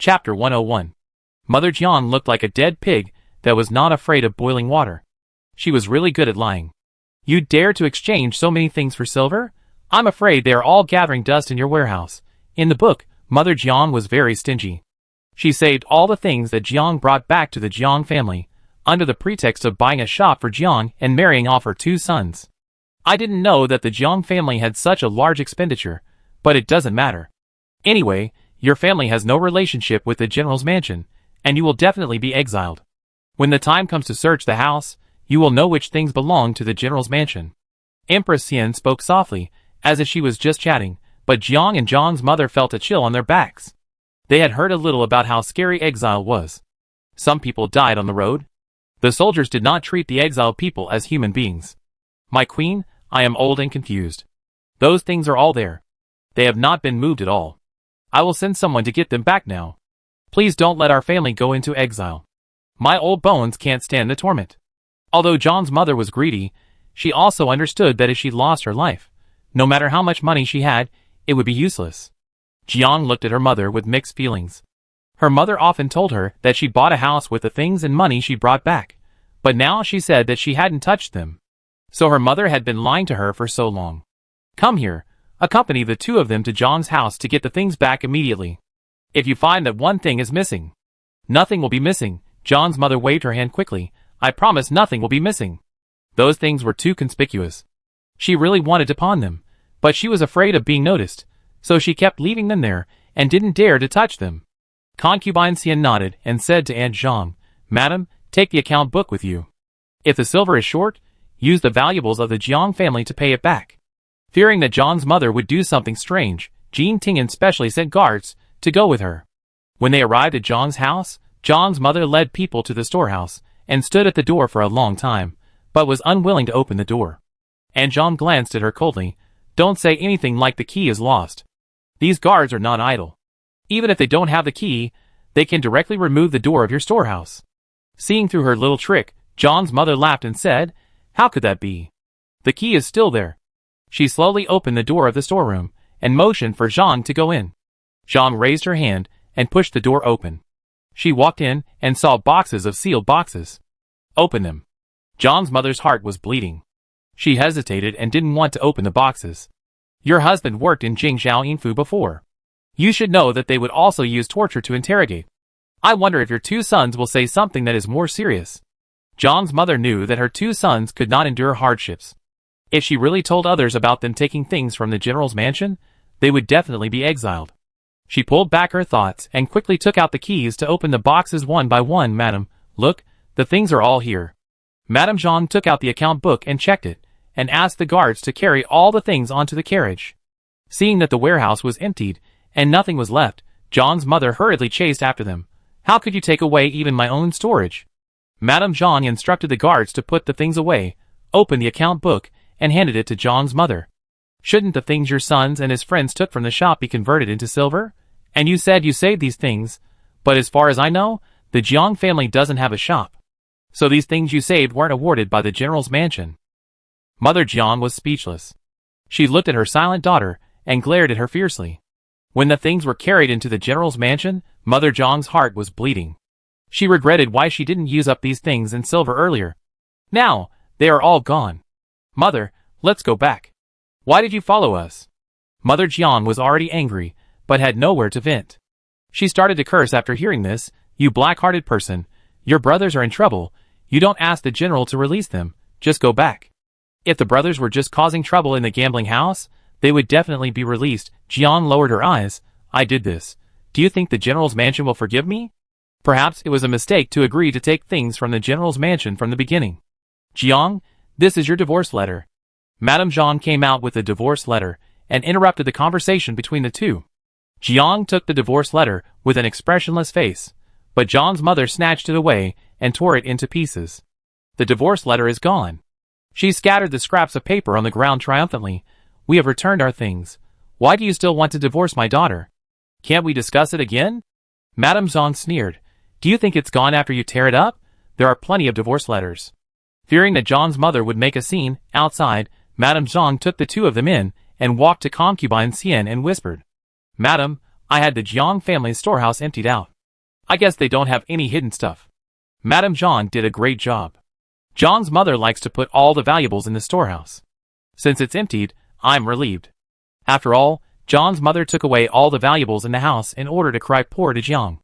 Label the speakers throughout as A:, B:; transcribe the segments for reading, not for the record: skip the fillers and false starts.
A: Chapter 101. Mother Jiang looked like a dead pig that was not afraid of boiling water. She was really good at lying. You dare to exchange so many things for silver? I'm afraid they are all gathering dust in your warehouse. In the book, Mother Jiang was very stingy. She saved all the things that Jiang brought back to the Jiang family, under the pretext of buying a shop for Jiang and marrying off her 2 sons. I didn't know that the Jiang family had such a large expenditure, but it doesn't matter. Anyway, your family has no relationship with the general's mansion, and you will definitely be exiled. When the time comes to search the house, you will know which things belong to the general's mansion. Empress Xian spoke softly, as if she was just chatting, but Jiang and Zhang's mother felt a chill on their backs. They had heard a little about how scary exile was. Some people died on the road. The soldiers did not treat the exiled people as human beings. My queen, I am old and confused. Those things are all there. They have not been moved at all. I will send someone to get them back now. Please don't let our family go into exile. My old bones can't stand the torment. Although Zhang's mother was greedy, she also understood that if she lost her life, no matter how much money she had, it would be useless. Jiang looked at her mother with mixed feelings. Her mother often told her that she bought a house with the things and money she brought back, but now she said that she hadn't touched them. So her mother had been lying to her for so long. Come here, accompany the 2 of them to Zhang's house to get the things back immediately. If you find that one thing is missing, nothing will be missing. Zhang's mother waved her hand quickly. I promise nothing will be missing. Those things were too conspicuous. She really wanted to pawn them, but she was afraid of being noticed, so she kept leaving them there and didn't dare to touch them. Concubine Xian nodded and said to Aunt Zhang, Madam, take the account book with you. If the silver is short, use the valuables of the Jiang family to pay it back. Fearing that Zhang's mother would do something strange, Jin Tingen specially sent guards to go with her. When they arrived at Zhang's house, Zhang's mother led people to the storehouse and stood at the door for a long time, but was unwilling to open the door. And Zhang glanced at her coldly. Don't say anything like the key is lost. These guards are not idle. Even if they don't have the key, they can directly remove the door of your storehouse. Seeing through her little trick, Zhang's mother laughed and said, How could that be? The key is still there. She slowly opened the door of the storeroom and motioned for Zhang to go in. Zhang raised her hand and pushed the door open. She walked in and saw boxes of sealed boxes. Open them. Zhang's mother's heart was bleeding. She hesitated and didn't want to open the boxes. Your husband worked in Jingzhou Yinfu before. You should know that they would also use torture to interrogate. I wonder if your 2 sons will say something that is more serious. Zhang's mother knew that her 2 sons could not endure hardships. If she really told others about them taking things from the general's mansion, they would definitely be exiled. She pulled back her thoughts and quickly took out the keys to open the boxes one by one. Madam, look, the things are all here. Madame Zhang took out the account book and checked it, and asked the guards to carry all the things onto the carriage. Seeing that the warehouse was emptied, and nothing was left, Zhang's mother hurriedly chased after them. How could you take away even my own storage? Madame Zhang instructed the guards to put the things away, opened the account book, and handed it to Zhang's mother. Shouldn't the things your sons and his friends took from the shop be converted into silver? And you said you saved these things, but as far as I know, the Jiang family doesn't have a shop. So these things you saved weren't awarded by the general's mansion. Mother Jiang was speechless. She looked at her silent daughter and glared at her fiercely. When the things were carried into the general's mansion, Mother Jiang's heart was bleeding. She regretted why she didn't use up these things in silver earlier. Now, they are all gone. Mother, let's go back. Why did you follow us? Mother Jiang was already angry, but had nowhere to vent. She started to curse after hearing this. You black-hearted person, your brothers are in trouble. You don't ask the general to release them, just go back. If the brothers were just causing trouble in the gambling house, they would definitely be released. Jiang lowered her eyes. I did this. Do you think the general's mansion will forgive me? Perhaps it was a mistake to agree to take things from the general's mansion from the beginning. Jiang, this is your divorce letter. Madame Zhang came out with the divorce letter and interrupted the conversation between the 2. Jiang took the divorce letter with an expressionless face, but Zhang's mother snatched it away and tore it into pieces. The divorce letter is gone. She scattered the scraps of paper on the ground triumphantly. We have returned our things. Why do you still want to divorce my daughter? Can't we discuss it again? Madame Zhang sneered. Do you think it's gone after you tear it up? There are plenty of divorce letters. Fearing that Zhang's mother would make a scene outside, Madame Zhang took the 2 of them in and walked to concubine Xian and whispered, Madam, I had the Jiang family's storehouse emptied out. I guess they don't have any hidden stuff. Madame John did a great job. John's mother likes to put all the valuables in the storehouse. Since it's emptied, I'm relieved. After all, John's mother took away all the valuables in the house in order to cry poor to Jiang.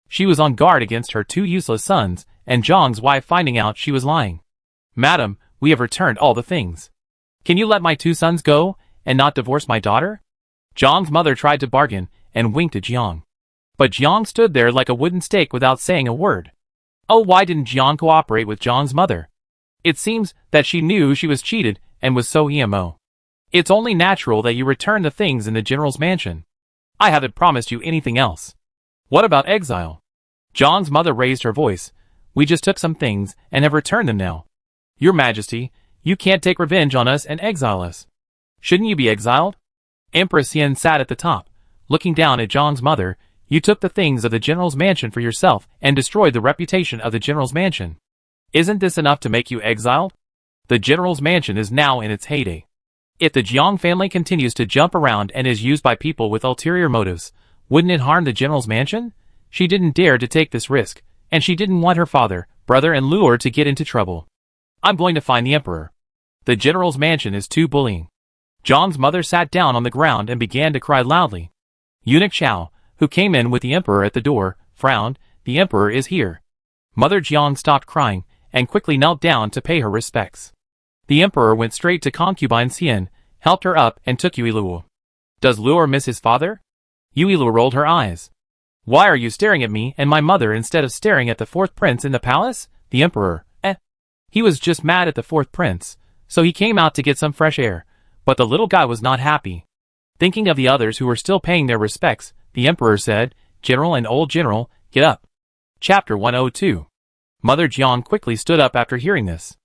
A: She was on guard against her two useless sons and Jiang's wife finding out she was lying. Madam, we have returned all the things. Can you let my two sons go and not divorce my daughter? Jiang's mother tried to bargain and winked at Jiang. But Jiang stood there like a wooden stake without saying a word. Oh, why didn't Jiang cooperate with Jiang's mother? It seems that she knew she was cheated and was so emo. It's only natural that you return the things in the general's mansion. I haven't promised you anything else. What about exile? Jiang's mother raised her voice. We just took some things and have returned them now. Your Majesty, you can't take revenge on us and exile us. Shouldn't you be exiled? Empress Yen sat at the top, looking down at Jiang's mother. You took the things of the general's mansion for yourself and destroyed the reputation of the general's mansion. Isn't this enough to make you exiled? The general's mansion is now in its heyday. If the Jiang family continues to jump around and is used by people with ulterior motives, wouldn't it harm the general's mansion? She didn't dare to take this risk, and she didn't want her father, brother and Luor to get into trouble. I'm going to find the emperor. The general's mansion is too bullying. Jiang's mother sat down on the ground and began to cry loudly. Eunuch Chao, who came in with the emperor at the door, frowned. The emperor is here. Mother Jiang stopped crying and quickly knelt down to pay her respects. The emperor went straight to concubine Xian, helped her up and took Yuiluo. Does Luor miss his father? Yuiluo rolled her eyes. Why are you staring at me and my mother instead of staring at the fourth prince in the palace? The emperor, He was just mad at the fourth prince, so he came out to get some fresh air, but the little guy was not happy. Thinking of the others who were still paying their respects, the emperor said, General and old general, get up. Chapter 102. Mother Jiang quickly stood up after hearing this.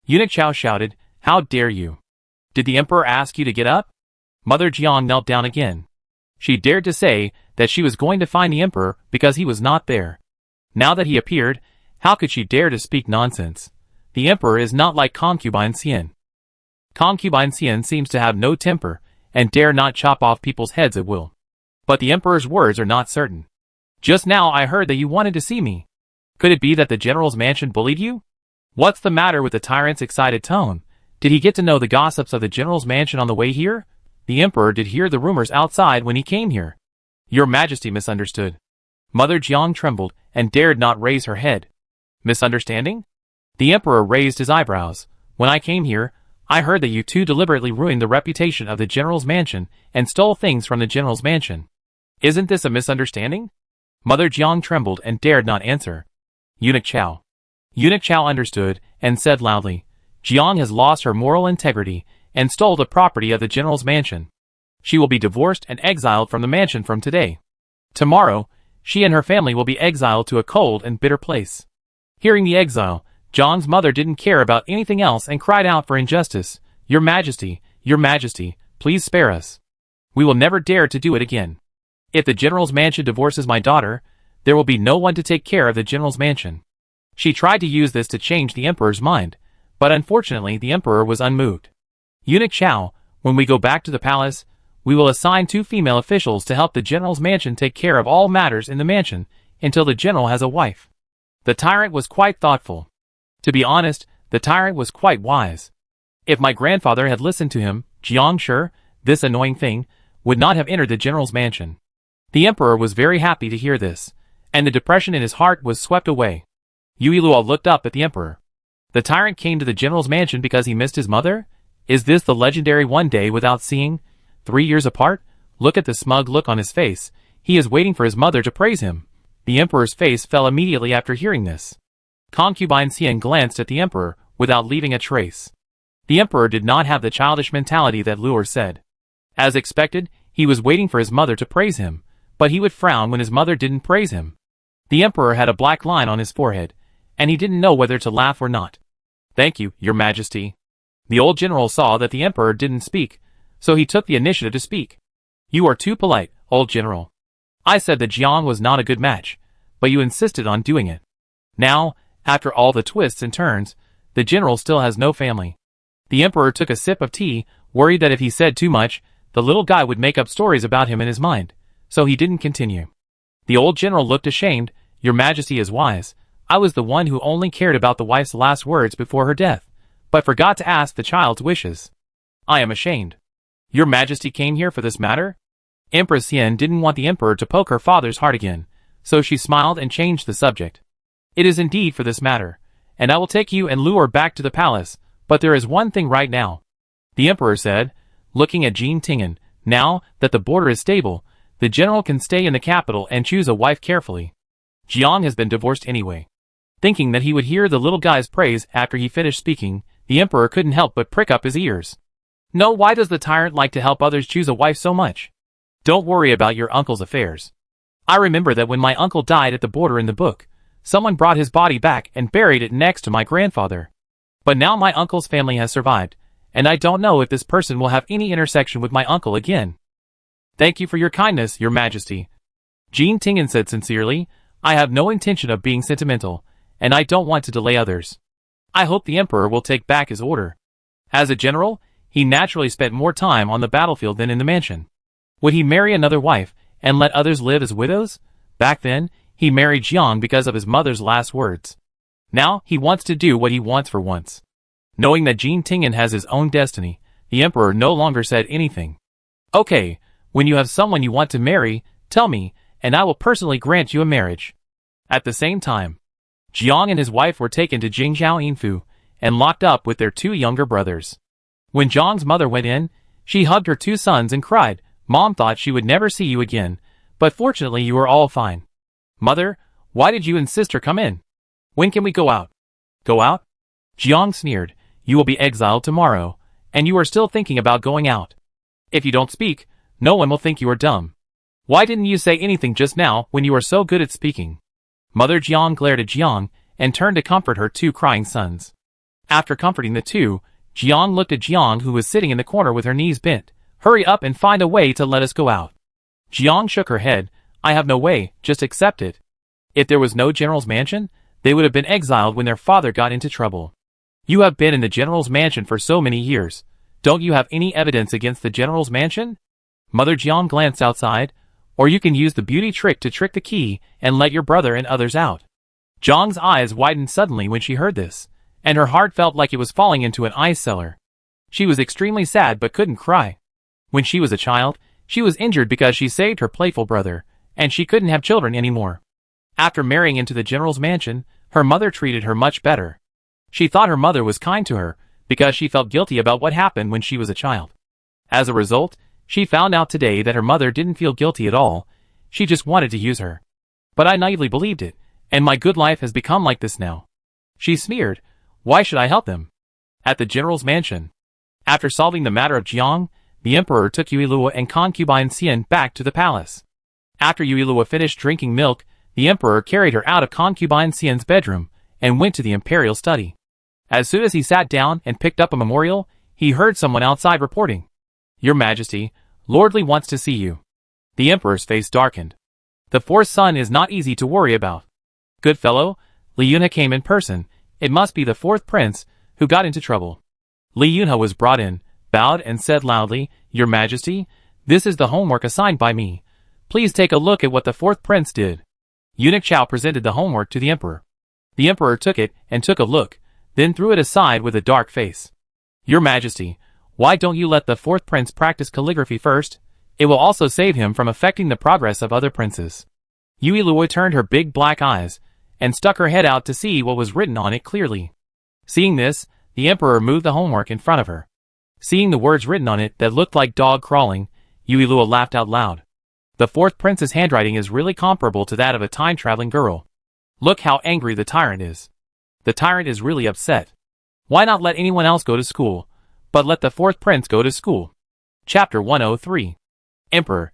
A: Eunuch Chao shouted, How dare you? Did the emperor ask you to get up? Mother Jiang knelt down again. She dared to say that she was going to find the emperor because he was not there. Now that he appeared, how could she dare to speak nonsense? The emperor is not like concubine Xian. Concubine Xian seems to have no temper and dare not chop off people's heads at will. But the emperor's words are not certain. Just now I heard that you wanted to see me. Could it be that the general's mansion bullied you? What's the matter with the tyrant's excited tone? Did he get to know the gossips of the general's mansion on the way here? The emperor did hear the rumors outside when he came here. Your Majesty misunderstood. Mother Jiang trembled and dared not raise her head. Misunderstanding? The emperor raised his eyebrows. When I came here, I heard that you two deliberately ruined the reputation of the general's mansion and stole things from the general's mansion. Isn't this a misunderstanding? Mother Jiang trembled and dared not answer. Eunuch Chao. Eunuch Chao understood and said loudly, Jiang has lost her moral integrity and stole the property of the general's mansion. She will be divorced and exiled from the mansion from today. Tomorrow, she and her family will be exiled to a cold and bitter place. Hearing the exile, Jiang's mother didn't care about anything else and cried out for injustice. Your Majesty, please spare us. We will never dare to do it again. If the general's mansion divorces my daughter, there will be no one to take care of the general's mansion. She tried to use this to change the emperor's mind, but unfortunately the emperor was unmoved. Eunuch Chao, when we go back to the palace, we will assign 2 female officials to help the general's mansion take care of all matters in the mansion until the general has a wife. The tyrant was quite thoughtful. To be honest, the tyrant was quite wise. If my grandfather had listened to him, Jiang Shi, this annoying thing, would not have entered the general's mansion. The emperor was very happy to hear this, and the depression in his heart was swept away. Yuiluo looked up at the emperor. The tyrant came to the general's mansion because he missed his mother? Is this the legendary one day without seeing? 3 years apart? Look at the smug look on his face. He is waiting for his mother to praise him. The emperor's face fell immediately after hearing this. Concubine Xian glanced at the emperor without leaving a trace. The emperor did not have the childish mentality that Luor said. As expected, he was waiting for his mother to praise him, but he would frown when his mother didn't praise him. The emperor had a black line on his forehead, and he didn't know whether to laugh or not. Thank you, Your Majesty. The old general saw that the emperor didn't speak, so he took the initiative to speak. You are too polite, old general. I said that Jiang was not a good match, but you insisted on doing it. Now, after all the twists and turns, the general still has no family. The emperor took a sip of tea, worried that if he said too much, the little guy would make up stories about him in his mind, so he didn't continue. The old general looked ashamed. Your Majesty is wise. I was the one who only cared about the wife's last words before her death, but forgot to ask the child's wishes. I am ashamed. Your Majesty came here for this matter? Empress Yen didn't want the emperor to poke her father's heart again, so she smiled and changed the subject. It is indeed for this matter, and I will take you and lure back to the palace, but there is one thing right now, the emperor said, looking at Jean Tingen. Now that the border is stable, the general can stay in the capital and choose a wife carefully. Jiang has been divorced anyway. Thinking that he would hear the little guy's praise after he finished speaking, the emperor couldn't help but prick up his ears. No, why does the tyrant like to help others choose a wife so much? Don't worry about your uncle's affairs. I remember that when my uncle died at the border in the book, someone brought his body back and buried it next to my grandfather. But now my uncle's family has survived, and I don't know if this person will have any intersection with my uncle again. Thank you for your kindness, Your Majesty. Jean Tingen said sincerely, I have no intention of being sentimental, and I don't want to delay others. I hope the emperor will take back his order. As a general, he naturally spent more time on the battlefield than in the mansion. Would he marry another wife and let others live as widows? Back then, he married Jiang because of his mother's last words. Now, he wants to do what he wants for once. Knowing that Jean Tingen has his own destiny, the emperor no longer said anything. Okay, when you have someone you want to marry, tell me, and I will personally grant you a marriage. At the same time, Jiang and his wife were taken to Jingzhou Yinfu and locked up with their two younger brothers. When Jiang's mother went in, she hugged her two sons and cried, Mom thought she would never see you again, but fortunately you are all fine. Mother, why did you and sister come in? When can we go out? Go out? Jiang sneered, you will be exiled tomorrow, and you are still thinking about going out. If you don't speak, no one will think you are dumb. Why didn't you say anything just now when you are so good at speaking? Mother Jiang glared at Jiang and turned to comfort her two crying sons. After comforting the two, Jiang looked at Jiang who was sitting in the corner with her knees bent. Hurry up and find a way to let us go out. Jiang shook her head. I have no way, just accept it. If there was no general's mansion, they would have been exiled when their father got into trouble. You have been in the general's mansion for so many years. Don't you have any evidence against the general's mansion? Mother Jiang glanced outside. Or you can use the beauty trick to trick the key and let your brother and others out. Jiang's eyes widened suddenly when she heard this, and her heart felt like it was falling into an ice cellar. She was extremely sad but couldn't cry. When she was a child, she was injured because she saved her playful brother, and she couldn't have children anymore. After marrying into the general's mansion, her mother treated her much better. She thought her mother was kind to her, because she felt guilty about what happened when she was a child. As a result, she found out today that her mother didn't feel guilty at all, she just wanted to use her. But I naively believed it, and my good life has become like this now. She sneered, why should I help them? At the general's mansion. After solving the matter of Jiang, the emperor took Yuilua and concubine Xian back to the palace. After Yuilua finished drinking milk, the emperor carried her out of concubine Xian's bedroom and went to the imperial study. As soon as he sat down and picked up a memorial, he heard someone outside reporting. Your Majesty, Lord Li wants to see you. The emperor's face darkened. The fourth son is not easy to worry about. Good fellow, Li Yunhe came in person. It must be the fourth prince who got into trouble. Li Yunhe was brought in, bowed and said loudly, Your Majesty, this is the homework assigned by me. Please take a look at what the fourth prince did. Eunuch Chao presented the homework to the emperor. The emperor took it and took a look, then threw it aside with a dark face. Your Majesty, why don't you let the fourth prince practice calligraphy first? It will also save him from affecting the progress of other princes. Yuilua turned her big black eyes and stuck her head out to see what was written on it clearly. Seeing this, the emperor moved the homework in front of her. Seeing the words written on it that looked like dog crawling, Yuilua laughed out loud. The fourth prince's handwriting is really comparable to that of a time-traveling girl. Look how angry the tyrant is. The tyrant is really upset. Why not let anyone else go to school, but let the fourth prince go to school? Chapter 103. Emperor,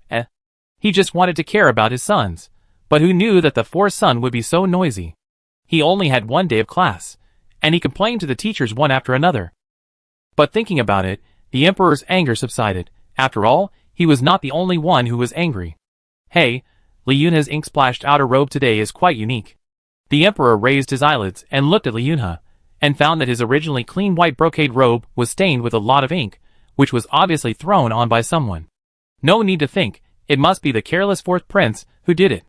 A: He just wanted to care about his sons, but who knew that the fourth son would be so noisy? He only had one day of class, and he complained to the teachers one after another. But thinking about it, the emperor's anger subsided. After all, he was not the only one who was angry. Hey, Li Yunhe's ink-splashed outer robe today is quite unique. The emperor raised his eyelids and looked at Li Yunhe, and found that his originally clean white brocade robe was stained with a lot of ink, which was obviously thrown on by someone. No need to think, it must be the careless fourth prince who did it.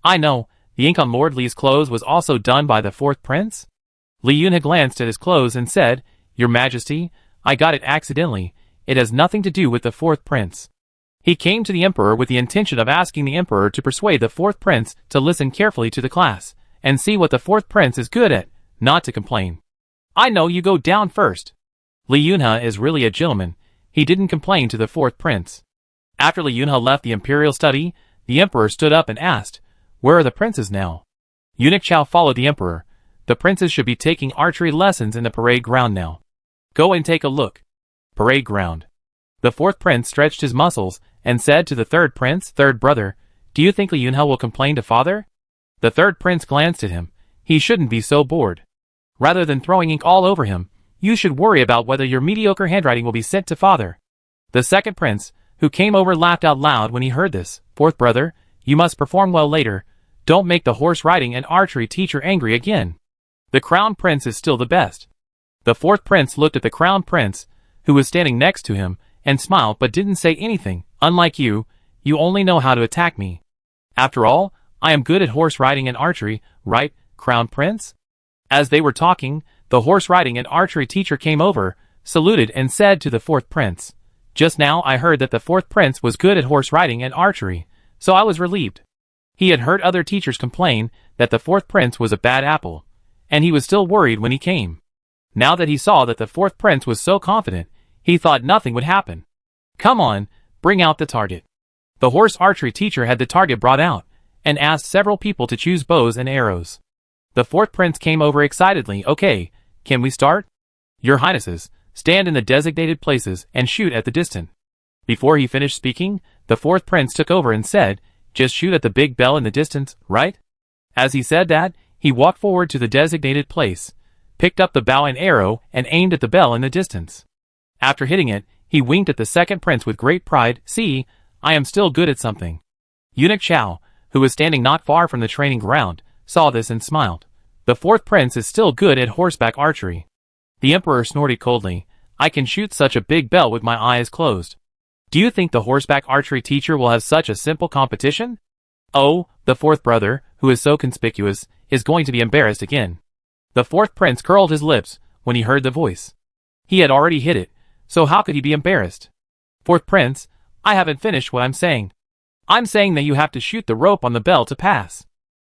A: I know, The ink on Lord Li's clothes was also done by the fourth prince? Li Yunhe glanced at his clothes and said, Your Majesty, I got it accidentally. It has nothing to do with the fourth prince. He came to the emperor with the intention of asking the emperor to persuade the fourth prince to listen carefully to the class, and see what the fourth prince is good at, not to complain. I know you go down first. Li Yunhe is really a gentleman. He didn't complain to the fourth prince. After Li Yunhe left the imperial study, the emperor stood up and asked, Where are the princes now? Eunuch Chao followed the emperor. The princes should be taking archery lessons in the parade ground now. Go and take a look. Parade ground. The fourth prince stretched his muscles and said to the third prince, Third brother, do you think Li Yunhe will complain to father? The third prince glanced at him. He shouldn't be so bored. Rather than throwing ink all over him, you should worry about whether your mediocre handwriting will be sent to father. The second prince, who came over, laughed out loud when he heard this. Fourth brother, you must perform well later. Don't make the horse riding and archery teacher angry again. The crown prince is still the best. The fourth prince looked at the crown prince, who was standing next to him, and smiled but didn't say anything. Unlike you, you only know how to attack me. After all, I am good at horse riding and archery, right, crown prince? As they were talking, the horse riding and archery teacher came over, saluted and said to the fourth prince, Just now I heard that the fourth prince was good at horse riding and archery, so I was relieved. He had heard other teachers complain that the fourth prince was a bad apple, and he was still worried when he came. Now that he saw that the fourth prince was so confident, he thought nothing would happen. Come on, bring out the target. The horse archery teacher had the target brought out, and asked several people to choose bows and arrows. The fourth prince came over excitedly. Okay, can we start? Your Highnesses, stand in the designated places and shoot at the distance. Before he finished speaking, the fourth prince took over and said, Just shoot at the big bell in the distance, right? As he said that, he walked forward to the designated place, picked up the bow and arrow, and aimed at the bell in the distance. After hitting it, he winked at the second prince with great pride. See, I am still good at something. Eunuch Chao, who was standing not far from the training ground, saw this and smiled. The fourth prince is still good at horseback archery. The emperor snorted coldly. I can shoot such a big bell with my eyes closed. Do you think the horseback archery teacher will have such a simple competition? Oh, the fourth brother, who is so conspicuous, is going to be embarrassed again. The fourth prince curled his lips when he heard the voice. He had already hit it, so how could he be embarrassed? Fourth prince, I haven't finished what I'm saying. I'm saying that you have to shoot the rope on the bell to pass.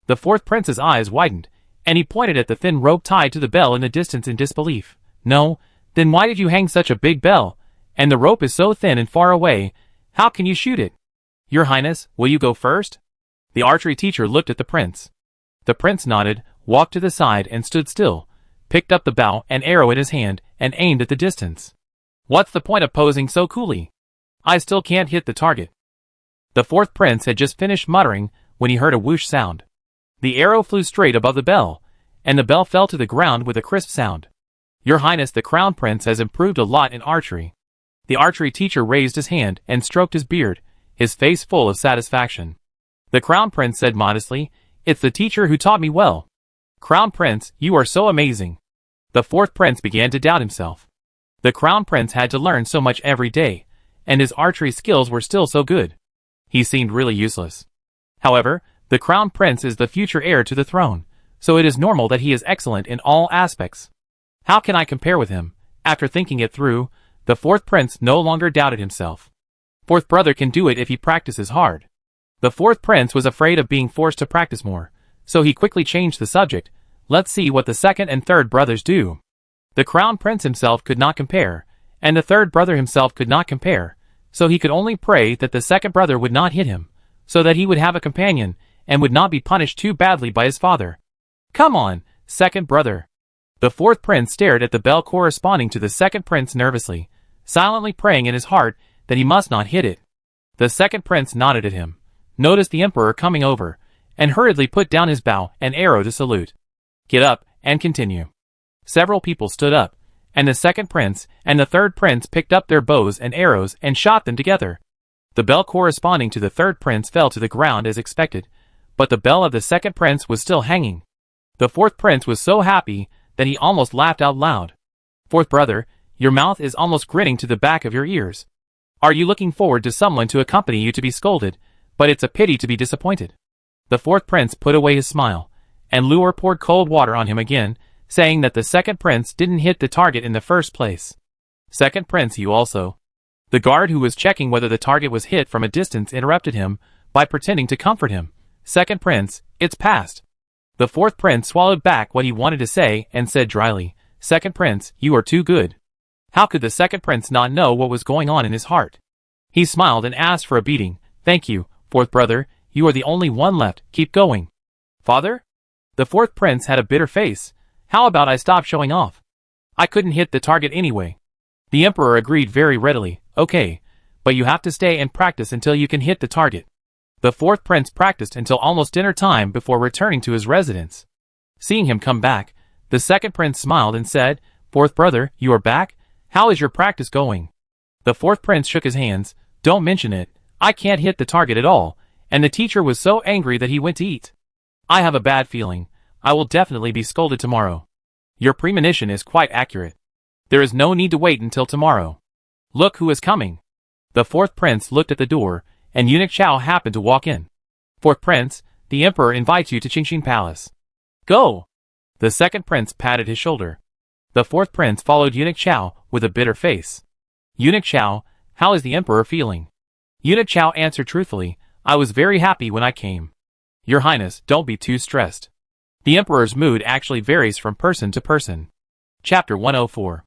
A: The fourth prince's eyes widened, and he pointed at the thin rope tied to the bell in the distance in disbelief. No, then why did you hang such a big bell? And the rope is so thin and far away, how can you shoot it? Your Highness, will you go first? The archery teacher looked at the prince. The prince nodded, walked to the side and stood still, picked up the bow and arrow in his hand, and aimed at the distance. What's the point of posing so coolly? I still can't hit the target. The fourth prince had just finished muttering when he heard a whoosh sound. The arrow flew straight above the bell, and the bell fell to the ground with a crisp sound. Your Highness, the crown prince has improved a lot in archery. The archery teacher raised his hand and stroked his beard, his face full of satisfaction. The crown prince said modestly, It's the teacher who taught me well. Crown prince, you are so amazing. The fourth prince began to doubt himself. The crown prince had to learn so much every day, and his archery skills were still so good. He seemed really useless. However, the crown prince is the future heir to the throne, so it is normal that he is excellent in all aspects. How can I compare with him? After thinking it through, the fourth prince no longer doubted himself. Fourth brother can do it if he practices hard. The fourth prince was afraid of being forced to practice more, so he quickly changed the subject. Let's see what the second and third brothers do. The crown prince himself could not compare, and the third brother himself could not compare, so he could only pray that the second brother would not hit him, so that he would have a companion, and would not be punished too badly by his father. Come on, second brother. The fourth prince stared at the bell corresponding to the second prince nervously, silently praying in his heart that he must not hit it. The second prince nodded at him, noticed the emperor coming over, and hurriedly put down his bow and arrow to salute. Get up, and continue. Several people stood up, and the second prince and the third prince picked up their bows and arrows and shot them together. The bell corresponding to the third prince fell to the ground as expected, but the bell of the second prince was still hanging. The fourth prince was so happy that he almost laughed out loud. Fourth brother, your mouth is almost grinning to the back of your ears. Are you looking forward to someone to accompany you to be scolded? But it's a pity to be disappointed. The fourth prince put away his smile, and Luor poured cold water on him again, saying that the second prince didn't hit the target in the first place. Second prince, you also. The guard who was checking whether the target was hit from a distance interrupted him by pretending to comfort him. Second prince, it's past. The fourth prince swallowed back what he wanted to say and said dryly, Second prince, you are too good. How could the second prince not know what was going on in his heart? He smiled and asked for a beating. Thank you, fourth brother, you are the only one left, keep going. Father? The fourth prince had a bitter face. How about I stop showing off? I couldn't hit the target anyway. The emperor agreed very readily. Okay, but you have to stay and practice until you can hit the target. The fourth prince practiced until almost dinner time before returning to his residence. Seeing him come back, the second prince smiled and said, Fourth brother, you are back? How is your practice going? The fourth prince shook his hands. Don't mention it. I can't hit the target at all, and the teacher was so angry that he went to eat. I have a bad feeling. I will definitely be scolded tomorrow. Your premonition is quite accurate. There is no need to wait until tomorrow. Look who is coming. The fourth prince looked at the door, and Eunuch Chao happened to walk in. Fourth prince, the emperor invites you to Qingxin Palace. Go! The second prince patted his shoulder. The fourth prince followed Eunuch Chao with a bitter face. Eunuch Chao, how is the emperor feeling? Eunuch Chao answered truthfully, I was very happy when I came. Your Highness, don't be too stressed. The emperor's mood actually varies from person to person. Chapter 104.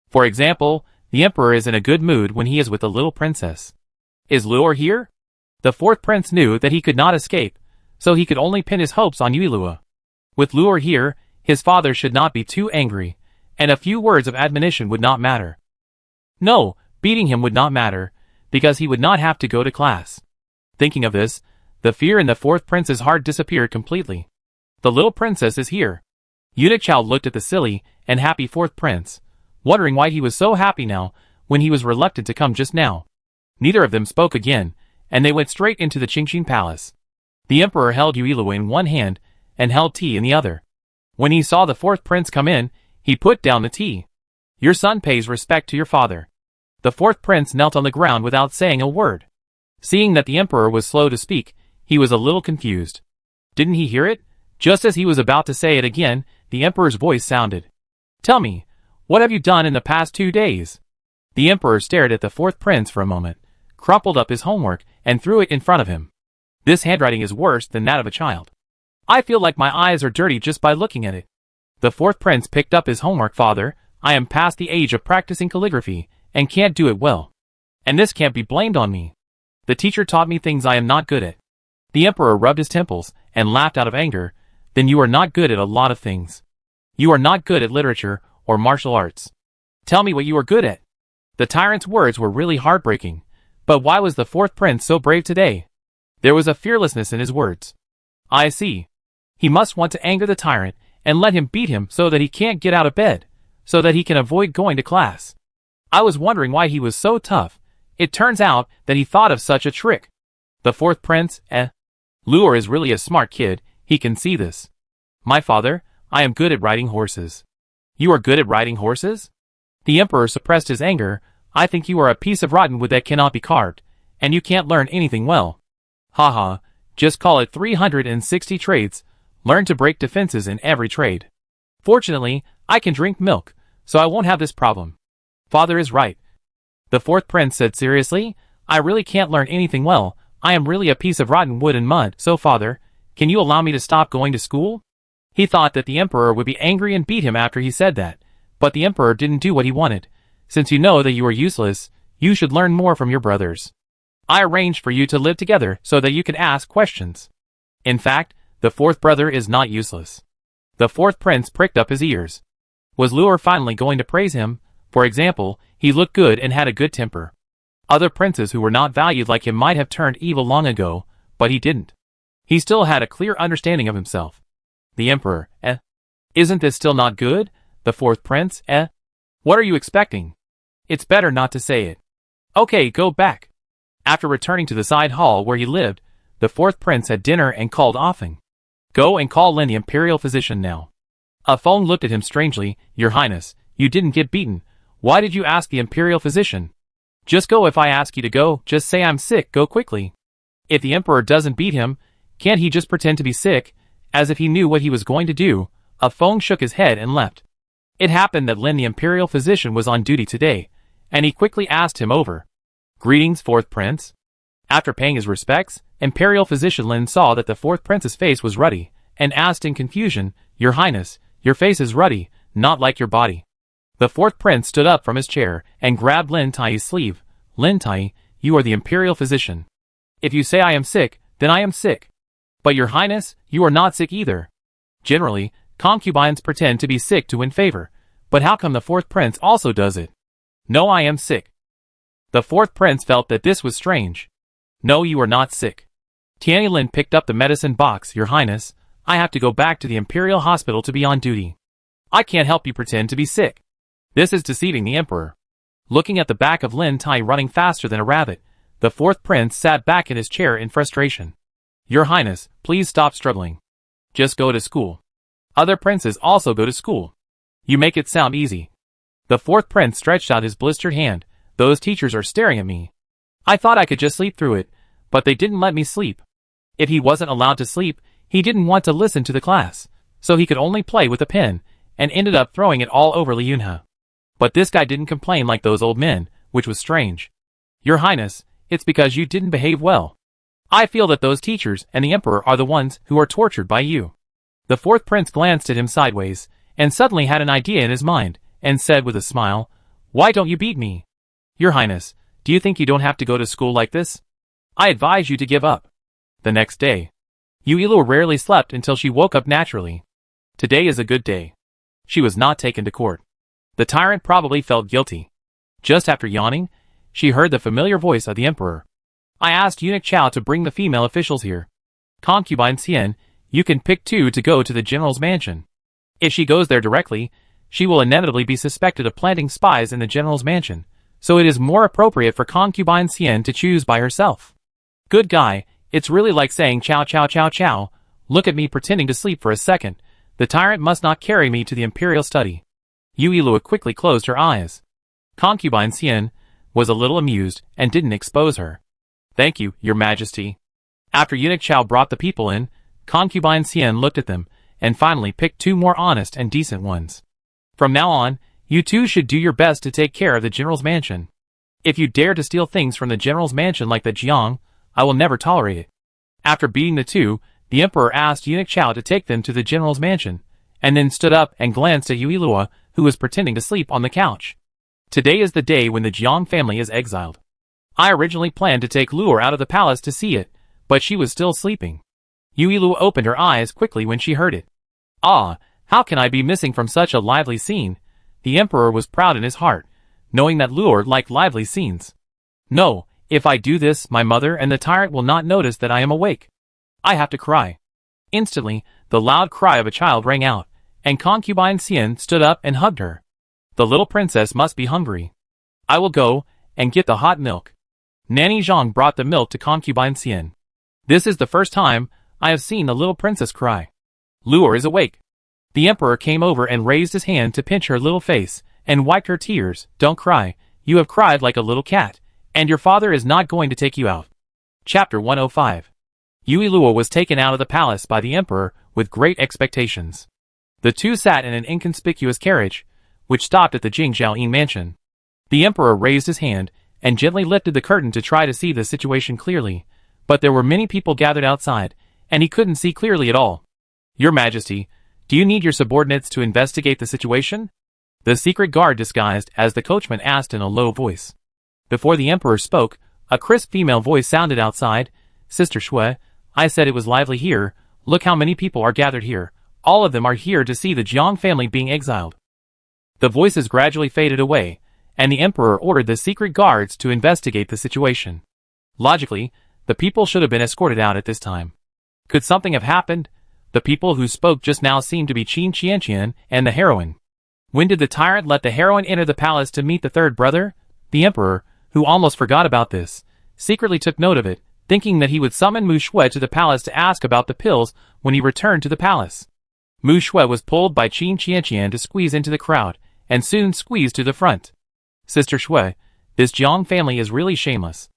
A: For example, the emperor is in a good mood when he is with the little princess. Is Luor here? The fourth prince knew that he could not escape, so he could only pin his hopes on Yuilua. With Luor here, his father should not be too angry, and a few words of admonition would not matter. No, beating him would not matter, because he would not have to go to class. Thinking of this, the fear in the fourth prince's heart disappeared completely. The little princess is here. Eunuch Chao looked at the silly and happy fourth prince, wondering why he was so happy now when he was reluctant to come just now. Neither of them spoke again, and they went straight into the Qingxin Palace. The emperor held Yuilua in one hand and held tea in the other. When he saw the fourth prince come in, he put down the tea. Your son pays respect to your father. The fourth prince knelt on the ground without saying a word. Seeing that the emperor was slow to speak, he was a little confused. Didn't he hear it? Just as he was about to say it again, the emperor's voice sounded. Tell me, what have you done in the past 2 days? The emperor stared at the fourth prince for a moment, crumpled up his homework, and threw it in front of him. This handwriting is worse than that of a child. I feel like my eyes are dirty just by looking at it. The fourth prince picked up his homework. Father, I am past the age of practicing calligraphy, and can't do it well. And this can't be blamed on me. The teacher taught me things I am not good at. The emperor rubbed his temples, and laughed out of anger. Then you are not good at a lot of things. You are not good at literature, or martial arts. Tell me what you are good at. The tyrant's words were really heartbreaking. But why was the fourth prince so brave today? There was a fearlessness in his words. I see. He must want to anger the tyrant, and let him beat him so that he can't get out of bed, so that he can avoid going to class. I was wondering why he was so tough. It turns out that he thought of such a trick. The fourth prince, Luor is really a smart kid, he can see this. My father, I am good at riding horses. You are good at riding horses? The emperor suppressed his anger. I think you are a piece of rotten wood that cannot be carved, and you can't learn anything well. Haha, just call it 360 trades, learn to break defenses in every trade. Fortunately, I can drink milk, so I won't have this problem. Father is right. The fourth prince said seriously, I really can't learn anything well, I am really a piece of rotten wood and mud, so father, can you allow me to stop going to school? He thought that the emperor would be angry and beat him after he said that, but the emperor didn't do what he wanted. Since you know that you are useless, you should learn more from your brothers. I arranged for you to live together so that you can ask questions. In fact, the fourth brother is not useless. The fourth prince pricked up his ears. Was Luor finally going to praise him? For example, he looked good and had a good temper. Other princes who were not valued like him might have turned evil long ago, but he didn't. He still had a clear understanding of himself. The emperor, Isn't this still not good? The fourth prince, What are you expecting? It's better not to say it. Okay, go back. After returning to the side hall where he lived, the fourth prince had dinner and called offing. Go and call Lin the imperial physician now. Afeng looked at him strangely. Your Highness, you didn't get beaten. Why did you ask the imperial physician? Just go if I ask you to go, just say I'm sick, go quickly. If the emperor doesn't beat him, Can't he just pretend to be sick? As if he knew what he was going to do, Feng shook his head and left. It happened that Lin the imperial physician was on duty today, and he quickly asked him over. Greetings, fourth prince. After paying his respects, imperial physician Lin saw that the fourth prince's face was ruddy, and asked in confusion, Your Highness, your face is ruddy, not like your body. The fourth prince stood up from his chair and grabbed Lin Tai's sleeve. Lin Tai, you are the imperial physician. If you say I am sick, then I am sick. But your highness, you are not sick either. Generally, concubines pretend to be sick to win favor, but how come the fourth prince also does it? No, I am sick. The fourth prince felt that this was strange. No, you are not sick. Tianlin picked up the medicine box. Your highness, I have to go back to the imperial hospital to be on duty. I can't help you pretend to be sick. This is deceiving the emperor. Looking at the back of Lin Tai running faster than a rabbit, the fourth prince sat back in his chair in frustration. Your highness, please stop struggling. Just go to school. Other princes also go to school. You make it sound easy. The fourth prince stretched out his blistered hand. Those teachers are staring at me. I thought I could just sleep through it, but they didn't let me sleep. If he wasn't allowed to sleep, he didn't want to listen to the class, so he could only play with a pen, and ended up throwing it all over Li Yunhe. But this guy didn't complain like those old men, which was strange. Your highness, it's because you didn't behave well. I feel that those teachers and the emperor are the ones who are tortured by you. The fourth prince glanced at him sideways, and suddenly had an idea in his mind, and said with a smile, Why don't you beat me? Your highness, do you think you don't have to go to school like this? I advise you to give up. The next day, Yuilu rarely slept until she woke up naturally. Today is a good day. She was not taken to court. The tyrant probably felt guilty. Just after yawning, she heard the familiar voice of the emperor. I asked Eunuch Chao to bring the female officials here. Concubine Xian, you can pick 2 to go to the general's mansion. If she goes there directly, she will inevitably be suspected of planting spies in the general's mansion, so it is more appropriate for concubine Xian to choose by herself. Good guy, it's really like saying chow chow chow chow. Look at me pretending to sleep for a second. The tyrant must not carry me to the imperial study. Yuilua quickly closed her eyes. Concubine Xian was a little amused and didn't expose her. Thank you, your majesty. After Eunuch Chao brought the people in, concubine Xian looked at them, and finally picked 2 more honest and decent ones. From now on, you 2 should do your best to take care of the general's mansion. If you dare to steal things from the general's mansion like the Jiang, I will never tolerate it. After beating the 2, the emperor asked Eunuch Chao to take them to the general's mansion, and then stood up and glanced at Yuilua, who was pretending to sleep on the couch. Today is the day when the Jiang family is exiled. I originally planned to take Luor out of the palace to see it, but she was still sleeping. Yuilua opened her eyes quickly when she heard it. Ah, how can I be missing from such a lively scene? The emperor was proud in his heart, knowing that Luor liked lively scenes. No, if I do this, my mother and the tyrant will not notice that I am awake. I have to cry. Instantly, the loud cry of a child rang out, and concubine Xian stood up and hugged her. The little princess must be hungry. I will go and get the hot milk. Nanny Zhang brought the milk to concubine Xian. This is the first time I have seen the little princess cry. Luor is awake. The emperor came over and raised his hand to pinch her little face, and wiped her tears. Don't cry, you have cried like a little cat, and your father is not going to take you out. Chapter 105. Yuilua was taken out of the palace by the emperor with great expectations. The 2 sat in an inconspicuous carriage, which stopped at the Jingzhaoyin mansion. The emperor raised his hand, and gently lifted the curtain to try to see the situation clearly, but there were many people gathered outside, and he couldn't see clearly at all. Your Majesty, do you need your subordinates to investigate the situation? The secret guard disguised as the coachman asked in a low voice. Before the emperor spoke, a crisp female voice sounded outside. Sister Shui, I said it was lively here. Look how many people are gathered here. All of them are here to see the Jiang family being exiled. The voices gradually faded away, and the emperor ordered the secret guards to investigate the situation. Logically, the people should have been escorted out at this time. Could something have happened? The people who spoke just now seemed to be Qin Qianqian and the heroine. When did the tyrant let the heroine enter the palace to meet the third brother? The emperor, who almost forgot about this, secretly took note of it, thinking that he would summon Mu Shui to the palace to ask about the pills when he returned to the palace. Mu Shui was pulled by Qin Qianqian to squeeze into the crowd, and soon squeezed to the front. Sister Shui, this Jiang family is really shameless.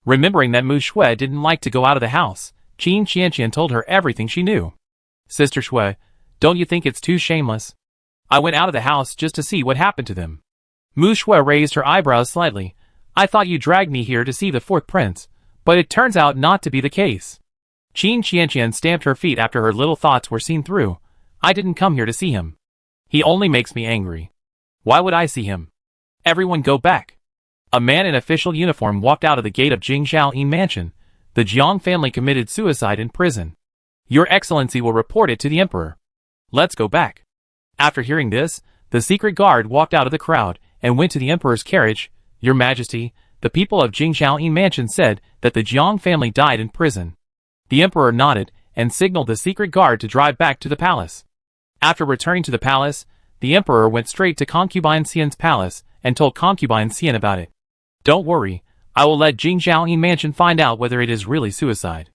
A: Remembering that Mu Shui didn't like to go out of the house, Qin Qianqian told her everything she knew. Sister Shui, don't you think it's too shameless? I went out of the house just to see what happened to them. Mu Shui raised her eyebrows slightly. I thought you dragged me here to see the fourth prince, but it turns out not to be the case. Qin Qianqian stamped her feet after her little thoughts were seen through. I didn't come here to see him. He only makes me angry. Why would I see him? Everyone go back. A man in official uniform walked out of the gate of Jingzhaoyin Mansion. The Jiang family committed suicide in prison. Your Excellency will report it to the Emperor. Let's go back. After hearing this, the secret guard walked out of the crowd and went to the Emperor's carriage. Your Majesty, the people of Jingzhaoyin Mansion said that the Jiang family died in prison. The Emperor nodded and signaled the secret guard to drive back to the palace. After returning to the palace, the Emperor went straight to Concubine Xian's palace and told Concubine Xian about it. Don't worry, I will let Jingzhaoyin Mansion find out whether it is really suicide.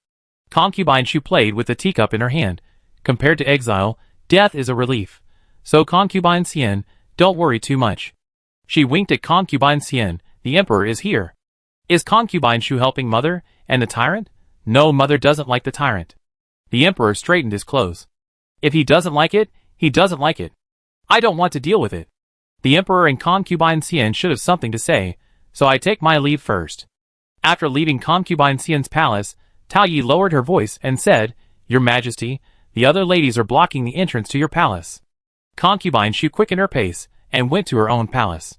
A: Concubine Shu played with the teacup in her hand. Compared to exile, death is a relief. So Concubine Xian, don't worry too much. She winked at Concubine Xian. The Emperor is here. Is Concubine Shu helping Mother and the tyrant? No, Mother doesn't like the tyrant. The Emperor straightened his clothes. If he doesn't like it, he doesn't like it. I don't want to deal with it. The Emperor and Concubine Xian should have something to say, so I take my leave first. After leaving Concubine Xian's palace, Tao Yi lowered her voice and said, Your Majesty, the other ladies are blocking the entrance to your palace. Concubine Shu quickened her pace and went to her own palace.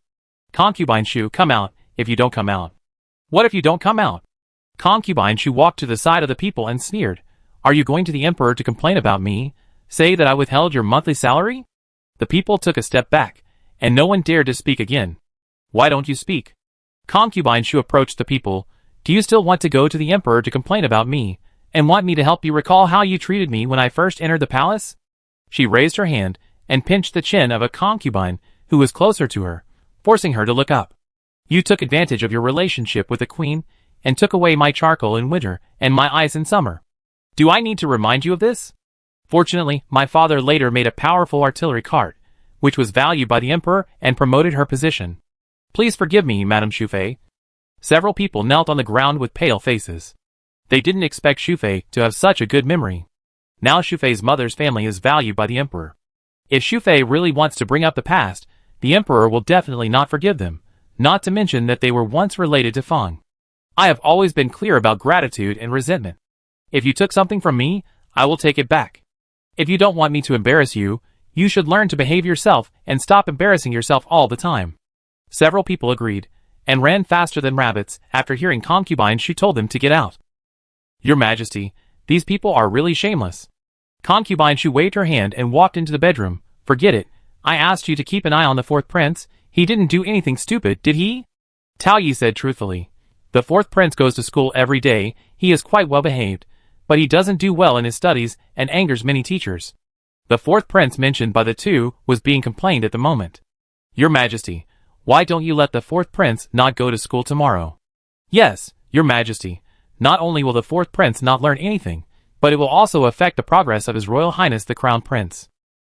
A: Concubine Shu, come out, if you don't come out. What if you don't come out? Concubine Shu walked to the side of the people and sneered. Are you going to the Emperor to complain about me? Say that I withheld your monthly salary? The people took a step back, and no one dared to speak again. Why don't you speak? Concubine Shu approached the people. Do you still want to go to the Emperor to complain about me, and want me to help you recall how you treated me when I first entered the palace? She raised her hand and pinched the chin of a concubine who was closer to her, forcing her to look up. You took advantage of your relationship with the queen, and took away my charcoal in winter and my ice in summer. Do I need to remind you of this? Fortunately, my father later made a powerful artillery cart, which was valued by the Emperor and promoted her position. Please forgive me, Madame Shufei. Several people knelt on the ground with pale faces. They didn't expect Shufei to have such a good memory. Now Shufei's mother's family is valued by the Emperor. If Shufei really wants to bring up the past, the Emperor will definitely not forgive them, not to mention that they were once related to Fang. I have always been clear about gratitude and resentment. If you took something from me, I will take it back. If you don't want me to embarrass you, you should learn to behave yourself and stop embarrassing yourself all the time. Several people agreed, and ran faster than rabbits. After hearing Concubine, she told them to get out. Your Majesty, these people are really shameless. Concubine Shu waved her hand and walked into the bedroom. Forget it. I asked you to keep an eye on the fourth prince. He didn't do anything stupid, did he? Tao Yi said truthfully. The fourth prince goes to school every day. He is quite well behaved, but he doesn't do well in his studies and angers many teachers. The fourth prince mentioned by the two was being complained at the moment. Your Majesty, why don't you let the fourth prince not go to school tomorrow? Yes, Your Majesty. Not only will the fourth prince not learn anything, but it will also affect the progress of His Royal Highness the Crown Prince.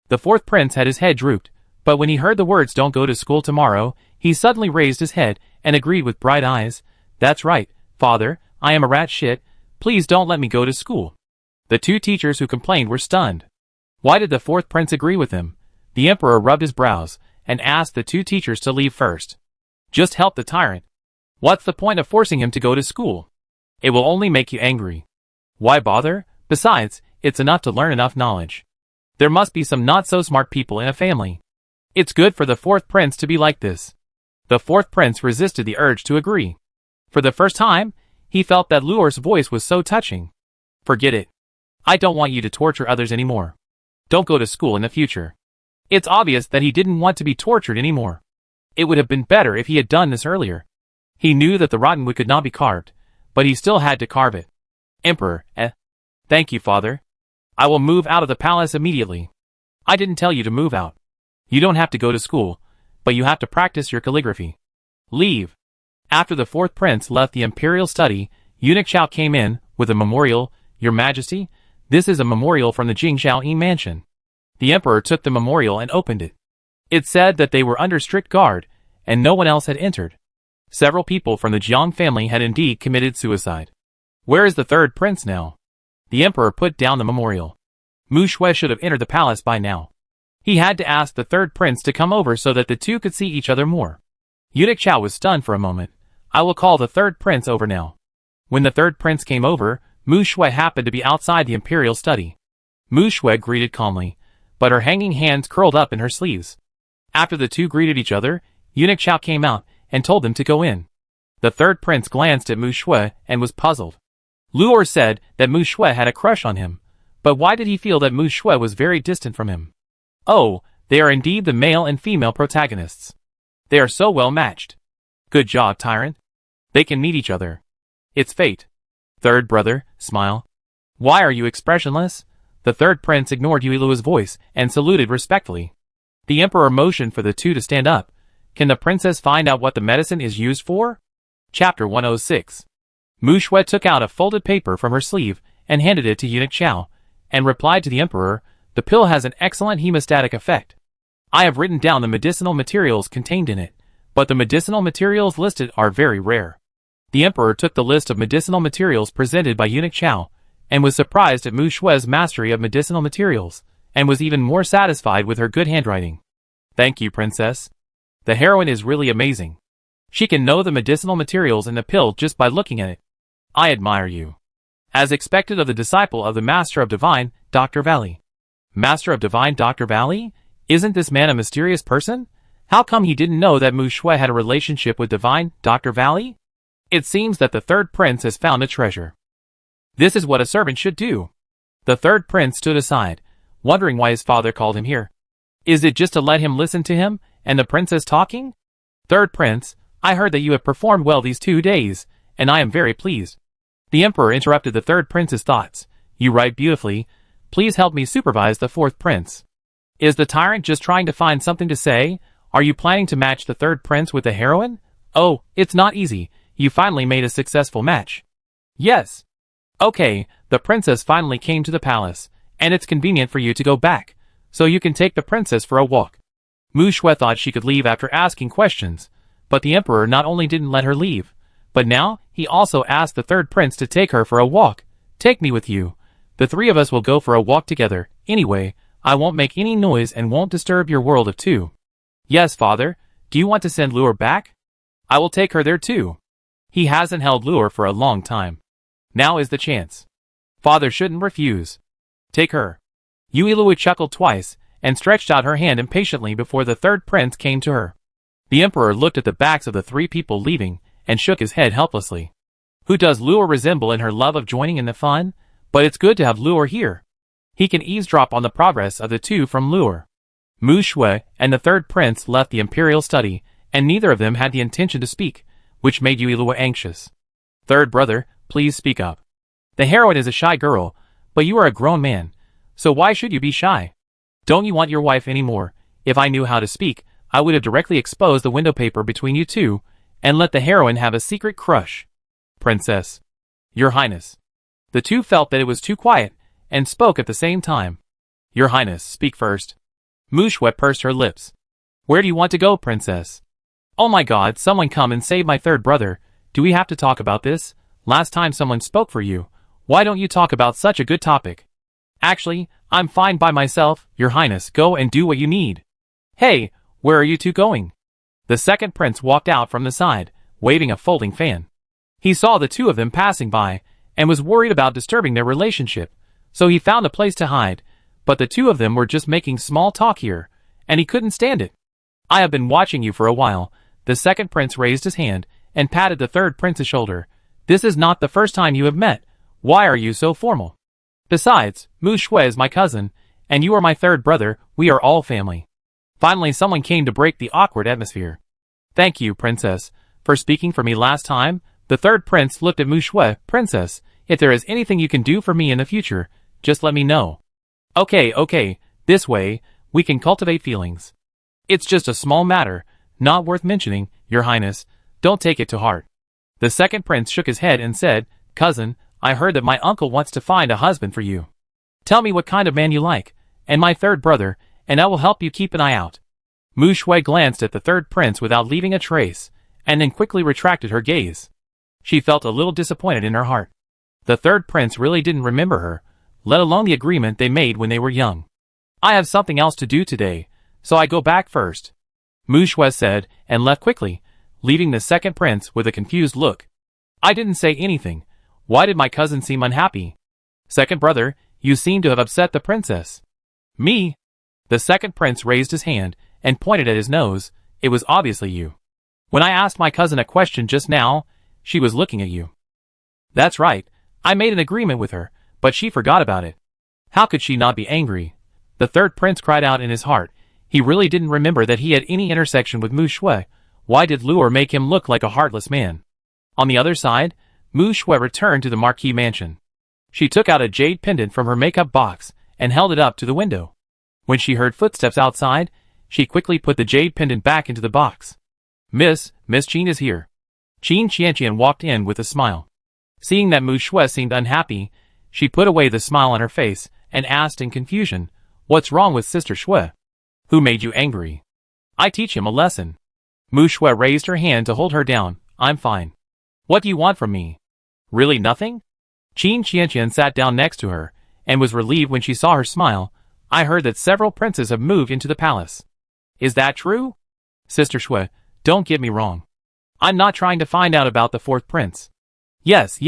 A: The fourth prince had his head drooped, but when he heard the words don't go to school tomorrow, he suddenly raised his head and agreed with bright eyes. That's right, Father, I am a rat shit. Please don't let me go to school. The two teachers who complained were stunned. Why did the fourth prince agree with him? The Emperor rubbed his brows and asked the two teachers to leave first. Just help the tyrant. What's the point of forcing him to go to school? It will only make you angry. Why bother? Besides, it's enough to learn enough knowledge. There must be some not-so-smart people in a family. It's good for the fourth prince to be like this. The fourth prince resisted the urge to agree. For the first time, he felt that Luor's voice was so touching. Forget it. I don't want you to torture others anymore. Don't go to school in the future. It's obvious that he didn't want to be tortured anymore. It would have been better if he had done this earlier. He knew that the rotten wood could not be carved, but he still had to carve it. Emperor, Thank you, Father. I will move out of the palace immediately. I didn't tell you to move out. You don't have to go to school, but you have to practice your calligraphy. Leave. After the fourth prince left the imperial study, Eunuch Chao came in with a memorial. Your Majesty, this is a memorial from the Jingzhaoyin Mansion. The Emperor took the memorial and opened it. It said that they were under strict guard, and no one else had entered. Several people from the Jiang family had indeed committed suicide. Where is the third prince now? The emperor put down the memorial. Mu Shui should have entered the palace by now. He had to ask the third prince to come over so that the two could see each other more. Eunuch Chao was stunned for a moment. I will call the third prince over now. When the third prince came over, Mu Shui happened to be outside the imperial study. Mu Shui greeted calmly, but her hanging hands curled up in her sleeves. After the two greeted each other, Eunuch Chao came out and told them to go in. The third prince glanced at Mu Shui and was puzzled. Luor said that Mu Shui had a crush on him, but why did he feel that Mu Shui was very distant from him? Oh, they are indeed the male and female protagonists. They are so well matched. Good job, tyrant. They can meet each other. It's fate. Third brother, smile. Why are you expressionless? The third prince ignored Yuilua's voice and saluted respectfully. The emperor motioned for the two to stand up. Can the princess find out what the medicine is used for? Chapter 106. Mu Shui took out a folded paper from her sleeve and handed it to Eunuch Chao, and replied to the emperor, the pill has an excellent hemostatic effect. I have written down the medicinal materials contained in it, but the medicinal materials listed are very rare. The emperor took the list of medicinal materials presented by Eunuch Chao, and was surprised at Mu Shui's mastery of medicinal materials, and was even more satisfied with her good handwriting. Thank you, princess. The heroine is really amazing. She can know the medicinal materials in the pill just by looking at it. I admire you. As expected of the disciple of the Master of Divine, Dr. Valley. Master of Divine Dr. Valley? Isn't this man a mysterious person? How come he didn't know that Mu Shui had a relationship with Divine Dr. Valley? It seems that the third prince has found a treasure. This is what a servant should do. The third prince stood aside, wondering why his father called him here. Is it just to let him listen to him and the princess talking? Third prince, I heard that you have performed well these 2 days, and I am very pleased. The emperor interrupted the third prince's thoughts. You write beautifully. Please help me supervise the fourth prince. Is the tyrant just trying to find something to say? Are you planning to match the third prince with the heroine? Oh, it's not easy. You finally made a successful match. Yes. Okay, the princess finally came to the palace, and it's convenient for you to go back, so you can take the princess for a walk. Mu Shui thought she could leave after asking questions, but the emperor not only didn't let her leave, but now he also asked the third prince to take her for a walk. Take me with you. The three of us will go for a walk together. Anyway, I won't make any noise and won't disturb your world of two. Yes, father. Do you want to send Luor back? I will take her there too. He hasn't held Luor for a long time. Now is the chance. Father shouldn't refuse. Take her. Yuilua chuckled twice, and stretched out her hand impatiently before the third prince came to her. The emperor looked at the backs of the three people leaving, and shook his head helplessly. Who does Luor resemble in her love of joining in the fun? But it's good to have Luor here. He can eavesdrop on the progress of the two from Luor. Mu Shui and the third prince left the imperial study, and neither of them had the intention to speak, which made Yuilua anxious. Third brother, please speak up. The heroine is a shy girl, but you are a grown man, so why should you be shy? Don't you want your wife anymore? If I knew how to speak, I would have directly exposed the window paper between you two, and let the heroine have a secret crush. Princess. Your Highness. The two felt that it was too quiet, and spoke at the same time. Your Highness, speak first. Mu Shui pursed her lips. Where do you want to go, princess? Oh my god, someone come and save my third brother. Do we have to talk about this? Last time someone spoke for you. Why don't you talk about such a good topic? Actually, I'm fine by myself. Your Highness, go and do what you need. Hey, where are you two going? The second prince walked out from the side, waving a folding fan. He saw the two of them passing by, and was worried about disturbing their relationship, so he found a place to hide, but the two of them were just making small talk here, and he couldn't stand it. I have been watching you for a while. The second prince raised his hand, and patted the third prince's shoulder. This is not the first time you have met. Why are you so formal? Besides, Mu Shui is my cousin, and you are my third brother. We are all family. Finally someone came to break the awkward atmosphere. Thank you, princess, for speaking for me last time. The third prince looked at Mu Shui. Princess, if there is anything you can do for me in the future, just let me know. Okay, this way, we can cultivate feelings. It's just a small matter, not worth mentioning, Your Highness. Don't take it to heart. The second prince shook his head and said, Cousin, I heard that my uncle wants to find a husband for you. Tell me what kind of man you like, and my third brother, and I will help you keep an eye out. Mu Shui glanced at the third prince without leaving a trace, and then quickly retracted her gaze. She felt a little disappointed in her heart. The third prince really didn't remember her, let alone the agreement they made when they were young. I have something else to do today, so I go back first, Mu Shui said, and left quickly, leaving the second prince with a confused look. I didn't say anything. Why did my cousin seem unhappy? Second brother, you seem to have upset the princess. Me? The second prince raised his hand and pointed at his nose. It was obviously you. When I asked my cousin a question just now, she was looking at you. That's right. I made an agreement with her, but she forgot about it. How could she not be angry? The third prince cried out in his heart. He really didn't remember that he had any intersection with Mu Shui. Why did Luo make him look like a heartless man? On the other side, Mu Shui returned to the Marquis mansion. She took out a jade pendant from her makeup box and held it up to the window. When she heard footsteps outside, she quickly put the jade pendant back into the box. Miss Qin is here. Qin Qianqian walked in with a smile. Seeing that Mu Shui seemed unhappy, she put away the smile on her face and asked in confusion, What's wrong with Sister Shui? Who made you angry? I teach him a lesson. Mu Shui raised her hand to hold her down. I'm fine. What do you want from me? Really nothing? Qin Qianqian sat down next to her, and was relieved when she saw her smile. I heard that several princes have moved into the palace. Is that true? Sister Shui, don't get me wrong. I'm not trying to find out about the fourth prince. Yes.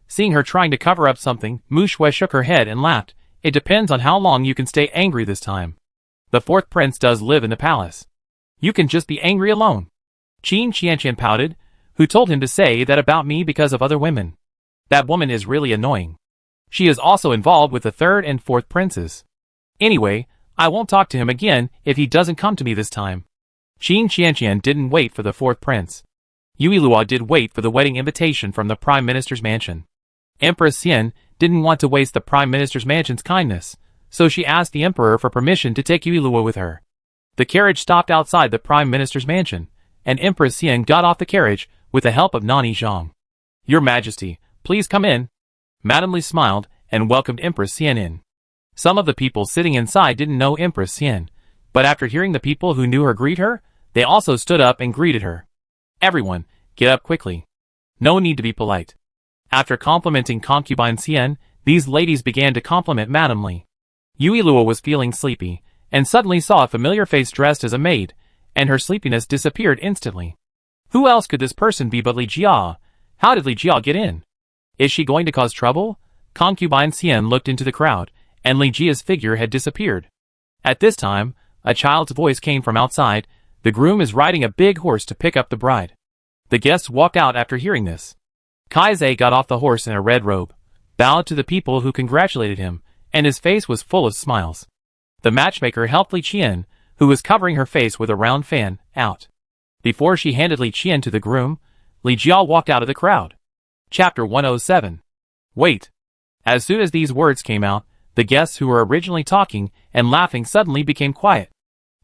A: Seeing her trying to cover up something, Mu Shui shook her head and laughed. It depends on how long you can stay angry this time. The fourth prince does live in the palace. You can just be angry alone. Qin Qianqian pouted. Who told him to say that about me because of other women? That woman is really annoying. She is also involved with the third and fourth princes. Anyway, I won't talk to him again if he doesn't come to me this time. Qin Qianqian didn't wait for the fourth prince. Yui Luo did wait for the wedding invitation from the Prime Minister's mansion. Empress Xian didn't want to waste the Prime Minister's mansion's kindness, so she asked the Emperor for permission to take Yui Luo with her. The carriage stopped outside the Prime Minister's mansion, and Empress Xian got off the carriage with the help of Nani Zhang. Your Majesty, please come in. Madame Li smiled and welcomed Empress Xian in. Some of the people sitting inside didn't know Empress Xian, but after hearing the people who knew her greet her, they also stood up and greeted her. Everyone, get up quickly. No need to be polite. After complimenting concubine Xian, these ladies began to compliment Madame Li. Yui Luo was feeling sleepy, and suddenly saw a familiar face dressed as a maid, and her sleepiness disappeared instantly. Who else could this person be but Li Jia? How did Li Jia get in? Is she going to cause trouble? Concubine Xian looked into the crowd, and Li Jia's figure had disappeared. At this time, a child's voice came from outside. The groom is riding a big horse to pick up the bride. The guests walked out after hearing this. Kai Zhe got off the horse in a red robe, bowed to the people who congratulated him, and his face was full of smiles. The matchmaker helped Li Qian, who was covering her face with a round fan, out. Before she handed Li Qian to the groom, Li Jia walked out of the crowd. Chapter 107. Wait. As soon as these words came out, the guests who were originally talking and laughing suddenly became quiet.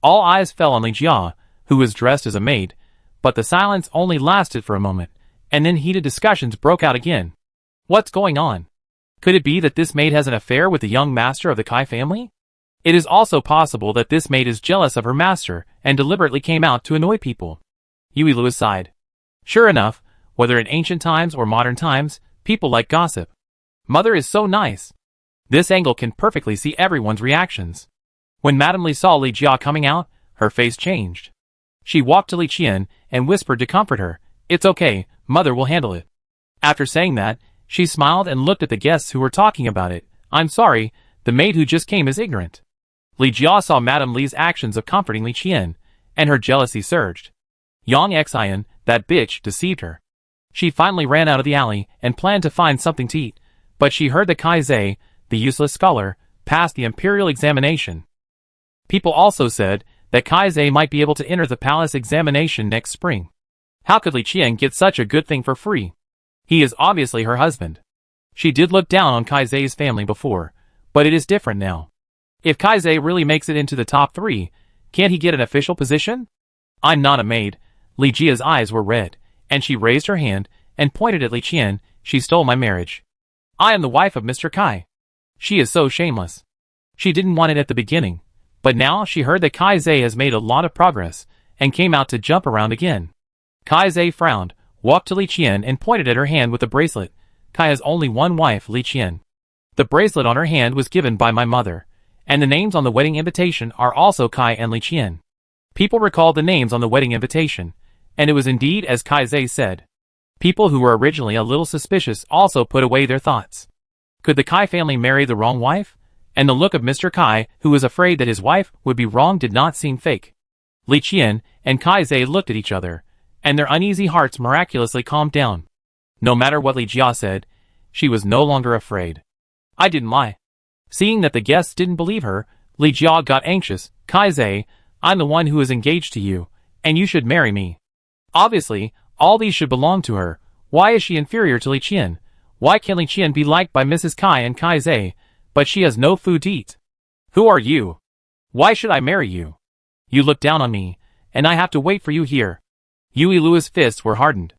A: All eyes fell on Li Jia, who was dressed as a maid, but the silence only lasted for a moment, and then heated discussions broke out again. What's going on? Could it be that this maid has an affair with the young master of the Kai family? It is also possible that this maid is jealous of her master and deliberately came out to annoy people. Yui Luo sighed. Sure enough, whether in ancient times or modern times, people like gossip. Mother is so nice. This angle can perfectly see everyone's reactions. When Madame Li saw Li Jia coming out, her face changed. She walked to Li Qian and whispered to comfort her. It's okay, mother will handle it. After saying that, she smiled and looked at the guests who were talking about it. I'm sorry, the maid who just came is ignorant. Li Jia saw Madame Li's actions of comforting Li Qian, and her jealousy surged. Yang Xian, that bitch, deceived her. She finally ran out of the alley and planned to find something to eat, but she heard that Kai Zhe, the useless scholar, passed the imperial examination. People also said that Kai Zhe might be able to enter the palace examination next spring. How could Li Qian get such a good thing for free? He is obviously her husband. She did look down on Kai Zhe's family before, but it is different now. If Kai Zhe really makes it into the top 3, can't he get an official position? I'm not a maid. Li Jia's eyes were red, and she raised her hand and pointed at Li Qian. She stole my marriage. I am the wife of Mr. Kai. She is so shameless. She didn't want it at the beginning, but now she heard that Kai Zhe has made a lot of progress, and came out to jump around again. Kai Zhe frowned, walked to Li Qian and pointed at her hand with the bracelet. Kai has only one wife, Li Qian. The bracelet on her hand was given by my mother, and the names on the wedding invitation are also Kai and Li Qian. People recalled the names on the wedding invitation, and it was indeed as Kai Zhe said. People who were originally a little suspicious also put away their thoughts. Could the Kai family marry the wrong wife? And the look of Mr. Kai, who was afraid that his wife would be wrong, did not seem fake. Li Qian and Kai Zhe looked at each other, and their uneasy hearts miraculously calmed down. No matter what Li Jia said, she was no longer afraid. I didn't lie. Seeing that the guests didn't believe her, Li Jia got anxious. Kai Zhe, I'm the one who is engaged to you, and you should marry me. Obviously, all these should belong to her. Why is she inferior to Li Qian? Why can Li Qian be liked by Mrs. Kai and Kai Zhe, but she has no food to eat? Who are you? Why should I marry you? You look down on me, and I have to wait for you here. Yui Lua's fists were hardened.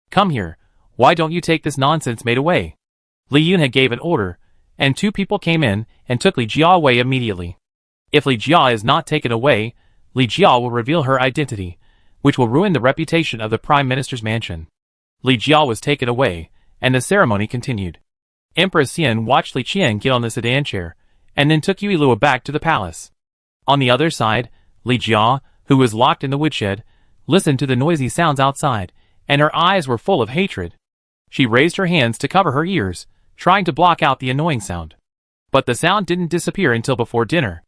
A: Come here. Why don't you take this nonsense maid away? Li Yunhe gave an order, and two people came in and took Li Jia away immediately. If Li Jia is not taken away, Li Jia will reveal her identity, which will ruin the reputation of the Prime Minister's mansion. Li Jia was taken away, and the ceremony continued. Empress Xian watched Li Qian get on the sedan chair, and then took Yui Lua back to the palace. On the other side, Li Jia, who was locked in the woodshed, listened to the noisy sounds outside, and her eyes were full of hatred. She raised her hands to cover her ears, trying to block out the annoying sound. But the sound didn't disappear until before dinner.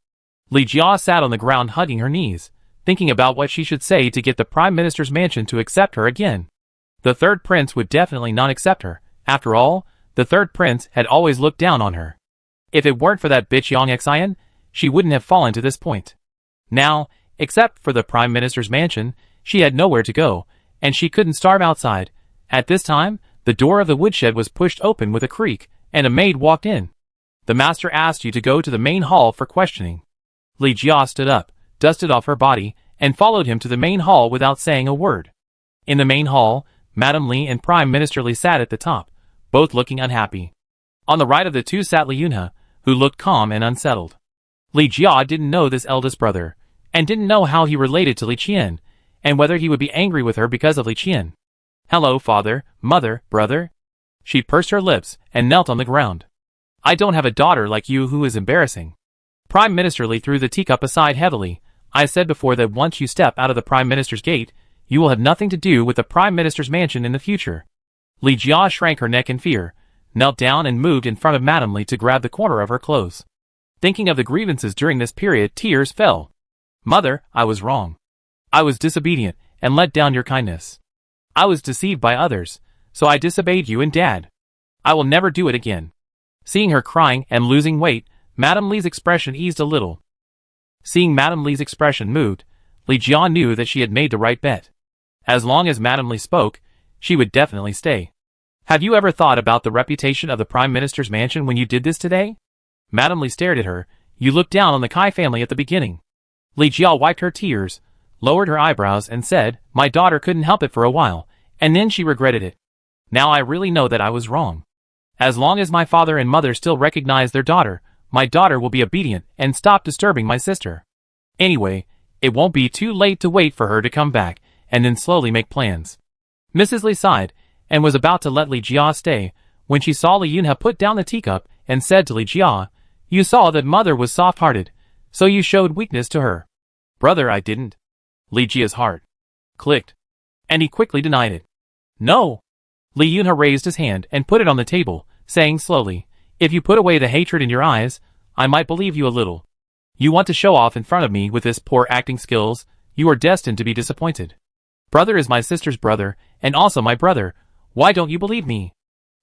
A: Li Jia sat on the ground hugging her knees, thinking about what she should say to get the Prime Minister's mansion to accept her again. The third prince would definitely not accept her. After all, the third prince had always looked down on her. If it weren't for that bitch Yang Xian, she wouldn't have fallen to this point. Now, except for the Prime Minister's mansion, she had nowhere to go, and she couldn't starve outside. At this time, the door of the woodshed was pushed open with a creak, and a maid walked in. The master asked you to go to the main hall for questioning. Li Jia stood up, dusted off her body, and followed him to the main hall without saying a word. In the main hall, Madame Li and Prime Minister Li sat at the top, both looking unhappy. On the right of the two sat Li Yunhe, who looked calm and unsettled. Li Jia didn't know this eldest brother, and didn't know how he related to Li Qian, and whether he would be angry with her because of Li Qian. Hello, father, mother, brother. She pursed her lips and knelt on the ground. I don't have a daughter like you who is embarrassing. Prime Minister Li threw the teacup aside heavily. I said before that once you step out of the Prime Minister's gate, you will have nothing to do with the Prime Minister's mansion in the future. Li Jia shrank her neck in fear, knelt down and moved in front of Madame Li to grab the corner of her clothes. Thinking of the grievances during this period, tears fell. Mother, I was wrong. I was disobedient and let down your kindness. I was deceived by others, so I disobeyed you and Dad. I will never do it again. Seeing her crying and losing weight, Madame Li's expression eased a little. Seeing Madame Li's expression moved, Li Jia knew that she had made the right bet. As long as Madame Li spoke, she would definitely stay. Have you ever thought about the reputation of the Prime Minister's mansion when you did this today? Madame Li stared at her. You looked down on the Kai family at the beginning. Li Jia wiped her tears, lowered her eyebrows and said, my daughter couldn't help it for a while, and then she regretted it. Now I really know that I was wrong. As long as my father and mother still recognize their daughter, my daughter will be obedient and stop disturbing my sister. Anyway, it won't be too late to wait for her to come back, and then slowly make plans. Mrs. Li sighed, and was about to let Li Jia stay, when she saw Li Yunhe put down the teacup, and said to Li Jia, you saw that mother was soft-hearted, so you showed weakness to her. Brother, I didn't. Li Jia's heart clicked, and he quickly denied it. No! Li Yunhe raised his hand and put it on the table, saying slowly, if you put away the hatred in your eyes, I might believe you a little. You want to show off in front of me with this poor acting skills, you are destined to be disappointed. Brother is my sister's brother, and also my brother. Why don't you believe me?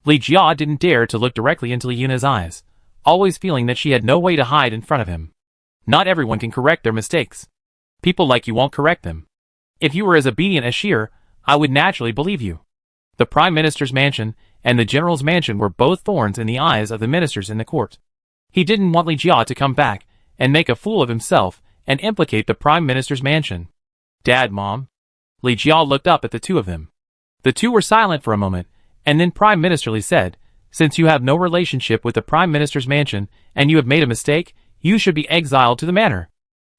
A: Li Jia didn't dare to look directly into Li Yunhe's eyes, always feeling that she had no way to hide in front of him. Not everyone can correct their mistakes. People like you won't correct them. If you were as obedient as Sheer, I would naturally believe you. The Prime Minister's mansion and the General's mansion were both thorns in the eyes of the ministers in the court. He didn't want Li Jia to come back and make a fool of himself and implicate the Prime Minister's mansion. Dad, Mom. Li Jia looked up at the two of them. The two were silent for a moment, and then Prime Minister Li said, since you have no relationship with the Prime Minister's mansion and you have made a mistake, you should be exiled to the manor.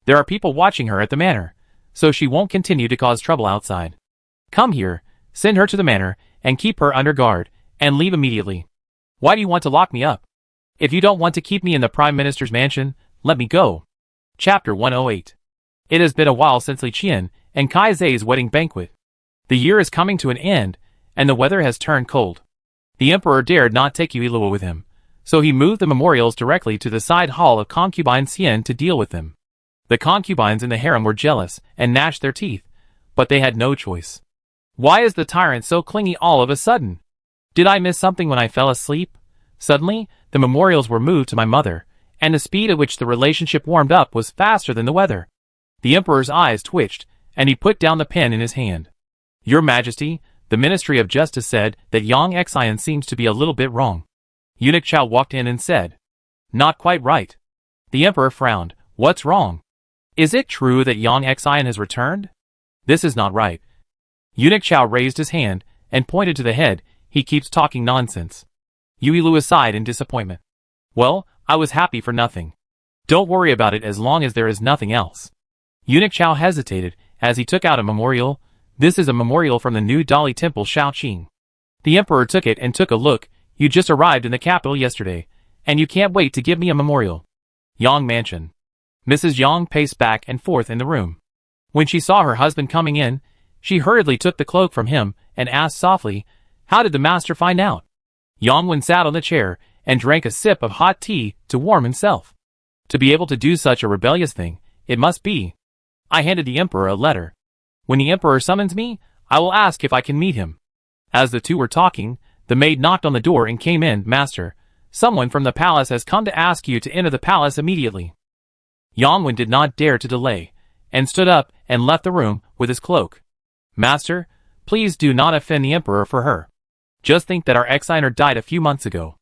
A: There are people watching her at the manor, so she won't continue to cause trouble outside. Come here, send her to the manor, and keep her under guard, and leave immediately. Why do you want to lock me up? If you don't want to keep me in the Prime Minister's mansion, let me go. Chapter 108. It has been a while since Li Qian and Kai Zai's wedding banquet. The year is coming to an end, and the weather has turned cold. The emperor dared not take Yui Luo with him, so he moved the memorials directly to the side hall of concubine Xian to deal with them. The concubines in the harem were jealous and gnashed their teeth, but they had no choice. Why is the tyrant so clingy all of a sudden? Did I miss something when I fell asleep? Suddenly, the memorials were moved to my mother, and the speed at which the relationship warmed up was faster than the weather. The emperor's eyes twitched, and he put down the pen in his hand. Your Majesty, the Ministry of Justice said that Yang Xian seems to be a little bit wrong. Eunuch Chao walked in and said, Not quite right. The emperor frowned. What's wrong? Is it true that Yang Xian has returned? This is not right. Eunuch Chao raised his hand and pointed to the head. He keeps talking nonsense. Yui Luo sighed in disappointment. Well, I was happy for nothing. Don't worry about it as long as there is nothing else. Eunuch Chao hesitated as he took out a memorial. This is a memorial from the new Dali Temple Shaoqing. The emperor took it and took a look. You just arrived in the capital yesterday, and you can't wait to give me a memorial. Yang Mansion. Mrs. Yang paced back and forth in the room. When she saw her husband coming in, she hurriedly took the cloak from him and asked softly, How did the master find out? Yang Wen sat on the chair and drank a sip of hot tea to warm himself. To be able to do such a rebellious thing, it must be. I handed the emperor a letter. When the emperor summons me, I will ask if I can meet him. As the two were talking, the maid knocked on the door and came in. Master, someone from the palace has come to ask you to enter the palace immediately. Yang Wen did not dare to delay, and stood up and left the room with his cloak. Master, please do not offend the emperor for her. Just think that our ex-signer died a few months ago.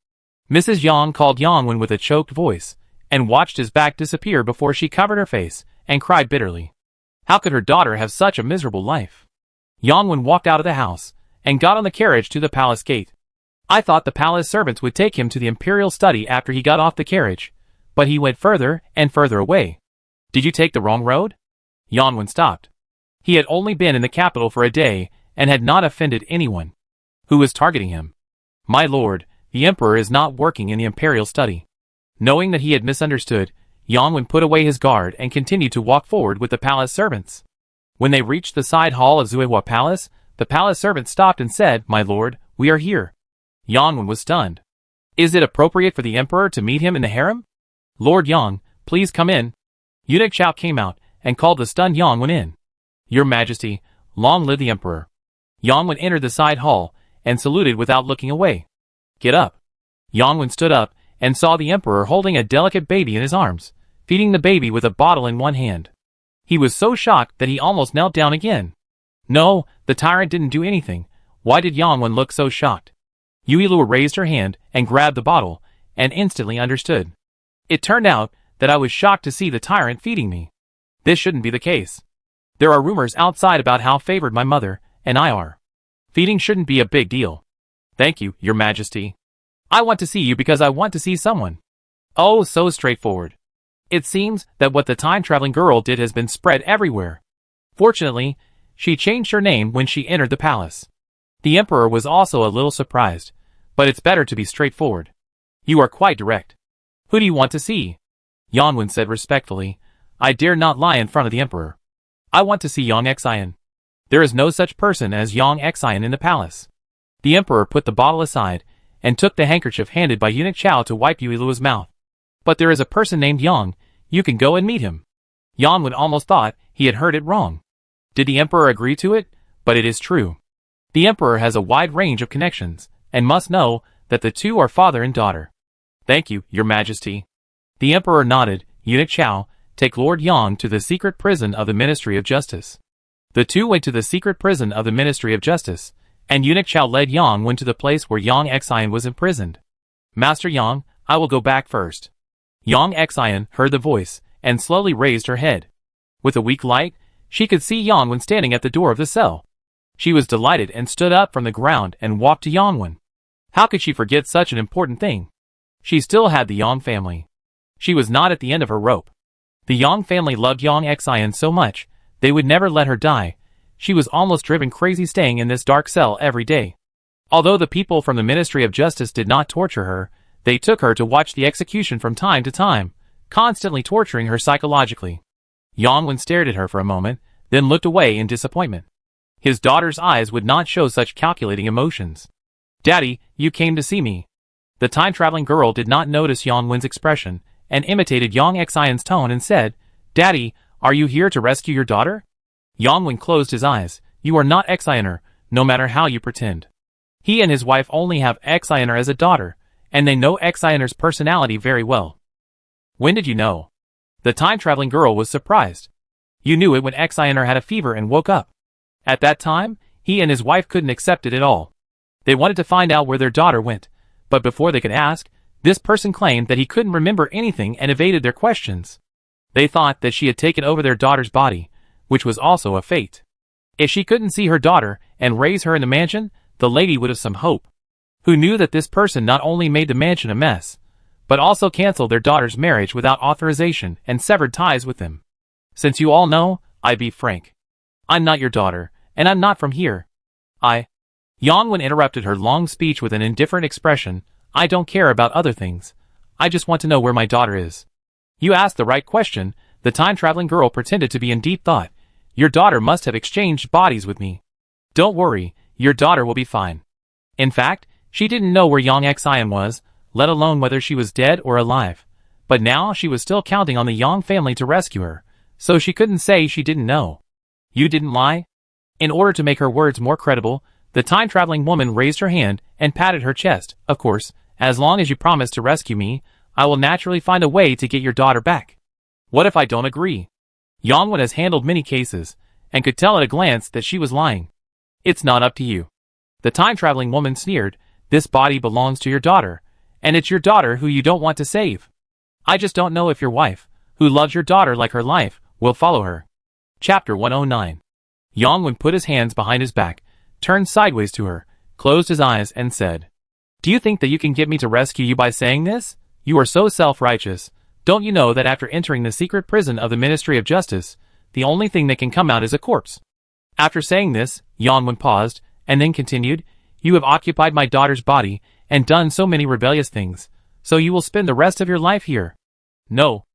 A: Mrs. Yang called Yang Wen with a choked voice, and watched his back disappear before she covered her face, and cried bitterly. How could her daughter have such a miserable life? Yang Wen walked out of the house, and got on the carriage to the palace gate. I thought the palace servants would take him to the imperial study after he got off the carriage, but he went further and further away. Did you take the wrong road? Yang Wen stopped. He had only been in the capital for a day, and had not offended anyone. Who was targeting him? My lord, the emperor is not working in the imperial study. Knowing that he had misunderstood, Yang Wen put away his guard and continued to walk forward with the palace servants. When they reached the side hall of Zuihua Palace, the palace servant stopped and said, My lord, we are here. Yang Wen was stunned. Is it appropriate for the emperor to meet him in the harem? Lord Yang, please come in. Eunuch Chao came out and called the stunned Yang Wen in. Your Majesty, long live the emperor. Yang Wen entered the side hall and saluted without looking away. Get up. Yang Wen stood up and saw the emperor holding a delicate baby in his arms, feeding the baby with a bottle in one hand. He was so shocked that he almost knelt down again. No, the tyrant didn't do anything. Why did Yang Wen look so shocked? Yui Luo raised her hand and grabbed the bottle, and instantly understood. It turned out that I was shocked to see the tyrant feeding me. This shouldn't be the case. There are rumors outside about how favored my mother and I are. Feeding shouldn't be a big deal. Thank you, Your Majesty. I want to see you because I want to see someone. Oh, so straightforward. It seems that what the time-traveling girl did has been spread everywhere. Fortunately, she changed her name when she entered the palace. The emperor was also a little surprised, but it's better to be straightforward. You are quite direct. Who do you want to see? Yang Wen said respectfully. I dare not lie in front of the emperor. I want to see Yang Xian. There is no such person as Yang Xian in the palace. The emperor put the bottle aside, and took the handkerchief handed by Eunuch Chao to wipe Yui Luo's mouth. But there is a person named Yang. You can go and meet him. Yang Wen almost thought he had heard it wrong. Did the emperor agree to it? But it is true. The emperor has a wide range of connections, and must know that the two are father and daughter. Thank you, Your Majesty. The emperor nodded. Eunuch Chao, take Lord Yang to the secret prison of the Ministry of Justice. The two went to the secret prison of the Ministry of Justice, and Eunuch Chao led Yang Wen to the place where Yang Xian was imprisoned. Master Yang, I will go back first. Yang Xian heard the voice, and slowly raised her head. With a weak light, she could see Yang Wen standing at the door of the cell. She was delighted and stood up from the ground and walked to Yang Wen. How could she forget such an important thing? She still had the Yang family. She was not at the end of her rope. The Yang family loved Yang Xian so much, they would never let her die. She was almost driven crazy staying in this dark cell every day. Although the people from the Ministry of Justice did not torture her, they took her to watch the execution from time to time, constantly torturing her psychologically. Yangwen stared at her for a moment, then looked away in disappointment. His daughter's eyes would not show such calculating emotions. "Daddy, you came to see me." The time-traveling girl did not notice Yangwen's expression, and imitated Yang Xian's tone and said, "Daddy, are you here to rescue your daughter?" Yangwen closed his eyes. "You are not Xianer, no matter how you pretend." He and his wife only have Xianer as a daughter, and they know Xianer's personality very well. "When did you know?" The time-traveling girl was surprised. "You knew it when Xianer had a fever and woke up." At that time, he and his wife couldn't accept it at all. They wanted to find out where their daughter went, but before they could ask, this person claimed that he couldn't remember anything and evaded their questions. They thought that she had taken over their daughter's body, which was also a fate. If she couldn't see her daughter and raise her in the mansion, the lady would have some hope. Who knew that this person not only made the mansion a mess, but also canceled their daughter's marriage without authorization and severed ties with them. "Since you all know, I be frank. I'm not your daughter, and I'm not from here. Yangwen interrupted her long speech with an indifferent expression. "I don't care about other things. I just want to know where my daughter is." "You asked the right question," the time-traveling girl pretended to be in deep thought. "Your daughter must have exchanged bodies with me. Don't worry, your daughter will be fine." In fact, she didn't know where Yang Xian was, let alone whether she was dead or alive. But now she was still counting on the Yang family to rescue her, so she couldn't say she didn't know. "You didn't lie?" In order to make her words more credible, the time-traveling woman raised her hand and patted her chest. "Of course, as long as you promise to rescue me, I will naturally find a way to get your daughter back." "What if I don't agree?" Yangwen has handled many cases, and could tell at a glance that she was lying. "It's not up to you." The time-traveling woman sneered. "This body belongs to your daughter, and it's your daughter who you don't want to save. I just don't know if your wife, who loves your daughter like her life, will follow her." Chapter 109. Yangwen put his hands behind his back, turned sideways to her, closed his eyes and said, "Do you think that you can get me to rescue you by saying this? You are so self-righteous. Don't you know that after entering the secret prison of the Ministry of Justice, the only thing that can come out is a corpse?" After saying this, Yangwen paused, and then continued, "You have occupied my daughter's body, and done so many rebellious things, so you will spend the rest of your life here." "No."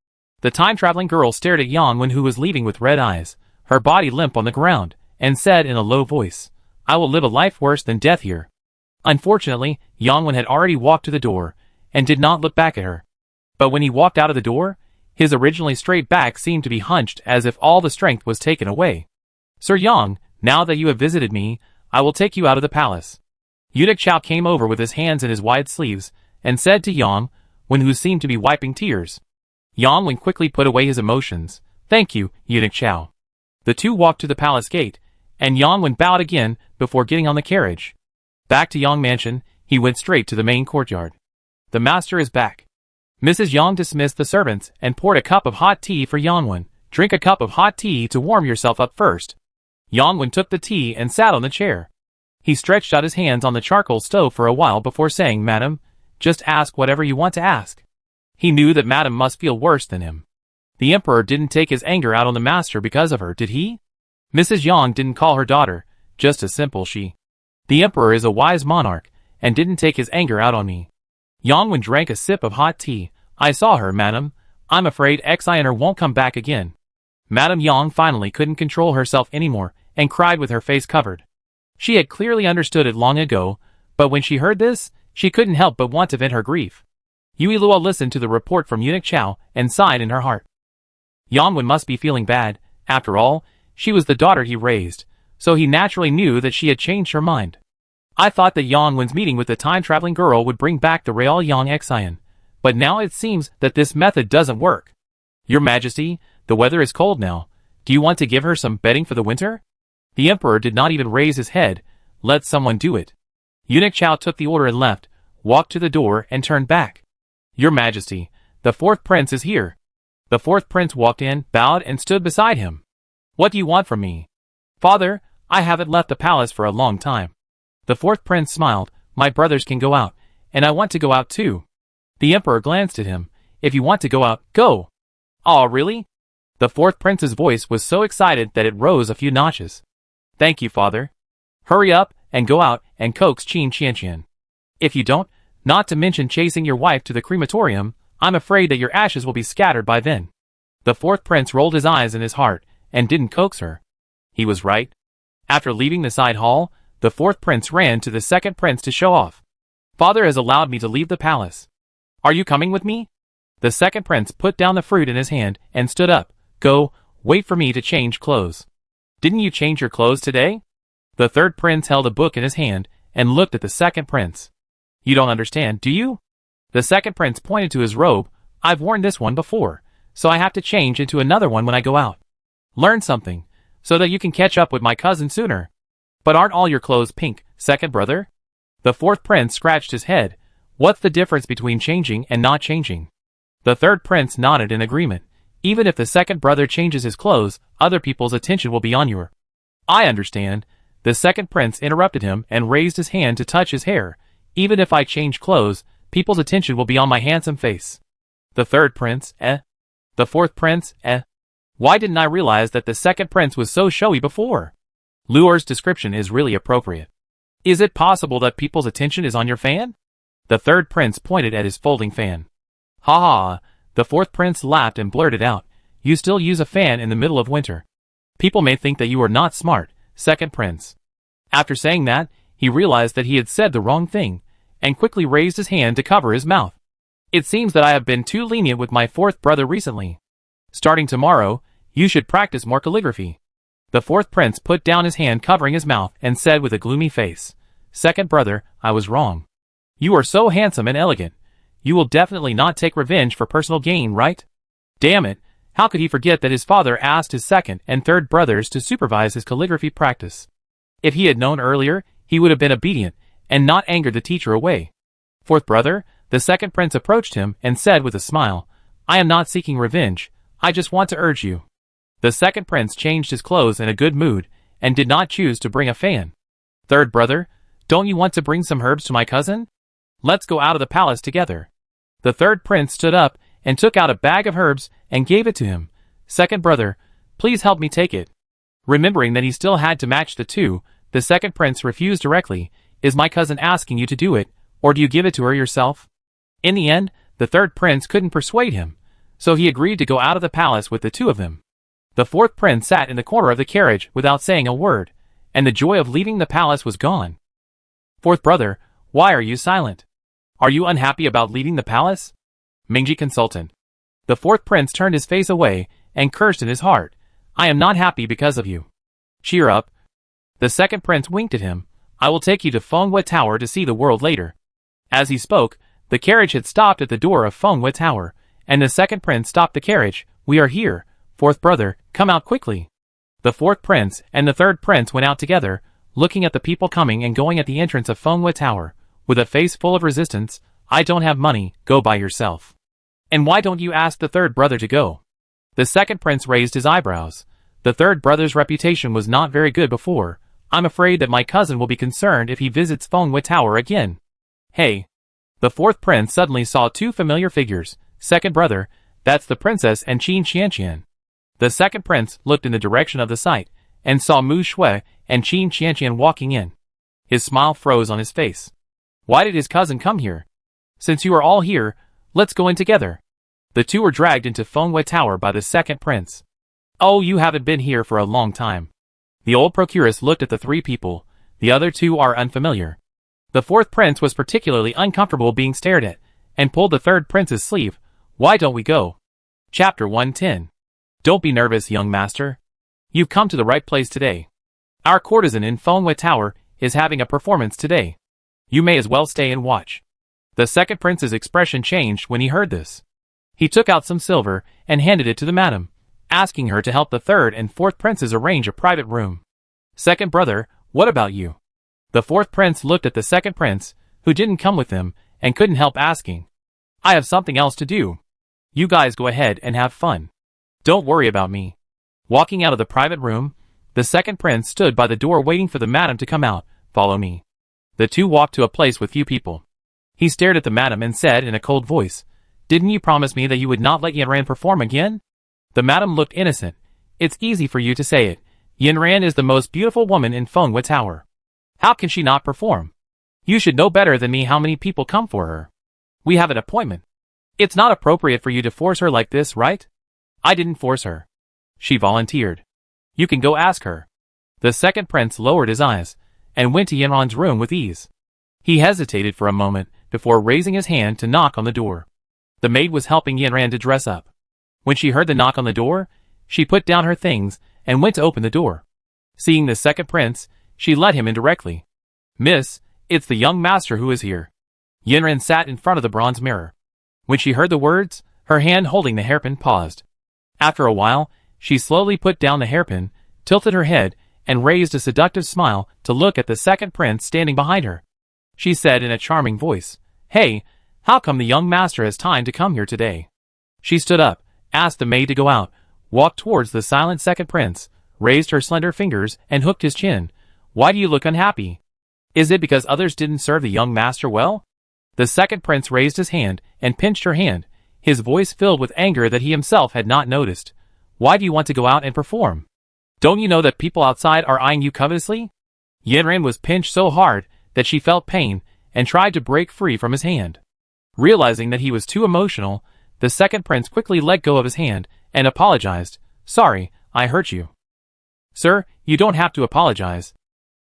A: The time-traveling girl stared at Yangwen, who was leaving with red eyes, her body limp on the ground, and said in a low voice, "I will live a life worse than death here." Unfortunately, Yangwen had already walked to the door, and did not look back at her. But when he walked out of the door, his originally straight back seemed to be hunched as if all the strength was taken away. "Sir Yang, now that you have visited me, I will take you out of the palace." Eunuch Chao came over with his hands in his wide sleeves, and said to Yangwen, who seemed to be wiping tears. Yangwen quickly put away his emotions. "Thank you, Eunuch Chao." The two walked to the palace gate, and Yangwen bowed again before getting on the carriage. Back to Yang Mansion, he went straight to the main courtyard. "The master is back." Mrs. Yang dismissed the servants and poured a cup of hot tea for Yangwen. "Drink a cup of hot tea to warm yourself up first." Yangwen took the tea and sat on the chair. He stretched out his hands on the charcoal stove for a while before saying, "Madam, just ask whatever you want to ask." He knew that Madam must feel worse than him. The emperor didn't take his anger out on the master because of her, did he? Mrs. Yang didn't call her daughter, just a simple she. The emperor is a wise monarch, and didn't take his anger out on me. Yangwen drank a sip of hot tea. "I saw her, madam. I'm afraid Xianer won't come back again." Madame Yang finally couldn't control herself anymore, and cried with her face covered. She had clearly understood it long ago, but when she heard this, she couldn't help but want to vent her grief. Yui Luo listened to the report from Eunuch Chao, and sighed in her heart. Yangwen must be feeling bad. After all, she was the daughter he raised, so he naturally knew that she had changed her mind. "I thought that Yangwen's meeting with the time-traveling girl would bring back the real Yang Xian, but now it seems that this method doesn't work. Your Majesty, the weather is cold now. Do you want to give her some bedding for the winter?" The emperor did not even raise his head. "Let someone do it." Eunuch Chao took the order and left, walked to the door and turned back. "Your Majesty, the fourth prince is here." The fourth prince walked in, bowed and stood beside him. "What do you want from me?" "Father, I haven't left the palace for a long time." The fourth prince smiled. "My brothers can go out, and I want to go out too." The emperor glanced at him. "If you want to go out, go." "Aw, really?" The fourth prince's voice was so excited that it rose a few notches. "Thank you, father." "Hurry up, and go out and coax Qin Qianqian. If you don't, not to mention chasing your wife to the crematorium, I'm afraid that your ashes will be scattered by then. The fourth prince rolled his eyes in his heart and didn't coax her. He was right. After leaving the side hall, the fourth prince ran to the second prince to show off. Father has allowed me to leave the palace. Are you coming with me? The second prince put down the fruit in his hand and stood up. Go, wait for me to change clothes. Didn't you change your clothes today? The third prince held a book in his hand and looked at the second prince. You don't understand, do you? The second prince pointed to his robe. I've worn this one before, so I have to change into another one when I go out. Learn something, so that you can catch up with my cousin sooner. But aren't all your clothes pink, second brother? The fourth prince scratched his head. What's the difference between changing and not changing? The third prince nodded in agreement. Even if the second brother changes his clothes, other people's attention will be on you. I understand. The second prince interrupted him and raised his hand to touch his hair. Even if I change clothes, people's attention will be on my handsome face. The third prince, The fourth prince, Why didn't I realize that the second prince was so showy before? Lure's description is really appropriate. Is it possible that people's attention is on your fan? The third prince pointed at his folding fan. Ha ha, the fourth prince laughed and blurted out, you still use a fan in the middle of winter. People may think that you are not smart, second prince. After saying that, he realized that he had said the wrong thing, and quickly raised his hand to cover his mouth. It seems that I have been too lenient with my fourth brother recently. Starting tomorrow, you should practice more calligraphy. The fourth prince put down his hand covering his mouth and said with a gloomy face, Second brother, I was wrong. You are so handsome and elegant. You will definitely not take revenge for personal gain, right? Damn it, how could he forget that his father asked his second and third brothers to supervise his calligraphy practice? If he had known earlier, he would have been obedient and not angered the teacher away. Fourth brother, the second prince approached him and said with a smile, I am not seeking revenge, I just want to urge you. The second prince changed his clothes in a good mood and did not choose to bring a fan. Third brother, don't you want to bring some herbs to my cousin? Let's go out of the palace together. The third prince stood up and took out a bag of herbs and gave it to him. Second brother, please help me take it. Remembering that he still had to match the two, the second prince refused directly. Is my cousin asking you to do it, or do you give it to her yourself? In the end, the third prince couldn't persuade him, so he agreed to go out of the palace with the two of them. The fourth prince sat in the corner of the carriage without saying a word, and the joy of leaving the palace was gone. Fourth brother, why are you silent? Are you unhappy about leaving the palace? Mingji consultant. The fourth prince turned his face away and cursed in his heart. I am not happy because of you. Cheer up. The second prince winked at him. I will take you to Fenghua Tower to see the world later. As he spoke, the carriage had stopped at the door of Fenghua Tower, and the second prince stopped the carriage. We are here. Fourth brother, come out quickly. The fourth prince and the third prince went out together, looking at the people coming and going at the entrance of Fenghua Tower, with a face full of resistance. I don't have money, go by yourself. And why don't you ask the third brother to go? The second prince raised his eyebrows. The third brother's reputation was not very good before. I'm afraid that my cousin will be concerned if he visits Fenghua Tower again. Hey. The fourth prince suddenly saw two familiar figures. Second brother, that's the princess and Qin Qianqian. The second prince looked in the direction of the sight, and saw Mu Shui and Qin Qianqian walking in. His smile froze on his face. Why did his cousin come here? Since you are all here, let's go in together. The two were dragged into Fenghua Tower by the second prince. Oh, you haven't been here for a long time. The old procuress looked at the three people. The other two are unfamiliar. The fourth prince was particularly uncomfortable being stared at, and pulled the third prince's sleeve. Why don't we go? Chapter 110. Don't be nervous, young master. You've come to the right place today. Our courtesan in Fenghua Tower is having a performance today. You may as well stay and watch. The second prince's expression changed when he heard this. He took out some silver and handed it to the madam, asking her to help the third and fourth princes arrange a private room. Second brother, what about you? The fourth prince looked at the second prince, who didn't come with them, and couldn't help asking. I have something else to do. You guys go ahead and have fun. Don't worry about me. Walking out of the private room, the second prince stood by the door waiting for the madam to come out. Follow me. The two walked to a place with few people. He stared at the madam and said in a cold voice, Didn't you promise me that you would not let Yanran perform again? The madam looked innocent. It's easy for you to say it. Yanran is the most beautiful woman in Fenghua Tower. How can she not perform? You should know better than me how many people come for her. We have an appointment. It's not appropriate for you to force her like this, right? I didn't force her. She volunteered. You can go ask her. The second prince lowered his eyes and went to Yanran's room with ease. He hesitated for a moment before raising his hand to knock on the door. The maid was helping Yanran to dress up. When she heard the knock on the door, she put down her things and went to open the door. Seeing the second prince, she let him in directly. Miss, it's the young master who is here. Yanran sat in front of the bronze mirror. When she heard the words, her hand holding the hairpin paused. After a while, she slowly put down the hairpin, tilted her head, and raised a seductive smile to look at the second prince standing behind her. She said in a charming voice, Hey, how come the young master has time to come here today? She stood up, asked the maid to go out, walked towards the silent second prince, raised her slender fingers and hooked his chin. Why do you look unhappy? Is it because others didn't serve the young master well? The second prince raised his hand and pinched her hand, his voice filled with anger that he himself had not noticed. Why do you want to go out and perform? Don't you know that people outside are eyeing you covetously? Yanran was pinched so hard that she felt pain and tried to break free from his hand. Realizing that he was too emotional, the second prince quickly let go of his hand and apologized. Sorry, I hurt you. Sir, you don't have to apologize.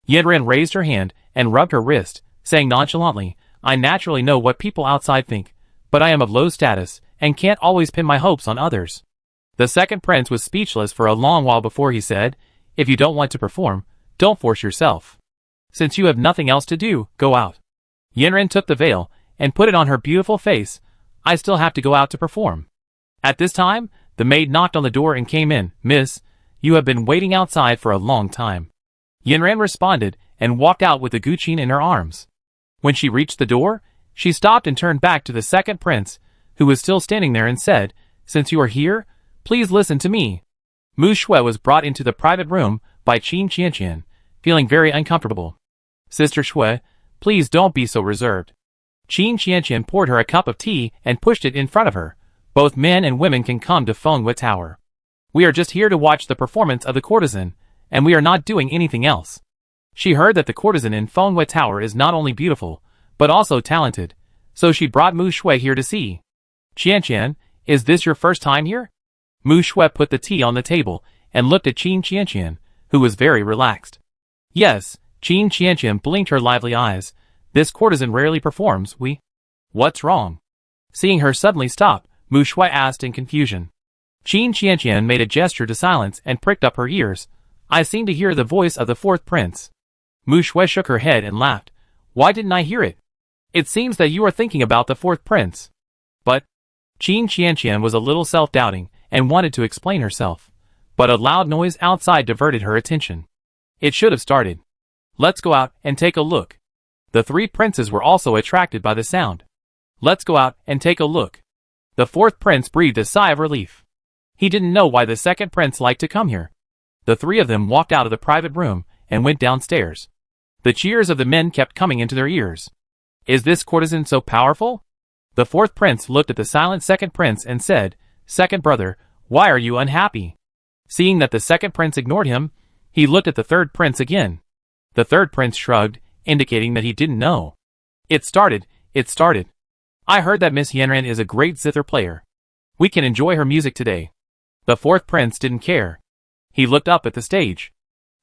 A: Yanran raised her hand and rubbed her wrist, saying nonchalantly, I naturally know what people outside think, but I am of low status and can't always pin my hopes on others. The second prince was speechless for a long while before he said, If you don't want to perform, don't force yourself. Since you have nothing else to do, go out. Yanran took the veil and put it on her beautiful face. I still have to go out to perform. At this time, the maid knocked on the door and came in. Miss, you have been waiting outside for a long time. Yanran responded and walked out with the guqin in her arms. When she reached the door, she stopped and turned back to the second prince, who was still standing there, and said, Since you are here, please listen to me. Mu Shui was brought into the private room by Qin Qianqian, feeling very uncomfortable. Sister Shui, please don't be so reserved. Qin Qianqian poured her a cup of tea and pushed it in front of her. Both men and women can come to Fenghua Tower. We are just here to watch the performance of the courtesan, and we are not doing anything else. She heard that the courtesan in Fenghua Tower is not only beautiful, but also talented, so she brought Mu Shui here to see. Qianqian, is this your first time here? Mu Shui put the tea on the table and looked at Qin Qianqian, who was very relaxed. Yes, Qin Qianqian blinked her lively eyes. This courtesan rarely performs, What's wrong? Seeing her suddenly stop, Mu Shui asked in confusion. Qin Qianqian made a gesture to silence and pricked up her ears. I seem to hear the voice of the fourth prince. Mu Shui shook her head and laughed. Why didn't I hear it? It seems that you are thinking about the fourth prince. But Qin Qianqian was a little self-doubting and wanted to explain herself, but a loud noise outside diverted her attention. It should have started. Let's go out and take a look. The three princes were also attracted by the sound. Let's go out and take a look. The fourth prince breathed a sigh of relief. He didn't know why the second prince liked to come here. The three of them walked out of the private room and went downstairs. The cheers of the men kept coming into their ears. Is this courtesan so powerful? The fourth prince looked at the silent second prince and said, Second brother, why are you unhappy? Seeing that the second prince ignored him, he looked at the third prince again. The third prince shrugged, indicating that he didn't know. It started. I heard that Miss Yanran is a great zither player. We can enjoy her music today. The fourth prince didn't care. He looked up at the stage.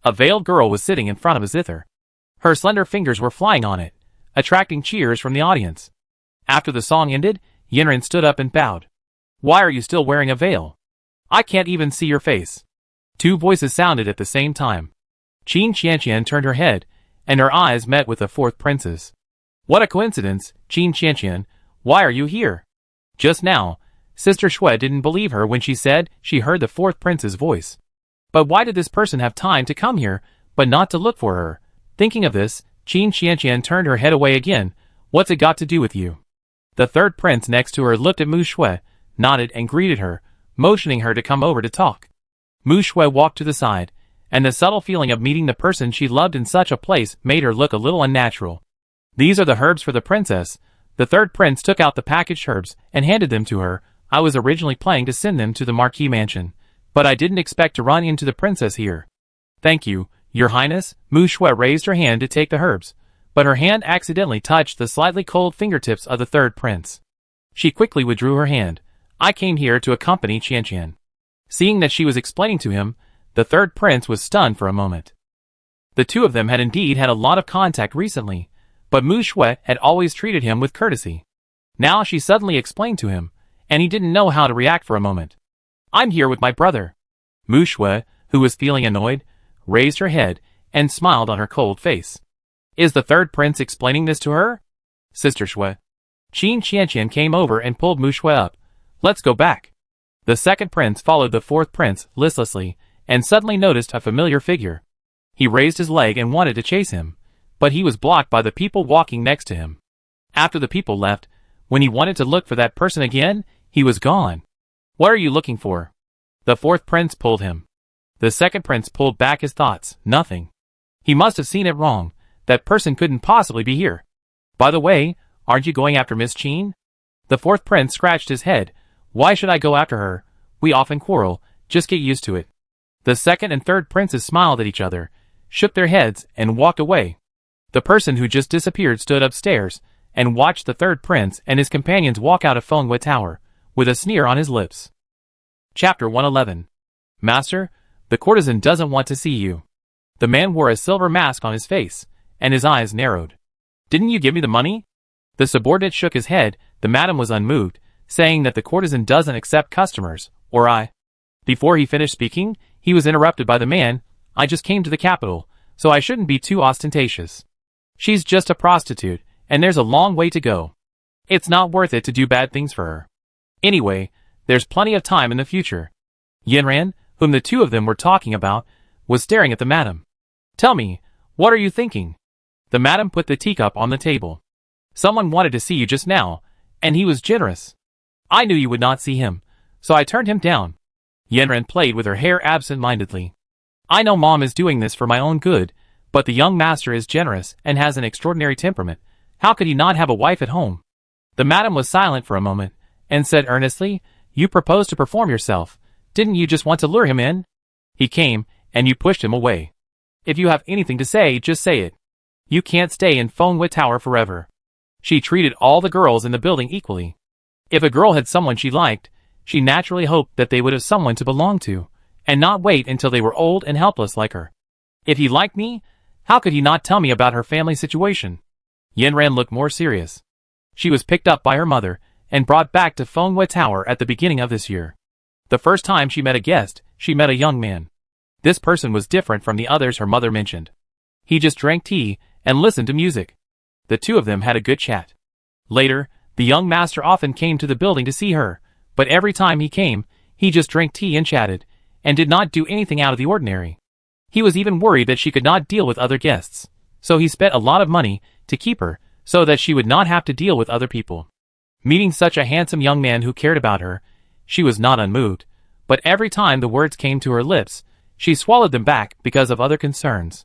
A: A veiled girl was sitting in front of a zither. Her slender fingers were flying on it, attracting cheers from the audience. After the song ended, Yanran stood up and bowed. Why are you still wearing a veil? I can't even see your face. Two voices sounded at the same time. Qin Qianqian turned her head, and her eyes met with the fourth prince's. What a coincidence, Qin Qianqian, why are you here? Just now, Sister Shui didn't believe her when she said she heard the fourth prince's voice. But why did this person have time to come here, but not to look for her? Thinking of this, Qin Qianqian turned her head away again. What's it got to do with you? The third prince next to her looked at Mu Shui, nodded and greeted her, motioning her to come over to talk. Mu Shui walked to the side, and the subtle feeling of meeting the person she loved in such a place made her look a little unnatural. These are the herbs for the princess. The third prince took out the packaged herbs and handed them to her. I was originally planning to send them to the Marquis mansion, but I didn't expect to run into the princess here. Thank you, Your Highness, Mu Shui raised her hand to take the herbs, but her hand accidentally touched the slightly cold fingertips of the third prince. She quickly withdrew her hand. I came here to accompany Qianqian. Seeing that she was explaining to him, the third prince was stunned for a moment. The two of them had indeed had a lot of contact recently, but Mu Shui had always treated him with courtesy. Now she suddenly explained to him, and he didn't know how to react for a moment. I'm here with my brother. Mu Shui, who was feeling annoyed, raised her head and smiled on her cold face. Is the third prince explaining this to her? Sister Shui. Qin Qianqian came over and pulled Mu Shui up. Let's go back. The second prince followed the fourth prince listlessly and suddenly noticed a familiar figure. He raised his leg and wanted to chase him, but he was blocked by the people walking next to him. After the people left, when he wanted to look for that person again, he was gone. What are you looking for? The fourth prince pulled him. The second prince pulled back his thoughts. Nothing. He must have seen it wrong. That person couldn't possibly be here. By the way, aren't you going after Miss Qin? The fourth prince scratched his head. Why should I go after her? We often quarrel. Just get used to it. The second and third princes smiled at each other, shook their heads, and walked away. The person who just disappeared stood upstairs and watched the third prince and his companions walk out of Fenghua Tower, with a sneer on his lips. Chapter 111. Master, the courtesan doesn't want to see you. The man wore a silver mask on his face, and his eyes narrowed. Didn't you give me the money? The subordinate shook his head. The madam was unmoved, saying that the courtesan doesn't accept customers, or I. Before he finished speaking, he was interrupted by the man. I just came to the capital, so I shouldn't be too ostentatious. She's just a prostitute, and there's a long way to go. It's not worth it to do bad things for her. Anyway, there's plenty of time in the future. Yanran, whom the two of them were talking about, was staring at the madam. Tell me, what are you thinking? The madam put the teacup on the table. Someone wanted to see you just now, and he was generous. I knew you would not see him, so I turned him down. Yanran played with her hair absent-mindedly. I know Mom is doing this for my own good, but the young master is generous and has an extraordinary temperament. How could he not have a wife at home? The madam was silent for a moment, and said earnestly, You proposed to perform yourself. Didn't you just want to lure him in? He came, and you pushed him away. If you have anything to say, just say it. You can't stay in Fenghua Tower forever. She treated all the girls in the building equally. If a girl had someone she liked, she naturally hoped that they would have someone to belong to, and not wait until they were old and helpless like her. If he liked me, how could he not tell me about her family situation? Yanran looked more serious. She was picked up by her mother and brought back to Fenghua Tower at the beginning of this year. The first time she met a guest, she met a young man. This person was different from the others her mother mentioned. He just drank tea and listened to music. The two of them had a good chat. Later, the young master often came to the building to see her, but every time he came, he just drank tea and chatted, and did not do anything out of the ordinary. He was even worried that she could not deal with other guests, so he spent a lot of money to keep her, so that she would not have to deal with other people. Meeting such a handsome young man who cared about her, she was not unmoved, but every time the words came to her lips, she swallowed them back because of other concerns.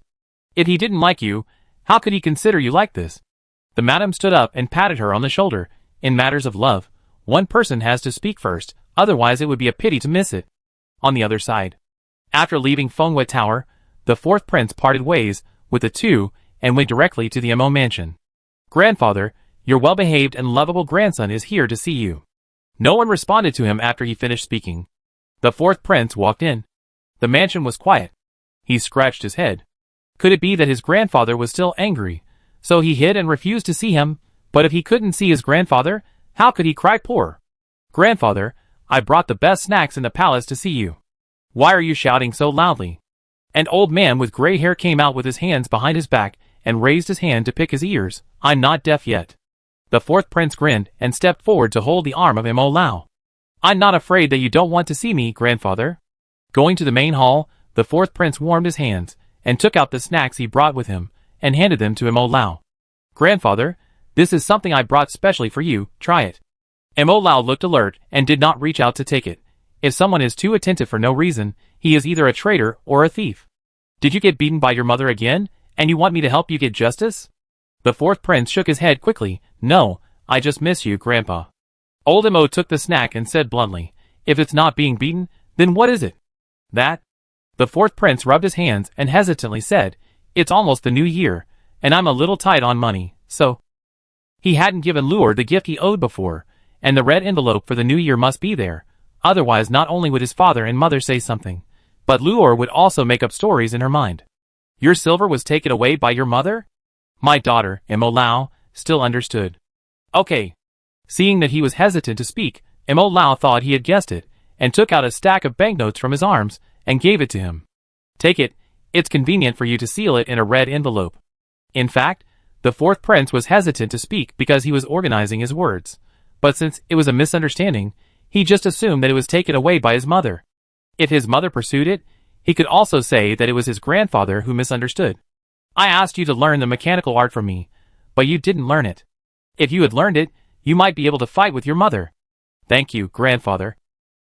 A: If he didn't like you, how could he consider you like this? The madam stood up and patted her on the shoulder. In matters of love, one person has to speak first, otherwise it would be a pity to miss it. On the other side. After leaving Fenghua Tower, the fourth prince parted ways with the two and went directly to the Mo mansion. Grandfather, your well-behaved and lovable grandson is here to see you. No one responded to him after he finished speaking. The fourth prince walked in. The mansion was quiet. He scratched his head. Could it be that his grandfather was still angry, so he hid and refused to see him? But if he couldn't see his grandfather, how could he cry poor? Grandfather, I brought the best snacks in the palace to see you. Why are you shouting so loudly? An old man with gray hair came out with his hands behind his back and raised his hand to pick his ears. I'm not deaf yet. The fourth prince grinned and stepped forward to hold the arm of Mo Lao. I'm not afraid that you don't want to see me, grandfather. Going to the main hall, the fourth prince warmed his hands and took out the snacks he brought with him and handed them to Mo Lao. Grandfather, this is something I brought specially for you, try it. Mo Lao looked alert and did not reach out to take it. If someone is too attentive for no reason, he is either a traitor or a thief. Did you get beaten by your mother again, and you want me to help you get justice? The fourth prince shook his head quickly. No, I just miss you, Grandpa. Old Mo took the snack and said bluntly, if it's not being beaten, then what is it? That? The fourth prince rubbed his hands and hesitantly said, "It's almost the new year, and I'm a little tight on money, so—" He hadn't given Luor the gift he owed before, and the red envelope for the new year must be there, otherwise not only would his father and mother say something, but Luor would also make up stories in her mind. "Your silver was taken away by your mother?" My daughter, Imo Lao, still understood. "Okay." Seeing that he was hesitant to speak, Imo Lao thought he had guessed it, and took out a stack of banknotes from his arms, and gave it to him. "Take it, it's convenient for you to seal it in a red envelope." In fact, the fourth prince was hesitant to speak because he was organizing his words, but since it was a misunderstanding, he just assumed that it was taken away by his mother. If his mother pursued it, he could also say that it was his grandfather who misunderstood. "I asked you to learn the mechanical art from me, but you didn't learn it. If you had learned it, you might be able to fight with your mother." "Thank you, grandfather."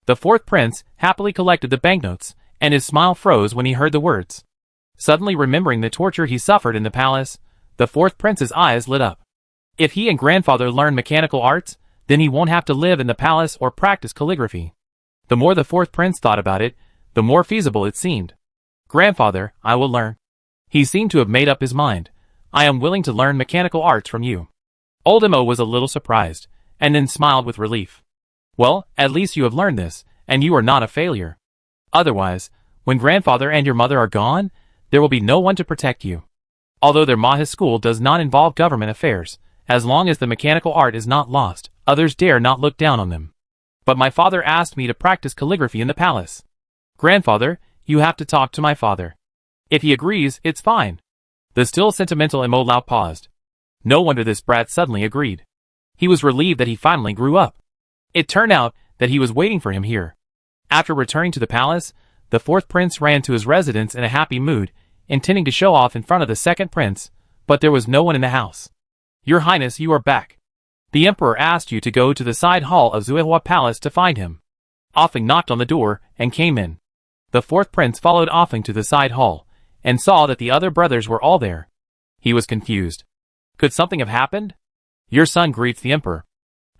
A: The fourth prince happily collected the banknotes, and his smile froze when he heard the words. Suddenly remembering the torture he suffered in the palace, the fourth prince's eyes lit up. If he and grandfather learn mechanical arts, then he won't have to live in the palace or practice calligraphy. The more the fourth prince thought about it, the more feasible it seemed. "Grandfather, I will learn." He seemed to have made up his mind. "I am willing to learn mechanical arts from you." Old Imo was a little surprised, and then smiled with relief. "Well, at least you have learned this, and you are not a failure. Otherwise, when grandfather and your mother are gone, there will be no one to protect you. Although their Maha school does not involve government affairs, as long as the mechanical art is not lost, others dare not look down on them. But my father asked me to practice calligraphy in the palace. Grandfather, you have to talk to my father. If he agrees, it's fine." The still sentimental Imo Lao paused. No wonder this brat suddenly agreed. He was relieved that he finally grew up. It turned out that he was waiting for him here. After returning to the palace, the fourth prince ran to his residence in a happy mood, intending to show off in front of the second prince, but there was no one in the house. "Your Highness, you are back. The emperor asked you to go to the side hall of Zuehua Palace to find him." Offing knocked on the door and came in. The fourth prince followed Offing to the side hall, and saw that the other brothers were all there. He was confused. Could something have happened? "Your son greets the emperor."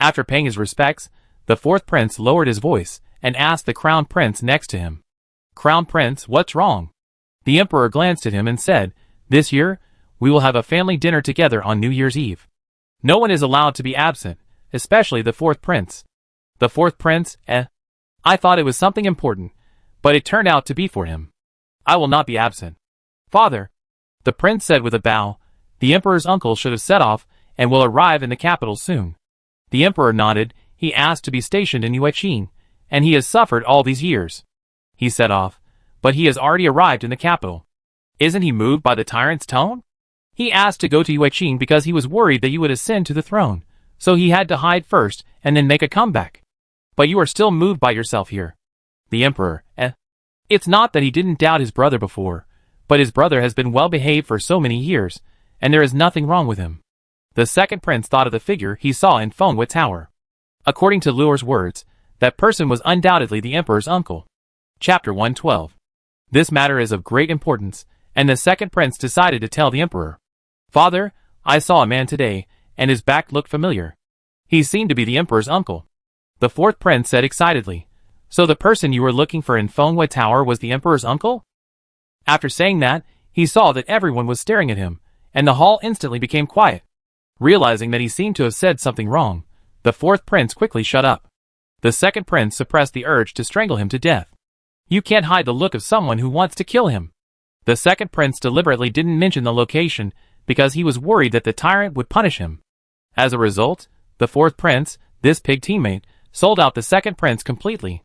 A: After paying his respects, the fourth prince lowered his voice and asked the crown prince next to him. "Crown prince, what's wrong?" The emperor glanced at him and said, "This year, we will have a family dinner together on New Year's Eve. No one is allowed to be absent, especially the fourth prince." The fourth prince, I thought it was something important, but it turned out to be for him. "I will not be absent." "Father," the prince said with a bow, "the emperor's uncle should have set off and will arrive in the capital soon." The emperor nodded. He asked to be stationed in Yueqing, and he has suffered all these years. He set off, but he has already arrived in the capital. Isn't he moved by the tyrant's tone? He asked to go to Yueqing because he was worried that you would ascend to the throne, so he had to hide first and then make a comeback. But you are still moved by yourself here. The emperor, It's not that he didn't doubt his brother before, but his brother has been well behaved for so many years, and there is nothing wrong with him. The second prince thought of the figure he saw in Fenghua Tower. According to Luor's words, that person was undoubtedly the emperor's uncle. Chapter 112. This matter is of great importance, and the second prince decided to tell the emperor. "Father, I saw a man today, and his back looked familiar. He seemed to be the emperor's uncle." The fourth prince said excitedly, "So the person you were looking for in Fenghua Tower was the emperor's uncle?" After saying that, he saw that everyone was staring at him, and the hall instantly became quiet. Realizing that he seemed to have said something wrong, the fourth prince quickly shut up. The second prince suppressed the urge to strangle him to death. You can't hide the look of someone who wants to kill him. The second prince deliberately didn't mention the location because he was worried that the tyrant would punish him. As a result, the fourth prince, this pig teammate, sold out the second prince completely.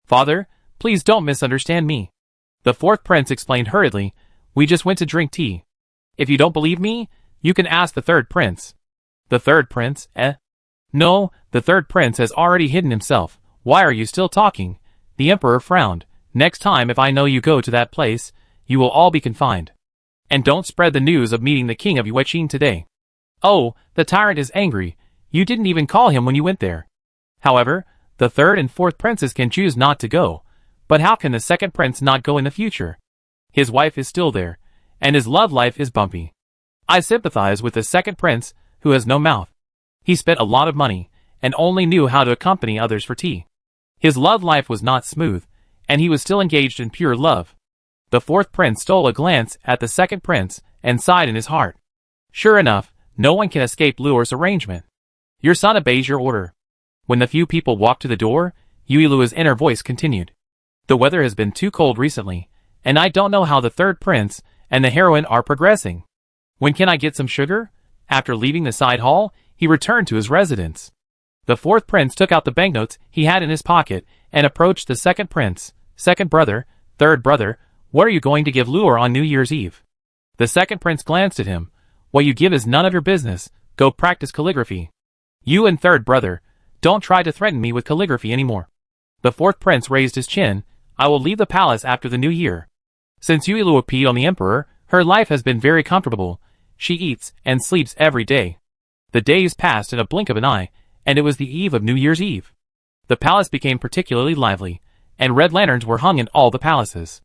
A: "Father, please don't misunderstand me." The fourth prince explained hurriedly, "We just went to drink tea. If you don't believe me, you can ask the third prince." The third prince, No, the third prince has already hidden himself. Why are you still talking? The emperor frowned. "Next time if I know you go to that place, you will all be confined. And don't spread the news of meeting the king of Yueqing today. Oh, the tyrant is angry. You didn't even call him when you went there." However, the third and fourth princes can choose not to go, but how can the second prince not go in the future? His wife is still there, and his love life is bumpy. I sympathize with the second prince, who has no mouth. He spent a lot of money, and only knew how to accompany others for tea. His love life was not smooth, and he was still engaged in pure love. The fourth prince stole a glance at the second prince and sighed in his heart. Sure enough, no one can escape Luo's arrangement. Your son obeys your order. When the few people walked to the door, Luo's inner voice continued. The weather has been too cold recently, and I don't know how the third prince and the heroine are progressing. When can I get some sugar? After leaving the side hall, he returned to his residence. The fourth prince took out the banknotes he had in his pocket and approached the second prince. Second brother, third brother, what are you going to give Luo on New Year's Eve? The second prince glanced at him. What you give is none of your business. Go practice calligraphy. You and third brother, don't try to threaten me with calligraphy anymore. The fourth prince raised his chin. I will leave the palace after the new year. Since Luo peed on the emperor, her life has been very comfortable. She eats and sleeps every day. The days passed in a blink of an eye, and it was the eve of New Year's Eve. The palace became particularly lively, and red lanterns were hung in all the palaces.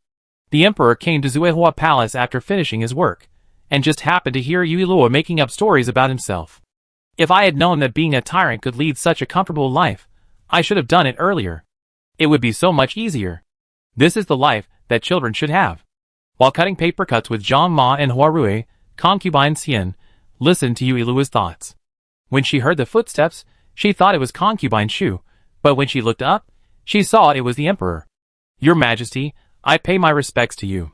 A: The emperor came to Zuehua Palace after finishing his work, and just happened to hear Luo making up stories about himself. If I had known that being a tyrant could lead such a comfortable life, I should have done it earlier. It would be so much easier. This is the life that children should have. While cutting paper cuts with Zhang Ma and Huarui, concubine Xian listened to Luo's thoughts. When she heard the footsteps, she thought it was concubine Shu, but when she looked up, she saw it was the emperor. Your Majesty, I pay my respects to you.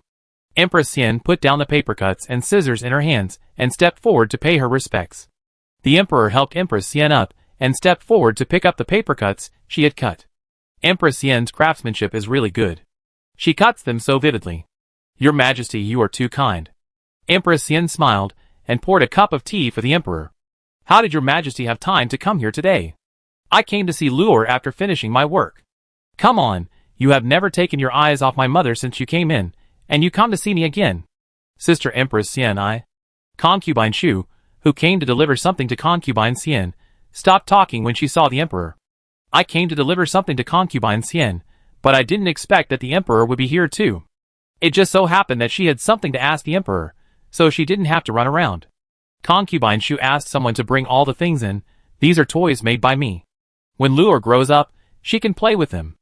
A: Empress Xian put down the paper cuts and scissors in her hands and stepped forward to pay her respects. The emperor helped Empress Xian up and stepped forward to pick up the paper cuts she had cut. Empress Xian's craftsmanship is really good. She cuts them so vividly. Your Majesty, you are too kind. Empress Xian smiled and poured a cup of tea for the emperor. How did your Majesty have time to come here today? I came to see Luo after finishing my work. Come on, you have never taken your eyes off my mother since you came in, and you come to see me again. Sister Empress Xian, concubine Shu, who came to deliver something to concubine Xian, stopped talking when she saw the emperor. I came to deliver something to concubine Xian, but I didn't expect that the emperor would be here too. It just so happened that she had something to ask the emperor, so she didn't have to run around. Concubine Shu asked someone to bring all the things in. These are toys made by me. When Luo grows up, she can play with them.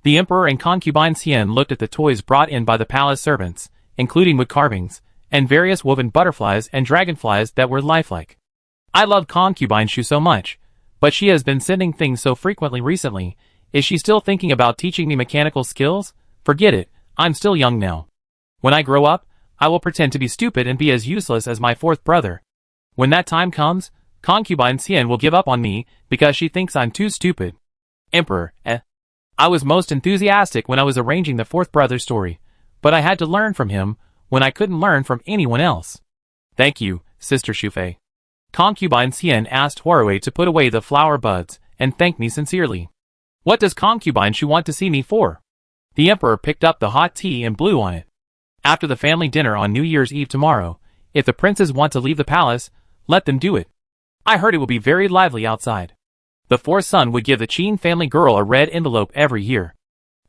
A: The emperor and concubine Xian looked at the toys brought in by the palace servants, including wood carvings, and various woven butterflies and dragonflies that were lifelike. I love concubine Shu so much, but she has been sending things so frequently recently. Is she still thinking about teaching me mechanical skills? Forget it, I'm still young now. When I grow up, I will pretend to be stupid and be as useless as my fourth brother. When that time comes, concubine Xian will give up on me because she thinks I'm too stupid. Emperor, I was most enthusiastic when I was arranging the fourth brother story, but I had to learn from him when I couldn't learn from anyone else. Thank you, Sister Shufei. Concubine Xian asked Huarui to put away the flower buds and thanked me sincerely. What does concubine Shu want to see me for? The emperor picked up the hot tea and blew on it. After the family dinner on New Year's Eve tomorrow, if the princes want to leave the palace, let them do it. I heard it will be very lively outside. The fourth son would give the Qin family girl a red envelope every year.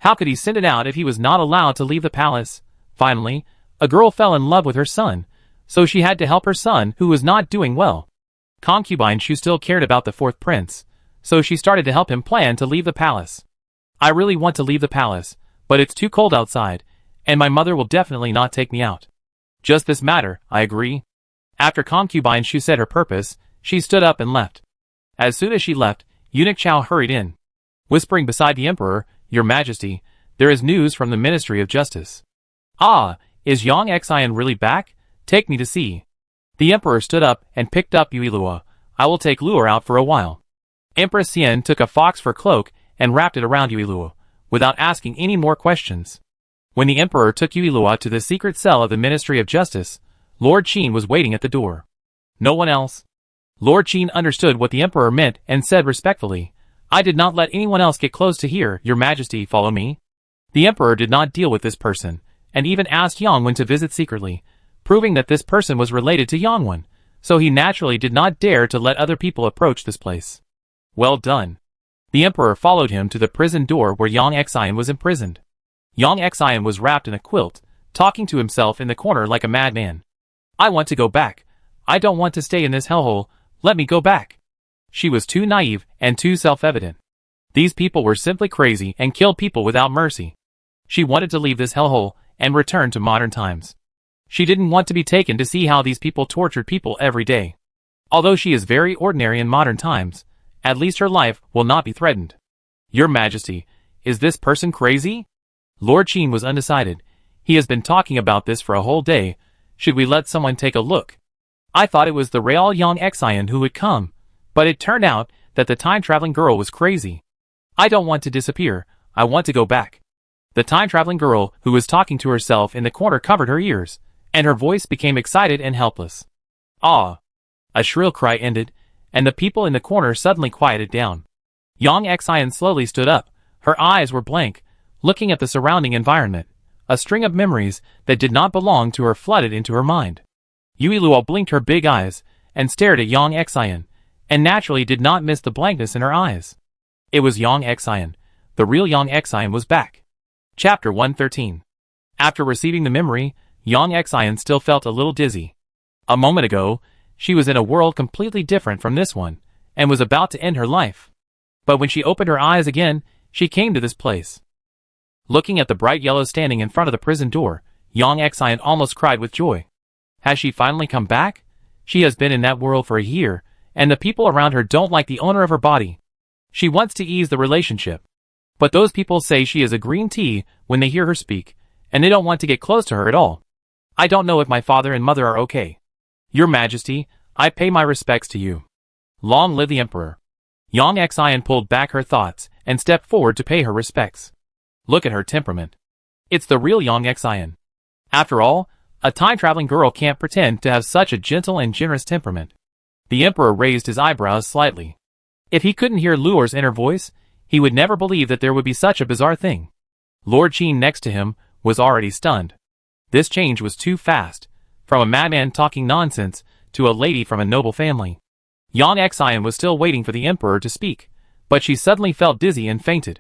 A: How could he send it out if he was not allowed to leave the palace? Finally, a girl fell in love with her son, so she had to help her son who was not doing well. Concubine Shu still cared about the fourth prince, so she started to help him plan to leave the palace. I really want to leave the palace, but it's too cold outside, and my mother will definitely not take me out. Just this matter, I agree. After concubine Shu said her purpose, she stood up and left. As soon as she left, Eunuch Chao hurried in. Whispering beside the emperor, Your Majesty, there is news from the Ministry of Justice. Ah, is Yang Xian really back? Take me to see. The emperor stood up and picked up Luo. I will take Luo out for a while. Empress Xian took a fox fur cloak and wrapped it around Luo, without asking any more questions. When the emperor took Luo to the secret cell of the Ministry of Justice, Lord Qin was waiting at the door. No one else. Lord Qin understood what the emperor meant and said respectfully, I did not let anyone else get close to here, Your Majesty, follow me. The emperor did not deal with this person, and even asked Yangwen to visit secretly, proving that this person was related to Yangwen, so he naturally did not dare to let other people approach this place. Well done. The emperor followed him to the prison door where Yang Xian was imprisoned. Yang Xian was wrapped in a quilt, talking to himself in the corner like a madman. I want to go back. I don't want to stay in this hellhole, let me go back. She was too naive and too self-evident. These people were simply crazy and killed people without mercy. She wanted to leave this hellhole and return to modern times. She didn't want to be taken to see how these people tortured people every day. Although she is very ordinary in modern times, at least her life will not be threatened. Your Majesty, is this person crazy? Lord Qin was undecided. He has been talking about this for a whole day. Should we let someone take a look? I thought it was the Real Yang Xian who would come, but it turned out that the time-traveling girl was crazy. I don't want to disappear, I want to go back. The time-traveling girl who was talking to herself in the corner covered her ears, and her voice became excited and helpless. Ah! A shrill cry ended, and the people in the corner suddenly quieted down. Yang Xian slowly stood up. Her eyes were blank, looking at the surrounding environment. A string of memories that did not belong to her flooded into her mind. Yui Luo blinked her big eyes and stared at Yang Xian, and naturally did not miss the blankness in her eyes. It was Yang Xian. The real Yang Xian was back. Chapter 113. After receiving the memory, Yang Xian still felt a little dizzy. A moment ago, she was in a world completely different from this one, and was about to end her life. But when she opened her eyes again, she came to this place. Looking at the bright yellow standing in front of the prison door, Yang Xian almost cried with joy. Has she finally come back? She has been in that world for a year, and the people around her don't like the owner of her body. She wants to ease the relationship. But those people say she is a green tea when they hear her speak, and they don't want to get close to her at all. I don't know if my father and mother are okay. Your Majesty, I pay my respects to you. Long live the Emperor. Yang Xian pulled back her thoughts and stepped forward to pay her respects. Look at her temperament. It's the real Yang Xian. After all, a time-traveling girl can't pretend to have such a gentle and generous temperament. The Emperor raised his eyebrows slightly. If he couldn't hear Luo's inner voice, he would never believe that there would be such a bizarre thing. Lord Qin next to him was already stunned. This change was too fast, from a madman talking nonsense to a lady from a noble family. Yang Xian was still waiting for the Emperor to speak, but she suddenly felt dizzy and fainted.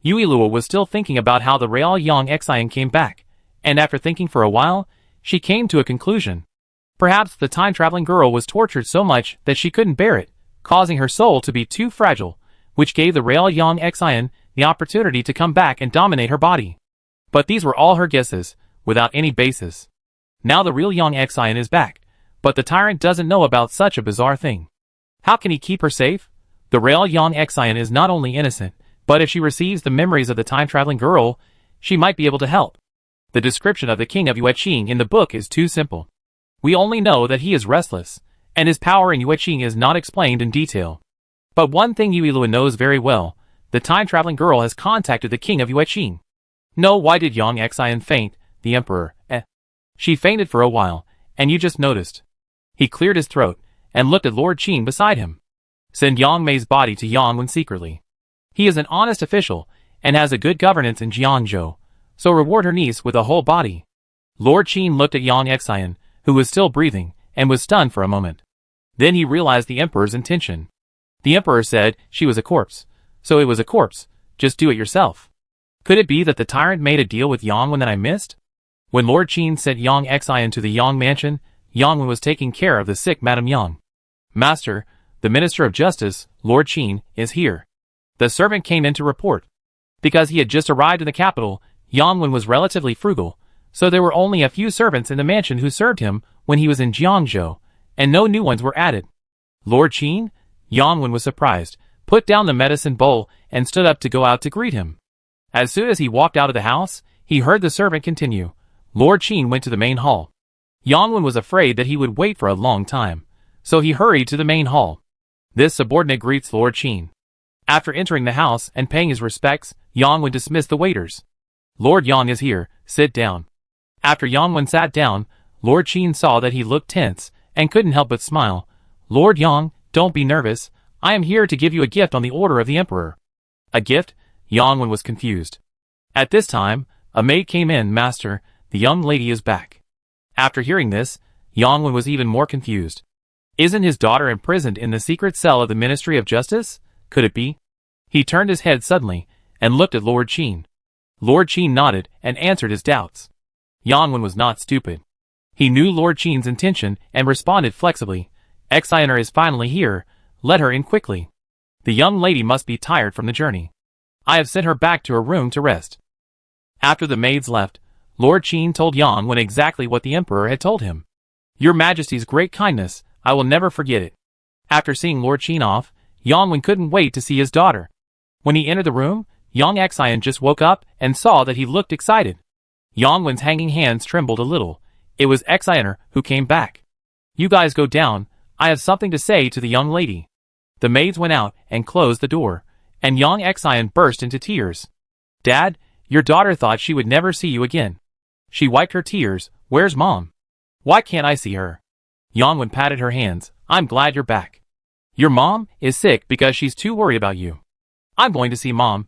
A: Yui Luo was still thinking about how the real Yang Xian came back, and after thinking for a while, she came to a conclusion. Perhaps the time-traveling girl was tortured so much that she couldn't bear it, causing her soul to be too fragile, which gave the real Yang Xian the opportunity to come back and dominate her body. But these were all her guesses, without any basis. Now the real Yang Xian is back, but the tyrant doesn't know about such a bizarre thing. How can he keep her safe? The real Yang Xian is not only innocent, but if she receives the memories of the time-traveling girl, she might be able to help. The description of the king of Yueqing in the book is too simple. We only know that he is restless, and his power in Yueqing is not explained in detail. But one thing Yui Luo knows very well, the time-traveling girl has contacted the king of Yueqing. No, why did Yang Xian faint? The Emperor, She fainted for a while, and you just noticed. He cleared his throat, and looked at Lord Qin beside him. Send Yang Mei's body to Yangwen secretly. He is an honest official, and has a good governance in Jiangzhou, so reward her niece with a whole body. Lord Qin looked at Yang Xian, who was still breathing, and was stunned for a moment. Then he realized the Emperor's intention. The Emperor said she was a corpse, so it was a corpse, just do it yourself. Could it be that the tyrant made a deal with Yangwen that I missed? When Lord Qin sent Yang Xian to the Yang mansion, Yangwen was taking care of the sick Madame Yang. Master, the Minister of Justice, Lord Qin, is here. The servant came in to report. Because he had just arrived in the capital, Yangwen was relatively frugal, so there were only a few servants in the mansion who served him when he was in Jiangzhou, and no new ones were added. Lord Qin? Yangwen was surprised, put down the medicine bowl, and stood up to go out to greet him. As soon as he walked out of the house, he heard the servant continue. Lord Qin went to the main hall. Yangwen was afraid that he would wait for a long time, so he hurried to the main hall. This subordinate greets Lord Qin. After entering the house and paying his respects, Yangwen dismissed the waiters. Lord Yang is here, sit down. After Yangwen sat down, Lord Qin saw that he looked tense, and couldn't help but smile. Lord Yang, don't be nervous, I am here to give you a gift on the order of the Emperor. A gift? Yangwen was confused. At this time, a maid came in. Master, the young lady is back. After hearing this, Yangwen was even more confused. Isn't his daughter imprisoned in the secret cell of the Ministry of Justice? Could it be? He turned his head suddenly, and looked at Lord Qin. Lord Qin nodded, and answered his doubts. Yangwen was not stupid. He knew Lord Qin's intention, and responded flexibly. Xianer is finally here, let her in quickly. The young lady must be tired from the journey. I have sent her back to her room to rest. After the maids left, Lord Qin told Yang Wen exactly what the emperor had told him. Your Majesty's great kindness, I will never forget it. After seeing Lord Qin off, Yang Wen couldn't wait to see his daughter. When he entered the room, Yang Xian just woke up and saw that he looked excited. Yang Wen's hanging hands trembled a little. It was Xianer who came back. You guys go down, I have something to say to the young lady. The maids went out and closed the door, and Yang Xian burst into tears. Dad, your daughter thought she would never see you again. She wiped her tears. Where's Mom? Why can't I see her? Yang Wen patted her hands. I'm glad you're back. Your mom is sick because she's too worried about you. I'm going to see Mom.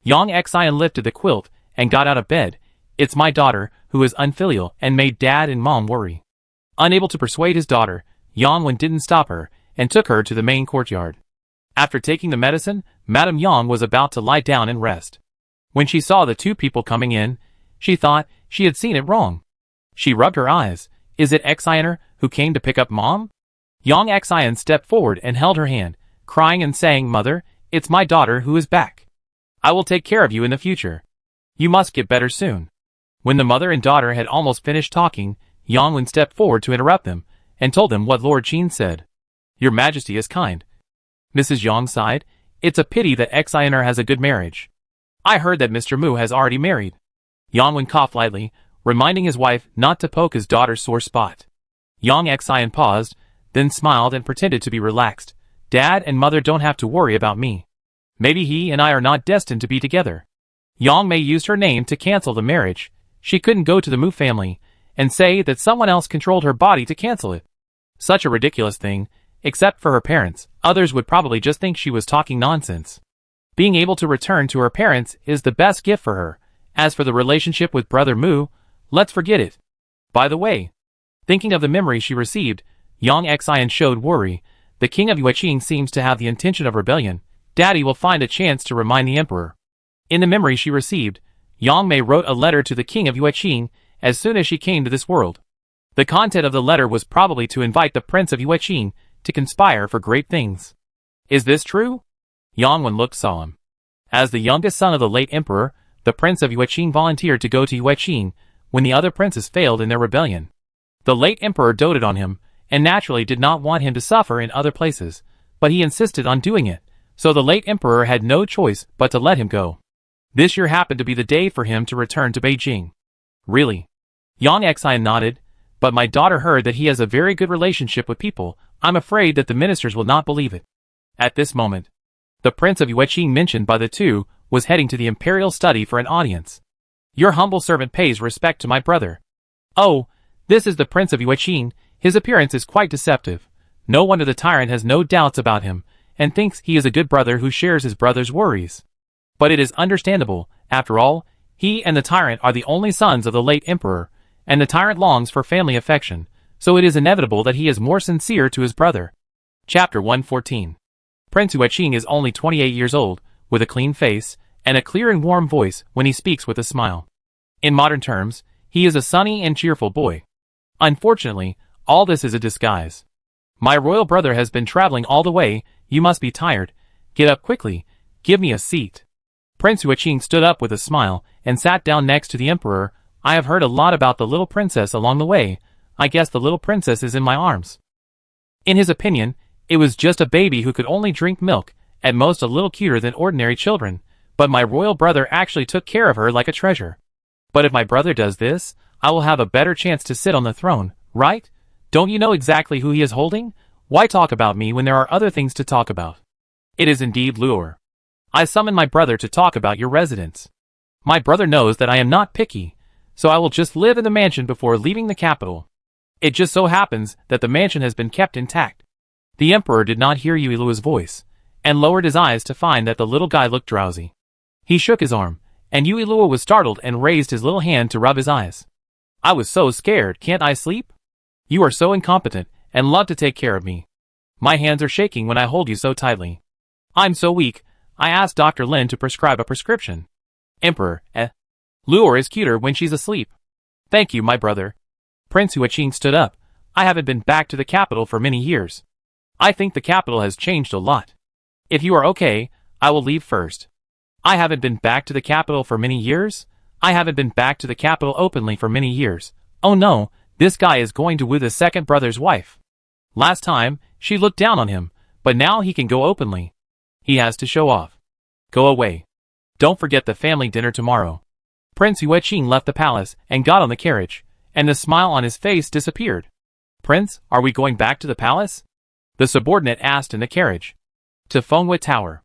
A: Yang Xian lifted the quilt and got out of bed. It's my daughter who is unfilial and made Dad and Mom worry. Unable to persuade his daughter, Yang Wen didn't stop her and took her to the main courtyard. After taking the medicine, Madame Yang was about to lie down and rest. When she saw the two people coming in, she thought she had seen it wrong. She rubbed her eyes. Is it Xianer who came to pick up Mom? Yang Xian stepped forward and held her hand, crying and saying, Mother, it's my daughter who is back. I will take care of you in the future. You must get better soon. When the mother and daughter had almost finished talking, Yang Wen stepped forward to interrupt them, and told them what Lord Qin said. Your Majesty is kind. Mrs. Yang sighed. It's a pity that Xianer has a good marriage. I heard that Mr. Mu has already married. Yang Wen coughed lightly, reminding his wife not to poke his daughter's sore spot. Yang Xian paused, then smiled and pretended to be relaxed. Dad and Mother don't have to worry about me. Maybe he and I are not destined to be together. Yang Mei used her name to cancel the marriage. She couldn't go to the Mu family and say that someone else controlled her body to cancel it. Such a ridiculous thing. Except for her parents, others would probably just think she was talking nonsense. Being able to return to her parents is the best gift for her. As for the relationship with Brother Mu, let's forget it. By the way, thinking of the memory she received, Yang Xian showed worry. The king of Yueqing seems to have the intention of rebellion. Daddy will find a chance to remind the emperor. In the memory she received, Yang Mei wrote a letter to the king of Yueqing as soon as she came to this world. The content of the letter was probably to invite the prince of Yueqing to conspire for great things. Is this true? Yang Wen looked solemn. As the youngest son of the late emperor, the prince of Yueqing volunteered to go to Yueqing when the other princes failed in their rebellion. The late emperor doted on him, and naturally did not want him to suffer in other places, but he insisted on doing it, so the late emperor had no choice but to let him go. This year happened to be the day for him to return to Beijing. Really? Yang Xian nodded. But my daughter heard that he has a very good relationship with people. I'm afraid that the ministers will not believe it. At this moment, the prince of Yueqing mentioned by the two was heading to the imperial study for an audience. Your humble servant pays respect to my brother. Oh, this is the prince of Yueqing. His appearance is quite deceptive. No wonder the tyrant has no doubts about him, and thinks he is a good brother who shares his brother's worries. But it is understandable. After all, he and the tyrant are the only sons of the late emperor, and the tyrant longs for family affection, so it is inevitable that he is more sincere to his brother. Chapter 114. Prince Yueqing is only 28 years old, with a clean face, and a clear and warm voice when he speaks with a smile. In modern terms, he is a sunny and cheerful boy. Unfortunately, all this is a disguise. My royal brother has been traveling all the way. You must be tired. Get up quickly. Give me a seat. Prince Yueqing stood up with a smile and sat down next to the emperor. I have heard a lot about the little princess along the way. I guess the little princess is in my arms. In his opinion, it was just a baby who could only drink milk, at most a little cuter than ordinary children, but my royal brother actually took care of her like a treasure. But if my brother does this, I will have a better chance to sit on the throne, right? Don't you know exactly who he is holding? Why talk about me when there are other things to talk about? It is indeed lure. I summoned my brother to talk about your residence. My brother knows that I am not picky, so I will just live in the mansion before leaving the capital. It just so happens that the mansion has been kept intact. The emperor did not hear Yuilua's voice, and lowered his eyes to find that the little guy looked drowsy. He shook his arm, and Yuilua was startled and raised his little hand to rub his eyes. I was so scared, can't I sleep? You are so incompetent, and love to take care of me. My hands are shaking when I hold you so tightly. I'm so weak, I asked Dr. Lin to prescribe a prescription. Emperor, Luor is cuter when she's asleep. Thank you, my brother. Prince Yueqing stood up. I haven't been back to the capital for many years. I think the capital has changed a lot. If you are okay, I will leave first. I haven't been back to the capital for many years? I haven't been back to the capital openly for many years. Oh no, this guy is going to woo the second brother's wife. Last time, she looked down on him, but now he can go openly. He has to show off. Go away. Don't forget the family dinner tomorrow. Prince Yueqing left the palace and got on the carriage, and the smile on his face disappeared. Prince, are we going back to the palace? The subordinate asked in the carriage. To Fenghua Tower.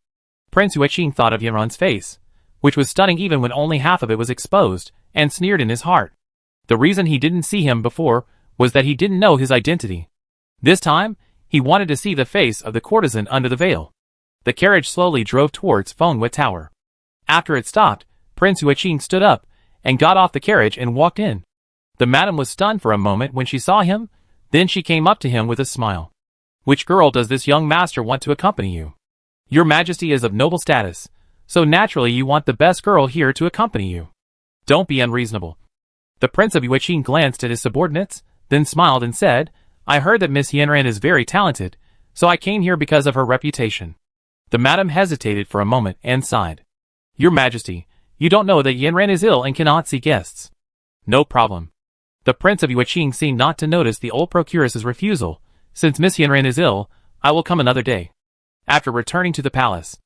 A: Prince Yueqing thought of Yanran's face, which was stunning even when only half of it was exposed, and sneered in his heart. The reason he didn't see him before was that he didn't know his identity. This time, he wanted to see the face of the courtesan under the veil. The carriage slowly drove towards Fenghua Tower. After it stopped, Prince Yueqing stood up and got off the carriage and walked in. The madam was stunned for a moment when she saw him, then she came up to him with a smile. Which girl does this young master want to accompany you? Your Majesty is of noble status, so naturally you want the best girl here to accompany you. Don't be unreasonable. The Prince of Yueqing glanced at his subordinates, then smiled and said, I heard that Miss Yanran is very talented, so I came here because of her reputation. The madam hesitated for a moment and sighed. Your Majesty, you don't know that Yanran is ill and cannot see guests. No problem. The Prince of Yueqing seemed not to notice the old procuress's refusal. Since Miss Yanran is ill, I will come another day. After returning to the palace,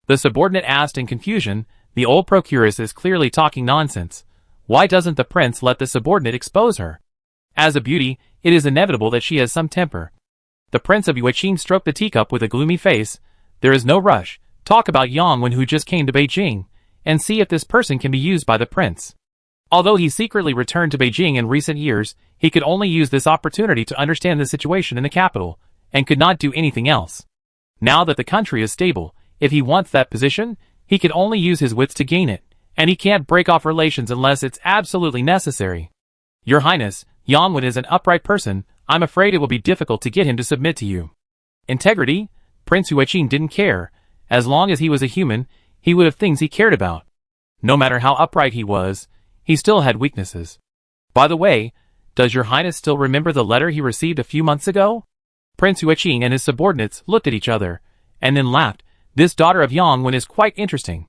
A: the subordinate asked in confusion, the old procuress is clearly talking nonsense. Why doesn't the prince let the subordinate expose her? As a beauty, it is inevitable that she has some temper. The Prince of Yueqing stroked the teacup with a gloomy face. There is no rush. Talk about Yang Wen who just came to Beijing, and see if this person can be used by the prince. Although he secretly returned to Beijing in recent years, he could only use this opportunity to understand the situation in the capital, and could not do anything else. Now that the country is stable, if he wants that position, he can only use his wits to gain it, and he can't break off relations unless it's absolutely necessary. Your Highness, Yang Wen is an upright person. I'm afraid it will be difficult to get him to submit to you. Integrity? Prince Yueqing didn't care. As long as he was a human, he would have things he cared about. No matter how upright he was, he still had weaknesses. By the way, does your Highness still remember the letter he received a few months ago? Prince Yueqing and his subordinates looked at each other, and then laughed. This daughter of Yang Wen is quite interesting.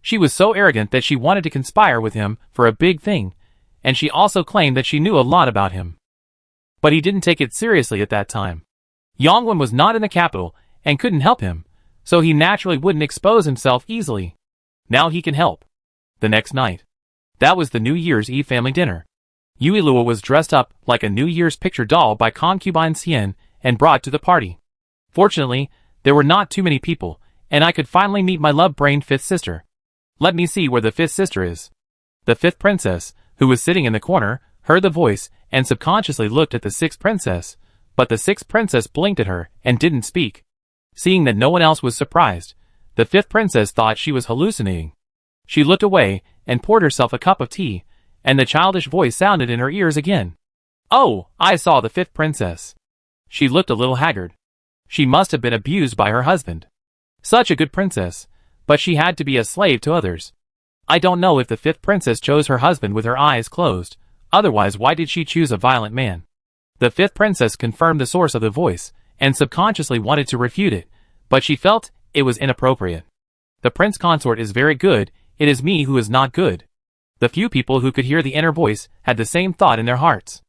A: She was so arrogant that she wanted to conspire with him for a big thing, and she also claimed that she knew a lot about him. But he didn't take it seriously at that time. Yang Wen was not in the capital, and couldn't help him, so he naturally wouldn't expose himself easily. Now he can help. The next night. That was the New Year's Eve family dinner. Yui Luo was dressed up like a New Year's picture doll by concubine Xian and brought to the party. Fortunately, there were not too many people, and I could finally meet my love-brained fifth sister. Let me see where the fifth sister is. The fifth princess, who was sitting in the corner, heard the voice and subconsciously looked at the sixth princess, but the sixth princess blinked at her and didn't speak. Seeing that no one else was surprised, the fifth princess thought she was hallucinating. She looked away and poured herself a cup of tea, and the childish voice sounded in her ears again. Oh, I saw the fifth princess. She looked a little haggard. She must have been abused by her husband. Such a good princess, but she had to be a slave to others. I don't know if the fifth princess chose her husband with her eyes closed, otherwise why did she choose a violent man? The fifth princess confirmed the source of the voice, and subconsciously wanted to refute it, but she felt it was inappropriate. The prince consort is very good, it is me who is not good. The few people who could hear the inner voice had the same thought in their hearts.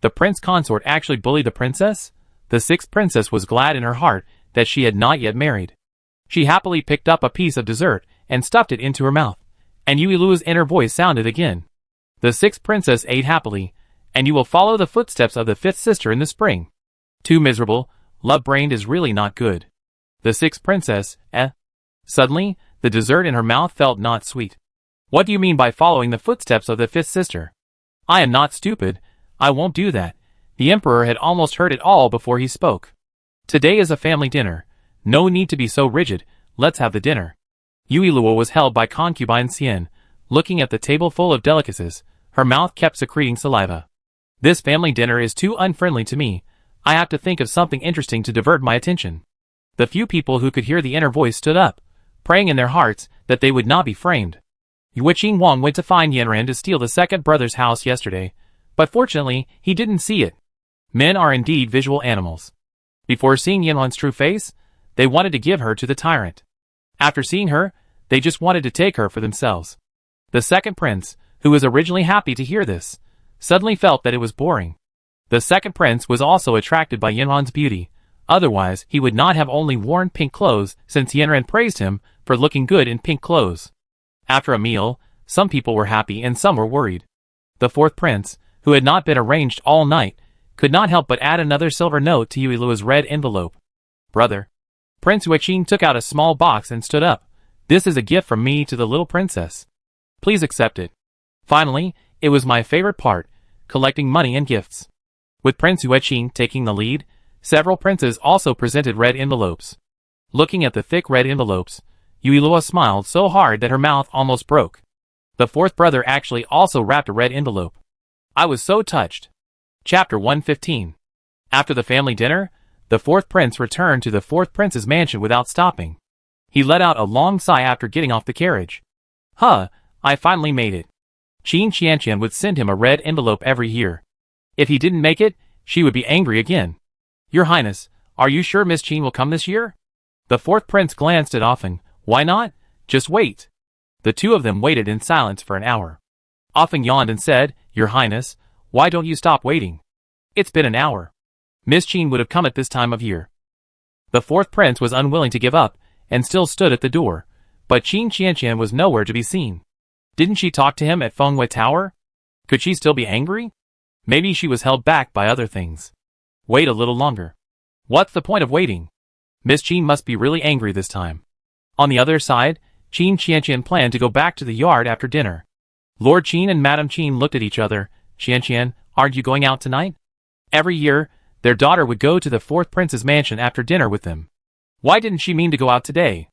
A: The prince consort actually bullied the princess? The sixth princess was glad in her heart that she had not yet married. She happily picked up a piece of dessert and stuffed it into her mouth, and Yui Luo's inner voice sounded again. The sixth princess ate happily, and you will follow the footsteps of the fifth sister in the spring. Too miserable, love-brained is really not good. The sixth princess, Suddenly, the dessert in her mouth felt not sweet. What do you mean by following the footsteps of the fifth sister? I am not stupid, I won't do that. The emperor had almost heard it all before he spoke. Today is a family dinner. No need to be so rigid, let's have the dinner. Yui Luo was held by concubine Xian, looking at the table full of delicacies. Her mouth kept secreting saliva. This family dinner is too unfriendly to me. I have to think of something interesting to divert my attention. The few people who could hear the inner voice stood up, praying in their hearts that they would not be framed. Yueqing Wang went to find Yanran to steal the second brother's house yesterday, but fortunately, he didn't see it. Men are indeed visual animals. Before seeing Yanran's true face, they wanted to give her to the tyrant. After seeing her, they just wanted to take her for themselves. The second prince, who was originally happy to hear this, suddenly felt that it was boring. The second prince was also attracted by Yanran's beauty, otherwise he would not have only worn pink clothes since Yanran praised him for looking good in pink clothes. After a meal, some people were happy and some were worried. The fourth prince, who had not been arranged all night, could not help but add another silver note to Yuilua's red envelope. Brother. Prince Huiqing took out a small box and stood up. This is a gift from me to the little princess. Please accept it. Finally, it was my favorite part, collecting money and gifts. With Prince Huiqing taking the lead, several princes also presented red envelopes. Looking at the thick red envelopes, Yuilua smiled so hard that her mouth almost broke. The fourth brother actually also wrapped a red envelope. I was so touched. Chapter 115. After the family dinner, the fourth prince returned to the fourth prince's mansion without stopping. He let out a long sigh after getting off the carriage. Huh, I finally made it. Qin Qianqian would send him a red envelope every year. If he didn't make it, she would be angry again. Your Highness, are you sure Miss Qin will come this year? The fourth prince glanced at Offeng. Why not? Just wait. The two of them waited in silence for an hour. Offeng yawned and said, Your Highness, why don't you stop waiting? It's been an hour. Miss Qin would have come at this time of year. The fourth prince was unwilling to give up, and still stood at the door, but Qin Qianqian was nowhere to be seen. Didn't she talk to him at Fengwei Tower? Could she still be angry? Maybe she was held back by other things. Wait a little longer. What's the point of waiting? Miss Qin must be really angry this time. On the other side, Qin Qianqian planned to go back to the yard after dinner. Lord Qin and Madame Qin looked at each other. Qianqian, aren't you going out tonight? Every year, their daughter would go to the fourth prince's mansion after dinner with them. Why didn't she mean to go out today?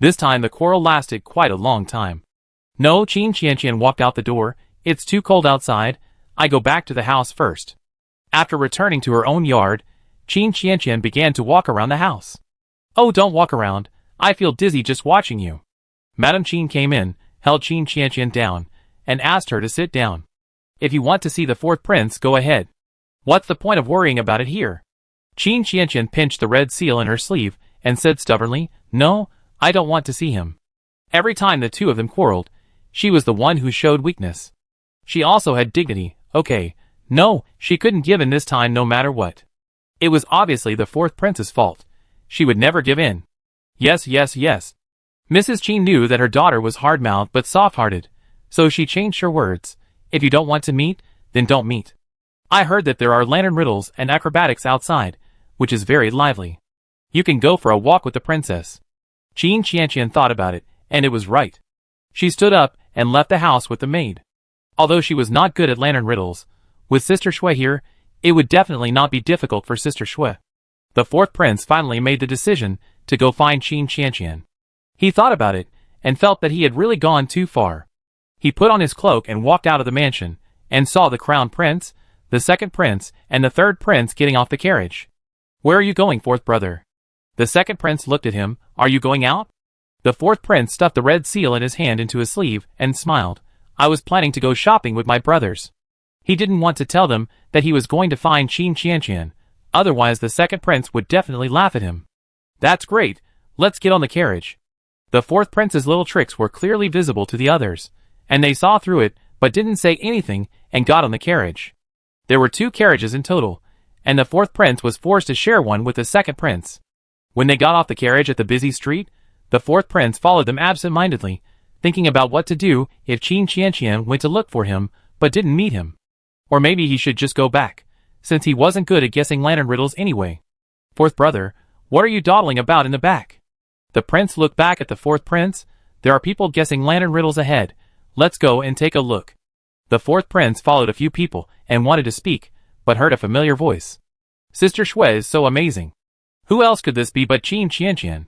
A: This time the quarrel lasted quite a long time. No, Qin Qianqian walked out the door. It's too cold outside. I go back to the house first. After returning to her own yard, Qin Qianqian began to walk around the house. Oh, don't walk around. I feel dizzy just watching you. Madame Qin came in, held Qin Qianqian down, and asked her to sit down. If you want to see the fourth prince, go ahead. What's the point of worrying about it here? Qin Qianqian pinched the red seal in her sleeve and said stubbornly, No, I don't want to see him. Every time the two of them quarreled, she was the one who showed weakness. She also had dignity. Okay, no, she couldn't give in this time no matter what. It was obviously the fourth prince's fault. She would never give in. Yes. Mrs. Qin knew that her daughter was hard-mouthed but soft-hearted, so she changed her words. If you don't want to meet, then don't meet. I heard that there are lantern riddles and acrobatics outside, which is very lively. You can go for a walk with the princess. Qin Qianqian thought about it, and it was right. She stood up and left the house with the maid. Although she was not good at lantern riddles, with Sister Shui here, it would definitely not be difficult for Sister Shui. The fourth prince finally made the decision to go find Qin Qianqian. He thought about it, and felt that he had really gone too far. He put on his cloak and walked out of the mansion, and saw the crown prince, the second prince, and the third prince getting off the carriage. Where are you going, fourth brother? The second prince looked at him. Are you going out? The fourth prince stuffed the red seal in his hand into his sleeve, and smiled. I was planning to go shopping with my brothers. He didn't want to tell them that he was going to find Qin Qianqian, otherwise the second prince would definitely laugh at him. That's great, let's get on the carriage. The fourth prince's little tricks were clearly visible to the others, and they saw through it, but didn't say anything, and got on the carriage. There were 2 carriages in total, and the fourth prince was forced to share one with the second prince. When they got off the carriage at the busy street, the fourth prince followed them absent-mindedly, thinking about what to do if Qin Qianqian went to look for him, but didn't meet him. Or maybe he should just go back, since he wasn't good at guessing lantern riddles anyway. Fourth brother, what are you dawdling about in the back? The prince looked back at the fourth prince. There are people guessing lantern riddles ahead. Let's go and take a look. The fourth prince followed a few people and wanted to speak, but heard a familiar voice. Sister Shui is so amazing. Who else could this be but Qin Qianqian?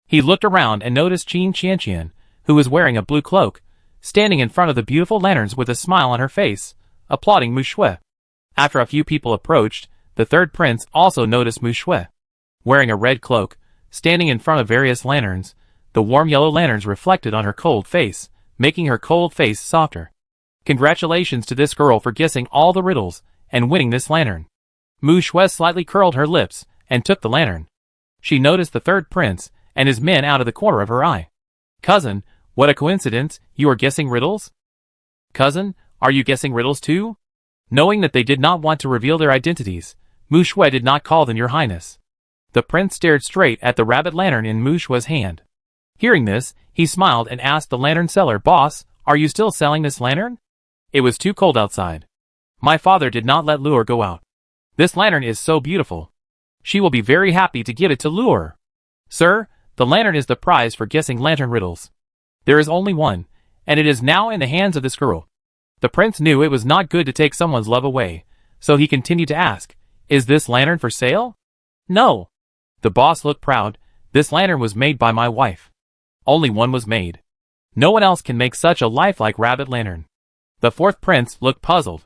A: He looked around and noticed Qin Qianqian, who was wearing a blue cloak, standing in front of the beautiful lanterns with a smile on her face, applauding Mu Shui. After a few people approached, the third prince also noticed Mu Shui. Wearing a red cloak, standing in front of various lanterns, the warm yellow lanterns reflected on her cold face, making her cold face softer. Congratulations to this girl for guessing all the riddles and winning this lantern. Mu Shui slightly curled her lips and took the lantern. She noticed the third prince and his men out of the corner of her eye. Cousin, what a coincidence, you are guessing riddles? Cousin, are you guessing riddles too? Knowing that they did not want to reveal their identities, Mouchouet did not call them Your Highness. The prince stared straight at the rabbit lantern in Mouchouet's hand. Hearing this, he smiled and asked the lantern seller, Boss, are you still selling this lantern? It was too cold outside. My father did not let Lure go out. This lantern is so beautiful. She will be very happy to give it to Lure. Sir, the lantern is the prize for guessing lantern riddles. There is only one, and it is now in the hands of this girl. The prince knew it was not good to take someone's love away, so he continued to ask, Is this lantern for sale? No. The boss looked proud. This lantern was made by my wife. Only one was made. No one else can make such a lifelike rabbit lantern. The fourth prince looked puzzled.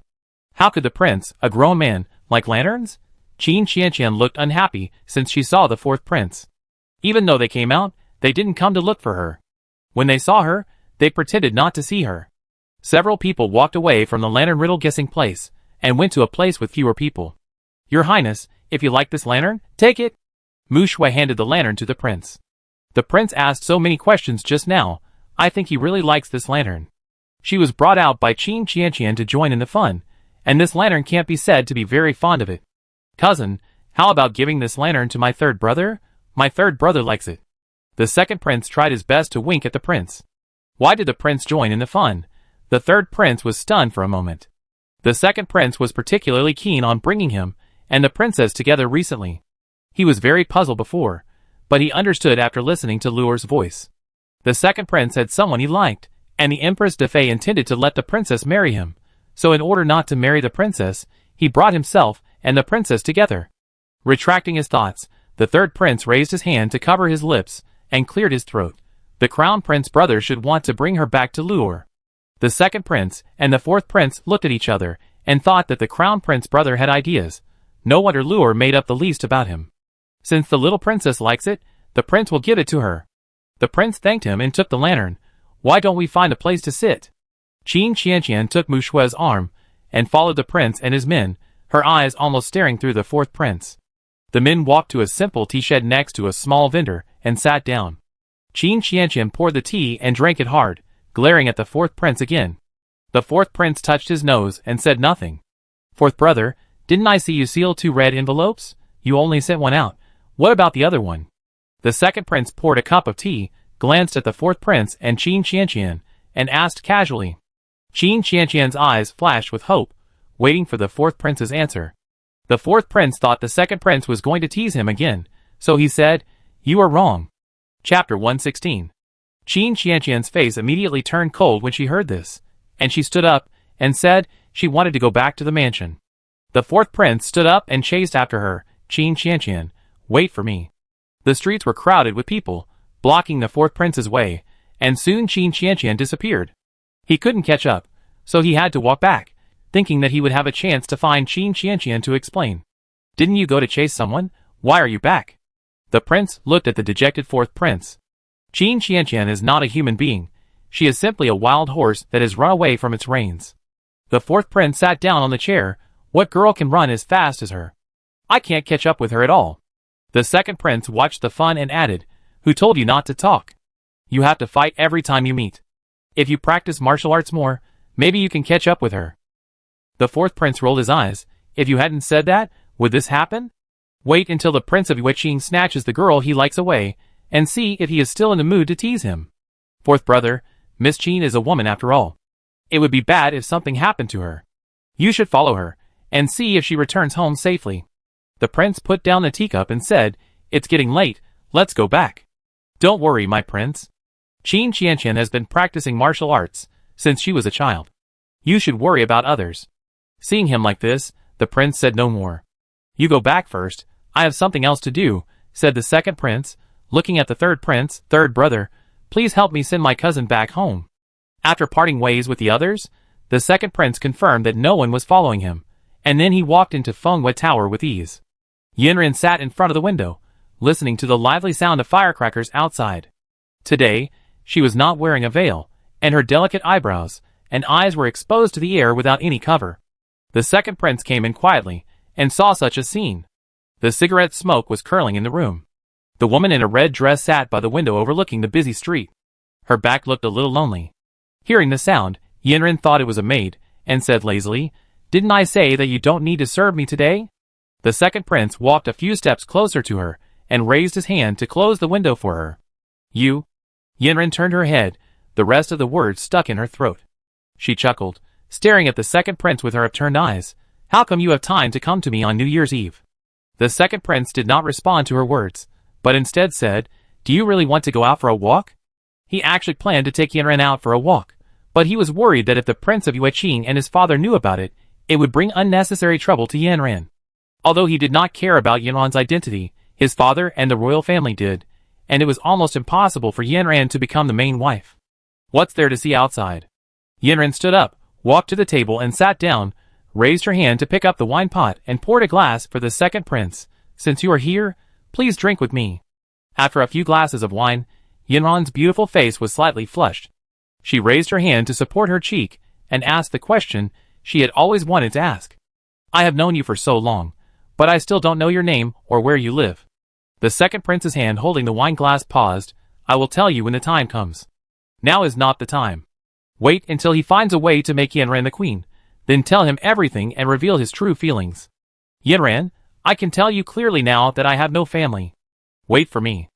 A: How could the prince, a grown man, like lanterns? Qin Qianqian looked unhappy since she saw the fourth prince. Even though they came out, they didn't come to look for her. When they saw her, they pretended not to see her. Several people walked away from the lantern riddle guessing place, and went to a place with fewer people. Your Highness, if you like this lantern, take it. Mouchouet handed the lantern to the prince. The prince asked so many questions just now, I think he really likes this lantern. She was brought out by Qin Qianqian to join in the fun, and this lantern can't be said to be very fond of it. Cousin, how about giving this lantern to my third brother? My third brother likes it. The second prince tried his best to wink at the prince. Why did the prince join in the fun? The third prince was stunned for a moment. The second prince was particularly keen on bringing him and the princess together recently. He was very puzzled before, but he understood after listening to Lure's voice. The second prince had someone he liked, and the Empress de Fey intended to let the princess marry him, so in order not to marry the princess, he brought himself and the princess together. Retracting his thoughts, the third prince raised his hand to cover his lips and cleared his throat. The crown prince brother should want to bring her back to Lure. The second prince and the fourth prince looked at each other and thought that the crown prince brother had ideas. No wonder Lure made up the least about him. Since the little princess likes it, the prince will give it to her. The prince thanked him and took the lantern. Why don't we find a place to sit? Qin Qianqian took Mouchouet's arm and followed the prince and his men, her eyes almost staring through the fourth prince. The men walked to a simple tea shed next to a small vendor and sat down. Qin Qianqian poured the tea and drank it hard, glaring at the fourth prince again. The fourth prince touched his nose and said nothing. Fourth brother, didn't I see you seal 2 red envelopes? You only sent one out. What about the other one? The second prince poured a cup of tea, glanced at the fourth prince and Qin Qianqian, and asked casually. Qin Qianqian's eyes flashed with hope, waiting for the fourth prince's answer. The fourth prince thought the second prince was going to tease him again, so he said, You are wrong. Chapter 116. Qin Qianqian's face immediately turned cold when she heard this, and she stood up and said she wanted to go back to the mansion. The fourth prince stood up and chased after her. Qin Qianqian, wait for me. The streets were crowded with people, blocking the fourth prince's way, and soon Qin Qianqian disappeared. He couldn't catch up, so he had to walk back, thinking that he would have a chance to find Qin Qianqian to explain. Didn't you go to chase someone? Why are you back? The prince looked at the dejected fourth prince. Qin Qianqian is not a human being. She is simply a wild horse that has run away from its reins. The fourth prince sat down on the chair. What girl can run as fast as her? I can't catch up with her at all. The second prince watched the fun and added, Who told you not to talk? You have to fight every time you meet. If you practice martial arts more, maybe you can catch up with her. The fourth prince rolled his eyes. If you hadn't said that, would this happen? Wait until the prince of Yueqing snatches the girl he likes away, and see if he is still in the mood to tease him. Fourth brother, Miss Qin is a woman after all. It would be bad if something happened to her. You should follow her, and see if she returns home safely. The prince put down the teacup and said, It's getting late, let's go back. Don't worry, my prince. Qin Qianqian has been practicing martial arts since she was a child. You should worry about others. Seeing him like this, the prince said no more. You go back first, I have something else to do, said the second prince, looking at the third prince. Third brother, please help me send my cousin back home. After parting ways with the others, the second prince confirmed that no one was following him, and then he walked into Fenghua Tower with ease. Yinren sat in front of the window, listening to the lively sound of firecrackers outside. Today, she was not wearing a veil, and her delicate eyebrows and eyes were exposed to the air without any cover. The second prince came in quietly, and saw such a scene. The cigarette smoke was curling in the room. The woman in a red dress sat by the window overlooking the busy street. Her back looked a little lonely. Hearing the sound, Yinren thought it was a maid, and said lazily, "Didn't I say that you don't need to serve me today?" The second prince walked a few steps closer to her, and raised his hand to close the window for her. "You?" Yinren turned her head, the rest of the words stuck in her throat. She chuckled, staring at the second prince with her upturned eyes. "How come you have time to come to me on New Year's Eve?" The second prince did not respond to her words, but instead said, "Do you really want to go out for a walk?" He actually planned to take Yinren out for a walk, but he was worried that if the Prince of Yueqing and his father knew about it, it would bring unnecessary trouble to Yinren. Although he did not care about Yinren's identity, his father and the royal family did, and it was almost impossible for Yinren to become the main wife. "What's there to see outside?" Yinren stood up, walked to the table and sat down, raised her hand to pick up the wine pot and poured a glass for the second prince. "Since you are here, please drink with me." After a few glasses of wine, Yinren's beautiful face was slightly flushed. She raised her hand to support her cheek and asked the question she had always wanted to ask. "I have known you for so long, but I still don't know your name or where you live." The second prince's hand holding the wine glass paused. "I will tell you when the time comes. Now is not the time. Wait until he finds a way to make Yinren the queen, then tell him everything and reveal his true feelings." "Yinren, I can tell you clearly now that I have no family. Wait for me."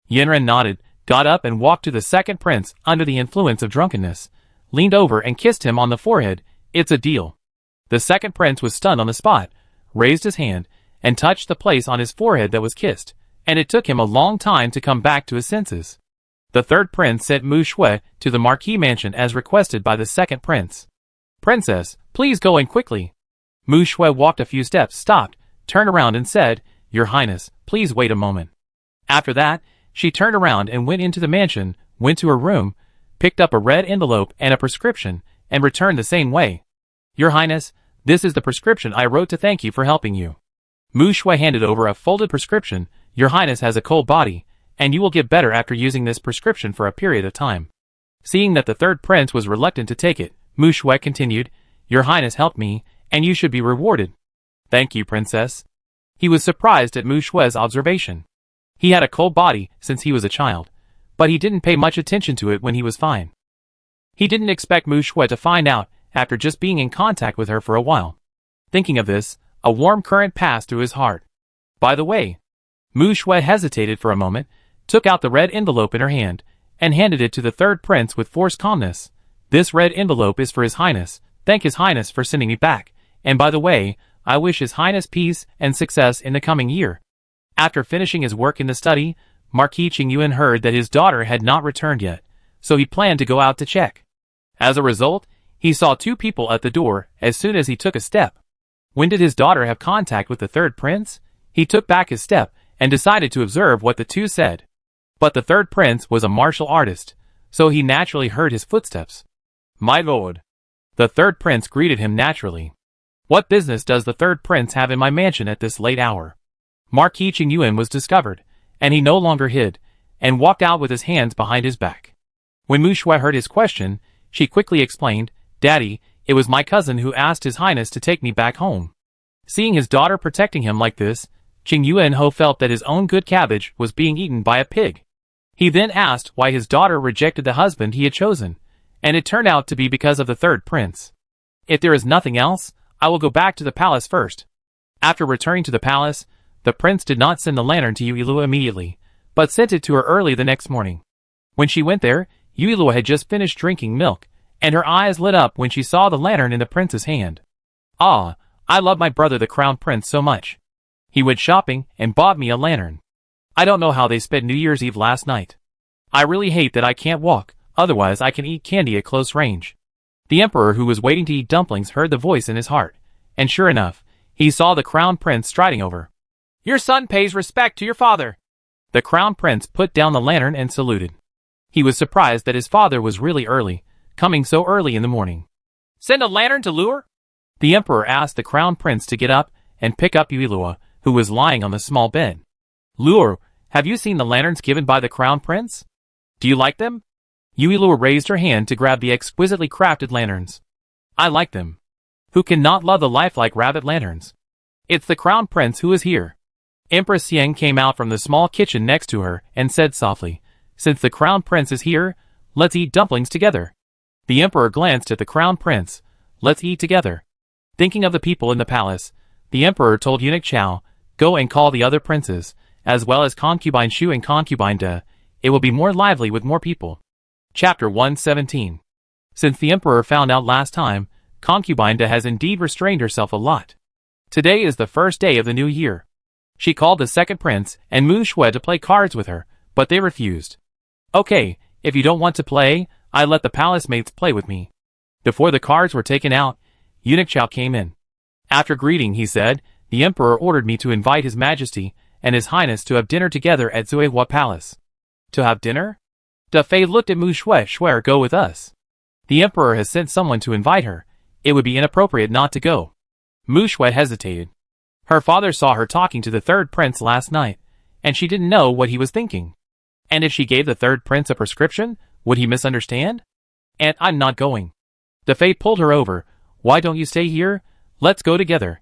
A: Yinren nodded, got up and walked to the second prince under the influence of drunkenness, leaned over and kissed him on the forehead. "It's a deal." The second prince was stunned on the spot, raised his hand, and touched the place on his forehead that was kissed, and it took him a long time to come back to his senses. The third prince sent Mu Shui to the marquis mansion as requested by the second prince. "Princess, please go in quickly." Mu Shui walked a few steps, stopped, turned around and said, "Your Highness, please wait a moment." After that, she turned around and went into the mansion, went to her room, picked up a red envelope and a prescription, and returned the same way. "Your Highness, this is the prescription I wrote to thank you for helping you." Mu Shui handed over a folded prescription. "Your Highness has a cold body, and you will get better after using this prescription for a period of time." Seeing that the third prince was reluctant to take it, Mu Shui continued, "Your Highness helped me, and you should be rewarded." "Thank you, Princess." He was surprised at Mu Shui's observation. He had a cold body since he was a child, but he didn't pay much attention to it when he was fine. He didn't expect Mu Shui to find out after just being in contact with her for a while. Thinking of this, a warm current passed through his heart. "By the way," Mu Shui hesitated for a moment, took out the red envelope in her hand, and handed it to the third prince with forced calmness. "This red envelope is for His Highness. Thank His Highness for sending me back, and by the way, I wish His Highness peace and success in the coming year." After finishing his work in the study, Marquis Qingyuan heard that his daughter had not returned yet, so he planned to go out to check. As a result, he saw two people at the door as soon as he took a step. When did his daughter have contact with the third prince? He took back his step and decided to observe what the two said. But the third prince was a martial artist, so he naturally heard his footsteps. "My lord." The third prince greeted him naturally. "What business does the third prince have in my mansion at this late hour?" Marquis Qingyuan was discovered, and he no longer hid, and walked out with his hands behind his back. When Mu Shui heard his question, she quickly explained, "Daddy, it was my cousin who asked His Highness to take me back home." Seeing his daughter protecting him like this, Qingyuan Ho felt that his own good cabbage was being eaten by a pig. He then asked why his daughter rejected the husband he had chosen, and it turned out to be because of the third prince. "If there is nothing else, I will go back to the palace first." After returning to the palace, the prince did not send the lantern to Yuilua immediately, but sent it to her early the next morning. When she went there, Yuilua had just finished drinking milk, and her eyes lit up when she saw the lantern in the prince's hand. "Ah, I love my brother the crown prince so much. He went shopping and bought me a lantern. I don't know how they spent New Year's Eve last night. I really hate that I can't walk, otherwise I can eat candy at close range." The emperor, who was waiting to eat dumplings, heard the voice in his heart, and sure enough, he saw the crown prince striding over. "Your son pays respect to your father." The crown prince put down the lantern and saluted. He was surprised that his father was really early, coming so early in the morning. "Send a lantern to Lure?" The emperor asked the crown prince to get up and pick up Yuilua, who was lying on the small bed. "Lure, have you seen the lanterns given by the crown prince? Do you like them?" Yuilua raised her hand to grab the exquisitely crafted lanterns. "I like them. Who can not love the lifelike rabbit lanterns? It's the crown prince who is here." Empress Xiang came out from the small kitchen next to her and said softly, "Since the crown prince is here, let's eat dumplings together." The emperor glanced at the crown prince. Let's eat together. Thinking of the people in the palace, the emperor told eunuch Chow, go and call the other princes, as well as concubine Shu and concubine De. It will be more lively with more people. Chapter 117. Since the emperor found out last time, concubine De has indeed restrained herself a lot. Today is the first day of the new year. She called the second prince and Mu Shui to play cards with her, but they refused. Okay, if you don't want to play, I let the palace mates play with me. Before the cards were taken out, eunuch Chow came in. After greeting, he said, the emperor ordered me to invite his majesty and his highness to have dinner together at Zuihua Palace. To have dinner? Da Fei looked at Mu Shui. Shui, go with us. The emperor has sent someone to invite her. It would be inappropriate not to go. Mu Shui hesitated. Her father saw her talking to the third prince last night, and she didn't know what he was thinking. And if she gave the third prince a prescription, would he misunderstand? And I'm not going. Da Fei pulled her over. Why don't you stay here? Let's go together.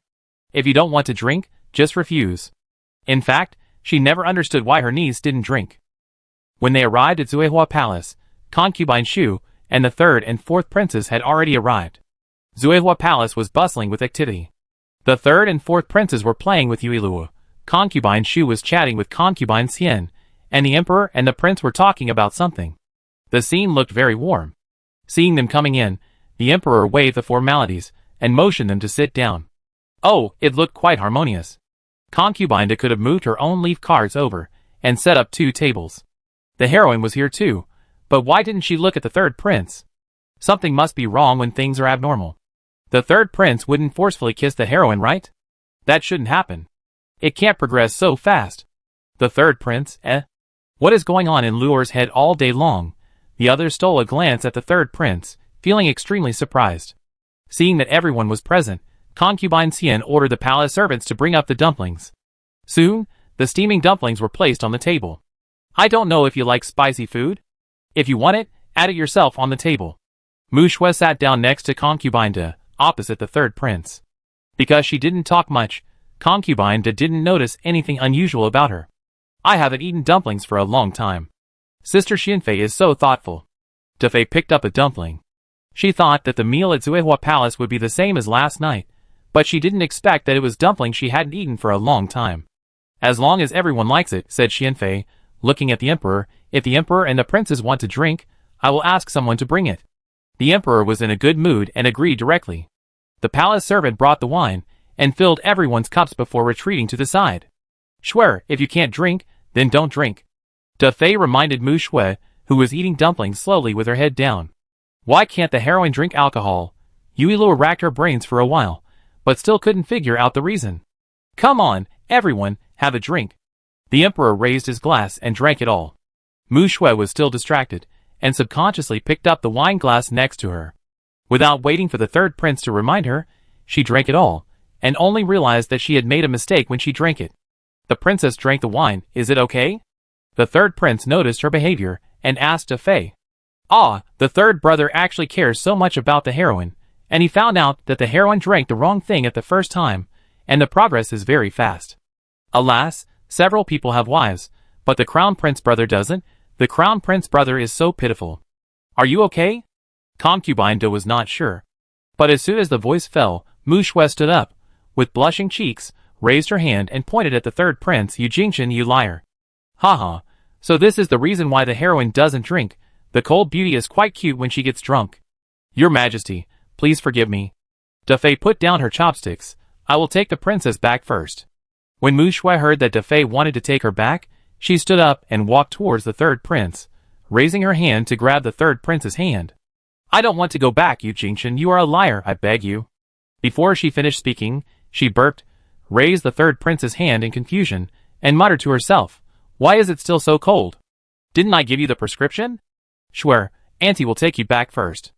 A: If you don't want to drink, just refuse. In fact, she never understood why her niece didn't drink. When they arrived at Zuihua Palace, concubine Shu and the third and fourth princes had already arrived. Zuihua Palace was bustling with activity. The third and fourth princes were playing with Yuilua, concubine Shu was chatting with concubine Xian, and the emperor and the prince were talking about something. The scene looked very warm. Seeing them coming in, the emperor waved the formalities and motioned them to sit down. Oh, it looked quite harmonious. Concubine could have moved her own leaf cards over and set up 2 tables. The heroine was here too, but why didn't she look at the third prince? Something must be wrong when things are abnormal. The third prince wouldn't forcefully kiss the heroine, right? That shouldn't happen. It can't progress so fast. The third prince, What is going on in Luo's head all day long? The others stole a glance at the third prince, feeling extremely surprised. Seeing that everyone was present, concubine Xian ordered the palace servants to bring up the dumplings. Soon, the steaming dumplings were placed on the table. I don't know if you like spicy food. If you want it, add it yourself on the table. Mu Shui sat down next to concubine De, opposite the third prince. Because she didn't talk much, concubine De didn't notice anything unusual about her. I haven't eaten dumplings for a long time. Sister Xianfei is so thoughtful. Da Fei picked up a dumpling. She thought that the meal at Zuihua Palace would be the same as last night, but she didn't expect that it was dumplings she hadn't eaten for a long time. As long as everyone likes it, said Xianfei, looking at the emperor, if the emperor and the princes want to drink, I will ask someone to bring it. The emperor was in a good mood and agreed directly. The palace servant brought the wine, and filled everyone's cups before retreating to the side. Shui, if you can't drink, then don't drink. Da Fei reminded Mu Shui, who was eating dumplings slowly with her head down. Why can't the heroine drink alcohol? Yuilua racked her brains for a while, but still couldn't figure out the reason. Come on, everyone, have a drink. The emperor raised his glass and drank it all. Mu Shui was still distracted, and subconsciously picked up the wine glass next to her. Without waiting for the third prince to remind her, she drank it all, and only realized that she had made a mistake when she drank it. The princess drank the wine. Is it okay? The third prince noticed her behavior, and asked Da Fei. Ah, the third brother actually cares so much about the heroine, and he found out that the heroine drank the wrong thing at the first time, and the progress is very fast. Alas, several people have wives, but the crown prince brother doesn't. The crown prince brother is so pitiful. Are you okay? Concubine De was not sure. But as soon as the voice fell, Mu Shui stood up, with blushing cheeks, raised her hand and pointed at the third prince. You Jingshan, you liar. Haha, so this is the reason why the heroine doesn't drink. The cold beauty is quite cute when she gets drunk. Your Majesty, please forgive me. Da Fei put down her chopsticks. I will take the princess back first. When Mu Shui heard that Da Fei wanted to take her back, she stood up and walked towards the third prince, raising her hand to grab the third prince's hand. I don't want to go back, you Jingshan, you are a liar, I beg you. Before she finished speaking, she burped, raised the third prince's hand in confusion, and muttered to herself, why is it still so cold? Didn't I give you the prescription? Shui, Auntie will take you back first.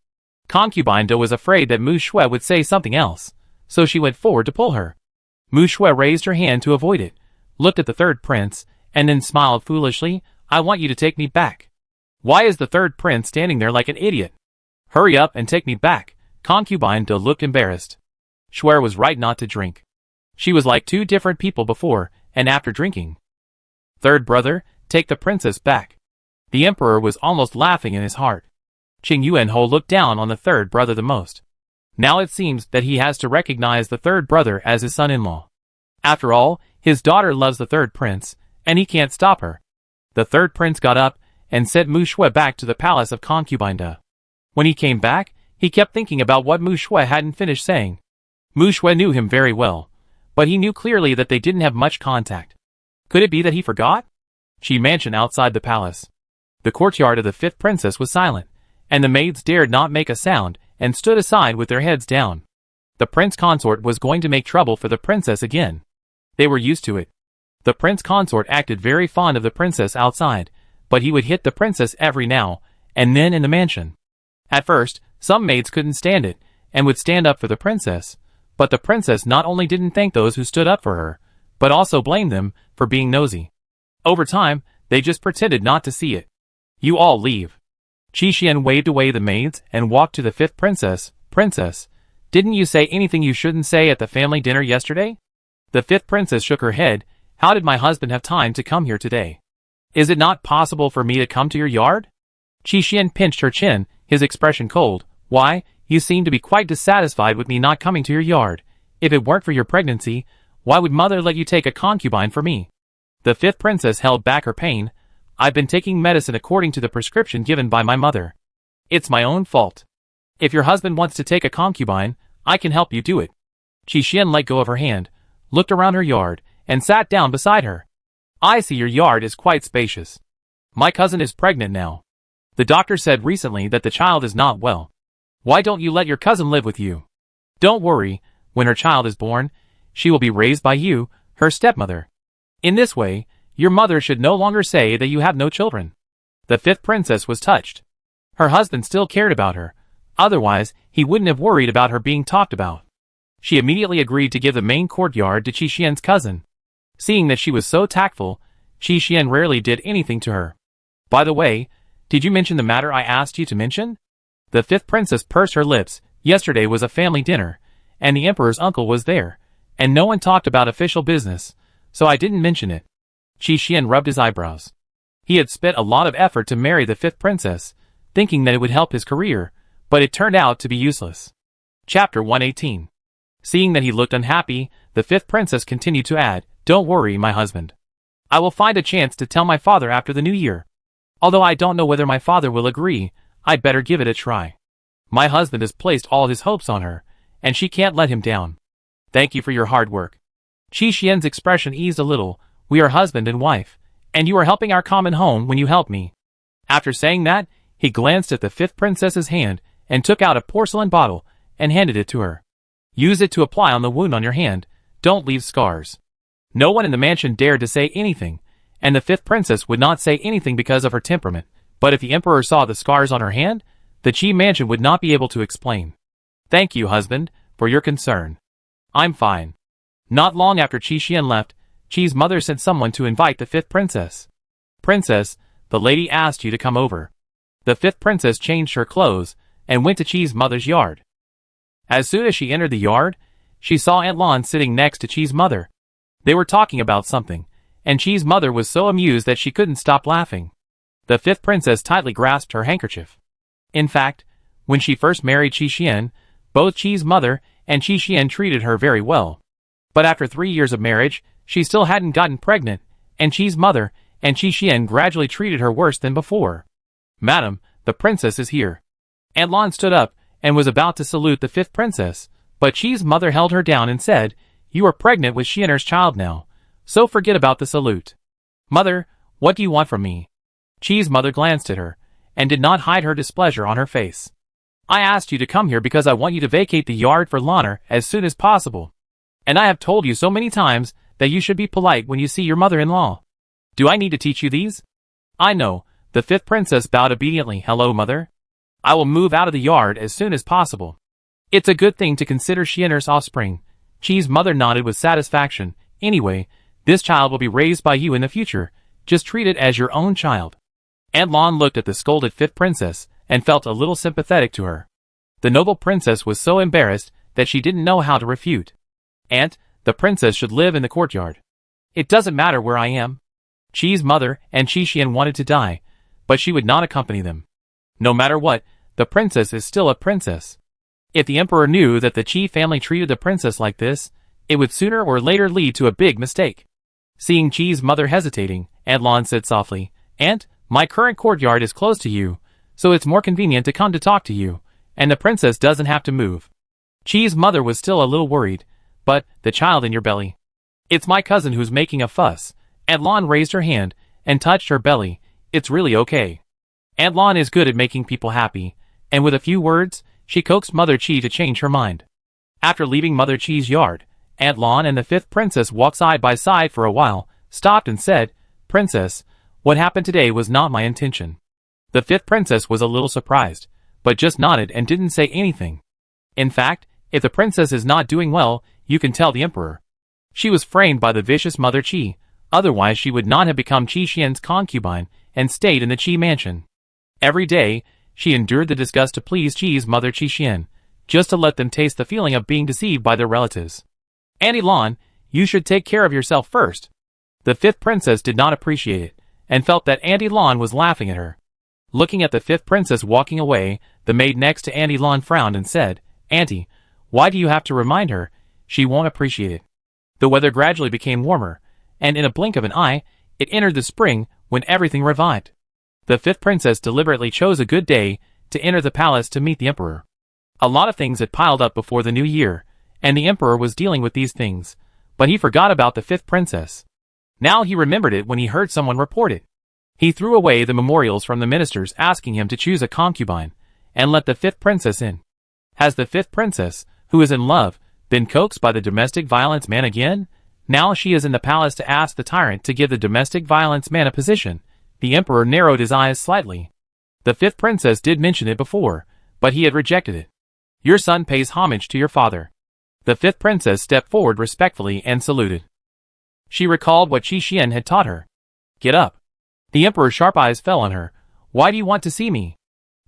A: Concubine De was afraid that Mu Shui would say something else, so she went forward to pull her. Mu Shui raised her hand to avoid it, looked at the third prince, and then smiled foolishly. I want you to take me back. Why is the third prince standing there like an idiot? Hurry up and take me back. Concubine De looked embarrassed. Shui was right not to drink. She was like 2 different people before and after drinking. Third brother, take the princess back. The emperor was almost laughing in his heart. Qing Yuanho looked down on the third brother the most. Now it seems that he has to recognize the third brother as his son-in-law. After all, his daughter loves the third prince, and he can't stop her. The third prince got up and sent Mu Shui back to the palace of concubine Da. When he came back, he kept thinking about what Mu Shui hadn't finished saying. Mu Shui knew him very well, but he knew clearly that they didn't have much contact. Could it be that he forgot? Qi mansion outside the palace. The courtyard of the fifth princess was silent, and the maids dared not make a sound and stood aside with their heads down. The prince consort was going to make trouble for the princess again. They were used to it. The prince consort acted very fond of the princess outside, but he would hit the princess every now and then in the mansion. At first, some maids couldn't stand it and would stand up for the princess, but the princess not only didn't thank those who stood up for her, but also blamed them for being nosy. Over time, they just pretended not to see it. You all leave. Qi Xian waved away the maids and walked to the fifth princess. Princess, didn't you say anything you shouldn't say at the family dinner yesterday? The fifth princess shook her head. How did my husband have time to come here today? Is it not possible for me to come to your yard? Qi Xian pinched her chin, his expression cold. Why, you seem to be quite dissatisfied with me not coming to your yard. If it weren't for your pregnancy, why would mother let you take a concubine for me? The fifth princess held back her pain. I've been taking medicine according to the prescription given by my mother. It's my own fault. If your husband wants to take a concubine, I can help you do it. Qi Xian let go of her hand, looked around her yard, and sat down beside her. I see your yard is quite spacious. My cousin is pregnant now. The doctor said recently that the child is not well. Why don't you let your cousin live with you? Don't worry, when her child is born, she will be raised by you, her stepmother. In this way, your mother should no longer say that you have no children. The fifth princess was touched. Her husband still cared about her. Otherwise, he wouldn't have worried about her being talked about. She immediately agreed to give the main courtyard to Qi Xian's cousin. Seeing that she was so tactful, Qi Xian rarely did anything to her. By the way, did you mention the matter I asked you to mention? The fifth princess pursed her lips. Yesterday was a family dinner, and the emperor's uncle was there, and no one talked about official business, so I didn't mention it. Qi Xian rubbed his eyebrows. He had spent a lot of effort to marry the fifth princess, thinking that it would help his career, but it turned out to be useless. Chapter 118. Seeing that he looked unhappy, the fifth princess continued to add, Don't worry, my husband. I will find a chance to tell my father after the new year. Although I don't know whether my father will agree, I'd better give it a try. My husband has placed all his hopes on her, and she can't let him down. Thank you for your hard work. Qi Xian's expression eased a little. We are husband and wife, and you are helping our common home when you help me. After saying that, he glanced at the fifth princess's hand and took out a porcelain bottle and handed it to her. Use it to apply on the wound on your hand. Don't leave scars. No one in the mansion dared to say anything, and the fifth princess would not say anything because of her temperament, but if the emperor saw the scars on her hand, the Qi mansion would not be able to explain. Thank you, husband, for your concern. I'm fine. Not long after Qi Xian left, Qi's mother sent someone to invite the fifth princess. Princess, the lady asked you to come over. The fifth princess changed her clothes and went to Qi's mother's yard. As soon as she entered the yard, she saw Aunt Lan sitting next to Qi's mother. They were talking about something, and Qi's mother was so amused that she couldn't stop laughing. The fifth princess tightly grasped her handkerchief. In fact, when she first married Qi Xian, both Qi's mother and Qi Xian treated her very well. But after 3 years of marriage, she still hadn't gotten pregnant, and Qi's mother and Qi Xian gradually treated her worse than before. Madam, the princess is here. Aunt Lan stood up and was about to salute the fifth princess, but Qi's mother held her down and said, You are pregnant with Xianer's child now, so forget about the salute. Mother, what do you want from me? Qi's mother glanced at her, and did not hide her displeasure on her face. I asked you to come here because I want you to vacate the yard for Lanner as soon as possible. And I have told you so many times that you should be polite when you see your mother-in-law. Do I need to teach you these? I know. The fifth princess bowed obediently. Hello, mother. I will move out of the yard as soon as possible. It's a good thing to consider Xianer's offspring. Qi's mother nodded with satisfaction. Anyway, this child will be raised by you in the future. Just treat it as your own child. Aunt Lan looked at the scolded fifth princess and felt a little sympathetic to her. The noble princess was so embarrassed that she didn't know how to refute. Aunt, the princess should live in the courtyard. It doesn't matter where I am. Qi's mother and Qi Xian wanted to die, but she would not accompany them. No matter what, the princess is still a princess. If the emperor knew that the Qi family treated the princess like this, it would sooner or later lead to a big mistake. Seeing Qi's mother hesitating, Aunt Lan said softly, "Aunt, my current courtyard is close to you, so it's more convenient to come to talk to you, and the princess doesn't have to move." Qi's mother was still a little worried, "But, the child in your belly. It's my cousin who's making a fuss." Aunt Lan raised her hand and touched her belly. "It's really okay." Aunt Lan is good at making people happy, and with a few words, she coaxed Mother Qi to change her mind. After leaving Mother Qi's yard, Aunt Lan and the fifth princess walked side by side for a while, stopped and said, "Princess, what happened today was not my intention." The fifth princess was a little surprised, but just nodded and didn't say anything. In fact, if the princess is not doing well, you can tell the emperor. She was framed by the vicious Mother Qi, otherwise she would not have become Qi Xian's concubine and stayed in the Qi mansion. Every day, she endured the disgust to please Qi's mother Qi Xian, just to let them taste the feeling of being deceived by their relatives. "Auntie Lan, you should take care of yourself first." The fifth princess did not appreciate it, and felt that Auntie Lan was laughing at her. Looking at the fifth princess walking away, the maid next to Auntie Lan frowned and said, "Auntie, why do you have to remind her? She won't appreciate it." The weather gradually became warmer, and in a blink of an eye, it entered the spring when everything revived. The fifth princess deliberately chose a good day to enter the palace to meet the emperor. A lot of things had piled up before the new year, and the emperor was dealing with these things, but he forgot about the fifth princess. Now he remembered it when he heard someone report it. He threw away the memorials from the ministers asking him to choose a concubine, and let the fifth princess in. Has the fifth princess, who is in love, been coaxed by the domestic violence man again? Now she is in the palace to ask the tyrant to give the domestic violence man a position. The emperor narrowed his eyes slightly. The fifth princess did mention it before, but he had rejected it. "Your son pays homage to your father." The fifth princess stepped forward respectfully and saluted. She recalled what Qi Xian had taught her. "Get up." The emperor's sharp eyes fell on her. "Why do you want to see me?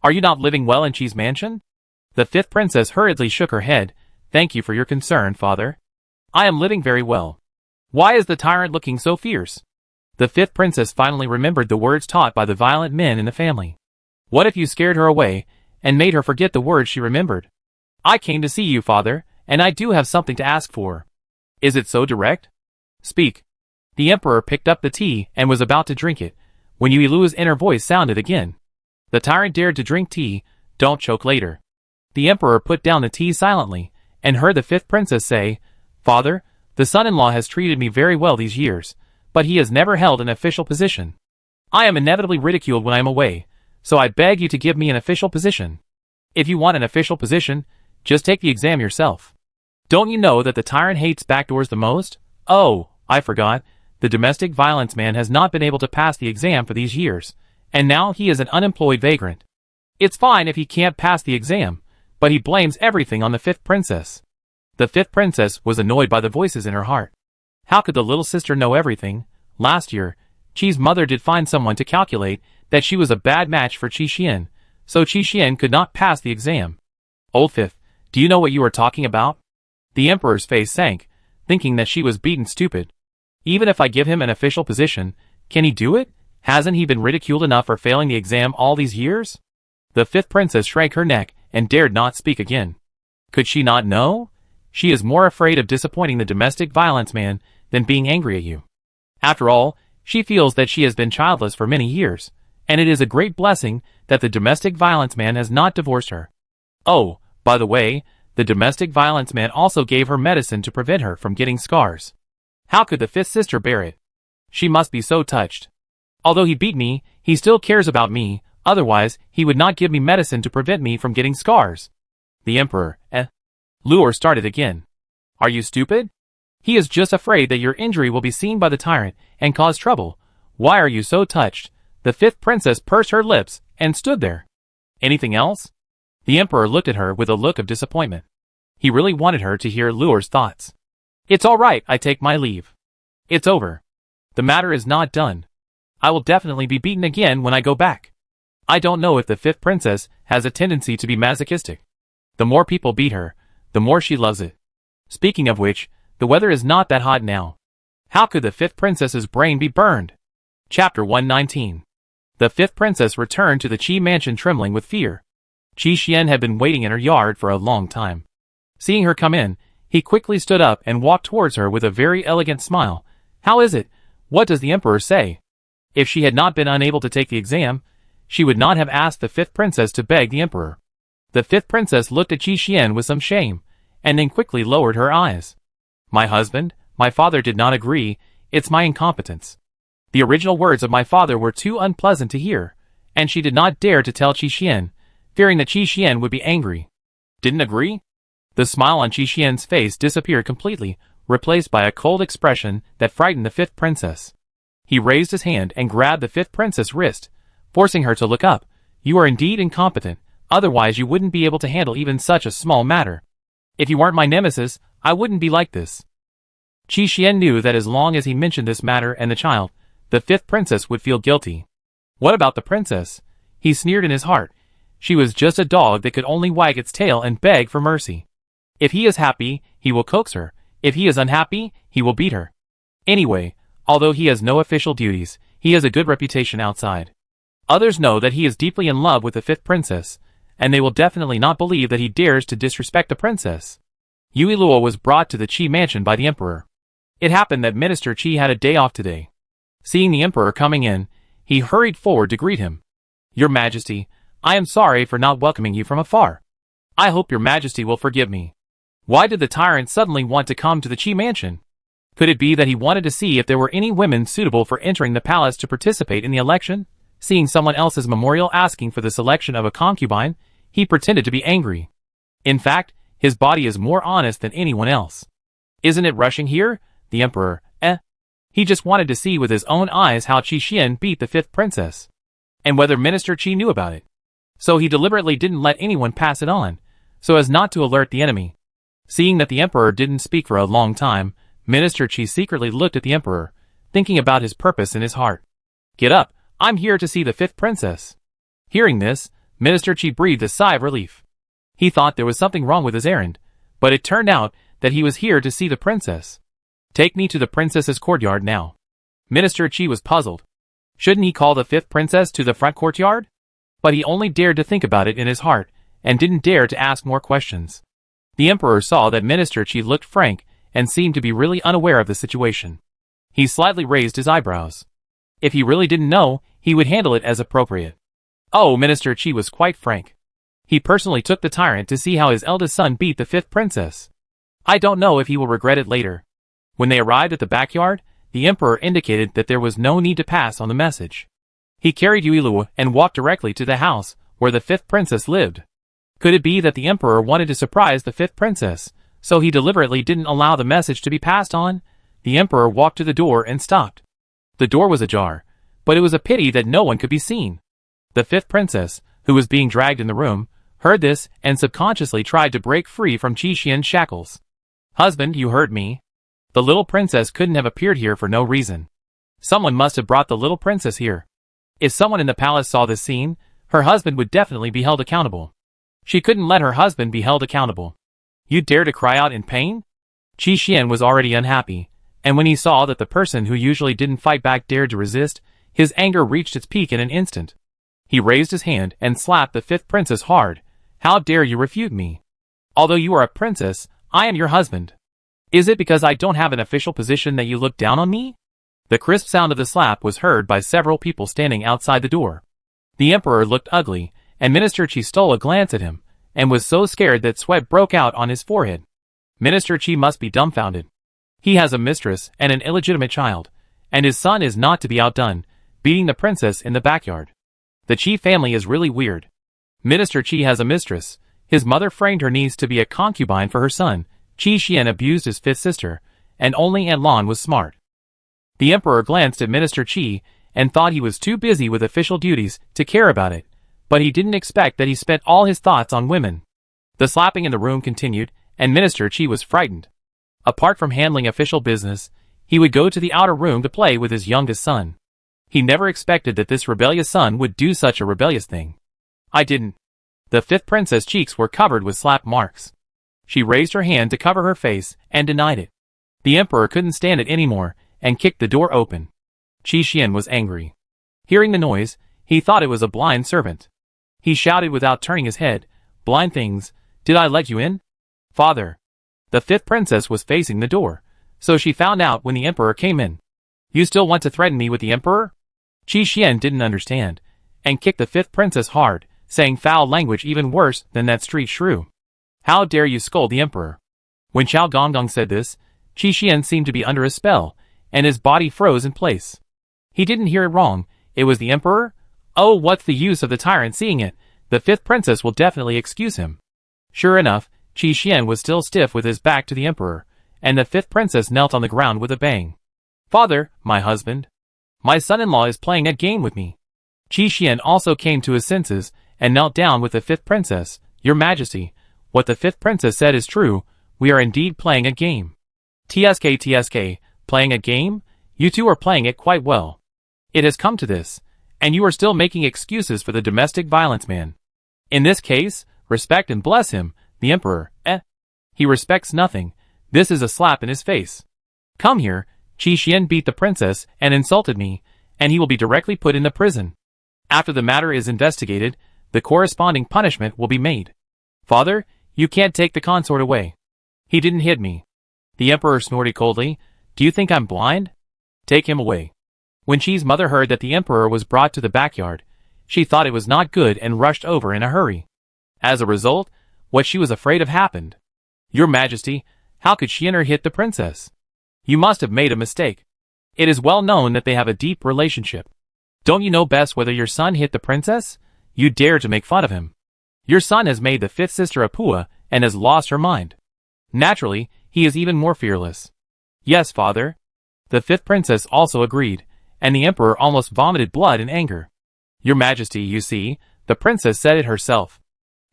A: Are you not living well in Qi's mansion?" The fifth princess hurriedly shook her head. "Thank you for your concern, father. I am living very well. Why is the tyrant looking so fierce?" The fifth princess finally remembered the words taught by the violent men in the family. What if you scared her away, and made her forget the words she remembered? "I came to see you, father, and I do have something to ask for." "Is it so direct? Speak." The emperor picked up the tea and was about to drink it, when Yuilu's inner voice sounded again. The tyrant dared to drink tea, don't choke later. The emperor put down the tea silently, and heard the fifth princess say, "Father, the son-in-law has treated me very well these years, but he has never held an official position. I am inevitably ridiculed when I am away, so I beg you to give me an official position. If you want an official position, just take the exam yourself. Don't you know that the tyrant hates backdoors the most? Oh, I forgot, the domestic violence man has not been able to pass the exam for these years, and now he is an unemployed vagrant. It's fine if he can't pass the exam, but he blames everything on the fifth princess." The fifth princess was annoyed by the voices in her heart. How could the little sister know everything? Last year, Qi's mother did find someone to calculate that she was a bad match for Qi Xian, so Qi Xian could not pass the exam. "Old fifth, do you know what you are talking about?" The emperor's face sank, thinking that she was beaten stupid. Even if I give him an official position, can he do it? Hasn't he been ridiculed enough for failing the exam all these years? The fifth princess shrank her neck and dared not speak again. Could she not know? She is more afraid of disappointing the domestic violence man than being angry at you. After all, she feels that she has been childless for many years, and it is a great blessing that the domestic violence man has not divorced her. Oh, by the way, the domestic violence man also gave her medicine to prevent her from getting scars. How could the fifth sister bear it? She must be so touched. Although he beat me, he still cares about me, otherwise he would not give me medicine to prevent me from getting scars. The emperor, Luor started again. "Are you stupid? He is just afraid that your injury will be seen by the tyrant and cause trouble. Why are you so touched?" The fifth princess pursed her lips and stood there. "Anything else?" The emperor looked at her with a look of disappointment. He really wanted her to hear Luor's thoughts. "It's all right, I take my leave. It's over. The matter is not done. I will definitely be beaten again when I go back." I don't know if the fifth princess has a tendency to be masochistic. The more people beat her, the more she loves it. Speaking of which, the weather is not that hot now. How could the fifth princess's brain be burned? Chapter 119. The fifth princess returned to the Qi mansion trembling with fear. Qi Xian had been waiting in her yard for a long time. Seeing her come in, he quickly stood up and walked towards her with a very elegant smile. How is it? What does the emperor say? If she had not been unable to take the exam, she would not have asked the fifth princess to beg the emperor. The fifth princess looked at Qi Xian with some shame, and then quickly lowered her eyes. My husband, my father did not agree, it's my incompetence. The original words of my father were too unpleasant to hear, and she did not dare to tell Qi Xian, fearing that Qi Xian would be angry. Didn't agree? The smile on Qi Xian's face disappeared completely, replaced by a cold expression that frightened the fifth princess. He raised his hand and grabbed the fifth princess' wrist, forcing her to look up. You are indeed incompetent, otherwise you wouldn't be able to handle even such a small matter. If you weren't my nemesis, I wouldn't be like this. Qi Xian knew that as long as he mentioned this matter and the child, the fifth princess would feel guilty. What about the princess? He sneered in his heart. She was just a dog that could only wag its tail and beg for mercy. If he is happy, he will coax her. If he is unhappy, he will beat her. Anyway, although he has no official duties, he has a good reputation outside. Others know that he is deeply in love with the fifth princess, and they will definitely not believe that he dares to disrespect the princess. Yue Luo was brought to the Qi mansion by the emperor. It happened that Minister Qi had a day off today. Seeing the emperor coming in, he hurried forward to greet him. Your Majesty, I am sorry for not welcoming you from afar. I hope your Majesty will forgive me. Why did the tyrant suddenly want to come to the Qi mansion? Could it be that he wanted to see if there were any women suitable for entering the palace to participate in the election? Seeing someone else's memorial asking for the selection of a concubine, he pretended to be angry. In fact, his body is more honest than anyone else. Isn't it rushing here? The emperor, He just wanted to see with his own eyes how Qi Xian beat the fifth princess, and whether Minister Qi knew about it. So he deliberately didn't let anyone pass it on, so as not to alert the enemy. Seeing that the emperor didn't speak for a long time, Minister Qi secretly looked at the emperor, thinking about his purpose in his heart. Get up, I'm here to see the fifth princess. Hearing this, Minister Qi breathed a sigh of relief. He thought there was something wrong with his errand, but it turned out that he was here to see the princess. Take me to the princess's courtyard now. Minister Qi was puzzled. Shouldn't he call the fifth princess to the front courtyard? But he only dared to think about it in his heart, and didn't dare to ask more questions. The emperor saw that Minister Qi looked frank, and seemed to be really unaware of the situation. He slightly raised his eyebrows. If he really didn't know, he would handle it as appropriate. Oh, Minister Qi was quite frank. He personally took the tyrant to see how his eldest son beat the fifth princess. I don't know if he will regret it later. When they arrived at the backyard, the emperor indicated that there was no need to pass on the message. He carried Yue Luo and walked directly to the house where the fifth princess lived. Could it be that the emperor wanted to surprise the fifth princess, so he deliberately didn't allow the message to be passed on? The emperor walked to the door and stopped. The door was ajar, but it was a pity that no one could be seen. The fifth princess, who was being dragged in the room, heard this and subconsciously tried to break free from Qi Xian's shackles. Husband, you hurt me. The little princess couldn't have appeared here for no reason. Someone must have brought the little princess here. If someone in the palace saw this scene, her husband would definitely be held accountable. She couldn't let her husband be held accountable. You dare to cry out in pain? Qi Xian was already unhappy, and when he saw that the person who usually didn't fight back dared to resist, his anger reached its peak in an instant. He raised his hand and slapped the fifth princess hard. How dare you refute me? Although you are a princess, I am your husband. Is it because I don't have an official position that you look down on me? The crisp sound of the slap was heard by several people standing outside the door. The emperor looked ugly, and Minister Qi stole a glance at him, and was so scared that sweat broke out on his forehead. Minister Qi must be dumbfounded. He has a mistress and an illegitimate child, and his son is not to be outdone, beating the princess in the backyard. The Qi family is really weird. Minister Qi has a mistress. His mother framed her niece to be a concubine for her son. Qi Xian abused his fifth sister, and only Aunt Lan was smart. The emperor glanced at Minister Qi, and thought he was too busy with official duties to care about it, but he didn't expect that he spent all his thoughts on women. The slapping in the room continued, and Minister Qi was frightened. Apart from handling official business, he would go to the outer room to play with his youngest son. He never expected that this rebellious son would do such a rebellious thing. I didn't. The fifth princess' cheeks were covered with slap marks. She raised her hand to cover her face, and denied it. The emperor couldn't stand it anymore, and kicked the door open. Qi Xian was angry. Hearing the noise, he thought it was a blind servant. He shouted without turning his head, blind things, did I let you in? Father. The fifth princess was facing the door, so she found out when the emperor came in. You still want to threaten me with the emperor? Qi Xian didn't understand, and kicked the fifth princess hard, saying foul language even worse than that street shrew. How dare you scold the emperor? When Xiao Gonggong said this, Qi Xian seemed to be under a spell, and his body froze in place. He didn't hear it wrong. It was the emperor? Oh, what's the use of the tyrant seeing it? The fifth princess will definitely excuse him. Sure enough, Qi Xian was still stiff with his back to the emperor, and the fifth princess knelt on the ground with a bang. Father, my husband. My son-in-law is playing a game with me. Qi Xian also came to his senses, and knelt down with the fifth princess. Your Majesty, what the fifth princess said is true, we are indeed playing a game. TSK, playing a game? You two are playing it quite well. It has come to this, and you are still making excuses for the domestic violence man. In this case, respect and bless him, the emperor, He respects nothing. This is a slap in his face. Come here, Qi Xian beat the princess and insulted me, and he will be directly put in the prison. After the matter is investigated, the corresponding punishment will be made. Father, you can't take the consort away. He didn't hit me. The emperor snorted coldly. Do you think I'm blind? Take him away. When Qi's mother heard that the emperor was brought to the backyard, she thought it was not good and rushed over in a hurry. As a result, what she was afraid of happened. Your Majesty, how could Xian'er hit the princess? You must have made a mistake. It is well known that they have a deep relationship. Don't you know best whether your son hit the princess? You dare to make fun of him. Your son has made the fifth sister a Pua and has lost her mind. Naturally, he is even more fearless. Yes, father. The fifth princess also agreed, and the emperor almost vomited blood in anger. Your Majesty, you see, the princess said it herself.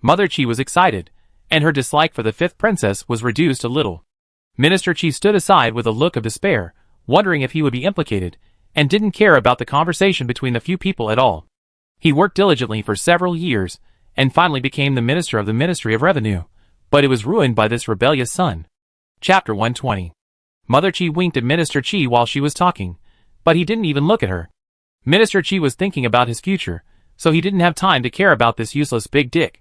A: Mother Qi was excited, and her dislike for the fifth princess was reduced a little. Minister Qi stood aside with a look of despair, wondering if he would be implicated, and didn't care about the conversation between the few people at all. He worked diligently for several years, and finally became the minister of the Ministry of Revenue, but it was ruined by this rebellious son. Chapter 120. Mother Qi winked at Minister Qi while she was talking, but he didn't even look at her. Minister Qi was thinking about his future, so he didn't have time to care about this useless big dick.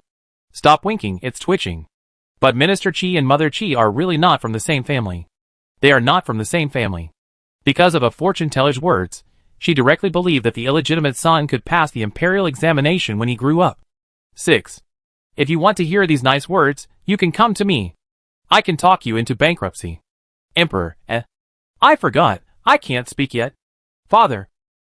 A: Stop winking, it's twitching. But Minister Qi and Mother Qi are really not from the same family. They are not from the same family. Because of a fortune teller's words, she directly believed that the illegitimate son could pass the imperial examination when he grew up. 6. If you want to hear these nice words, you can come to me. I can talk you into bankruptcy. Emperor, I forgot, I can't speak yet. Father.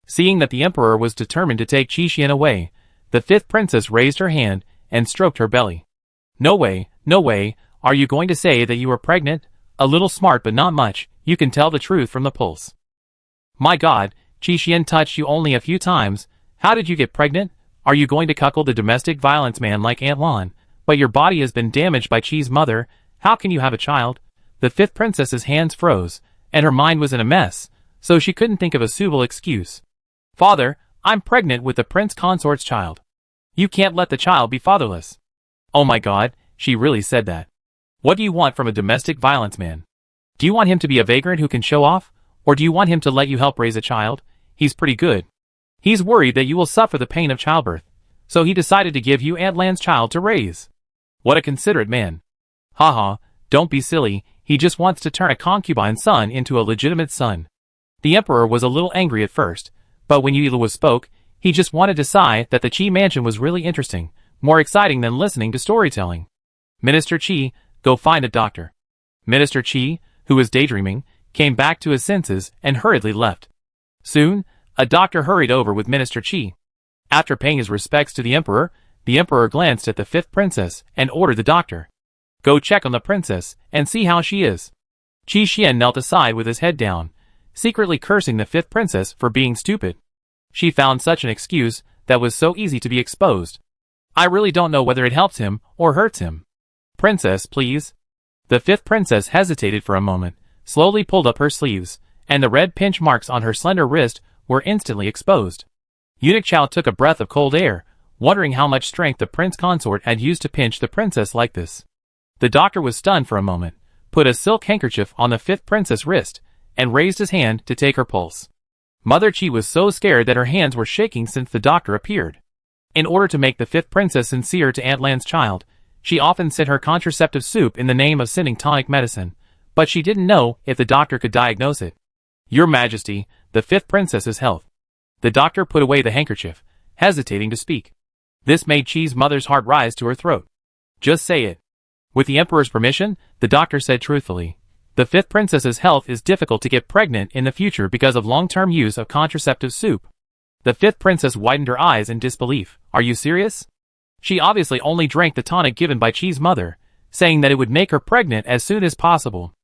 A: Seeing that the emperor was determined to take Qi Xian away, the fifth princess raised her hand and stroked her belly. No way, are you going to say that you are pregnant? A little smart but not much, you can tell the truth from the pulse. My God, Qi Xian touched you only a few times, how did you get pregnant? Are you going to cuckold the domestic violence man like Aunt Lan? But your body has been damaged by Qi's mother, how can you have a child? The fifth princess's hands froze, and her mind was in a mess, so she couldn't think of a suitable excuse. Father, I'm pregnant with the prince consort's child. You can't let the child be fatherless. Oh my God, she really said that. What do you want from a domestic violence man? Do you want him to be a vagrant who can show off? Or do you want him to let you help raise a child? He's pretty good. He's worried that you will suffer the pain of childbirth, so he decided to give you Aunt Lan's child to raise. What a considerate man. Haha, don't be silly, he just wants to turn a concubine son into a legitimate son. The emperor was a little angry at first, but when Yula spoke, he just wanted to sigh that the Qi mansion was really interesting, more exciting than listening to storytelling. Minister Qi, go find a doctor. Minister Qi, who was daydreaming, came back to his senses and hurriedly left. Soon, a doctor hurried over with Minister Qi. After paying his respects to the emperor glanced at the fifth princess and ordered the doctor. Go check on the princess and see how she is. Qi Xian knelt aside with his head down, secretly cursing the fifth princess for being stupid. She found such an excuse that was so easy to be exposed. I really don't know whether it helps him or hurts him. Princess, please. The fifth princess hesitated for a moment, slowly pulled up her sleeves, and the red pinch marks on her slender wrist were instantly exposed. Eunuch Chao took a breath of cold air, wondering how much strength the prince consort had used to pinch the princess like this. The doctor was stunned for a moment, put a silk handkerchief on the fifth princess' wrist, and raised his hand to take her pulse. Mother Qi was so scared that her hands were shaking since the doctor appeared. In order to make the fifth princess sincere to Aunt Lan's child, She often sent her contraceptive soup in the name of sending tonic medicine, but she didn't know if the doctor could diagnose it. Your Majesty, the fifth princess's health. The doctor put away the handkerchief, hesitating to speak. This made Chi's mother's heart rise to her throat. Just say it. With the emperor's permission, the doctor said truthfully, the fifth princess's health is difficult to get pregnant in the future because of long-term use of contraceptive soup. The fifth princess widened her eyes in disbelief. Are you serious? She obviously only drank the tonic given by Chi's mother, saying that it would make her pregnant as soon as possible.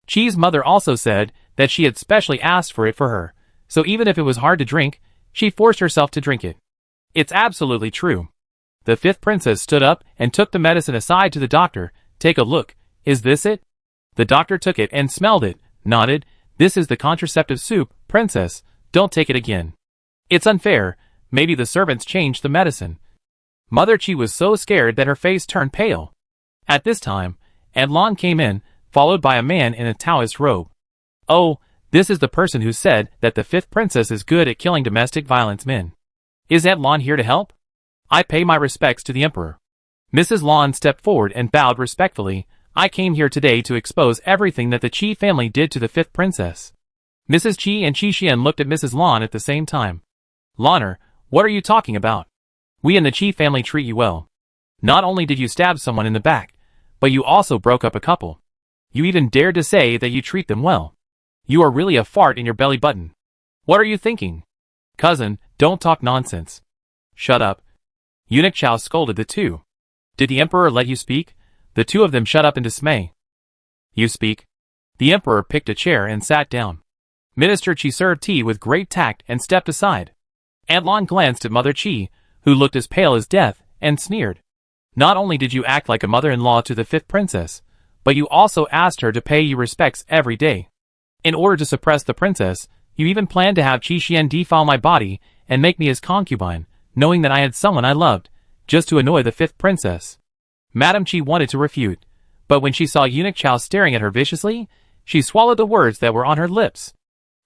A: Chi's mother also said that she had specially asked for it for her, so even if it was hard to drink, she forced herself to drink it. It's absolutely true. The fifth princess stood up and took the medicine aside to the doctor. Take a look. Is this it? The doctor took it and smelled it, nodded. This is the contraceptive soup, princess. Don't take it again. It's unfair. Maybe the servants changed the medicine. Mother Chi was so scared that her face turned pale. At this time, Adlon came in, followed by a man in a Taoist robe. Oh, this is the person who said that the fifth princess is good at killing domestic violence men. Is Adlon here to help? I pay my respects to the emperor. Mrs. Lon stepped forward and bowed respectfully. I came here today to expose everything that the Chi family did to the fifth princess. Mrs. Chi and Chi Xian looked at Mrs. Lon at the same time. Loner, what are you talking about? We and the Chi family treat you well. Not only did you stab someone in the back, but you also broke up a couple. You even dared to say that you treat them well. You are really a fart in your belly button. What are you thinking? Cousin, don't talk nonsense. Shut up. Eunuch Chao scolded the two. Did the emperor let you speak? The two of them shut up in dismay. You speak. The emperor picked a chair and sat down. Minister Chi served tea with great tact and stepped aside. Adlon glanced at Mother Chi, who looked as pale as death, and sneered. Not only did you act like a mother-in-law to the fifth princess, but you also asked her to pay you respects every day. In order to suppress the princess, you even planned to have Chi Xian defile my body and make me his concubine, knowing that I had someone I loved, just to annoy the fifth princess. Madame Chi wanted to refute, but when she saw Eunuch Chao staring at her viciously, she swallowed the words that were on her lips.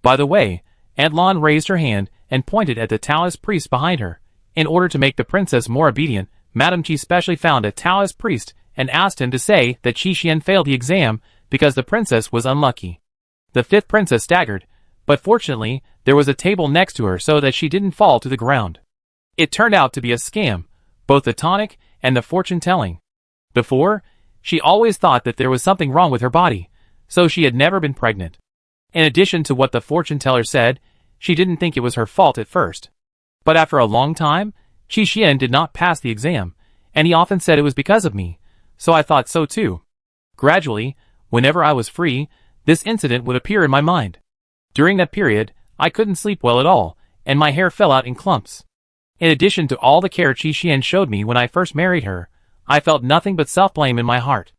A: By the way, Adlon raised her hand and pointed at the Taoist priest behind her. In order to make the princess more obedient, Madame Chi specially found a Taoist priest and asked him to say that Chi Xian failed the exam because the princess was unlucky. The fifth princess staggered, but fortunately, there was a table next to her so that she didn't fall to the ground. It turned out to be a scam, both the tonic and the fortune-telling. Before, she always thought that there was something wrong with her body, so she had never been pregnant. In addition to what the fortune-teller said, she didn't think it was her fault at first. But after a long time, Chi Xian did not pass the exam, and he often said it was because of me, so I thought so too. Gradually, whenever I was free, this incident would appear in my mind. During that period, I couldn't sleep well at all, and my hair fell out in clumps. In addition to all the care Chi Xian showed me when I first married her, I felt nothing but self-blame in my heart.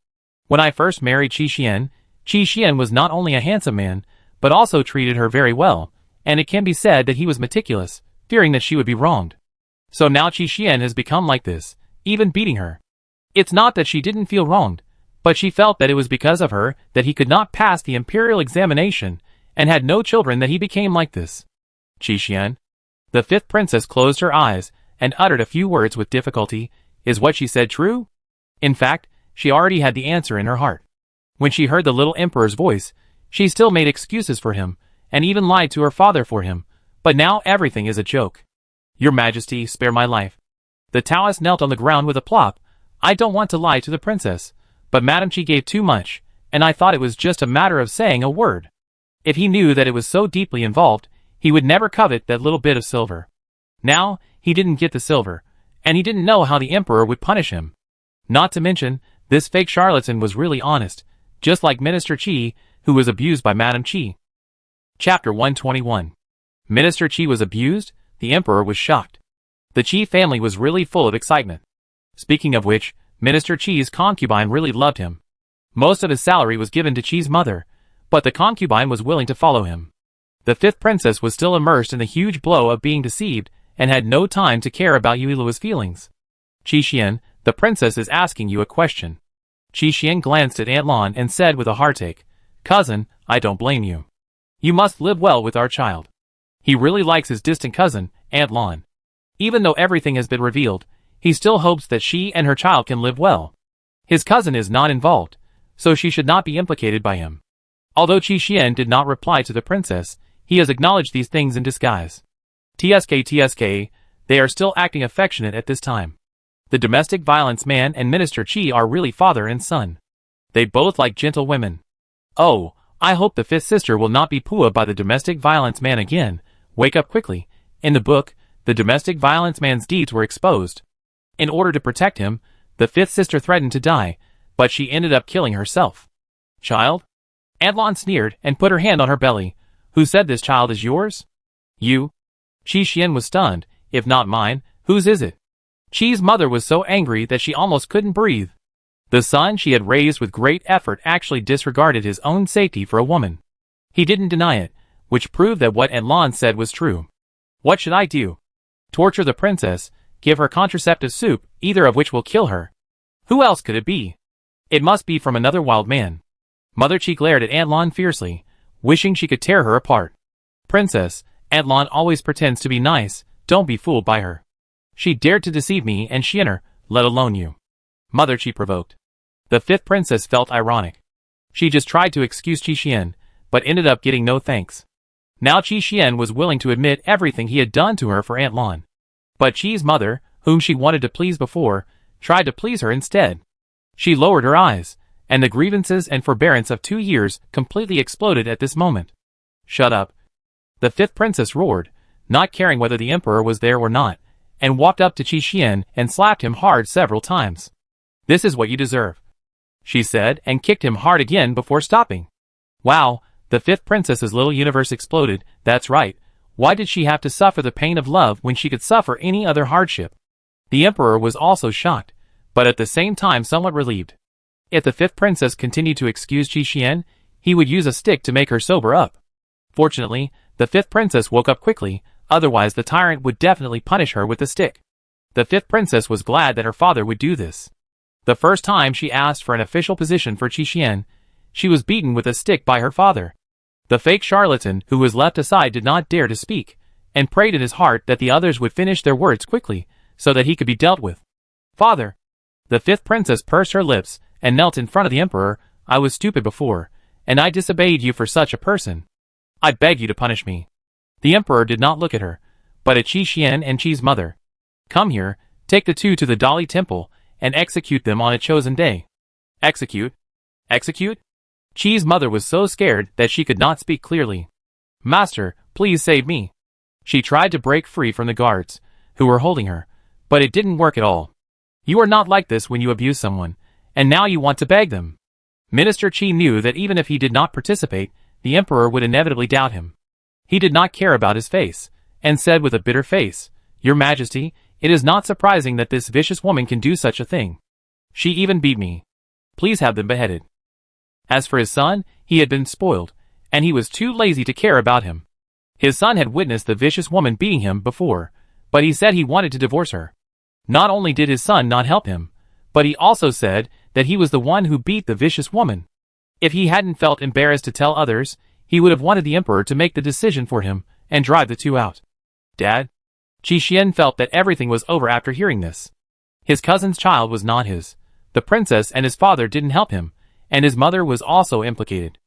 A: When I first married Chi Xian was not only a handsome man, but also treated her very well, and it can be said that he was meticulous, fearing that she would be wronged. So now Chi Xian has become like this, even beating her. It's not that she didn't feel wronged, but she felt that it was because of her that he could not pass the imperial examination, and had no children that he became like this. Chi Xian. The fifth princess closed her eyes, and uttered a few words with difficulty. Is what she said true? In fact, she already had the answer in her heart. When she heard the little emperor's voice, she still made excuses for him, and even lied to her father for him, but now everything is a joke. Your Majesty, spare my life. The Taoist knelt on the ground with a plop. I don't want to lie to the princess, but Madame Chi gave too much, and I thought it was just a matter of saying a word. If he knew that it was so deeply involved, he would never covet that little bit of silver. Now, he didn't get the silver, and he didn't know how the emperor would punish him. Not to mention, this fake charlatan was really honest, just like Minister Chi, who was abused by Madame Chi. Chapter 121. Minister Chi was abused? The emperor was shocked. The Chi family was really full of excitement. Speaking of which, Minister Chi's concubine really loved him. Most of his salary was given to Chi's mother, but the concubine was willing to follow him. The fifth princess was still immersed in the huge blow of being deceived, and had no time to care about Yuilua's feelings. Chi Xian, the princess is asking you a question. Chi Xian glanced at Aunt Lon and said with a heartache, Cousin, I don't blame you. You must live well with our child. He really likes his distant cousin, Aunt Lon. Even though everything has been revealed, he still hopes that she and her child can live well. His cousin is not involved, so she should not be implicated by him. Although Qi Xian did not reply to the princess, he has acknowledged these things in disguise. TSK, they are still acting affectionate at this time. The domestic violence man and Minister Qi are really father and son. They both like gentle women. Oh, I hope the fifth sister will not be pulled by the domestic violence man again. Wake up quickly. In the book, the domestic violence man's deeds were exposed. In order to protect him, the fifth sister threatened to die, but she ended up killing herself. Child? Adlon sneered and put her hand on her belly. Who said this child is yours? You. Qi Xian was stunned. If not mine, whose is it? Qi's mother was so angry that she almost couldn't breathe. The son she had raised with great effort actually disregarded his own safety for a woman. He didn't deny it, which proved that what Adlon said was true. What should I do? Torture the princess, give her contraceptive soup, either of which will kill her. Who else could it be? It must be from another wild man. Mother Qi glared at Adlon fiercely, wishing she could tear her apart. Princess, Adlon always pretends to be nice, don't be fooled by her. She dared to deceive me and Xian'er, let alone you. Mother Qi provoked. The fifth princess felt ironic. She just tried to excuse Qi Xian, but ended up getting no thanks. Now Qi Xian was willing to admit everything he had done to her for Adlon. But Qi's mother, whom she wanted to please before, tried to please her instead. She lowered her eyes, and the grievances and forbearance of 2 years completely exploded at this moment. Shut up. The fifth princess roared, not caring whether the emperor was there or not, and walked up to Qi Xian and slapped him hard several times. This is what you deserve, she said, and kicked him hard again before stopping. Wow, the fifth princess's little universe exploded. That's right. Why did she have to suffer the pain of love when she could suffer any other hardship? The emperor was also shocked, but at the same time somewhat relieved. If the fifth princess continued to excuse Qi Xian, he would use a stick to make her sober up. Fortunately, the fifth princess woke up quickly, otherwise the tyrant would definitely punish her with the stick. The fifth princess was glad that her father would do this. The first time she asked for an official position for Qi Xian, she was beaten with a stick by her father. The fake charlatan who was left aside did not dare to speak, and prayed in his heart that the others would finish their words quickly, so that he could be dealt with. Father! The fifth princess pursed her lips, and knelt in front of the emperor. I was stupid before, and I disobeyed you for such a person. I beg you to punish me. The emperor did not look at her, but at Qi Xian and Qi's mother. Come here, take the two to the Dali temple, and execute them on a chosen day. Execute? Execute? Qi's mother was so scared that she could not speak clearly. Master, please save me. She tried to break free from the guards, who were holding her, but it didn't work at all. You are not like this when you abuse someone, and now you want to beg them. Minister Qi knew that even if he did not participate, the emperor would inevitably doubt him. He did not care about his face, and said with a bitter face, Your Majesty, it is not surprising that this vicious woman can do such a thing. She even beat me. Please have them beheaded. As for his son, he had been spoiled, and he was too lazy to care about him. His son had witnessed the vicious woman beating him before, but he said he wanted to divorce her. Not only did his son not help him, but he also said that he was the one who beat the vicious woman. If he hadn't felt embarrassed to tell others, he would have wanted the emperor to make the decision for him and drive the two out. Dad? Qi Xian felt that everything was over after hearing this. His cousin's child was not his. The princess and his father didn't help him, and his mother was also implicated.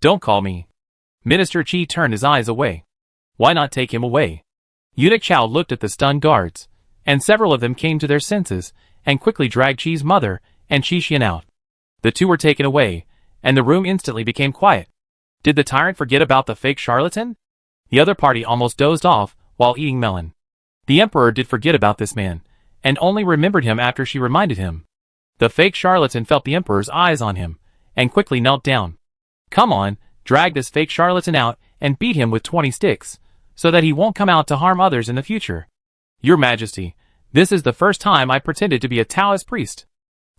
A: Don't call me. Minister Qi turned his eyes away. Why not take him away? Eunuch Chao looked at the stunned guards, and several of them came to their senses, and quickly dragged Qi's mother and Qi Xian out. The two were taken away, and the room instantly became quiet. Did the tyrant forget about the fake charlatan? The other party almost dozed off while eating melon. The emperor did forget about this man, and only remembered him after she reminded him. The fake charlatan felt the emperor's eyes on him, and quickly knelt down. Come on, drag this fake charlatan out and beat him with 20 sticks, so that he won't come out to harm others in the future. Your Majesty, this is the first time I pretended to be a Taoist priest.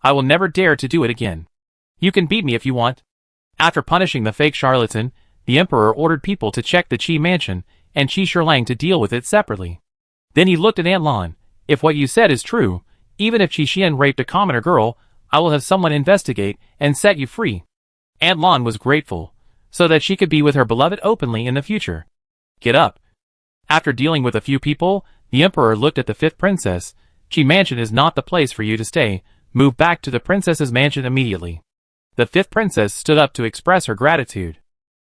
A: I will never dare to do it again. You can beat me if you want. After punishing the fake charlatan, the emperor ordered people to check the Qi mansion and Qi Shilang to deal with it separately. Then he looked at Adlon. If what you said is true, even if Qi Xian raped a commoner girl, I will have someone investigate and set you free. Adlon was grateful, so that she could be with her beloved openly in the future. Get up. After dealing with a few people, the emperor looked at the fifth princess. Qi mansion is not the place for you to stay. Move back to the princess's mansion immediately. The fifth princess stood up to express her gratitude.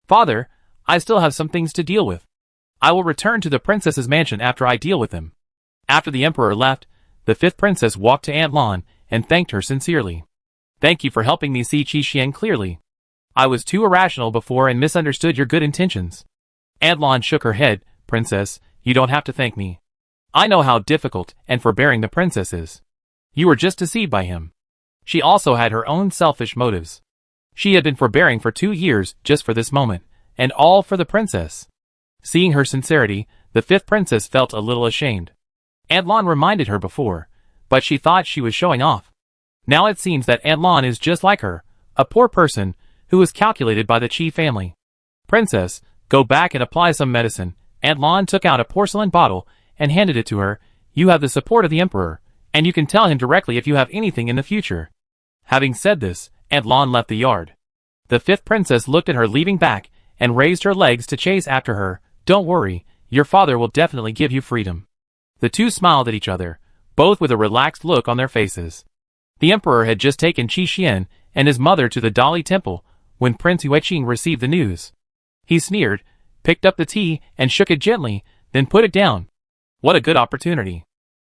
A: Father, I still have some things to deal with. I will return to the princess's mansion after I deal with them. After the emperor left, the fifth princess walked to Aunt Lan and thanked her sincerely. Thank you for helping me see Qi Xian clearly. I was too irrational before and misunderstood your good intentions. Aunt Lan shook her head. Princess, you don't have to thank me. I know how difficult and forbearing the princess is. You were just deceived by him. She also had her own selfish motives. She had been forbearing for 2 years just for this moment, and all for the princess. Seeing her sincerity, the fifth princess felt a little ashamed. Aunt Lan reminded her before, but she thought she was showing off. Now it seems that Aunt Lan is just like her, a poor person who was calculated by the Qi family. Princess, go back and apply some medicine. Aunt Lan took out a porcelain bottle and handed it to her. You have the support of the emperor, and you can tell him directly if you have anything in the future. Having said this, Aunt Lan left the yard. The fifth princess looked at her leaving back and raised her legs to chase after her. Don't worry, your father will definitely give you freedom. The two smiled at each other, both with a relaxed look on their faces. The emperor had just taken Qi Xian and his mother to the Dali temple when Prince Yueqing received the news. He sneered, picked up the tea and shook it gently, then put it down. What a good opportunity.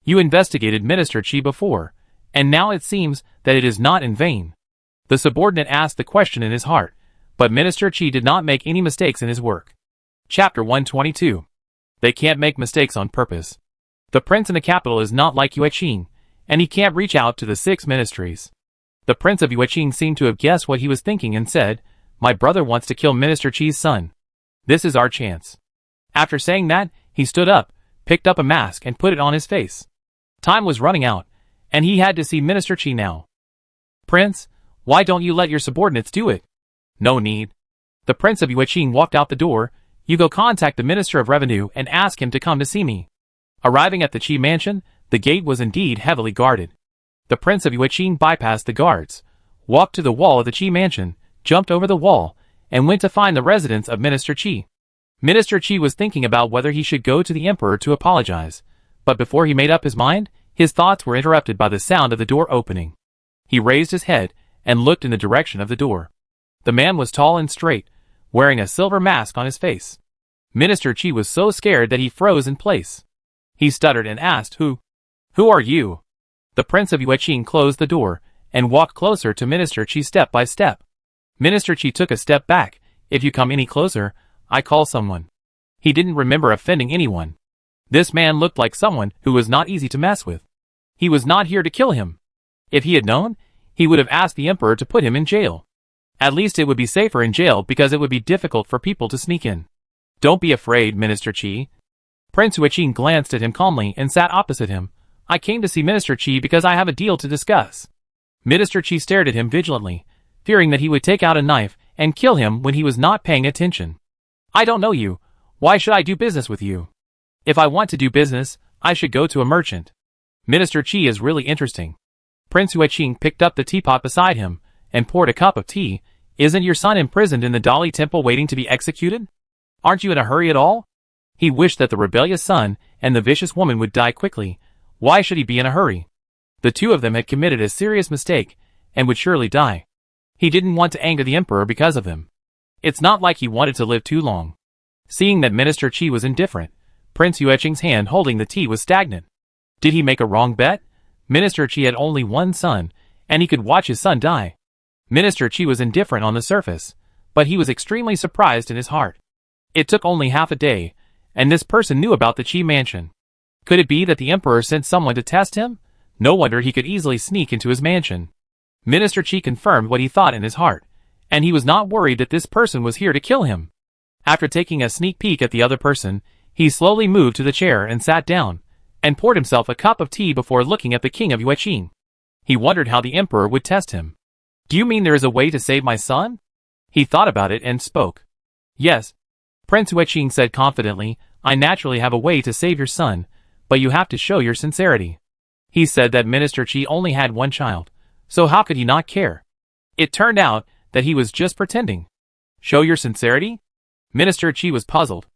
A: You investigated Minister Qi before, and now it seems that it is not in vain. The subordinate asked the question in his heart, but Minister Qi did not make any mistakes in his work. Chapter 122. They can't make mistakes on purpose. The prince in the capital is not like Yueqing, and he can't reach out to the 6 ministries. The prince of Yueqing seemed to have guessed what he was thinking and said, My brother wants to kill Minister Qi's son. This is our chance. After saying that, he stood up, picked up a mask and put it on his face. Time was running out, and he had to see Minister Qi now. Prince, why don't you let your subordinates do it? No need. The prince of Yueqing walked out the door. You go contact the Minister of Revenue and ask him to come to see me. Arriving at the Qi mansion, the gate was indeed heavily guarded. The prince of Yueqing bypassed the guards, walked to the wall of the Qi mansion, jumped over the wall, and went to find the residence of Minister Qi. Minister Qi was thinking about whether he should go to the emperor to apologize, but before he made up his mind, his thoughts were interrupted by the sound of the door opening. He raised his head and looked in the direction of the door. The man was tall and straight, wearing a silver mask on his face. Minister Qi was so scared that he froze in place. He stuttered and asked, Who are you? The prince of Yueqing closed the door and walked closer to Minister Qi step by step. Minister Qi took a step back. If you come any closer, I call someone. He didn't remember offending anyone. This man looked like someone who was not easy to mess with. He was not here to kill him. If he had known, he would have asked the emperor to put him in jail. At least it would be safer in jail because it would be difficult for people to sneak in. Don't be afraid, Minister Qi. Prince Yueqing glanced at him calmly and sat opposite him. I came to see Minister Qi because I have a deal to discuss. Minister Qi stared at him vigilantly, fearing that he would take out a knife and kill him when he was not paying attention. I don't know you. Why should I do business with you? If I want to do business, I should go to a merchant. Minister Qi is really interesting. Prince Yueqing picked up the teapot beside him and poured a cup of tea. Isn't your son imprisoned in the Dali temple waiting to be executed? Aren't you in a hurry at all? He wished that the rebellious son and the vicious woman would die quickly. Why should he be in a hurry? The two of them had committed a serious mistake and would surely die. He didn't want to anger the emperor because of them. It's not like he wanted to live too long. Seeing that Minister Qi was indifferent, Prince Yueqing's hand holding the tea was stagnant. Did he make a wrong bet? Minister Qi had only one son, and he could watch his son die. Minister Qi was indifferent on the surface, but he was extremely surprised in his heart. It took only half a day, and this person knew about the Qi mansion. Could it be that the emperor sent someone to test him? No wonder he could easily sneak into his mansion. Minister Qi confirmed what he thought in his heart, and he was not worried that this person was here to kill him. After taking a sneak peek at the other person, he slowly moved to the chair and sat down, and poured himself a cup of tea before looking at the king of Yueqing. He wondered how the emperor would test him. Do you mean there is a way to save my son? He thought about it and spoke. Yes. Prince Yueqing said confidently, I naturally have a way to save your son, but you have to show your sincerity. He said that Minister Qi only had one child, so how could he not care? It turned out that he was just pretending. Show your sincerity? Minister Qi was puzzled.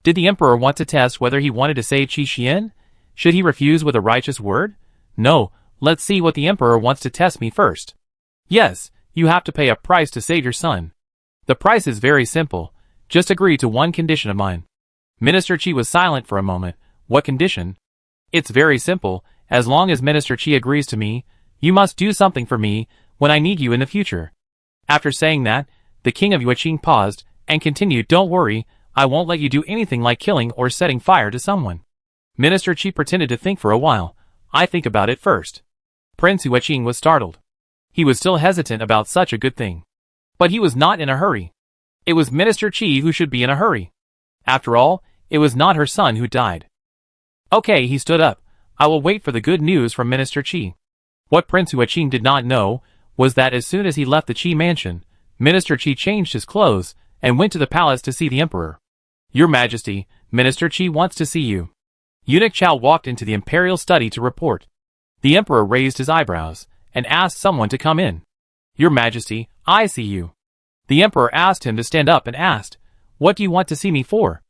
A: Did the emperor want to test whether he wanted to save Qi Xian? Should he refuse with a righteous word? No, let's see what the Emperor wants to test me first. Yes, you have to pay a price to save your son. The price is very simple. Just agree to one condition of mine. Minister Qi was silent for a moment. What condition? It's very simple. As long as Minister Qi agrees to me, you must do something for me when I need you in the future. After saying that, the king of Yueqing paused and continued, don't worry, I won't let you do anything like killing or setting fire to someone. Minister Qi pretended to think for a while. I think about it first. Prince Yueqing was startled. He was still hesitant about such a good thing. But he was not in a hurry. It was Minister Qi who should be in a hurry. After all, it was not her son who died. Okay, he stood up. I will wait for the good news from Minister Qi. What Prince Yueqing did not know was that as soon as he left the Qi mansion, Minister Qi changed his clothes and went to the palace to see the Emperor. Your Majesty, Minister Qi wants to see you. Eunuch Chao walked into the imperial study to report. The Emperor raised his eyebrows and asked someone to come in. Your Majesty, I see you. The Emperor asked him to stand up and asked, what do you want to see me for?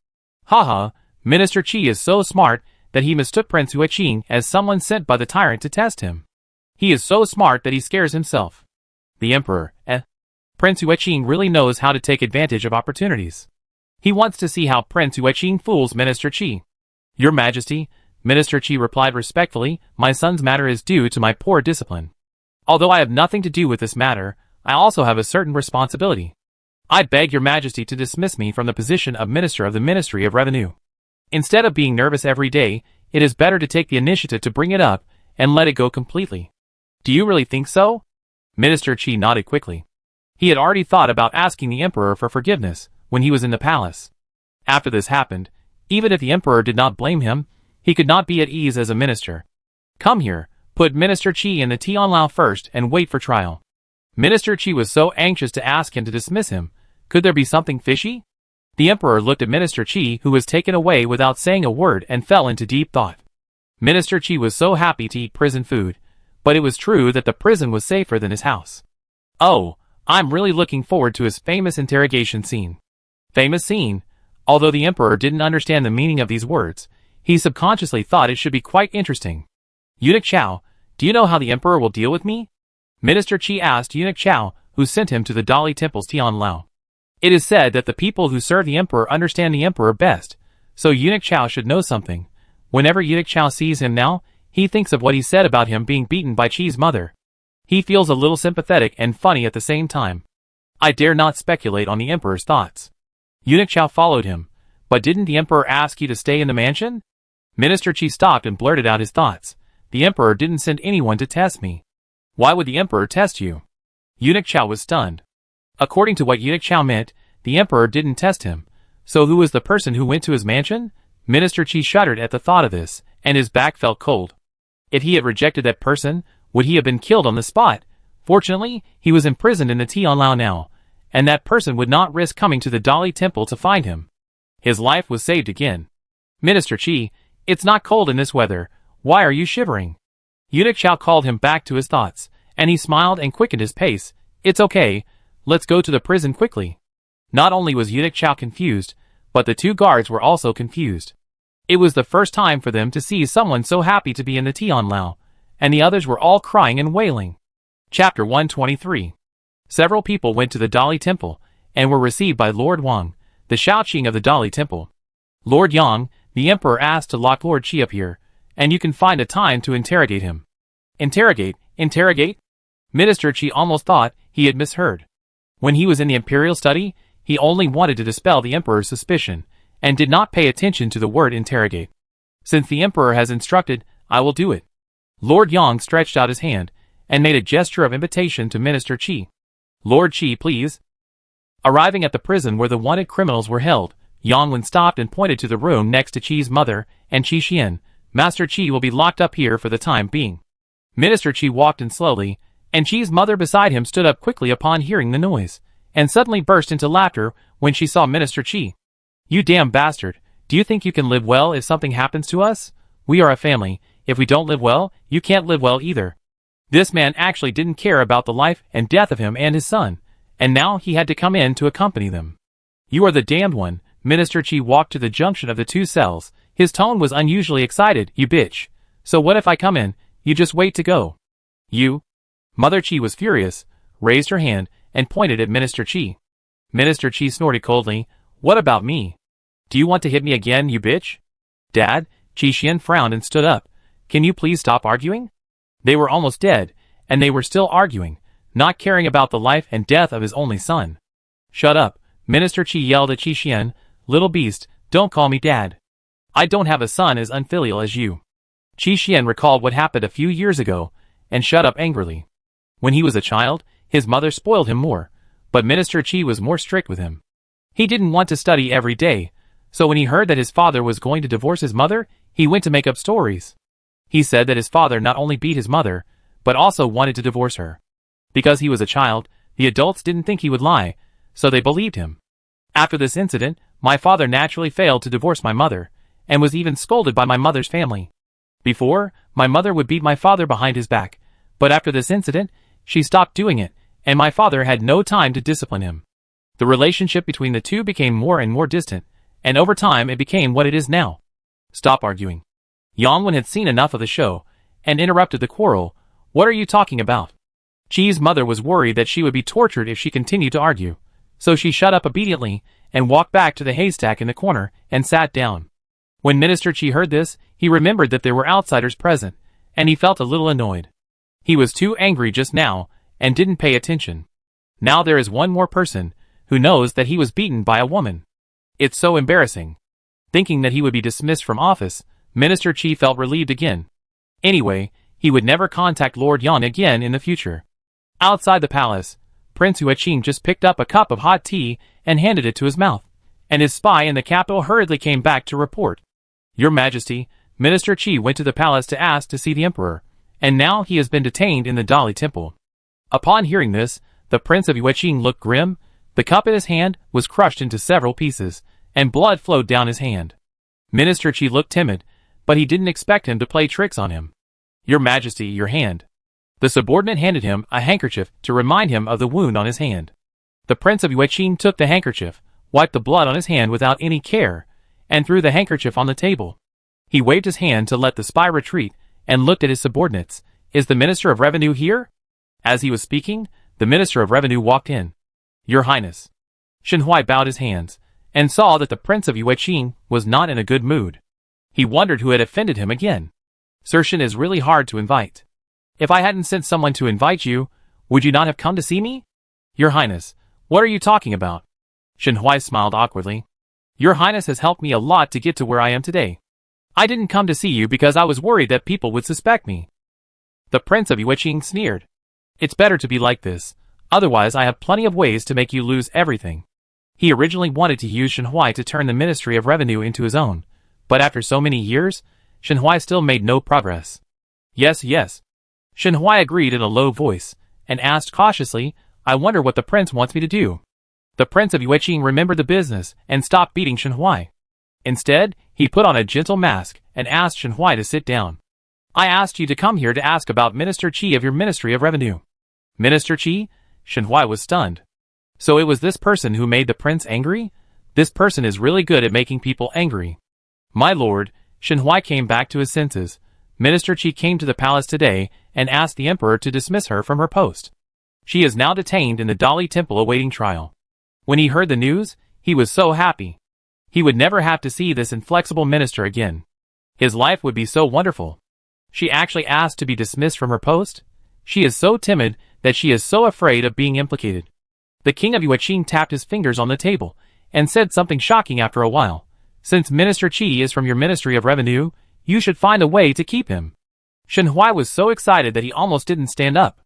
A: Haha, Minister Qi is so smart that he mistook Prince Yueqing as someone sent by the tyrant to test him. He is so smart that he scares himself. The Emperor, Prince Yueqing really knows how to take advantage of opportunities. He wants to see how Prince Yueqing fools Minister Qi. Your Majesty, Minister Qi replied respectfully, my son's matter is due to my poor discipline. Although I have nothing to do with this matter, I also have a certain responsibility. I beg your Majesty to dismiss me from the position of Minister of the Ministry of Revenue. Instead of being nervous every day, it is better to take the initiative to bring it up and let it go completely. Do you really think so? Minister Qi nodded quickly. He had already thought about asking the Emperor for forgiveness when he was in the palace. After this happened, even if the Emperor did not blame him, he could not be at ease as a minister. Come here, put Minister Qi in the Tianlao first and wait for trial. Minister Qi was so anxious to ask him to dismiss him. Could there be something fishy? The Emperor looked at Minister Qi, who was taken away without saying a word, and fell into deep thought. Minister Qi was so happy to eat prison food, but it was true that the prison was safer than his house. Oh, I'm really looking forward to his famous interrogation scene. Famous scene? Although the Emperor didn't understand the meaning of these words, he subconsciously thought it should be quite interesting. Eunuch Chao, do you know how the Emperor will deal with me? Minister Qi asked Eunuch Chao, who sent him to the Dali Temple's Tianlao. It is said that the people who serve the Emperor understand the Emperor best, so Eunuch Chao should know something. Whenever Eunuch Chao sees him now, he thinks of what he said about him being beaten by Qi's mother. He feels a little sympathetic and funny at the same time. I dare not speculate on the Emperor's thoughts. Eunuch Chao followed him. But didn't the Emperor ask you to stay in the mansion? Minister Qi stopped and blurted out his thoughts. The Emperor didn't send anyone to test me. Why would the Emperor test you? Eunuch Chao was stunned. According to what Eunuch Chao meant, the Emperor didn't test him. So who was the person who went to his mansion? Minister Qi shuddered at the thought of this, and his back felt cold. If he had rejected that person, would he have been killed on the spot? Fortunately, he was imprisoned in the Tianlao now, and that person would not risk coming to the Dali Temple to find him. His life was saved again. Minister Qi, it's not cold in this weather. Why are you shivering? Eunuch Chao called him back to his thoughts, and he smiled and quickened his pace. It's okay. Let's go to the prison quickly. Not only was Eunuch Chao confused, but the two guards were also confused. It was the first time for them to see someone so happy to be in the Tianlao, and the others were all crying and wailing. Chapter 123. Several people went to the Dali Temple, and were received by Lord Wang, the Shaoqing of the Dali Temple. Lord Yang, the Emperor asked to lock Lord Qi up here, and you can find a time to interrogate him. Interrogate? Minister Qi almost thought he had misheard. When he was in the imperial study, he only wanted to dispel the Emperor's suspicion, and did not pay attention to the word interrogate. Since the Emperor has instructed, I will do it. Lord Yang stretched out his hand, and made a gesture of invitation to Minister Qi. Lord Qi, please. Arriving at the prison where the wanted criminals were held, Yang Wen stopped and pointed to the room next to Qi's mother and Qi Xian. Master Qi will be locked up here for the time being. Minister Qi walked in slowly, and Qi's mother beside him stood up quickly upon hearing the noise, and suddenly burst into laughter when she saw Minister Qi. You damn bastard, do you think you can live well if something happens to us? We are a family. If we don't live well, you can't live well either. This man actually didn't care about the life and death of him and his son, and now he had to come in to accompany them. You are the damned one. Minister Qi walked to the junction of the two cells. His tone was unusually excited. You bitch. So what if I come in? You just wait to go. You? Mother Qi was furious, raised her hand, and pointed at Minister Qi. Minister Qi snorted coldly, "What about me? Do you want to hit me again, you bitch?" "Dad," Qi Xian frowned and stood up. "Can you please stop arguing?" They were almost dead, and they were still arguing, not caring about the life and death of his only son. "Shut up," Minister Qi yelled at Qi Xian, "Little beast, don't call me dad. I don't have a son as unfilial as you." Qi Xian recalled what happened a few years ago, and shut up angrily. When he was a child, his mother spoiled him more, but Minister Qi was more strict with him. He didn't want to study every day, so when he heard that his father was going to divorce his mother, he went to make up stories. He said that his father not only beat his mother, but also wanted to divorce her. Because he was a child, the adults didn't think he would lie, so they believed him. After this incident, my father naturally failed to divorce my mother, and was even scolded by my mother's family. Before, my mother would beat my father behind his back, but after this incident, she stopped doing it, and my father had no time to discipline him. The relationship between the two became more and more distant, and over time it became what it is now. "Stop arguing." Yang Wen had seen enough of the show, and interrupted the quarrel. "What are you talking about?" Qi's mother was worried that she would be tortured if she continued to argue, so she shut up obediently, and walked back to the haystack in the corner, and sat down. When Minister Qi heard this, he remembered that there were outsiders present, and he felt a little annoyed. He was too angry just now, and didn't pay attention. Now there is one more person, who knows that he was beaten by a woman. It's so embarrassing. Thinking that he would be dismissed from office, Minister Qi felt relieved again. Anyway, he would never contact Lord Yan again in the future. Outside the palace, Prince Yueqing just picked up a cup of hot tea and handed it to his mouth, and his spy in the capital hurriedly came back to report. "Your Majesty, Minister Qi went to the palace to ask to see the Emperor, and now he has been detained in the Dali Temple." Upon hearing this, the Prince of Yueqing looked grim. The cup in his hand was crushed into several pieces, and blood flowed down his hand. Minister Qi looked timid, but he didn't expect him to play tricks on him. "Your Majesty, your hand." The subordinate handed him a handkerchief to remind him of the wound on his hand. The Prince of Yueqing took the handkerchief, wiped the blood on his hand without any care, and threw the handkerchief on the table. He waved his hand to let the spy retreat, and looked at his subordinates. "Is the Minister of Revenue here?" As he was speaking, the Minister of Revenue walked in. "Your Highness." Shen Hui bowed his hands, and saw that the Prince of Yueqing was not in a good mood. He wondered who had offended him again. "Sir Shen is really hard to invite. If I hadn't sent someone to invite you, would you not have come to see me?" "Your Highness, what are you talking about?" Shen Hui smiled awkwardly. "Your Highness has helped me a lot to get to where I am today. I didn't come to see you because I was worried that people would suspect me." The Prince of Yueqing sneered. "It's better to be like this, otherwise I have plenty of ways to make you lose everything." He originally wanted to use Shen Hui to turn the Ministry of Revenue into his own, but after so many years, Shen Hui still made no progress. "Yes, yes." Shen Hui agreed in a low voice, and asked cautiously, "I wonder what the prince wants me to do." The Prince of Yueqing remembered the business, and stopped beating Shen Hui. Instead, he put on a gentle mask, and asked Shen Hui to sit down. "I asked you to come here to ask about Minister Qi of your Ministry of Revenue." "Minister Qi?" Shen Hui was stunned. So it was this person who made the prince angry? This person is really good at making people angry. "My lord," Shen Hui came back to his senses. "Minister Qi came to the palace today and asked the emperor to dismiss her from her post. She is now detained in the Dali Temple awaiting trial." When he heard the news, he was so happy. He would never have to see this inflexible minister again. His life would be so wonderful. She actually asked to be dismissed from her post? She is so timid that she is so afraid of being implicated. The King of Yueqing tapped his fingers on the table, and said something shocking after a while. "Since Minister Qi is from your Ministry of Revenue, you should find a way to keep him." Shen Hui was so excited that he almost didn't stand up.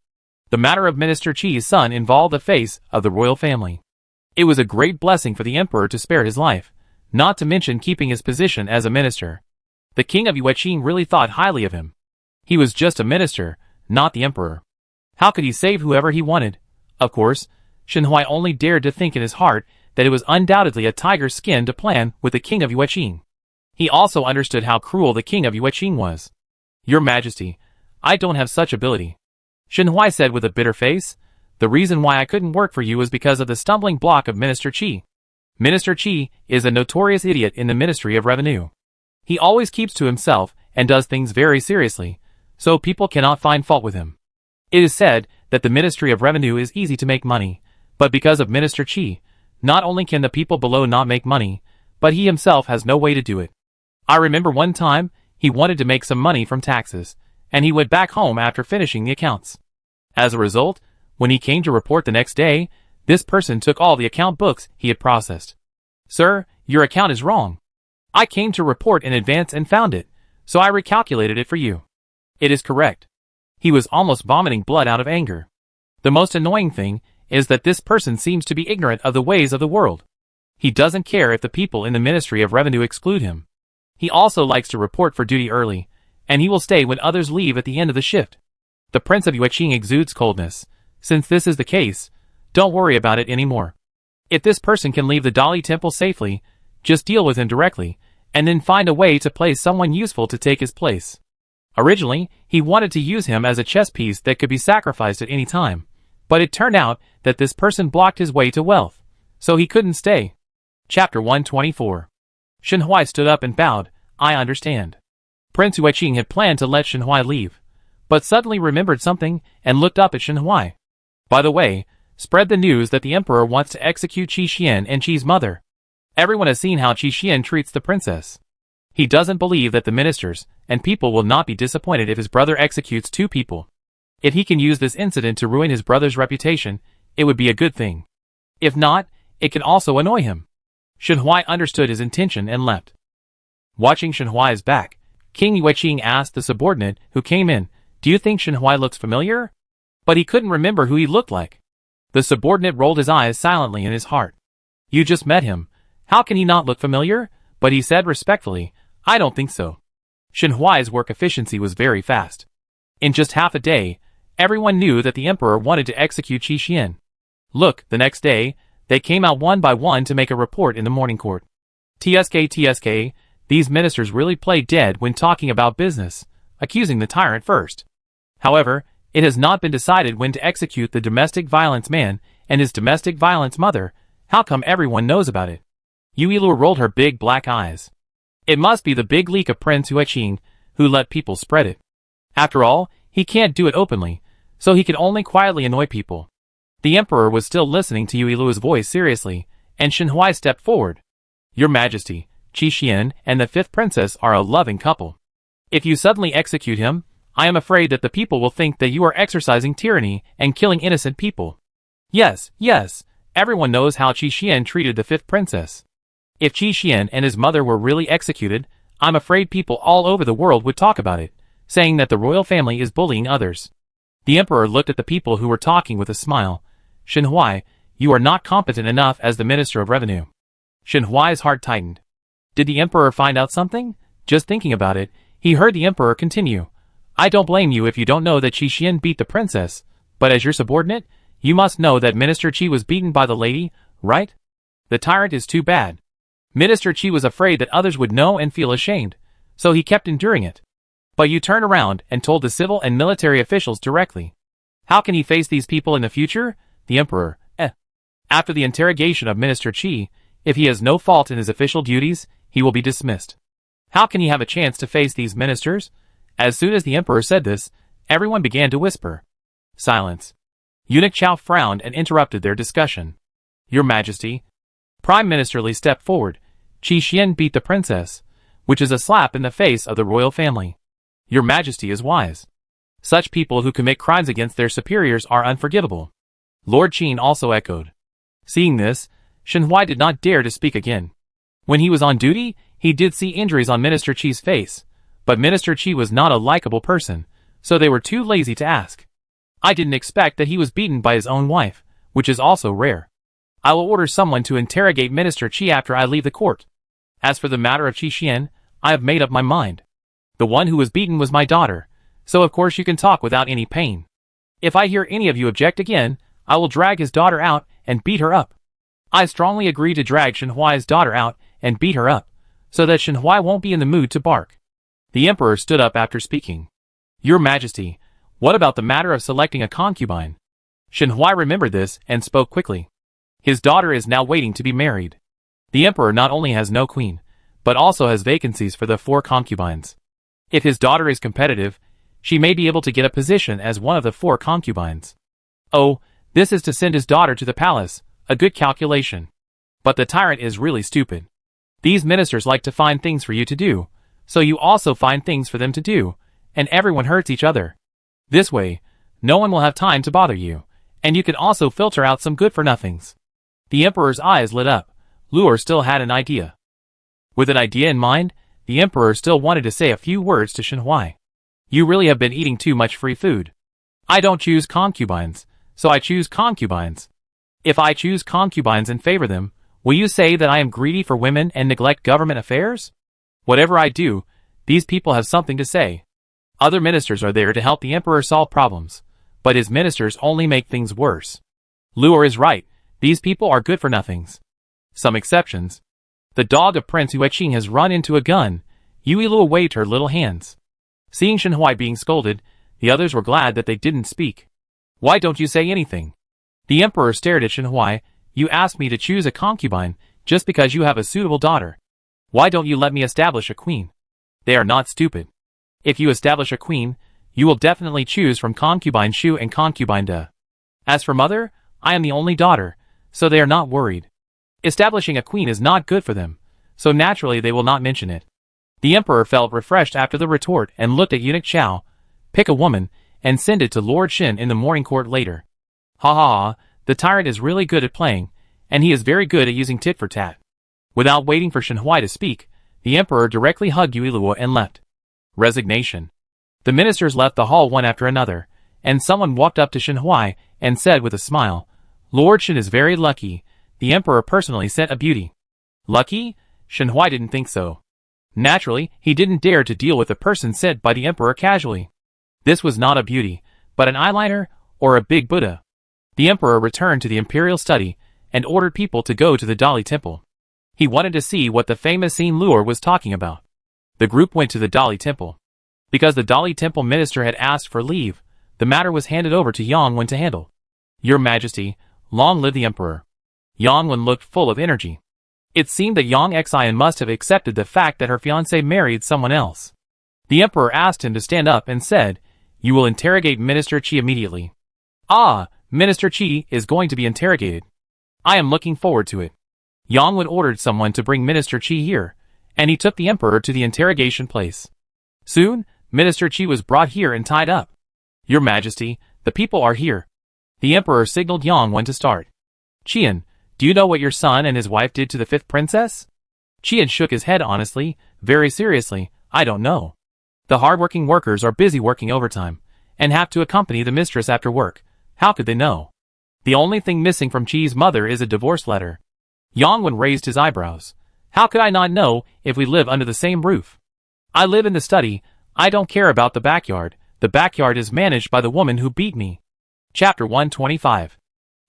A: The matter of Minister Qi's son involved the face of the royal family. It was a great blessing for the emperor to spare his life, not to mention keeping his position as a minister. The King of Yueqing really thought highly of him. He was just a minister, not the emperor. How could he save whoever he wanted? Of course, Shen Hui only dared to think in his heart that it was undoubtedly a tiger's skin to plan with the King of Yueqing. He also understood how cruel the King of Yueqing was. "Your Majesty, I don't have such ability," Shen Hui said with a bitter face. "The reason why I couldn't work for you was because of the stumbling block of Minister Qi. Minister Qi is a notorious idiot in the Ministry of Revenue. He always keeps to himself and does things very seriously, so people cannot find fault with him. It is said that the Ministry of Revenue is easy to make money, but because of Minister Qi, not only can the people below not make money, but he himself has no way to do it. I remember one time, he wanted to make some money from taxes, and he went back home after finishing the accounts. As a result, when he came to report the next day, this person took all the account books he had processed. "Sir, your account is wrong. I came to report in advance and found it, so I recalculated it for you. It is correct." He was almost vomiting blood out of anger. The most annoying thing is that this person seems to be ignorant of the ways of the world. He doesn't care if the people in the Ministry of Revenue exclude him. He also likes to report for duty early, and he will stay when others leave at the end of the shift. The Prince of Yueqing exudes coldness. Since this is the case, don't worry about it anymore. If this person can leave the Dali Temple safely, just deal with him directly, and then find a way to place someone useful to take his place. Originally, he wanted to use him as a chess piece that could be sacrificed at any time, but it turned out that this person blocked his way to wealth, so he couldn't stay. Chapter 124. Shen Huai stood up and bowed. "I understand." Prince Yueqing had planned to let Shen Huai leave, but suddenly remembered something and looked up at Shen Huai. "By the way, spread the news that the emperor wants to execute Qi Xian and Qi's mother. Everyone has seen how Qi Xian treats the princess. He doesn't believe that the ministers and people will not be disappointed if his brother executes 2 people. If he can use this incident to ruin his brother's reputation, it would be a good thing. If not, it can also annoy him." Shen Huai understood his intention and left. Watching Shen Huai's back, King Yueqing asked the subordinate who came in, "Do you think Shen Huai looks familiar?" But he couldn't remember who he looked like. The subordinate rolled his eyes silently in his heart. "You just met him. How can he not look familiar?" But he said respectfully, "I don't think so." Shen Huai's work efficiency was very fast. In just half a day, everyone knew that the emperor wanted to execute Qi Xian. Look, the next day, they came out one by one to make a report in the morning court. TSK, these ministers really play dead when talking about business, accusing the tyrant first. However, it has not been decided when to execute the domestic violence man and his domestic violence mother. How come everyone knows about it? Yuilu rolled her big black eyes. It must be the big leak of Prince Yueqing, who let people spread it. After all, he can't do it openly, so he can only quietly annoy people. The emperor was still listening to Yuilu's voice seriously, and Shen Huai stepped forward. "Your Majesty, Qi Xian and the 5th princess are a loving couple. If you suddenly execute him, I am afraid that the people will think that you are exercising tyranny and killing innocent people." Yes, everyone knows how Qi Xian treated the 5th princess. If Qi Xian and his mother were really executed, I'm afraid people all over the world would talk about it, saying that the royal family is bullying others. The emperor looked at the people who were talking with a smile. "Shen Huai, you are not competent enough as the Minister of Revenue." Shen Huai's heart tightened. Did the emperor find out something? Just thinking about it, he heard the emperor continue. "I don't blame you if you don't know that Qi Xian beat the princess, but as your subordinate, you must know that Minister Qi was beaten by the lady, right? The tyrant is too bad. Minister Qi was afraid that others would know and feel ashamed, so he kept enduring it. But you turned around and told the civil and military officials directly. How can he face these people in the future? The emperor, After the interrogation of Minister Qi, if he has no fault in his official duties, he will be dismissed. How can he have a chance to face these ministers?" As soon as the emperor said this, everyone began to whisper. Silence. Eunuch Chao frowned and interrupted their discussion. "Your Majesty." Prime Minister Li stepped forward. "Qi Xian beat the princess, which is a slap in the face of the royal family. Your Majesty is wise. Such people who commit crimes against their superiors are unforgivable." Lord Qin also echoed. Seeing this, Shen Huai did not dare to speak again. When he was on duty, he did see injuries on Minister Qi's face, but Minister Qi was not a likable person, so they were too lazy to ask. "I didn't expect that he was beaten by his own wife, which is also rare. I will order someone to interrogate Minister Qi after I leave the court. As for the matter of Qi Xian, I have made up my mind. The one who was beaten was my daughter, so of course you can talk without any pain. If I hear any of you object again, I will drag his daughter out and beat her up." I strongly agree to drag Shen Huai's daughter out and beat her up, so that Shen Huai won't be in the mood to bark. The emperor stood up after speaking. "Your Majesty, what about the matter of selecting a concubine?" Shen Huai remembered this and spoke quickly. His daughter is now waiting to be married. The emperor not only has no queen, but also has vacancies for the 4 concubines. If his daughter is competitive, she may be able to get a position as one of the 4 concubines. Oh, this is to send his daughter to the palace, a good calculation. But the tyrant is really stupid. These ministers like to find things for you to do, so you also find things for them to do, and everyone hurts each other. This way, no one will have time to bother you, and you can also filter out some good-for-nothings. The emperor's eyes lit up. Luo still had an idea. With an idea in mind, the emperor still wanted to say a few words to Shenhui. You really have been eating too much free food. I don't choose concubines, so I choose concubines. If I choose concubines and favor them, will you say that I am greedy for women and neglect government affairs? Whatever I do, these people have something to say. Other ministers are there to help the emperor solve problems, but his ministers only make things worse. Luo is right, these people are good for nothings. Some exceptions. The dog of Prince Yueqing has run into a gun. Yui Luo waved her little hands. Seeing Shenhui being scolded, the others were glad that they didn't speak. Why don't you say anything? The emperor stared at Shenhui. You asked me to choose a concubine, just because you have a suitable daughter. Why don't you let me establish a queen? They are not stupid. If you establish a queen, you will definitely choose from concubine Shu and concubine De. As for mother, I am the only daughter, so they are not worried. Establishing a queen is not good for them, so naturally they will not mention it. The emperor felt refreshed after the retort and looked at eunuch Chao. Pick a woman, and send it to Lord Shin in the morning court later. Ha ha ha, the tyrant is really good at playing, and he is very good at using tit for tat. Without waiting for Shenhui to speak, the emperor directly hugged Yui Luo and left. Resignation. The ministers left the hall one after another, and someone walked up to Shenhui and said with a smile, Lord Shin is very lucky, the emperor personally sent a beauty. Lucky? Shenhui didn't think so. Naturally, he didn't dare to deal with a person sent by the emperor casually. This was not a beauty, but an eyeliner, or a big Buddha. The emperor returned to the imperial study, and ordered people to go to the Dali temple. He wanted to see what the famous scene Luo was talking about. The group went to the Dali temple. Because the Dali temple minister had asked for leave, the matter was handed over to Yang Wen to handle. Your Majesty, long live the emperor. Yang Wen looked full of energy. It seemed that Yang Xian must have accepted the fact that her fiancé married someone else. The emperor asked him to stand up and said, You will interrogate Minister Qi immediately. Ah, Minister Qi is going to be interrogated. I am looking forward to it. Yang Wen ordered someone to bring Minister Qi here, and he took the emperor to the interrogation place. Soon, Minister Qi was brought here and tied up. Your Majesty, the people are here. The emperor signaled Yang Wen to start. Qian, do you know what your son and his wife did to the 5th princess? Qian shook his head honestly, very seriously, I don't know. The hardworking workers are busy working overtime, and have to accompany the mistress after work. How could they know? The only thing missing from Qi's mother is a divorce letter. Yang Wen raised his eyebrows. How could I not know if we live under the same roof? I live in the study, I don't care about the backyard is managed by the woman who beat me. Chapter 125.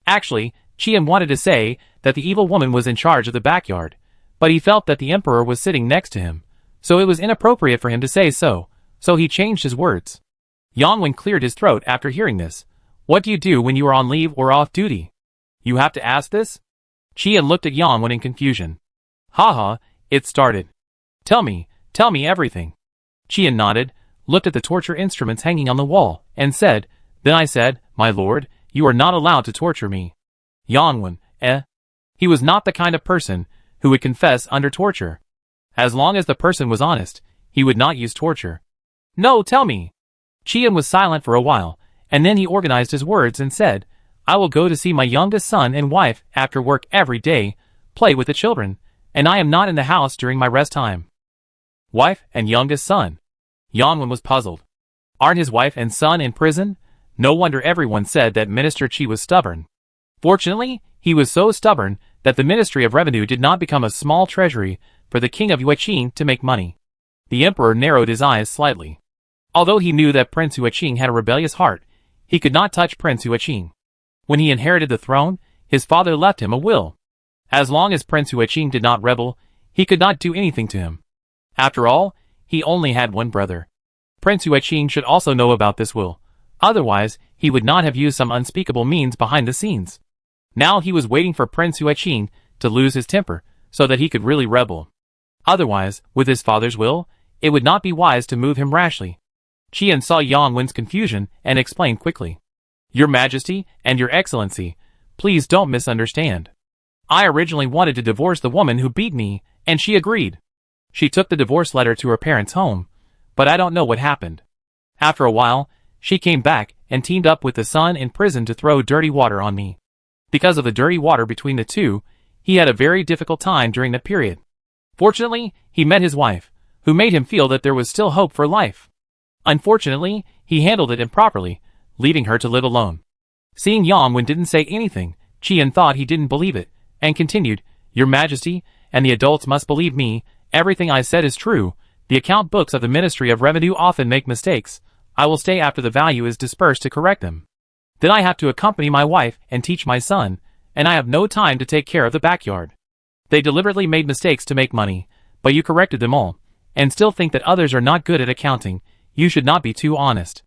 A: Actually, Qian wanted to say that the evil woman was in charge of the backyard, but he felt that the emperor was sitting next to him, so it was inappropriate for him to say so he changed his words. Yang Wen cleared his throat after hearing this. What do you do when you are on leave or off duty? You have to ask this? Qian looked at Yang Wen in confusion. Haha, it started. Tell me everything. Qian nodded, looked at the torture instruments hanging on the wall, and said, Then I said, My lord, you are not allowed to torture me. Yang Wen, He was not the kind of person who would confess under torture. As long as the person was honest, he would not use torture. No, tell me. Qian was silent for a while, and then he organized his words and said, I will go to see my youngest son and wife after work every day, play with the children, and I am not in the house during my rest time. Wife and youngest son. Yang Wen was puzzled. Aren't his wife and son in prison? No wonder everyone said that Minister Qi was stubborn. Fortunately, he was so stubborn that the Ministry of Revenue did not become a small treasury for the king of Yueqing to make money. The emperor narrowed his eyes slightly. Although he knew that Prince Yueqing had a rebellious heart, he could not touch Prince Yueqing. When he inherited the throne, his father left him a will. As long as Prince Yueqing did not rebel, he could not do anything to him. After all, he only had one brother. Prince Yueqing should also know about this will. Otherwise, he would not have used some unspeakable means behind the scenes. Now he was waiting for Prince Yueqing to lose his temper, so that he could really rebel. Otherwise, with his father's will, it would not be wise to move him rashly. Qian saw Yang Wen's confusion and explained quickly. Your Majesty and Your Excellency, please don't misunderstand. I originally wanted to divorce the woman who beat me, and she agreed. She took the divorce letter to her parents' home, but I don't know what happened. After a while, she came back and teamed up with the son in prison to throw dirty water on me. Because of the dirty water between the two, he had a very difficult time during that period. Fortunately, he met his wife, who made him feel that there was still hope for life. Unfortunately, he handled it improperly, leaving her to live alone. Seeing Yang Wen didn't say anything, Qian thought he didn't believe it, and continued, Your Majesty, and the adults must believe me, everything I said is true. The account books of the Ministry of Revenue often make mistakes. I will stay after the value is dispersed to correct them. Then I have to accompany my wife and teach my son, and I have no time to take care of the backyard. They deliberately made mistakes to make money, but you corrected them all, and still think that others are not good at accounting. You should not be too honest.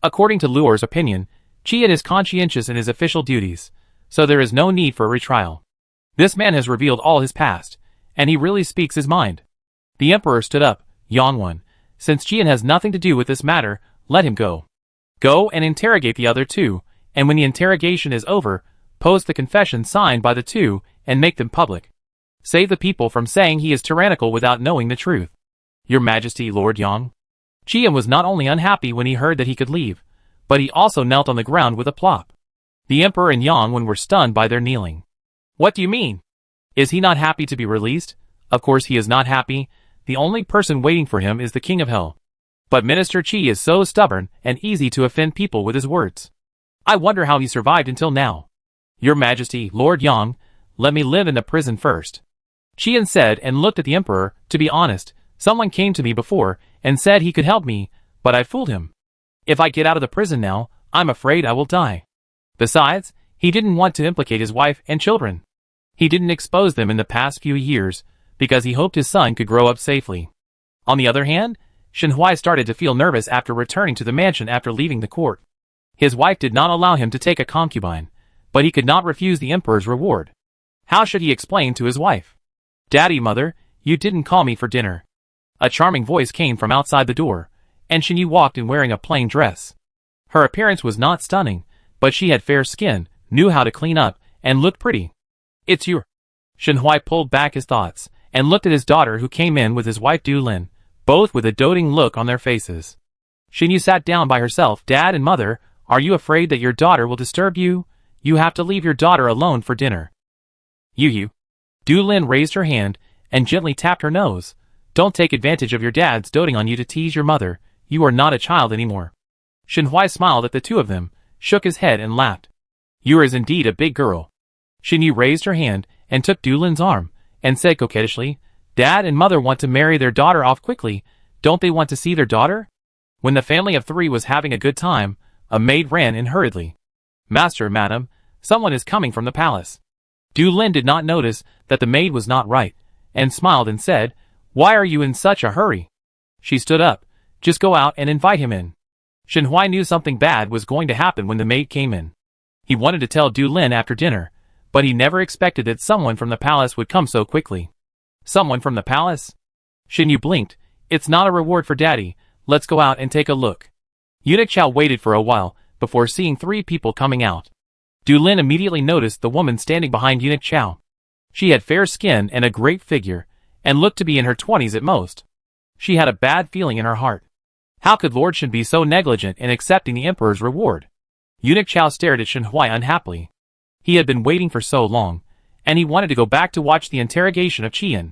A: According to Luo's opinion, Qian is conscientious in his official duties, so there is no need for a retrial. This man has revealed all his past, and he really speaks his mind. The emperor stood up. Yang Wen, since Qian has nothing to do with this matter, let him go. Go and interrogate the other two, and when the interrogation is over, post the confession signed by the two and make them public. Save the people from saying he is tyrannical without knowing the truth. Your Majesty, Lord Yang. Qian was not only unhappy when he heard that he could leave, but he also knelt on the ground with a plop. The emperor and Yang Wen were stunned by their kneeling. What do you mean? Is he not happy to be released? Of course he is not happy. The only person waiting for him is the King of Hell. But Minister Qi is so stubborn and easy to offend people with his words. I wonder how he survived until now. Your Majesty, Lord Yang, let me live in the prison first. Qian said and looked at the emperor. To be honest, someone came to me before and said he could help me, but I fooled him. If I get out of the prison now, I'm afraid I will die. Besides, he didn't want to implicate his wife and children. He didn't expose them in the past few years, because he hoped his son could grow up safely. On the other hand, Shen Hui started to feel nervous after returning to the mansion after leaving the court. His wife did not allow him to take a concubine, but he could not refuse the emperor's reward. How should he explain to his wife? Daddy, mother, you didn't call me for dinner. A charming voice came from outside the door, and Shen Yu walked in wearing a plain dress. Her appearance was not stunning, but she had fair skin, knew how to clean up, and looked pretty. It's you. Shen Hui pulled back his thoughts, and looked at his daughter who came in with his wife Du Lin, both with a doting look on their faces. Shen Yu sat down by herself. Dad and mother, are you afraid that your daughter will disturb you? You have to leave your daughter alone for dinner. You. Du Lin raised her hand, and gently tapped her nose. Don't take advantage of your dad's doting on you to tease your mother. You are not a child anymore. Shen Hui smiled at the two of them, shook his head and laughed. You are indeed a big girl. Shen Yu raised her hand, and took Du Lin's arm, and said coquettishly, Dad and mother want to marry their daughter off quickly. Don't they want to see their daughter? When the family of three was having a good time, a maid ran in hurriedly. Master, madam, someone is coming from the palace. Du Lin did not notice that the maid was not right, and smiled and said, Why are you in such a hurry? She stood up. Just go out and invite him in. Shen Hui knew something bad was going to happen when the maid came in. He wanted to tell Du Lin after dinner, but he never expected that someone from the palace would come so quickly. Someone from the palace? Shen Yu blinked. It's not a reward for daddy. Let's go out and take a look. Eunuch Chao waited for a while, before seeing three people coming out. Du Lin immediately noticed the woman standing behind Eunuch Chao. She had fair skin and a great figure, and looked to be in her 20s at most. She had a bad feeling in her heart. How could Lord Shen be so negligent in accepting the emperor's reward? Eunuch Chao stared at Shen Hui unhappily. He had been waiting for so long, and he wanted to go back to watch the interrogation of Qian.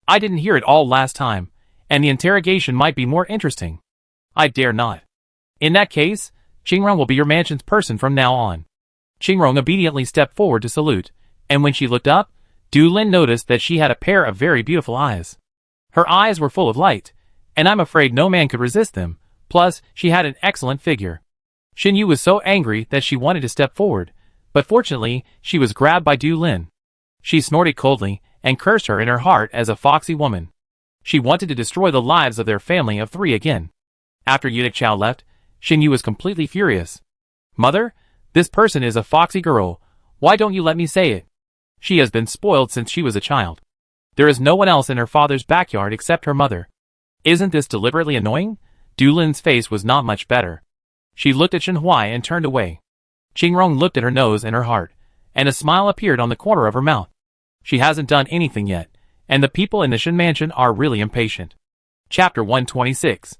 A: I didn't hear it all last time, and the interrogation might be more interesting. I dare not. In that case, Qingrong will be your mansion's person from now on. Qingrong obediently stepped forward to salute, and when she looked up, Du Lin noticed that she had a pair of very beautiful eyes. Her eyes were full of light, and I'm afraid no man could resist them, plus she had an excellent figure. Shen Yu was so angry that she wanted to step forward, but fortunately, she was grabbed by Du Lin. She snorted coldly, and cursed her in her heart as a foxy woman. She wanted to destroy the lives of their family of three again. After Eunuch Chao left, Shen Yu was completely furious. Mother, this person is a foxy girl. Why don't you let me say it? She has been spoiled since she was a child. There is no one else in her father's backyard except her mother. Isn't this deliberately annoying? Dulin's face was not much better. She looked at Shenhui and turned away. Qingrong looked at her nose and her heart, and a smile appeared on the corner of her mouth. She hasn't done anything yet, and the people in the Shen mansion are really impatient. Chapter 126.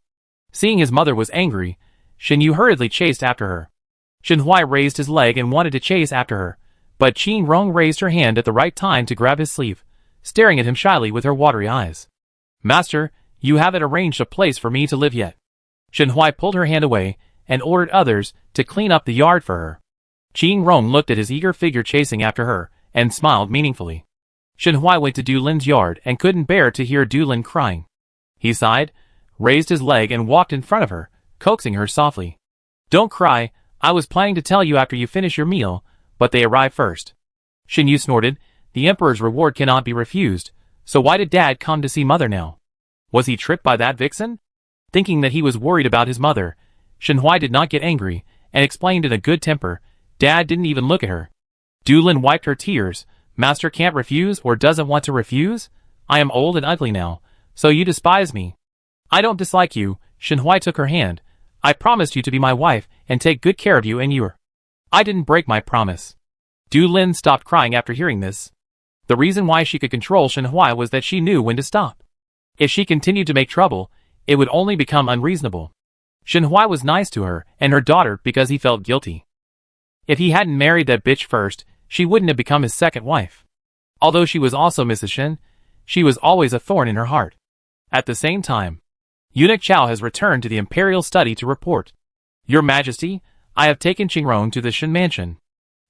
A: Seeing his mother was angry, Shen Yu hurriedly chased after her. Shenhui raised his leg and wanted to chase after her, but Qingrong raised her hand at the right time to grab his sleeve, staring at him shyly with her watery eyes. Master, you haven't arranged a place for me to live yet. Shenhui pulled her hand away and ordered others to clean up the yard for her. Qingrong looked at his eager figure chasing after her and smiled meaningfully. Shenhui went to Dulin's yard and couldn't bear to hear Dulin crying. He sighed, raised his leg and walked in front of her, coaxing her softly. Don't cry, I was planning to tell you after you finish your meal, but they arrived first. Shen Yu snorted, the Emperor's reward cannot be refused, so why did Dad come to see Mother now? Was he tricked by that vixen? Thinking that he was worried about his mother, Shenhui did not get angry and explained in a good temper, Dad didn't even look at her. Dulin wiped her tears. Master can't refuse or doesn't want to refuse? I am old and ugly now, so you despise me. I don't dislike you. Shenhui took her hand. I promised you to be my wife and take good care of you and your. I didn't break my promise. Dulin stopped crying after hearing this. The reason why she could control Shenhui was that she knew when to stop. If she continued to make trouble, it would only become unreasonable. Shenhui was nice to her and her daughter because he felt guilty. If he hadn't married that bitch first, she wouldn't have become his second wife. Although she was also Mrs. Shen, she was always a thorn in her heart. At the same time, Eunuch Chao has returned to the imperial study to report. Your Majesty, I have taken Qingrong to the Shen mansion.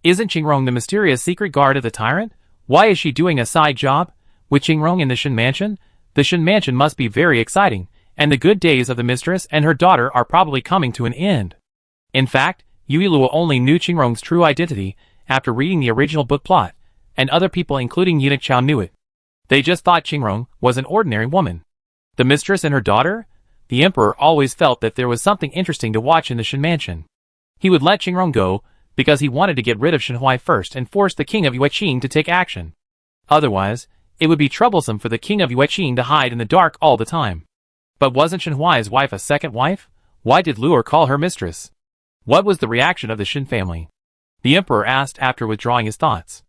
A: Isn't Qingrong the mysterious secret guard of the tyrant? Why is she doing a side job? With Qingrong in the Shen mansion? The Shen mansion must be very exciting, and the good days of the mistress and her daughter are probably coming to an end. In fact, Yuiluo only knew Qingrong's true identity after reading the original book plot, and other people including Eunuch Chao knew it. They just thought Qingrong was an ordinary woman. The mistress and her daughter? The Emperor always felt that there was something interesting to watch in the Shen mansion. He would let Qingrong go, because he wanted to get rid of Shenhui first and force the king of Yueqing to take action. Otherwise, it would be troublesome for the king of Yueqing to hide in the dark all the time. But wasn't Shenhui's wife a second wife? Why did Luer call her mistress? What was the reaction of the Shen family? The Emperor asked after withdrawing his thoughts.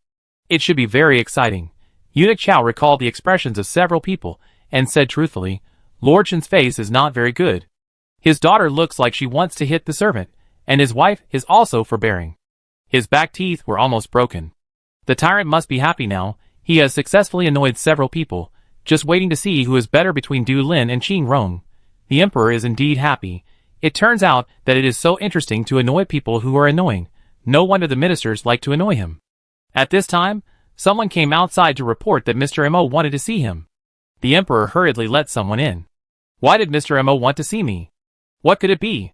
A: It should be very exciting. Eunuch Chao recalled the expressions of several people, and said truthfully, Lord Shen's face is not very good. His daughter looks like she wants to hit the servant, and his wife is also forbearing. His back teeth were almost broken. The tyrant must be happy now, he has successfully annoyed several people, just waiting to see who is better between Du Lin and Qingrong. The Emperor is indeed happy. It turns out that it is so interesting to annoy people who are annoying. No wonder the ministers like to annoy him. At this time, someone came outside to report that Mr. Mo wanted to see him. The Emperor hurriedly let someone in. Why did Mr. Mo want to see me? What could it be?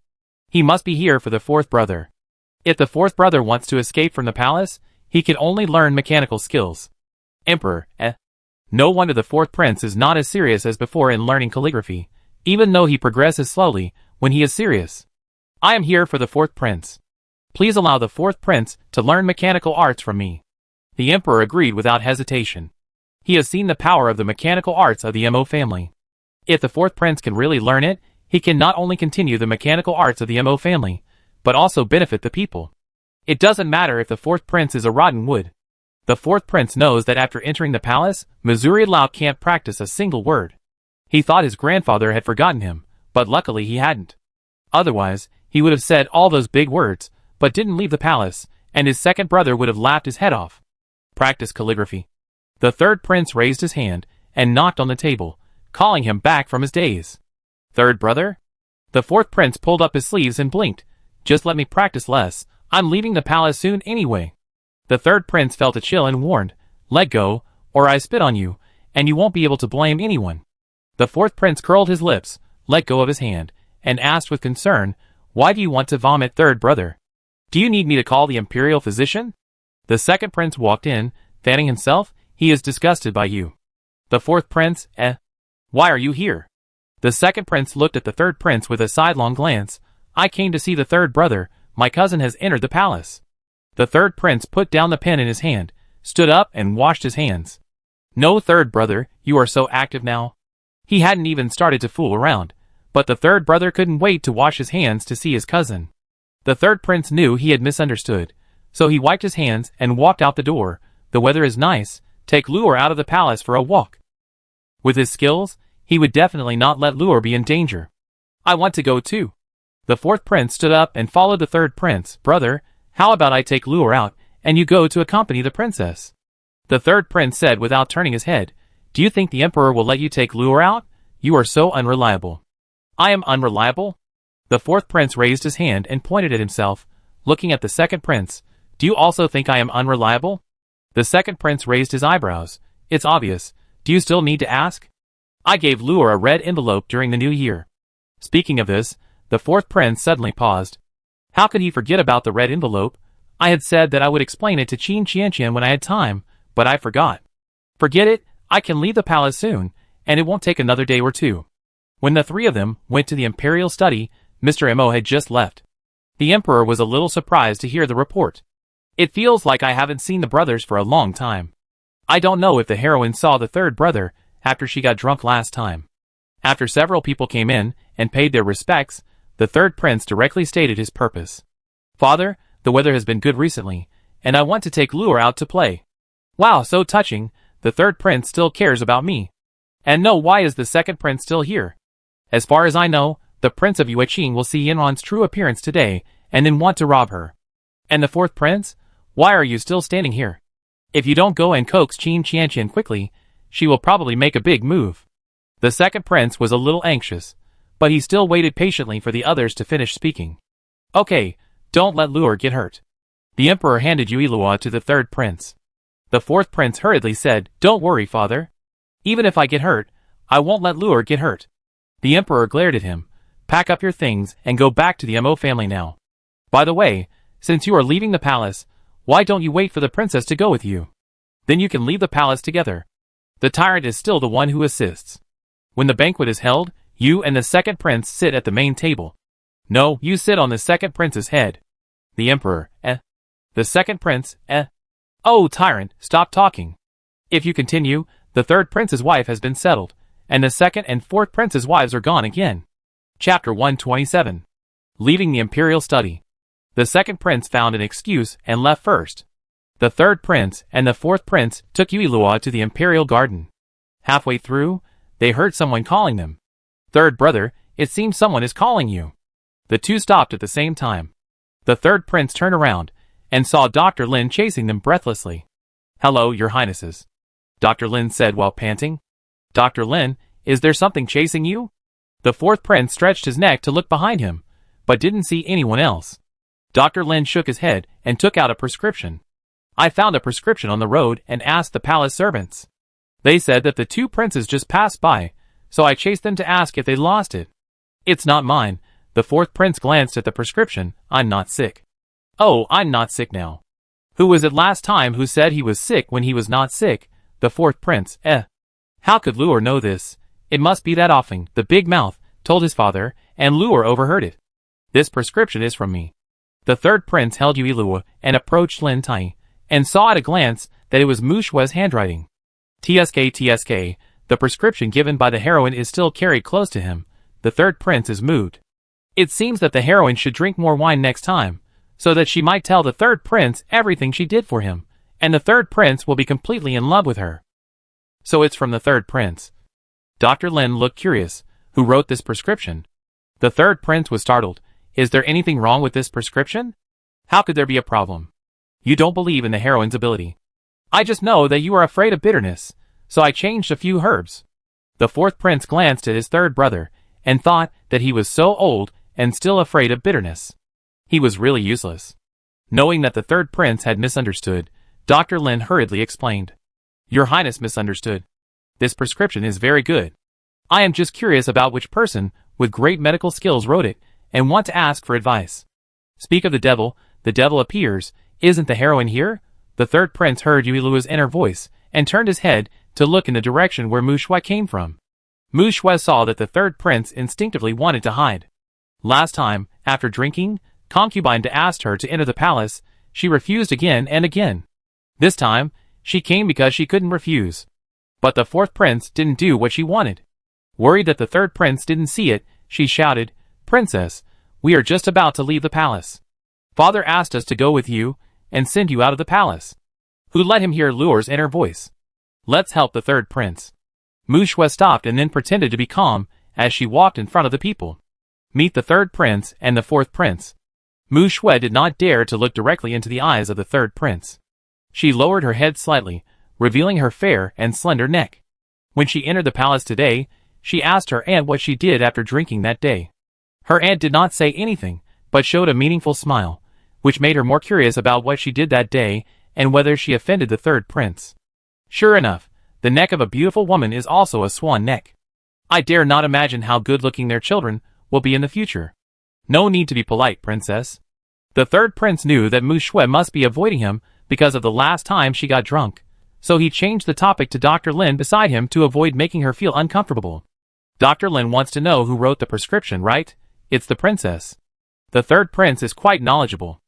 A: He must be here for the fourth brother. If the fourth brother wants to escape from the palace, he can only learn mechanical skills. Emperor, No wonder the fourth prince is not as serious as before in learning calligraphy, even though he progresses slowly when he is serious. I am here for the fourth prince. Please allow the fourth prince to learn mechanical arts from me. The Emperor agreed without hesitation. He has seen the power of the mechanical arts of the Mo family. If the fourth prince can really learn it, he can not only continue the mechanical arts of the Mo family, but also benefit the people. It doesn't matter if the fourth prince is a rotten wood. The fourth prince knows that after entering the palace, Missouri Lao can't practice a single word. He thought his grandfather had forgotten him, but luckily he hadn't. Otherwise, he would have said all those big words, but didn't leave the palace, and his second brother would have laughed his head off. Practice calligraphy. The third prince raised his hand and knocked on the table, calling him back from his daze. Third brother? The fourth prince pulled up his sleeves and blinked. Just let me practice less, I'm leaving the palace soon anyway. The third prince felt a chill and warned, let go, or I spit on you, and you won't be able to blame anyone. The fourth prince curled his lips, let go of his hand, and asked with concern, why do you want to vomit, third brother? Do you need me to call the imperial physician? The second prince walked in, fanning himself, he is disgusted by you. The fourth prince, why are you here? The second prince looked at the third prince with a sidelong glance. I came to see the third brother, my cousin has entered the palace. The third prince put down the pen in his hand, stood up and washed his hands. No, third brother, you are so active now. He hadn't even started to fool around, But the third brother couldn't wait to wash his hands to see his cousin. The third prince knew he had misunderstood, so he wiped his hands and walked out the door. The weather is nice, take Luor out of the palace for a walk. With his skills, he would definitely not let Luor be in danger. I want to go too. The fourth prince stood up and followed the third prince. Brother, how about I take Luor out, and you go to accompany the princess? The third prince said without turning his head. Do you think the emperor will let you take Luor out? You are so unreliable. I am unreliable? The fourth prince raised his hand and pointed at himself, looking at the second prince. Do you also think I am unreliable? The second prince raised his eyebrows. It's obvious. Do you still need to ask? I gave Luor a red envelope during the new year. Speaking of this, the fourth prince suddenly paused. How could he forget about the red envelope? I had said that I would explain it to Qin Qianqian when I had time, but I forgot. Forget it, I can leave the palace soon, and it won't take another day or two. When the three of them went to the imperial study, Mr. Mo had just left. The emperor was a little surprised to hear the report. It feels like I haven't seen the brothers for a long time. I don't know if the heroine saw the third brother after she got drunk last time. After several people came in and paid their respects, the third prince directly stated his purpose. Father, the weather has been good recently, and I want to take Luor out to play. Wow, so touching, the third prince still cares about me. And no, why is the second prince still here? As far as I know, the prince of Yueqing will see Yanron's true appearance today, and then want to rob her. And the fourth prince? Why are you still standing here? If you don't go and coax Qin Qianqian quickly, she will probably make a big move. The second prince was a little anxious, but he still waited patiently for the others to finish speaking. Okay, don't let Luor get hurt. The emperor handed Yuilua to the third prince. The fourth prince hurriedly said, Don't worry, father. Even if I get hurt, I won't let Luor get hurt. The emperor glared at him. Pack up your things and go back to the Mo family now. By the way, since you are leaving the palace, why don't you wait for the princess to go with you? Then you can leave the palace together. The tyrant is still the one who assists. When the banquet is held, you and the second prince sit at the main table. No, you sit on the second prince's head. The emperor, The second prince, Oh, tyrant, stop talking. If you continue, the third prince's wife has been settled, and the second and fourth prince's wives are gone again. Chapter 127. Leaving the imperial study. The second prince found an excuse and left first. The third prince and the fourth prince took Yuilua to the imperial garden. Halfway through, they heard someone calling them. Third brother, it seems someone is calling you. The two stopped at the same time. The third prince turned around and saw Dr. Lin chasing them breathlessly. Hello, your highnesses. Dr. Lin said while panting. Dr. Lin, is there something chasing you? The fourth prince stretched his neck to look behind him, but didn't see anyone else. Dr. Lin shook his head and took out a prescription. I found a prescription on the road and asked the palace servants. They said that the two princes just passed by, so I chased them to ask if they lost it. It's not mine. The fourth prince glanced at the prescription. I'm not sick. Oh, I'm not sick now. Who was it last time who said he was sick when he was not sick? The fourth prince, How could Luor know this? It must be that offing, the big mouth, told his father, and Luor overheard it. This prescription is from me. The third prince held Yuilua and approached Lin Tai, and saw at a glance that it was Mu Shue's handwriting. TSK, the prescription given by the heroine is still carried close to him. The third prince is moved. It seems that the heroine should drink more wine next time, so that she might tell the third prince everything she did for him, and the third prince will be completely in love with her. So it's from the third prince. Dr. Lin looked curious. Who wrote this prescription? The third prince was startled. Is there anything wrong with this prescription? How could there be a problem? You don't believe in the heroine's ability. I just know that you are afraid of bitterness, so I changed a few herbs. The fourth prince glanced at his third brother, and thought that he was so old and still afraid of bitterness. He was really useless. Knowing that the third prince had misunderstood, Dr. Lin hurriedly explained. Your Highness misunderstood. This prescription is very good. I am just curious about which person with great medical skills wrote it, and want to ask for advice. Speak of the devil appears. Isn't the heroine here? The third prince heard Yuilua's inner voice, and turned his head to look in the direction where Mu Shue came from. Mu Shue saw that the third prince instinctively wanted to hide. Last time, after drinking, concubine asked her to enter the palace, she refused again and again. This time, she came because she couldn't refuse. But the fourth prince didn't do what she wanted. Worried that the third prince didn't see it, She shouted, "Princess, we are just about to leave the palace. Father asked us to go with you and send you out of the palace." Who let him hear Luo's inner voice? "Let's help the third prince." Mu Shui stopped and then pretended to be calm as she walked in front of the people. "Meet the third prince and the fourth prince." Mu Shui did not dare to look directly into the eyes of the third prince. She lowered her head slightly, revealing her fair and slender neck. When she entered the palace today, she asked her aunt what she did after drinking that day. Her aunt did not say anything, but showed a meaningful smile, which made her more curious about what she did that day and whether she offended the third prince. Sure enough, the neck of a beautiful woman is also a swan neck. I dare not imagine how good-looking their children will be in the future. No need to be polite, princess. The third prince knew that Mu Shui must be avoiding him because of the last time she got drunk, so he changed the topic to Dr. Lin beside him to avoid making her feel uncomfortable. Dr. Lin wants to know who wrote the prescription, right? It's the princess. The third prince is quite knowledgeable.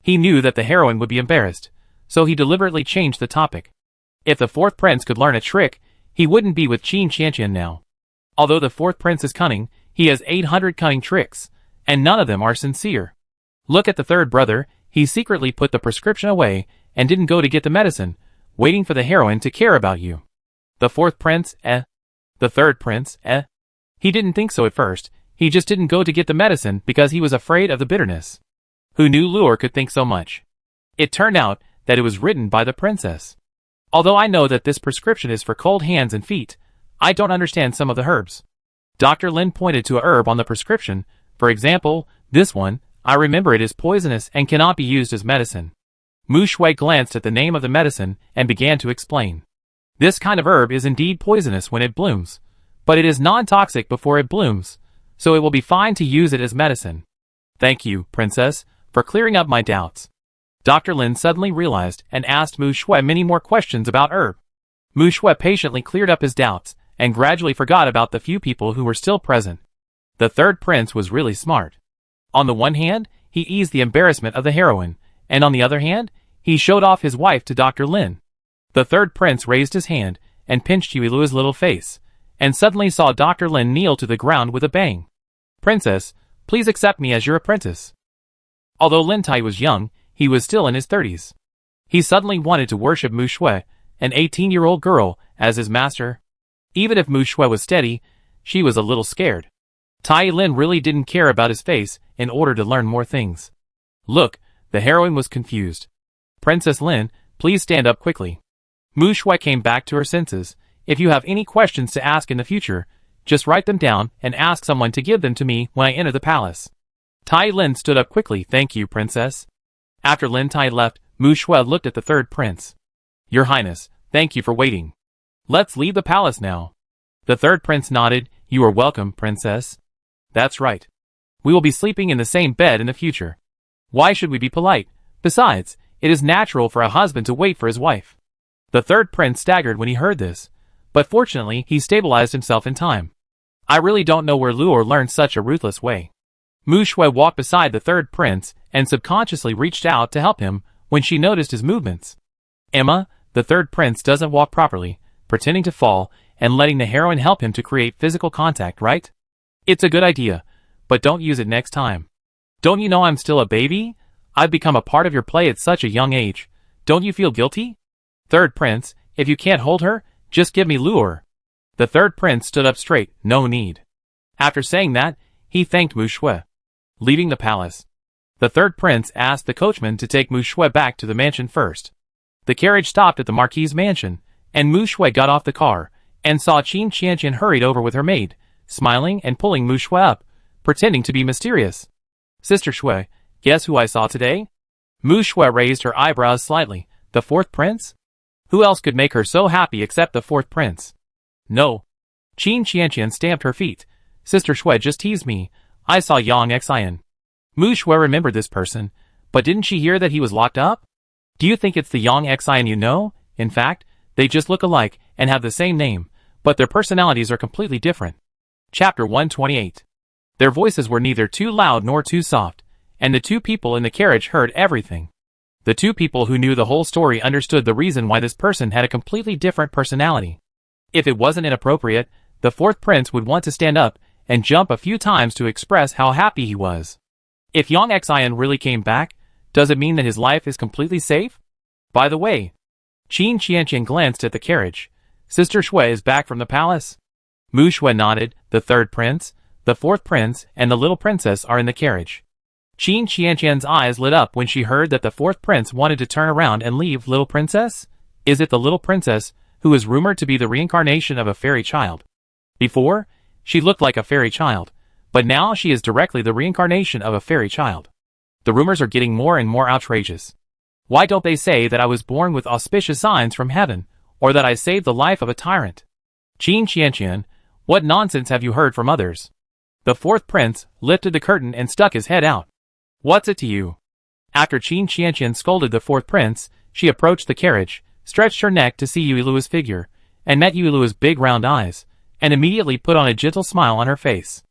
A: He knew that the heroine would be embarrassed, so he deliberately changed the topic. If the fourth prince could learn a trick, he wouldn't be with Qin Qianqian now. Although the fourth prince is cunning, he has 800 cunning tricks, and none of them are sincere. Look at the third brother, he secretly put the prescription away and didn't go to get the medicine, waiting for the heroine to care about you. The fourth prince, The third prince, He didn't think so at first, he just didn't go to get the medicine because he was afraid of the bitterness. Who knew Luo could think so much? It turned out that it was written by the princess. Although I know that this prescription is for cold hands and feet, I don't understand some of the herbs. Dr. Lin pointed to a herb on the prescription. For example, this one, I remember it is poisonous and cannot be used as medicine. Mu Shui glanced at the name of the medicine and began to explain. This kind of herb is indeed poisonous when it blooms, but it is non-toxic before it blooms, so it will be fine to use it as medicine. Thank you, princess, for clearing up my doubts. Dr. Lin suddenly realized and asked Mu Shui many more questions about herb. Mu Shui patiently cleared up his doubts and gradually forgot about the few people who were still present. The third prince was really smart. On the one hand, he eased the embarrassment of the heroine, and on the other hand, he showed off his wife to Dr. Lin. The third prince raised his hand and pinched Yuilua's little face, and suddenly saw Dr. Lin kneel to the ground with a bang. "Princess, please accept me as your apprentice." Although Lin Tai was young, he was still in his 30s. He suddenly wanted to worship Mu Shui, an 18-year-old girl, as his master. Even if Mu Shui was steady, she was a little scared. Tai Lin really didn't care about his face in order to learn more things. Look, the heroine was confused. "Princess Lin, please stand up quickly." Mu Shui came back to her senses. "If you have any questions to ask in the future, just write them down and ask someone to give them to me when I enter the palace." Tai Lin stood up quickly. "Thank you, princess." After Lin Tai left, Mu Shui looked at the third prince. "Your Highness, thank you for waiting. Let's leave the palace now." The third prince nodded. "You are welcome, princess." "That's right. We will be sleeping in the same bed in the future. Why should we be polite? Besides, it is natural for a husband to wait for his wife." The third prince staggered when he heard this, but fortunately he stabilized himself in time. I really don't know where Luo learned such a ruthless way. Mu Shui walked beside the third prince and subconsciously reached out to help him when she noticed his movements. Emma, the third prince doesn't walk properly, pretending to fall and letting the heroine help him to create physical contact, right? It's a good idea, but don't use it next time. Don't you know I'm still a baby? I've become a part of your play at such a young age. Don't you feel guilty? Third prince, if you can't hold her, just give me Luo. The third prince stood up straight. No need. After saying that, he thanked Mu Shui. Leaving the palace, the third prince asked the coachman to take Mu Shui back to the mansion first. The carriage stopped at the Marquis's mansion, and Mu Shui got off the car and saw Qin Qianqian hurried over with her maid, smiling and pulling Mu Shui up, pretending to be mysterious. "Sister Shui, guess who I saw today?" Mu Shui raised her eyebrows slightly. "The fourth prince? Who else could make her so happy except the fourth prince?" "No." Qin Qianqian stamped her feet. "Sister Shui just teased me. I saw Yang Xian." Mu Shui remembered this person, but didn't she hear that he was locked up? "Do you think it's the Yang Xian you know? In fact, they just look alike and have the same name, but their personalities are completely different." Chapter 128. Their voices were neither too loud nor too soft, and the two people in the carriage heard everything. The two people who knew the whole story understood the reason why this person had a completely different personality. If it wasn't inappropriate, the fourth prince would want to stand up and jump a few times to express how happy he was. If Yang Xian really came back, does it mean that his life is completely safe? By the way, Qin Qianqian glanced at the carriage. Sister Shui is back from the palace? Mu Shui nodded. The third prince, the fourth prince, and the little princess are in the carriage. Qin Qianqian's eyes lit up when she heard that the fourth prince wanted to turn around and leave little princess. Is it the little princess, who is rumored to be the reincarnation of a fairy child? Before, she looked like a fairy child, but now she is directly the reincarnation of a fairy child. The rumors are getting more and more outrageous. Why don't they say that I was born with auspicious signs from heaven, or that I saved the life of a tyrant? Qin Qianqian, what nonsense have you heard from others? The fourth prince lifted the curtain and stuck his head out. What's it to you? After Qin Qianqian scolded the fourth prince, she approached the carriage, stretched her neck to see Yuilua's figure, and met Yuilua's big round eyes, and immediately put on a gentle smile on her face.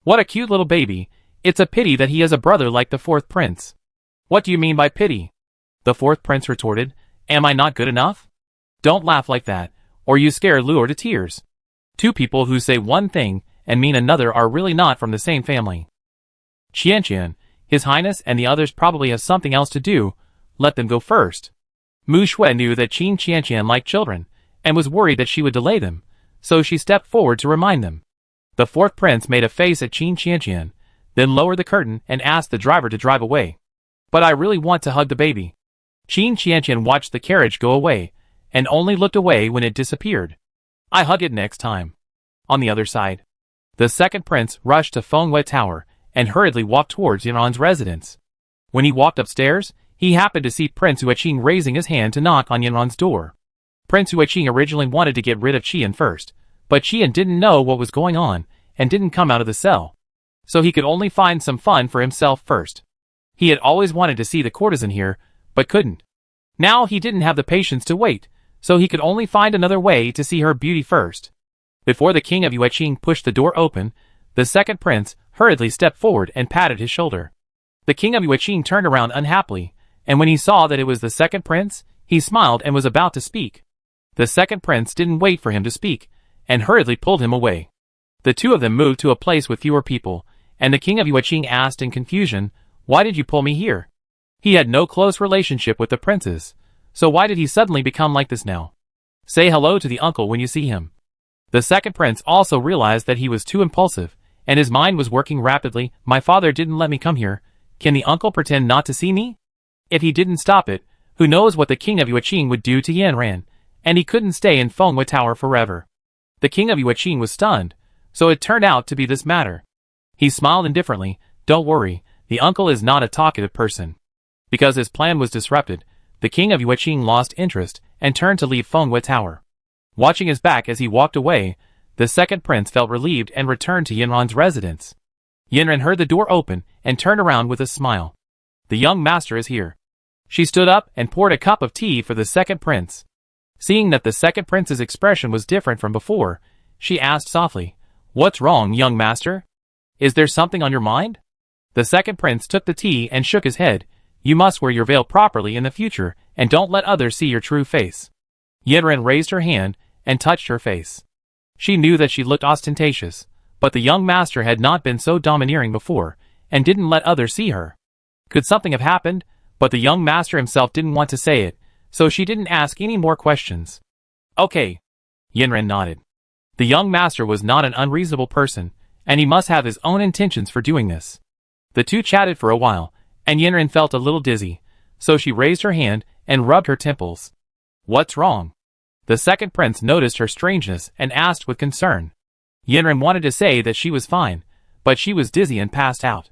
A: What a cute little baby. It's a pity that he has a brother like the fourth prince. What do you mean by pity? The fourth prince retorted. Am I not good enough? Don't laugh like that, or you scare Luo to tears. Two people who say one thing and mean another are really not from the same family. Qianqian, His Highness and the others probably have something else to do. Let them go first. Mu Shui knew that Qin Qianqian liked children, and was worried that she would delay them, so she stepped forward to remind them. The fourth prince made a face at Qin Qianqian, then lowered the curtain and asked the driver to drive away. But I really want to hug the baby. Qin Qianqian watched the carriage go away, and only looked away when it disappeared. I hug it next time. On the other side, the second prince rushed to Fengyue Tower, and hurriedly walked towards Yan'an's residence. When he walked upstairs, he happened to see Prince Huiqing raising his hand to knock on Yan'an's door. Prince Huiqing originally wanted to get rid of Qian first, but Qian didn't know what was going on, and didn't come out of the cell. So he could only find some fun for himself first. He had always wanted to see the courtesan here, but couldn't. Now he didn't have the patience to wait, so he could only find another way to see her beauty first. Before the king of Yueqing pushed the door open, the second prince hurriedly stepped forward and patted his shoulder. The king of Yueqing turned around unhappily, and when he saw that it was the second prince, he smiled and was about to speak. The second prince didn't wait for him to speak, and hurriedly pulled him away. The two of them moved to a place with fewer people, and the king of Yueqing asked in confusion, "Why did you pull me here?" He had no close relationship with the princes, so why did he suddenly become like this now? Say hello to the uncle when you see him. The second prince also realized that he was too impulsive, and his mind was working rapidly. My father didn't let me come here. Can the uncle pretend not to see me? If he didn't stop it, who knows what the king of Yueqing would do to Yanran, and he couldn't stay in Fengyue Tower forever. The king of Yueqing was stunned, so it turned out to be this matter. He smiled indifferently. Don't worry, the uncle is not a talkative person. Because his plan was disrupted, the king of Yueqing lost interest and turned to leave Fengyue Tower. Watching his back as he walked away, the second prince felt relieved and returned to Yanran's residence. Yanran heard the door open and turned around with a smile. The young master is here. She stood up and poured a cup of tea for the second prince. Seeing that the second prince's expression was different from before, she asked softly, "What's wrong, young master? Is there something on your mind?" The second prince took the tea and shook his head. You must wear your veil properly in the future, and don't let others see your true face. Yanran raised her hand and touched her face. She knew that she looked ostentatious, but the young master had not been so domineering before, and didn't let others see her. Could something have happened? But the young master himself didn't want to say it, so she didn't ask any more questions. Okay. Yanran nodded. The young master was not an unreasonable person, and he must have his own intentions for doing this. The two chatted for a while, and Yanran felt a little dizzy, so she raised her hand and rubbed her temples. What's wrong? The second prince noticed her strangeness and asked with concern. Yanran wanted to say that she was fine, but she was dizzy and passed out.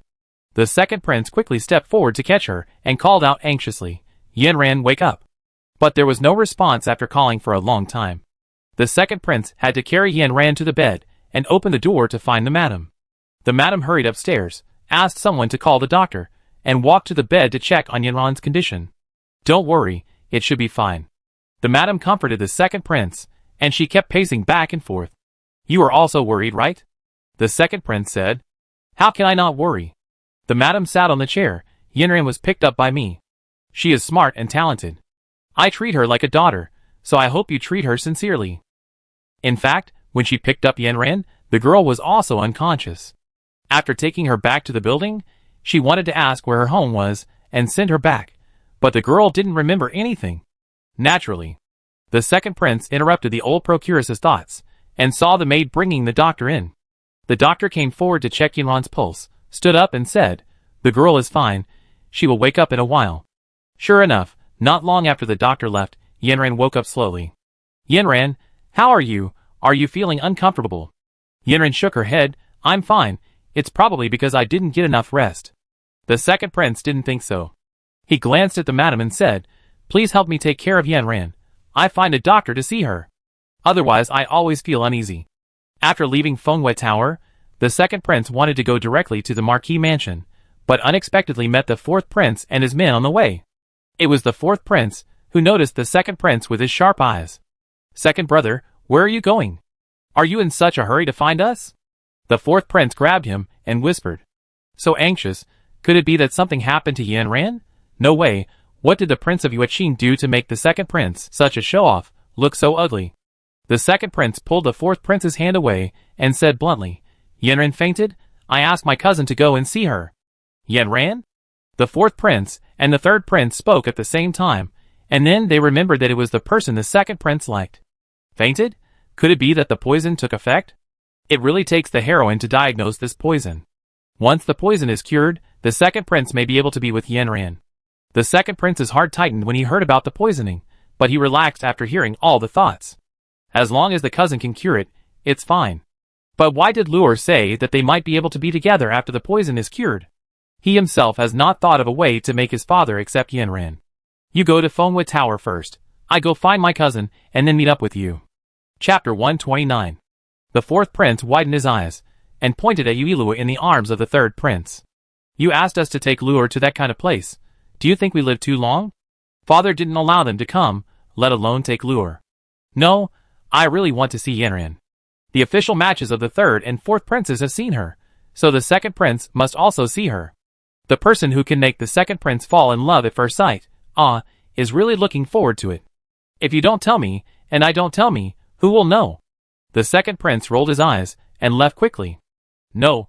A: The second prince quickly stepped forward to catch her and called out anxiously, "Yanran, wake up." But there was no response after calling for a long time. The second prince had to carry Yanran to the bed and open the door to find the madam. The madam hurried upstairs, asked someone to call the doctor, and walked to the bed to check on Yanran's condition. Don't worry, it should be fine. The madam comforted the second prince, and she kept pacing back and forth. You are also worried, right? The second prince said. How can I not worry? The madam sat on the chair. Yanran was picked up by me. She is smart and talented. I treat her like a daughter, so I hope you treat her sincerely. In fact, when she picked up Yanran, The girl was also unconscious. After taking her back to the building, she wanted to ask where her home was and send her back, but the girl didn't remember anything. Naturally, the second prince interrupted the old procuress's thoughts and saw the maid bringing the doctor in. The doctor came forward to check Yanran's pulse, stood up and said, "The girl is fine. She will wake up in a while." Sure enough, not long after the doctor left, Yanran woke up slowly. "Yanran, how are you? Are you feeling uncomfortable?" Yanran shook her head. "I'm fine. It's probably because I didn't get enough rest." The second prince didn't think so. He glanced at the madam and said, "Please help me take care of Yanran. I find a doctor to see her. Otherwise I always feel uneasy." After leaving Fenghua Tower, the second prince wanted to go directly to the Marquis mansion, but unexpectedly met the fourth prince and his men on the way. It was the fourth prince who noticed the second prince with his sharp eyes. "Second brother, where are you going? Are you in such a hurry to find us?" The fourth prince grabbed him and whispered. So anxious, could it be that something happened to Yanran? No way. What did the Prince of Yueqing do to make the second prince, such a show-off, look so ugly? The second prince pulled the fourth prince's hand away and said bluntly, "Yanran fainted? I asked my cousin to go and see her." "Yanran?" The fourth prince and the third prince spoke at the same time, and then they remembered that it was the person the second prince liked. Fainted? Could it be that the poison took effect? It really takes the heroine to diagnose this poison. Once the poison is cured, the second prince may be able to be with Yanran. The second prince's heart tightened when he heard about the poisoning, but he relaxed after hearing all the thoughts. As long as the cousin can cure it, it's fine. But why did Luer say that they might be able to be together after the poison is cured? He himself has not thought of a way to make his father accept Yanran. "You go to Fenghua Tower first. I go find my cousin and then meet up with you." Chapter 129. The fourth prince widened his eyes and pointed at Yuilua in the arms of the third prince. "You asked us to take Luer to that kind of place. Do you think we live too long? Father didn't allow them to come, let alone take Luer. No, I really want to see Yanran. The official matches of the third and fourth princes have seen her, so the second prince must also see her. The person who can make the second prince fall in love at first sight, is really looking forward to it. If you don't tell me, and I don't tell me, who will know?" The second prince rolled his eyes and left quickly. "No."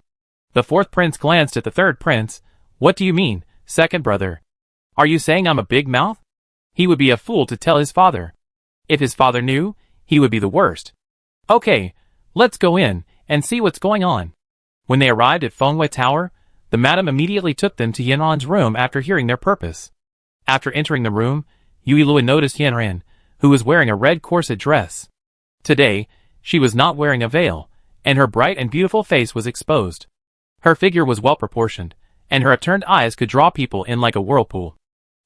A: The fourth prince glanced at the third prince. "What do you mean, second brother? Are you saying I'm a big mouth?" He would be a fool to tell his father. If his father knew, he would be the worst. "Okay, let's go in and see what's going on." When they arrived at Fenghua Tower, the madam immediately took them to Yanran's room after hearing their purpose. After entering the room, Yuilua noticed Yanran, who was wearing a red corset dress. Today, she was not wearing a veil, and her bright and beautiful face was exposed. Her figure was well proportioned, and her upturned eyes could draw people in like a whirlpool.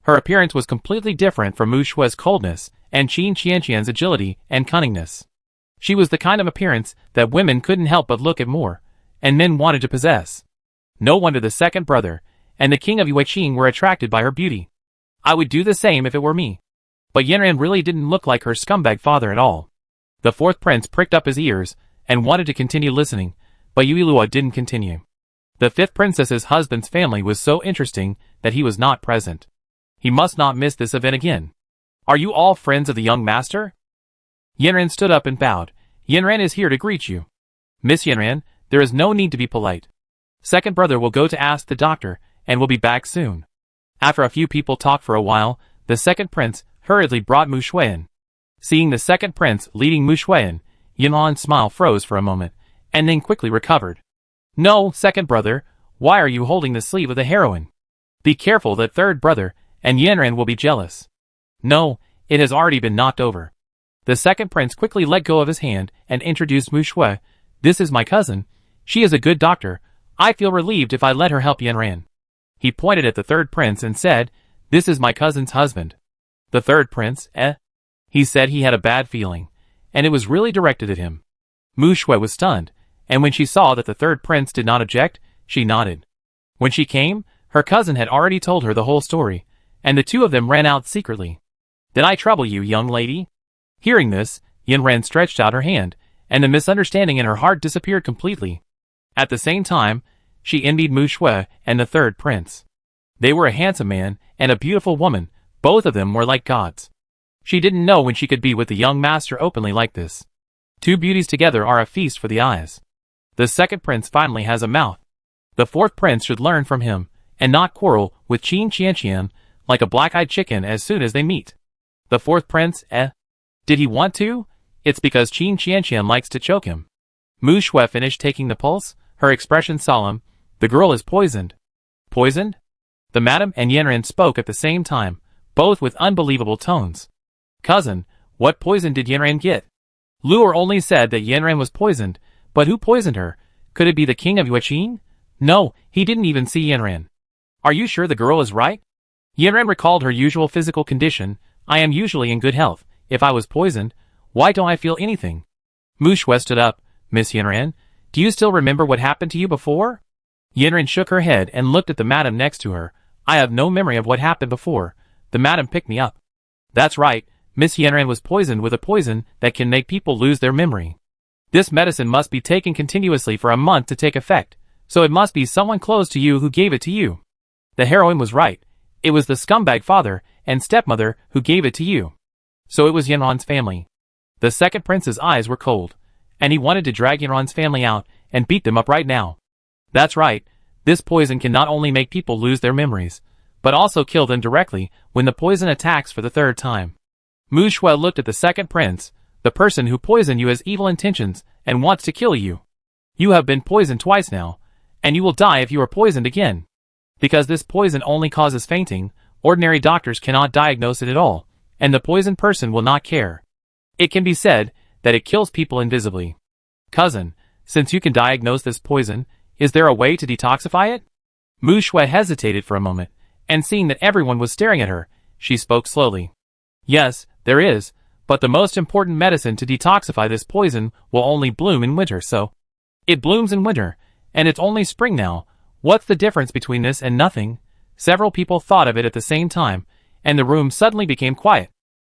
A: Her appearance was completely different from Mu Shue's coldness and Qin Qianqian's agility and cunningness. She was the kind of appearance that women couldn't help but look at more, and men wanted to possess. No wonder the second brother and the king of Yueqing were attracted by her beauty. I would do the same if it were me. But Yanran really didn't look like her scumbag father at all. The fourth prince pricked up his ears and wanted to continue listening, but Yuilua didn't continue. The fifth princess's husband's family was so interesting that he was not present. He must not miss this event again. "Are you all friends of the young master?" Yanran stood up and bowed. "Yanran is here to greet you." "Miss Yanran, there is no need to be polite. Second brother will go to ask the doctor and will be back soon." After a few people talked for a while, the second prince hurriedly brought Mu Shui in. Seeing the second prince leading Mu Shui in, Yanran's smile froze for a moment, and then quickly recovered. "No, second brother, why are you holding the sleeve of the heroine? Be careful that third brother and Yanran will be jealous." "No, it has already been knocked over." The second prince quickly let go of his hand and introduced Mu Shui. "This is my cousin. She is a good doctor. I feel relieved if I let her help Yanran." He pointed at the third prince and said, "This is my cousin's husband." The third prince, He said he had a bad feeling, and it was really directed at him. Mu Shui was stunned, and when she saw that the third prince did not object, she nodded. When she came, her cousin had already told her the whole story, and the two of them ran out secretly. "Did I trouble you, young lady?" Hearing this, Yanran stretched out her hand, and the misunderstanding in her heart disappeared completely. At the same time, she envied Mu Shui and the third prince. They were a handsome man and a beautiful woman, both of them were like gods. She didn't know when she could be with the young master openly like this. Two beauties together are a feast for the eyes. The second prince finally has a mouth. The fourth prince should learn from him, and not quarrel with Qin Qianqian like a black-eyed chicken as soon as they meet. The fourth prince, Did he want to? It's because Qin Qianqian likes to choke him. Mu Shui finished taking the pulse, her expression solemn. The girl is poisoned. Poisoned? The madam and Yanran spoke at the same time, both with unbelievable tones. Cousin, what poison did Yanran get? Luer only said that Yanran was poisoned, but who poisoned her? Could it be the king of Yueqing? No, he didn't even see Yanran. Are you sure the girl is right? Yanran recalled her usual physical condition. I am usually in good health. If I was poisoned, why don't I feel anything? Mu Shui stood up. Miss Yanran, do you still remember what happened to you before? Yanran shook her head and looked at the madam next to her. I have no memory of what happened before. The madam picked me up. That's right, Miss Yanran was poisoned with a poison that can make people lose their memory. This medicine must be taken continuously for a month to take effect, so it must be someone close to you who gave it to you. The heroine was right. It was the scumbag father and stepmother who gave it to you. So it was Yanran's family. The second prince's eyes were cold, and he wanted to drag Yanran's family out and beat them up right now. That's right, this poison can not only make people lose their memories, but also kill them directly when the poison attacks for the third time. Mu Shui looked at the second prince. The person who poisoned you has evil intentions and wants to kill you. You have been poisoned twice now, and you will die if you are poisoned again. Because this poison only causes fainting, ordinary doctors cannot diagnose it at all, and the poisoned person will not care. It can be said that it kills people invisibly. Cousin, since you can diagnose this poison, is there a way to detoxify it? Mu Shui hesitated for a moment, and seeing that everyone was staring at her, she spoke slowly. Yes, there is, but the most important medicine to detoxify this poison will only bloom in winter, so. It blooms in winter, and it's only spring now. What's the difference between this and nothing? Several people thought of it at the same time, and the room suddenly became quiet.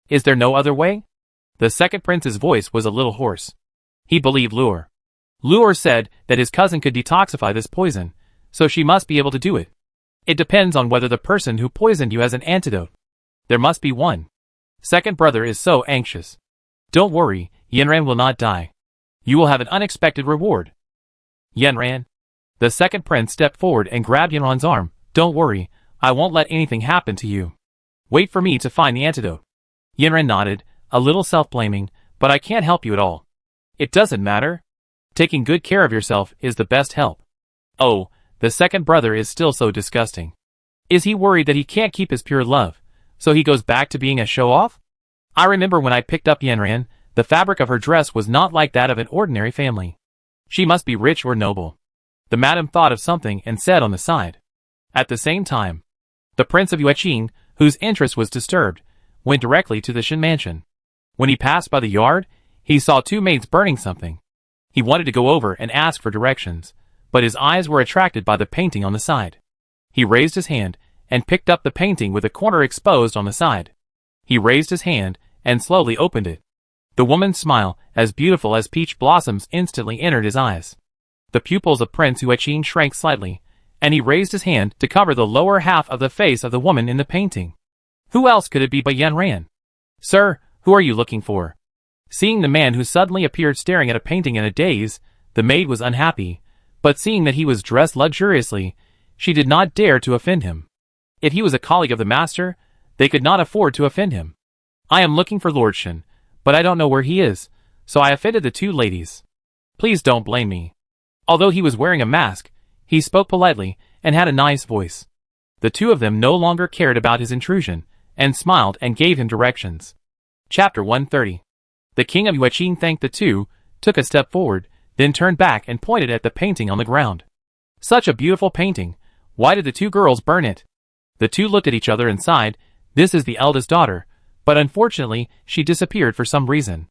A: Is there no other way? The second prince's voice was a little hoarse. He believed Luer. Luer said that his cousin could detoxify this poison, so she must be able to do it. It depends on whether the person who poisoned you has an antidote. There must be one. Second brother is so anxious. Don't worry, Yanran will not die. You will have an unexpected reward. Yanran. The second prince stepped forward and grabbed Yanran's arm. Don't worry, I won't let anything happen to you. Wait for me to find the antidote. Yanran nodded, a little self-blaming, but I can't help you at all. It doesn't matter. Taking good care of yourself is the best help. Oh, the second brother is still so disgusting. Is he worried that he can't keep his pure love, so he goes back to being a show-off? I remember when I picked up Yanran, the fabric of her dress was not like that of an ordinary family. She must be rich or noble. The madam thought of something and said on the side. At the same time, the prince of Yueqing, whose interest was disturbed, went directly to the Shen mansion. When he passed by the yard, he saw two maids burning something. He wanted to go over and ask for directions, but his eyes were attracted by the painting on the side. He raised his hand and picked up the painting with a corner exposed on the side. He raised his hand and slowly opened it. The woman's smile, as beautiful as peach blossoms, instantly entered his eyes. The pupils of Prince Yueqing shrank slightly, and he raised his hand to cover the lower half of the face of the woman in the painting. Who else could it be but Yanran? Sir, who are you looking for? Seeing the man who suddenly appeared staring at a painting in a daze, the maid was unhappy, but seeing that he was dressed luxuriously, she did not dare to offend him. If he was a colleague of the master, they could not afford to offend him. I am looking for Lord Shen, but I don't know where he is, so I offended the two ladies. Please don't blame me. Although he was wearing a mask, he spoke politely and had a nice voice. The two of them no longer cared about his intrusion, and smiled and gave him directions. Chapter 130. The king of Yueqing thanked the two, took a step forward, then turned back and pointed at the painting on the ground. Such a beautiful painting. Why did the two girls burn it? The two looked at each other and sighed. This is the eldest daughter, but unfortunately she disappeared for some reason.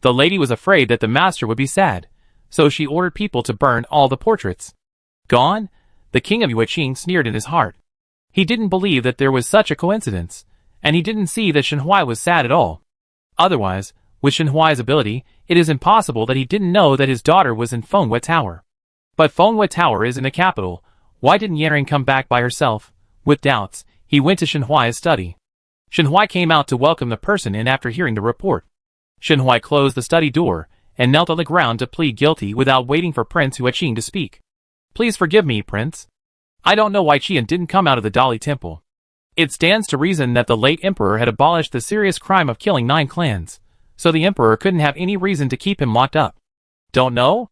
A: The lady was afraid that the master would be sad, so she ordered people to burn all the portraits. Gone? The king of Yueqing sneered in his heart. He didn't believe that there was such a coincidence, and he didn't see that Shenhui was sad at all. Otherwise, with Shenhuai's ability, it is impossible that he didn't know that his daughter was in Fenghua Tower. But Fenghua Tower is in the capital. Why didn't Yanran come back by herself? With doubts, he went to Shenhuai's study. Shenhui came out to welcome the person in after hearing the report. Shenhui closed the study door, and knelt on the ground to plead guilty without waiting for Prince Huaqing to speak. Please forgive me, Prince. I don't know why Qian didn't come out of the Dali Temple. It stands to reason that the late emperor had abolished the serious crime of killing 9 clans, so the emperor couldn't have any reason to keep him locked up. Don't know?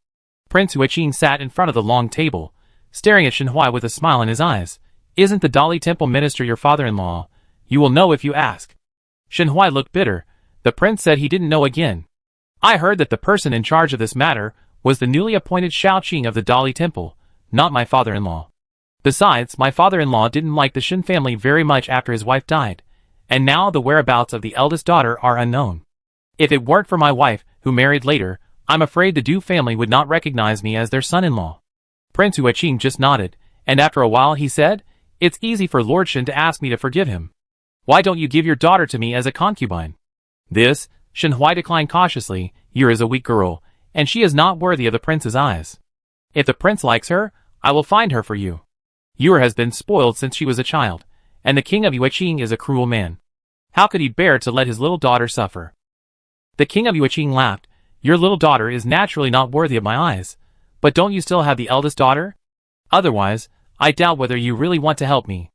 A: Prince Huaqing sat in front of the long table, staring at Shenhui with a smile in his eyes. Isn't the Dali Temple minister your father-in-law? You will know if you ask. Shenhui looked bitter. The prince said he didn't know again. I heard that the person in charge of this matter was the newly appointed Shaoqing of the Dali Temple, not my father-in-law. Besides, my father-in-law didn't like the Shen family very much after his wife died, and now the whereabouts of the eldest daughter are unknown. If it weren't for my wife, who married later, I'm afraid the Du family would not recognize me as their son-in-law. Prince Huaqing just nodded, and after a while he said, It's easy for Lord Shen to ask me to forgive him. Why don't you give your daughter to me as a concubine? This, Shenhui declined cautiously. Yura is a weak girl, and she is not worthy of the prince's eyes. If the prince likes her, I will find her for you. Yura has been spoiled since she was a child, and the king of Yueqing is a cruel man. How could he bear to let his little daughter suffer? The king of Yueqing laughed. Your little daughter is naturally not worthy of my eyes, but don't you still have the eldest daughter? Otherwise, I doubt whether you really want to help me.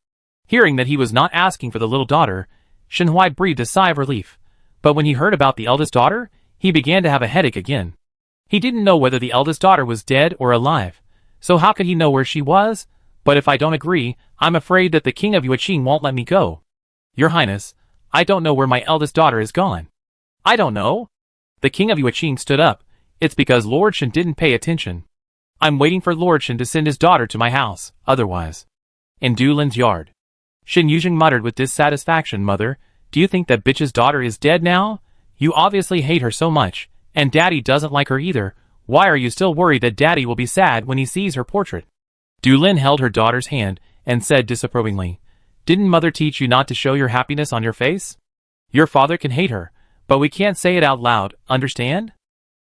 A: Hearing that he was not asking for the little daughter, Shenhui breathed a sigh of relief, but when he heard about the eldest daughter, he began to have a headache again. He didn't know whether the eldest daughter was dead or alive, so how could he know where she was? But if I don't agree, I'm afraid that the king of Yueqing won't let me go. Your Highness, I don't know where my eldest daughter is gone. I don't know? The king of Yueqing stood up. It's because Lord Shen didn't pay attention. I'm waiting for Lord Shen to send his daughter to my house, otherwise. In Du Lin's yard. Shen Yuzheng muttered with dissatisfaction. Mother, do you think that bitch's daughter is dead now? You obviously hate her so much, and Daddy doesn't like her either. Why are you still worried that Daddy will be sad when he sees her portrait? Du Lin held her daughter's hand and said disapprovingly, Didn't Mother teach you not to show your happiness on your face? Your father can hate her, but we can't say it out loud, understand?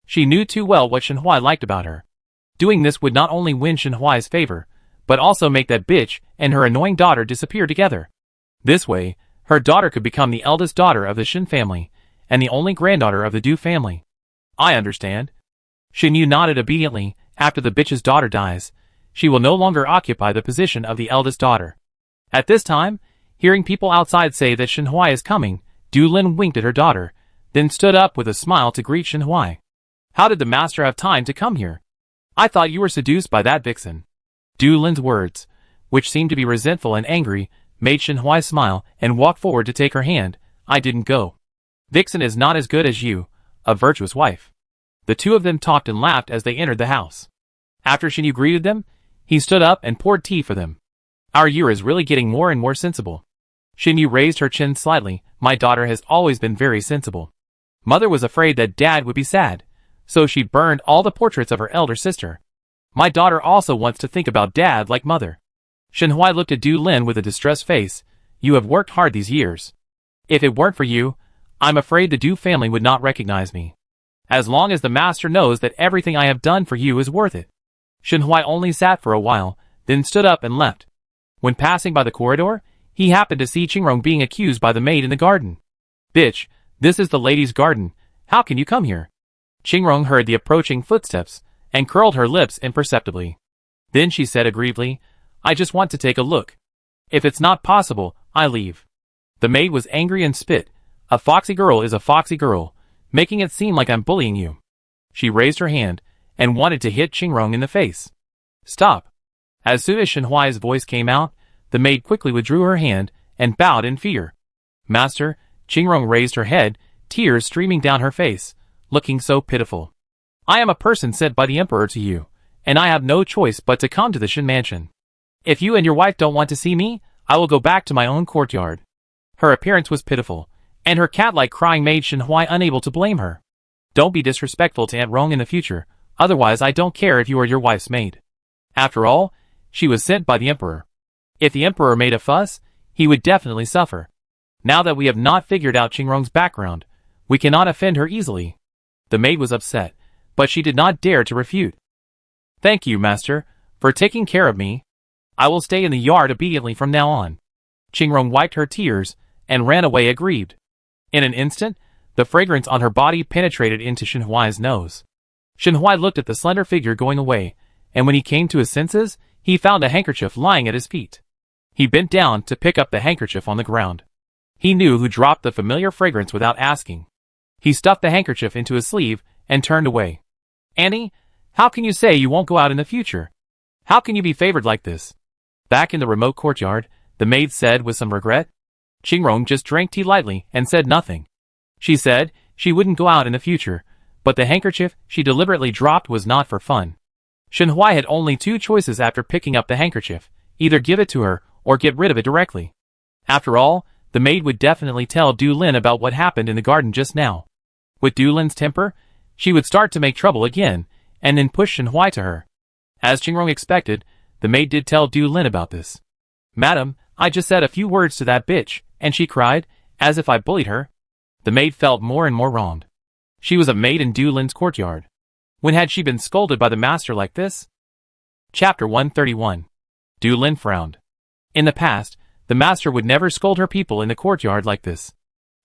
A: She knew too well what Shenhui liked about her. Doing this would not only win Shenhui's favor, but also make that bitch and her annoying daughter disappear together. This way, her daughter could become the eldest daughter of the Shen family, and the only granddaughter of the Du family. I understand. Shen Yu nodded obediently. After the bitch's daughter dies, she will no longer occupy the position of the eldest daughter. At this time, hearing people outside say that Shenhui is coming, Du Lin winked at her daughter, then stood up with a smile to greet Shenhui. How did the master have time to come here? I thought you were seduced by that vixen. Du Lin's words, which seemed to be resentful and angry, made Shenhui smile and walk forward to take her hand. I didn't go. Vixen is not as good as you, a virtuous wife. The two of them talked and laughed as they entered the house. After Shen Yu greeted them, he stood up and poured tea for them. Our Yura is really getting more and more sensible. Shen Yu raised her chin slightly. My daughter has always been very sensible. Mother was afraid that Dad would be sad, so she burned all the portraits of her elder sister. My daughter also wants to think about Dad like Mother. Shenhui looked at Du Lin with a distressed face. You have worked hard these years. If it weren't for you, I'm afraid the Du family would not recognize me. As long as the master knows that everything I have done for you is worth it. Shenhui only sat for a while, then stood up and left. When passing by the corridor, he happened to see Qingrong being accused by the maid in the garden. Bitch, this is the lady's garden. How can you come here? Qingrong heard the approaching footsteps and curled her lips imperceptibly. Then she said aggrievedly, I just want to take a look. If it's not possible, I leave. The maid was angry and spit. A foxy girl is a foxy girl, making it seem like I'm bullying you. She raised her hand and wanted to hit Qingrong in the face. Stop. As soon as Shenhui's voice came out, the maid quickly withdrew her hand and bowed in fear. Master, Qingrong raised her head, tears streaming down her face, looking so pitiful. I am a person sent by the emperor to you, and I have no choice but to come to the Shen mansion. If you and your wife don't want to see me, I will go back to my own courtyard. Her appearance was pitiful, and her cat-like crying made Shenhui unable to blame her. Don't be disrespectful to Aunt Rong in the future, otherwise I don't care if you are your wife's maid. After all, she was sent by the emperor. If the emperor made a fuss, he would definitely suffer. Now that we have not figured out Qingrong's background, we cannot offend her easily. The maid was upset, but she did not dare to refute. Thank you, master, for taking care of me. I will stay in the yard obediently from now on. Qingrong wiped her tears and ran away aggrieved. In an instant, the fragrance on her body penetrated into Shenhui's nose. Shenhui looked at the slender figure going away, and when he came to his senses, he found a handkerchief lying at his feet. He bent down to pick up the handkerchief on the ground. He knew who dropped the familiar fragrance without asking. He stuffed the handkerchief into his sleeve and turned away. Annie, how can you say you won't go out in the future? How can you be favored like this? Back in the remote courtyard, the maid said with some regret. Qingrong just drank tea lightly and said nothing. She said she wouldn't go out in the future, but the handkerchief she deliberately dropped was not for fun. Shenhui had only two choices after picking up the handkerchief, either give it to her or get rid of it directly. After all, the maid would definitely tell Du Lin about what happened in the garden just now. With Du Lin's temper, she would start to make trouble again, and then push Shenhui to her. As Qingrong expected, the maid did tell Du Lin about this. Madam, I just said a few words to that bitch, and she cried, as if I bullied her. The maid felt more and more wronged. She was a maid in Du Lin's courtyard. When had she been scolded by the master like this? Chapter 131. Du Lin frowned. In the past, the master would never scold her people in the courtyard like this.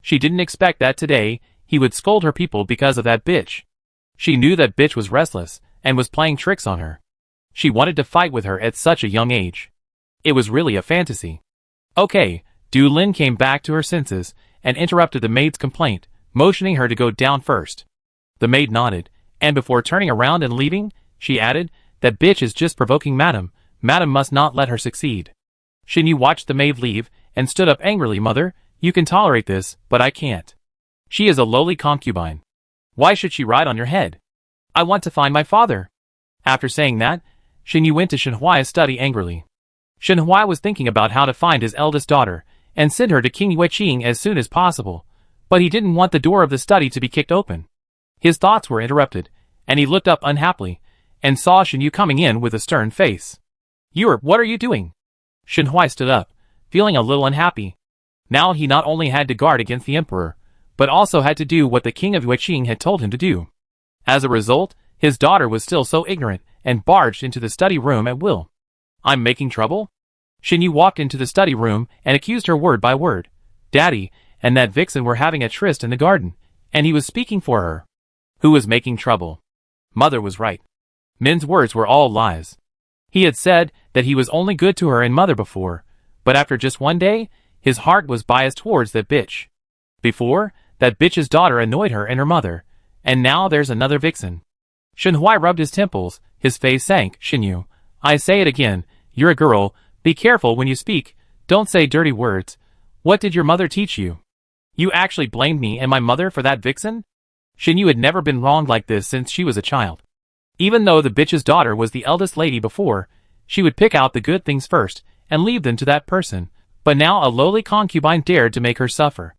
A: She didn't expect that today he would scold her people because of that bitch. She knew that bitch was restless and was playing tricks on her. She wanted to fight with her at such a young age. It was really a fantasy. Okay, Du Lin came back to her senses and interrupted the maid's complaint, motioning her to go down first. The maid nodded, and before turning around and leaving, she added, that bitch is just provoking madam. Madam must not let her succeed. Xinyu watched the maid leave and stood up angrily. Mother, you can tolerate this, but I can't. She is a lowly concubine. Why should she ride on your head? I want to find my father. After saying that, Xinyu went to Shenhui's study angrily. Shenhui was thinking about how to find his eldest daughter and send her to King Yueqing as soon as possible, but he didn't want the door of the study to be kicked open. His thoughts were interrupted, and he looked up unhappily and saw Xinyu coming in with a stern face. What are you doing? Shenhui stood up, feeling a little unhappy. Now he not only had to guard against the emperor, but also had to do what the king of Yueqing had told him to do. As a result, his daughter was still so ignorant and barged into the study room at will. I'm making trouble? Xinyu walked into the study room and accused her word by word. Daddy and that vixen were having a tryst in the garden, and he was speaking for her. Who was making trouble? Mother was right. Min's words were all lies. He had said that he was only good to her and mother before, but after just one day, his heart was biased towards that bitch. Before, that bitch's daughter annoyed her and her mother, and now there's another vixen. Shenhui rubbed his temples, his face sank. Xinyu, I say it again, you're a girl, be careful when you speak, don't say dirty words. What did your mother teach you? You actually blamed me and my mother for that vixen? Xinyu had never been wronged like this since she was a child. Even though the bitch's daughter was the eldest lady before, she would pick out the good things first and leave them to that person, but now a lowly concubine dared to make her suffer.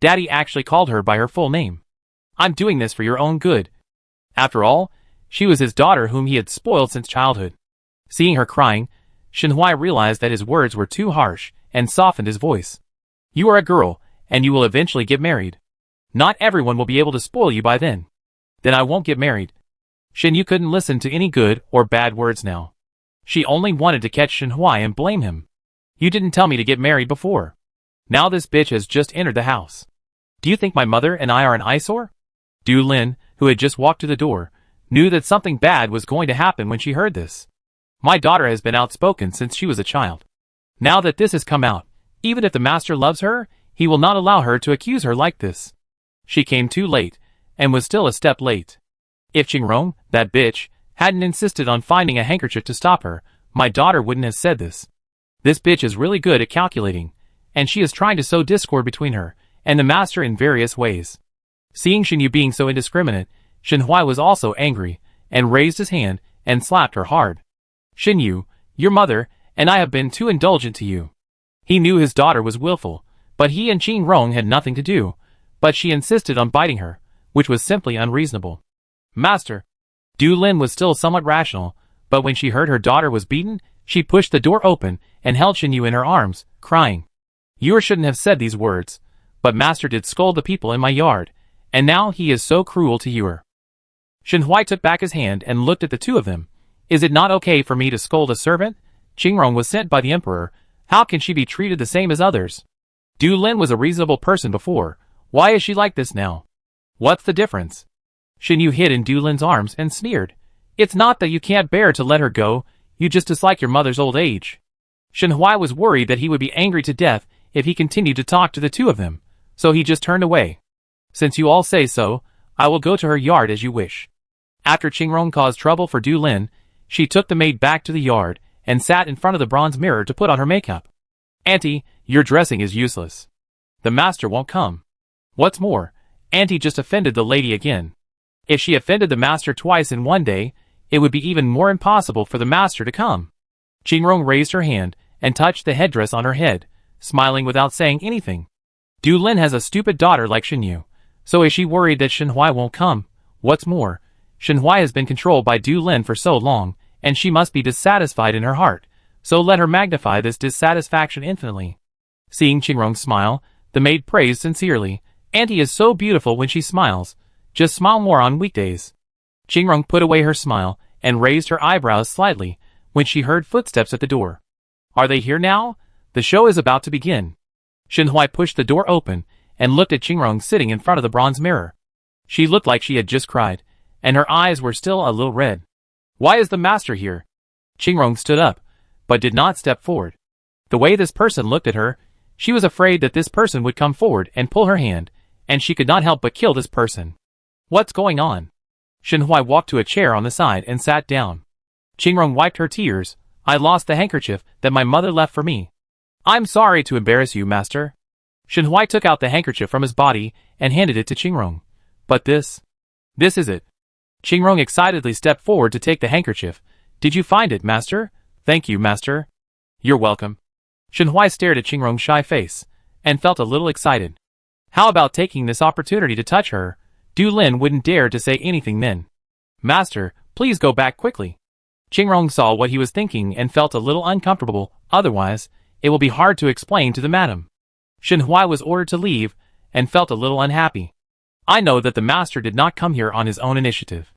A: Daddy actually called her by her full name. I'm doing this for your own good. After all, she was his daughter whom he had spoiled since childhood. Seeing her crying, Shenhui realized that his words were too harsh and softened his voice. You are a girl, and you will eventually get married. Not everyone will be able to spoil you by then. Then I won't get married. Xinyu couldn't listen to any good or bad words now. She only wanted to catch Shenhui and blame him. You didn't tell me to get married before. Now this bitch has just entered the house. Do you think my mother and I are an eyesore? Du Lin, who had just walked to the door, knew that something bad was going to happen when she heard this. My daughter has been outspoken since she was a child. Now that this has come out, even if the master loves her, he will not allow her to accuse her like this. She came too late, and was still a step late. If Qingrong, that bitch, hadn't insisted on finding a handkerchief to stop her, my daughter wouldn't have said this. This bitch is really good at calculating, and she is trying to sow discord between her and the master in various ways. Seeing Xinyu being so indiscriminate, Shenhui was also angry, and raised his hand and slapped her hard. Xinyu, your mother and I have been too indulgent to you. He knew his daughter was willful, but he and Qingrong had nothing to do, but she insisted on biting her, which was simply unreasonable. Master. Du Lin was still somewhat rational, but when she heard her daughter was beaten, she pushed the door open and held Xinyu in her arms, crying. You shouldn't have said these words, but master did scold the people in my yard, and now he is so cruel to you. Shenhui took back his hand and looked at the two of them. Is it not okay for me to scold a servant? Qingrong was sent by the emperor. How can she be treated the same as others? Du Lin was a reasonable person before. Why is she like this now? What's the difference? Shin Yu hid in Du Lin's arms and sneered. It's not that you can't bear to let her go, you just dislike your mother's old age. Shen Huai was worried that he would be angry to death if he continued to talk to the two of them, so he just turned away. Since you all say so, I will go to her yard as you wish. After Qingrong caused trouble for Du Lin, she took the maid back to the yard and sat in front of the bronze mirror to put on her makeup. Auntie, your dressing is useless. The master won't come. What's more, Auntie just offended the lady again. If she offended the master twice in one day, it would be even more impossible for the master to come. Qingrong raised her hand and touched the headdress on her head, smiling without saying anything. Du Lin has a stupid daughter like Shen Yu, so is she worried that Shen Huai won't come? What's more, Shen Huai has been controlled by Du Lin for so long, and she must be dissatisfied in her heart, so let her magnify this dissatisfaction infinitely. Seeing Qingrong smile, the maid praised sincerely, Auntie is so beautiful when she smiles, just smile more on weekdays. Qingrong put away her smile and raised her eyebrows slightly when she heard footsteps at the door. Are they here now? The show is about to begin. Shen Huai pushed the door open and looked at Qingrong sitting in front of the bronze mirror. She looked like she had just cried, and her eyes were still a little red. Why is the master here? Qingrong stood up, but did not step forward. The way this person looked at her, she was afraid that this person would come forward and pull her hand, and she could not help but kill this person. What's going on? Shen Huai walked to a chair on the side and sat down. Qingrong wiped her tears. I lost the handkerchief that my mother left for me. I'm sorry to embarrass you, master. Shen Huai took out the handkerchief from his body and handed it to Qingrong. But this is it. Qingrong excitedly stepped forward to take the handkerchief. Did you find it, master? Thank you, master. You're welcome. Shen Huai stared at Qingrong's shy face and felt a little excited. How about taking this opportunity to touch her? Du Lin wouldn't dare to say anything then. Master, please go back quickly. Qingrong saw what he was thinking and felt a little uncomfortable, otherwise, it will be hard to explain to the madam. Shen Huai was ordered to leave and felt a little unhappy. I know that the master did not come here on his own initiative.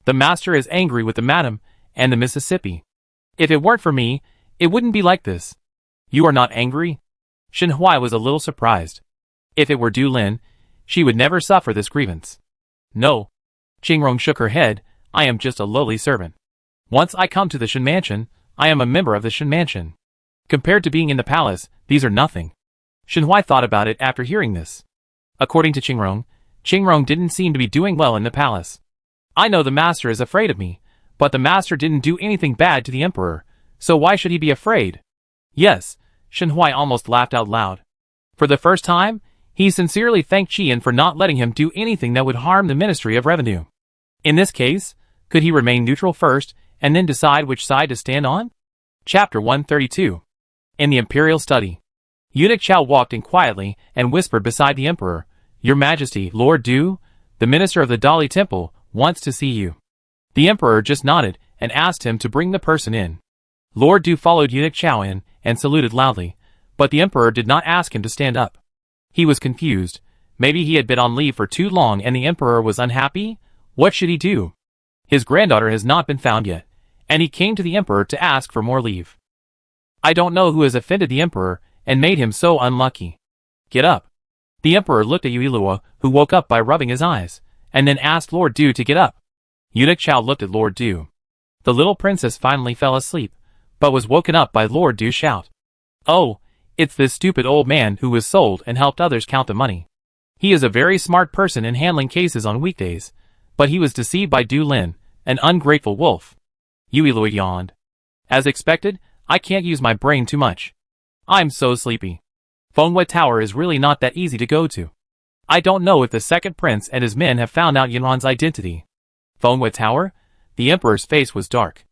A: The master is angry with the madam and the Mississippi. If it weren't for me, it wouldn't be like this. You are not angry? Shen Huai was a little surprised. If it were Du Lin, she would never suffer this grievance. No. Qingrong shook her head. I am just a lowly servant. Once I come to the Shen Mansion, I am a member of the Shen Mansion. Compared to being in the palace, these are nothing. Shen Huai thought about it after hearing this. According to Qingrong didn't seem to be doing well in the palace. I know the master is afraid of me, but the master didn't do anything bad to the emperor, so why should he be afraid? Yes, Shen Huai almost laughed out loud. For the first time, he sincerely thanked Qian for not letting him do anything that would harm the Ministry of Revenue. In this case, could he remain neutral first and then decide which side to stand on? Chapter 132. In the Imperial Study. Eunuch Chao walked in quietly and whispered beside the emperor, Your Majesty, Lord Du, the minister of the Dali Temple, wants to see you. The emperor just nodded and asked him to bring the person in. Lord Du followed Eunuch Chao in and saluted loudly, but the emperor did not ask him to stand up. He was confused. Maybe he had been on leave for too long and the emperor was unhappy? What should he do? His granddaughter has not been found yet, and he came to the emperor to ask for more leave. I don't know who has offended the emperor and made him so unlucky. Get up. The emperor looked at Yuilua, who woke up by rubbing his eyes, and then asked Lord Du to get up. Eunuch Chao looked at Lord Du. The little princess finally fell asleep, but was woken up by Lord Du's shout. Oh, it's this stupid old man who was sold and helped others count the money. He is a very smart person in handling cases on weekdays, but he was deceived by Du Lin, an ungrateful wolf. Yuilua yawned. As expected, I can't use my brain too much. I'm so sleepy. Fenghua Tower is really not that easy to go to. I don't know if the second prince and his men have found out Yanran's identity. Fenghua Tower? The emperor's face was dark.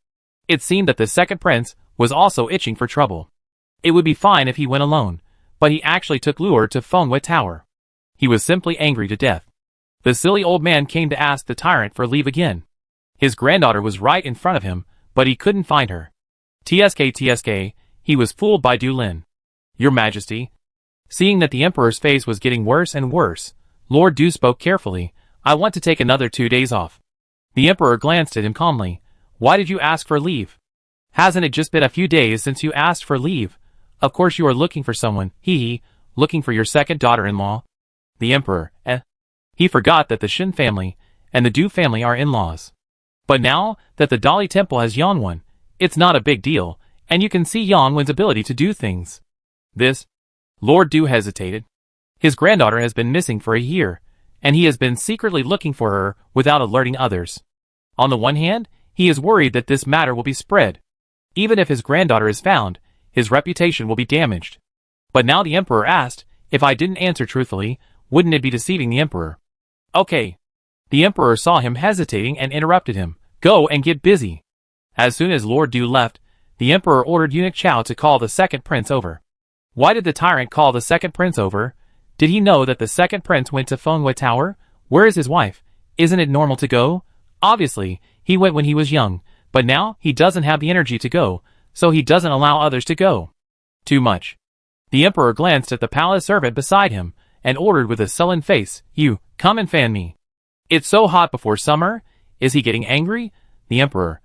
A: It seemed that the second prince was also itching for trouble. It would be fine if he went alone, but he actually took Luer to Fenghua Tower. He was simply angry to death. The silly old man came to ask the tyrant for leave again. His granddaughter was right in front of him, but he couldn't find her. TSK, he was fooled by Du Lin. Your Majesty. Seeing that the emperor's face was getting worse and worse, Lord Du spoke carefully, I want to take another 2 days off. The emperor glanced at him calmly. Why did you ask for leave? Hasn't it just been a few days since you asked for leave? Of course you are looking for someone, looking for your second daughter-in-law. The emperor, He forgot that the Shen family, and the Du family are in-laws. But now that the Dali Temple has Yanwen, it's not a big deal, and you can see Yanwen's ability to do things. This? Lord Du hesitated. His granddaughter has been missing for a year, and he has been secretly looking for her without alerting others. On the one hand, he is worried that this matter will be spread. Even if his granddaughter is found, his reputation will be damaged. But now the Emperor asked, if I didn't answer truthfully, wouldn't it be deceiving the Emperor? Okay. The Emperor saw him hesitating and interrupted him. Go and get busy. As soon as Lord Du left, the Emperor ordered Eunuch Chao to call the second prince over. Why did the tyrant call the second prince over? Did he know that the second prince went to Fenghua Tower? Where is his wife? Isn't it normal to go? Obviously, he went when he was young, but now he doesn't have the energy to go, so he doesn't allow others to go. Too much. The Emperor glanced at the palace servant beside him, and ordered with a sullen face, You, come and fan me. It's so hot before summer. Is he getting angry? The Emperor,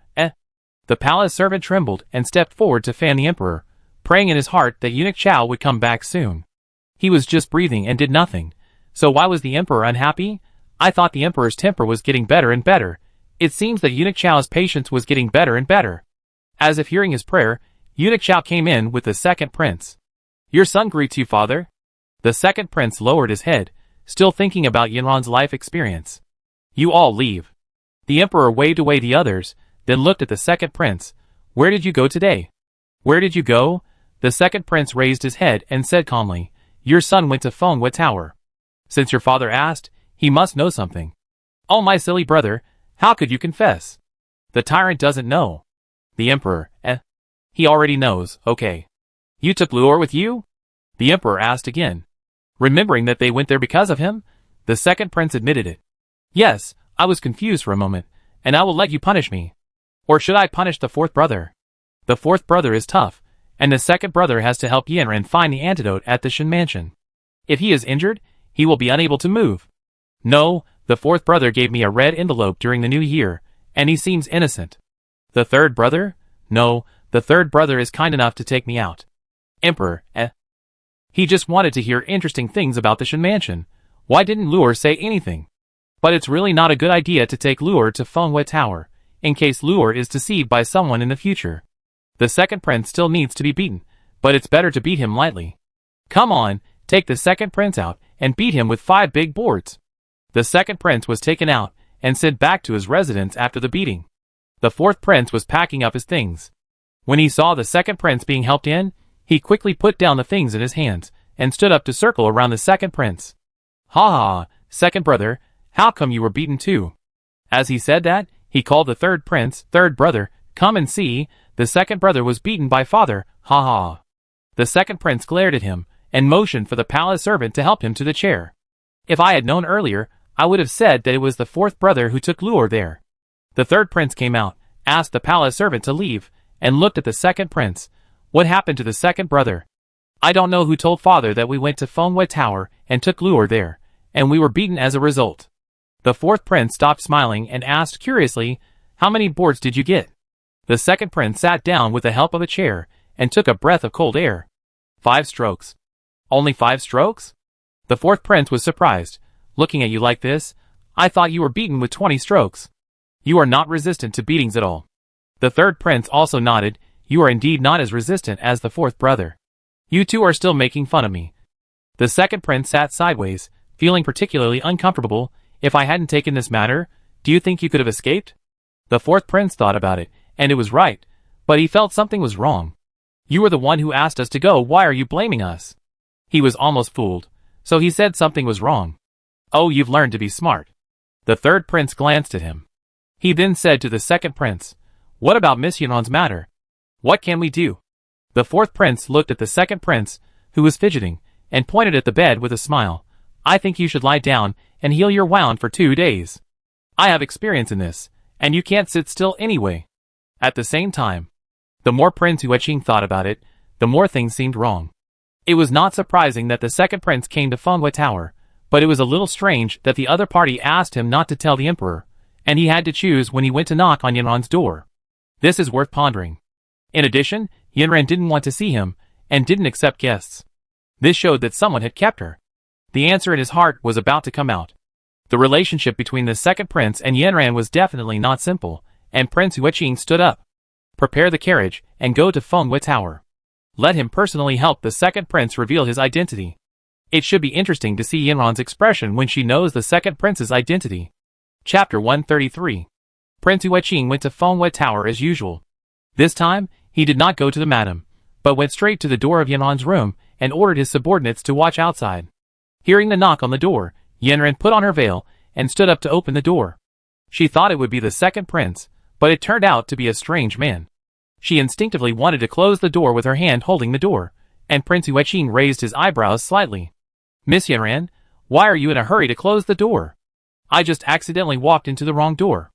A: The palace servant trembled and stepped forward to fan the Emperor, praying in his heart that Eunuch Chao would come back soon. He was just breathing and did nothing. So why was the Emperor unhappy? I thought the Emperor's temper was getting better and better. It seems that Eunuch Chao's patience was getting better and better. As if hearing his prayer, Eunuch Chao came in with the second prince. Your son greets you, father. The second prince lowered his head, still thinking about Yanran's life experience. You all leave. The Emperor waved away the others, then looked at the second prince. Where did you go today? Where did you go? The second prince raised his head and said calmly, Your son went to Fenghua Tower. Since your father asked, he must know something. Oh, my silly brother, how could you confess? The tyrant doesn't know. The Emperor, He already knows, okay. You took Luor with you? The Emperor asked again. Remembering that they went there because of him, the second prince admitted it. Yes, I was confused for a moment, and I will let you punish me. Or should I punish the fourth brother? The fourth brother is tough, and the second brother has to help Yanran find the antidote at the Shen Mansion. If he is injured, he will be unable to move. No, the fourth brother gave me a red envelope during the new year, and he seems innocent. The third brother? No, the third brother is kind enough to take me out. Emperor, He just wanted to hear interesting things about the Shen Mansion. Why didn't Luor say anything? But it's really not a good idea to take Luor to Fenghua Tower, in case Luor is deceived by someone in the future. The second prince still needs to be beaten, but it's better to beat him lightly. Come on, take the second prince out and beat him with 5 big boards. The second prince was taken out and sent back to his residence after the beating. The fourth prince was packing up his things. When he saw the second prince being helped in, he quickly put down the things in his hands and stood up to circle around the second prince. Ha ha, second brother, how come you were beaten too? As he said that, he called the third prince, third brother, come and see, the second brother was beaten by father, ha ha. The second prince glared at him, and motioned for the palace servant to help him to the chair. If I had known earlier, I would have said that it was the fourth brother who took Luor there. The third prince came out, asked the palace servant to leave, and looked at the second prince. What happened to the second brother? I don't know who told father that we went to Fenghua Tower and took Luor there, and we were beaten as a result. The fourth prince stopped smiling and asked curiously, How many boards did you get? The second prince sat down with the help of a chair, and took a breath of cold air. 5 strokes. Only 5 strokes? The fourth prince was surprised. Looking at you like this, I thought you were beaten with 20 strokes. You are not resistant to beatings at all. The third prince also nodded. You are indeed not as resistant as the fourth brother. You two are still making fun of me. The second prince sat sideways, feeling particularly uncomfortable. If I hadn't taken this matter, do you think you could have escaped? The fourth prince thought about it, and it was right, but he felt something was wrong. You were the one who asked us to go, why are you blaming us? He was almost fooled, so he said something was wrong. Oh, you've learned to be smart. The third prince glanced at him. He then said to the second prince, What about Miss Yunan's matter? What can we do? The fourth prince looked at the second prince, who was fidgeting, and pointed at the bed with a smile. I think you should lie down and heal your wound for 2 days. I have experience in this, and you can't sit still anyway. At the same time, the more Prince Huiqing thought about it, the more things seemed wrong. It was not surprising that the second prince came to Fenghua Tower, but it was a little strange that the other party asked him not to tell the emperor, and he had to choose when he went to knock on Yanran's door. This is worth pondering. In addition, Yanran didn't want to see him, and didn't accept guests. This showed that someone had kept her. The answer in his heart was about to come out. The relationship between the second prince and Yanran was definitely not simple, and Prince Huiqing stood up. Prepare the carriage, and go to Fenghua Tower. Let him personally help the second prince reveal his identity. It should be interesting to see Yanran's expression when she knows the second prince's identity. Chapter 133. Prince Huiqing went to Fenghua Tower as usual. This time, he did not go to the madam, but went straight to the door of Yanran's room and ordered his subordinates to watch outside. Hearing the knock on the door, Yanran put on her veil and stood up to open the door. She thought it would be the second prince, but it turned out to be a strange man. She instinctively wanted to close the door with her hand holding the door, and Prince Huiqing raised his eyebrows slightly. Miss Yanran, why are you in a hurry to close the door? I just accidentally walked into the wrong door.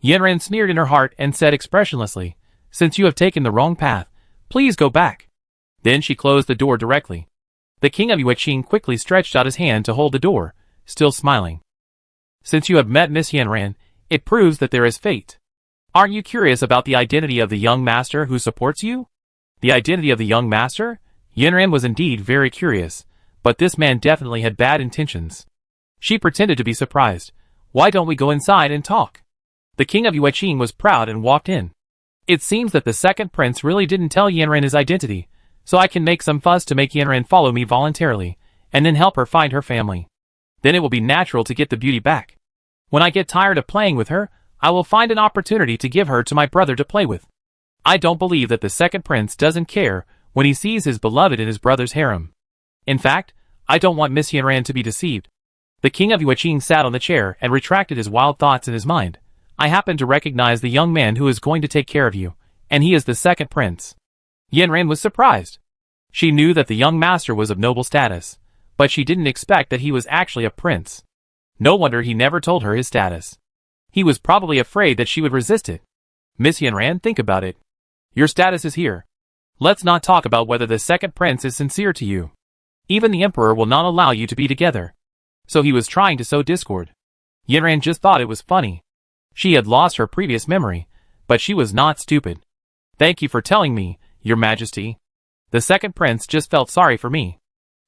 A: Yanran sneered in her heart and said expressionlessly, since you have taken the wrong path, please go back. Then she closed the door directly. The king of Huiqing quickly stretched out his hand to hold the door, still smiling. Since you have met Miss Yanran, it proves that there is fate. Aren't you curious about the identity of the young master who supports you? The identity of the young master? Yanran was indeed very curious, but this man definitely had bad intentions. She pretended to be surprised. Why don't we go inside and talk? The king of Huiqing was proud and walked in. It seems that the second prince really didn't tell Yanran his identity, so I can make some fuss to make Yanran follow me voluntarily, and then help her find her family. Then it will be natural to get the beauty back. When I get tired of playing with her, I will find an opportunity to give her to my brother to play with. I don't believe that the second prince doesn't care when he sees his beloved in his brother's harem. In fact, I don't want Miss Yanran to be deceived. The king of Huiqing sat on the chair and retracted his wild thoughts in his mind. I happen to recognize the young man who is going to take care of you, and he is the second prince. Yanran was surprised. She knew that the young master was of noble status, but she didn't expect that he was actually a prince. No wonder he never told her his status. He was probably afraid that she would resist it. Miss Yanran, think about it. Your status is here. Let's not talk about whether the second prince is sincere to you. Even the emperor will not allow you to be together. So he was trying to sow discord. Yanran just thought it was funny. She had lost her previous memory, but she was not stupid. Thank you for telling me, Your Majesty. The second prince just felt sorry for me.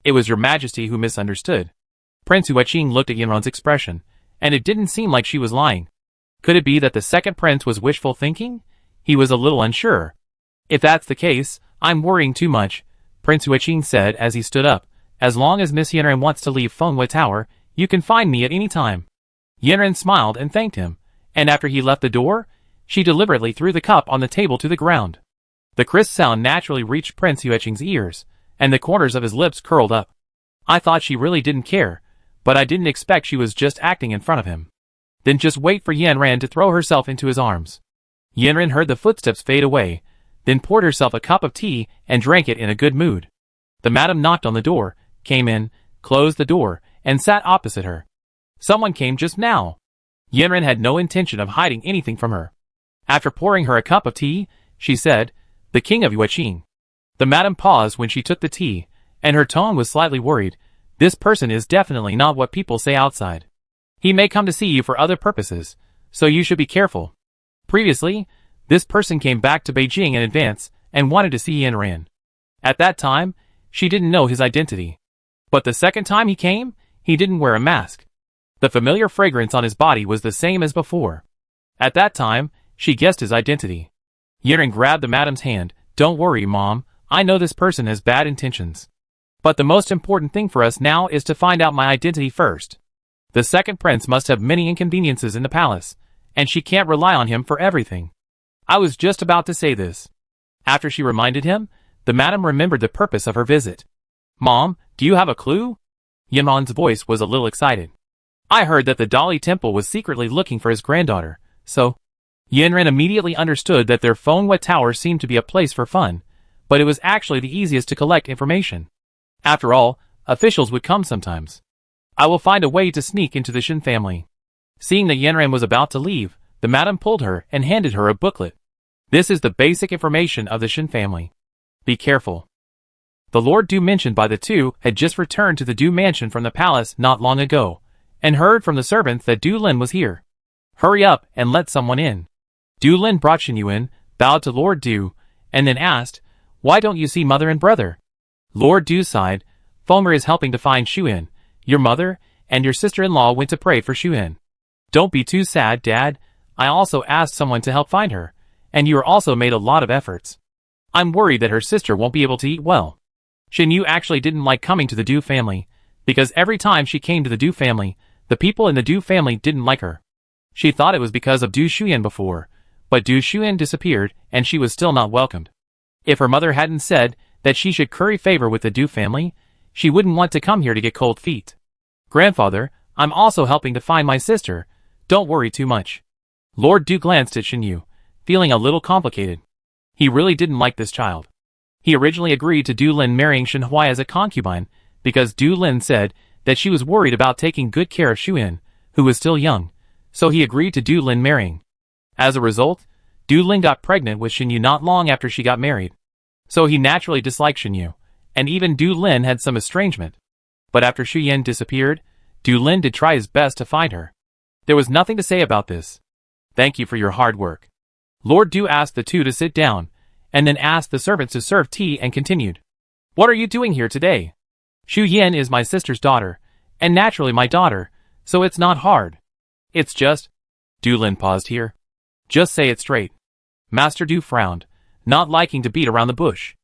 A: It was Your Majesty who misunderstood. Prince Huiqing looked at Yanran's expression, and it didn't seem like she was lying. Could it be that the second prince was wishful thinking? He was a little unsure. If that's the case, I'm worrying too much, Prince Huiqing said as he stood up. As long as Miss Yanran wants to leave Fenghua Tower, you can find me at any time. Yanran smiled and thanked him, and after he left the door, she deliberately threw the cup on the table to the ground. The crisp sound naturally reached Prince Huiqing's ears, and the corners of his lips curled up. I thought she really didn't care, but I didn't expect she was just acting in front of him. Then just wait for Yanran to throw herself into his arms. Yanran heard the footsteps fade away, then poured herself a cup of tea and drank it in a good mood. The madam knocked on the door, came in, closed the door, and sat opposite her. Someone came just now. Yanran had no intention of hiding anything from her. After pouring her a cup of tea, she said, "The king of Huiqing." The madam paused when she took the tea, and her tone was slightly worried. This person is definitely not what people say outside. He may come to see you for other purposes, so you should be careful. Previously, this person came back to Beijing in advance and wanted to see Yanran. At that time, she didn't know his identity. But the second time he came, he didn't wear a mask. The familiar fragrance on his body was the same as before. At that time, she guessed his identity. Yanran grabbed the madam's hand. "Don't worry, Mom, I know this person has bad intentions. But the most important thing for us now is to find out my identity first. The second prince must have many inconveniences in the palace, and she can't rely on him for everything." I was just about to say this. After she reminded him, the madam remembered the purpose of her visit. "Mom, do you have a clue?" Yanran's voice was a little excited. "I heard that the Dali Temple was secretly looking for his granddaughter, so..." Yanran immediately understood that their Fenghua Tower seemed to be a place for fun, but it was actually the easiest to collect information. After all, officials would come sometimes. "I will find a way to sneak into the Shin family." Seeing that Yanran was about to leave, the madam pulled her and handed her a booklet. "This is the basic information of the Shin family. Be careful." The Lord Du mentioned by the two had just returned to the Du mansion from the palace not long ago, and heard from the servants that Du Lin was here. "Hurry up and let someone in." Du Lin brought Shin Yuan, bowed to Lord Du, and then asked, "Why don't you see mother and brother?" Lord Du sighed. "Feng'er is helping to find Shuyan, your mother, and your sister-in-law went to pray for Xuan. Don't be too sad, Dad. I also asked someone to help find her, and you also made a lot of efforts. I'm worried that her sister won't be able to eat well. Xinyu actually didn't like coming to the Du family, because every time she came to the Du family, the people in the Du family didn't like her. She thought it was because of Du Xuyan before, but Du Xuyan disappeared and she was still not welcomed. If her mother hadn't said that she should curry favor with the Du family, she wouldn't want to come here to get cold feet. Grandfather, I'm also helping to find my sister. Don't worry too much. Lord Du glanced at Xinyu, feeling a little complicated. He really didn't like this child. He originally agreed to Du Lin marrying Shenhui as a concubine, because Du Lin said that she was worried about taking good care of Xuan, who was still young, so he agreed to Du Lin marrying. As a result, Du Lin got pregnant with Xinyu not long after she got married. So he naturally disliked Xinyu, and even Du Lin had some estrangement. But after Xu Yan disappeared, Du Lin did try his best to find her. There was nothing to say about this. Thank you for your hard work. Lord Du asked the two to sit down, and then asked the servants to serve tea and continued. What are you doing here today? Xu Yan is my sister's daughter, and naturally my daughter, so it's not hard. It's just... Du Lin paused here. Just say it straight. Master Du frowned, not liking to beat around the bush.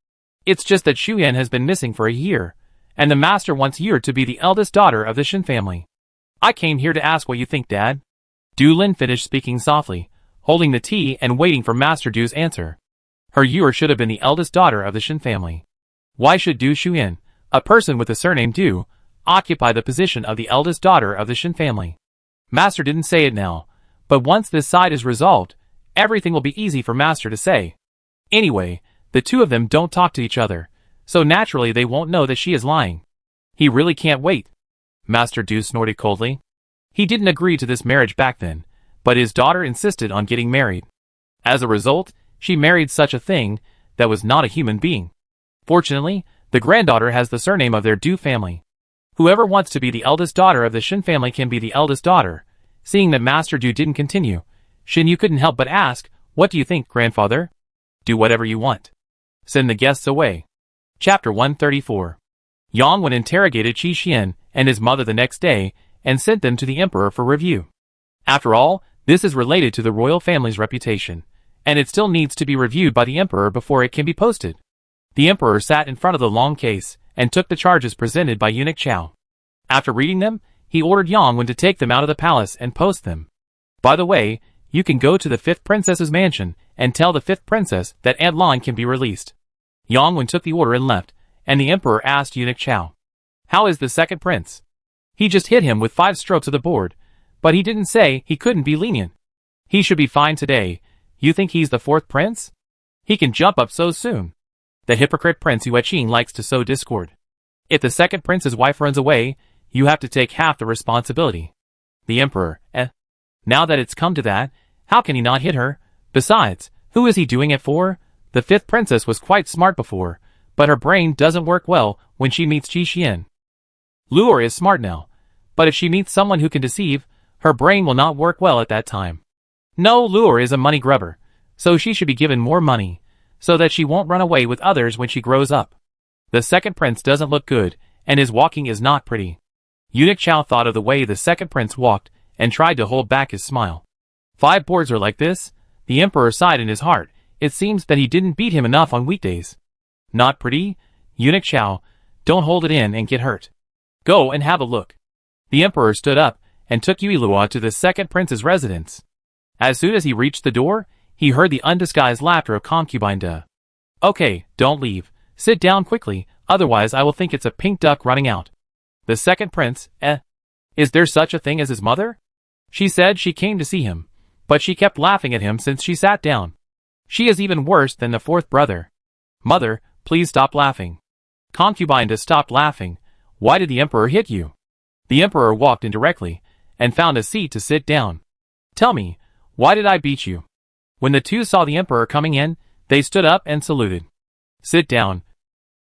A: It's just that Xu Yan has been missing for a year, and the master wants Yu to be the eldest daughter of the Shen family. I came here to ask what you think, Dad. Du Lin finished speaking softly, holding the tea and waiting for Master Du's answer. Her Yu should have been the eldest daughter of the Shen family. Why should Du Xuyan, a person with the surname Du, occupy the position of the eldest daughter of the Shen family? Master didn't say it now, but once this side is resolved, everything will be easy for Master to say. Anyway, the two of them don't talk to each other, so naturally they won't know that she is lying. He really can't wait. Master Du snorted coldly. He didn't agree to this marriage back then, but his daughter insisted on getting married. As a result, she married such a thing that was not a human being. Fortunately, the granddaughter has the surname of their Du family. Whoever wants to be the eldest daughter of the Shen family can be the eldest daughter. Seeing that Master Du didn't continue, Xinyu couldn't help but ask, What do you think, grandfather? Do whatever you want. Send the guests away. Chapter 134. Yang Wen interrogated Qi Xian and his mother the next day and sent them to the emperor for review. After all, this is related to the royal family's reputation, and it still needs to be reviewed by the emperor before it can be posted. The emperor sat in front of the long case and took the charges presented by eunuch Chao. After reading them, he ordered Yang Wen to take them out of the palace and post them. By the way, you can go to the 5th princess's mansion and tell the 5th princess that Aunt Lan can be released. Yang Wen took the order and left, and the emperor asked eunuch Chao, How is the 2nd prince? He just hit him with 5 strokes of the board, but he didn't say he couldn't be lenient. He should be fine today. You think he's the 4th prince? He can jump up so soon. The hypocrite Prince Yueqing likes to sow discord. If the 2nd prince's wife runs away, you have to take half the responsibility. The emperor, Now that it's come to that, how can he not hit her? Besides, who is he doing it for? The 5th princess was quite smart before, but her brain doesn't work well when she meets Qi Xian. Luor is smart now, but if she meets someone who can deceive, her brain will not work well at that time. No, Luor is a money grubber, so she should be given more money, so that she won't run away with others when she grows up. The 2nd prince doesn't look good, and his walking is not pretty. Eunuch Chao thought of the way the 2nd prince walked, and tried to hold back his smile. 5 boards are like this? The emperor sighed in his heart. It seems that he didn't beat him enough on weekdays. Not pretty? Eunuch Chao, don't hold it in and get hurt. Go and have a look. The emperor stood up, and took Yuilua to the 2nd prince's residence. As soon as he reached the door, he heard the undisguised laughter of concubine De. Okay, don't leave. Sit down quickly, otherwise I will think it's a pink duck running out. The 2nd prince, Is there such a thing as his mother? She said she came to see him, but she kept laughing at him since she sat down. She is even worse than the 4th brother. Mother, please stop laughing. Concubine De stopped laughing. Why did the emperor hit you? The emperor walked in directly, and found a seat to sit down. Tell me, why did I beat you? When the two saw the emperor coming in, they stood up and saluted. Sit down.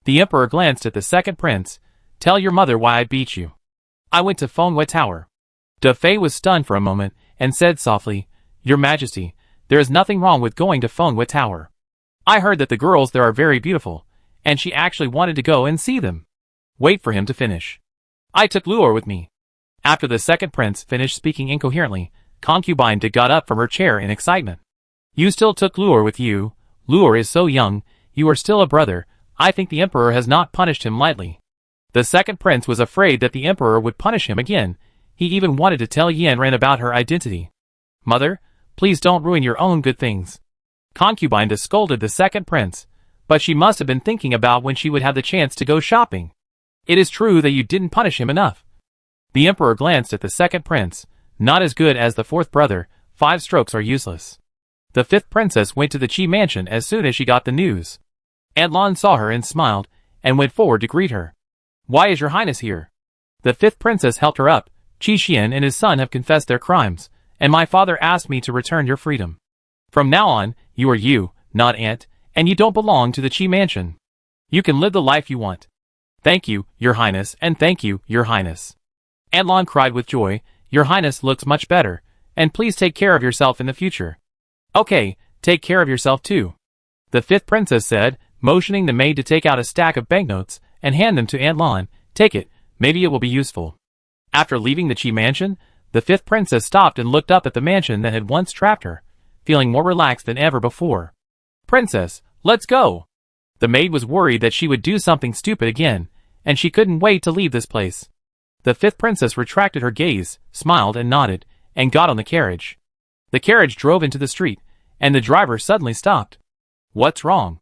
A: The emperor glanced at the 2nd prince. Tell your mother why I beat you. I went to Fenghua Tower. De Fei was stunned for a moment, and said softly, Your Majesty, there is nothing wrong with going to Fenghua Tower. I heard that the girls there are very beautiful, and she actually wanted to go and see them. Wait for him to finish. I took Luor with me. After the second prince finished speaking incoherently, Concubine got up from her chair in excitement. You still took Luor with you. Luor is so young, you are still a brother. I think the emperor has not punished him lightly. The second prince was afraid that the emperor would punish him again. He even wanted to tell Yanran about her identity. Mother, please don't ruin your own good things. Concubine scolded the second prince, but she must have been thinking about when she would have the chance to go shopping. It is true that you didn't punish him enough. The emperor glanced at the second prince. Not as good as the fourth brother, 5 strokes are useless. The fifth princess went to the Qi mansion as soon as she got the news. Adlon saw her and smiled, and went forward to greet her. Why is your highness here? The fifth princess helped her up. Qi Xian and his son have confessed their crimes, and my father asked me to return your freedom. From now on, you are you, not aunt, and you don't belong to the Qi mansion. You can live the life you want. Thank you, your highness, and thank you, your highness. Adlon cried with joy. Your highness looks much better, and please take care of yourself in the future. Okay, take care of yourself too. The fifth princess said, motioning the maid to take out a stack of banknotes and hand them to Adlon. Take it, maybe it will be useful. After leaving the Qi mansion, the fifth princess stopped and looked up at the mansion that had once trapped her, feeling more relaxed than ever before. Princess, let's go. The maid was worried that she would do something stupid again, and she couldn't wait to leave this place. The fifth princess retracted her gaze, smiled and nodded, and got on the carriage. The carriage drove into the street, and the driver suddenly stopped. What's wrong?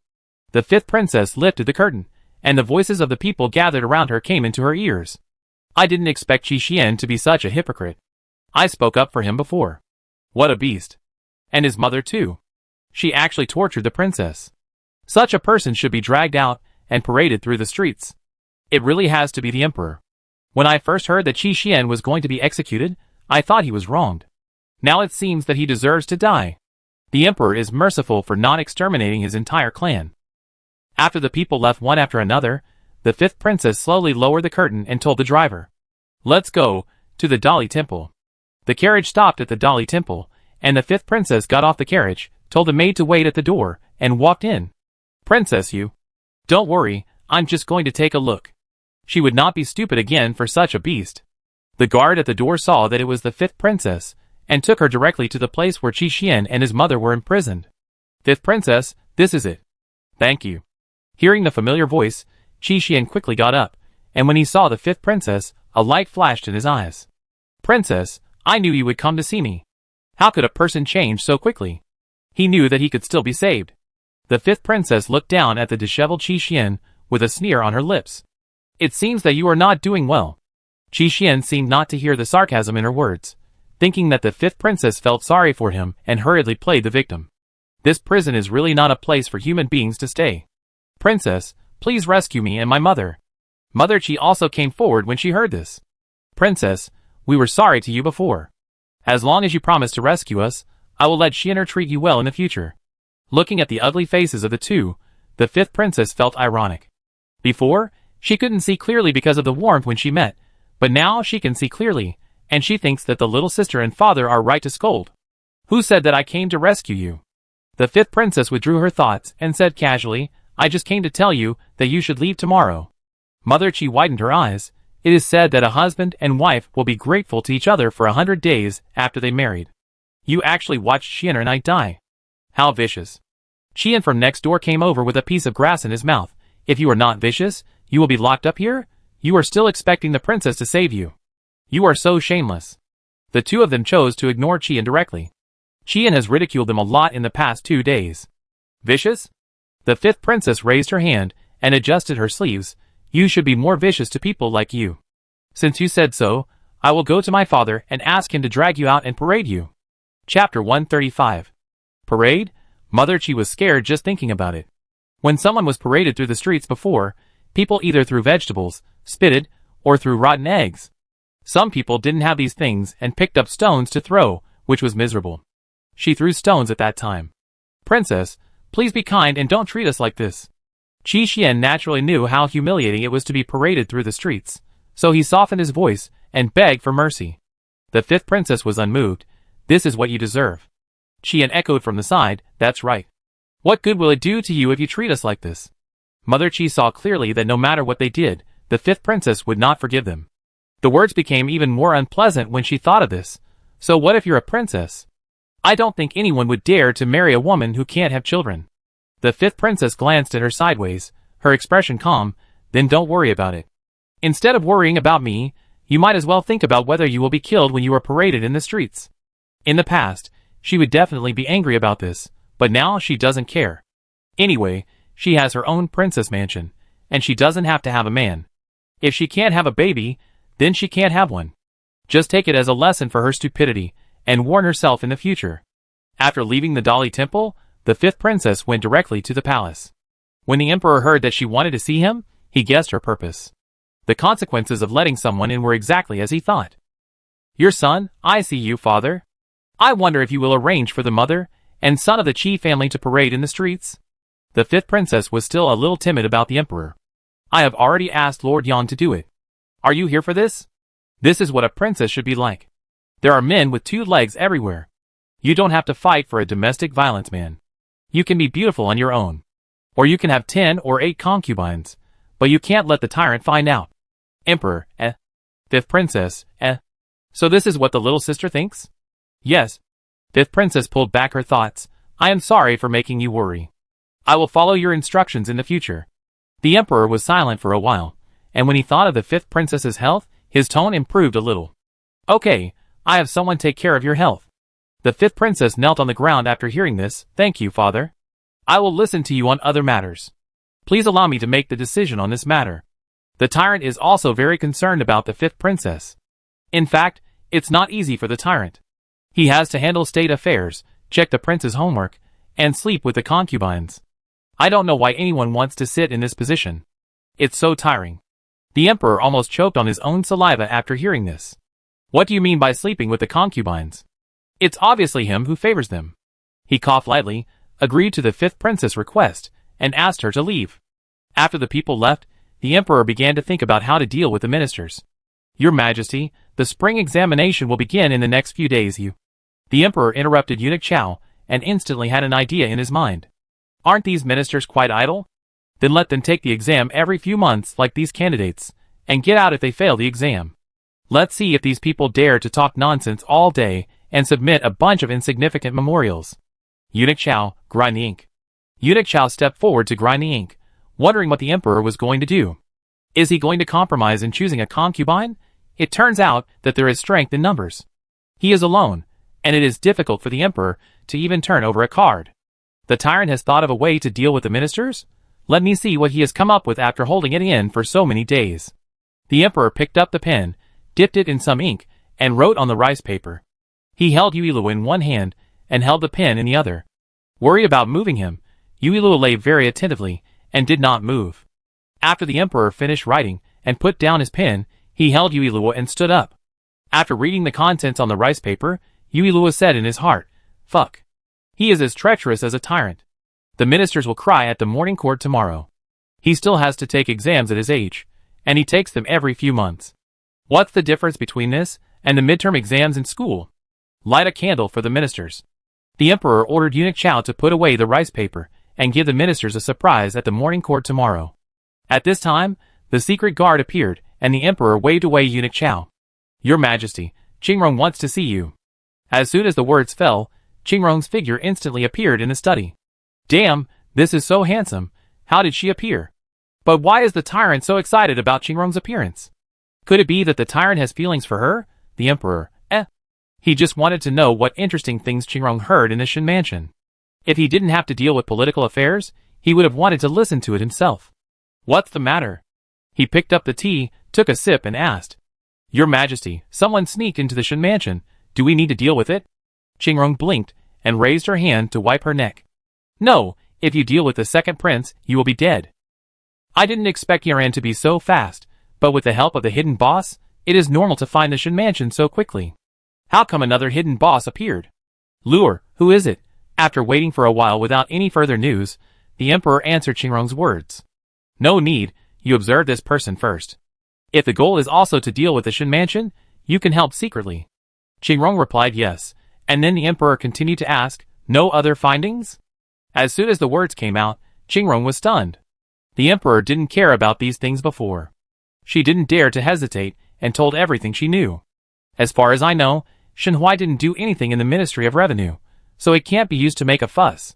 A: The fifth princess lifted the curtain, and the voices of the people gathered around her came into her ears. I didn't expect Qi Xian to be such a hypocrite. I spoke up for him before. What a beast. And his mother too. She actually tortured the princess. Such a person should be dragged out and paraded through the streets. It really has to be the emperor. When I first heard that Qi Xian was going to be executed, I thought he was wronged. Now it seems that he deserves to die. The emperor is merciful for not exterminating his entire clan. After the people left one after another, the fifth princess slowly lowered the curtain and told the driver, Let's go, to the Dali temple. The carriage stopped at the Dali temple, and the fifth princess got off the carriage, told the maid to wait at the door, and walked in. Princess you. Don't worry, I'm just going to take a look. She would not be stupid again for such a beast. The guard at the door saw that it was the fifth princess, and took her directly to the place where Qi Xian and his mother were imprisoned. Fifth princess, this is it. Thank you. Hearing the familiar voice, Qi Xian quickly got up, and when he saw the fifth princess, a light flashed in his eyes. Princess, I knew you would come to see me. How could a person change so quickly? He knew that he could still be saved. The fifth princess looked down at the disheveled Qi Xian, with a sneer on her lips. It seems that you are not doing well. Qi Xian seemed not to hear the sarcasm in her words, thinking that the fifth princess felt sorry for him and hurriedly played the victim. This prison is really not a place for human beings to stay. Princess, please rescue me and my mother. Mother Qi also came forward when she heard this. Princess, we were sorry to you before. As long as you promise to rescue us, I will let Xianer treat you well in the future. Looking at the ugly faces of the two, the fifth princess felt ironic. Before, she couldn't see clearly because of the warmth when she met, but now she can see clearly, and she thinks that the little sister and father are right to scold. Who said that I came to rescue you? The fifth princess withdrew her thoughts and said casually, I just came to tell you that you should leave tomorrow. Mother Qi widened her eyes. It is said that a husband and wife will be grateful to each other for 100 days after they married. You actually watched Xianer and I die. How vicious. Qian from next door came over with a piece of grass in his mouth. If you are not vicious, you will be locked up here? You are still expecting the princess to save you. You are so shameless. The two of them chose to ignore Qian directly. Qian has ridiculed them a lot in the past 2 days. Vicious? The fifth princess raised her hand and adjusted her sleeves. You should be more vicious to people like you. Since you said so, I will go to my father and ask him to drag you out and parade you. Chapter 135. Parade? Mother Qi was scared just thinking about it. When someone was paraded through the streets before, people either threw vegetables, spitted, or threw rotten eggs. Some people didn't have these things and picked up stones to throw, which was miserable. She threw stones at that time. Princess, please be kind and don't treat us like this. Qi Xian naturally knew how humiliating it was to be paraded through the streets, so he softened his voice and begged for mercy. The fifth princess was unmoved. This is what you deserve. Qian echoed from the side, that's right. What good will it do to you if you treat us like this? Mother Qi saw clearly that no matter what they did, the fifth princess would not forgive them. The words became even more unpleasant when she thought of this. So what if you're a princess? I don't think anyone would dare to marry a woman who can't have children. The fifth princess glanced at her sideways, her expression calm. Then don't worry about it. Instead of worrying about me, you might as well think about whether you will be killed when you are paraded in the streets. In the past, she would definitely be angry about this, but now she doesn't care. Anyway, she has her own princess mansion, and she doesn't have to have a man. If she can't have a baby, then she can't have one. Just take it as a lesson for her stupidity, and warn herself in the future. After leaving the Dali temple, the fifth princess went directly to the palace. When the emperor heard that she wanted to see him, he guessed her purpose. The consequences of letting someone in were exactly as he thought. Your son, I see you, father. I wonder if you will arrange for the mother and son of the Qi family to parade in the streets. The fifth princess was still a little timid about the emperor. I have already asked Lord Yan to do it. Are you here for this? This is what a princess should be like. There are men with 2 legs everywhere. You don't have to fight for a domestic violence man. You can be beautiful on your own. Or you can have 10 or 8 concubines, but you can't let the tyrant find out. Emperor, Fifth princess, So this is what the little sister thinks? Yes. Fifth princess pulled back her thoughts. I am sorry for making you worry. I will follow your instructions in the future. The emperor was silent for a while, and when he thought of the fifth princess's health, his tone improved a little. Okay, I have someone take care of your health. The fifth princess knelt on the ground after hearing this. Thank you, father. I will listen to you on other matters. Please allow me to make the decision on this matter. The tyrant is also very concerned about the fifth princess. In fact, it's not easy for the tyrant. He has to handle state affairs, check the prince's homework, and sleep with the concubines. I don't know why anyone wants to sit in this position. It's so tiring. The emperor almost choked on his own saliva after hearing this. What do you mean by sleeping with the concubines? It's obviously him who favors them. He coughed lightly, agreed to the fifth princess' request, and asked her to leave. After the people left, the emperor began to think about how to deal with the ministers. Your Majesty, the spring examination will begin in the next few days. The emperor interrupted Eunuch Chow, and instantly had an idea in his mind. Aren't these ministers quite idle? Then let them take the exam every few months like these candidates, and get out if they fail the exam. Let's see if these people dare to talk nonsense all day and submit a bunch of insignificant memorials. Eunuch Chow, grind the ink. Eunuch Chow stepped forward to grind the ink, wondering what the emperor was going to do. Is he going to compromise in choosing a concubine? It turns out that there is strength in numbers. He is alone, and it is difficult for the emperor to even turn over a card. The tyrant has thought of a way to deal with the ministers? Let me see what he has come up with after holding it in for so many days. The emperor picked up the pen, dipped it in some ink, and wrote on the rice paper. He held Yuilu in one hand, and held the pen in the other. Worried about moving him, Yuilu lay very attentively, and did not move. After the emperor finished writing, and put down his pen, he held Yuilu and stood up. After reading the contents on the rice paper, Yuilu said in his heart, Fuck. He is as treacherous as a tyrant. The ministers will cry at the morning court tomorrow. He still has to take exams at his age, and he takes them every few months. What's the difference between this and the midterm exams in school? Light a candle for the ministers. The emperor ordered Eunuch Chow to put away the rice paper and give the ministers a surprise at the morning court tomorrow. At this time, the secret guard appeared, and the emperor waved away Eunuch Chow. Your Majesty, Qingrong wants to see you. As soon as the words fell, Qingrong's figure instantly appeared in the study. Damn, this is so handsome. How did she appear? But why is the tyrant so excited about Qingrong's appearance? Could it be that the tyrant has feelings for her? The emperor, He just wanted to know what interesting things Qingrong heard in the Shen mansion. If he didn't have to deal with political affairs, he would have wanted to listen to it himself. What's the matter? He picked up the tea, took a sip and asked. Your Majesty, someone sneaked into the Shen mansion. Do we need to deal with it? Qingrong blinked, and raised her hand to wipe her neck. No, if you deal with the second prince, you will be dead. I didn't expect Yaran to be so fast, but with the help of the hidden boss, it is normal to find the Shen mansion so quickly. How come another hidden boss appeared? Lure, who is it? After waiting for a while without any further news, the emperor answered Qingrong's words. No need, you observe this person first. If the goal is also to deal with the Shen mansion, you can help secretly. Qingrong replied yes, and then the emperor continued to ask, no other findings? As soon as the words came out, Qingrong was stunned. The emperor didn't care about these things before. She didn't dare to hesitate, and told everything she knew. As far as I know, Shenhui didn't do anything in the Ministry of Revenue, so it can't be used to make a fuss.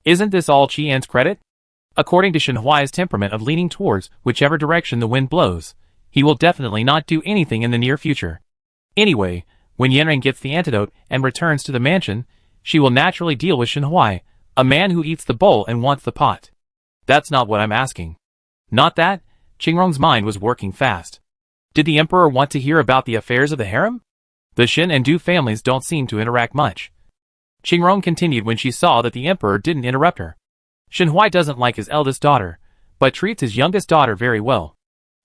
A: Isn't this all Qian's credit? According to Shenhui's temperament of leaning towards whichever direction the wind blows, he will definitely not do anything in the near future. Anyway, when Yanrang gets the antidote and returns to the mansion, she will naturally deal with Shenhui, a man who eats the bowl and wants the pot. That's not what I'm asking. Not that. Qingrong's mind was working fast. Did the emperor want to hear about the affairs of the harem? The Shen and Du families don't seem to interact much. Qingrong continued when she saw that the emperor didn't interrupt her. Shenhui doesn't like his eldest daughter, but treats his youngest daughter very well.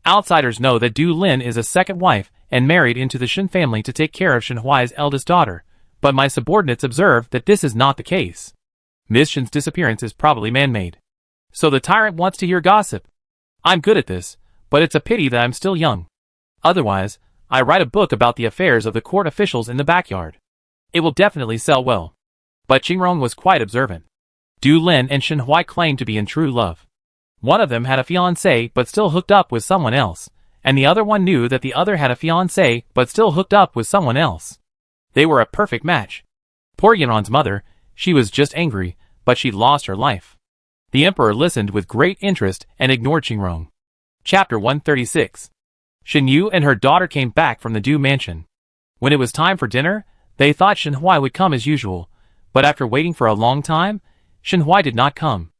A: Outsiders know that Du Lin is a second wife and married into the Shen family to take care of Shenhui's eldest daughter, but my subordinates observe that this is not the case. Miss Shen's disappearance is probably man-made. So the tyrant wants to hear gossip. I'm good at this, but it's a pity that I'm still young. Otherwise, I write a book about the affairs of the court officials in the backyard. It will definitely sell well. But Qingrong was quite observant. Du Lin and Shenhui claimed to be in true love. One of them had a fiancé but still hooked up with someone else, and the other one knew that the other had a fiancé but still hooked up with someone else. They were a perfect match. Poor Yanron's mother, she was just angry, but she'd lost her life. The emperor listened with great interest and ignored Qingrong. Chapter 136. Shen Yu and her daughter came back from the Du mansion. When it was time for dinner, they thought Shenhui would come as usual, but after waiting for a long time, Shenhui did not come.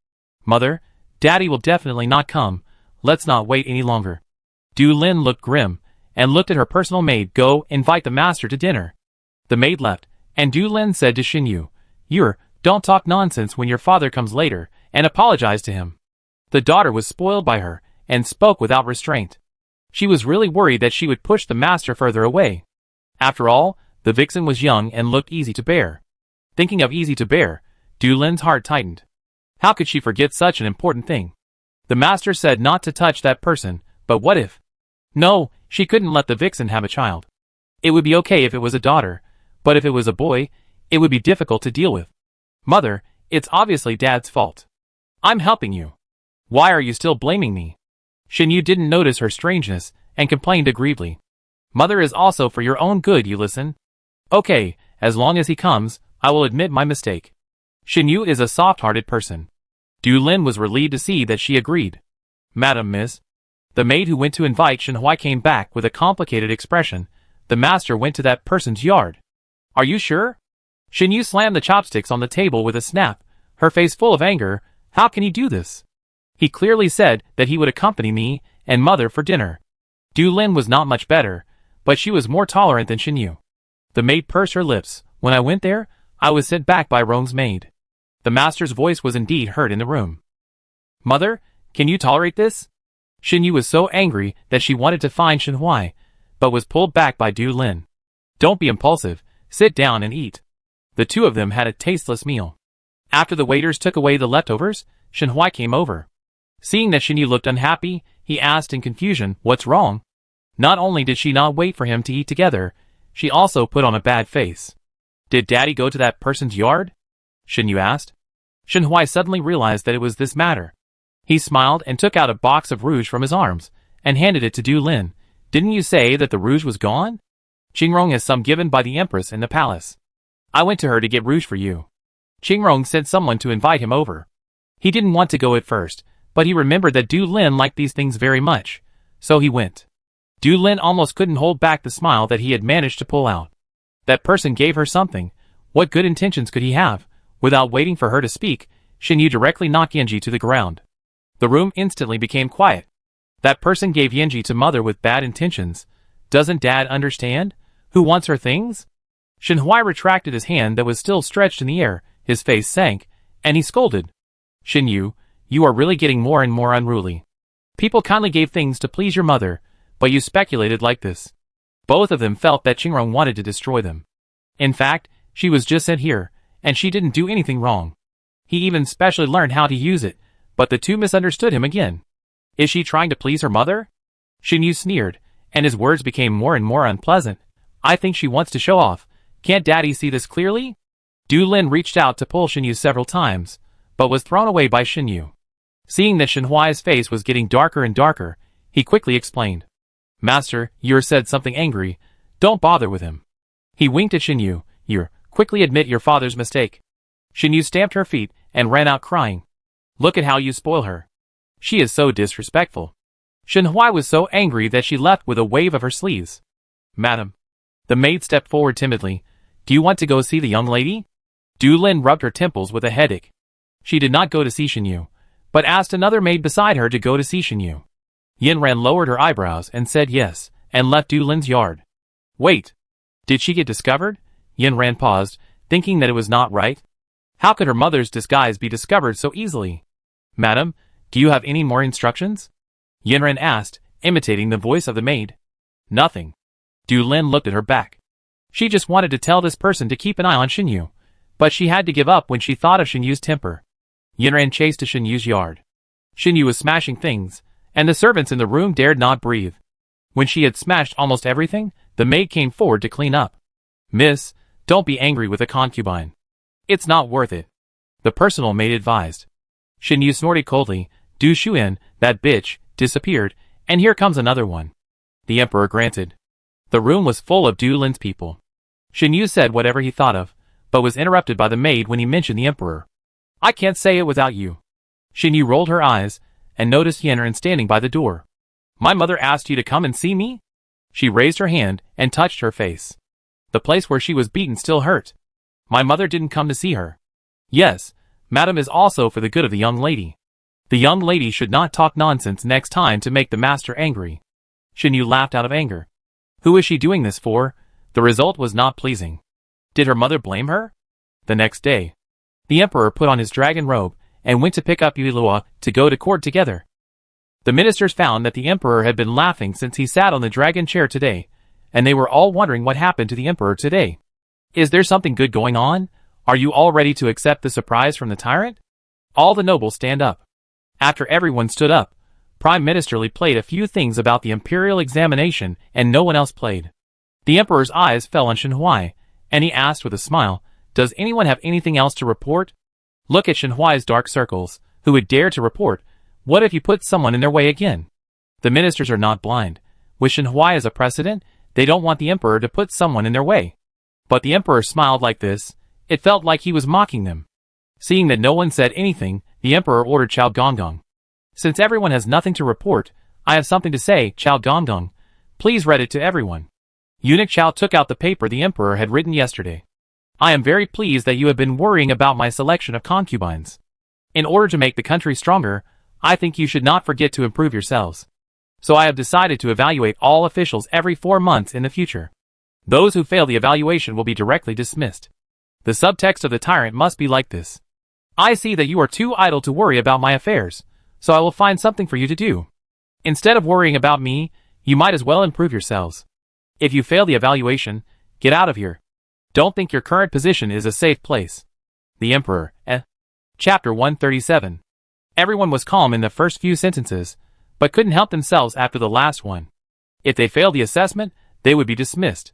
A: Mother, Daddy will definitely not come, let's not wait any longer. Du Lin looked grim, and looked at her personal maid. Go, invite the master to dinner. The maid left, and Du Lin said to Shen Yu, don't talk nonsense when your father comes later, and apologize to him. The daughter was spoiled by her, and spoke without restraint. She was really worried that she would push the master further away. After all, the vixen was young and looked easy to bear. Thinking of easy to bear, Du Lin's heart tightened. How could she forget such an important thing? The master said not to touch that person, but what if? No, she couldn't let the vixen have a child. It would be okay if it was a daughter, but if it was a boy, it would be difficult to deal with. Mother, it's obviously Dad's fault. I'm helping you. Why are you still blaming me? Shen Yu didn't notice her strangeness, and complained aggrievedly. Mother is also for your own good, you listen. Okay, as long as he comes, I will admit my mistake. Shen Yu is a soft-hearted person. Du Lin was relieved to see that she agreed. Madam Miss. The maid who went to invite Shenhui came back with a complicated expression. The master went to that person's yard. Are you sure? Shen Yu slammed the chopsticks on the table with a snap, her face full of anger. How can he do this? He clearly said that he would accompany me and mother for dinner. Du Lin was not much better, but she was more tolerant than Shen Yu. The maid pursed her lips. When I went there, I was sent back by Rong's maid. The master's voice was indeed heard in the room. Mother, can you tolerate this? Shen Yu was so angry that she wanted to find Shenhui, but was pulled back by Du Lin. Don't be impulsive, sit down and eat. The two of them had a tasteless meal. After the waiters took away the leftovers, Shenhui came over. Seeing that Shen Yu looked unhappy, he asked in confusion, what's wrong? Not only did she not wait for him to eat together, she also put on a bad face. Did Daddy go to that person's yard? Shen Yu asked. Shenhui suddenly realized that it was this matter. He smiled and took out a box of rouge from his arms, and handed it to Du Lin. Didn't you say that the rouge was gone? Qingrong has some given by the empress in the palace. I went to her to get rouge for you. Qingrong sent someone to invite him over. He didn't want to go at first, but he remembered that Du Lin liked these things very much, so he went. Du Lin almost couldn't hold back the smile that he had managed to pull out. That person gave her something. What good intentions could he have? Without waiting for her to speak, Shen Yu directly knocked Yanji to the ground. The room instantly became quiet. That person gave Yanji to mother with bad intentions. Doesn't Dad understand? Who wants her things? Shenhui retracted his hand that was still stretched in the air, his face sank, and he scolded. Shen Yu, you are really getting more and more unruly. People kindly gave things to please your mother, but you speculated like this. Both of them felt that Qingrong wanted to destroy them. In fact, she was just sent here, and she didn't do anything wrong. He even specially learned how to use it, but the two misunderstood him again. Is she trying to please her mother? Shen Yu sneered, and his words became more and more unpleasant. I think she wants to show off. Can't Daddy see this clearly? Du Lin reached out to pull Shen Yu several times, but was thrown away by Shen Yu. Seeing that Shenhui's face was getting darker and darker, he quickly explained. Master, Yer said something angry. Don't bother with him. He winked at Xinyu. Yer, quickly admit your father's mistake. Xinyu stamped her feet and ran out crying. Look at how you spoil her. She is so disrespectful. Shenhui was so angry that she left with a wave of her sleeves. Madam. The maid stepped forward timidly. Do you want to go see the young lady? Du Lin rubbed her temples with a headache. She did not go to see Xinyu, but asked another maid beside her to go to see Xinyu. Yin Ran lowered her eyebrows and said yes, and left Du Lin's yard. Wait. Did she get discovered? Yin Ran paused, thinking that it was not right. How could her mother's disguise be discovered so easily? Madam, do you have any more instructions? Yin Ran asked, imitating the voice of the maid. Nothing. Du Lin looked at her back. She just wanted to tell this person to keep an eye on Xinyu, but she had to give up when she thought of Xinyu's temper. Yin Ran chased to Xinyu's yard. Xinyu was smashing things, and the servants in the room dared not breathe. When she had smashed almost everything, the maid came forward to clean up. Miss, don't be angry with a concubine. It's not worth it. The personal maid advised. Xinyu snorted coldly. Du Shuin, that bitch, disappeared, and here comes another one. The emperor granted. The room was full of Du Lin's people. Xinyu said whatever he thought of, but was interrupted by the maid when he mentioned the emperor. I can't say it without you. Xinyu rolled her eyes, and noticed Yin Ran standing by the door. My mother asked you to come and see me? She raised her hand and touched her face. The place where she was beaten still hurt. My mother didn't come to see her. Yes, madam is also for the good of the young lady. The young lady should not talk nonsense next time to make the master angry. Xinyu laughed out of anger. Who is she doing this for? The result was not pleasing. Did her mother blame her? The next day, the emperor put on his dragon robe and went to pick up Yuilua to go to court together. The ministers found that the emperor had been laughing since he sat on the dragon chair today, and they were all wondering what happened to the emperor today. Is there something good going on? Are you all ready to accept the surprise from the tyrant? All the nobles stand up. After everyone stood up, Prime Minister Li played a few things about the imperial examination and no one else played. The emperor's eyes fell on Shenhui, and he asked with a smile, does anyone have anything else to report? Look at Shenhui's dark circles. Who would dare to report? What if you put someone in their way again? The ministers are not blind. With Shenhui as a precedent, they don't want the emperor to put someone in their way. But the emperor smiled like this. It felt like he was mocking them. Seeing that no one said anything, the emperor ordered Chao Gonggong. Since everyone has nothing to report, I have something to say, Chao Gonggong. Please read it to everyone. Eunuch Chao took out the paper the emperor had written yesterday. I am very pleased that you have been worrying about my selection of concubines. In order to make the country stronger, I think you should not forget to improve yourselves. So I have decided to evaluate all officials every 4 months in the future. Those who fail the evaluation will be directly dismissed. The subtext of the tyrant must be like this. I see that you are too idle to worry about my affairs, so I will find something for you to do. Instead of worrying about me, you might as well improve yourselves. If you fail the evaluation, get out of here. Don't think your current position is a safe place. The Emperor, Chapter 137. Everyone was calm in the first few sentences, but couldn't help themselves after the last one. If they failed the assessment, they would be dismissed.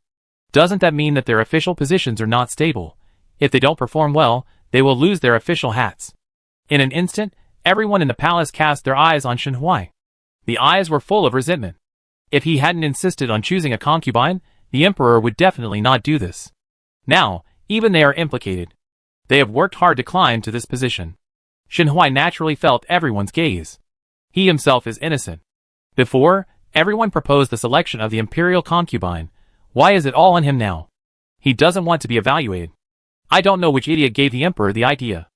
A: Doesn't that mean that their official positions are not stable? If they don't perform well, they will lose their official hats. In an instant, everyone in the palace cast their eyes on Shenhui. The eyes were full of resentment. If he hadn't insisted on choosing a concubine, the emperor would definitely not do this. Now, even they are implicated. They have worked hard to climb to this position. Shenhui naturally felt everyone's gaze. He himself is innocent. Before, everyone proposed the selection of the imperial concubine. Why is it all on him now? He doesn't want to be evaluated. I don't know which idiot gave the emperor the idea.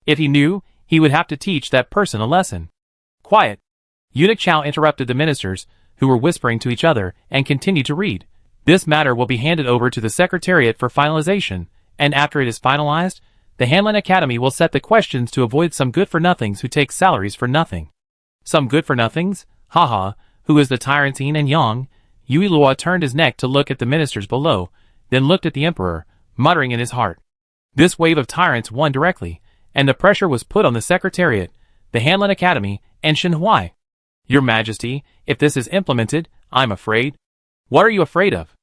A: If he knew, he would have to teach that person a lesson. Quiet. Eunuch Chao interrupted the ministers, who were whispering to each other, and continued to read. This matter will be handed over to the Secretariat for finalization, and after it is finalized, the Hanlin Academy will set the questions to avoid some good-for-nothings who take salaries for nothing. Some good-for-nothings? Haha, who is the tyrant Yin and Yang? Yui Luo turned his neck to look at the ministers below, then looked at the emperor, muttering in his heart. This wave of tyrants won directly, and the pressure was put on the Secretariat, the Hanlin Academy, and Shenhui. Your Majesty, if this is implemented, I'm afraid. What are you afraid of?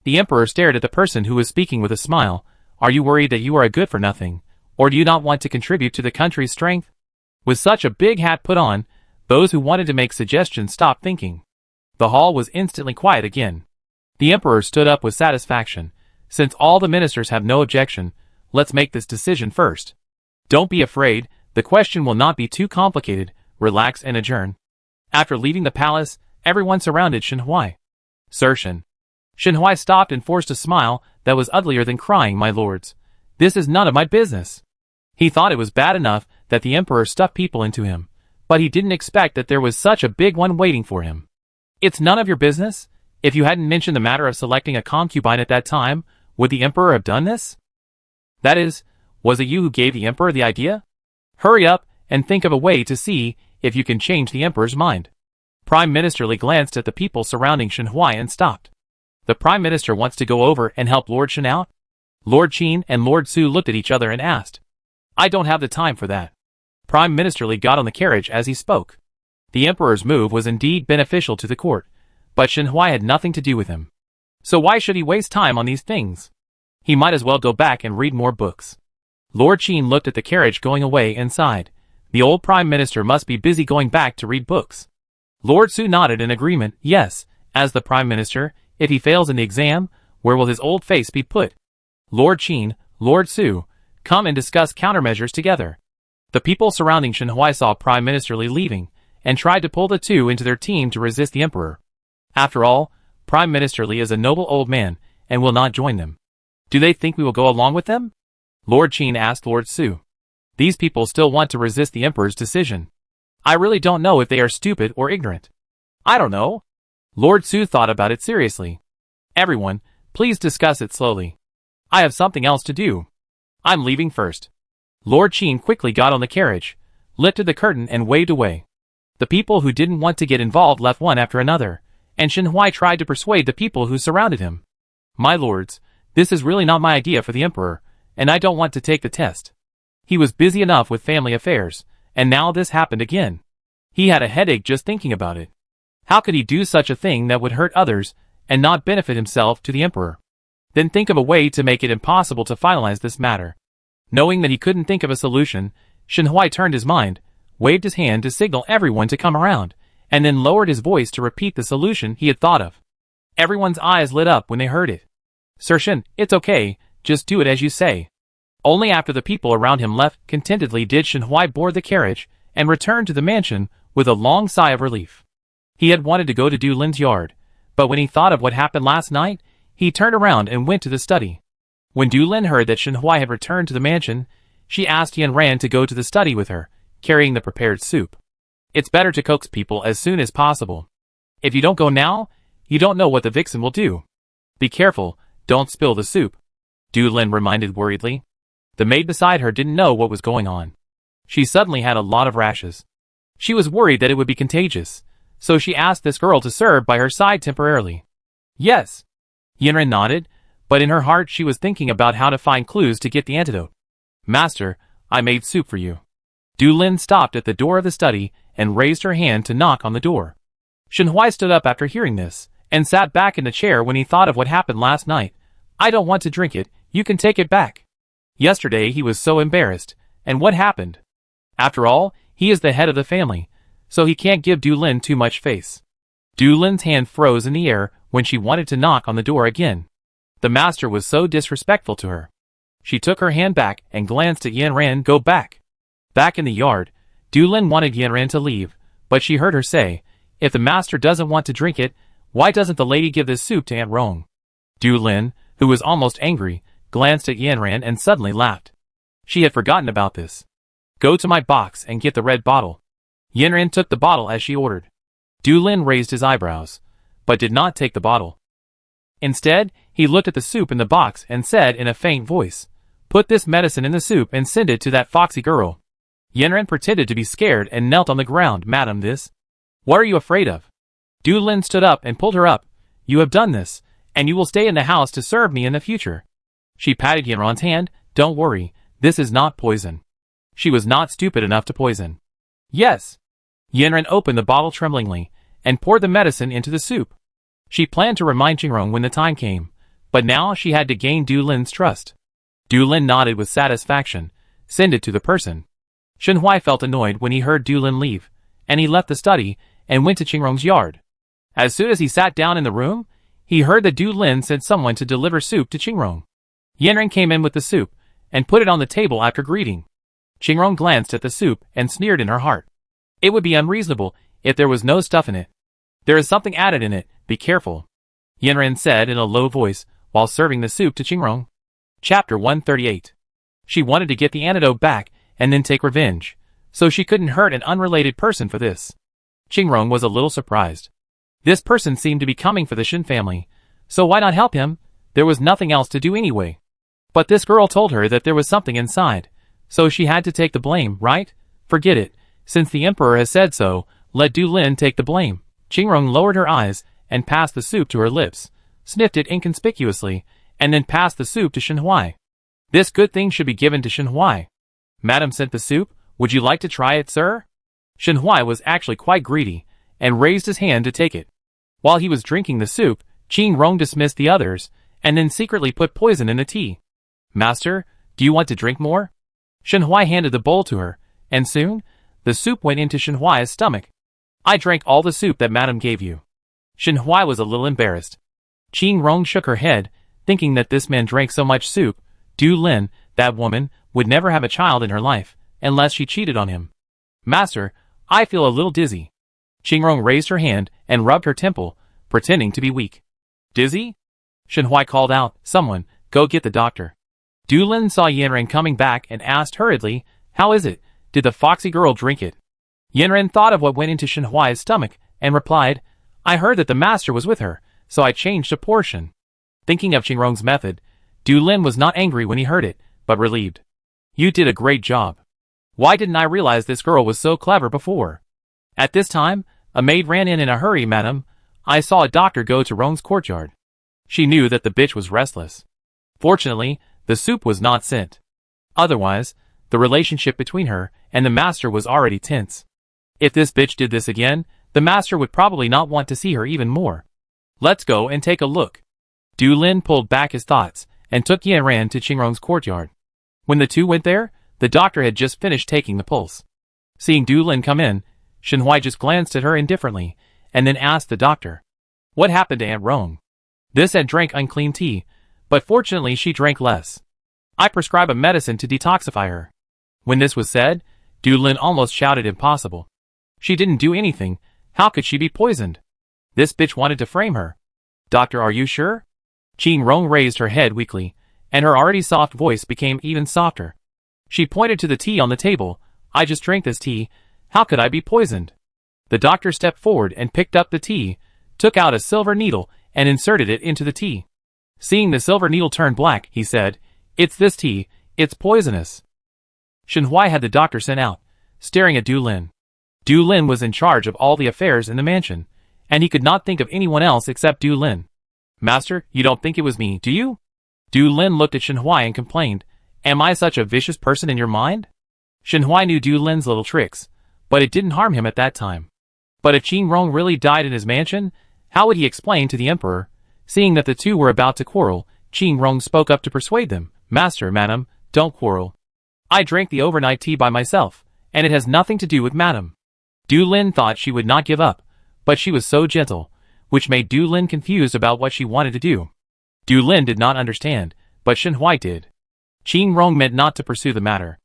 A: The emperor stared at the person who was speaking with a smile. Are you worried that you are a good-for-nothing, or do you not want to contribute to the country's strength? With such a big hat put on, those who wanted to make suggestions stopped thinking. The hall was instantly quiet again. The emperor stood up with satisfaction. Since all the ministers have no objection, let's make this decision first. Don't be afraid, the question will not be too complicated, relax and adjourn. After leaving the palace, everyone surrounded Shen Huai. Sir Shen. Shen Huai stopped and forced a smile that was uglier than crying. My lords, this is none of my business. He thought it was bad enough that the emperor stuffed people into him, but he didn't expect that there was such a big one waiting for him. It's none of your business? If you hadn't mentioned the matter of selecting a concubine at that time, would the emperor have done this? That is, was it you who gave the emperor the idea? Hurry up and think of a way to see if you can change the emperor's mind. Prime Minister Li glanced at the people surrounding Shen Huai and stopped. The Prime Minister wants to go over and help Lord Shen out? Lord Qin and Lord Su looked at each other and asked. I don't have the time for that. Prime Minister Li got on the carriage as he spoke. The emperor's move was indeed beneficial to the court, but Shen Huai had nothing to do with him. So why should he waste time on these things? He might as well go back and read more books. Lord Qin looked at the carriage going away and sighed. The old Prime Minister must be busy going back to read books. Lord Su nodded in agreement. Yes, as the Prime Minister, if he fails in the exam, where will his old face be put? Lord Qin, Lord Su, come and discuss countermeasures together. The people surrounding Shen Huai saw Prime Minister Li leaving, and tried to pull the two into their team to resist the emperor. After all, Prime Minister Li is a noble old man, and will not join them. Do they think we will go along with them? Lord Qin asked Lord Su. These people still want to resist the emperor's decision. I really don't know if they are stupid or ignorant. I don't know. Lord Su thought about it seriously. Everyone, please discuss it slowly. I have something else to do. I'm leaving first. Lord Qin quickly got on the carriage, lifted the curtain and waved away. The people who didn't want to get involved left one after another, and Shen Huai tried to persuade the people who surrounded him. My lords, this is really not my idea for the emperor, and I don't want to take the test. He was busy enough with family affairs, and now this happened again. He had a headache just thinking about it. How could he do such a thing that would hurt others and not benefit himself to the emperor? Then think of a way to make it impossible to finalize this matter. Knowing that he couldn't think of a solution, Shen Huai turned his mind, waved his hand to signal everyone to come around, and then lowered his voice to repeat the solution he had thought of. Everyone's eyes lit up when they heard it. Sir Shen, it's okay, just do it as you say. Only after the people around him left contentedly did Shen Huai board the carriage and return to the mansion with a long sigh of relief. He had wanted to go to Du Lin's yard, but when he thought of what happened last night, he turned around and went to the study. When Du Lin heard that Shen Huai had returned to the mansion, she asked Yan Ran to go to the study with her, carrying the prepared soup. It's better to coax people as soon as possible. If you don't go now, you don't know what the vixen will do. Be careful, don't spill the soup. Du Lin reminded worriedly. The maid beside her didn't know what was going on. She suddenly had a lot of rashes. She was worried that it would be contagious, so she asked this girl to serve by her side temporarily. Yes. Yanran nodded, but in her heart she was thinking about how to find clues to get the antidote. Master, I made soup for you. Du Lin stopped at the door of the study and raised her hand to knock on the door. Shen Huai stood up after hearing this, and sat back in the chair when he thought of what happened last night. I don't want to drink it, you can take it back. Yesterday he was so embarrassed, and what happened? After all, he is the head of the family, so he can't give Du Lin too much face. Du Lin's hand froze in the air when she wanted to knock on the door again. The master was so disrespectful to her. She took her hand back and glanced at Yan Ran go back. Back in the yard, Du Lin wanted Yan Ran to leave, but she heard her say, if the master doesn't want to drink it, why doesn't the lady give this soup to Aunt Rong? Du Lin, who was almost angry, glanced at Yan Ran and suddenly laughed. She had forgotten about this. Go to my box and get the red bottle. Yan Ran took the bottle as she ordered. Du Lin raised his eyebrows, but did not take the bottle. Instead, he looked at the soup in the box and said in a faint voice, put this medicine in the soup and send it to that foxy girl. Yan Ran pretended to be scared and knelt on the ground. Madam, this? What are you afraid of? Du Lin stood up and pulled her up. You have done this, and you will stay in the house to serve me in the future. She patted Yan Ran's hand. Don't worry, this is not poison. She was not stupid enough to poison. Yes. Yan Ran opened the bottle tremblingly, and poured the medicine into the soup. She planned to remind Qingrong when the time came, but now she had to gain Du Lin's trust. Du Lin nodded with satisfaction. Send it to the person. Shen Huai felt annoyed when he heard Du Lin leave, and he left the study and went to Qingrong's yard. As soon as he sat down in the room, he heard that Du Lin sent someone to deliver soup to Qingrong. Yanren came in with the soup, and put it on the table after greeting. Qingrong glanced at the soup and sneered in her heart. It would be unreasonable if there was no stuff in it. There is something added in it, be careful, Yanren said in a low voice while serving the soup to Qingrong. Chapter 138. She wanted to get the antidote back and then take revenge, so she couldn't hurt an unrelated person for this. Qingrong was a little surprised. This person seemed to be coming for the Shin family, so why not help him? There was nothing else to do anyway. But this girl told her that there was something inside, so she had to take the blame, right? Forget it. Since the emperor has said so, let Du Lin take the blame. Qingrong lowered her eyes and passed the soup to her lips, sniffed it inconspicuously, and then passed the soup to Shenhui. This good thing should be given to Shenhui. Madam sent the soup, would you like to try it, sir? Shenhui was actually quite greedy, and raised his hand to take it. While he was drinking the soup, Qingrong dismissed the others, and then secretly put poison in the tea. Master, do you want to drink more? Shenhui handed the bowl to her, and soon, the soup went into Shenhui's stomach. I drank all the soup that Madam gave you. Shenhui was a little embarrassed. Qingrong shook her head, thinking that this man drank so much soup. Du Lin, that woman, would never have a child in her life, unless she cheated on him. Master, I feel a little dizzy. Qingrong raised her hand and rubbed her temple, pretending to be weak. Dizzy? Shenhui called out, someone, go get the doctor. Du Lin saw Yanren coming back and asked hurriedly, how is it? Did the foxy girl drink it? Yanren thought of what went into Shenhui's stomach, and replied, I heard that the master was with her, so I changed a portion. Thinking of Qingrong's method, Du Lin was not angry when he heard it, but relieved. You did a great job. Why didn't I realize this girl was so clever before? At this time, a maid ran in a hurry, madam. I saw a doctor go to Rong's courtyard. She knew that the bitch was restless. Fortunately, the soup was not sent. Otherwise, the relationship between her and the master was already tense. If this bitch did this again, the master would probably not want to see her even more. Let's go and take a look. Du Lin pulled back his thoughts and took Yanren to Qingrong's courtyard. When the two went there, the doctor had just finished taking the pulse. Seeing Du Lin come in, Shenhui just glanced at her indifferently, and then asked the doctor, what happened to Aunt Rong? This had drank unclean tea, but fortunately she drank less. I prescribe a medicine to detoxify her. When this was said, Du Lin almost shouted impossible. She didn't do anything, how could she be poisoned? This bitch wanted to frame her. Doctor, are you sure? Qingrong raised her head weakly, and her already soft voice became even softer. She pointed to the tea on the table. I just drank this tea, how could I be poisoned? The doctor stepped forward and picked up the tea, took out a silver needle, and inserted it into the tea. Seeing the silver needle turn black, he said, it's this tea, it's poisonous. Shenhui had the doctor sent out, staring at Du Lin. Du Lin was in charge of all the affairs in the mansion, and he could not think of anyone else except Du Lin. Master, you don't think it was me, do you? Du Lin looked at Shenhui and complained, am I such a vicious person in your mind? Shenhui knew Du Lin's little tricks, but it didn't harm him at that time. But if Qingrong really died in his mansion, how would he explain to the emperor? Seeing that the two were about to quarrel, Qingrong spoke up to persuade them. Master, madam, don't quarrel. I drank the overnight tea by myself, and it has nothing to do with madam. Du Lin thought she would not give up, but she was so gentle, which made Du Lin confused about what she wanted to do. Du Lin did not understand, but Shenhui did. Qingrong meant not to pursue the matter.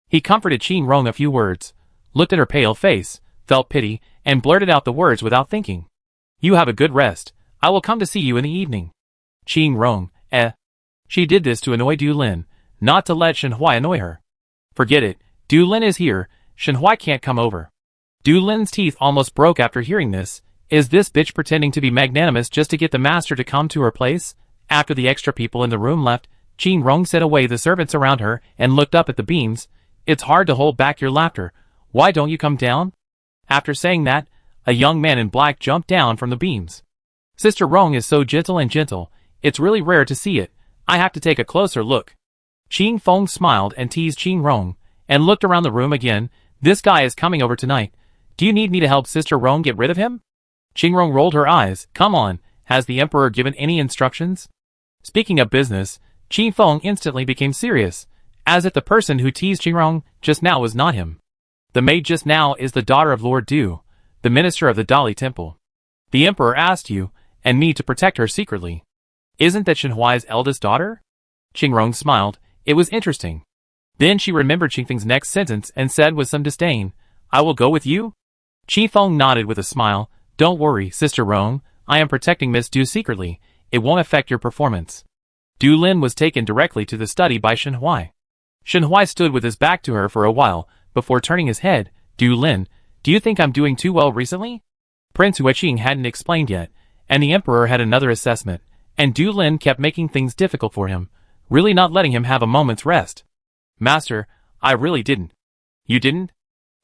A: He comforted Qingrong a few words, looked at her pale face, felt pity, and blurted out the words without thinking. You have a good rest. I will come to see you in the evening. Qingrong, She did this to annoy Du Lin, not to let Shenhui annoy her. Forget it, Du Lin is here, Shenhui can't come over. Du Lin's teeth almost broke after hearing this. Is this bitch pretending to be magnanimous just to get the master to come to her place? After the extra people in the room left, Qingrong set away the servants around her and looked up at the beams. It's hard to hold back your laughter. Why don't you come down? After saying that, a young man in black jumped down from the beams. Sister Rong is so gentle, it's really rare to see it. I have to take a closer look. Qing Feng smiled and teased Qingrong, and looked around the room again. This guy is coming over tonight. Do you need me to help Sister Rong get rid of him? Qingrong rolled her eyes. Come on, has the emperor given any instructions? Speaking of business, Qing Feng instantly became serious, as if the person who teased Qingrong just now was not him. The maid just now is the daughter of Lord Du, the minister of the Dali Temple. The emperor asked you and me to protect her secretly. Isn't that Shenhuai's eldest daughter? Qingrong smiled. It was interesting. Then she remembered Qingfeng's next sentence and said with some disdain, I will go with you? Qifeng nodded with a smile. Don't worry, Sister Rong, I am protecting Miss Du secretly. It won't affect your performance. Du Lin was taken directly to the study by Shenhuai. Shenhuai stood with his back to her for a while, before turning his head. Du Lin, do you think I'm doing too well recently? Prince Huiqing hadn't explained yet, and the emperor had another assessment, and Du Lin kept making things difficult for him, really not letting him have a moment's rest. Master, I really didn't. You didn't?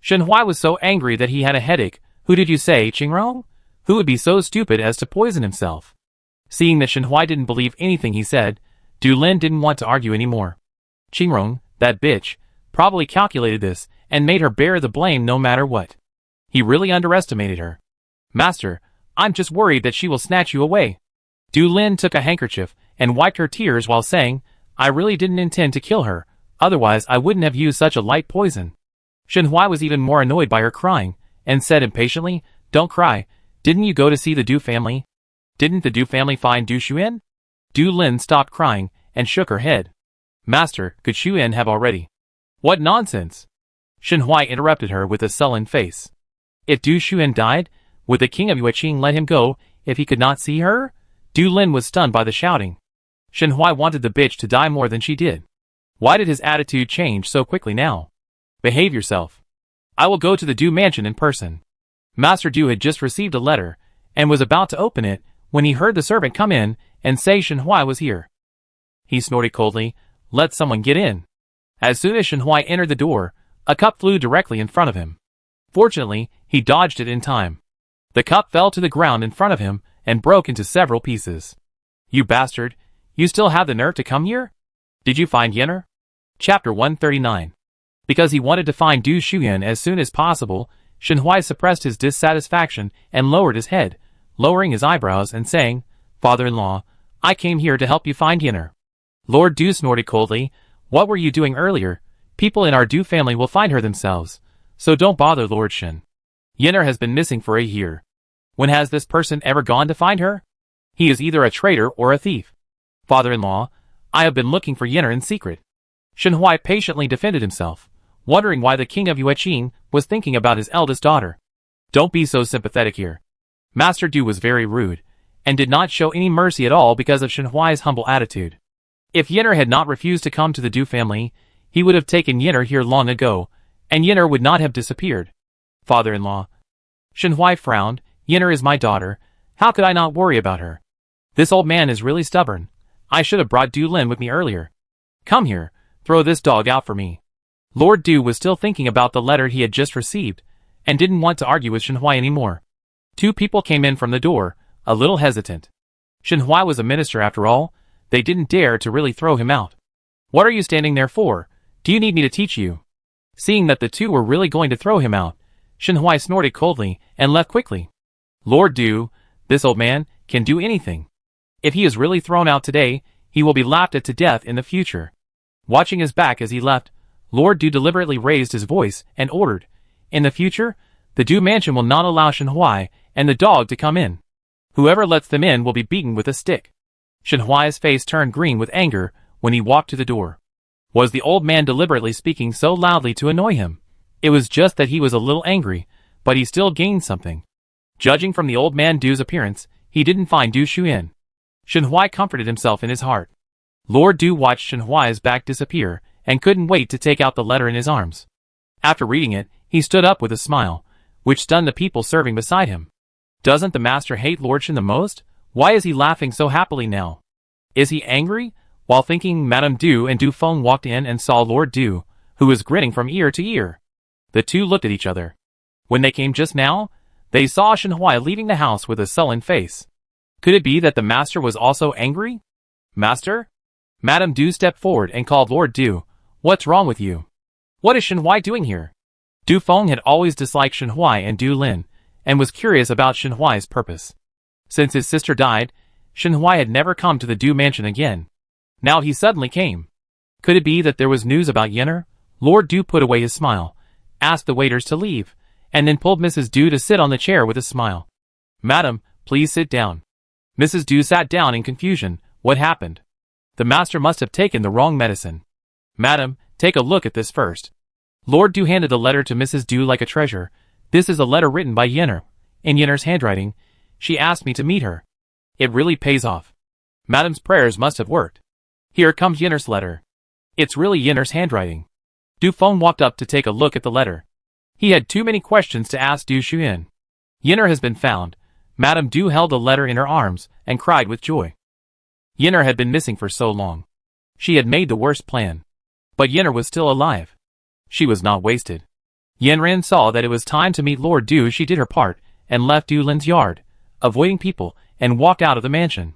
A: Shenhuai was so angry that he had a headache. Who did you say, Qingrong? Who would be so stupid as to poison himself? Seeing that Shenhuai didn't believe anything he said, Du Lin didn't want to argue anymore. Qingrong, that bitch, probably calculated this, and made her bear the blame no matter what. He really underestimated her. Master, I'm just worried that she will snatch you away. Du Lin took a handkerchief and wiped her tears while saying, I really didn't intend to kill her, otherwise I wouldn't have used such a light poison. Shenhuai was even more annoyed by her crying, and said impatiently, Don't cry, didn't you go to see the Du family? Didn't the Du family find Du Xuan? Du Lin stopped crying, and shook her head. Master, could Xuan have already? What nonsense! Shenhuai interrupted her with a sullen face. If Du Xuan died, would the king of Yueqing let him go if he could not see her? Du Lin was stunned by the shouting. Shenhuai wanted the bitch to die more than she did. Why did his attitude change so quickly now? Behave yourself. I will go to the Du mansion in person. Master Du had just received a letter, and was about to open it, when he heard the servant come in and say Shenhuai was here. He snorted coldly, Let someone get in. As soon as Shenhuai entered the door, a cup flew directly in front of him. Fortunately, he dodged it in time. The cup fell to the ground in front of him and broke into several pieces. You bastard, you still have the nerve to come here? Did you find Yenner? Chapter 139. Because he wanted to find Du Xuan as soon as possible, Shenhuai suppressed his dissatisfaction and lowered his head, lowering his eyebrows and saying, Father-in-law, I came here to help you find Yenner. Lord Du snorted coldly, What were you doing earlier? People in our Du family will find her themselves, so don't bother Lord Shen. Yenner has been missing for a year. When has this person ever gone to find her? He is either a traitor or a thief. Father-in-law, I have been looking for Yenner in secret. Shenhuai patiently defended himself, wondering why the king of Yueqing was thinking about his eldest daughter. Don't be so sympathetic here. Master Du was very rude, and did not show any mercy at all because of Shenhuai's humble attitude. If Yenner had not refused to come to the Du family, he would have taken Yenner here long ago, and Yenner would not have disappeared. Father-in-law. Shenhuai frowned, Yenner is my daughter, how could I not worry about her? This old man is really stubborn. I should have brought Du Lin with me earlier. Come here, throw this dog out for me. Lord Du was still thinking about the letter he had just received, and didn't want to argue with Shenhuai anymore. Two people came in from the door, a little hesitant. Shenhuai was a minister after all, they didn't dare to really throw him out. What are you standing there for? Do you need me to teach you? Seeing that the two were really going to throw him out, Shenhuai snorted coldly and left quickly. Lord Du, this old man, can do anything. If he is really thrown out today, he will be laughed at to death in the future. Watching his back as he left, Lord Du deliberately raised his voice and ordered, In the future, the Du mansion will not allow Shenhuai and the dog to come in. Whoever lets them in will be beaten with a stick. Shenhuai's face turned green with anger when he walked to the door. Was the old man deliberately speaking so loudly to annoy him? It was just that he was a little angry, but he still gained something. Judging from the old man Du's appearance, he didn't find Du Xuan. Shenhuai comforted himself in his heart. Lord Du watched Shenhuai's back disappear, and couldn't wait to take out the letter in his arms. After reading it, he stood up with a smile, which stunned the people serving beside him. Doesn't the master hate Lord Shen the most? Why is he laughing so happily now? Is he angry? While thinking, Madame Du and Du Feng walked in and saw Lord Du, who was grinning from ear to ear. The two looked at each other. When they came just now, they saw Shenhuai leaving the house with a sullen face. Could it be that the master was also angry? Master? Madame Du stepped forward and called Lord Du. What's wrong with you? What is Shenhuai doing here? Du Feng had always disliked Shenhuai and Du Lin, and was curious about Shenhuai's purpose. Since his sister died, Shenhuai had never come to the Du mansion again. Now he suddenly came. Could it be that there was news about Yenner? Lord Du put away his smile, asked the waiters to leave, and then pulled Mrs. Du to sit on the chair with a smile. Madam, Please sit down. Mrs. Du sat down in confusion. What happened? The master must have taken the wrong medicine. Madam, take a look at this first. Lord Du handed the letter to Mrs. Du like a treasure. This is a letter written by Yenner. In Yenner's handwriting. She asked me to meet her. It really pays off. Madam's prayers must have worked. Here comes Yenner's letter. It's really Yenner's handwriting. Du Feng walked up to take a look at the letter. He had too many questions to ask Du Xuan. Yenner has been found. Madame Du held the letter in her arms and cried with joy. Yenner had been missing for so long. She had made the worst plan. But Yenner was still alive. She was not wasted. Yanran saw that it was time to meet Lord Du. She did her part and left Du Lin's yard, avoiding people, and walked out of the mansion.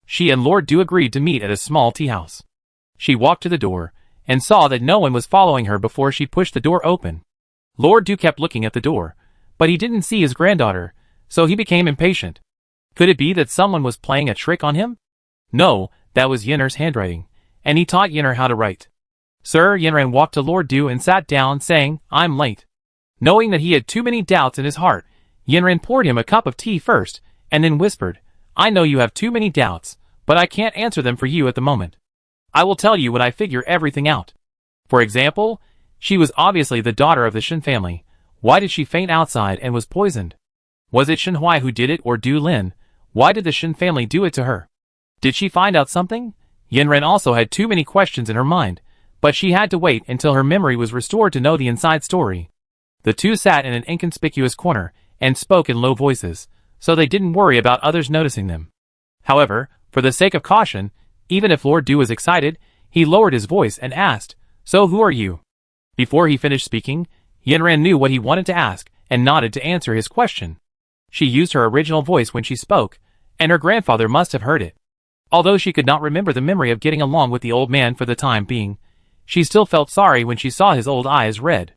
A: She and Lord Du agreed to meet at a small tea house. She walked to the door and saw that no one was following her before she pushed the door open. Lord Du kept looking at the door, but he didn't see his granddaughter, so he became impatient. Could it be that someone was playing a trick on him? No, that was Yenner's handwriting, and he taught Yenner how to write. Sir, Yenran walked to Lord Du and sat down, saying, I'm late. Knowing that he had too many doubts in his heart, Yenran poured him a cup of tea first, and then whispered, I know you have too many doubts, but I can't answer them for you at the moment. I will tell you when I figure everything out. For example, she was obviously the daughter of the Shen family. Why did she faint outside and was poisoned? Was it Shen Hui who did it or Du Lin? Why did the Shen family do it to her? Did she find out something? Yenran also had too many questions in her mind, but she had to wait until her memory was restored to know the inside story. The two sat in an inconspicuous corner and spoke in low voices, so they didn't worry about others noticing them. However, for the sake of caution, even if Lord Du was excited, he lowered his voice and asked, So who are you? Before he finished speaking, Yenran knew what he wanted to ask and nodded to answer his question. She used her original voice when she spoke, and her grandfather must have heard it. Although she could not remember the memory of getting along with the old man for the time being, she still felt sorry when she saw his old eyes red.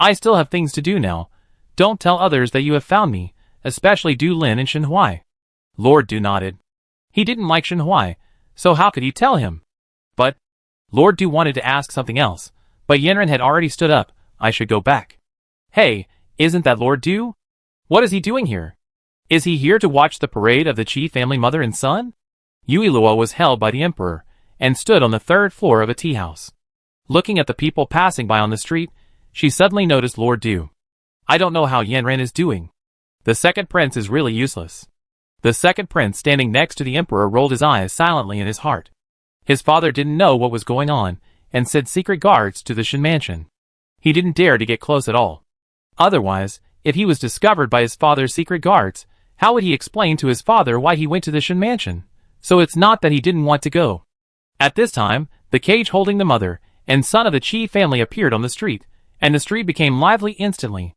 A: I still have things to do now. Don't tell others that you have found me, especially Du Lin and Shen Hui. Lord Du nodded. He didn't like Shen Hui, so how could he tell him? But Lord Du wanted to ask something else, but Yenran had already stood up. I should go back. Hey, isn't that Lord Du? What is he doing here? Is he here to watch the parade of the Qi family mother and son? Yui Luo was held by the emperor, and stood on the third floor of a tea house. Looking at the people passing by on the street, she suddenly noticed Lord Du. I don't know how Yanran is doing. The second prince is really useless. The second prince standing next to the emperor rolled his eyes silently in his heart. His father didn't know what was going on, and sent secret guards to the Shen mansion. He didn't dare to get close at all. Otherwise, if he was discovered by his father's secret guards, how would he explain to his father why he went to the Shen mansion? So it's not that he didn't want to go. At this time, the cage holding the mother and son of the Qi family appeared on the street, and the street became lively instantly.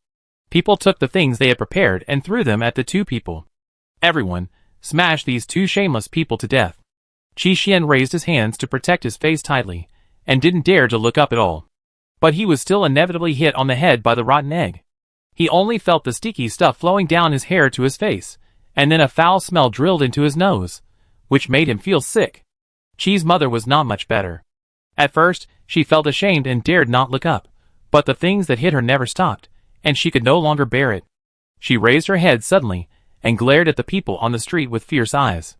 A: People took the things they had prepared and threw them at the two people. Everyone smashed these two shameless people to death. Qi Xian raised his hands to protect his face tightly, and didn't dare to look up at all. But he was still inevitably hit on the head by the rotten egg. He only felt the sticky stuff flowing down his hair to his face, and then a foul smell drilled into his nose, which made him feel sick. Qi's mother was not much better. At first, she felt ashamed and dared not look up, but the things that hit her never stopped, and she could no longer bear it. She raised her head suddenly, and glared at the people on the street with fierce eyes.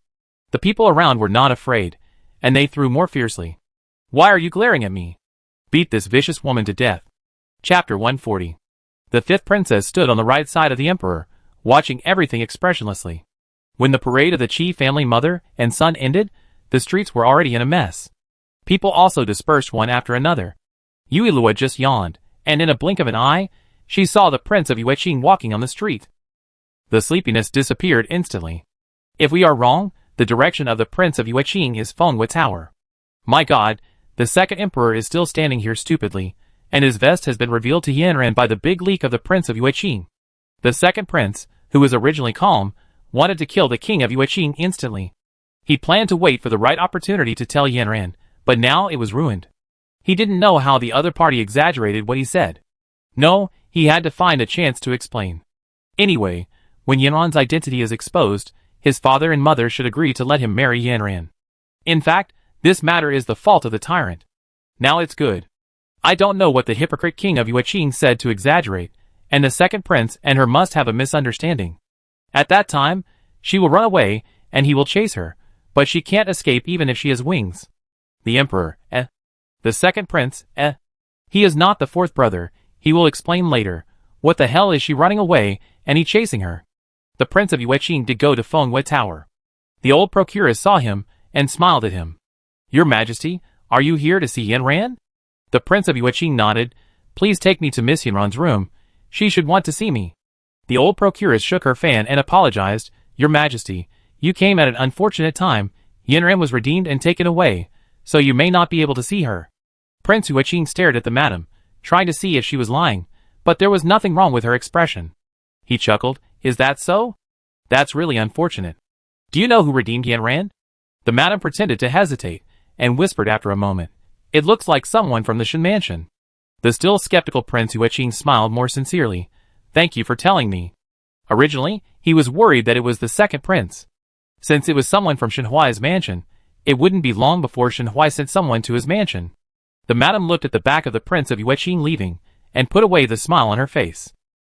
A: The people around were not afraid, and they threw more fiercely. Why are you glaring at me? Beat this vicious woman to death. Chapter 140. The fifth princess stood on the right side of the emperor, watching everything expressionlessly. When the parade of the Qi family mother and son ended, the streets were already in a mess. People also dispersed one after another. Yui Luo just yawned, and in a blink of an eye, she saw the prince of Yueqing walking on the street. The sleepiness disappeared instantly. If we are wrong, the direction of the prince of Yueqing is Fenghua Tower. My god, the second emperor is still standing here stupidly, and his vest has been revealed to Yanran by the big leak of the prince of Yueqing. The second prince, who was originally calm, wanted to kill the king of Yueqing instantly. He planned to wait for the right opportunity to tell Yanran, but now it was ruined. He didn't know how the other party exaggerated what he said. No, he had to find a chance to explain. Anyway, when Yanran's identity is exposed, his father and mother should agree to let him marry Yanran. In fact, this matter is the fault of the tyrant. Now it's good. I don't know what the hypocrite king of Yueqing said to exaggerate, and the second prince and her must have a misunderstanding. At that time, She will run away, and he will chase her, but she can't escape even if she has wings. The Emperor, The second prince, He is not the fourth brother, he will explain later. What the hell is she running away, and he chasing her? The Prince of Yueqing did go to Fengyue Tower. The old procuress saw him, and smiled at him. Your Majesty, are you here to see Yanran? The Prince of Yueqing nodded. Please take me to Miss Yanran's room. She should want to see me. The old procuress shook her fan and apologized. Your Majesty, you came at an unfortunate time. Yanran was redeemed and taken away, so you may not be able to see her. Prince Yueqing stared at the madam, trying to see if she was lying, but there was nothing wrong with her expression. He chuckled. Is that so? That's really unfortunate. Do you know who redeemed Yanran? The madam pretended to hesitate, and whispered after a moment. It looks like someone from the Shen mansion. The still skeptical Prince Yueqing smiled more sincerely. Thank you for telling me. Originally, he was worried that it was the second prince. Since it was someone from Shenhuai's mansion, it wouldn't be long before Shenhuai sent someone to his mansion. The madam looked at the back of the Prince of Yueqing leaving, and put away the smile on her face.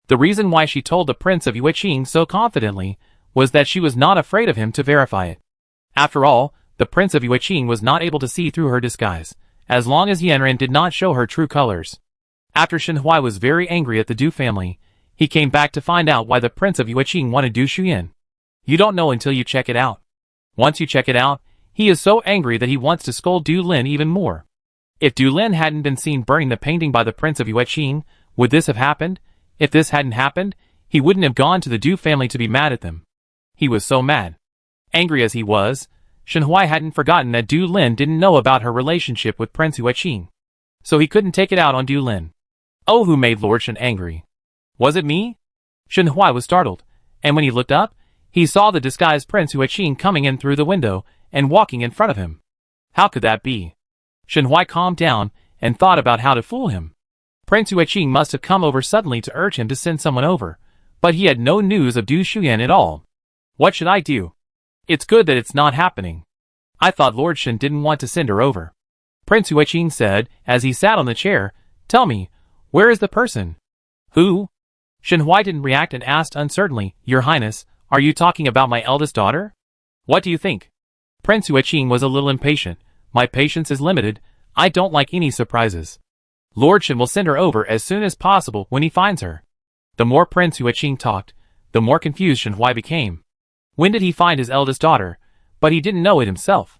A: The reason why she told the Prince of Yueqing so confidently was that she was not afraid of him to verify it. After all, the Prince of Yueqing was not able to see through her disguise, as long as Yanran did not show her true colors. After Shenhuai was very angry at the Du family, he came back to find out why the Prince of Yueqing wanted Du Shuyan. You don't know until you check it out. Once you check it out, he is so angry that he wants to scold Du Lin even more. If Du Lin hadn't been seen burning the painting by the Prince of Yueqing, would this have happened? If this hadn't happened, he wouldn't have gone to the Du family to be mad at them. He was so mad. Angry as he was, Shenhuai hadn't forgotten that Du Lin didn't know about her relationship with Prince Yueqing. So he couldn't take it out on Du Lin. Oh, who made Lord Shen angry? Was it me? Shenhuai was startled, and when he looked up, he saw the disguised Prince Yueqing coming in through the window and walking in front of him. How could that be? Shenhuai calmed down and thought about how to fool him. Prince Yueqing must have come over suddenly to urge him to send someone over, but he had no news of Du Shuyan at all. What should I do? It's good that it's not happening. I thought Lord Shen didn't want to send her over. Prince Yueqing said, as he sat on the chair, Tell me, where is the person? Who? Shenhuai didn't react and asked uncertainly, Your Highness, are you talking about my eldest daughter? What do you think? Prince Yueqing was a little impatient. My patience is limited. I don't like any surprises. Lord Shen will send her over as soon as possible when he finds her. The more Prince Yueqing talked, the more confused Shenhuai became. When did he find his eldest daughter? But he didn't know it himself.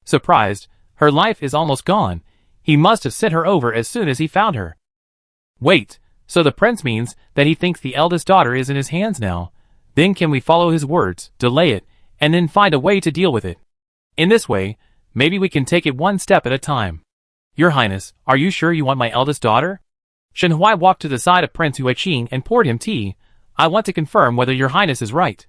A: Surprised, her life is almost gone. He must have sent her over as soon as he found her. Wait, so the prince means that he thinks the eldest daughter is in his hands now. Then can we follow his words, delay it, and then find a way to deal with it? In this way, maybe we can take it one step at a time. Your Highness, are you sure you want my eldest daughter? Shenhuai walked to the side of Prince Yueqing and poured him tea. I want to confirm whether your Highness is right.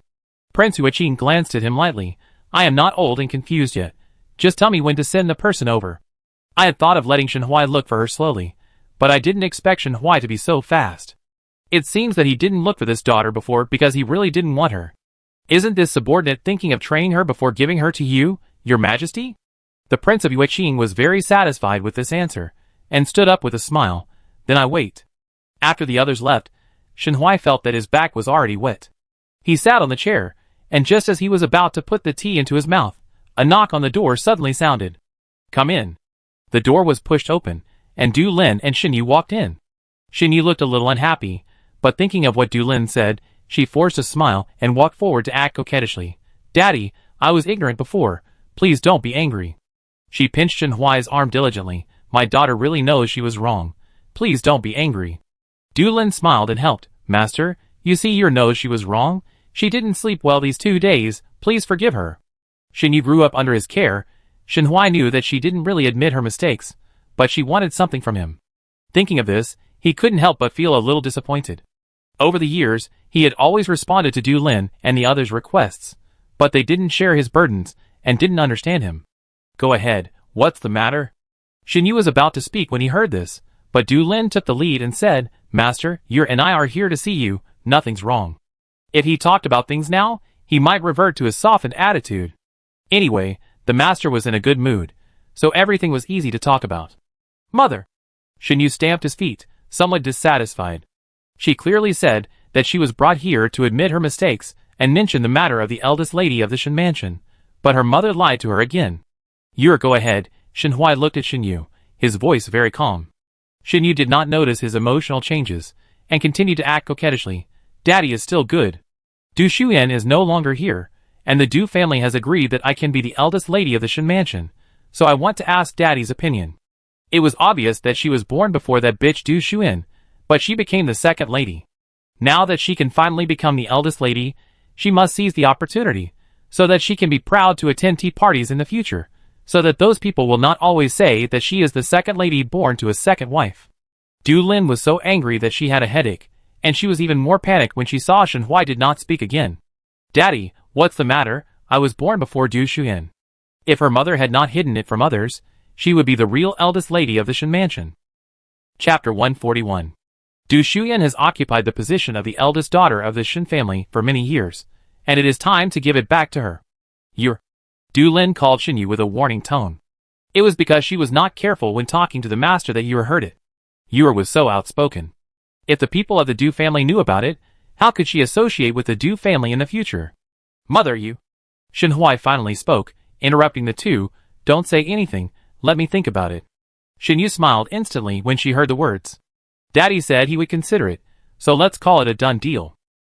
A: Prince Yueqing glanced at him lightly. I am not old and confused yet. Just tell me when to send the person over. I had thought of letting Shenhuai look for her slowly, but I didn't expect Shenhuai to be so fast. It seems that he didn't look for this daughter before because he really didn't want her. Isn't this subordinate thinking of training her before giving her to you, Your Majesty? The Prince of Yueqing was very satisfied with this answer, and stood up with a smile. Then I wait. After the others left, Shenhuai felt that his back was already wet. He sat on the chair, and just as he was about to put the tea into his mouth, a knock on the door suddenly sounded. Come in. The door was pushed open, and Du Lin and Shen Yu walked in. Shen Yu looked a little unhappy, but thinking of what Du Lin said, she forced a smile and walked forward to act coquettishly. Daddy, I was ignorant before. Please don't be angry. She pinched Shenhuai's arm diligently. My daughter really knows she was wrong. Please don't be angry. Du Lin smiled and helped. Master, you see your nose she was wrong. She didn't sleep well these 2 days. Please forgive her. Shen Yu grew up under his care. Shenhuai knew that she didn't really admit her mistakes, but she wanted something from him. Thinking of this, he couldn't help but feel a little disappointed. Over the years, he had always responded to Du Lin and the others' requests, but they didn't share his burdens and didn't understand him. Go ahead, what's the matter? Shen Yu was about to speak when he heard this, but Du Lin took the lead and said, Master, you and I are here to see you, nothing's wrong. If he talked about things now, he might revert to his softened attitude. Anyway, the master was in a good mood, so everything was easy to talk about. Mother! Shen Yu stamped his feet, somewhat dissatisfied. She clearly said that she was brought here to admit her mistakes, and mentioned the matter of the eldest lady of the Shen mansion, but her mother lied to her again. Go ahead. Shenhui looked at Shenyu, his voice very calm. Shenyu did not notice his emotional changes, and continued to act coquettishly. Daddy is still good. Du Shuyan is no longer here, and the Du family has agreed that I can be the eldest lady of the Shen mansion, so I want to ask Daddy's opinion. It was obvious that she was born before that bitch Du Shuyan, but she became the second lady. Now that she can finally become the eldest lady, she must seize the opportunity, so that she can be proud to attend tea parties in the future, so that those people will not always say that she is the second lady born to a second wife. Du Lin was so angry that she had a headache, and she was even more panicked when she saw Shenhui did not speak again. Daddy, what's the matter? I was born before Du Shuyan. If her mother had not hidden it from others, she would be the real eldest lady of the Shen mansion. Chapter 141. Du Shuyan has occupied the position of the eldest daughter of the Shen family for many years, and it is time to give it back to her. Du Lin called Shenyu with a warning tone. It was because she was not careful when talking to the master that Yu heard it. Yu was so outspoken. If the people of the Du family knew about it, how could she associate with the Du family in the future? Mother, Yu. Shenhui finally spoke, interrupting the two. Don't say anything, let me think about it. Shenyu smiled instantly when she heard the words. Daddy said he would consider it, so let's call it a done deal.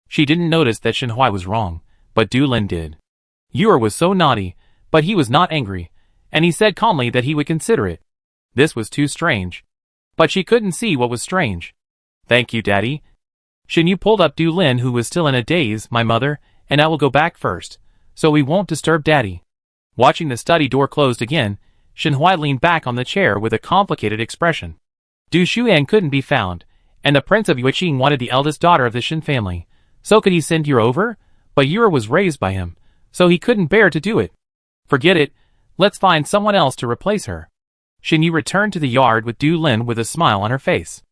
A: She didn't notice that Shenhui was wrong, but Du Lin did. Yu was so naughty, but he was not angry, and he said calmly that he would consider it. This was too strange. But she couldn't see what was strange. Thank you, Daddy. Shenyu pulled up Du Lin, who was still in a daze. My mother and I will go back first, so we won't disturb Daddy. Watching the study door closed again, Shenhui leaned back on the chair with a complicated expression. Du Shuyan couldn't be found, and the Prince of Yuqing wanted the eldest daughter of the Shen family. So could he send Yu over? But Yu was raised by him, so he couldn't bear to do it. Forget it, let's find someone else to replace her. Shenyu returned to the yard with Du Lin with a smile on her face.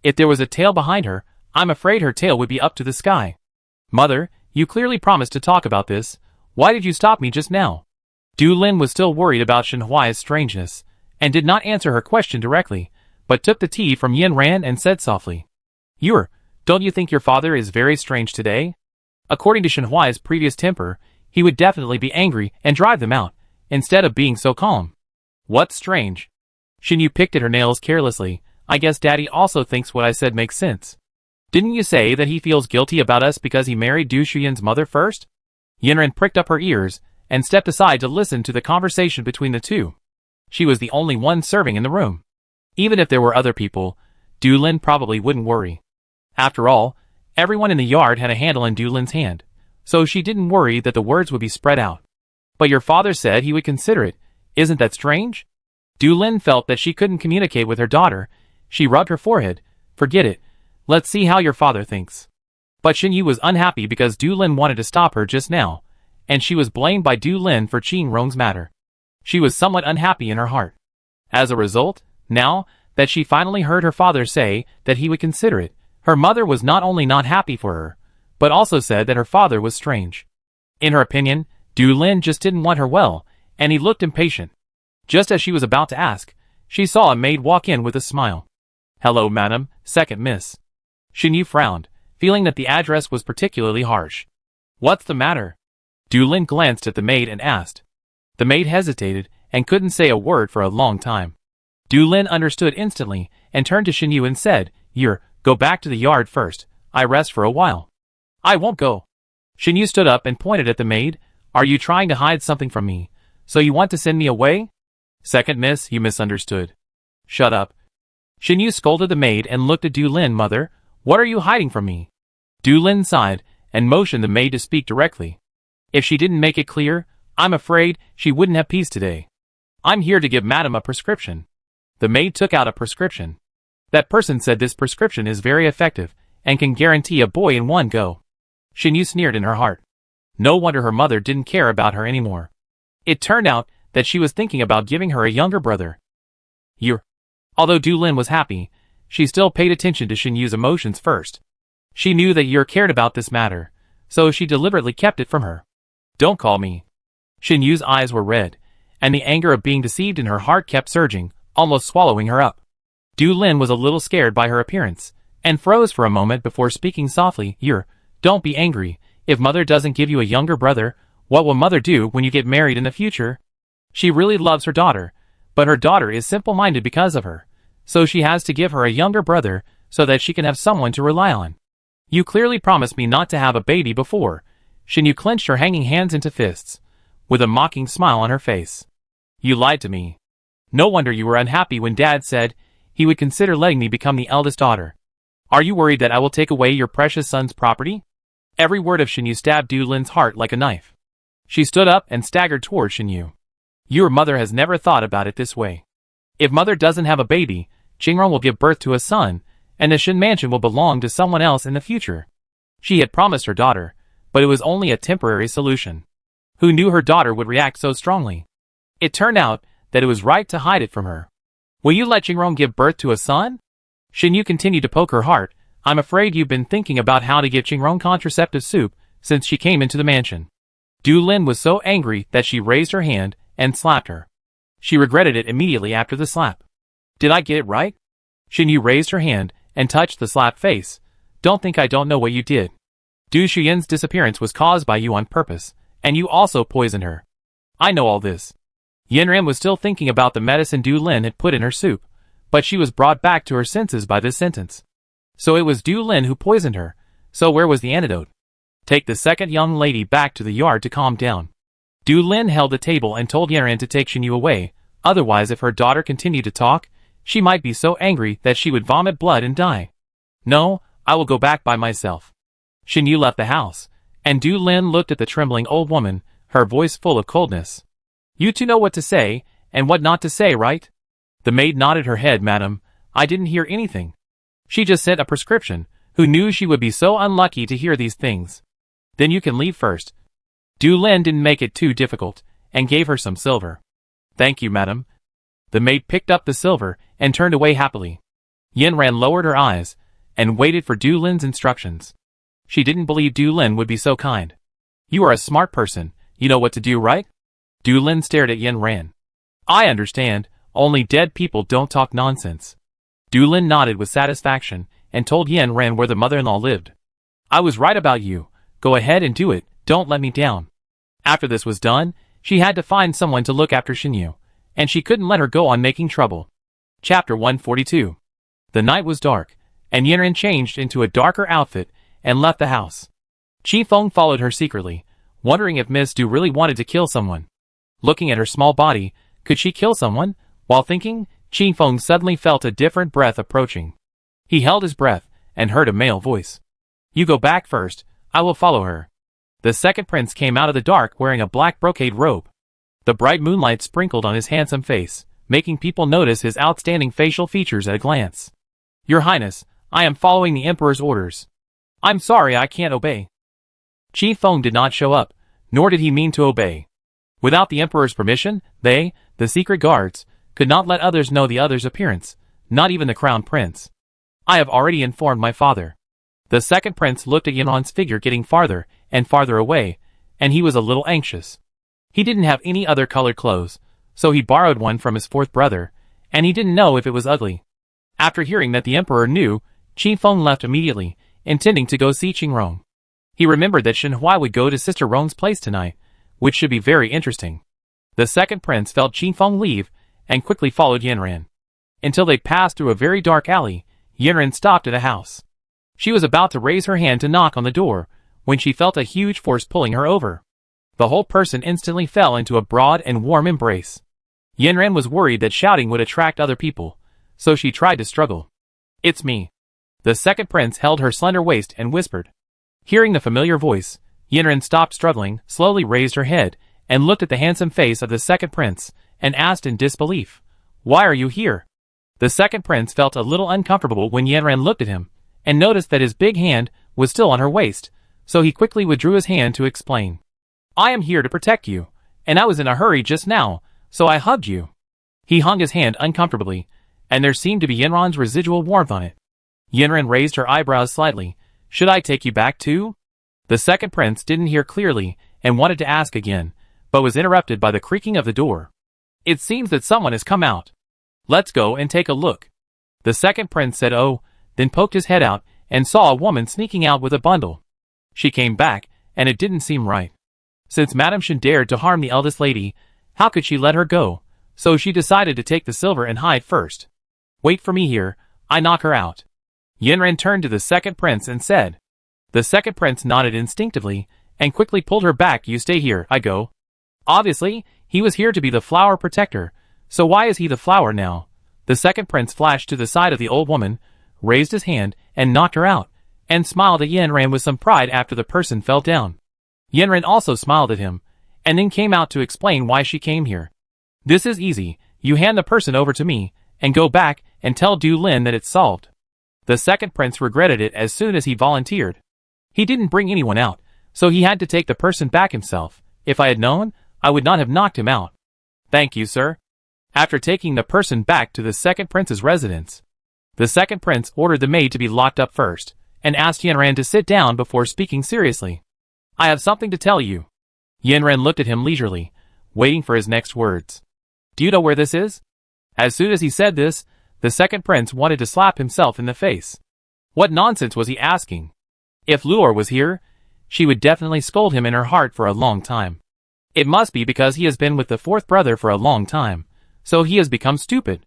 A: If there was a tail behind her, I'm afraid her tail would be up to the sky. Mother, you clearly promised to talk about this. Why did you stop me just now? Du Lin was still worried about Shenhui's strangeness, and did not answer her question directly, but took the tea from Yin Ran and said softly. Yu, don't you think your father is very strange today? According to Shenhui's previous temper, he would definitely be angry and drive them out, instead of being so calm. What's strange? Shenyu picked at her nails carelessly. I guess Daddy also thinks what I said makes sense. Didn't you say that he feels guilty about us because he married Du Shuyan's mother first? Yinren pricked up her ears, and stepped aside to listen to the conversation between the two. She was the only one serving in the room. Even if there were other people, Du Lin probably wouldn't worry. After all, everyone in the yard had a handle in Du Lin's hand, so she didn't worry that the words would be spread out. But your father said he would consider it. Isn't that strange? Du Lin felt that she couldn't communicate with her daughter. She rubbed her forehead. Forget it. Let's see how your father thinks. But Shenyu was unhappy because Du Lin wanted to stop her just now, and she was blamed by Du Lin for Qing Rong's matter. She was somewhat unhappy in her heart. As a result, now that she finally heard her father say that he would consider it, her mother was not only not happy for her, but also said that her father was strange. In her opinion, Du Lin just didn't want her well, and he looked impatient. Just as she was about to ask, she saw a maid walk in with a smile. Hello, madam, second miss. Shenyu frowned, feeling that the address was particularly harsh. What's the matter? Du Lin glanced at the maid and asked. The maid hesitated and couldn't say a word for a long time. Du Lin understood instantly and turned to Shenyu and said, Go back to the yard first. I rest for a while. I won't go. Shenyu stood up and pointed at the maid. Are you trying to hide something from me? So you want to send me away? Second miss, you misunderstood. Shut up. Shenyu scolded the maid and looked at Du Lin. Mother, what are you hiding from me? Du Lin sighed and motioned the maid to speak directly. If she didn't make it clear, I'm afraid she wouldn't have peace today. I'm here to give madam a prescription. The maid took out a prescription. That person said this prescription is very effective and can guarantee a boy in one go. Shenyu sneered in her heart. No wonder her mother didn't care about her anymore. It turned out that she was thinking about giving her a younger brother. Although Du Lin was happy, she still paid attention to Shenyu's emotions first. She knew that Yu cared about this matter, so she deliberately kept it from her. Don't call me. Shenyu's eyes were red, and the anger of being deceived in her heart kept surging, almost swallowing her up. Du Lin was a little scared by her appearance, and froze for a moment before speaking softly. Don't be angry. If mother doesn't give you a younger brother, what will mother do when you get married in the future? She really loves her daughter, but her daughter is simple-minded because of her, so she has to give her a younger brother so that she can have someone to rely on. You clearly promised me not to have a baby before. Shinyu clenched her hanging hands into fists, with a mocking smile on her face. You lied to me. No wonder you were unhappy when Dad said he would consider letting me become the eldest daughter. Are you worried that I will take away your precious son's property? Every word of Shinyu stabbed Du Lin's heart like a knife. She stood up and staggered toward Shinyu. Your mother has never thought about it this way. If mother doesn't have a baby, Qingrong will give birth to a son, and the Shin mansion will belong to someone else in the future. She had promised her daughter, but it was only a temporary solution. Who knew her daughter would react so strongly? It turned out that it was right to hide it from her. Will you let Qingrong give birth to a son? Shinyu continued to poke her heart. I'm afraid you've been thinking about how to give Qingrong contraceptive soup since she came into the mansion. Du Lin was so angry that she raised her hand and slapped her. She regretted it immediately after the slap. Did I get it right? Shinyu raised her hand and touched the slapped face. Don't think I don't know what you did. Du Xian's disappearance was caused by you on purpose, and you also poisoned her. I know all this. Yanran was still thinking about the medicine Du Lin had put in her soup, but she was brought back to her senses by this sentence. So it was Du Lin who poisoned her, so where was the antidote? Take the second young lady back to the yard to calm down. Du Lin held the table and told Yanran to take Shinyu away, otherwise if her daughter continued to talk, she might be so angry that she would vomit blood and die. No, I will go back by myself. Shinyu left the house, and Du Lin looked at the trembling old woman, her voice full of coldness. You two know what to say, and what not to say, right? The maid nodded her head. Madam, I didn't hear anything. She just sent a prescription. Who knew she would be so unlucky to hear these things? Then you can leave first. Du Lin didn't make it too difficult, and gave her some silver. Thank you, madam. The maid picked up the silver, and turned away happily. Yanran lowered her eyes, and waited for Du Lin's instructions. She didn't believe Du Lin would be so kind. You are a smart person, you know what to do, right? Du Lin stared at Yanran. I understand, only dead people don't talk nonsense. Du Lin nodded with satisfaction, and told Yanran where the mother-in-law lived. I was right about you, go ahead and do it, don't let me down. After this was done, she had to find someone to look after Shinyu, and she couldn't let her go on making trouble. Chapter 142. The night was dark, and Yanran changed into a darker outfit, and left the house. Qi Feng followed her secretly, wondering if Miss Du really wanted to kill someone. Looking at her small body, could she kill someone? While thinking, Qi Feng suddenly felt a different breath approaching. He held his breath, and heard a male voice. You go back first, I will follow her. The second prince came out of the dark wearing a black brocade robe. The bright moonlight sprinkled on his handsome face, making people notice his outstanding facial features at a glance. Your Highness, I am following the Emperor's orders. I'm sorry I can't obey. Qi Feng did not show up, nor did he mean to obey. Without the Emperor's permission, they, the secret guards, could not let others know the other's appearance, not even the crown prince. I have already informed my father. The second prince looked at Yanran's figure getting farther and farther away, and he was a little anxious. He didn't have any other colored clothes, so he borrowed one from his fourth brother, and he didn't know if it was ugly. After hearing that the Emperor knew, Qi Feng left immediately, intending to go see Qingrong. He remembered that Shen Huai would go to Sister Rong's place tonight, which should be very interesting. The second prince felt Qi Feng leave, and quickly followed Yanran. Until they passed through a very dark alley, Yanran stopped at a house. She was about to raise her hand to knock on the door, when she felt a huge force pulling her over. The whole person instantly fell into a broad and warm embrace. Yanran was worried that shouting would attract other people, so she tried to struggle. It's me. The second prince held her slender waist and whispered. Hearing the familiar voice, Yanran stopped struggling, slowly raised her head, and looked at the handsome face of the second prince, and asked in disbelief, Why are you here? The second prince felt a little uncomfortable when Yanran looked at him, and noticed that his big hand was still on her waist, so he quickly withdrew his hand to explain. I am here to protect you, and I was in a hurry just now, so I hugged you. He hung his hand uncomfortably, and there seemed to be Yanran's residual warmth on it. Yanran raised her eyebrows slightly. Should I take you back too? The second prince didn't hear clearly, and wanted to ask again, but was interrupted by the creaking of the door. It seems that someone has come out. Let's go and take a look. The second prince said oh, then poked his head out, and saw a woman sneaking out with a bundle. She came back, and it didn't seem right. Since Madame Shen dared to harm the eldest lady, how could she let her go? So she decided to take the silver and hide first. Wait for me here, I knock her out. Yanran turned to the second prince and said. The second prince nodded instinctively, and quickly pulled her back. You stay here, I go. Obviously, he was here to be the flower protector, so why is he the flower now? The second prince flashed to the side of the old woman, raised his hand, and knocked her out, and smiled at Yanran with some pride after the person fell down. Yanran also smiled at him, and then came out to explain why she came here. This is easy, you hand the person over to me, and go back and tell Du Lin that it's solved. The second prince regretted it as soon as he volunteered. He didn't bring anyone out, so he had to take the person back himself. If I had known, I would not have knocked him out. Thank you, sir. After taking the person back to the second prince's residence, the second prince ordered the maid to be locked up first, and asked Yanran to sit down before speaking seriously. I have something to tell you. Yanran looked at him leisurely, waiting for his next words. Do you know where this is? As soon as he said this, the second prince wanted to slap himself in the face. What nonsense was he asking? If Luor was here, she would definitely scold him in her heart for a long time. It must be because he has been with the fourth brother for a long time, so he has become stupid.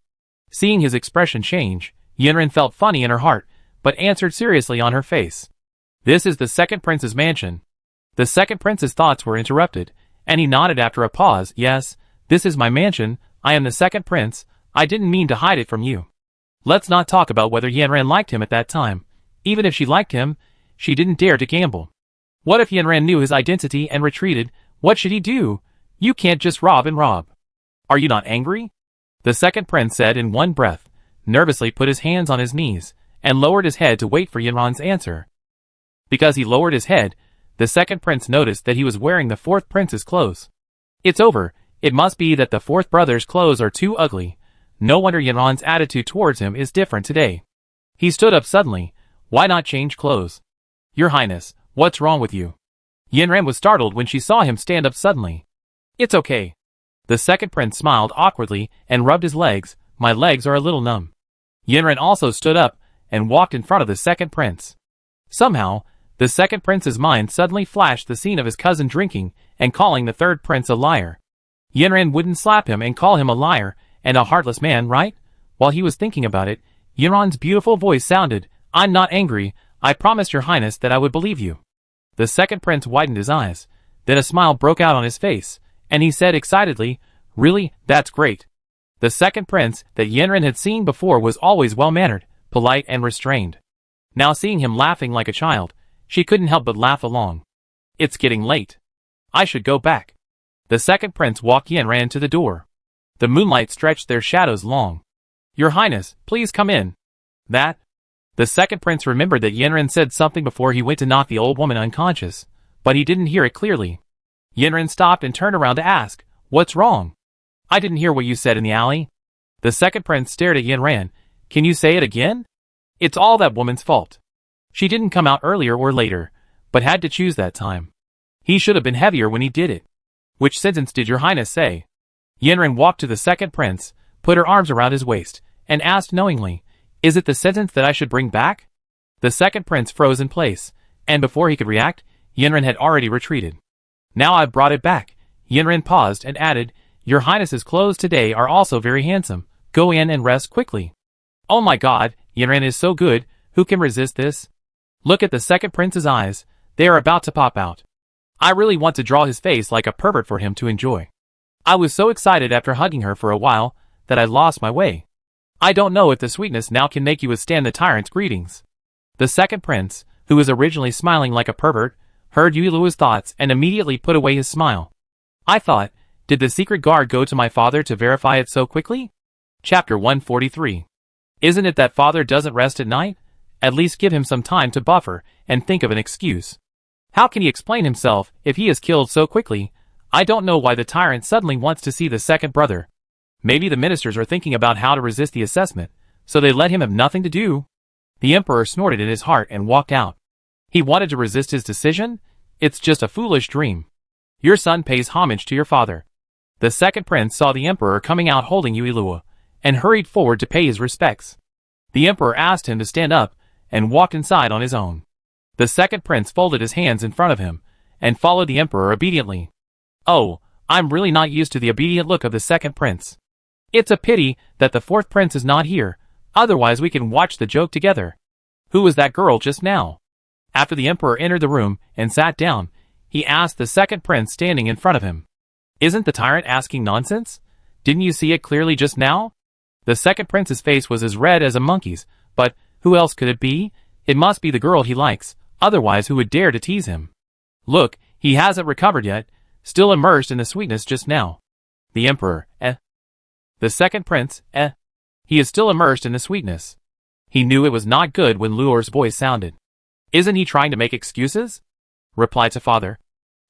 A: Seeing his expression change, Yanran felt funny in her heart, but answered seriously on her face. This is the second prince's mansion. The second prince's thoughts were interrupted, and he nodded after a pause. Yes, this is my mansion, I am the second prince, I didn't mean to hide it from you. Let's not talk about whether Yanran liked him at that time. Even if she liked him, she didn't dare to gamble. What if Yanran knew his identity and retreated? What should he do? You can't just rob and rob. Are you not angry? The second prince said in one breath, nervously put his hands on his knees, and lowered his head to wait for Yanran's answer. Because he lowered his head, the second prince noticed that he was wearing the fourth prince's clothes. It's over, it must be that the fourth brother's clothes are too ugly. No wonder Yanran's attitude towards him is different today. He stood up suddenly. Why not change clothes? Your Highness, what's wrong with you? Yanran was startled when she saw him stand up suddenly. It's okay. The second prince smiled awkwardly and rubbed his legs. My legs are a little numb. Yanran also stood up and walked in front of the second prince. Somehow, the second prince's mind suddenly flashed the scene of his cousin drinking and calling the third prince a liar. Yanran wouldn't slap him and call him a liar and a heartless man, right? While he was thinking about it, Yanran's beautiful voice sounded, I'm not angry, I promised your highness that I would believe you. The second prince widened his eyes, then a smile broke out on his face, and he said excitedly, really, that's great. The second prince that Yanran had seen before was always well-mannered, polite and restrained. Now seeing him laughing like a child, she couldn't help but laugh along. It's getting late. I should go back. The second prince walked Yanran to the door. The moonlight stretched their shadows long. Your highness, please come in. That? The second prince remembered that Yanran said something before he went to knock the old woman unconscious, but he didn't hear it clearly. Yanran stopped and turned around to ask, what's wrong? I didn't hear what you said in the alley. The second prince stared at Yanran. Can you say it again? It's all that woman's fault. She didn't come out earlier or later, but had to choose that time. He should have been heavier when he did it. Which sentence did your highness say? Yanran walked to the second prince, put her arms around his waist, and asked knowingly, is it the sentence that I should bring back? The second prince froze in place, and before he could react, Yanran had already retreated. Now I've brought it back. Yanran paused and added, your highness's clothes today are also very handsome. Go in and rest quickly. Oh my god, Yanran is so good, who can resist this? Look at the second prince's eyes, they are about to pop out. I really want to draw his face like a pervert for him to enjoy. I was so excited after hugging her for a while, that I lost my way. I don't know if the sweetness now can make you withstand the tyrant's greetings. The second prince, who was originally smiling like a pervert, heard Yuilua's thoughts and immediately put away his smile. I thought, did the secret guard go to my father to verify it so quickly? Chapter 143. Isn't it that father doesn't rest at night? At least give him some time to buffer and think of an excuse. How can he explain himself if he is killed so quickly? I don't know why the tyrant suddenly wants to see the second brother. Maybe the ministers are thinking about how to resist the assessment, so they let him have nothing to do. The emperor snorted in his heart and walked out. He wanted to resist his decision? It's just a foolish dream. Your son pays homage to your father. The second prince saw the emperor coming out holding Yuilua, and hurried forward to pay his respects. The emperor asked him to stand up, and walked inside on his own. The second prince folded his hands in front of him, and followed the emperor obediently. Oh, I'm really not used to the obedient look of the second prince. It's a pity that the fourth prince is not here, otherwise we can watch the joke together. Who was that girl just now? After the emperor entered the room and sat down, he asked the second prince standing in front of him. Isn't the tyrant asking nonsense? Didn't you see it clearly just now? The second prince's face was as red as a monkey's, but who else could it be? It must be the girl he likes, otherwise who would dare to tease him? Look, he hasn't recovered yet, still immersed in the sweetness just now. The emperor, The second prince, He is still immersed in the sweetness. He knew it was not good when Luor's voice sounded. Isn't he trying to make excuses? Replied to father.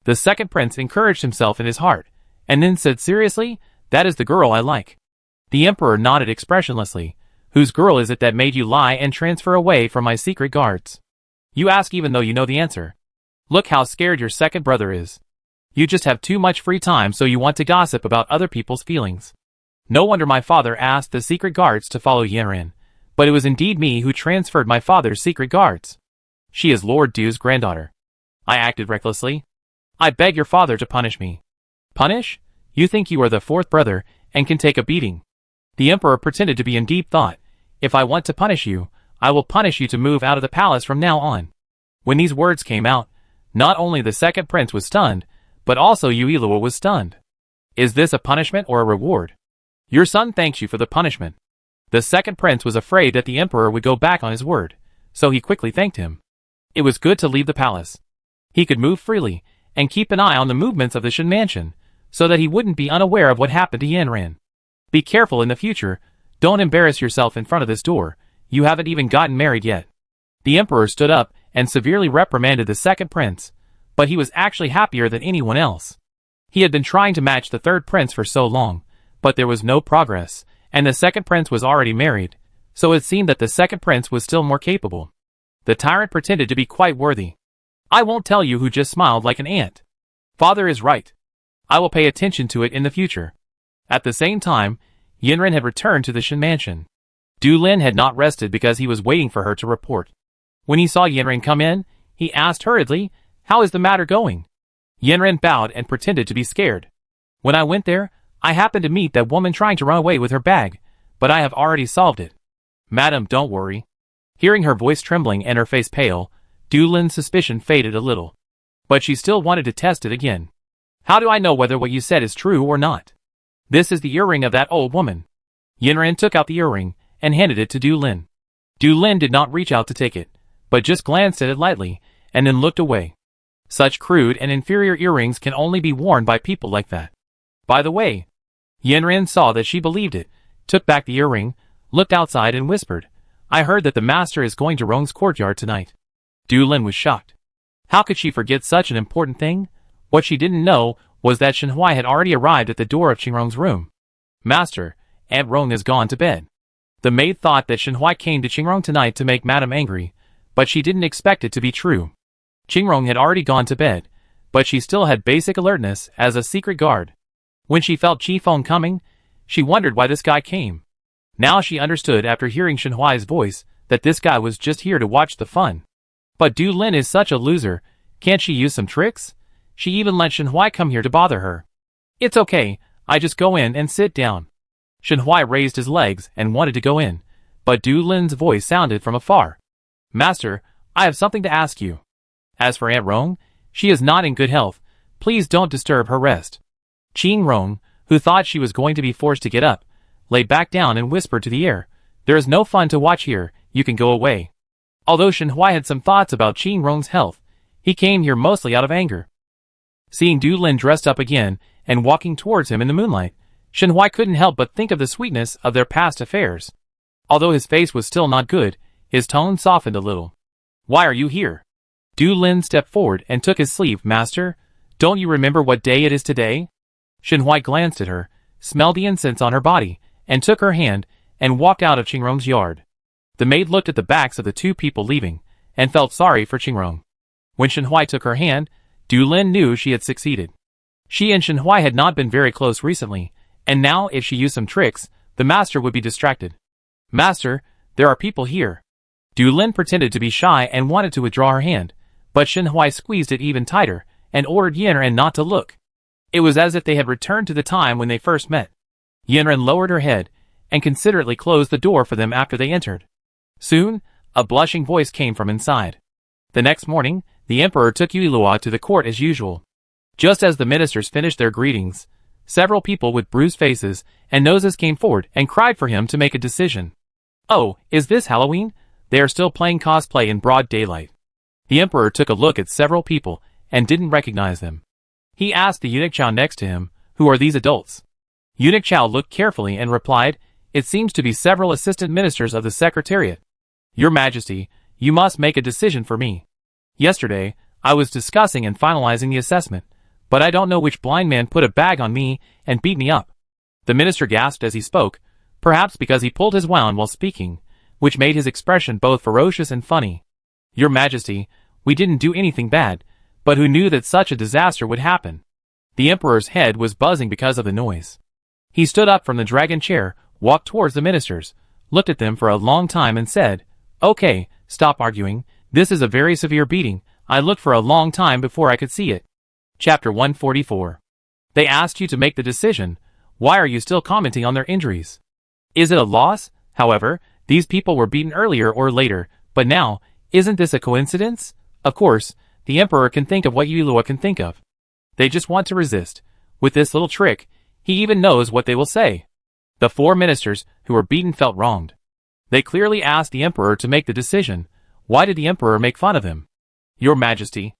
A: The second prince encouraged himself in his heart, and then said seriously, that is the girl I like. The emperor nodded expressionlessly. Whose girl is it that made you lie and transfer away from my secret guards? You ask even though you know the answer. Look how scared your second brother is. You just have too much free time, so you want to gossip about other people's feelings. No wonder my father asked the secret guards to follow Yenrin, but it was indeed me who transferred my father's secret guards. She is Lord Du's granddaughter. I acted recklessly. I beg your father to punish me. Punish? You think you are the fourth brother and can take a beating. The emperor pretended to be in deep thought. If I want to punish you, I will punish you to move out of the palace from now on. When these words came out, not only the second prince was stunned, but also Uelua was stunned. Is this a punishment or a reward? Your son thanks you for the punishment. The second prince was afraid that the emperor would go back on his word, so he quickly thanked him. It was good to leave the palace. He could move freely, and keep an eye on the movements of the Shen mansion, so that he wouldn't be unaware of what happened to Yenrin. Be careful in the future, don't embarrass yourself in front of this door, you haven't even gotten married yet. The emperor stood up and severely reprimanded the second prince, but he was actually happier than anyone else. He had been trying to match the third prince for so long, but there was no progress, and the second prince was already married, so it seemed that the second prince was still more capable. The tyrant pretended to be quite worthy. I won't tell you who just smiled like an ant. Father is right. I will pay attention to it in the future. At the same time, Yenrin had returned to the Shen mansion. Du Lin had not rested because he was waiting for her to report. When he saw Yenrin come in, he asked hurriedly, "How is the matter going?" Yenrin bowed and pretended to be scared. "When I went there, I happened to meet that woman trying to run away with her bag, but I have already solved it." "Madam, don't worry." Hearing her voice trembling and her face pale, Du Lin's suspicion faded a little. But she still wanted to test it again. "How do I know whether what you said is true or not? This is the earring of that old woman." Yenrin took out the earring and handed it to Du Lin. Du Lin did not reach out to take it, but just glanced at it lightly and then looked away. Such crude and inferior earrings can only be worn by people like that. By the way, Yenrin saw that she believed it, took back the earring, looked outside and whispered, "I heard that the master is going to Rong's courtyard tonight." Du Lin was shocked. How could she forget such an important thing? What she didn't know was that Shen Hui had already arrived at the door of Qingrong's room. "Master, Aunt Rong has gone to bed." The maid thought that Shen Hui came to Qingrong tonight to make Madame angry, but she didn't expect it to be true. Qingrong had already gone to bed, but she still had basic alertness as a secret guard. When she felt Qi Feng coming, she wondered why this guy came. Now she understood after hearing Shen Hui's voice that this guy was just here to watch the fun. But Du Lin is such a loser, can't she use some tricks? She even let Shen Hui come here to bother her. "It's okay, I just go in and sit down." Shen Hui raised his legs and wanted to go in, but Du Lin's voice sounded from afar. "Master, I have something to ask you. As for Aunt Rong, she is not in good health, please don't disturb her rest." Qing Rong, who thought she was going to be forced to get up, lay back down and whispered to the air, "There is no fun to watch here, you can go away." Although Shen Hui had some thoughts about Qing Rong's health, he came here mostly out of anger. Seeing Du Lin dressed up again and walking towards him in the moonlight, Shen Hui couldn't help but think of the sweetness of their past affairs. Although his face was still not good, his tone softened a little. "Why are you here?" Du Lin stepped forward and took his sleeve. "Master, don't you remember what day it is today?" Shen Hui glanced at her, smelled the incense on her body, and took her hand and walked out of Qingrong's yard. The maid looked at the backs of the two people leaving, and felt sorry for Qingrong. When Shen Hui took her hand, Du Lin knew she had succeeded. She and Shen Hui had not been very close recently, and now if she used some tricks, the master would be distracted. "Master, there are people here." Du Lin pretended to be shy and wanted to withdraw her hand, but Shen Hui squeezed it even tighter, and ordered Yinren not to look. It was as if they had returned to the time when they first met. Yinren lowered her head, and considerately closed the door for them after they entered. Soon, a blushing voice came from inside. The next morning, the emperor took Yuilua to the court as usual. Just as the ministers finished their greetings, several people with bruised faces and noses came forward and cried for him to make a decision. "Oh, is this Halloween? They are still playing cosplay in broad daylight." The emperor took a look at several people and didn't recognize them. He asked the eunuch Chow next to him, "Who are these adults?" Eunuch Chow looked carefully and replied, "It seems to be several assistant ministers of the Secretariat. Your Majesty, you must make a decision for me. Yesterday, I was discussing and finalizing the assessment, but I don't know which blind man put a bag on me and beat me up." The minister gasped as he spoke, perhaps because he pulled his wand while speaking, which made his expression both ferocious and funny. "Your Majesty, we didn't do anything bad, but who knew that such a disaster would happen?" The emperor's head was buzzing because of the noise. He stood up from the dragon chair, walked towards the ministers, looked at them for a long time and said, "Okay, stop arguing. This is a very severe beating. I looked for a long time before I could see it." Chapter 144. They asked you to make the decision. Why are you still commenting on their injuries? Is it a loss? However, these people were beaten earlier or later, but now, isn't this a coincidence? Of course, the emperor can think of what Yuilua can think of. They just want to resist. With this little trick, he even knows what they will say. The 4 ministers who were beaten felt wronged. They clearly asked the emperor to make the decision. Why did the emperor make fun of him? "Your Majesty."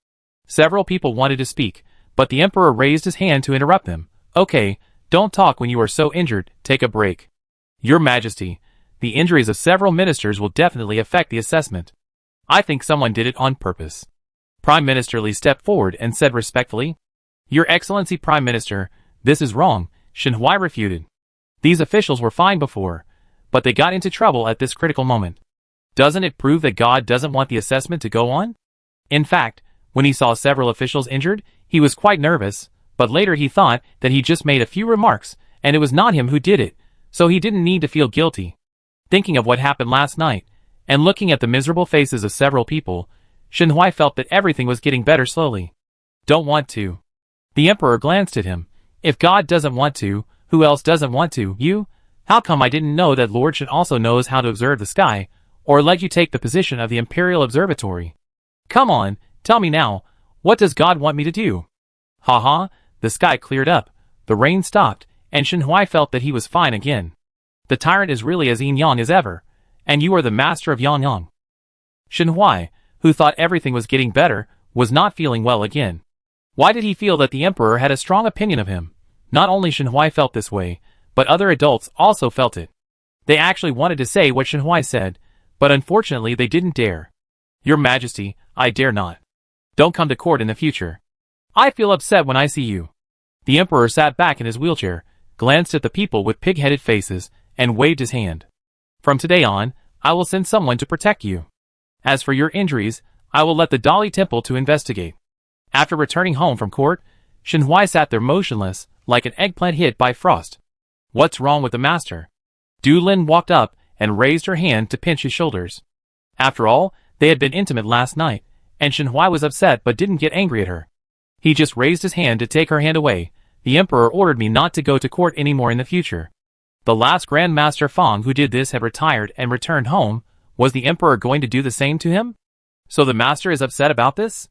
A: Several people wanted to speak, but the emperor raised his hand to interrupt them. "Okay, don't talk when you are so injured, take a break." "Your Majesty, the injuries of several ministers will definitely affect the assessment. I think someone did it on purpose." Prime Minister Li stepped forward and said respectfully, "Your Excellency Prime Minister, this is wrong," Shen Huai refuted. "These officials were fine before, but they got into trouble at this critical moment. Doesn't it prove that God doesn't want the assessment to go on?" In fact, when he saw several officials injured, he was quite nervous, but later he thought that he just made a few remarks, and it was not him who did it, so he didn't need to feel guilty. Thinking of what happened last night, and looking at the miserable faces of several people, Shen Huai felt that everything was getting better slowly. "Don't want to." The emperor glanced at him. "If God doesn't want to, who else doesn't want to? You? How come I didn't know that Lord Shen also knows how to observe the sky, or let you take the position of the Imperial Observatory? Come on, tell me now, what does God want me to do?" Ha! The sky cleared up, the rain stopped, and Shen Huai felt that he was fine again. The tyrant is really as yin-yang as ever, and you are the master of yang-yang. Shen Huai, who thought everything was getting better, was not feeling well again. Why did he feel that the emperor had a strong opinion of him? Not only Shen Huai felt this way, but other adults also felt it. They actually wanted to say what Shen Huai said, but unfortunately they didn't dare. "Your Majesty, I dare not. Don't come to court in the future. I feel upset when I see you." The emperor sat back in his wheelchair, glanced at the people with pig-headed faces, and waved his hand. "From today on, I will send someone to protect you. As for your injuries, I will let the Dali Temple to investigate." After returning home from court, Shen Huai sat there motionless, like an eggplant hit by frost. "What's wrong with the master?" Du Lin walked up and raised her hand to pinch his shoulders. After all, they had been intimate last night, and Shen Huai was upset but didn't get angry at her. He just raised his hand to take her hand away. "The emperor ordered me not to go to court anymore in the future. The last Grand Master Fang who did this had retired and returned home. Was the emperor going to do the same to him? So the master is upset about this?"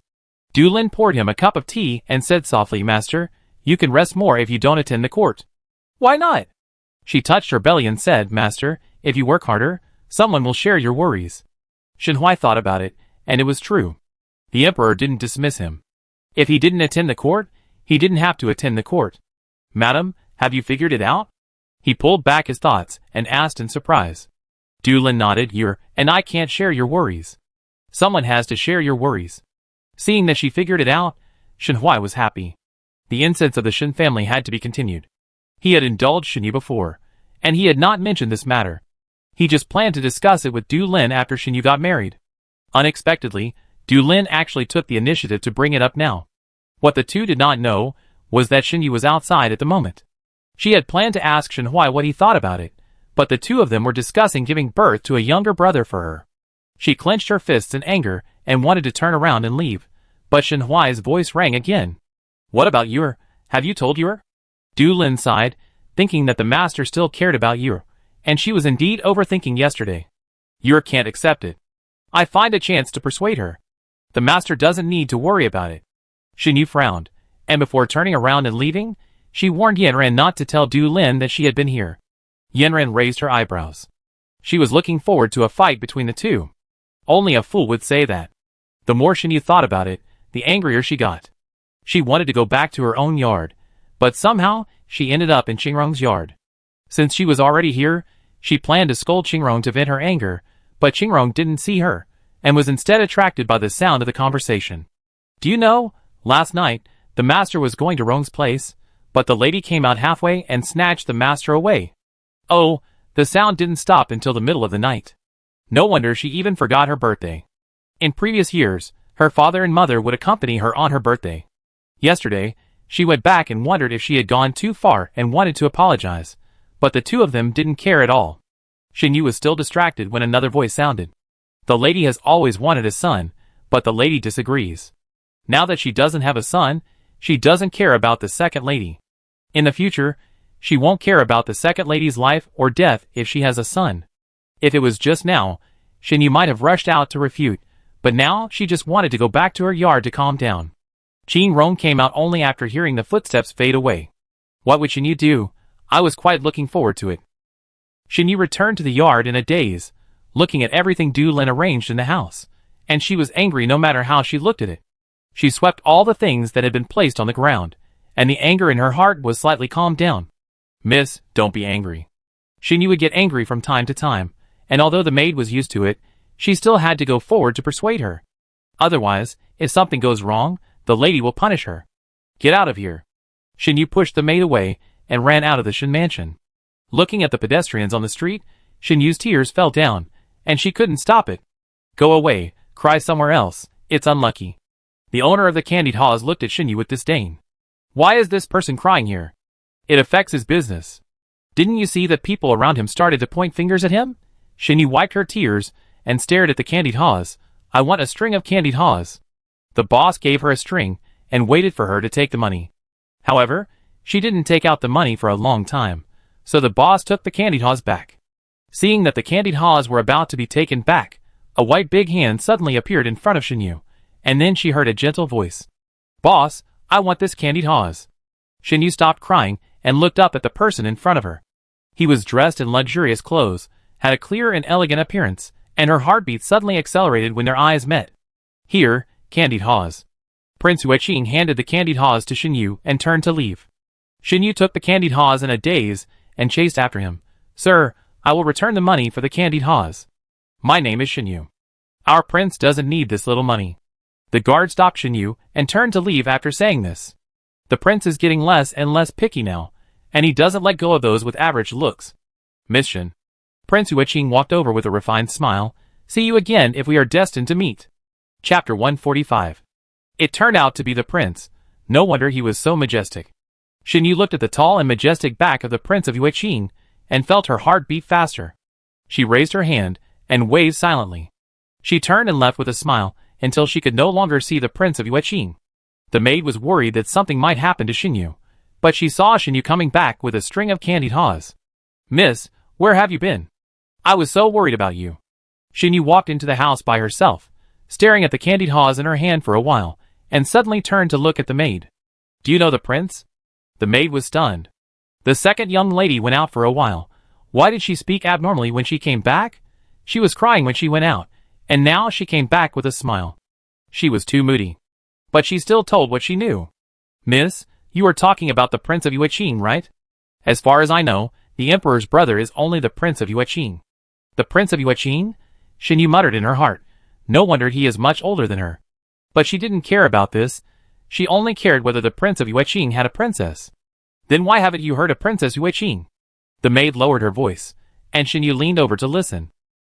A: Du Lin poured him a cup of tea and said softly, "Master, you can rest more if you don't attend the court." "Why not?" She touched her belly and said, "Master, if you work harder, someone will share your worries." Shen Huai thought about it, and it was true. The emperor didn't dismiss him. If he didn't attend the court, he didn't have to attend the court. "Madam, have you figured it out?" He pulled back his thoughts and asked in surprise. Du Lin nodded. And I can't share your worries. Someone has to share your worries." Seeing that she figured it out, Shen Huai was happy. The incense of the Shen family had to be continued. He had indulged Shen Yi before, and he had not mentioned this matter. He just planned to discuss it with Du Lin after Shen Yu got married. Unexpectedly, Du Lin actually took the initiative to bring it up now. What the two did not know was that Shen Yu was outside at the moment. She had planned to ask Shen Huai what he thought about it, but the two of them were discussing giving birth to a younger brother for her. She clenched her fists in anger and wanted to turn around and leave, But Shen Huai's voice rang again. What about Yu? Have you told Yu? Du Lin sighed, thinking that the master still cared about Yu, and she was indeed overthinking yesterday. Yu can't accept it. I find a chance to persuade her. The master doesn't need to worry about it. Shen Yu frowned, and before turning around and leaving, she warned Yanran not to tell Du Lin that she had been here. Yanran raised her eyebrows. She was looking forward to a fight between the two. Only a fool would say that. The more Shen Yu thought about it, the angrier she got. She wanted to go back to her own yard, but somehow she ended up in Qingrong's yard. Since she was already here, she planned to scold Qingrong to vent her anger, but Qingrong didn't see her, and was instead attracted by the sound of the conversation. Do you know, last night, the master was going to Rong's place, but the lady came out halfway and snatched the master away. Oh, the sound didn't stop until the middle of the night. No wonder she even forgot her birthday. In previous years, her father and mother would accompany her on her birthday. Yesterday, she went back and wondered if she had gone too far and wanted to apologize, but the two of them didn't care at all. Shen Yu was still distracted when another voice sounded. The lady has always wanted a son, but the lady disagrees. Now that she doesn't have a son, she doesn't care about the second lady. In the future, she won't care about the second lady's life or death if she has a son. If it was just now, Shen Yu might have rushed out to refute, but now she just wanted to go back to her yard to calm down. Qingrong came out only after hearing the footsteps fade away. What would Shen Yu do? I was quite looking forward to it. Shen Yu returned to the yard in a daze, looking at everything Du Lin arranged in the house, and she was angry no matter how she looked at it. She swept all the things that had been placed on the ground, and the anger in her heart was slightly calmed down. Miss, don't be angry. Shen Yu would get angry from time to time, and although the maid was used to it, she still had to go forward to persuade her. Otherwise, if something goes wrong, the lady will punish her. Get out of here. Shen Yu pushed the maid away and ran out of the Shen mansion. Looking at the pedestrians on the street, Shen Yu's tears fell down, and she couldn't stop it. Go away, cry somewhere else, it's unlucky. The owner of the candied haws looked at Shen Yu with disdain. Why is this person crying here? It affects his business. Didn't you see that people around him started to point fingers at him? Shen Yu wiped her tears and stared at the candied haws. I want a string of candied haws. The boss gave her a string and waited for her to take the money. However, she didn't take out the money for a long time, so the boss took the candied haws back. Seeing that the candied haws were about to be taken back, a white big hand suddenly appeared in front of Shen Yu, and then she heard a gentle voice. Boss, I want this candied haws. Shen Yu stopped crying and looked up at the person in front of her. He was dressed in luxurious clothes, had a clear and elegant appearance, and her heartbeat suddenly accelerated when their eyes met. Here, candied haws. Prince Yueqing handed the candied haws to Shen Yu and turned to leave. Shen Yu took the candied haws in a daze and chased after him. Sir, I will return the money for the candied haws. My name is Shen Yu. Our prince doesn't need this little money. The guard stopped Shen Yu and turned to leave after saying this. The prince is getting less and less picky now, and he doesn't let go of those with average looks. Miss Shen. Prince Yueqing walked over with a refined smile. See you again if we are destined to meet. Chapter 145. It turned out to be the prince. No wonder he was so majestic. Shen Yu looked at the tall and majestic back of the Prince of Yueqing and felt her heart beat faster. She raised her hand and waved silently. She turned and left with a smile until she could no longer see the Prince of Yueqing. The maid was worried that something might happen to Shen Yu, but she saw Shen Yu coming back with a string of candied haws. Miss, where have you been? I was so worried about you. Shen Yu walked into the house by herself, staring at the candied haws in her hand for a while, and suddenly turned to look at the maid. Do you know the prince? The maid was stunned. The second young lady went out for a while. Why did she speak abnormally when she came back? She was crying when she went out, and now she came back with a smile. She was too moody. But she still told what she knew. Miss, you are talking about the Prince of Yueqing, right? As far as I know, the Emperor's brother is only the Prince of Yueqing. The Prince of Yueqing? Shen Yu muttered in her heart. No wonder he is much older than her. But she didn't care about this. She only cared whether the Prince of Yueqing had a princess. Then why haven't you heard of Princess Yueqing? The maid lowered her voice, and Shen Yu leaned over to listen.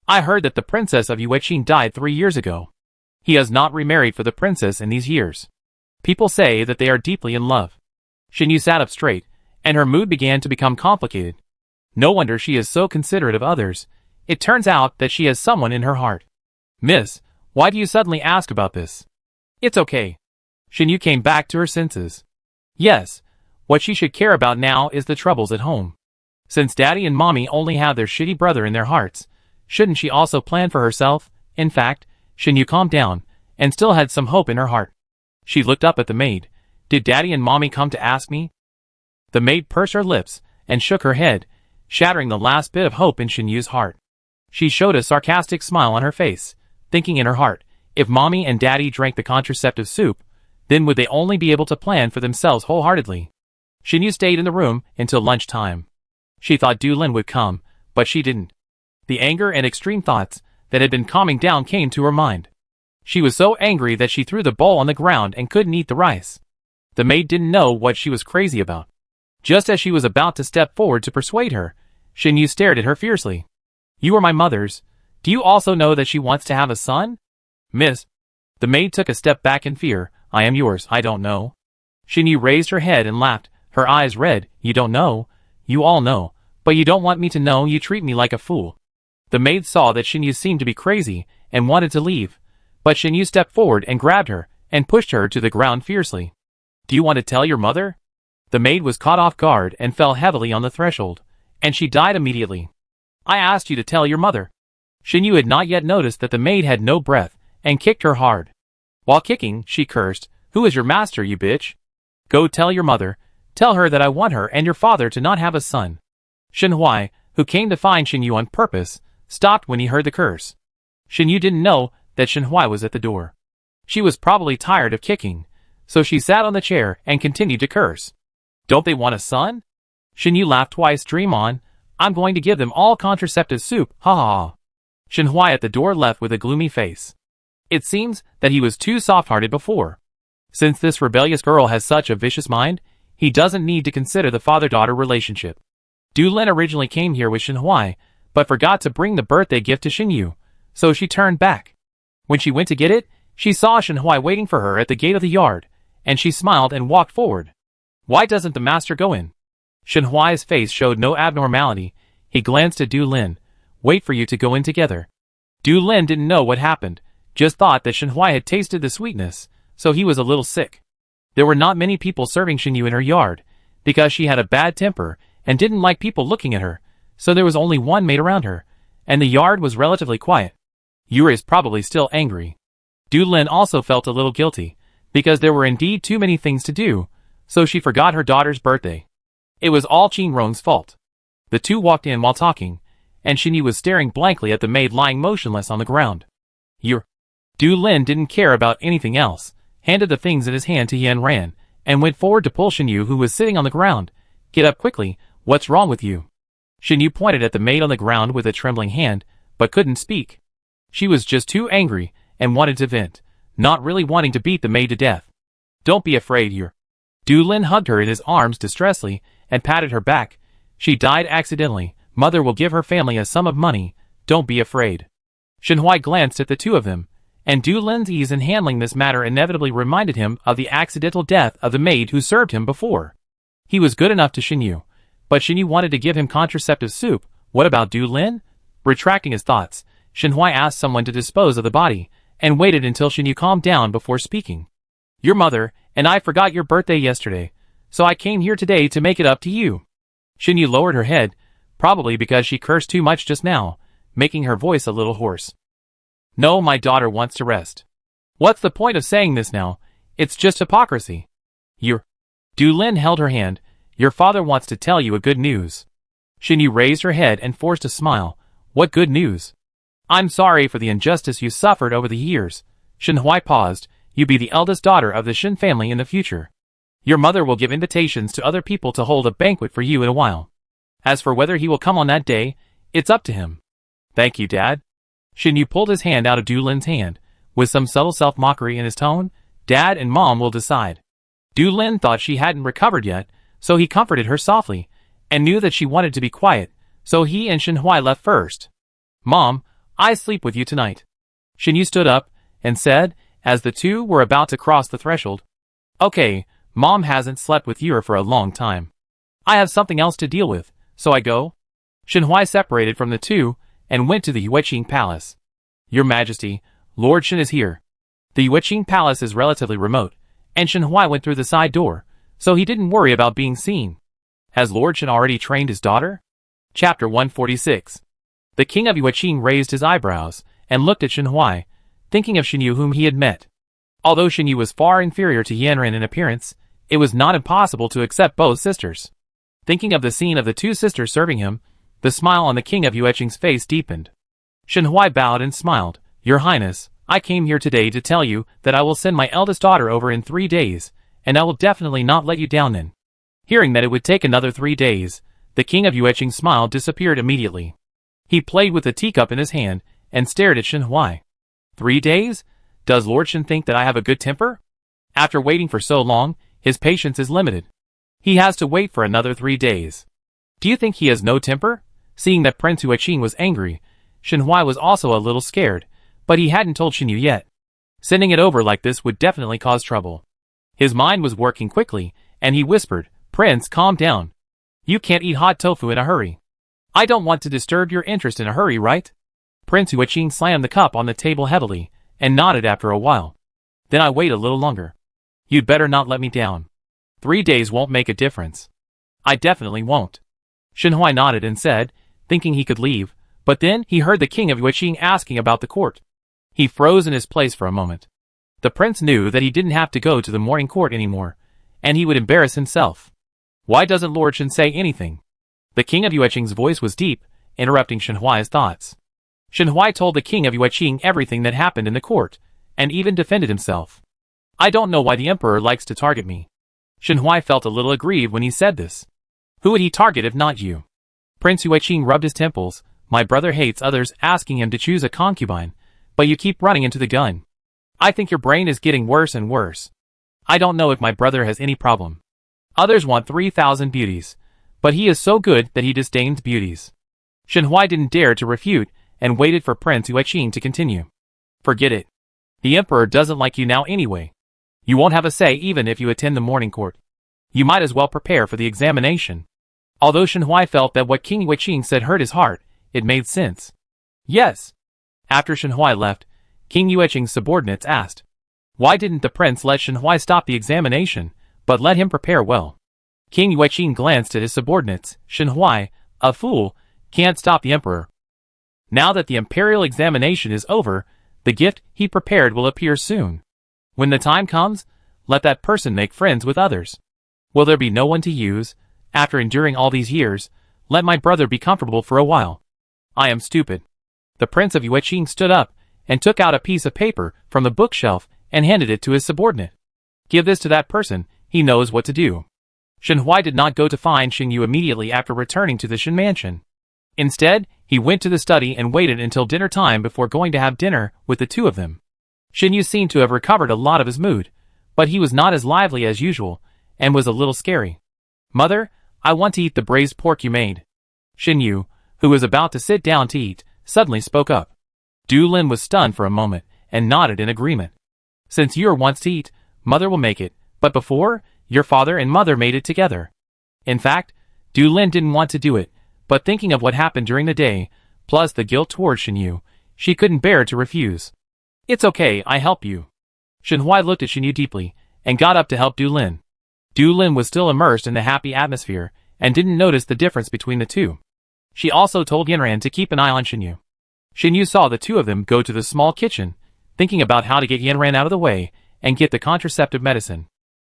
A: I heard that the Princess of Yueqing died 3 years ago. He has not remarried for the princess in these years. People say that they are deeply in love. Shen Yu sat up straight, and her mood began to become complicated. No wonder she is so considerate of others. It turns out that she has someone in her heart. Miss, why do you suddenly ask about this? It's okay. Shinyu came back to her senses. Yes, what she should care about now is the troubles at home. Since Daddy and Mommy only have their shitty brother in their hearts, shouldn't she also plan for herself? In fact, Shinyu calmed down, and still had some hope in her heart. She looked up at the maid. Did Daddy and Mommy come to ask me? The maid pursed her lips, and shook her head, shattering the last bit of hope in Shinyu's heart. She showed a sarcastic smile on her face, thinking in her heart, if Mommy and Daddy drank the contraceptive soup, then would they only be able to plan for themselves wholeheartedly. Shinyu stayed in the room until lunchtime. She thought Du Lin would come, but she didn't. The anger and extreme thoughts that had been calming down came to her mind. She was so angry that she threw the bowl on the ground and couldn't eat the rice. The maid didn't know what she was crazy about. Just as she was about to step forward to persuade her, Shinyu stared at her fiercely. You are my mother's. Do you also know that she wants to have a son? Miss. The maid took a step back in fear. I am yours, I don't know. Shinyu raised her head and laughed, her eyes red. You don't know? You all know. But you don't want me to know. You treat me like a fool. The maid saw that Shinyu seemed to be crazy, and wanted to leave. But Shinyu stepped forward and grabbed her, and pushed her to the ground fiercely. Do you want to tell your mother? The maid was caught off guard and fell heavily on the threshold, and she died immediately. I asked you to tell your mother. Shinyu had not yet noticed that the maid had no breath, and kicked her hard. While kicking, she cursed, Who is your master, you bitch? Go tell your mother. Tell her that I want her and your father to not have a son. Shenhui, who came to find Shinyu on purpose, stopped when he heard the curse. Shinyu didn't know that Shenhui was at the door. She was probably tired of kicking, so she sat on the chair and continued to curse. Don't they want a son? Shinyu laughed twice. Dream on. I'm going to give them all contraceptive soup, ha ha ha. Shenhui at the door left with a gloomy face. It seems that he was too soft-hearted before. Since this rebellious girl has such a vicious mind, he doesn't need to consider the father-daughter relationship. Du Lin originally came here with Shenhui, but forgot to bring the birthday gift to Shinyu, so she turned back. When she went to get it, she saw Shenhui waiting for her at the gate of the yard, and she smiled and walked forward. Why doesn't the master go in? Shenhui's face showed no abnormality. He glanced at Du Lin. Wait for you to go in together. Du Lin didn't know what happened, just thought that Shenhui had tasted the sweetness, so he was a little sick. There were not many people serving Shinyu in her yard, because she had a bad temper and didn't like people looking at her, so there was only one maid around her, and the yard was relatively quiet. Yuri is probably still angry. Du Lin also felt a little guilty, because there were indeed too many things to do, so she forgot her daughter's birthday. It was all Qin Rong's fault. The two walked in while talking, and Shinyu was staring blankly at the maid lying motionless on the ground. Du Lin didn't care about anything else, handed the things in his hand to Yan Ran, and went forward to pull Shinyu, who was sitting on the ground. Get up quickly, what's wrong with you? Shinyu pointed at the maid on the ground with a trembling hand, but couldn't speak. She was just too angry, and wanted to vent, not really wanting to beat the maid to death. Don't be afraid, Yur. Du Lin hugged her in his arms distressfully, and patted her back. She died accidentally. Mother will give her family a sum of money. Don't be afraid. Shenhui glanced at the two of them, and Du Lin's ease in handling this matter inevitably reminded him of the accidental death of the maid who served him before. He was good enough to Shinyu, but Shinyu wanted to give him contraceptive soup. What about Du Lin? Retracting his thoughts, Shenhui asked someone to dispose of the body, and waited until Shinyu calmed down before speaking. Your mother and I forgot your birthday yesterday, so I came here today to make it up to you. Shinyu lowered her head, probably because she cursed too much just now, making her voice a little hoarse. No, my daughter wants to rest. What's the point of saying this now? It's just hypocrisy. Du Lin held her hand. Your father wants to tell you a good news. Shinyu raised her head and forced a smile. What good news? I'm sorry for the injustice you suffered over the years. Shenhui paused. You be the eldest daughter of the Shin family in the future. Your mother will give invitations to other people to hold a banquet for you in a while. As for whether he will come on that day, it's up to him. Thank you, Dad. Shinyu pulled his hand out of Du Lin's hand, with some subtle self-mockery in his tone. Dad and Mom will decide. Du Lin thought she hadn't recovered yet, so he comforted her softly, and knew that she wanted to be quiet, so he and Shenhui left first. Mom, I sleep with you tonight. Shinyu stood up, and said, as the two were about to cross the threshold. Okay, Mom hasn't slept with you for a long time. I have something else to deal with, so I go. Shenhui separated from the two, and went to the Yueqing Palace. Your Majesty, Lord Shen is here. The Yueqing Palace is relatively remote, and Shen Huai went through the side door, so he didn't worry about being seen. Has Lord Shen already trained his daughter? Chapter 146. The king of Yueqing raised his eyebrows and looked at Shen Huai, thinking of Shen Yu whom he had met. Although Shen Yu was far inferior to Yanran in appearance, it was not impossible to accept both sisters. Thinking of the scene of the two sisters serving him, the smile on the king of Yueqing's face deepened. Shen Huai bowed and smiled. Your Highness, I came here today to tell you that I will send my eldest daughter over in 3 days, and I will definitely not let you down then. Hearing that it would take another 3 days, the king of Yueqing's smile disappeared immediately. He played with the teacup in his hand and stared at Shen Huai. 3 days? Does Lord Shen think that I have a good temper? After waiting for so long, his patience is limited. He has to wait for another 3 days. Do you think he has no temper? Seeing that Prince Yueqing was angry, Shen Huai was also a little scared, but he hadn't told Shen Yu yet. Sending it over like this would definitely cause trouble. His mind was working quickly, and he whispered, Prince, calm down. You can't eat hot tofu in a hurry. I don't want to disturb your interest in a hurry, right? Prince Yueqing slammed the cup on the table heavily, and nodded after a while. Then I wait a little longer. You'd better not let me down. 3 days won't make a difference. I definitely won't. Shen Huai nodded and said, thinking he could leave, but then he heard the king of Yueqing asking about the court. He froze in his place for a moment. The prince knew that he didn't have to go to the morning court anymore, and he would embarrass himself. Why doesn't Lord Shen say anything? The king of Yueqing's voice was deep, interrupting Shen Huai's thoughts. Shen Huai told the king of Yueqing everything that happened in the court, and even defended himself. I don't know why the emperor likes to target me. Shen Huai felt a little aggrieved when he said this. Who would he target if not you? Prince Yueqing rubbed his temples. My brother hates others asking him to choose a concubine, but you keep running into the gun. I think your brain is getting worse and worse. I don't know if my brother has any problem. Others want 3,000 beauties, but he is so good that he disdains beauties. Shen Huai didn't dare to refute, and waited for Prince Yueqing to continue. Forget it. The emperor doesn't like you now anyway. You won't have a say even if you attend the morning court. You might as well prepare for the examination. Although Shen Huai felt that what King Yueqing said hurt his heart, it made sense. Yes. After Shen Huai left, King Yueqing's subordinates asked, why didn't the prince let Shen Huai stop the examination, but let him prepare well? King Yueqing glanced at his subordinates. Shen Huai, a fool, can't stop the emperor. Now that the imperial examination is over, the gift he prepared will appear soon. When the time comes, let that person make friends with others. Will there be no one to use? After enduring all these years, let my brother be comfortable for a while. I am stupid. The Prince of Yueqing stood up and took out a piece of paper from the bookshelf and handed it to his subordinate. Give this to that person, he knows what to do. Shen Huai did not go to find Shen Yu immediately after returning to the Shen mansion. Instead, he went to the study and waited until dinner time before going to have dinner with the two of them. Shen Yu seemed to have recovered a lot of his mood, but he was not as lively as usual, and was a little scary. Mother, I want to eat the braised pork you made. Shen Yu, who was about to sit down to eat, suddenly spoke up. Du Lin was stunned for a moment, and nodded in agreement. Since you wants to eat, Mother will make it, but before, your father and mother made it together. In fact, Du Lin didn't want to do it, but thinking of what happened during the day, plus the guilt towards Shen Yu, she couldn't bear to refuse. It's okay, I help you. Shen Huai looked at Shen Yu deeply, and got up to help Du Lin. Du Lin was still immersed in the happy atmosphere, and didn't notice the difference between the two. She also told Yanran to keep an eye on Shen Yu. Shen Yu saw the two of them go to the small kitchen, thinking about how to get Yanran out of the way, and get the contraceptive medicine.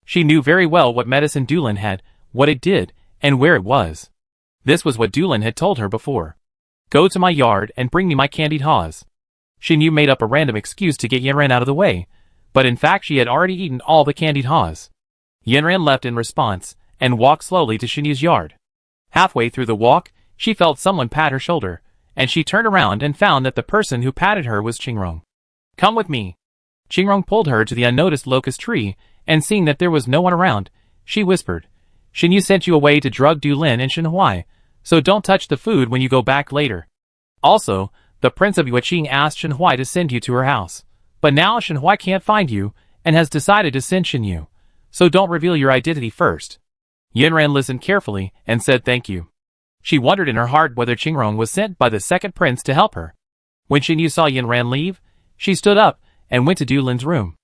A: She knew very well what medicine Du Lin had, what it did, and where it was. This was what Du Lin had told her before. Go to my yard and bring me my candied haws. Shen Yu made up a random excuse to get Yanran out of the way, but in fact she had already eaten all the candied haws. Yanran left in response, and walked slowly to Shen Yu's yard. Halfway through the walk, she felt someone pat her shoulder, and she turned around and found that the person who patted her was Qingrong. Come with me. Qingrong pulled her to the unnoticed locust tree, and seeing that there was no one around, she whispered, Shen Yu sent you away to drug Du Lin and Shen Huai, so don't touch the food when you go back later. Also, the Prince of Yueqing asked Shen Huai to send you to her house, but now Shen Huai can't find you, and has decided to send Shen Yu, so don't reveal your identity first. Yanran listened carefully, and said thank you. She wondered in her heart whether Qingrong was sent by the second prince to help her. When Shen Yu saw Yanran leave, she stood up, and went to Du Lin's room.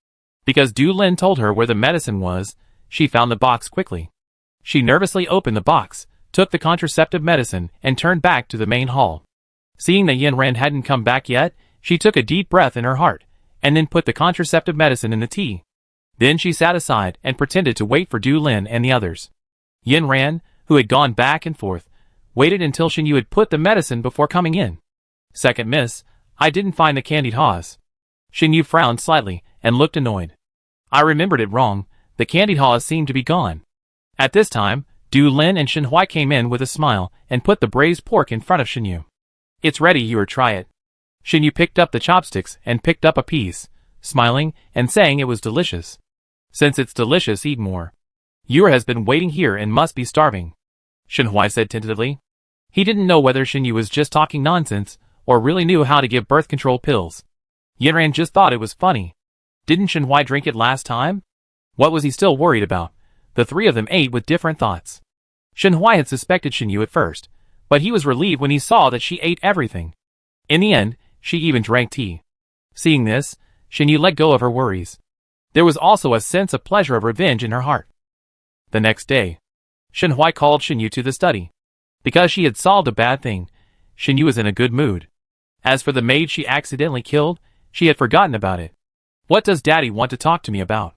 A: Because Du Lin told her where the medicine was, she found the box quickly. She nervously opened the box, took the contraceptive medicine, and turned back to the main hall. Seeing that Yin Ren hadn't come back yet, she took a deep breath in her heart, and then put the contraceptive medicine in the tea. Then she sat aside and pretended to wait for Du Lin and the others. Yin Ren, who had gone back and forth, waited until Shin Yu had put the medicine before coming in. Second miss, I didn't find the candied haws. Shin Yu frowned slightly and looked annoyed. I remembered it wrong, the candied haws seemed to be gone. At this time, Du Lin and Shin Hui came in with a smile and put the braised pork in front of Shin Yu. It's ready, you try it. Shin Yu picked up the chopsticks and picked up a piece, smiling and saying it was delicious. Since it's delicious, eat more. Yu has been waiting here and must be starving. Shin Hui said tentatively. He didn't know whether Shin Yu was just talking nonsense or really knew how to give birth control pills. Yinran just thought it was funny. Didn't Shin Hui drink it last time? What was he still worried about? The three of them ate with different thoughts. Shin Hui had suspected Shin Yu at first, but he was relieved when he saw that she ate everything. In the end, she even drank tea. Seeing this, Shin Yu let go of her worries. There was also a sense of pleasure of revenge in her heart. The next day, Shin Hui called Shin Yu to the study. Because she had solved a bad thing, Shin Yu was in a good mood. As for the maid she accidentally killed, she had forgotten about it. What does Daddy want to talk to me about?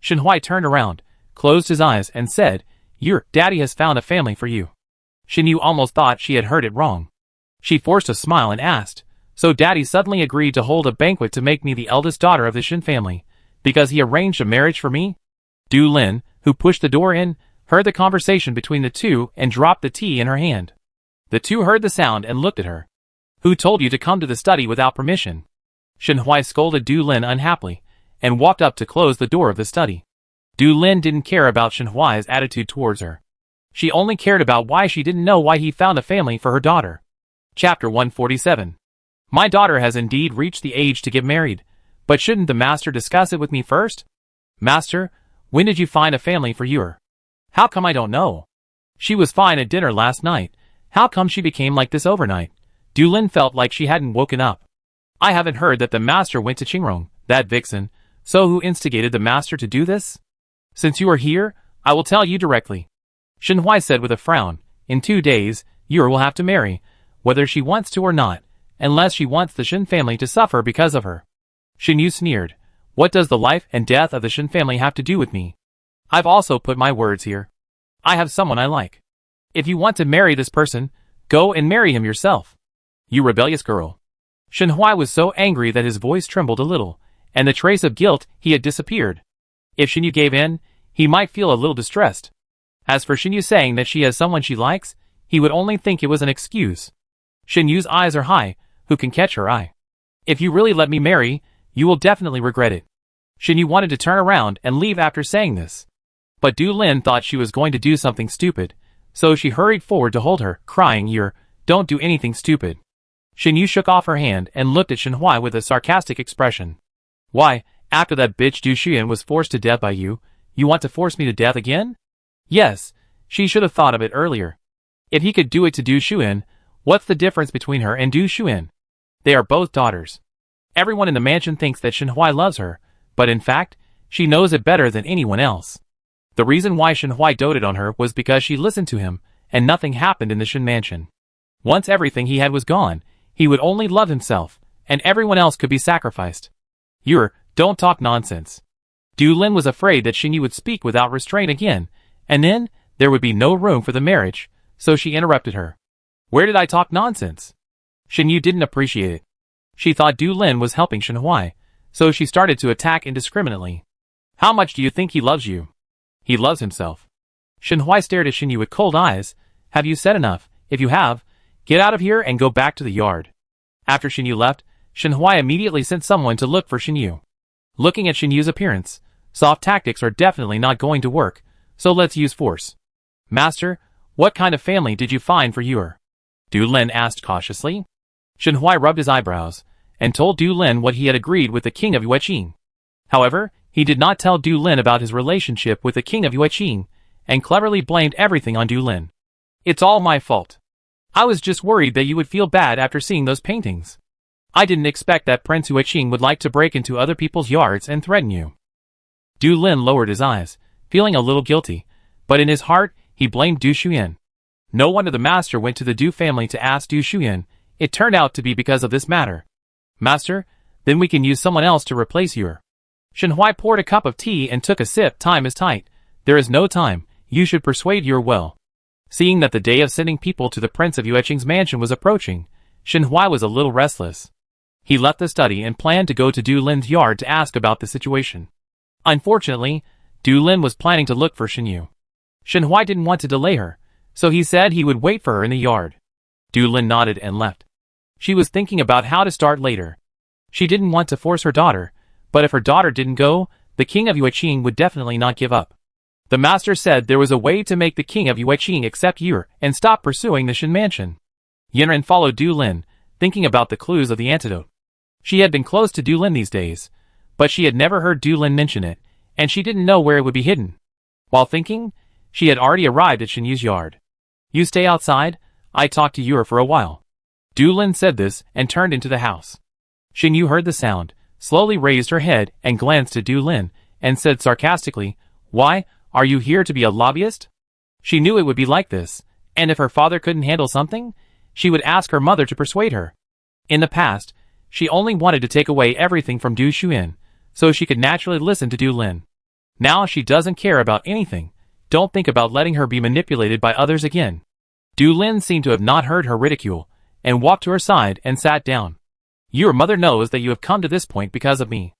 A: Shin Hui turned around, closed his eyes and said, Your Daddy has found a family for you. Shin Yu almost thought she had heard it wrong. She forced a smile and asked, So Daddy suddenly agreed to hold a banquet to make me the eldest daughter of the Shin family, because he arranged a marriage for me? Du Lin, who pushed the door in, heard the conversation between the two and dropped the tea in her hand. The two heard the sound and looked at her. Who told you to come to the study without permission? Shin Hui scolded Du Lin unhappily, and walked up to close the door of the study. Du Lin didn't care about Shin Hui's attitude towards her. She only cared about why she didn't know why he found a family for her daughter. Chapter 147. My daughter has indeed reached the age to get married, but shouldn't the master discuss it with me first? Master, when did you find a family for Yu? How come I don't know? She was fine at dinner last night. How come she became like this overnight? Du Lin felt like she hadn't woken up. I haven't heard that the master went to Qingrong, that vixen, so who instigated the master to do this? Since you are here, I will tell you directly. Shin Hui said with a frown, In 2 days, Yu will have to marry, whether she wants to or not, unless she wants the Shin family to suffer because of her. Shin Yu sneered, What does the life and death of the Shin family have to do with me? I've also put my words here. I have someone I like. If you want to marry this person, go and marry him yourself. You rebellious girl. Shin Hui was so angry that his voice trembled a little, and the trace of guilt he had disappeared. If Shin Yu gave in, he might feel a little distressed. As for Shin Yu saying that she has someone she likes, he would only think it was an excuse. Shin Yu's eyes are high, who can catch her eye? If you really let me marry, you will definitely regret it. Shin Yu wanted to turn around and leave after saying this. But Du Lin thought she was going to do something stupid, so she hurried forward to hold her, crying, Don't do anything stupid. Shin Yu shook off her hand and looked at Shin Hui with a sarcastic expression. Why, after that bitch Du Xuan was forced to death by you, you want to force me to death again? Yes, she should have thought of it earlier. If he could do it to Du Xuan, what's the difference between her and Du Xuan? They are both daughters. Everyone in the mansion thinks that Shin Hui loves her, but in fact, she knows it better than anyone else. The reason why Shin Hui doted on her was because she listened to him, and nothing happened in the Shin mansion. Once everything he had was gone, he would only love himself, and everyone else could be sacrificed. Don't talk nonsense. Du Lin was afraid that Shin Yu would speak without restraint again, and then there would be no room for the marriage, so she interrupted her. Where did I talk nonsense? Shin Yu didn't appreciate it. She thought Du Lin was helping Shin Hui, so she started to attack indiscriminately. How much do you think he loves you? He loves himself. Shin Hui stared at Shin Yu with cold eyes. Have you said enough? If you have, get out of here and go back to the yard. After Shin Yu left, Shin Hui immediately sent someone to look for Shin Yu. Looking at Shin Yu's appearance, soft tactics are definitely not going to work, so let's use force. Master, what kind of family did you find for Yu? Du Lin asked cautiously. Shin Hui rubbed his eyebrows, and told Du Lin what he had agreed with the king of Yueqing. However, he did not tell Du Lin about his relationship with the king of Yueqing, and cleverly blamed everything on Du Lin. It's all my fault. I was just worried that you would feel bad after seeing those paintings. I didn't expect that Prince Yueqing would like to break into other people's yards and threaten you. Du Lin lowered his eyes, feeling a little guilty, but in his heart, he blamed Du Shuyan. No wonder the master went to the Du family to ask Du Shuyan. It turned out to be because of this matter. Master, then we can use someone else to replace you. Shen Huai poured a cup of tea and took a sip. Time is tight. There is no time. You should persuade your well. Seeing that the day of sending people to the Prince of Yueqing's mansion was approaching, Shen Huai was a little restless. He left the study and planned to go to Du Lin's yard to ask about the situation. Unfortunately, Du Lin was planning to look for Shen Yu. Shen Huai didn't want to delay her, so he said he would wait for her in the yard. Du Lin nodded and left. She was thinking about how to start later. She didn't want to force her daughter, but if her daughter didn't go, the king of Yueqing would definitely not give up. The master said there was a way to make the king of Yueqing accept Yer and stop pursuing the Shen mansion. Yanran followed Du Lin, thinking about the clues of the antidote. She had been close to Du Lin these days, but she had never heard Du Lin mention it, and she didn't know where it would be hidden. While thinking, she had already arrived at Shen Yu's yard. You stay outside, I talked to Yer for a while. Du Lin said this and turned into the house. Shen Yu heard the sound, slowly raised her head and glanced at Du Lin, and said sarcastically, Why, are you here to be a lobbyist? She knew it would be like this, and if her father couldn't handle something, she would ask her mother to persuade her. In the past, she only wanted to take away everything from Du Shuyan, so she could naturally listen to Du Lin. Now she doesn't care about anything. Don't think about letting her be manipulated by others again. Du Lin seemed to have not heard her ridicule, and walked to her side and sat down. Your mother knows that you have come to this point because of me.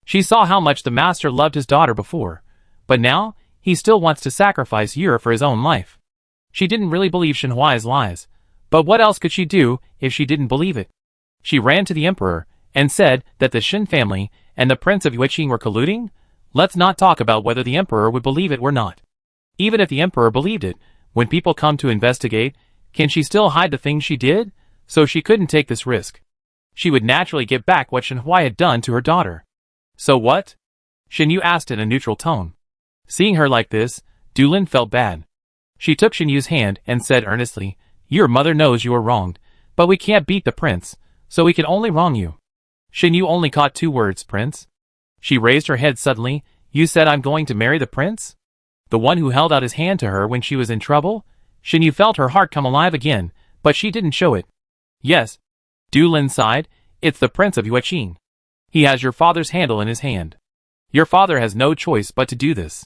A: She saw how much the master loved his daughter before, but now, he still wants to sacrifice Yer for his own life. She didn't really believe Shen Huai's lies, but what else could she do if she didn't believe it? She ran to the emperor and said that the Shen family and the Prince of Yueqing were colluding. Let's not talk about whether the emperor would believe it or not. Even if the emperor believed it, when people come to investigate, can she still hide the things she did? So she couldn't take this risk. She would naturally get back what Shen Huai had done to her daughter. So what? Shen Yu asked in a neutral tone. Seeing her like this, Du Lin felt bad. She took Shen Yu's hand and said earnestly, Your mother knows you are wronged, but we can't beat the prince, so we can only wrong you. Shen Yu only caught 2 words, Prince. She raised her head suddenly. You said I'm going to marry the prince? The one who held out his hand to her when she was in trouble? Shen Yu felt her heart come alive again, but she didn't show it. Yes. Du Lin sighed. It's the Prince of Yueqing. He has your father's handle in his hand. Your father has no choice but to do this.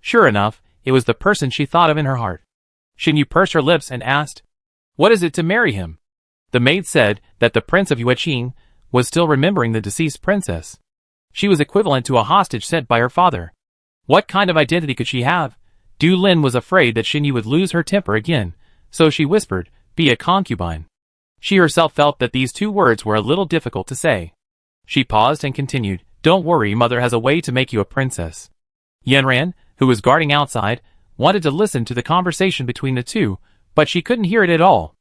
A: Sure enough, it was the person she thought of in her heart. Shen Yu pursed her lips and asked, What is it to marry him? The maid said that the Prince of Yueqing was still remembering the deceased princess. She was equivalent to a hostage sent by her father. What kind of identity could she have? Du Lin was afraid that Shen Yu would lose her temper again, so she whispered, Be a concubine. She herself felt that these 2 words were a little difficult to say. She paused and continued, Don't worry, mother has a way to make you a princess. Yanran, who was guarding outside, wanted to listen to the conversation between the two, but she couldn't hear it at all.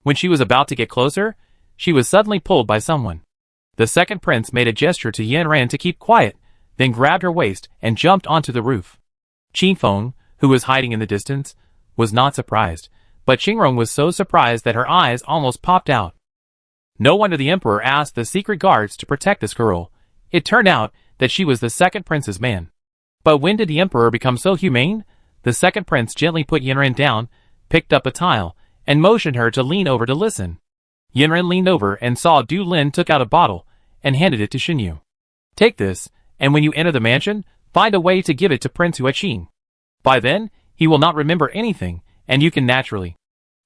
A: When she was about to get closer, she was suddenly pulled by someone. The second prince made a gesture to Yanran to keep quiet, then grabbed her waist and jumped onto the roof. Qingfeng, who was hiding in the distance, was not surprised, but Qingrong was so surprised that her eyes almost popped out. No wonder the emperor asked the secret guards to protect this girl. It turned out that she was the second prince's man. But when did the emperor become so humane? The second prince gently put Yanran down, picked up a tile, and motioned her to lean over to listen. Yanran leaned over and saw Du Lin took out a bottle and handed it to Shen Yu. Take this, and when you enter the mansion, find a way to give it to Prince Yueqing. By then, he will not remember anything, and you can naturally.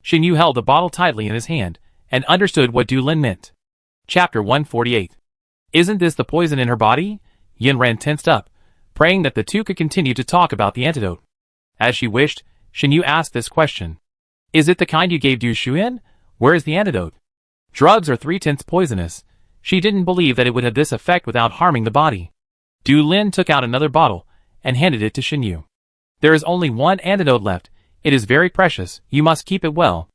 A: Shen Yu held the bottle tightly in his hand, and understood what Du Lin meant. Chapter 148. Isn't this the poison in her body? Yanran tensed up, praying that the two could continue to talk about the antidote. As she wished, Shen Yu asked this question. Is it the kind you gave Du Shuyan? Where is the antidote? Drugs are 3/10 poisonous. She didn't believe that it would have this effect without harming the body. Du Lin took out another bottle and handed it to Shen Yu. There is only one antidote left. It is very precious. You must keep it well.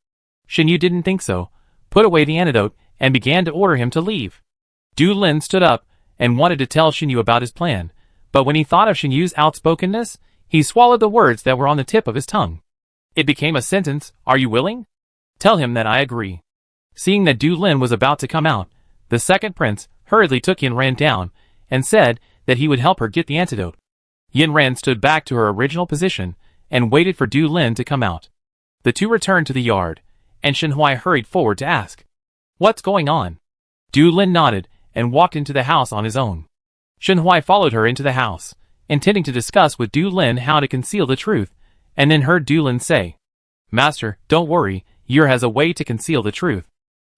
A: Shen Yu didn't think so, put away the antidote, and began to order him to leave. Du Lin stood up and wanted to tell Shen Yu about his plan, but when he thought of Shen Yu's outspokenness, he swallowed the words that were on the tip of his tongue. It became a sentence, Are you willing? Tell him that I agree. Seeing that Du Lin was about to come out, the second prince hurriedly took Yanran down and said that he would help her get the antidote. Yin Ran stood back to her original position and waited for Du Lin to come out. The two returned to the yard, and Shen Huai hurried forward to ask, "What's going on?" Du Lin nodded and walked into the house on his own. Shen Huai followed her into the house, intending to discuss with Du Lin how to conceal the truth, and then heard Du Lin say, "Master, don't worry, Yer has a way to conceal the truth."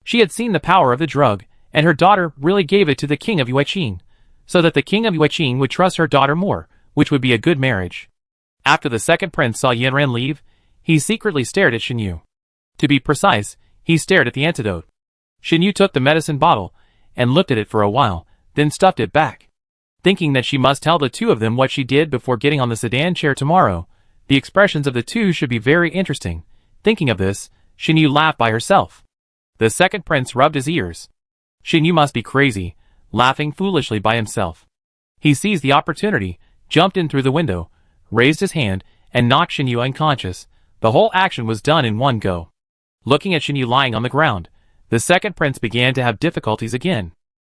A: She had seen the power of the drug, and her daughter really gave it to the king of Yueqing, so that the king of Yueqing would trust her daughter more, which would be a good marriage. After the second prince saw Yin Ran leave, he secretly stared at Shen Yu. To be precise, he stared at the antidote. Shen Yu took the medicine bottle and looked at it for a while, then stuffed it back. Thinking that she must tell the two of them what she did before getting on the sedan chair tomorrow, the expressions of the two should be very interesting. Thinking of this, Shen Yu laughed by herself. The second prince rubbed his ears. Shen Yu must be crazy, laughing foolishly by himself. He seized the opportunity, jumped in through the window, raised his hand, and knocked Shen Yu unconscious. The whole action was done in one go. Looking at Shen Yu lying on the ground, the second prince began to have difficulties again.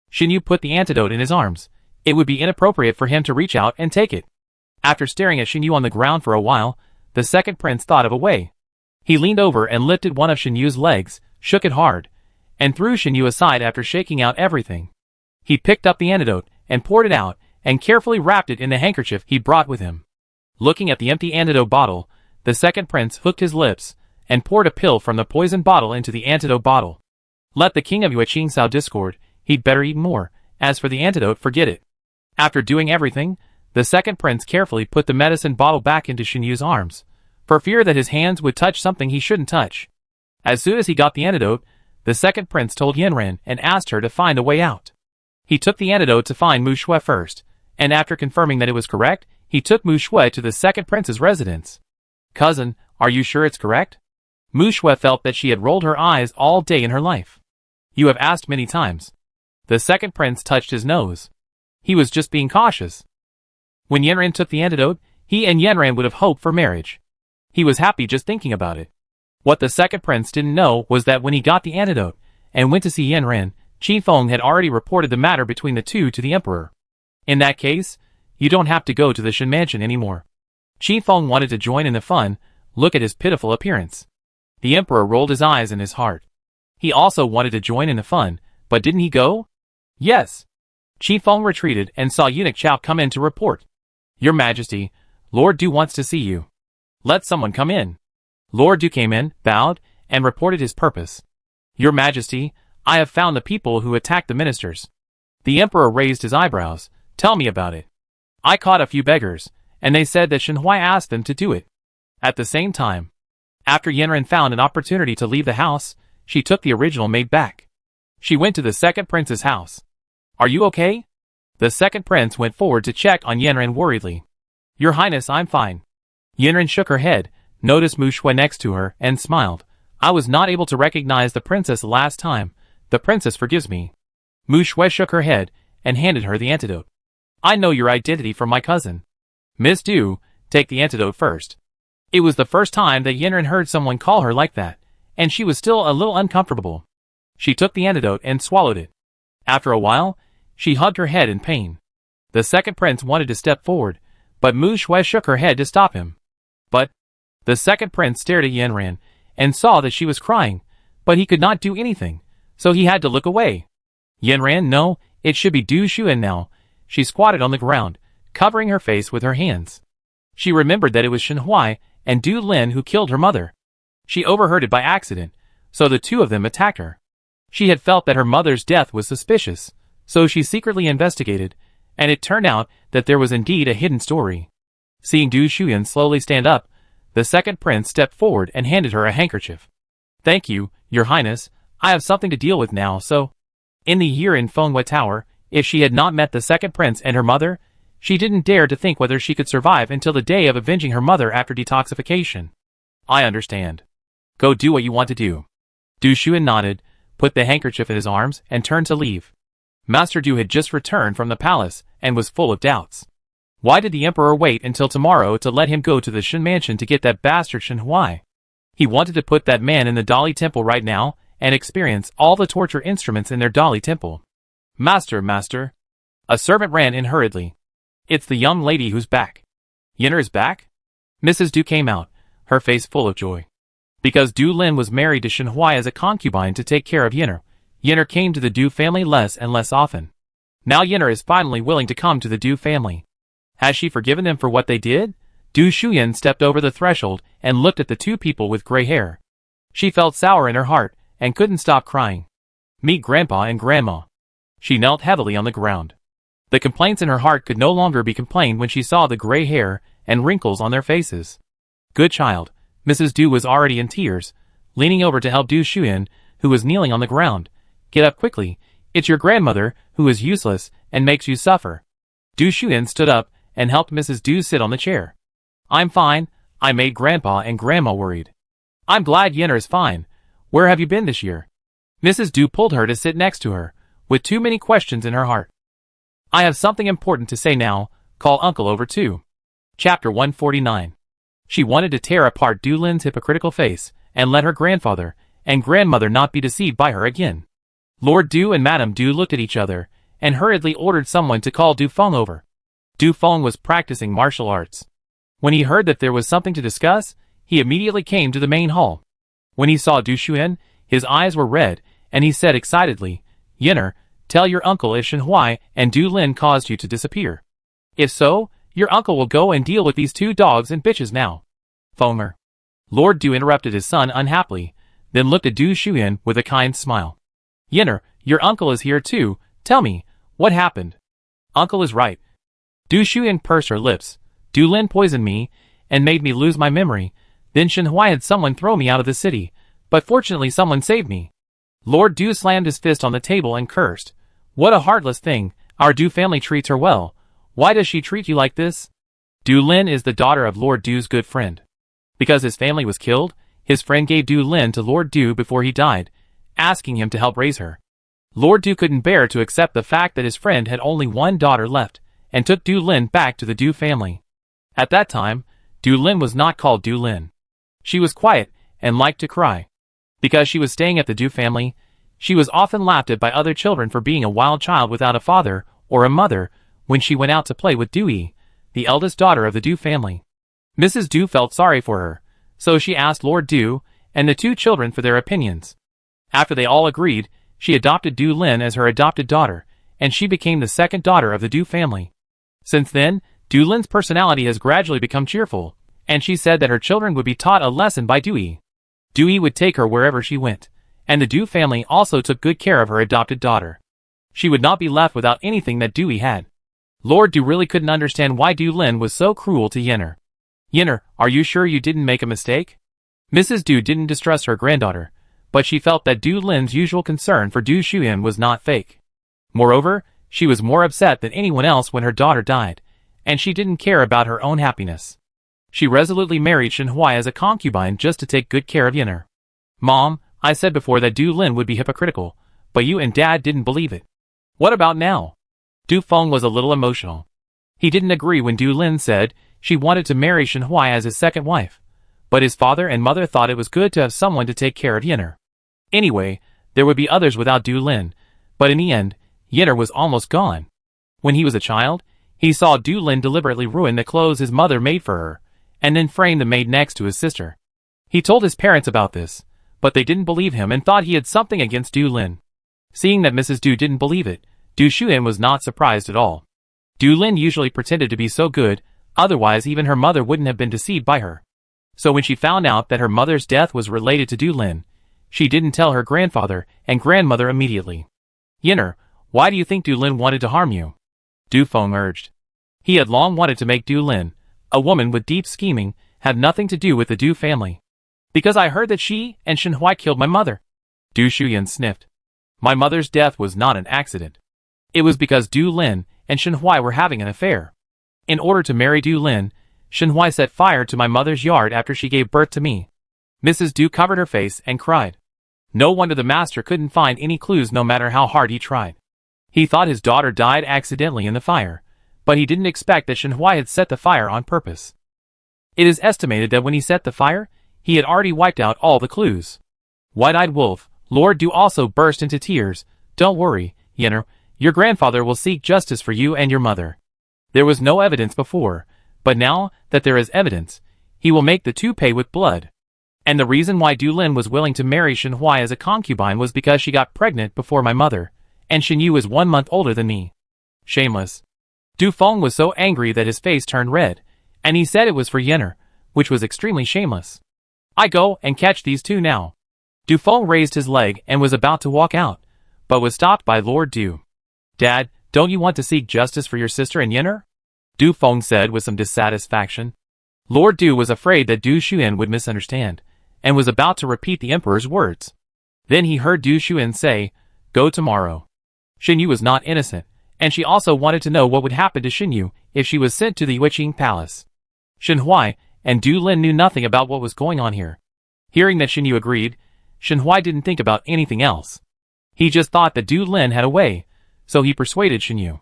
A: Shen Yu put the antidote in his arms. It would be inappropriate for him to reach out and take it. After staring at Shen Yu on the ground for a while, the second prince thought of a way. He leaned over and lifted one of Shen Yu's legs, shook it hard, and threw Shen Yu aside after shaking out everything. He picked up the antidote and poured it out, and carefully wrapped it in the handkerchief he brought with him. Looking at the empty antidote bottle, the second prince hooked his lips and poured a pill from the poison bottle into the antidote bottle. Let the king of Yueqing sow discord, he'd better eat more. As for the antidote, forget it. After doing everything, the second prince carefully put the medicine bottle back into Shen Yu's arms, for fear that his hands would touch something he shouldn't touch. As soon as he got the antidote, the second prince told Yin Ran and asked her to find a way out. He took the antidote to find Mu Shui first, and after confirming that it was correct, he took Mu Shui to the second prince's residence. "Cousin, are you sure it's correct?" Mu Shui felt that she had rolled her eyes all day in her life. "You have asked many times." The second prince touched his nose. He was just being cautious. When Yin Ran took the antidote, he and Yin Ran would have hoped for marriage. He was happy just thinking about it. What the second prince didn't know was that when he got the antidote and went to see Yin Ran, Qi Feng had already reported the matter between the two to the emperor. In that case, you don't have to go to the Shen mansion anymore. Qi Feng wanted to join in the fun. Look at his pitiful appearance. The emperor rolled his eyes in his heart. He also wanted to join in the fun, but didn't he go? Yes. Qi Feng retreated and saw Eunuch Chao come in to report. "Your Majesty, Lord Du wants to see you." "Let someone come in." Lord Du came in, bowed, and reported his purpose. "Your Majesty, I have found the people who attacked the ministers." The emperor raised his eyebrows. "Tell me about it." "I caught a few beggars, and they said that Shen Huai asked them to do it." At the same time, after Yin Ran found an opportunity to leave the house, she took the original maid back. She went to the second prince's house. "Are you okay?" The second prince went forward to check on Yin Ran worriedly. "Your Highness, I'm fine." Yin Ran shook her head, noticed Mu Shui next to her, and smiled. "I was not able to recognize the princess last time. The princess forgives me." Mu Shui shook her head and handed her the antidote. "I know your identity from my cousin. Miss Du, take the antidote first." It was the first time that Yin Ran heard someone call her like that, and she was still a little uncomfortable. She took the antidote and swallowed it. After a while, she hugged her head in pain. The second prince wanted to step forward, but Mu Shui shook her head to stop him. "But..." The second prince stared at Yin Ran and saw that she was crying, but he could not do anything, so he had to look away. Yin Ran, no, it should be Du Xuan now. She squatted on the ground, covering her face with her hands. She remembered that it was Shen Huai and Du Lin who killed her mother. She overheard it by accident, so the two of them attacked her. She had felt that her mother's death was suspicious, so she secretly investigated, and it turned out that there was indeed a hidden story. Seeing Du Xuan slowly stand up, the second prince stepped forward and handed her a handkerchief. "Thank you, Your Highness, I have something to deal with now, so..." In the year in Fenghua Tower, if she had not met the second prince and her mother, she didn't dare to think whether she could survive until the day of avenging her mother after detoxification. "I understand. Go do what you want to do." Du Xuan nodded, put the handkerchief in his arms, and turned to leave. Master Du had just returned from the palace and was full of doubts. Why did the emperor wait until tomorrow to let him go to the Shen mansion to get that bastard Shen Huai? He wanted to put that man in the Dali temple right now and experience all the torture instruments in their Dali temple. Master. A servant ran in hurriedly. "It's the young lady who's back." Yenner is back? Mrs. Du came out, her face full of joy. Because Du Lin was married to Shen Huai as a concubine to take care of Yenner, Yenner came to the Du family less and less often. Now Yenner is finally willing to come to the Du family. Has she forgiven them for what they did? Du Shuyan stepped over the threshold and looked at the two people with gray hair. She felt sour in her heart and couldn't stop crying. Meet Grandpa and Grandma. She knelt heavily on the ground. The complaints in her heart could no longer be complained when she saw the gray hair and wrinkles on their faces. Good child. Mrs. Du was already in tears, leaning over to help Du Shuyan, who was kneeling on the ground. Get up quickly. It's your grandmother, who is useless and makes you suffer. Du Shuyan stood up and helped Mrs. Du sit on the chair. I'm fine. I made Grandpa and Grandma worried. I'm glad Yenner is fine. Where have you been this year? Mrs. Du pulled her to sit next to her, with too many questions in her heart. I have something important to say now. Call Uncle over too. Chapter 149. She wanted to tear apart Du Lin's hypocritical face and let her grandfather and grandmother not be deceived by her again. Lord Du and Madame Du looked at each other and hurriedly ordered someone to call Du Feng over. Du Feng was practicing martial arts. When he heard that there was something to discuss, he immediately came to the main hall. When he saw Du Shuyan, his eyes were red, and he said excitedly, Yenner, tell your uncle if Shen Huai and Du Lin caused you to disappear. If so, your uncle will go and deal with these two dogs and bitches now. Fonger. Lord Du interrupted his son unhappily, then looked at Du Shuyan with a kind smile. Yenner, your uncle is here too. Tell me, what happened? Uncle is right. Du Shuyan pursed her lips. Du Lin poisoned me and made me lose my memory. Then Shen Huai had someone throw me out of the city, but fortunately someone saved me. Lord Du slammed his fist on the table and cursed. What a heartless thing. Our Du family treats her well. Why does she treat you like this? Du Lin is the daughter of Lord Du's good friend. Because his family was killed, his friend gave Du Lin to Lord Du before he died, asking him to help raise her. Lord Du couldn't bear to accept the fact that his friend had only one daughter left, and took Du Lin back to the Du family. At that time, Du Lin was not called Du Lin. She was quiet and liked to cry. Because she was staying at the Du family, she was often laughed at by other children for being a wild child without a father or a mother when she went out to play with Dewey, the eldest daughter of the Du family. Mrs. Du felt sorry for her, so she asked Lord Du and the two children for their opinions. After they all agreed, she adopted Du Lin as her adopted daughter, and she became the second daughter of the Du family. Since then, Du Lin's personality has gradually become cheerful, and she said that her children would be taught a lesson by Dewey. Dewey would take her wherever she went, and the Du family also took good care of her adopted daughter. She would not be left without anything that Dewey had. Lord Du really couldn't understand why Du Lin was so cruel to Yenner. Yenner, are you sure you didn't make a mistake? Mrs. Du didn't distrust her granddaughter, but she felt that Du Lin's usual concern for Du Shuyan was not fake. Moreover, she was more upset than anyone else when her daughter died, and she didn't care about her own happiness. She resolutely married Shen Huai as a concubine just to take good care of Yenner. Mom, I said before that Du Lin would be hypocritical, but you and Dad didn't believe it. What about now? Du Feng was a little emotional. He didn't agree when Du Lin said she wanted to marry Shen Huai as his second wife, but his father and mother thought it was good to have someone to take care of Yenner. Anyway, there would be others without Du Lin, but in the end, Yenner was almost gone. When he was a child, he saw Du Lin deliberately ruin the clothes his mother made for her, and then frame the maid next to his sister. He told his parents about this, but they didn't believe him and thought he had something against Du Lin. Seeing that Mrs. Du didn't believe it, Du Shuyan was not surprised at all. Du Lin usually pretended to be so good, otherwise even her mother wouldn't have been deceived by her. So when she found out that her mother's death was related to Du Lin, she didn't tell her grandfather and grandmother immediately. Yenner, why do you think Du Lin wanted to harm you? Du Feng urged. He had long wanted to make Du Lin, a woman with deep scheming, have nothing to do with the Du family. Because I heard that she and Shen Huai killed my mother. Du Shuyan sniffed. My mother's death was not an accident. It was because Du Lin and Shen Huai were having an affair. In order to marry Du Lin, Shen Huai set fire to my mother's yard after she gave birth to me. Mrs. Du covered her face and cried. No wonder the master couldn't find any clues no matter how hard he tried. He thought his daughter died accidentally in the fire, but he didn't expect that Shen Huai had set the fire on purpose. It is estimated that when he set the fire, he had already wiped out all the clues. White-eyed wolf, Lord Du also burst into tears. Don't worry, Yenner, your grandfather will seek justice for you and your mother. There was no evidence before, But now that there is evidence, he will make the two pay with blood. And the reason why Du Lin was willing to marry Shen Huai as a concubine was because she got pregnant before my mother, and Shen Yu is 1 month older than me. Shameless. Du Feng was so angry that his face turned red, and he said it was for Yenner, which was extremely shameless. I go and catch these two now. Du Feng raised his leg and was about to walk out, but was stopped by Lord Du. Dad, don't you want to seek justice for your sister and Yenner? Du Feng said with some dissatisfaction. Lord Du was afraid that Du Xuan would misunderstand, and was about to repeat the emperor's words. Then he heard Du Xuan say, "Go tomorrow." Shen Yu was not innocent, and she also wanted to know what would happen to Shen Yu if she was sent to the Yueqing Palace. Shen Huai and Du Lin knew nothing about what was going on here. Hearing that Shen Yu agreed, Shen Huai didn't think about anything else. He just thought that Du Lin had a way, so he persuaded Shen Yu.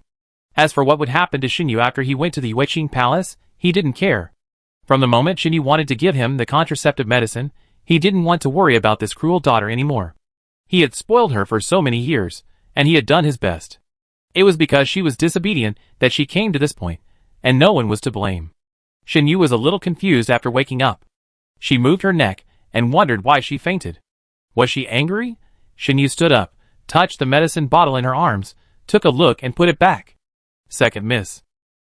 A: As for what would happen to Shen Yu after he went to the Yueqing Palace, he didn't care. From the moment Shen Yu wanted to give him the contraceptive medicine, he didn't want to worry about this cruel daughter anymore. He had spoiled her for so many years, and he had done his best. It was because she was disobedient that she came to this point, and no one was to blame. Shen Yu was a little confused after waking up. She moved her neck and wondered why she fainted. Was she angry? Shen Yu stood up, touched the medicine bottle in her arms, took a look and put it back. Second miss.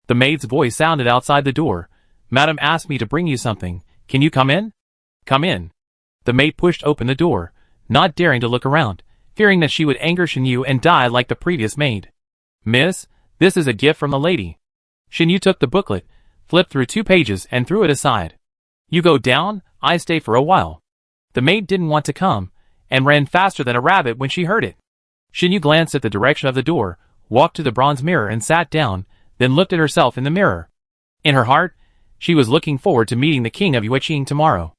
A: The maid's voice sounded outside the door. Madam asked me to bring you something. Can you come in? Come in. The maid pushed open the door, not daring to look around, fearing that she would anger Shen Yu and die like the previous maid. Miss, this is a gift from the lady. Shen Yu took the booklet, flipped through 2 pages and threw it aside. You go down, I stay for a while. The maid didn't want to come, and ran faster than a rabbit when she heard it. Shen Yu glanced at the direction of the door, walked to the bronze mirror and sat down, then looked at herself in the mirror. In her heart, she was looking forward to meeting the king of Yueqing tomorrow.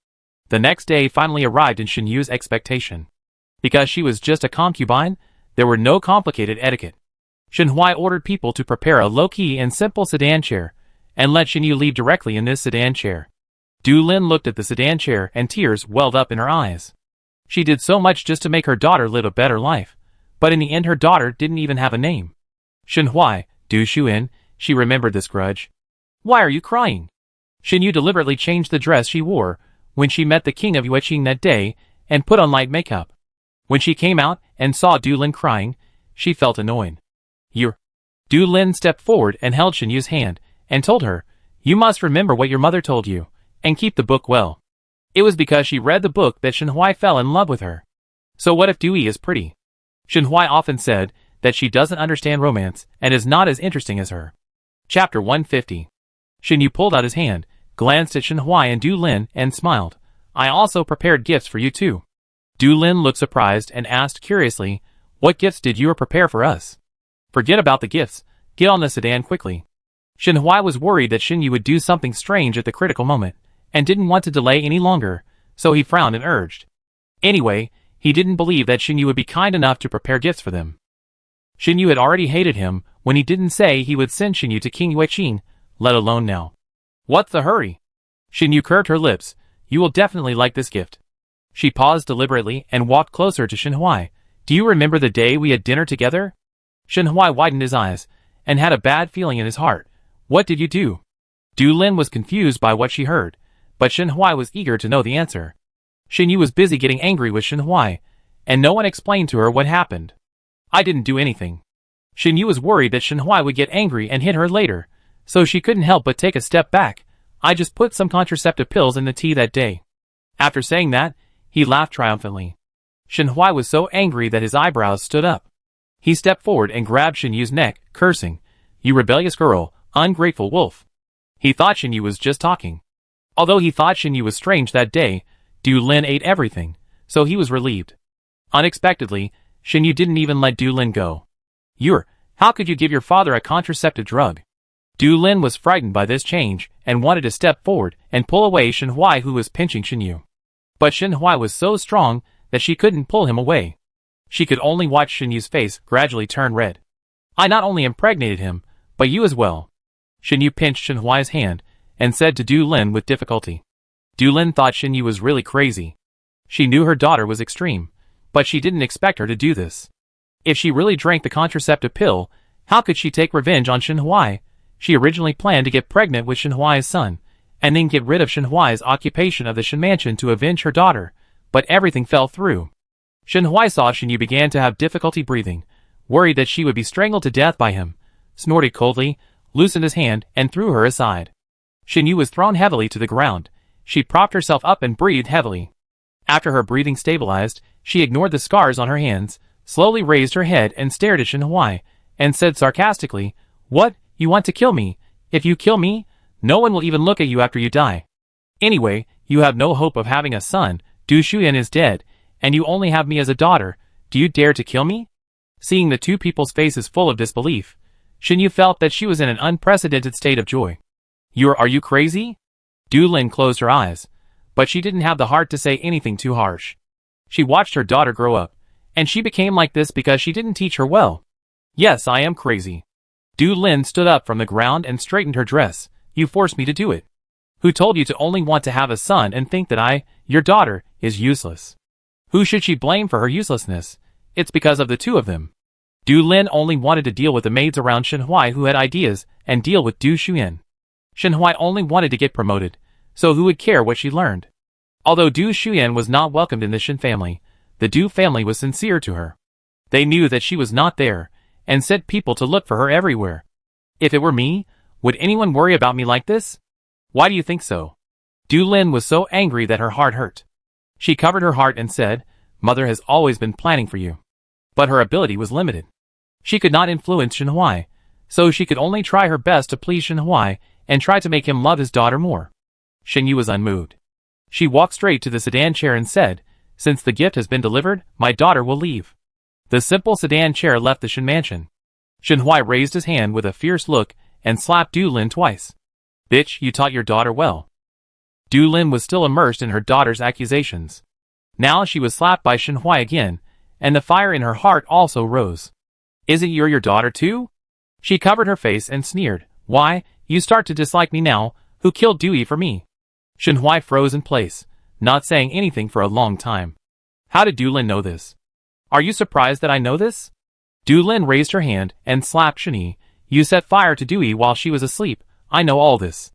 A: The next day finally arrived in Shen Yu's expectation. Because she was just a concubine, there were no complicated etiquette. Shen Huai ordered people to prepare a low-key and simple sedan chair, and let Shen Yu leave directly in this sedan chair. Du Lin looked at the sedan chair and tears welled up in her eyes. She did so much just to make her daughter live a better life, but in the end her daughter didn't even have a name. Shen Huai, Du Xuan, she remembered this grudge. Why are you crying? Shen Yu deliberately changed the dress she wore when she met the king of Yueqing that day and put on light makeup. When she came out and saw Du Lin crying, she felt annoyed. Du Lin stepped forward and held Shen Yu's hand and told her, you must remember what your mother told you, and keep the book well. It was because she read the book that Shen Huai fell in love with her. So what if Dewey is pretty? Shen Huai often said that she doesn't understand romance and is not as interesting as her. Chapter 150. Shen Yu pulled out his hand, glanced at Shen Huai and Du Lin, and smiled. I also prepared gifts for you too. Du Lin looked surprised and asked curiously, what gifts did you prepare for us? Forget about the gifts, get on the sedan quickly. Shen Huai was worried that Shen Yu would do something strange at the critical moment, and didn't want to delay any longer, so he frowned and urged. Anyway, he didn't believe that Shen Yu would be kind enough to prepare gifts for them. Shen Yu had already hated him when he didn't say he would send Shen Yu to King Yueqing, let alone now. What's the hurry? Shen Yu curved her lips. You will definitely like this gift. She paused deliberately and walked closer to Shen Huai. Do you remember the day we had dinner together? Shen Huai widened his eyes, and had a bad feeling in his heart. What did you do? Du Lin was confused by what she heard, but Shen Huai was eager to know the answer. Shen Yu was busy getting angry with Shen Huai, and no one explained to her what happened. I didn't do anything. Shen Yu was worried that Shen Huai would get angry and hit her later, so she couldn't help but take a step back. I just put some contraceptive pills in the tea that day. After saying that, he laughed triumphantly. Shen Huai was so angry that his eyebrows stood up. He stepped forward and grabbed Shen Yu's neck, cursing, You rebellious girl, ungrateful wolf. He thought Shen Yu was just talking. Although he thought Shen Yu was strange that day, Du Lin ate everything, so he was relieved. Unexpectedly, Shen Yu didn't even let Du Lin go. How could you give your father a contraceptive drug? Du Lin was frightened by this change and wanted to step forward and pull away Shen Huai, who was pinching Shen Yu. But Shen Huai was so strong that she couldn't pull him away. She could only watch Shen Yu's face gradually turn red. I not only impregnated him, but you as well. Shen Yu pinched Shen Huai's hand and said to Du Lin with difficulty. Du Lin thought Shen Yu was really crazy. She knew her daughter was extreme, but she didn't expect her to do this. If she really drank the contraceptive pill, how could she take revenge on Shen Huai? She originally planned to get pregnant with Shen Huai's son, and then get rid of Shen Huai's occupation of the Shen mansion to avenge her daughter, but everything fell through. Shen Huai saw Shen Yu began to have difficulty breathing, worried that she would be strangled to death by him, snorted coldly, loosened his hand, and threw her aside. Shen Yu was thrown heavily to the ground. She propped herself up and breathed heavily. After her breathing stabilized, she ignored the scars on her hands, slowly raised her head and stared at Shen Huai, and said sarcastically, "What, you want to kill me? If you kill me, no one will even look at you after you die. Anyway, you have no hope of having a son, Du Shuyan is dead, and you only have me as a daughter. Do you dare to kill me?" Seeing the two people's faces full of disbelief, Shen Yu felt that she was in an unprecedented state of joy. Are you crazy?" Du Lin closed her eyes, but she didn't have the heart to say anything too harsh. She watched her daughter grow up, and she became like this because she didn't teach her well. "Yes, I am crazy." Du Lin stood up from the ground and straightened her dress. "You forced me to do it. Who told you to only want to have a son and think that your daughter, is useless? Who should she blame for her uselessness? It's because of the two of them." Du Lin only wanted to deal with the maids around Shen Huai who had ideas and deal with Du Shuyan. Shen Huai only wanted to get promoted, so who would care what she learned? Although Du Shuyan was not welcomed in the Shen family, the Du family was sincere to her. They knew that she was not there, and sent people to look for her everywhere. If it were me, would anyone worry about me like this? Why do you think so? Du Lin was so angry that her heart hurt. She covered her heart and said, "Mother has always been planning for you." But her ability was limited. She could not influence Shen Huai, so she could only try her best to please Shen Huai and try to make him love his daughter more. Shen Yu was unmoved. She walked straight to the sedan chair and said, "Since the gift has been delivered, my daughter will leave." The simple sedan chair left the Shen mansion. Shen Huai raised his hand with a fierce look and slapped Du Lin twice. "Bitch, you taught your daughter well." Du Lin was still immersed in her daughter's accusations. Now she was slapped by Shen Huai again, and the fire in her heart also rose. "Isn't your daughter too?" She covered her face and sneered. "Why, you start to dislike me now? Who killed Dewey for me?" Shen Huai froze in place, not saying anything for a long time. "How did Du Lin know this? Are you surprised that I know this?" Du Lin raised her hand and slapped Shen Yi. "You set fire to Dewey while she was asleep. I know all this.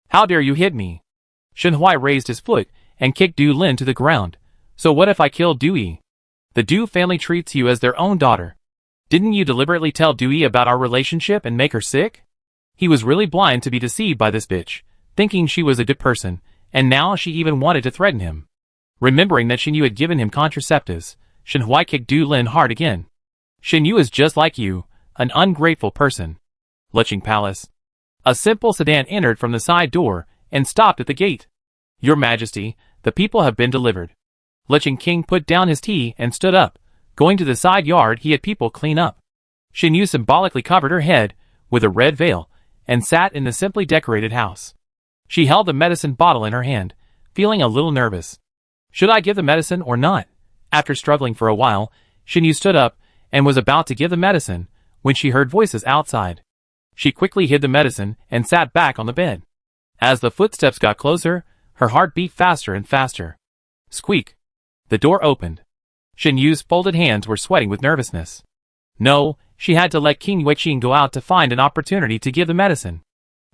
A: How dare you hit me?" Shen Huai raised his foot and kicked Du Lin to the ground. "So what if I killed Dewey? The Du family treats you as their own daughter. Didn't you deliberately tell Dewey about our relationship and make her sick?" He was really blind to be deceived by this bitch, thinking she was a good person, and now she even wanted to threaten him. Remembering that Shen Yu had given him contraceptives, Shen Huai kicked Du Lin hard again. "Shen Yu is just like you, an ungrateful person." Leching Palace. A simple sedan entered from the side door and stopped at the gate. "Your Majesty, the people have been delivered." Leching King put down his tea and stood up. Going to the side yard, he had people clean up. Shen Yu symbolically covered her head with a red veil and sat in the simply decorated house. She held the medicine bottle in her hand, feeling a little nervous. Should I give the medicine or not? After struggling for a while, Shen Yu stood up and was about to give the medicine when she heard voices outside. She quickly hid the medicine and sat back on the bed. As the footsteps got closer, her heart beat faster and faster. Squeak! The door opened. Shen Yu's folded hands were sweating with nervousness. No, she had to let King Yueqing go out to find an opportunity to give the medicine.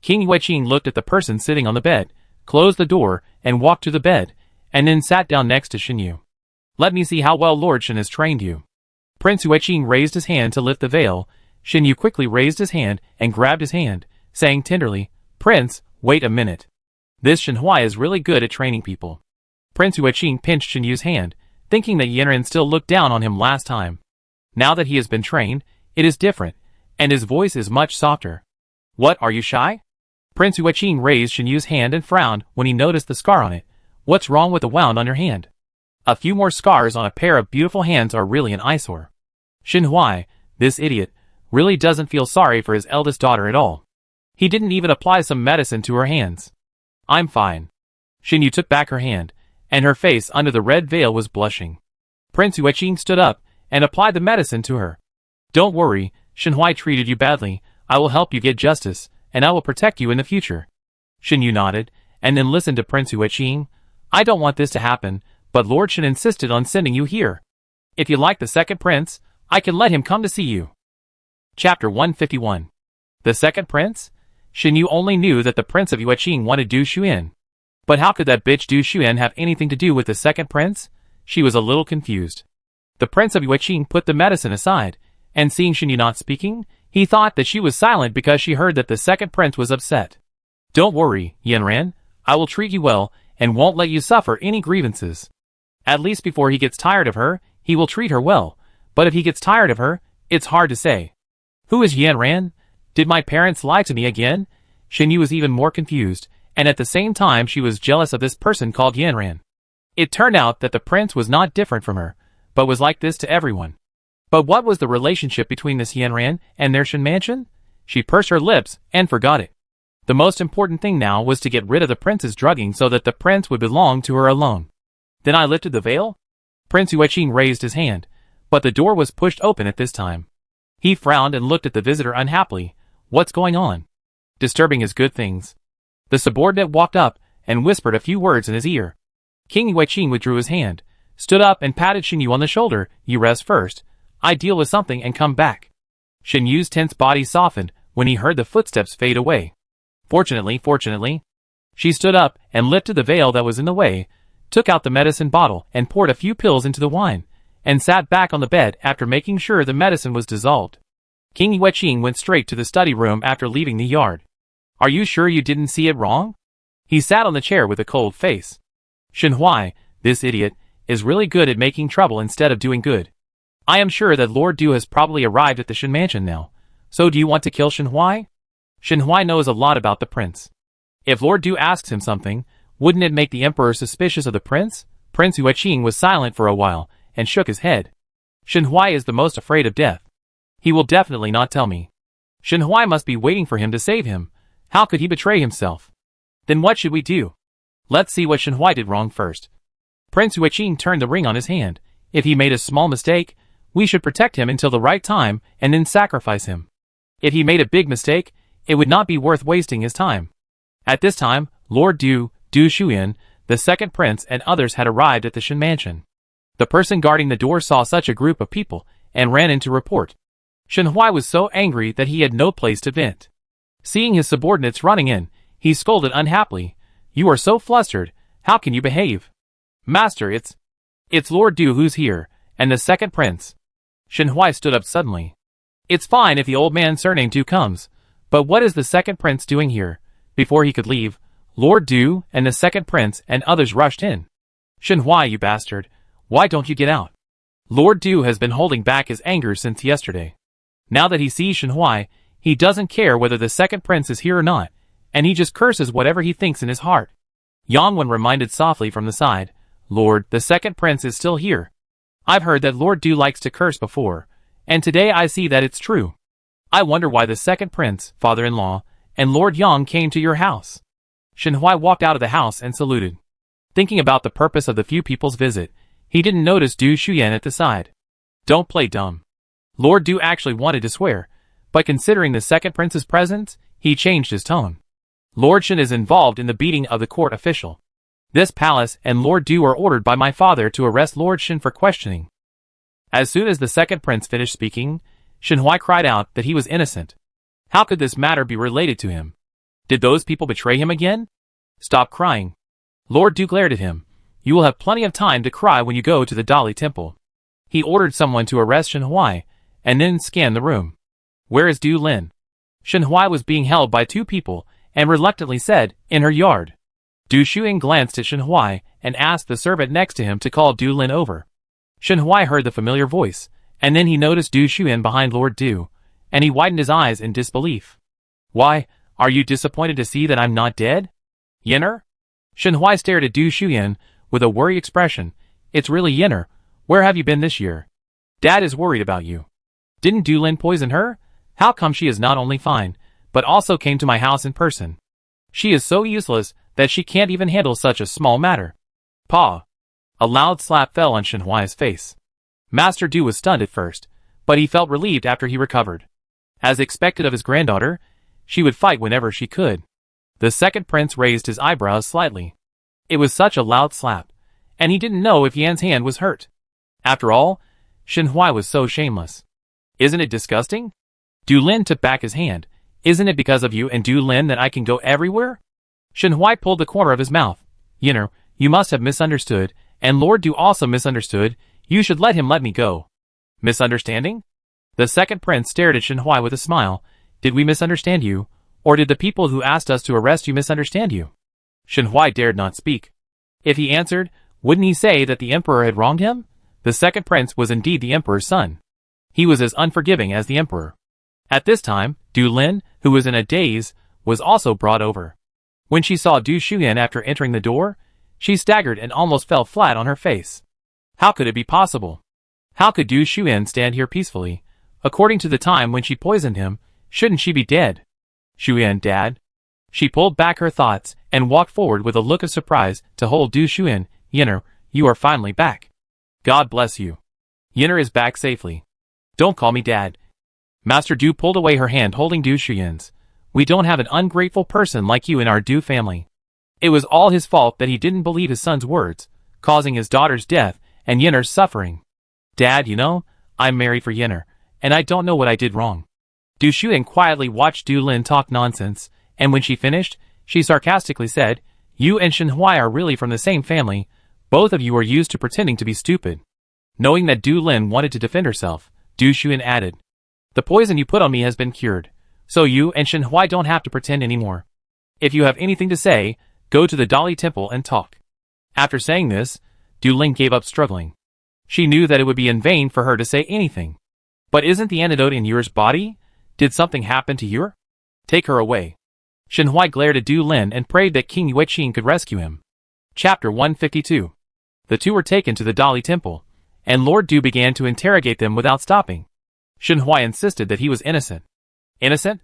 A: King Yueqing looked at the person sitting on the bed, closed the door, and walked to the bed, and then sat down next to Shen Yu. "Let me see how well Lord Shen has trained you." Prince Yueqing raised his hand to lift the veil. Shen Yu quickly raised his hand and grabbed his hand, saying tenderly, "Prince, wait a minute. This Shen Huai is really good at training people." Prince Yueqing pinched Shen Yu's hand, thinking that Yanran still looked down on him last time. Now that he has been trained, it is different, and his voice is much softer. "What, are you shy?" Prince Yueqing raised Shen Yu's hand and frowned when he noticed the scar on it. "What's wrong with the wound on your hand?" A few more scars on a pair of beautiful hands are really an eyesore. Shen Huai, this idiot, really doesn't feel sorry for his eldest daughter at all. He didn't even apply some medicine to her hands. "I'm fine." Shen Yu took back her hand, and her face under the red veil was blushing. Prince Yueqing stood up and applied the medicine to her. "Don't worry, Shen Huai treated you badly. I will help you get justice, and I will protect you in the future." Shen Yu nodded, and then listened to Prince Yueqing. "I don't want this to happen, but Lord Shen insisted on sending you here. If you like the second prince, I can let him come to see you." Chapter 151. The second prince? Shen Yu only knew that the Prince of Yueqing wanted Du Xuan. But how could that bitch Du Xuan have anything to do with the second prince? She was a little confused. The Prince of Yueqing put the medicine aside, and seeing Shen Yu not speaking, he thought that she was silent because she heard that the second prince was upset. Don't worry, Yanran, I will treat you well, and won't let you suffer any grievances. At least before he gets tired of her, he will treat her well, but if he gets tired of her, it's hard to say. Who is Yanran? Did my parents lie to me again? Shen Yu was even more confused, and at the same time she was jealous of this person called Yanran. It turned out that the prince was not different from her, but was like this to everyone. But what was the relationship between this Yanran and their Shen mansion? She pursed her lips and forgot it. The most important thing now was to get rid of the prince's drugging so that the prince would belong to her alone. Then I lifted the veil? Prince Yueqing raised his hand, but the door was pushed open at this time. He frowned and looked at the visitor unhappily. What's going on? Disturbing his good things. The subordinate walked up and whispered a few words in his ear. King Yueqing withdrew his hand, stood up and patted Shen Yu on the shoulder. You rest first. I deal with something and come back. Shen Yu's tense body softened when he heard the footsteps fade away. Fortunately, she stood up and lifted the veil that was in the way, took out the medicine bottle and poured a few pills into the wine, and sat back on the bed after making sure the medicine was dissolved. King Yueqing went straight to the study room after leaving the yard. Are you sure you didn't see it wrong? He sat on the chair with a cold face. Shen Huai, this idiot, is really good at making trouble instead of doing good. I am sure that Lord Du has probably arrived at the Shen mansion now. So do you want to kill Shen Huai? Shen Huai knows a lot about the prince. If Lord Du asks him something, wouldn't it make the emperor suspicious of the prince? Prince Yueqing was silent for a while, and shook his head. Shen Huai is the most afraid of death. He will definitely not tell me. Shen Huai must be waiting for him to save him. How could he betray himself? Then what should we do? Let's see what Shen Huai did wrong first. Prince Yueqing turned the ring on his hand. If he made a small mistake, we should protect him until the right time and then sacrifice him. If he made a big mistake, it would not be worth wasting his time. At this time, Lord Du Xuan, the second prince and others had arrived at the Shen mansion. The person guarding the door saw such a group of people and ran in to report. Shen Huai was so angry that he had no place to vent. Seeing his subordinates running in, he scolded unhappily. You are so flustered, how can you behave? Master, it's Lord Du who's here, and the second prince. Shen Huai stood up suddenly. It's fine if the old man surnamed Du comes, but what is the second prince doing here? Before he could leave, Lord Du and the second prince and others rushed in. Shen Huai, you bastard, why don't you get out? Lord Du has been holding back his anger since yesterday. Now that he sees Shen Huai, he doesn't care whether the second prince is here or not, and he just curses whatever he thinks in his heart. Yang Wen reminded softly from the side, Lord, the second prince is still here. I've heard that Lord Du likes to curse before, and today I see that it's true. I wonder why the second prince, father-in-law, and Lord Yang came to your house. Shen Huai walked out of the house and saluted. Thinking about the purpose of the few people's visit, he didn't notice Du Xuan at the side. Don't play dumb. Lord Du actually wanted to swear, but considering the second prince's presence, he changed his tone. Lord Shen is involved in the beating of the court official. This palace and Lord Du are ordered by my father to arrest Lord Shen for questioning. As soon as the second prince finished speaking, Shen Huai cried out that he was innocent. How could this matter be related to him? Did those people betray him again? Stop crying. Lord Du glared at him. You will have plenty of time to cry when you go to the Dali temple. He ordered someone to arrest Shen Huai, and then scan the room. Where is Du Lin? Shen Huai was being held by two people, and reluctantly said, in her yard. Du Xuan glanced at Shen Huai, and asked the servant next to him to call Du Lin over. Shen Huai heard the familiar voice, and then he noticed Du Xuan behind Lord Du, and he widened his eyes in disbelief. Why, are you disappointed to see that I'm not dead? Yenner? Shen Huai stared at Du Xuan with a worried expression. It's really Yenner. Where have you been this year? Dad is worried about you. Didn't Du Lin poison her? How come she is not only fine, but also came to my house in person? She is so useless that she can't even handle such a small matter. Pa! A loud slap fell on Shen Huai's face. Master Du was stunned at first, but he felt relieved after he recovered. As expected of his granddaughter, she would fight whenever she could. The second prince raised his eyebrows slightly. It was such a loud slap, and he didn't know if Yan's hand was hurt. After all, Shen Huai was so shameless. Isn't it disgusting? Du Lin took back his hand. Isn't it because of you and Du Lin that I can go everywhere? Shen Huai pulled the corner of his mouth. Yinner, you must have misunderstood, and Lord Du also misunderstood. You should let him let me go. Misunderstanding? The second prince stared at Shen Huai with a smile. Did we misunderstand you? Or did the people who asked us to arrest you misunderstand you? Shen Huai dared not speak. If he answered, wouldn't he say that the emperor had wronged him? The second prince was indeed the emperor's son. He was as unforgiving as the emperor. At this time, Du Lin, who was in a daze, was also brought over. When she saw Du Shuyan after entering the door, she staggered and almost fell flat on her face. How could it be possible? How could Du Shuyan stand here peacefully? According to the time when she poisoned him, shouldn't she be dead? Shuyan, Dad. She pulled back her thoughts and walked forward with a look of surprise to hold Du Shuyan. Yinner, you are finally back. God bless you. Yinner is back safely. Don't call me Dad. Master Du pulled away her hand holding Du Shuyan's. We don't have an ungrateful person like you in our Du family. It was all his fault that he didn't believe his son's words, causing his daughter's death and Yinner's suffering. Dad, you know, I'm married for Yinner, and I don't know what I did wrong. Du Shuyan quietly watched Du Lin talk nonsense, and when she finished, she sarcastically said, You and Shen Huai are really from the same family. Both of you are used to pretending to be stupid. Knowing that Du Lin wanted to defend herself, Du Shuyan added, The poison you put on me has been cured, so you and Shen Huai don't have to pretend anymore. If you have anything to say, go to the Dali Temple and talk. After saying this, Du Lin gave up struggling. She knew that it would be in vain for her to say anything. But isn't the antidote in Yur's body? Did something happen to Yur? Take her away. Shen Huai glared at Du Lin and prayed that King Yueqin could rescue him. Chapter 152. The two were taken to the Dali Temple, and Lord Du began to interrogate them without stopping. Shen Huai insisted that he was innocent. Innocent?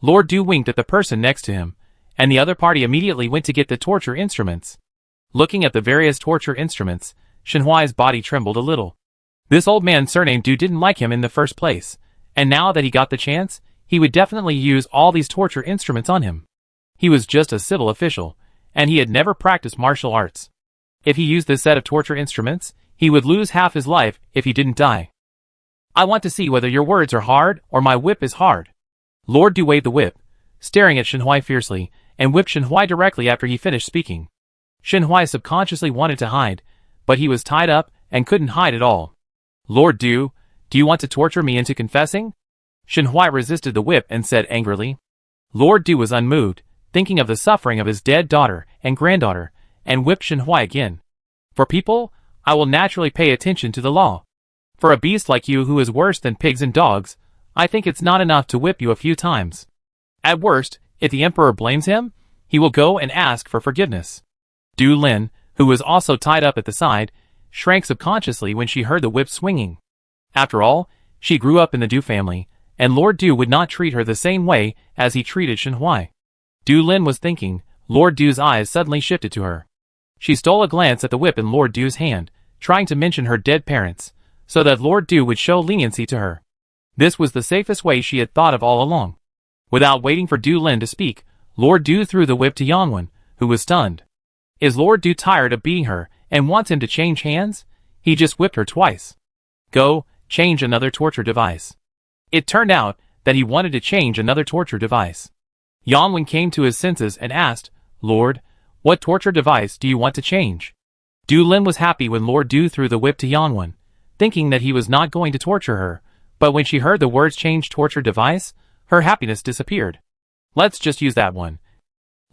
A: Lord Du winked at the person next to him, and the other party immediately went to get the torture instruments. Looking at the various torture instruments, Shen Huai's body trembled a little. This old man surnamed Du didn't like him in the first place, and now that he got the chance, he would definitely use all these torture instruments on him. He was just a civil official, and he had never practiced martial arts. If he used this set of torture instruments, he would lose half his life if he didn't die. I want to see whether your words are hard or my whip is hard. Lord Du waved the whip, staring at Shen Huai fiercely, and whipped Shen Huai directly after he finished speaking. Shen Huai subconsciously wanted to hide, but he was tied up and couldn't hide at all. Lord Du, do you want to torture me into confessing? Shen Huai resisted the whip and said angrily. Lord Du was unmoved, thinking of the suffering of his dead daughter and granddaughter, and whipped Shen Huai again. For people, I will naturally pay attention to the law. For a beast like you who is worse than pigs and dogs, I think it's not enough to whip you a few times. At worst, if the emperor blames him, he will go and ask for forgiveness. Du Lin, who was also tied up at the side, shrank subconsciously when she heard the whip swinging. After all, she grew up in the Du family, and Lord Du would not treat her the same way as he treated Shen Huai. Du Lin was thinking. Lord Du's eyes suddenly shifted to her. She stole a glance at the whip in Lord Du's hand, trying to mention her dead parents, so that Lord Du would show leniency to her. This was the safest way she had thought of all along. Without waiting for Du Lin to speak, Lord Du threw the whip to Yangwen, who was stunned. Is Lord Du tired of beating her and wants him to change hands? He just whipped her twice. Go, change another torture device. It turned out that he wanted to change another torture device. Yangwen came to his senses and asked, Lord, what torture device do you want to change? Du Lin was happy when Lord Du threw the whip to Yangwen, thinking that he was not going to torture her, but when she heard the words change torture device, her happiness disappeared. Let's just use that one.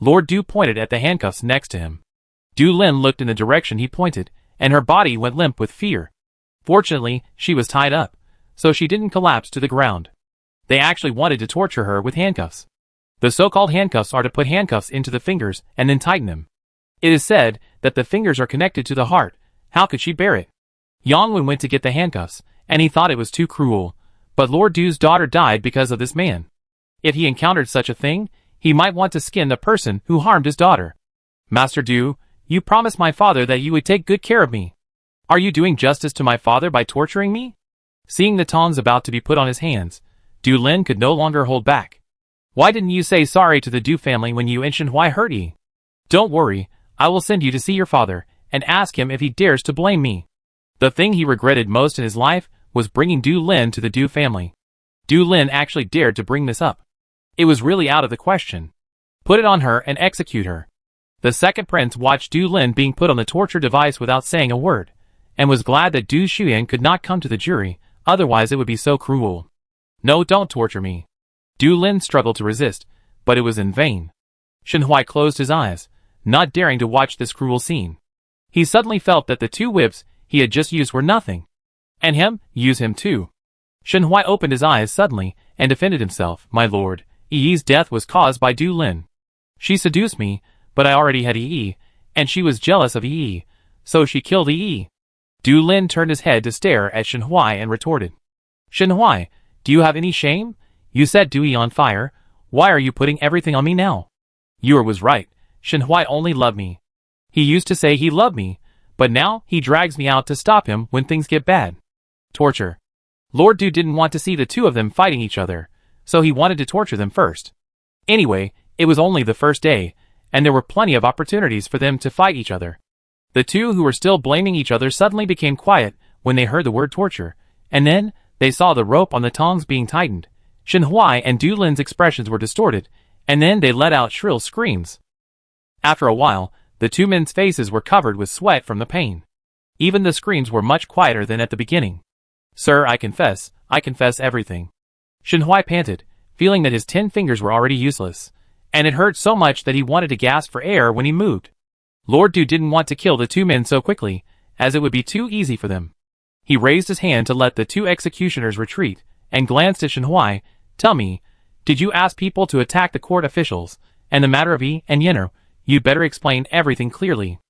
A: Lord Du pointed at the handcuffs next to him. Du Lin looked in the direction he pointed, and her body went limp with fear. Fortunately, she was tied up, so she didn't collapse to the ground. They actually wanted to torture her with handcuffs. The so-called handcuffs are to put handcuffs into the fingers and then tighten them. It is said that the fingers are connected to the heart. How could she bear it? Yangwen went to get the handcuffs, and he thought it was too cruel, but Lord Du's daughter died because of this man. If he encountered such a thing, he might want to skin the person who harmed his daughter. Master Du, you promised my father that you would take good care of me. Are you doing justice to my father by torturing me? Seeing the tongs about to be put on his hands, Du Lin could no longer hold back. Why didn't you say sorry to the Du family when you and Shen Huai hurt you? Don't worry, I will send you to see your father, and ask him if he dares to blame me. The thing he regretted most in his life was bringing Du Lin to the Du family. Du Lin actually dared to bring this up. It was really out of the question. Put it on her and execute her. The second prince watched Du Lin being put on the torture device without saying a word, and was glad that Du Shuyan could not come to the jury, otherwise it would be so cruel. No, don't torture me. Du Lin struggled to resist, but it was in vain. Shen Huai closed his eyes, not daring to watch this cruel scene. He suddenly felt that the 2 whips he had just used were nothing. And him, use him too. Shen Huai opened his eyes suddenly and defended himself. My lord, Yi's death was caused by Du Lin. She seduced me, but I already had Yi, and she was jealous of Yi, so she killed Yi. Du Lin turned his head to stare at Shen Huai and retorted. Shen Huai, do you have any shame? You set Du Yi on fire. Why are you putting everything on me now? You was right. Shen Huai only loved me. He used to say he loved me, but now he drags me out to stop him when things get bad. Torture. Lord Du didn't want to see the 2 of them fighting each other, so he wanted to torture them first. Anyway, it was only the first day, and there were plenty of opportunities for them to fight each other. The 2 who were still blaming each other suddenly became quiet when they heard the word torture, and then they saw the rope on the tongs being tightened. Shen Huai and Du Lin's expressions were distorted, and then they let out shrill screams. After a while, the 2 men's faces were covered with sweat from the pain. Even the screams were much quieter than at the beginning. Sir, I confess everything. Shen Huai panted, feeling that his 10 fingers were already useless, and it hurt so much that he wanted to gasp for air when he moved. Lord Du didn't want to kill the 2 men so quickly, as it would be too easy for them. He raised his hand to let the 2 executioners retreat, and glanced at Shen Huai. Tell me, did you ask people to attack the court officials, and the matter of Yi and Yenner? You'd better explain everything clearly.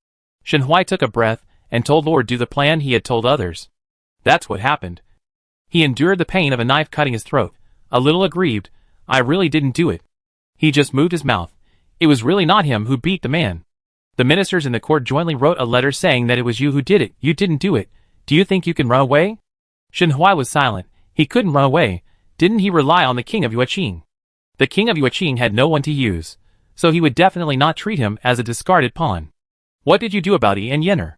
A: Shen Huai took a breath, and told Lord Du the plan he had told others. That's what happened. He endured the pain of a knife cutting his throat, a little aggrieved. I really didn't do it. He just moved his mouth. It was really not him who beat the man. The ministers in the court jointly wrote a letter saying that it was you who did it. You didn't do it. Do you think you can run away? Shen Huai was silent. He couldn't run away. Didn't he rely on the king of Yueqing? The king of Yueqing had no one to use, so he would definitely not treat him as a discarded pawn. What did you do about Yi and Yenner?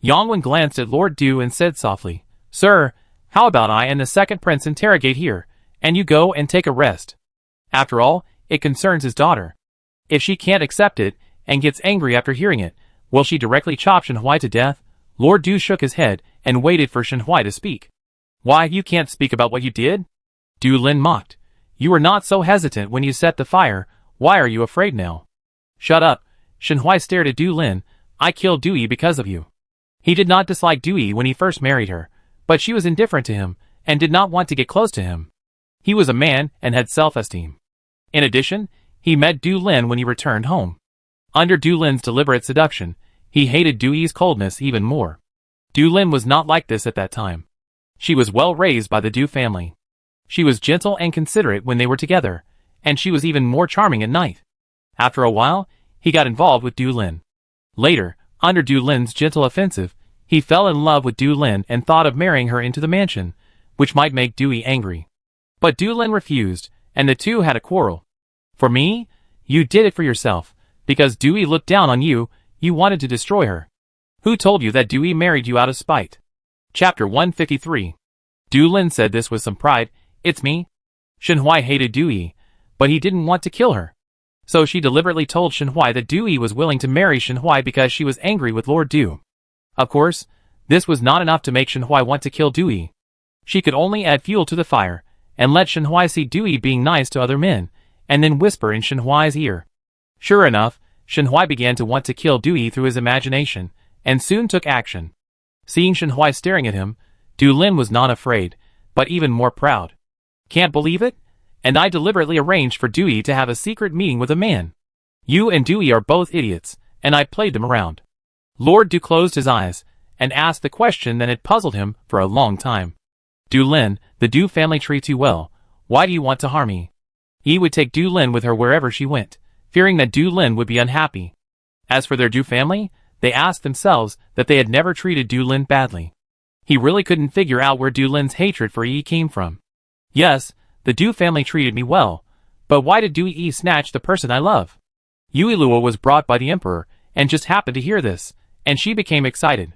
A: Yangwen glanced at Lord Du and said softly, Sir, how about I and the second prince interrogate here, and you go and take a rest? After all, it concerns his daughter. If she can't accept it, and gets angry after hearing it, will she directly chop Shen Huai to death? Lord Du shook his head, and waited for Shen Huai to speak. Why, you can't speak about what you did? Du Lin mocked. You were not so hesitant when you set the fire. Why are you afraid now? Shut up. Shen Huai stared at Du Lin. I killed Du Yi because of you. He did not dislike Du Yi when he first married her, but she was indifferent to him, and did not want to get close to him. He was a man, and had self-esteem. In addition, he met Du Lin when he returned home. Under Du Lin's deliberate seduction, he hated Du Yi's coldness even more. Du Lin was not like this at that time. She was well raised by the Du family. She was gentle and considerate when they were together, and she was even more charming at night. After a while, he got involved with Du Lin. Later, under Du Lin's gentle offensive, he fell in love with Du Lin and thought of marrying her into the mansion, which might make Du Yi angry. But Du Lin refused, and the 2 had a quarrel. For me? You did it for yourself. Because Du Yi looked down on you, you wanted to destroy her. Who told you that Du Yi married you out of spite? Chapter 153. Du Lin said this with some pride. It's me. Shen Huai hated Du Yi, but he didn't want to kill her. So she deliberately told Shen Huai that Du Yi was willing to marry Shen Huai because she was angry with Lord Du. Of course, this was not enough to make Shen Huai want to kill Du Yi. She could only add fuel to the fire, and let Shen Huai see Du Yi being nice to other men, and then whisper in Shen Huai's ear. Sure enough, Shen Huai began to want to kill Du Yi through his imagination, and soon took action. Seeing Shen Huai staring at him, Du Lin was not afraid, but even more proud. Can't believe it? And I deliberately arranged for Du Yi to have a secret meeting with a man. You and Du Yi are both idiots, and I played them around. Lord Du closed his eyes, and asked the question that had puzzled him for a long time. Du Lin, the Du family treats you well. Why do you want to harm me? Yi would take Du Lin with her wherever she went, fearing that Du Lin would be unhappy. As for their Du family, they asked themselves that they had never treated Du Lin badly. He really couldn't figure out where Du Lin's hatred for Yi came from. Yes, the Du family treated me well, but why did Du Yi snatch the person I love? Yui Luo was brought by the emperor, and just happened to hear this, and she became excited.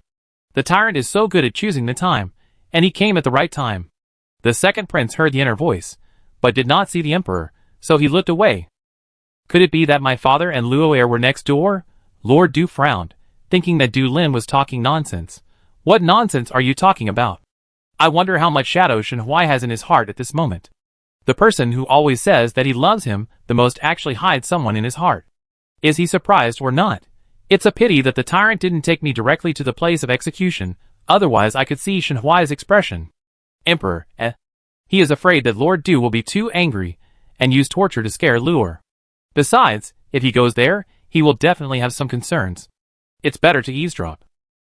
A: The tyrant is so good at choosing the time, and he came at the right time. The second prince heard the inner voice, but did not see the emperor, so he looked away. Could it be that my father and Luo'er were next door? Lord Du frowned, thinking that Du Lin was talking nonsense. What nonsense are you talking about? I wonder how much shadow Shenhui has in his heart at this moment. The person who always says that he loves him the most actually hides someone in his heart. Is he surprised or not? It's a pity that the tyrant didn't take me directly to the place of execution, otherwise I could see Shenhui's expression. Emperor, He is afraid that Lord Du will be too angry and use torture to scare Luo'er. Besides, if he goes there, he will definitely have some concerns. It's better to eavesdrop.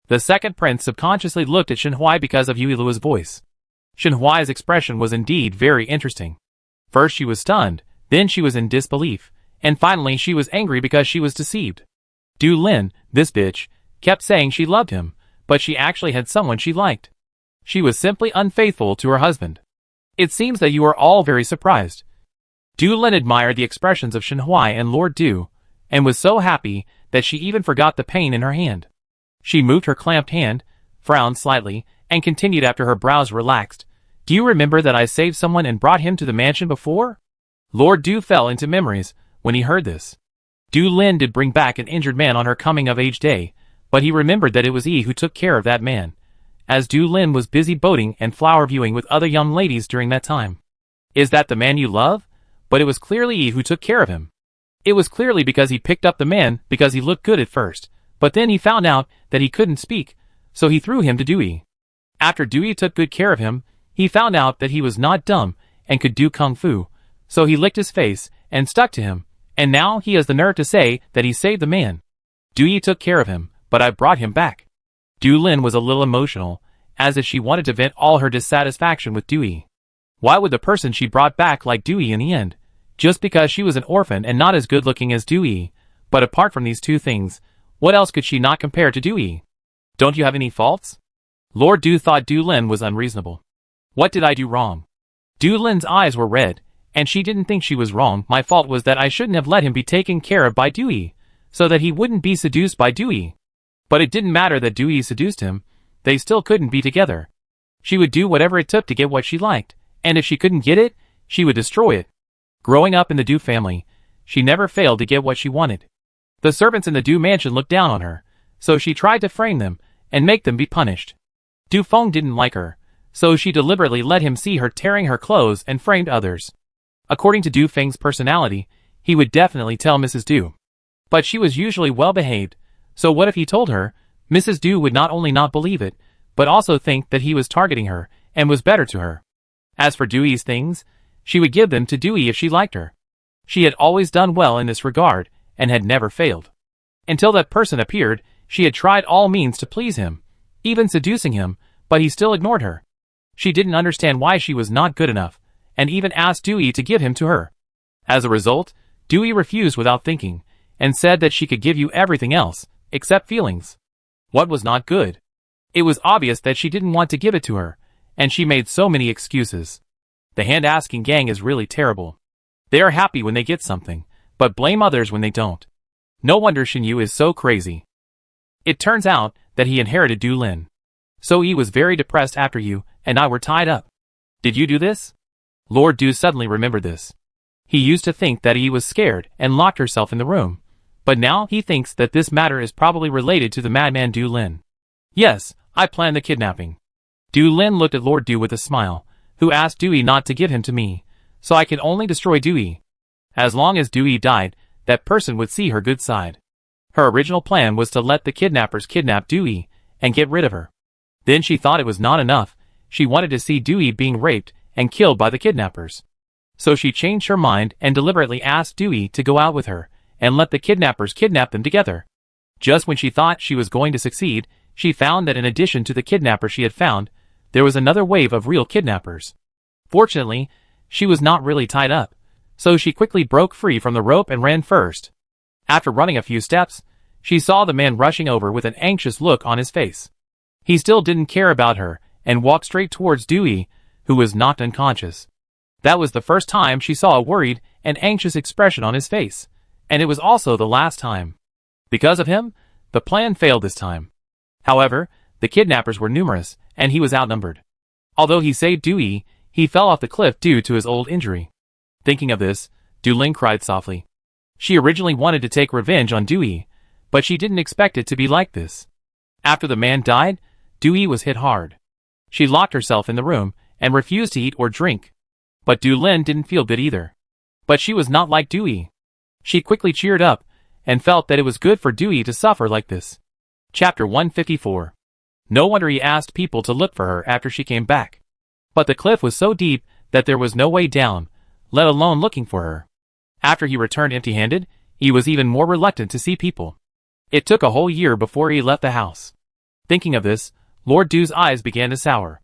A: The second prince subconsciously looked at Shenhui because of Yue Luo's voice. Shenhui's expression was indeed very interesting. First she was stunned, then she was in disbelief, and finally she was angry because she was deceived. Du Lin, this bitch, kept saying she loved him, but she actually had someone she liked. She was simply unfaithful to her husband. It seems that you are all very surprised. Du Lin admired the expressions of Shenhui and Lord Du, and was so happy that she even forgot the pain in her hand. She moved her clamped hand, frowned slightly, and continued after her brows relaxed. Do you remember that I saved someone and brought him to the mansion before? Lord Du fell into memories when he heard this. Du Lin did bring back an injured man on her coming-of-age day, but he remembered that it was Yi who took care of that man, as Du Lin was busy boating and flower viewing with other young ladies during that time. Is that the man you love? But it was clearly Yi who took care of him. It was clearly because he picked up the man because he looked good at first, but then he found out that he couldn't speak, so he threw him to Dewey. After Dewey took good care of him, he found out that he was not dumb and could do kung fu, so he licked his face and stuck to him, and now he has the nerve to say that he saved the man. Dewey took care of him, but I brought him back. Du Lin was a little emotional, as if she wanted to vent all her dissatisfaction with Dewey. Why would the person she brought back like Dewey in the end? Just because she was an orphan and not as good-looking as Dewey. But apart from these two things, what else could she not compare to Dewey? Don't you have any faults? Lord Du thought Du Lin was unreasonable. What did I do wrong? Du Lin's eyes were red, and she didn't think she was wrong. My fault was that I shouldn't have let him be taken care of by Dewey, so that he wouldn't be seduced by Dewey. But it didn't matter that Dewey seduced him, they still couldn't be together. She would do whatever it took to get what she liked, and if she couldn't get it, she would destroy it. Growing up in the Du family, she never failed to get what she wanted. The servants in the Du mansion looked down on her, so she tried to frame them and make them be punished. Du Feng didn't like her, so she deliberately let him see her tearing her clothes and framed others. According to Du Feng's personality, he would definitely tell Mrs. Du. But she was usually well-behaved, so what if he told her? Mrs. Du would not only not believe it, but also think that he was targeting her and was better to her. As for Dewey's things, she would give them to Dewey if she liked her. She had always done well in this regard, and had never failed. Until that person appeared, she had tried all means to please him, even seducing him, but he still ignored her. She didn't understand why she was not good enough, and even asked Dewey to give him to her. As a result, Dewey refused without thinking, and said that she could give you everything else, except feelings. What was not good? It was obvious that she didn't want to give it to her, and she made so many excuses. The hand-asking gang is really terrible. They are happy when they get something, but blame others when they don't. No wonder Shen Yu is so crazy. It turns out that he inherited Du Lin. So he was very depressed after you and I were tied up. Did you do this? Lord Du suddenly remembered this. He used to think that he was scared and locked herself in the room, but now he thinks that this matter is probably related to the madman Du Lin. Yes, I planned the kidnapping. Du Lin looked at Lord Du with a smile, who asked Dewey not to give him to me, so I can only destroy Dewey. As long as Dewey died, that person would see her good side. Her original plan was to let the kidnappers kidnap Dewey and get rid of her. Then she thought it was not enough, she wanted to see Dewey being raped and killed by the kidnappers. So she changed her mind and deliberately asked Dewey to go out with her and let the kidnappers kidnap them together. Just when she thought she was going to succeed, she found that in addition to the kidnapper she had found, there was another wave of real kidnappers. Fortunately, she was not really tied up, so she quickly broke free from the rope and ran first. After running a few steps, she saw the man rushing over with an anxious look on his face. He still didn't care about her and walked straight towards Dewey, who was knocked unconscious. That was the first time she saw a worried and anxious expression on his face, and it was also the last time. Because of him, the plan failed this time. However, the kidnappers were numerous, and he was outnumbered. Although he saved Dewey, he fell off the cliff due to his old injury. Thinking of this, Du Lin cried softly. She originally wanted to take revenge on Dewey, but she didn't expect it to be like this. After the man died, Dewey was hit hard. She locked herself in the room and refused to eat or drink. But Du Lin didn't feel good either. But she was not like Dewey. She quickly cheered up and felt that it was good for Dewey to suffer like this. Chapter 154. No wonder he asked people to look for her after she came back. But the cliff was so deep that there was no way down, let alone looking for her. After he returned empty-handed, he was even more reluctant to see people. It took a whole year before he left the house. Thinking of this, Lord Du's eyes began to sour.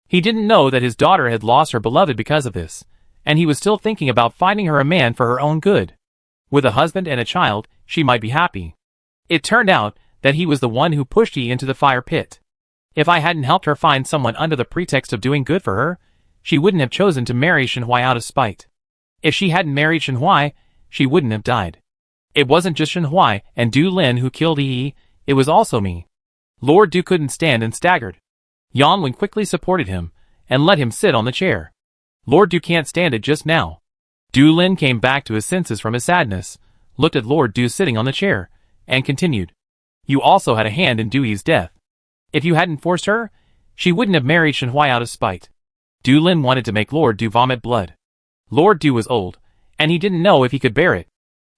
A: He didn't know that his daughter had lost her beloved because of this, and he was still thinking about finding her a man for her own good. With a husband and a child, she might be happy. It turned out that he was the one who pushed Yi into the fire pit. If I hadn't helped her find someone under the pretext of doing good for her, she wouldn't have chosen to marry Shenhui out of spite. If she hadn't married Shenhui, she wouldn't have died. It wasn't just Shenhui and Du Lin who killed Yi, it was also me. Lord Du couldn't stand and staggered. Yan Wen quickly supported him and let him sit on the chair. Lord Du can't stand it just now. Du Lin came back to his senses from his sadness, looked at Lord Du sitting on the chair, and continued. You also had a hand in Dewey's death. If you hadn't forced her, she wouldn't have married Shenhui out of spite. Du Lin wanted to make Lord Du vomit blood. Lord Du was old, and he didn't know if he could bear it.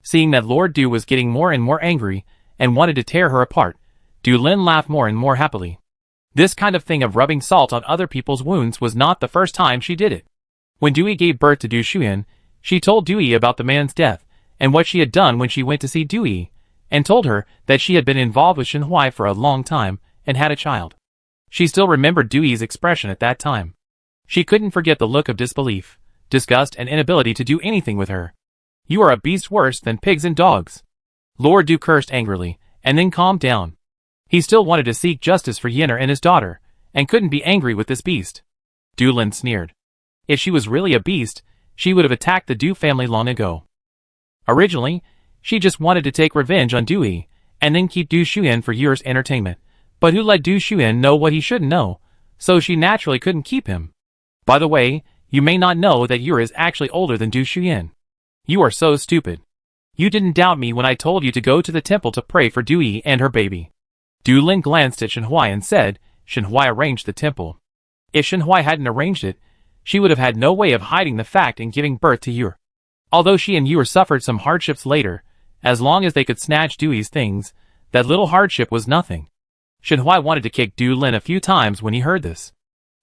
A: Seeing that Lord Du was getting more and more angry, and wanted to tear her apart, Du Lin laughed more and more happily. This kind of thing of rubbing salt on other people's wounds was not the first time she did it. When Dewey gave birth to Du Xuan, she told Dewey about the man's death, and what she had done when she went to see Dewey, and told her that she had been involved with Shenhui for a long time, and had a child. She still remembered Dewey's expression at that time. She couldn't forget the look of disbelief, disgust and inability to do anything with her. You are a beast worse than pigs and dogs. Lord Du cursed angrily, and then calmed down. He still wanted to seek justice for Yenner and his daughter, and couldn't be angry with this beast. Du Lin sneered. If she was really a beast, she would have attacked the Du family long ago. Originally, she just wanted to take revenge on Dewey, and then keep Du Xuan for years' entertainment. But who let Du Xuan know what he shouldn't know, so she naturally couldn't keep him. By the way, you may not know that Yur is actually older than Du Xuan. You are so stupid. You didn't doubt me when I told you to go to the temple to pray for Dewey and her baby. Du Lin glanced at Shenhui and said, Shenhui arranged the temple. If Shenhui hadn't arranged it, she would have had no way of hiding the fact in giving birth to Yur. Although she and Yur suffered some hardships later, as long as they could snatch Dewey's things, that little hardship was nothing. Shenhui wanted to kick Du Lin a few times when he heard this.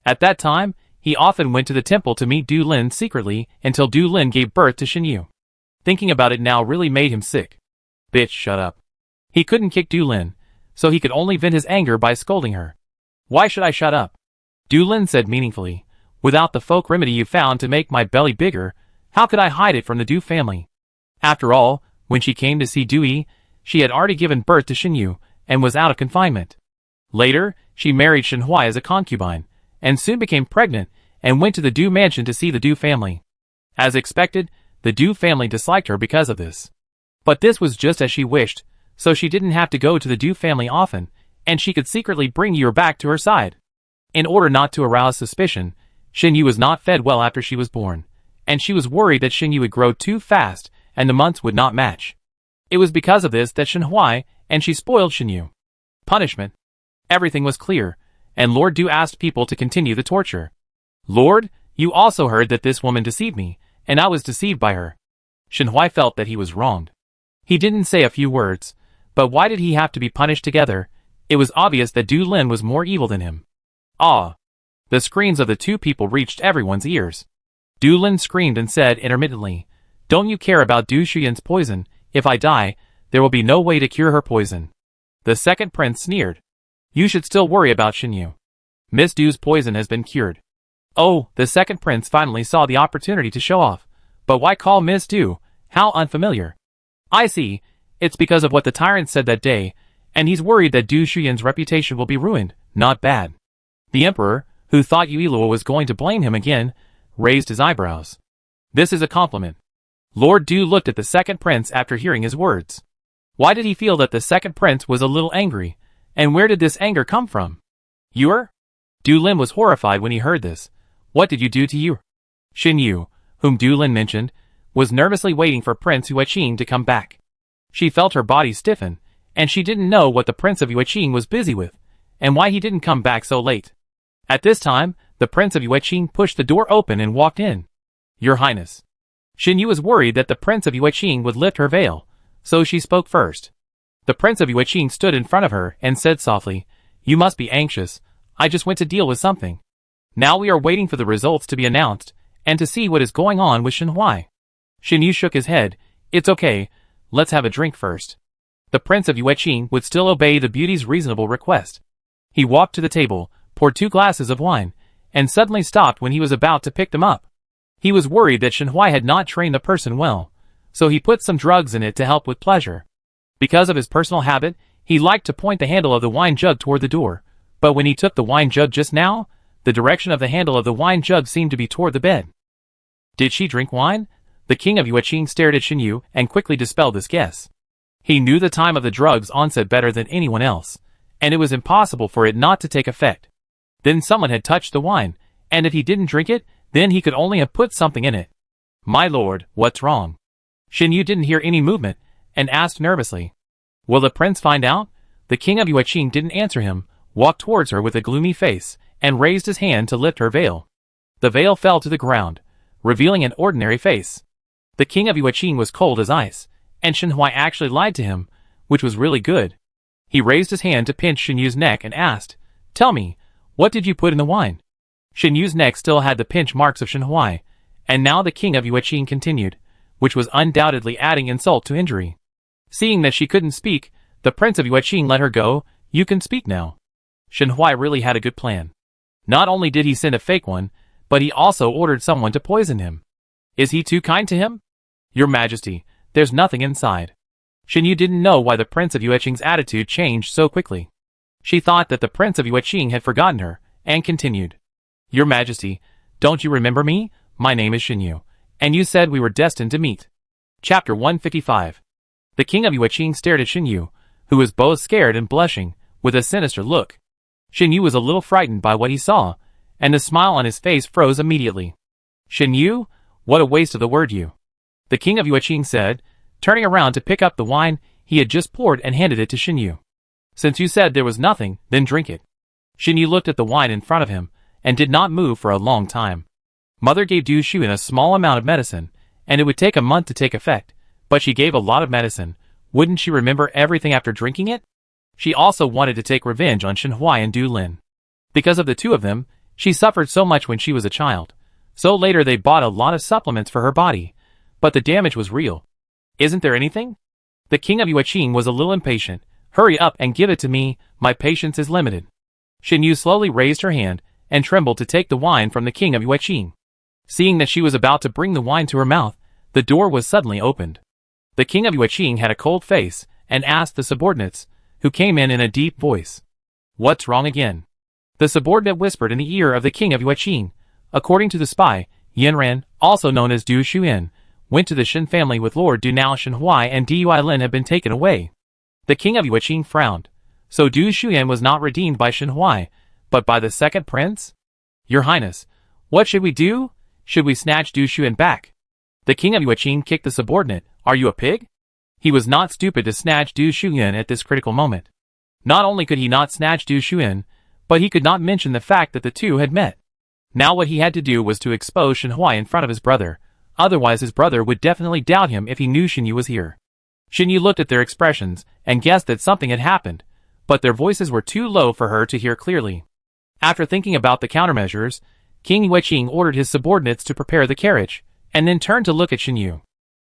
A: At that time, he often went to the temple to meet Du Lin secretly until Du Lin gave birth to Shenyu. Thinking about it now really made him sick. Bitch, shut up. He couldn't kick Du Lin, so he could only vent his anger by scolding her. Why should I shut up? Du Lin said meaningfully. Without the folk remedy you found to make my belly bigger, how could I hide it from the Du family? After all, when she came to see Dewey, she had already given birth to Shenyu, and was out of confinement. Later, she married Shenhui as a concubine, and soon became pregnant, and went to the Du mansion to see the Du family. As expected, the Du family disliked her because of this. But this was just as she wished, so she didn't have to go to the Du family often, and she could secretly bring Yur back to her side. In order not to arouse suspicion, Shenyu was not fed well after she was born, and she was worried that Shenyu would grow too fast, and the months would not match. It was because of this that Shenhui and she spoiled Shenyu. Punishment. Everything was clear, and Lord Du asked people to continue the torture. Lord, you also heard that this woman deceived me, and I was deceived by her. Shenhui felt that he was wronged. He didn't say a few words, but why did he have to be punished together? It was obvious that Du Lin was more evil than him. Ah! The screams of the two people reached everyone's ears. Du Lin screamed and said intermittently, Don't you care about Du Xuyan's poison? If I die, there will be no way to cure her poison. The second prince sneered. You should still worry about Shenyu. Miss Du's poison has been cured. Oh, the second prince finally saw the opportunity to show off. But why call Miss Du? How unfamiliar. I see, it's because of what the tyrant said that day, and he's worried that Du Xuyan's reputation will be ruined. Not bad. The emperor, who thought Yuilua was going to blame him again, raised his eyebrows. This is a compliment. Lord Du looked at the second prince after hearing his words. Why did he feel that the second prince was a little angry, and where did this anger come from? Yur? Du Lin was horrified when he heard this. What did you do to Yur? Shenyu, whom Du Lin mentioned, was nervously waiting for Prince Yueqing to come back. She felt her body stiffen, and she didn't know what the Prince of Yueqing was busy with, and why he didn't come back so late. At this time, the Prince of Yueqing pushed the door open and walked in. "Your Highness." Xin Yu was worried that the Prince of Yueqing would lift her veil, so she spoke first. The Prince of Yueqing stood in front of her and said softly, "You must be anxious. I just went to deal with something. Now we are waiting for the results to be announced, and to see what is going on with Shenhui." Xin Yu shook his head. "It's okay, let's have a drink first." The Prince of Yueqing would still obey the beauty's reasonable request. He walked to the table, poured 2 glasses of wine, and suddenly stopped when he was about to pick them up. He was worried that Shenhui had not trained the person well, so he put some drugs in it to help with pleasure. Because of his personal habit, he liked to point the handle of the wine jug toward the door, but when he took the wine jug just now, the direction of the handle of the wine jug seemed to be toward the bed. Did she drink wine? The King of Yueqing stared at Xin Yu and quickly dispelled this guess. He knew the time of the drug's onset better than anyone else, and it was impossible for it not to take effect. Then someone had touched the wine, and if he didn't drink it, then he could only have put something in it. "My lord, what's wrong?" Xin Yu didn't hear any movement, and asked nervously. "Will the prince find out?" The King of Yueqing didn't answer him, walked towards her with a gloomy face, and raised his hand to lift her veil. The veil fell to the ground, revealing an ordinary face. The King of Yueqing was cold as ice, and Shenhui actually lied to him, which was really good. He raised his hand to pinch Xin Yu's neck and asked, "Tell me, what did you put in the wine?" Xin Yu's neck still had the pinch marks of Shenhui, and now the King of Yueqing continued, which was undoubtedly adding insult to injury. Seeing that she couldn't speak, the Prince of Yueqing let her go. "You can speak now." Shenhui really had a good plan. Not only did he send a fake one, but he also ordered someone to poison him. Is he too kind to him? "Your Majesty, there's nothing inside." Xin Yu didn't know why the Prince of Yueqing's attitude changed so quickly. She thought that the Prince of Yueqing had forgotten her, and continued. "Your Majesty, don't you remember me? My name is Xin Yu, and you said we were destined to meet." Chapter 155. The King of Yueqing stared at Xin Yu, who was both scared and blushing, with a sinister look. Xin Yu was a little frightened by what he saw, and the smile on his face froze immediately. "Xin Yu? What a waste of the word you." The King of Yueqing said, turning around to pick up the wine he had just poured and handed it to Xin Yu. "Since you said there was nothing, then drink it." Xin Yu looked at the wine in front of him, and did not move for a long time. Mother gave Du Shuyan a small amount of medicine, and it would take a month to take effect, but she gave a lot of medicine. Wouldn't she remember everything after drinking it? She also wanted to take revenge on Shenhui and Du Lin. Because of the two of them, she suffered so much when she was a child, so later they bought a lot of supplements for her body, but the damage was real. "Isn't there anything?" The King of Yueqing was a little impatient. "Hurry up and give it to me, my patience is limited." Xin Yu slowly raised her hand, and trembled to take the wine from the King of Yueqing. Seeing that she was about to bring the wine to her mouth, the door was suddenly opened. The King of Yueqing had a cold face, and asked the subordinates, who came in a deep voice. "What's wrong again?" The subordinate whispered in the ear of the King of Yueqing. According to the spy, Yanran, also known as Du Shuyan, went to the Shen family with Lord Du. Now Shenhui and Du Lin had been taken away. The King of Yueqing frowned. So Du Shuyan was not redeemed by Shenhui, but by the second prince? "Your Highness, what should we do? Should we snatch Du Shuyan back?" The King of Yueqing kicked the subordinate. "Are you a pig?" He was not stupid to snatch Du Shuyan at this critical moment. Not only could he not snatch Du Shuyan, but he could not mention the fact that the two had met. Now what he had to do was to expose Shenhui in front of his brother, otherwise his brother would definitely doubt him if he knew Xin Yu was here. Xin Yu looked at their expressions, and guessed that something had happened, but their voices were too low for her to hear clearly. After thinking about the countermeasures, King Yueqing ordered his subordinates to prepare the carriage, and then turned to look at Xin Yu.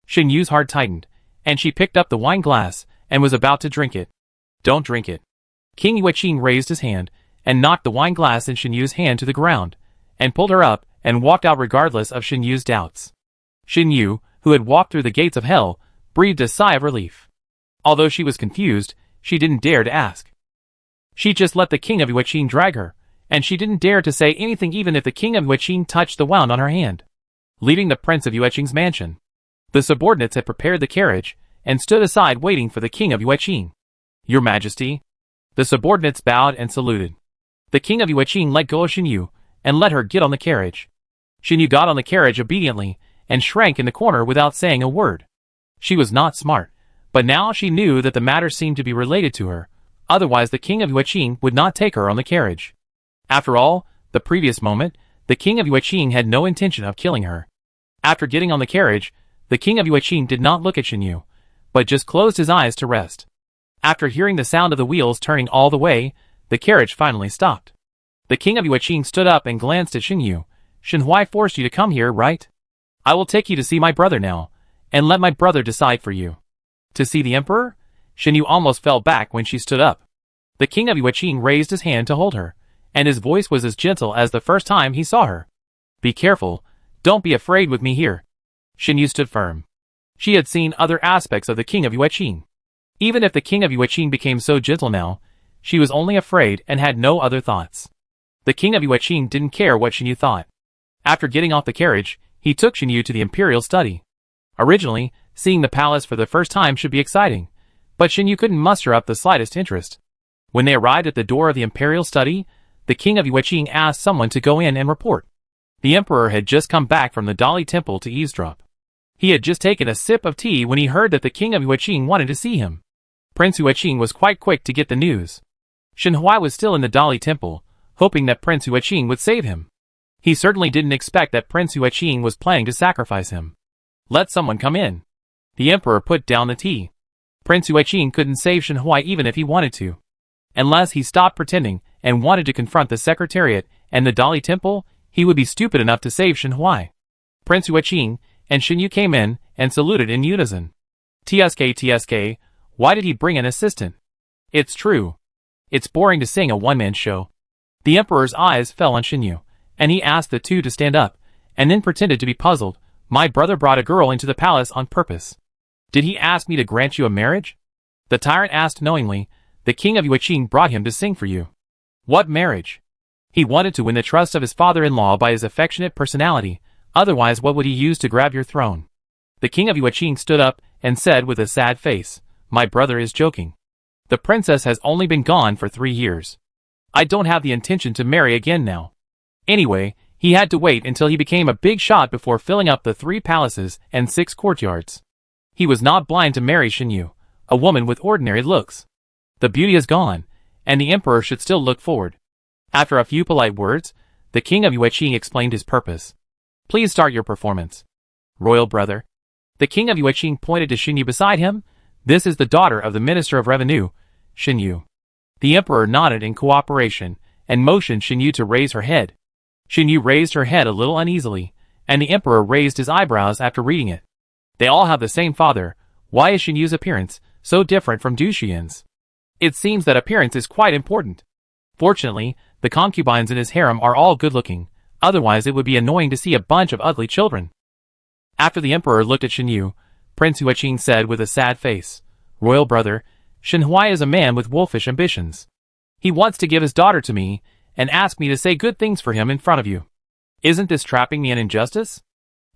A: Xin Yu's heart tightened, and she picked up the wine glass, and was about to drink it. "Don't drink it." King Yueqing raised his hand, and knocked the wine glass in Xin Yu's hand to the ground, and pulled her up, and walked out regardless of Xin Yu's doubts. Xin Yu, who had walked through the gates of hell, breathed a sigh of relief. Although she was confused, she didn't dare to ask. She just let the King of Yueqing drag her, and she didn't dare to say anything even if the King of Yueqing touched the wound on her hand. Leaving the Prince of Yueqing's mansion, the subordinates had prepared the carriage, and stood aside waiting for the King of Yueqing. "Your Majesty." The subordinates bowed and saluted. The King of Yueqing let go of Xin Yu, and let her get on the carriage. Xin Yu got on the carriage obediently, and shrank in the corner without saying a word. She was not smart, but now she knew that the matter seemed to be related to her, otherwise the king of Yueqing would not take her on the carriage. After all, the previous moment, the king of Yueqing had no intention of killing her. After getting on the carriage, the king of Yueqing did not look at Xinyu, but just closed his eyes to rest. After hearing the sound of the wheels turning all the way, the carriage finally stopped. The king of Yueqing stood up and glanced at Xinyu. Shenhuai forced you to come here, right? I will take you to see my brother now, and let my brother decide for you. To see the emperor? Xinyu almost fell back when she stood up. The king of Yueqing raised his hand to hold her, and his voice was as gentle as the first time he saw her. Be careful, don't be afraid with me here. Xinyu stood firm. She had seen other aspects of the king of Yueqing. Even if the king of Yueqing became so gentle now, she was only afraid and had no other thoughts. The king of Yueqing didn't care what Xinyu thought. After getting off the carriage, he took Xinyu to the imperial study. Originally, seeing the palace for the first time should be exciting, but Xinyu couldn't muster up the slightest interest. When they arrived at the door of the imperial study, the king of Yueqing asked someone to go in and report. The emperor had just come back from the Dali temple to eavesdrop. He had just taken a sip of tea when he heard that the king of Yueqing wanted to see him. Prince Yueqing was quite quick to get the news. Shenhuai was still in the Dali temple, hoping that Prince Yueqing would save him. He certainly didn't expect that Prince Yueqing was planning to sacrifice him. Let someone come in. The emperor put down the tea. Prince Yueqing couldn't save Shenhuai even if he wanted to. Unless he stopped pretending and wanted to confront the secretariat and the Dali temple, he would be stupid enough to save Shenhuai. Prince Yueqing and Xinyu came in and saluted in unison. TSK, why did he bring an assistant? It's true. It's boring to sing a one-man show. The emperor's eyes fell on Xinyu, and he asked the two to stand up, and then pretended to be puzzled. My brother brought a girl into the palace on purpose. Did he ask me to grant you a marriage? The tyrant asked knowingly. The king of Yueqing brought him to sing for you. What marriage? He wanted to win the trust of his father-in-law by his affectionate personality, otherwise what would he use to grab your throne? The king of Yueqing stood up and said with a sad face, my brother is joking. The princess has only been gone for 3 years. I don't have the intention to marry again now. Anyway, he had to wait until he became a big shot before filling up the 3 palaces and 6 courtyards. He was not blind to marry Xinyu, a woman with ordinary looks. The beauty is gone, and the emperor should still look forward. After a few polite words, the king of Yueqing explained his purpose. Please start your performance. Royal brother. The king of Yueqing pointed to Xinyu beside him. This is the daughter of the Minister of Revenue, Xinyu. The emperor nodded in cooperation, and motioned Xinyu to raise her head. Xinyu raised her head a little uneasily, and the emperor raised his eyebrows after reading it. They all have the same father. Why is Xinyu's appearance so different from Du Xian's? It seems that appearance is quite important. Fortunately, the concubines in his harem are all good-looking, otherwise it would be annoying to see a bunch of ugly children. After the emperor looked at Xinyu, Prince Yueqing said with a sad face, Royal brother, Shenhuai is a man with wolfish ambitions. He wants to give his daughter to me, and ask me to say good things for him in front of you. Isn't this trapping me in injustice?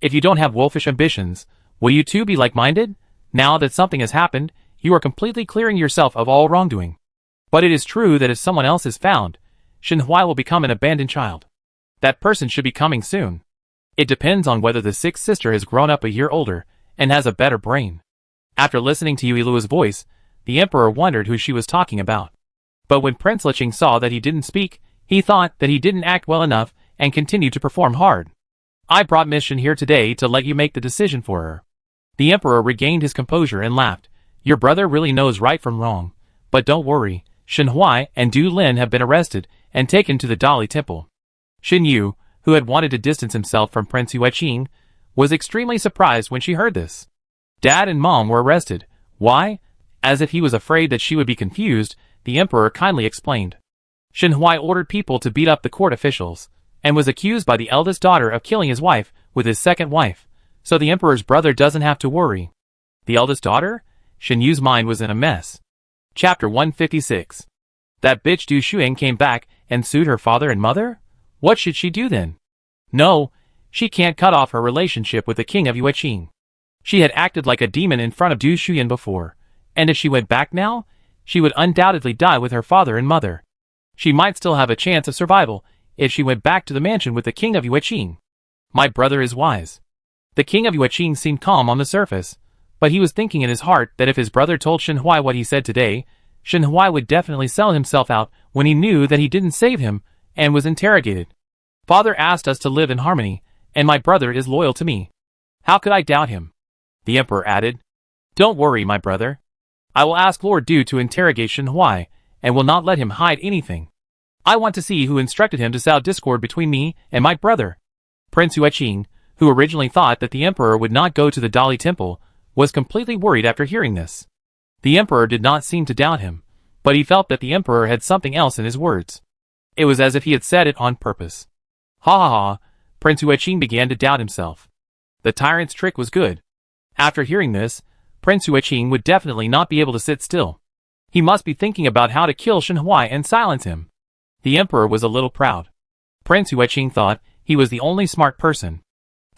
A: If you don't have wolfish ambitions, will you too be like-minded? Now that something has happened, you are completely clearing yourself of all wrongdoing. But it is true that if someone else is found, Shenhuai will become an abandoned child. That person should be coming soon. It depends on whether the 6th sister has grown up a year older and has a better brain. After listening to Yuilua's voice, the emperor wondered who she was talking about. But when Prince Liqing saw that he didn't speak, he thought that he didn't act well enough and continued to perform hard. I brought Miss Shen here today to let you make the decision for her. The emperor regained his composure and laughed. Your brother really knows right from wrong. But don't worry, Shenhuai and Du Lin have been arrested and taken to the Dali temple. Xinyu, who had wanted to distance himself from Prince Yueqing, was extremely surprised when she heard this. Dad and Mom were arrested. Why? As if he was afraid that she would be confused, the emperor kindly explained. Shenhuai ordered people to beat up the court officials, and was accused by the eldest daughter of killing his wife with his second wife, so the emperor's brother doesn't have to worry. The eldest daughter? Xinyu's mind was in a mess. Chapter 156. That bitch Du Xuan came back and sued her father and mother? What should she do then? No, she can't cut off her relationship with the king of Yueqing. She had acted like a demon in front of Du Xuan before, and if she went back now, she would undoubtedly die with her father and mother. She might still have a chance of survival if she went back to the mansion with the king of Yueqing. My brother is wise. The king of Yueqing seemed calm on the surface, but he was thinking in his heart that if his brother told Shen Huai what he said today, Shen Huai would definitely sell himself out when he knew that he didn't save him and was interrogated. Father asked us to live in harmony, and my brother is loyal to me. How could I doubt him? The emperor added. Don't worry, my brother. I will ask Lord Du to interrogate Shen Huai, and will not let him hide anything. I want to see who instructed him to sow discord between me and my brother. Prince Yueqing, who originally thought that the emperor would not go to the Dali temple, was completely worried after hearing this. The emperor did not seem to doubt him, but he felt that the emperor had something else in his words. It was as if he had said it on purpose. Ha ha ha, Prince Yueqing began to doubt himself. The tyrant's trick was good. After hearing this, Prince Yueqing would definitely not be able to sit still. He must be thinking about how to kill Shen Huai and silence him. The emperor was a little proud. Prince Yueqing thought he was the only smart person.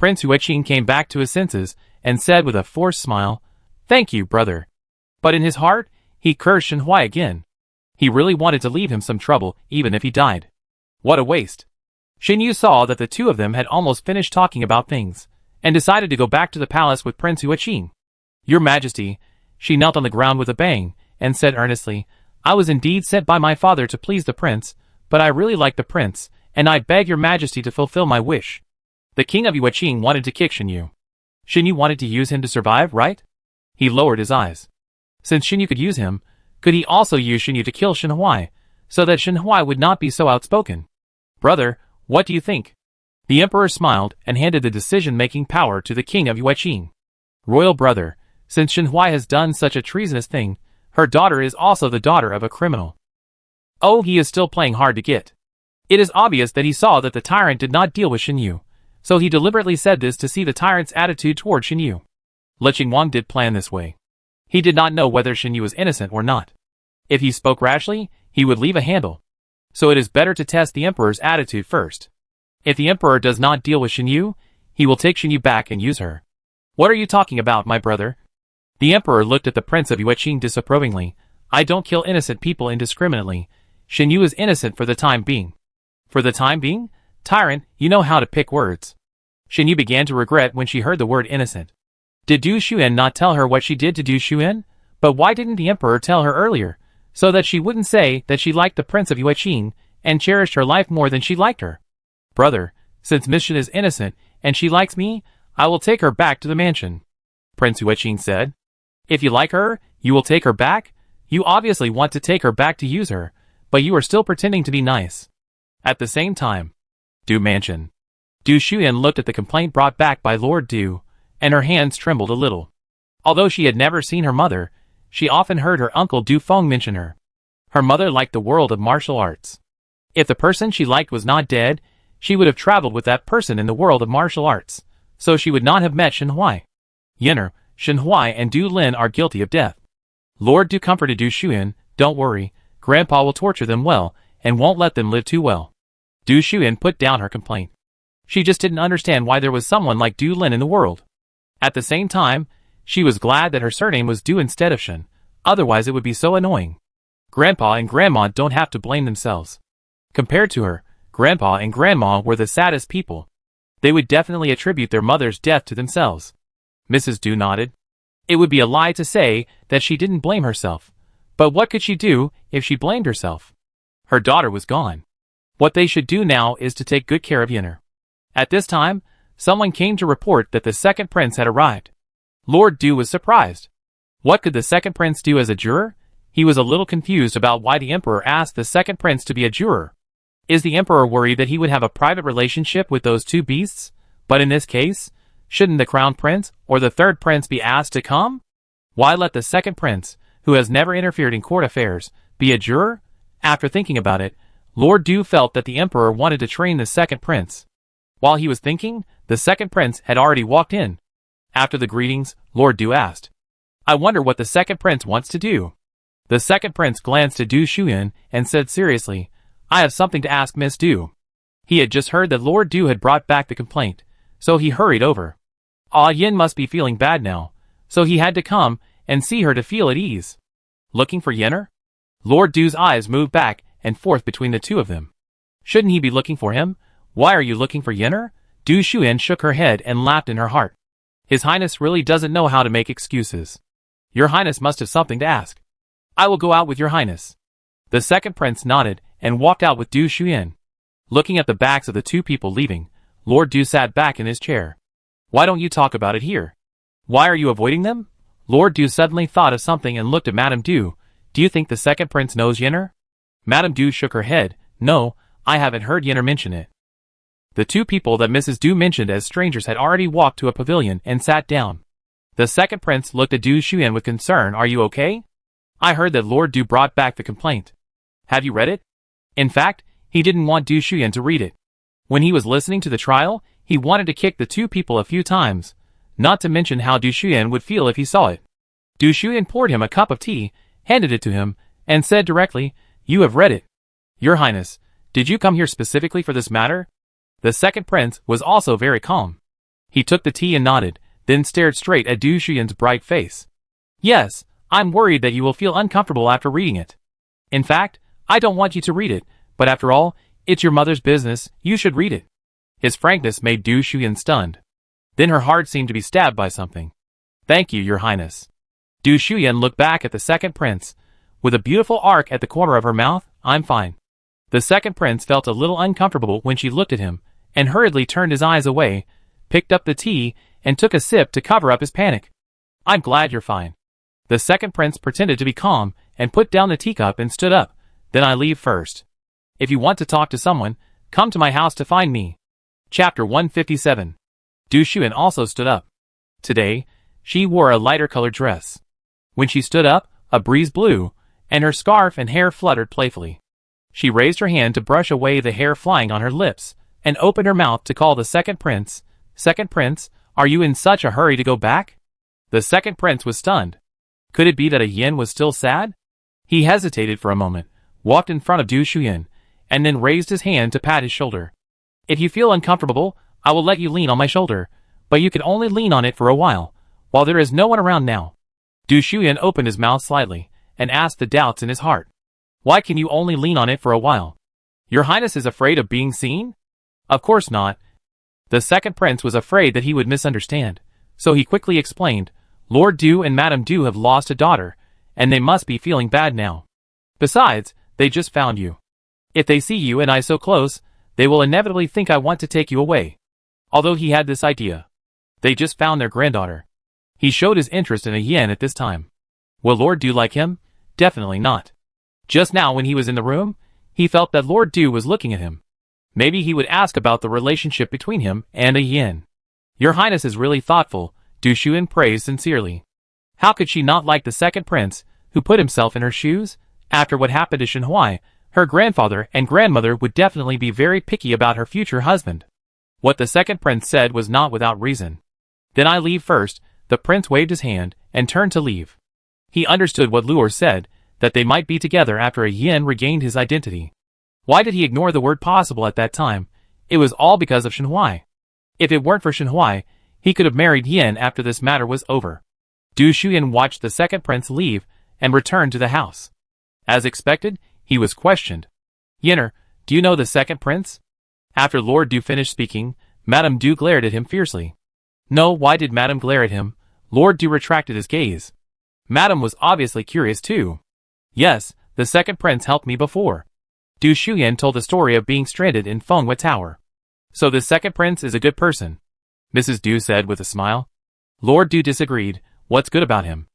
A: Prince Yueqing came back to his senses and said with a forced smile, Thank you, brother. But in his heart, he cursed Shen Huai again. He really wanted to leave him some trouble, even if he died. What a waste. Shen Yu saw that the two of them had almost finished talking about things, and decided to go back to the palace with Prince Yueqing. Your Majesty, she knelt on the ground with a bang, and said earnestly, I was indeed sent by my father to please the prince, but I really like the prince, and I beg your Majesty to fulfill my wish. The king of Yueqing wanted to kick Shen Yu. Shen Yu wanted to use him to survive, right? He lowered his eyes. Since Shen Yu could use him, could he also use Shen Yu to kill Shen Huai, so that Shen Huai would not be so outspoken? Brother, what do you think? The emperor smiled and handed the decision-making power to the king of Yueqing. Royal brother, since Shen Huai has done such a treasonous thing, her daughter is also the daughter of a criminal. Oh, he is still playing hard to get. It is obvious that he saw that the tyrant did not deal with Shen Yu, so he deliberately said this to see the tyrant's attitude toward Shen Yu. Le Qingwang did plan this way. He did not know whether Shen Yu was innocent or not. If he spoke rashly, he would leave a handle. So it is better to test the emperor's attitude first. If the emperor does not deal with Shen Yu, he will take Shen Yu back and use her. What are you talking about, my brother? The emperor looked at the prince of Yueqing disapprovingly. I don't kill innocent people indiscriminately. Shen Yu is innocent for the time being. For the time being? Tyrant, you know how to pick words. Shen Yu began to regret when she heard the word innocent. Did Du Xuan not tell her what she did to Du Xuan? But why didn't the emperor tell her earlier, so that she wouldn't say that she liked the prince of Yueqing and cherished her life more than she liked her? Brother, since Miss Shen is innocent and she likes me, I will take her back to the mansion. Prince Yueqing said. If you like her, you will take her back? You obviously want to take her back to use her, but you are still pretending to be nice. At the same time, Du Mansion. Du Xuan looked at the complaint brought back by Lord Du, and her hands trembled a little. Although she had never seen her mother, she often heard her uncle Du Feng mention her. Her mother liked the world of martial arts. If the person she liked was not dead, she would have traveled with that person in the world of martial arts, so she would not have met Shen Huai. Yenner, Shen Huai and Du Lin are guilty of death. Lord Du comforted Du Xuan, don't worry, Grandpa will torture them well, and won't let them live too well. Du Xuan put down her complaint. She just didn't understand why there was someone like Du Lin in the world. At the same time, she was glad that her surname was Du instead of Shen, otherwise it would be so annoying. Grandpa and Grandma don't have to blame themselves. Compared to her, Grandpa and Grandma were the saddest people. They would definitely attribute their mother's death to themselves. Mrs. Du nodded. It would be a lie to say that she didn't blame herself. But what could she do if she blamed herself? Her daughter was gone. What they should do now is to take good care of Yenner. At this time, someone came to report that the second prince had arrived. Lord Du was surprised. What could the second prince do as a juror? He was a little confused about why the emperor asked the second prince to be a juror. Is the emperor worried that he would have a private relationship with those two beasts? But in this case, shouldn't the crown prince or the third prince be asked to come? Why let the second prince, who has never interfered in court affairs, be a juror? After thinking about it, Lord Du felt that the emperor wanted to train the second prince. While he was thinking, the second prince had already walked in. After the greetings, Lord Du asked, I wonder what the second prince wants to do. The second prince glanced at Du Xuan and said seriously, I have something to ask Miss Du. He had just heard that Lord Du had brought back the complaint, so he hurried over. Ah Yin must be feeling bad now, so he had to come and see her to feel at ease. Looking for Yenner? Lord Du's eyes moved back and forth between the two of them. Shouldn't he be looking for him? Why are you looking for Yenner? Du Xuan shook her head and laughed in her heart. His Highness really doesn't know how to make excuses. Your Highness must have something to ask. I will go out with your Highness. The second prince nodded and walked out with Du Shuyan. Looking at the backs of the two people leaving, Lord Du sat back in his chair. Why don't you talk about it here? Why are you avoiding them? Lord Du suddenly thought of something and looked at Madame Du. Do you think the second prince knows Yenner? Madame Du shook her head. No, I haven't heard Yenner mention it. The two people that Mrs. Du mentioned as strangers had already walked to a pavilion and sat down. The second prince looked at Du Shuyan with concern. Are you okay? I heard that Lord Du brought back the complaint. Have you read it? In fact, he didn't want Du Shuyan to read it. When he was listening to the trial, he wanted to kick the two people a few times, not to mention how Du Shuyan would feel if he saw it. Du Shuyan poured him a cup of tea, handed it to him, and said directly, You have read it. Your Highness, did you come here specifically for this matter? The second prince was also very calm. He took the tea and nodded, then stared straight at Du Shuyan's bright face. Yes, I'm worried that you will feel uncomfortable after reading it. In fact, I don't want you to read it, but after all, it's your mother's business, you should read it. His frankness made Du Shuyan stunned. Then her heart seemed to be stabbed by something. Thank you, Your Highness. Du Shuyan looked back at the second prince. With a beautiful arc at the corner of her mouth, I'm fine. The second prince felt a little uncomfortable when she looked at him, and hurriedly turned his eyes away, picked up the tea, and took a sip to cover up his panic. I'm glad you're fine. The second prince pretended to be calm, and put down the teacup and stood up. Then I leave first. If you want to talk to someone, come to my house to find me. Chapter 157. Du Shuyan also stood up. Today, she wore a lighter colored dress. When she stood up, a breeze blew, and her scarf and hair fluttered playfully. She raised her hand to brush away the hair flying on her lips, and opened her mouth to call the second prince. Second prince, are you in such a hurry to go back? The second prince was stunned. Could it be that a yin was still sad? He hesitated for a moment, walked in front of Du Shuyan, and then raised his hand to pat his shoulder. If you feel uncomfortable, I will let you lean on my shoulder, but you can only lean on it for a while there is no one around now. Du Shuyan opened his mouth slightly, and asked the doubts in his heart. Why can you only lean on it for a while? Your Highness is afraid of being seen? Of course not. The second prince was afraid that he would misunderstand, so he quickly explained, Lord Du and Madame Du have lost a daughter, and they must be feeling bad now. Besides, they just found you. If they see you and I so close, they will inevitably think I want to take you away. Although he had this idea. They just found their granddaughter. He showed his interest in a yin at this time. Will Lord Du like him? Definitely not. Just now when he was in the room, he felt that Lord Du was looking at him. Maybe he would ask about the relationship between him and a yin. Your Highness is really thoughtful, Du Shuyan praised sincerely. How could she not like the second prince, who put himself in her shoes? After what happened to Shen Huai, her grandfather and grandmother would definitely be very picky about her future husband. What the second prince said was not without reason. Then I leave first. The prince waved his hand and turned to leave. He understood what Luor said, that they might be together after a yin regained his identity. Why did he ignore the word possible at that time? It was all because of Shen Huai. If it weren't for Shen Huai, he could have married Yin after this matter was over. Du Shuyan watched the second prince leave and returned to the house. As expected, he was questioned. Yenner, do you know the second prince? After Lord Du finished speaking, Madame Du glared at him fiercely. No, why did Madame glare at him? Lord Du retracted his gaze. Madame was obviously curious too. Yes, the second prince helped me before. Du Shuyan told the story of being stranded in Fenghua Tower. So the second prince is a good person, Mrs. Du said with a smile. Lord Du disagreed. What's good about him?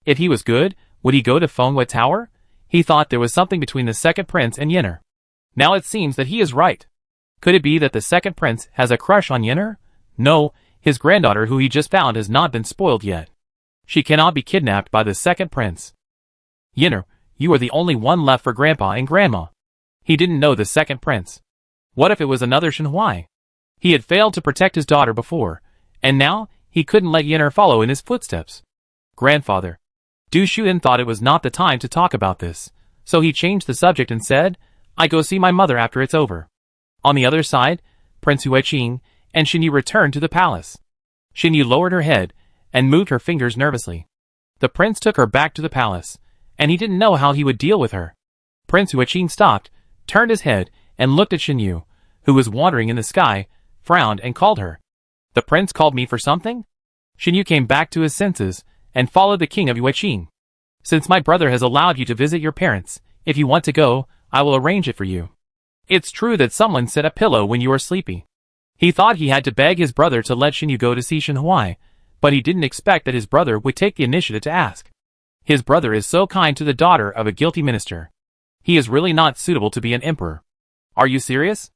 A: If he was good, would he go to Fenghua Tower? He thought there was something between the second prince and Yenner. Now it seems that he is right. Could it be that the second prince has a crush on Yenner? No, his granddaughter who he just found has not been spoiled yet. She cannot be kidnapped by the second prince. Yenner, you are the only one left for Grandpa and Grandma. He didn't know the second prince. What if it was another Shen Huai? He had failed to protect his daughter before, and now he couldn't let Yenner follow in his footsteps. Grandfather. Du Shuyan thought it was not the time to talk about this, so he changed the subject and said, I go see my mother after it's over. On the other side, Prince Huiqing and Shen Yu returned to the palace. Shen Yu lowered her head and moved her fingers nervously. The prince took her back to the palace, and he didn't know how he would deal with her. Prince Huiqing stopped, turned his head, and looked at Shen Yu, who was wandering in the sky, frowned and called her. The prince called me for something? Shin Yu came back to his senses and followed the king of Yueqing. Since my brother has allowed you to visit your parents, if you want to go, I will arrange it for you. It's true that someone set a pillow when you were sleepy. He thought he had to beg his brother to let Shin Yu go to see Shen Huai, but he didn't expect that his brother would take the initiative to ask. His brother is so kind to the daughter of a guilty minister. He is really not suitable to be an emperor. Are you serious?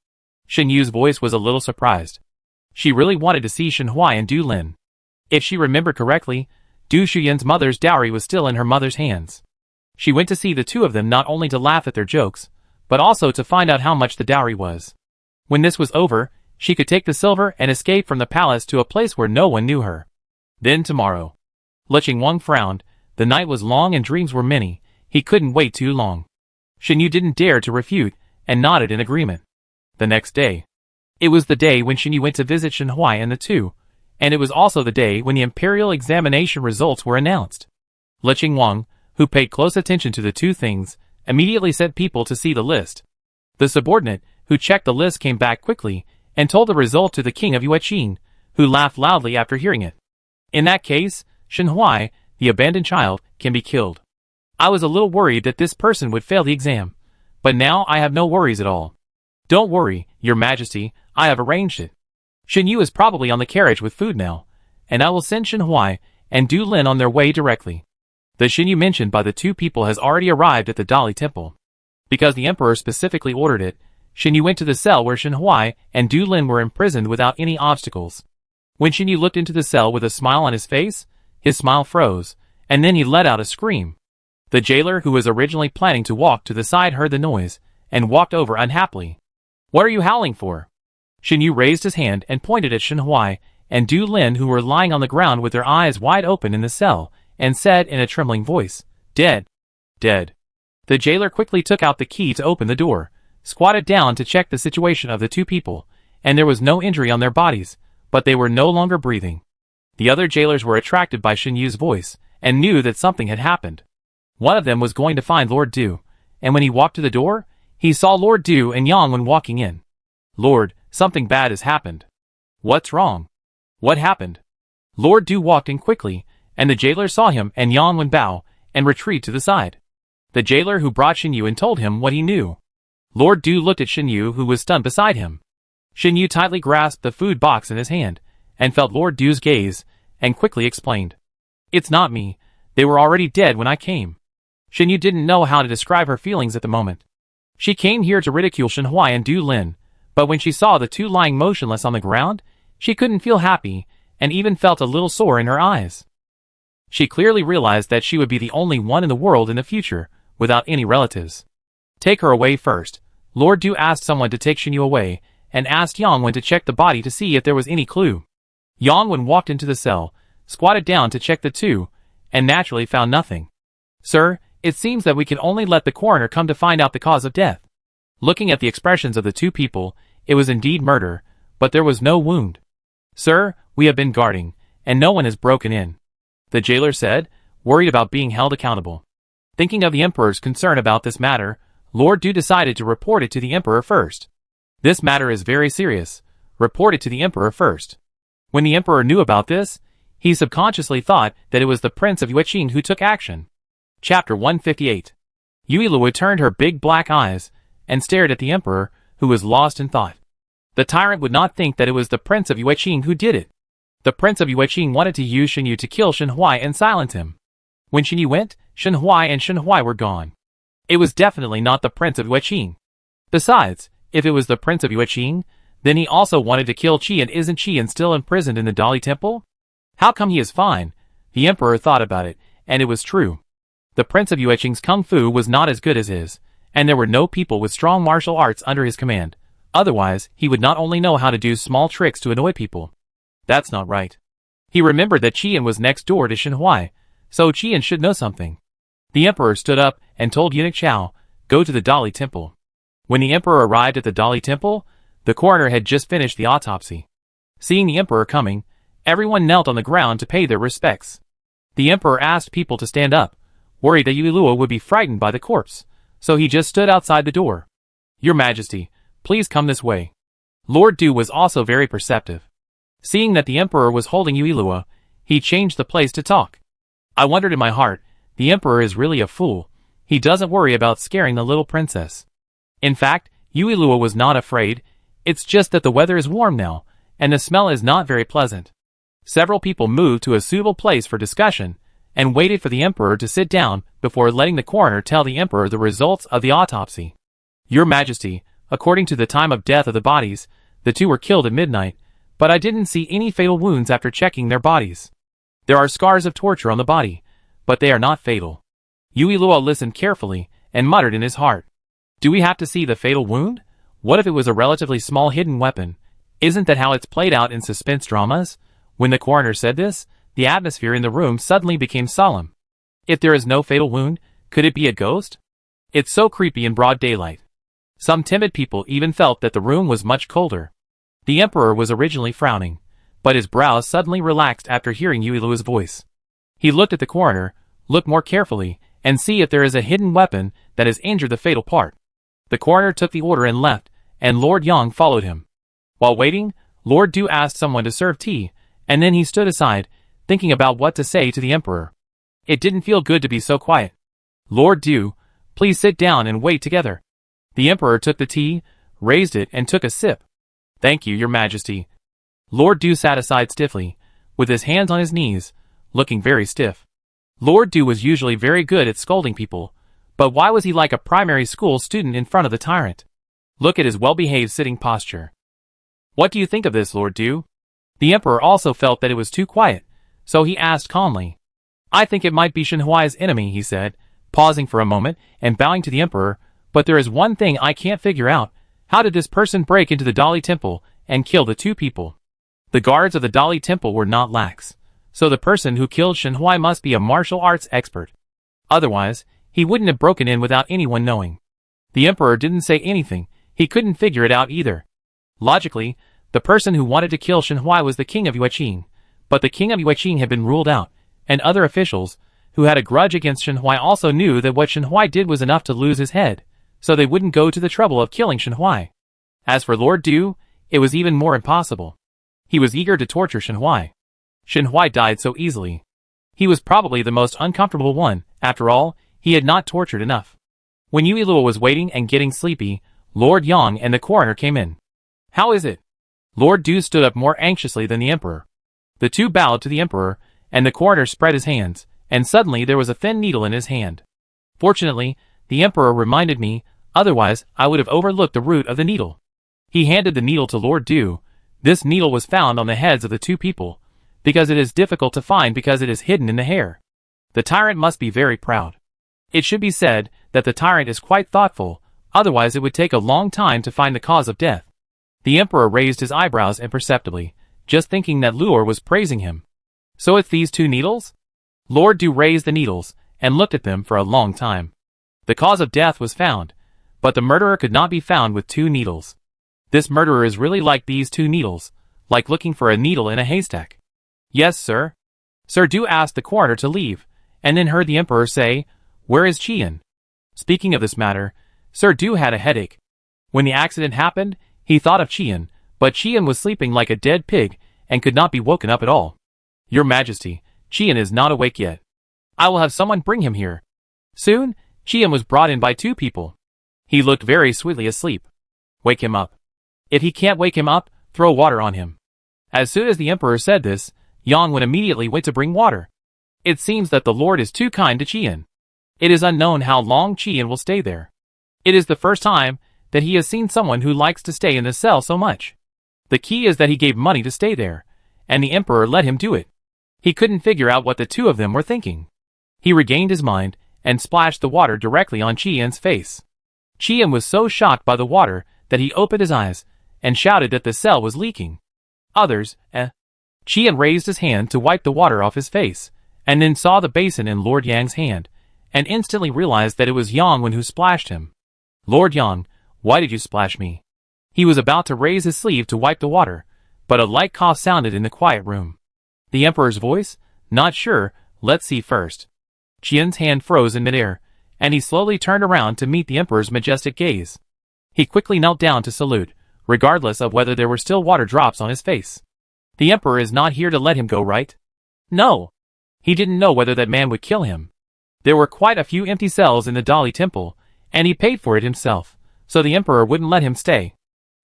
A: Shen Yu's voice was a little surprised. She really wanted to see Shen Huai and Du Lin. If she remembered correctly, Du Shuyan's mother's dowry was still in her mother's hands. She went to see the two of them not only to laugh at their jokes, but also to find out how much the dowry was. When this was over, she could take the silver and escape from the palace to a place where no one knew her. Then tomorrow. Le Qingwang frowned. The night was long and dreams were many. He couldn't wait too long. Shen Yu didn't dare to refute, and nodded in agreement. The next day. It was the day when Shen Yu went to visit Shen Huai and the two, and it was also the day when the imperial examination results were announced. Le Qingwang, who paid close attention to the two things, immediately sent people to see the list. The subordinate, who checked the list, came back quickly and told the result to the king of Yueqing, who laughed loudly after hearing it. In that case, Shen Huai, the abandoned child, can be killed. I was a little worried that this person would fail the exam, but now I have no worries at all. Don't worry, Your Majesty, I have arranged it. Shen Yu is probably on the carriage with food now, and I will send Shen Huai and Du Lin on their way directly. The Shen Yu mentioned by the two people has already arrived at the Dali Temple. Because the emperor specifically ordered it, Shen Yu went to the cell where Shen Huai and Du Lin were imprisoned without any obstacles. When Shen Yu looked into the cell with a smile on his face, his smile froze, and then he let out a scream. The jailer who was originally planning to walk to the side heard the noise, and walked over unhappily. What are you howling for? Shen Yu raised his hand and pointed at Shen Huai and Du Lin, who were lying on the ground with their eyes wide open in the cell, and said in a trembling voice, Dead. Dead. The jailer quickly took out the key to open the door, squatted down to check the situation of the two people, and there was no injury on their bodies, but they were no longer breathing. The other jailers were attracted by Shen Yu's voice, and knew that something had happened. One of them was going to find Lord Du, and when he walked to the door, he saw Lord Du and Yang Wen walking in. Lord, something bad has happened. What's wrong? What happened? Lord Du walked in quickly, and the jailer saw him and Yang Wen bow, and retreat to the side. The jailer who brought Shen Yu and told him what he knew. Lord Du looked at Shen Yu, who was stunned beside him. Shen Yu tightly grasped the food box in his hand, and felt Lord Du's gaze, and quickly explained. It's not me. They were already dead when I came. Shen Yu didn't know how to describe her feelings at the moment. She came here to ridicule Shen Huai and Du Lin, but when she saw the two lying motionless on the ground, she couldn't feel happy, and even felt a little sore in her eyes. She clearly realized that she would be the only one in the world in the future, without any relatives. Take her away first. Lord Du asked someone to take Shen Yu away, and asked Yang Wen to check the body to see if there was any clue. Yang Wen walked into the cell, squatted down to check the two, and naturally found nothing. Sir, it seems that we can only let the coroner come to find out the cause of death. Looking at the expressions of the two people, it was indeed murder, but there was no wound. Sir, we have been guarding, and no one has broken in. The jailer said, worried about being held accountable. Thinking of the emperor's concern about this matter, Lord Du decided to report it to the emperor first. This matter is very serious. Report it to the emperor first. When the emperor knew about this, he subconsciously thought that it was the prince of Yueqing who took action. Chapter 158. Yuilua turned her big black eyes and stared at the emperor, who was lost in thought. The tyrant would not think that it was the prince of Yueqing who did it. The prince of Yueqing wanted to use Shen Yu to kill Shen Huai and silence him. When Shen Yu went, Shen Huai and Shen Huai were gone. It was definitely not the prince of Yueqing. Besides, if it was the prince of Yueqing, then he also wanted to kill Qi, and isn't Qi still imprisoned in the Dali Temple? How come he is fine? The emperor thought about it, and it was true. The prince of Yueqing's kung fu was not as good as his, and there were no people with strong martial arts under his command. Otherwise, he would not only know how to do small tricks to annoy people. That's not right. He remembered that Qian was next door to Shen Huai, so Qian should know something. The emperor stood up and told eunuch Chao, go to the Dali Temple. When the emperor arrived at the Dali Temple, the coroner had just finished the autopsy. Seeing the emperor coming, everyone knelt on the ground to pay their respects. The emperor asked people to stand up, worried that Yuilua would be frightened by the corpse, so he just stood outside the door. Your Majesty, please come this way. Lord Du was also very perceptive. Seeing that the emperor was holding Yuilua, He changed the place to talk. I wondered in my heart, the emperor is really a fool. He doesn't worry about scaring the little princess. In fact, Uilua was not afraid. It's just that the weather is warm now, and the smell is not very pleasant. Several people moved to a suitable place for discussion, and waited for the emperor to sit down before letting the coroner tell the emperor the results of the autopsy. Your Majesty, according to the time of death of the bodies, the two were killed at midnight, but I didn't see any fatal wounds after checking their bodies. There are scars of torture on the body, but they are not fatal. Uilua listened carefully, and muttered in his heart. Do we have to see the fatal wound? What if it was a relatively small hidden weapon? Isn't that how it's played out in suspense dramas? When the coroner said this, the atmosphere in the room suddenly became solemn. If there is no fatal wound, could it be a ghost? It's so creepy in broad daylight. Some timid people even felt that the room was much colder. The emperor was originally frowning, but his brows suddenly relaxed after hearing Uilua's voice. He looked at the coroner, looked more carefully, and see if there is a hidden weapon that has injured the fatal part. The coroner took the order and left, and Lord Yang followed him. While waiting, Lord Du asked someone to serve tea, and then he stood aside, thinking about what to say to the emperor. It didn't feel good to be so quiet. Lord Du, please sit down and wait together. The emperor took the tea, raised it, and took a sip. Thank you, Your Majesty. Lord Du sat aside stiffly, with his hands on his knees, looking very stiff. Lord Du was usually very good at scolding people, but why was he like a primary school student in front of the tyrant? Look at his well-behaved sitting posture. What do you think of this, Lord Du? The emperor also felt that it was too quiet, so he asked calmly. I think it might be Shenhuai's enemy, he said, pausing for a moment and bowing to the emperor, but there is one thing I can't figure out. How did this person break into the Dali Temple and kill the two people? The guards of the Dali Temple were not lax, so the person who killed Shenhuai must be a martial arts expert. Otherwise, he wouldn't have broken in without anyone knowing. The emperor didn't say anything. He couldn't figure it out either. Logically, the person who wanted to kill Shenhuai was the king of Yueqing, but the king of Yueqing had been ruled out, and other officials, who had a grudge against Shenhuai, also knew that what Shenhuai did was enough to lose his head, so they wouldn't go to the trouble of killing Shenhuai. As for Lord Du, it was even more impossible. He was eager to torture Shenhuai. Shenhuai died so easily. He was probably the most uncomfortable one. After all, he had not tortured enough. When Uilua was waiting and getting sleepy, Lord Yang and the coroner came in. How is it? Lord Du stood up more anxiously than the emperor. The two bowed to the emperor, and the coroner spread his hands, and suddenly there was a thin needle in his hand. Fortunately, the emperor reminded me, otherwise I would have overlooked the root of the needle. He handed the needle to Lord Du. This needle was found on the heads of the two people, because it is difficult to find because it is hidden in the hair. The tyrant must be very proud. It should be said that the tyrant is quite thoughtful, otherwise it would take a long time to find the cause of death. The emperor raised his eyebrows imperceptibly, just thinking that Luor was praising him. So it's these two needles? Lord Du raised the needles, and looked at them for a long time. The cause of death was found, but the murderer could not be found with two needles. This murderer is really like these two needles, like looking for a needle in a haystack. Yes, sir. Sir Du asked the coroner to leave, and then heard the emperor say, Where is Qian? Speaking of this matter, Sir Du had a headache. When the accident happened, he thought of Qian, but Qian was sleeping like a dead pig, and could not be woken up at all. Your Majesty, Qian is not awake yet. I will have someone bring him here. Soon, Qian was brought in by two people. He looked very sweetly asleep. Wake him up. If he can't wake him up, throw water on him. As soon as the emperor said this, Yang went immediately to bring water. It seems that the Lord is too kind to Qian. It is unknown how long Qian will stay there. It is the first time that he has seen someone who likes to stay in the cell so much. The key is that he gave money to stay there, and the emperor let him do it. He couldn't figure out what the two of them were thinking. He regained his mind, and splashed the water directly on Qian's face. Qian was so shocked by the water that he opened his eyes, and shouted that the cell was leaking. Others, Qian raised his hand to wipe the water off his face, and then saw the basin in Lord Yang's hand, and instantly realized that it was Yang who splashed him. Lord Yang, why did you splash me? He was about to raise his sleeve to wipe the water, but a light cough sounded in the quiet room. The emperor's voice? Not sure, let's see first. Qian's hand froze in midair, and he slowly turned around to meet the emperor's majestic gaze. He quickly knelt down to salute, regardless of whether there were still water drops on his face. The emperor is not here to let him go, right? No. He didn't know whether that man would kill him. There were quite a few empty cells in the Dali Temple, and he paid for it himself, so the emperor wouldn't let him stay.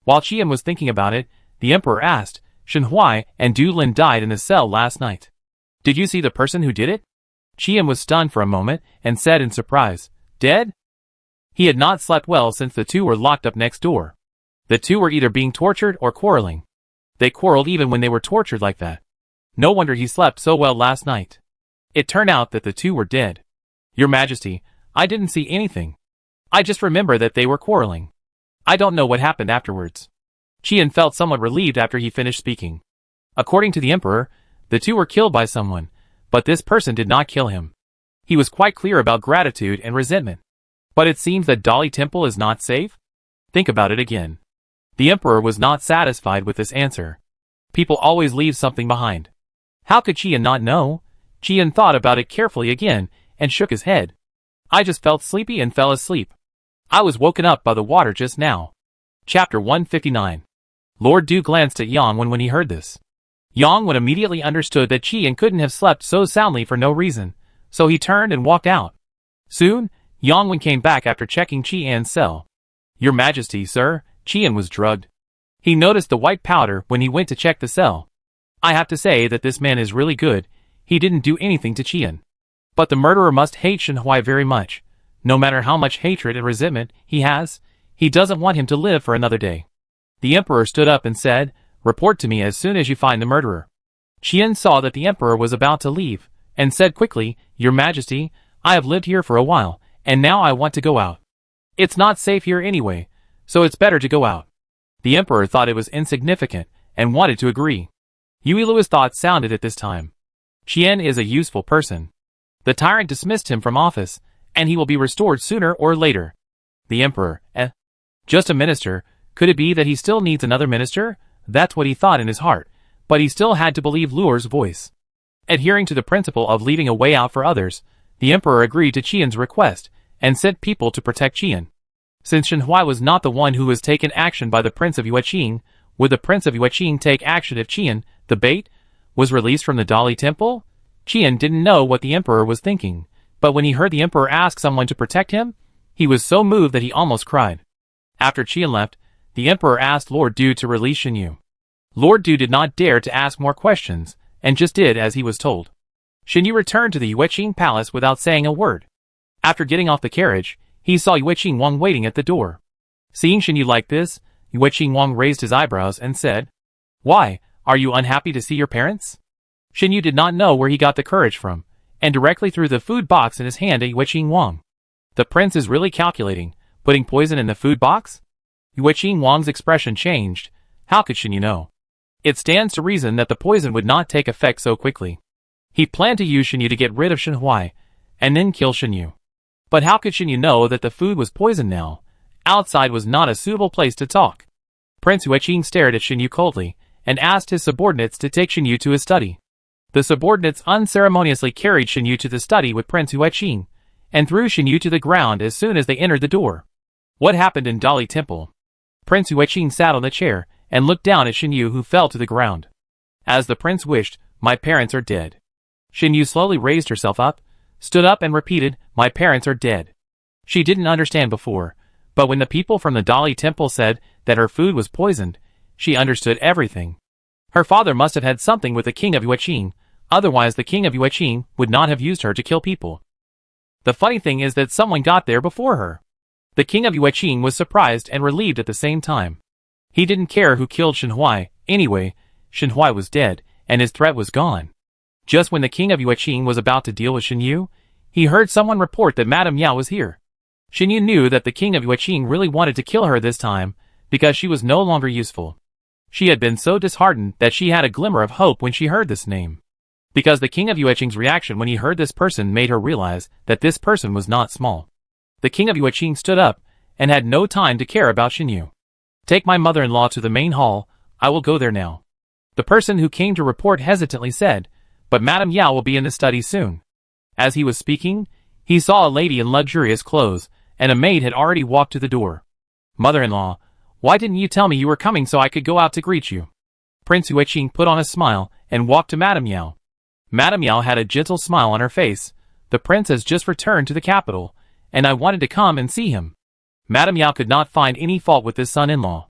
A: While Qian was thinking about it, the emperor asked, Shen Huai and Du Lin died in the cell last night. Did you see the person who did it? Qian was stunned for a moment and said in surprise, Dead? He had not slept well since the two were locked up next door. The two were either being tortured or quarreling. They quarreled even when they were tortured like that. No wonder he slept so well last night. It turned out that the two were dead. Your Majesty, I didn't see anything. I just remember that they were quarreling. I don't know what happened afterwards. Qian felt somewhat relieved after he finished speaking. According to the emperor, the two were killed by someone, but this person did not kill him. He was quite clear about gratitude and resentment. But it seems that Dali Temple is not safe? Think about it again. The emperor was not satisfied with this answer. People always leave something behind. How could Qian not know? Qian thought about it carefully again and shook his head. I just felt sleepy and fell asleep. I was woken up by the water just now. Chapter 159. Lord Du glanced at Yang Wen when he heard this. Yang Wen immediately understood that Qian couldn't have slept so soundly for no reason, so he turned and walked out. Soon, Yang Wen came back after checking Qian's cell. Your Majesty, sir, Qian was drugged. He noticed the white powder when he went to check the cell. I have to say that this man is really good. He didn't do anything to Qian. But the murderer must hate Shen Huai very much. No matter how much hatred and resentment he has, he doesn't want him to live for another day. The emperor stood up and said, Report to me as soon as you find the murderer. Qian saw that the emperor was about to leave, and said quickly, Your Majesty, I have lived here for a while, and now I want to go out. It's not safe here anyway, so it's better to go out. The emperor thought it was insignificant, and wanted to agree. Yui Luo's thoughts sounded at this time. Qian is a useful person. The tyrant dismissed him from office, and he will be restored sooner or later. The emperor, just a minister, could it be that he still needs another minister? That's what he thought in his heart, but he still had to believe Luo's voice. Adhering to the principle of leaving a way out for others, the emperor agreed to Qian's request, and sent people to protect Qian. Since Shen Huai was not the one who was taken action by the Prince of Yueqing, would the Prince of Yueqing take action if Qian, the bait, was released from the Dali Temple? Qian didn't know what the emperor was thinking, but when he heard the emperor ask someone to protect him, he was so moved that he almost cried. After Qian left, the emperor asked Lord Du to release Shen Yu. Lord Du did not dare to ask more questions, and just did as he was told. Shen Yu returned to the Yueqing palace without saying a word. After getting off the carriage, he saw Yueqing Wang waiting at the door. Seeing Shen Yu like this, Yueqing Wang raised his eyebrows and said, Why, are you unhappy to see your parents? Shen Yu did not know where he got the courage from, and directly threw the food box in his hand at Yueqing Wang. The prince is really calculating, putting poison in the food box? Yueqing Wang's expression changed. How could Shen Yu know? It stands to reason that the poison would not take effect so quickly. He planned to use Shen Yu to get rid of Shen Huai, and then kill Shen Yu. But how could Shen Yu know that the food was poisoned now? Outside was not a suitable place to talk. Prince Yueqing stared at Shen Yu coldly, and asked his subordinates to take Shen Yu to his study. The subordinates unceremoniously carried Shen Yu to the study with Prince Yueqing, and threw Shen Yu to the ground as soon as they entered the door. What happened in Dali Temple? Prince Yueqing sat on the chair, and looked down at Shen Yu, who fell to the ground. As the prince wished, my parents are dead. Shen Yu slowly raised herself up, stood up and repeated, my parents are dead. She didn't understand before, but when the people from the Dali Temple said that her food was poisoned, she understood everything. Her father must have had something with the king of Yueqing, otherwise the king of Yueqing would not have used her to kill people. The funny thing is that someone got there before her. The king of Yueqing was surprised and relieved at the same time. He didn't care who killed Shen Huai, anyway, Shen Huai was dead, and his threat was gone. Just when the king of Yueqing was about to deal with Shen Yu, he heard someone report that Madame Yao was here. Shen Yu knew that the king of Yueqing really wanted to kill her this time, because she was no longer useful. She had been so disheartened that she had a glimmer of hope when she heard this name. Because the king of Yueqing's reaction when he heard this person made her realize that this person was not small. The king of Yueqing stood up, and had no time to care about Shen Yu. Take my mother-in-law to the main hall, I will go there now. The person who came to report hesitantly said, but Madame Yao will be in the study soon. As he was speaking, he saw a lady in luxurious clothes, and a maid had already walked to the door. Mother-in-law, why didn't you tell me you were coming so I could go out to greet you? Prince Yueqing put on a smile, and walked to Madame Yao. Madame Yao had a gentle smile on her face. The prince has just returned to the capital, and I wanted to come and see him. Madame Yao could not find any fault with his son-in-law.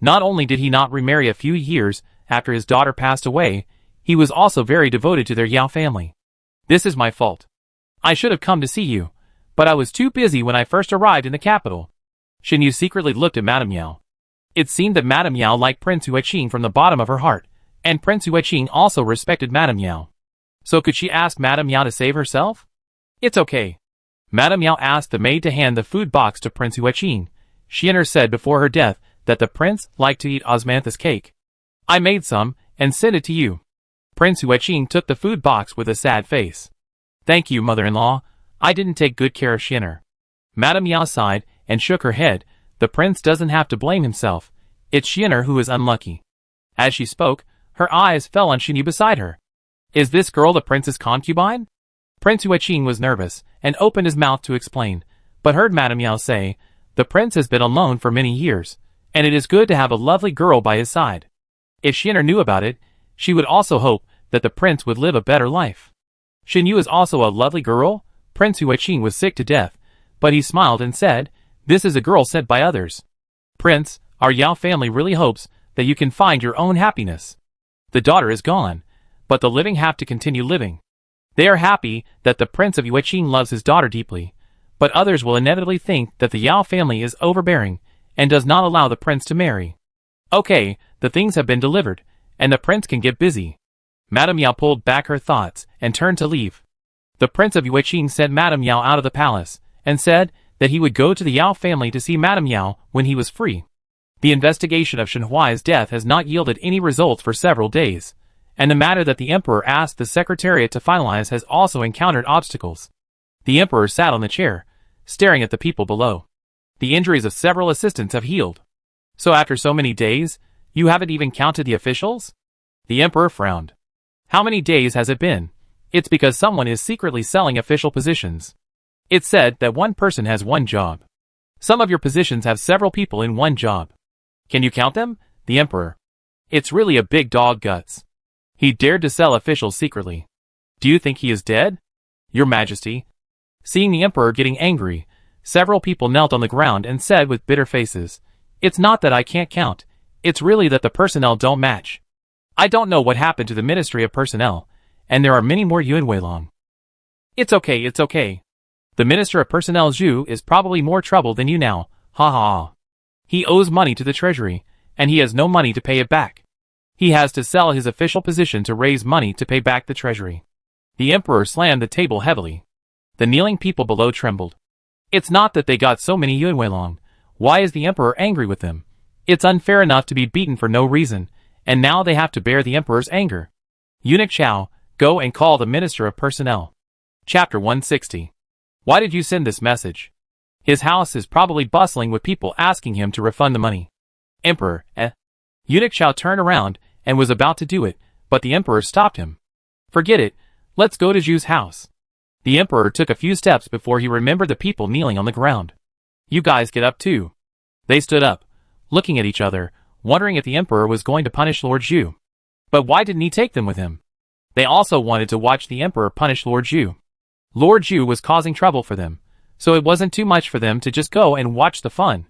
A: Not only did he not remarry a few years after his daughter passed away, he was also very devoted to their Yao family. This is my fault. I should have come to see you, but I was too busy when I first arrived in the capital. Shen Yu secretly looked at Madame Yao. It seemed that Madame Yao liked Prince Huiqing from the bottom of her heart, and Prince Huiqing also respected Madame Yao. So could she ask Madame Yao to save herself? It's okay. Madame Yao asked the maid to hand the food box to Prince Huiqing. She and her said before her death that the prince liked to eat osmanthus cake. I made some, and sent it to you. Prince Huiqing took the food box with a sad face. Thank you, mother-in-law. I didn't take good care of Xian'er. Madame Yao sighed and shook her head. The prince doesn't have to blame himself. It's Xian'er who is unlucky. As she spoke, her eyes fell on Shen Yu beside her. Is this girl the prince's concubine? Prince Huiqing was nervous and opened his mouth to explain, but heard Madame Yao say, the prince has been alone for many years, and it is good to have a lovely girl by his side. If Xian'er knew about it, she would also hope that the prince would live a better life. Shen Yu is also a lovely girl. Prince Huiqing was sick to death, but he smiled and said, this is a girl sent by others. Prince, our Yao family really hopes that you can find your own happiness. The daughter is gone, but the living have to continue living. They are happy that the Prince of Huiqing loves his daughter deeply, but others will inevitably think that the Yao family is overbearing and does not allow the prince to marry. Okay, the things have been delivered, and the prince can get busy. Madame Yao pulled back her thoughts and turned to leave. The Prince of Huiqing sent Madame Yao out of the palace and said that he would go to the Yao family to see Madame Yao when he was free. The investigation of Shen Huai's death has not yielded any results for several days, and the matter that the emperor asked the secretariat to finalize has also encountered obstacles. The emperor sat on the chair, staring at the people below. The injuries of several assistants have healed. So after so many days, you haven't even counted the officials? The emperor frowned. How many days has it been? It's because someone is secretly selling official positions. It's said that one person has one job. Some of your positions have several people in one job. Can you count them? The emperor. It's really a big dog guts. He dared to sell officials secretly. Do you think he is dead? Your Majesty. Seeing the emperor getting angry, several people knelt on the ground and said with bitter faces, it's not that I can't count, it's really that the personnel don't match. I don't know what happened to the Ministry of Personnel, and there are many more Yuan Weilong. It's okay, it's okay. The Minister of Personnel Zhu is probably more trouble than you now, ha ha ha. He owes money to the treasury, and he has no money to pay it back. He has to sell his official position to raise money to pay back the treasury. The emperor slammed the table heavily. The kneeling people below trembled. It's not that they got so many Yuan Weilong. Why is the emperor angry with them? It's unfair enough to be beaten for no reason, and now they have to bear the emperor's anger. Eunuch Chao, go and call the Minister of Personnel. Chapter 160. Why did you send this message? His house is probably bustling with people asking him to refund the money. Emperor, Eunuch Chao turned around and was about to do it, but the emperor stopped him. Forget it, let's go to Zhu's house. The emperor took a few steps before he remembered the people kneeling on the ground. You guys get up too. They stood up, looking at each other, wondering if the emperor was going to punish Lord Zhu. But why didn't he take them with him? They also wanted to watch the emperor punish Lord Zhu. Lord Zhu was causing trouble for them, so it wasn't too much for them to just go and watch the fun.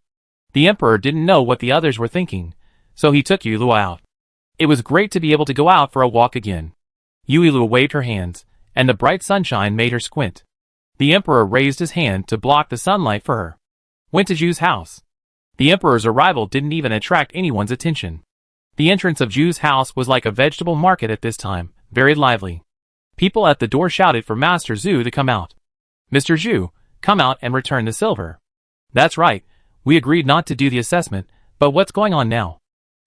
A: The emperor didn't know what the others were thinking, so he took Yu Lua out. It was great to be able to go out for a walk again. Yu Lua waved her hands, and the bright sunshine made her squint. The emperor raised his hand to block the sunlight for her. Went to Zhu's house. The emperor's arrival didn't even attract anyone's attention. The entrance of Zhu's house was like a vegetable market at this time, very lively. People at the door shouted for Master Zhu to come out. Mr. Zhu, come out and return the silver. That's right, we agreed not to do the assessment, but what's going on now?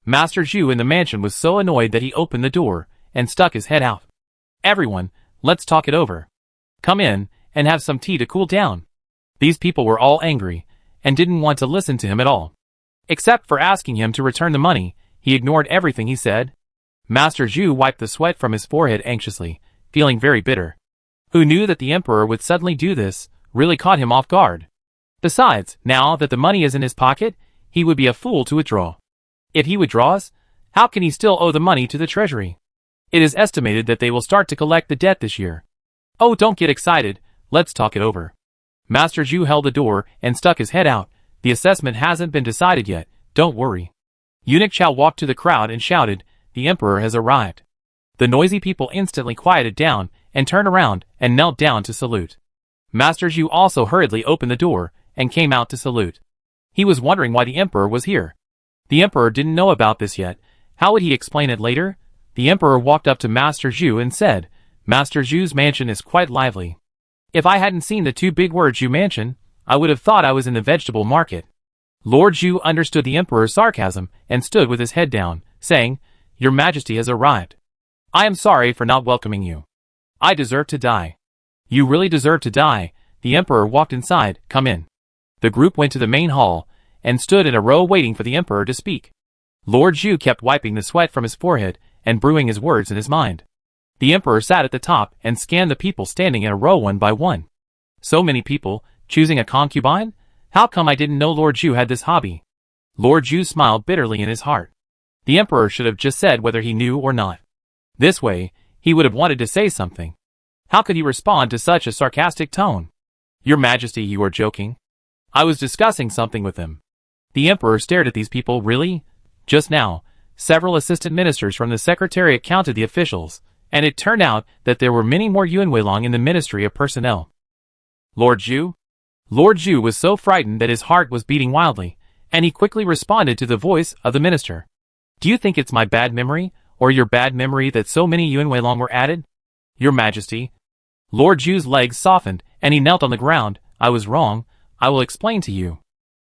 A: Master Zhu in the mansion was so annoyed that he opened the door and stuck his head out. Everyone, let's talk it over. Come in and have some tea to cool down. These people were all angry and didn't want to listen to him at all. Except for asking him to return the money, he ignored everything he said. Master Zhu wiped the sweat from his forehead anxiously, feeling very bitter. Who knew that the emperor would suddenly do this really caught him off guard. Besides, now that the money is in his pocket, he would be a fool to withdraw. If he withdraws, how can he still owe the money to the treasury? It is estimated that they will start to collect the debt this year. Oh, don't get excited, let's talk it over. Master Zhu held the door and stuck his head out. The assessment hasn't been decided yet, don't worry. Eunuch Chow walked to the crowd and shouted, the emperor has arrived. The noisy people instantly quieted down and turned around and knelt down to salute. Master Zhu also hurriedly opened the door and came out to salute. He was wondering why the emperor was here. The emperor didn't know about this yet. How would he explain it later? The emperor walked up to Master Zhu and said, Master Zhu's mansion is quite lively. If I hadn't seen the two big words Zhu mansion, I would have thought I was in the vegetable market. Lord Zhu understood the emperor's sarcasm and stood with his head down, saying, Your Majesty has arrived. I am sorry for not welcoming you. I deserve to die. You really deserve to die. The emperor walked inside. Come in. The group went to the main hall and stood in a row waiting for the emperor to speak. Lord Zhu kept wiping the sweat from his forehead and brewing his words in his mind. The emperor sat at the top and scanned the people standing in a row one by one. So many people, choosing a concubine? How come I didn't know Lord Zhu had this hobby? Lord Zhu smiled bitterly in his heart. The emperor should have just said whether he knew or not. This way, he would have wanted to say something. How could he respond to such a sarcastic tone? Your Majesty, you are joking. I was discussing something with him. The emperor stared at these people. Really? Just now, several assistant ministers from the secretariat counted the officials, and it turned out that there were many more Yuan Weilong in the Ministry of Personnel. Lord Zhu? Lord Zhu was so frightened that his heart was beating wildly, and he quickly responded to the voice of the minister. Do you think it's my bad memory, or your bad memory that so many Yuan Weilong were added? Your Majesty. Lord Zhu's legs softened, and he knelt on the ground. I was wrong. I will explain to you.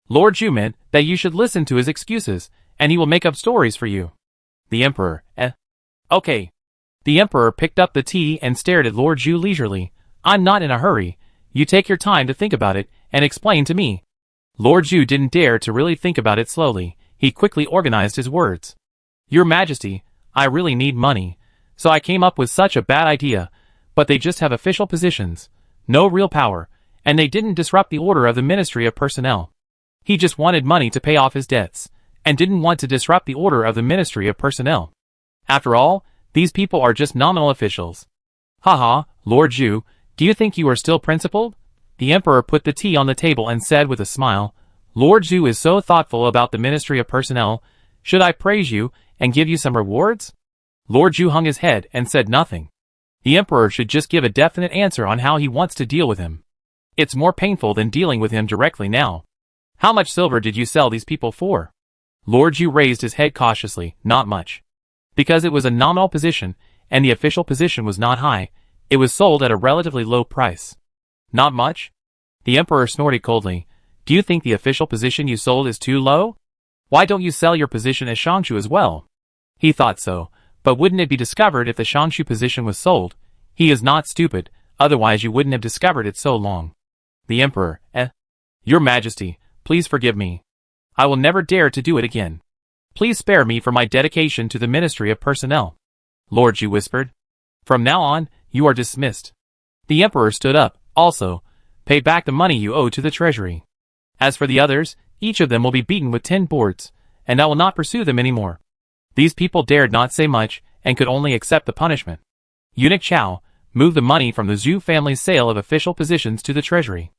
A: Lord Zhu meant that you should listen to his excuses, and he will make up stories for you. The emperor, Okay. The emperor picked up the tea and stared at Lord Zhu leisurely. I'm not in a hurry. You take your time to think about it, and explain to me. Lord Zhu didn't dare to really think about it slowly. He quickly organized his words. Your Majesty, I really need money, so I came up with such a bad idea, but they just have official positions, no real power, and they didn't disrupt the order of the Ministry of Personnel. He just wanted money to pay off his debts, and didn't want to disrupt the order of the Ministry of Personnel. After all, these people are just nominal officials. Haha, Lord Zhu, do you think you are still principled? The emperor put the tea on the table and said with a smile, Lord Zhu is so thoughtful about the Ministry of Personnel. Should I praise you and give you some rewards? Lord Zhu hung his head and said nothing. The emperor should just give a definite answer on how he wants to deal with him. It's more painful than dealing with him directly now. How much silver did you sell these people for? Lord Zhu raised his head cautiously. Not much. Because it was a nominal position, and the official position was not high, it was sold at a relatively low price. Not much? The emperor snorted coldly. Do you think the official position you sold is too low? Why don't you sell your position as Shangshu as well? He thought so, but wouldn't it be discovered if the Shangshu position was sold? He is not stupid, otherwise you wouldn't have discovered it so long. The emperor, Your Majesty, please forgive me. I will never dare to do it again. Please spare me for my dedication to the Ministry of Personnel. Lord Zhu whispered. From now on, you are dismissed. The emperor stood up. Also, pay back the money you owe to the treasury. As for the others, each of them will be beaten with 10 boards, and I will not pursue them anymore. These people dared not say much, and could only accept the punishment. Eunuch Chow moved the money from the Zhu family's sale of official positions to the treasury.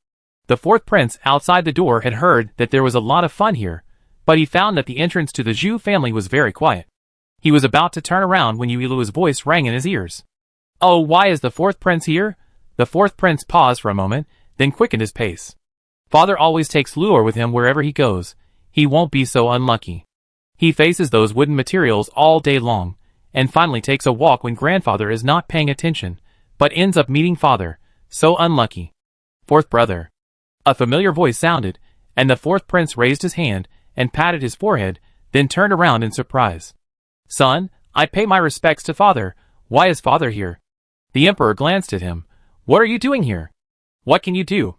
A: The fourth prince outside the door had heard that there was a lot of fun here, but he found that the entrance to the Zhu family was very quiet. He was about to turn around when Yuilu's voice rang in his ears. Oh, why is the fourth prince here? The fourth prince paused for a moment, then quickened his pace. Father always takes lure with him wherever he goes. He won't be so unlucky. He faces those wooden materials all day long, and finally takes a walk when grandfather is not paying attention, but ends up meeting father. So unlucky. Fourth brother. A familiar voice sounded, and the fourth prince raised his hand and patted his forehead, then turned around in surprise. Son, I pay my respects to father. Why is father here? The emperor glanced at him. What are you doing here? What can you do?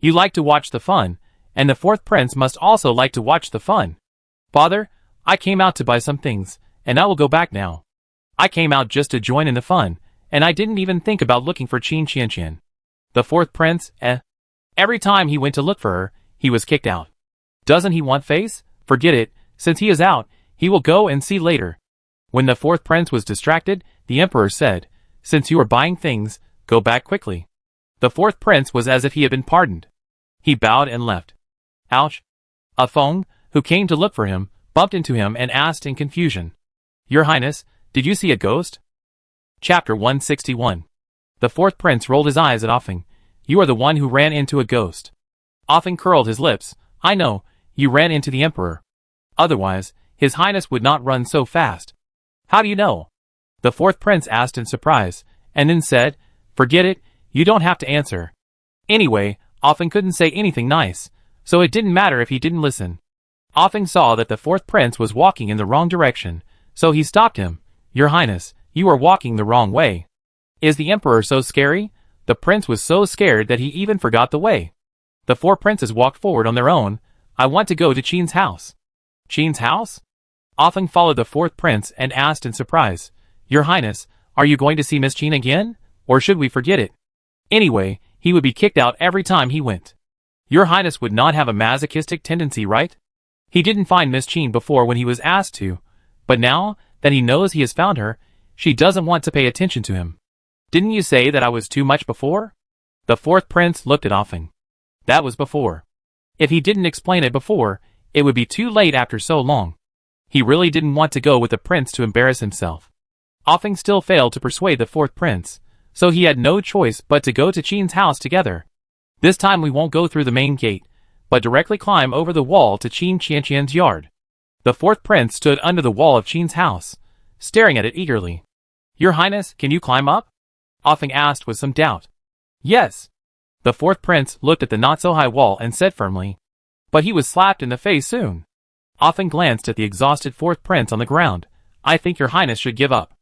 A: You like to watch the fun, and the fourth prince must also like to watch the fun. Father, I came out to buy some things, and I will go back now. I came out just to join in the fun, and I didn't even think about looking for Qin Qianqian. The fourth prince, Every time he went to look for her, he was kicked out. Doesn't he want face? Forget it, since he is out, he will go and see later. When the fourth prince was distracted, The emperor said, "Since you are buying things, go back quickly." The fourth prince was as if he had been pardoned. He bowed and left. Ouch! A Feng, who came to look for him, bumped into him and asked in confusion, "Your Highness, did you see a ghost?" Chapter 161. The fourth prince rolled his eyes at Offing. "You are the one who ran into a ghost." Offing curled his lips. "I know, you ran into the emperor. Otherwise, his highness would not run so fast." "How do you know?" The fourth prince asked in surprise, and then said, "Forget it, you don't have to answer." Anyway, Offing couldn't say anything nice, so it didn't matter if he didn't listen. Offing saw that the fourth prince was walking in the wrong direction, so he stopped him. "Your Highness, you are walking the wrong way." "Is the emperor so scary?" The prince was so scared that he even forgot the way. The four princes walked forward on their own. "I want to go to Qin's house." "Qin's house?" Offing followed the fourth prince and asked in surprise, "Your Highness, are you going to see Miss Qin again, or should we forget it?" Anyway, he would be kicked out every time he went. Your Highness would not have a masochistic tendency, right? He didn't find Miss Qin before when he was asked to, but now that he knows he has found her, she doesn't want to pay attention to him. "Didn't you say that I was too much before?" The fourth prince looked at Offing. That was before. If he didn't explain it before, it would be too late after so long. He really didn't want to go with the prince to embarrass himself. Offing still failed to persuade the fourth prince, so he had no choice but to go to Qin's house together. "This time we won't go through the main gate, but directly climb over the wall to Qin Qianqian's yard." The fourth prince stood under the wall of Qin's house, staring at it eagerly. "Your Highness, can you climb up?" Offing asked with some doubt. "Yes." The fourth prince looked at the not-so-high wall and said firmly. But he was slapped in the face soon. Offing glanced at the exhausted fourth prince on the ground. "I think your Highness should give up."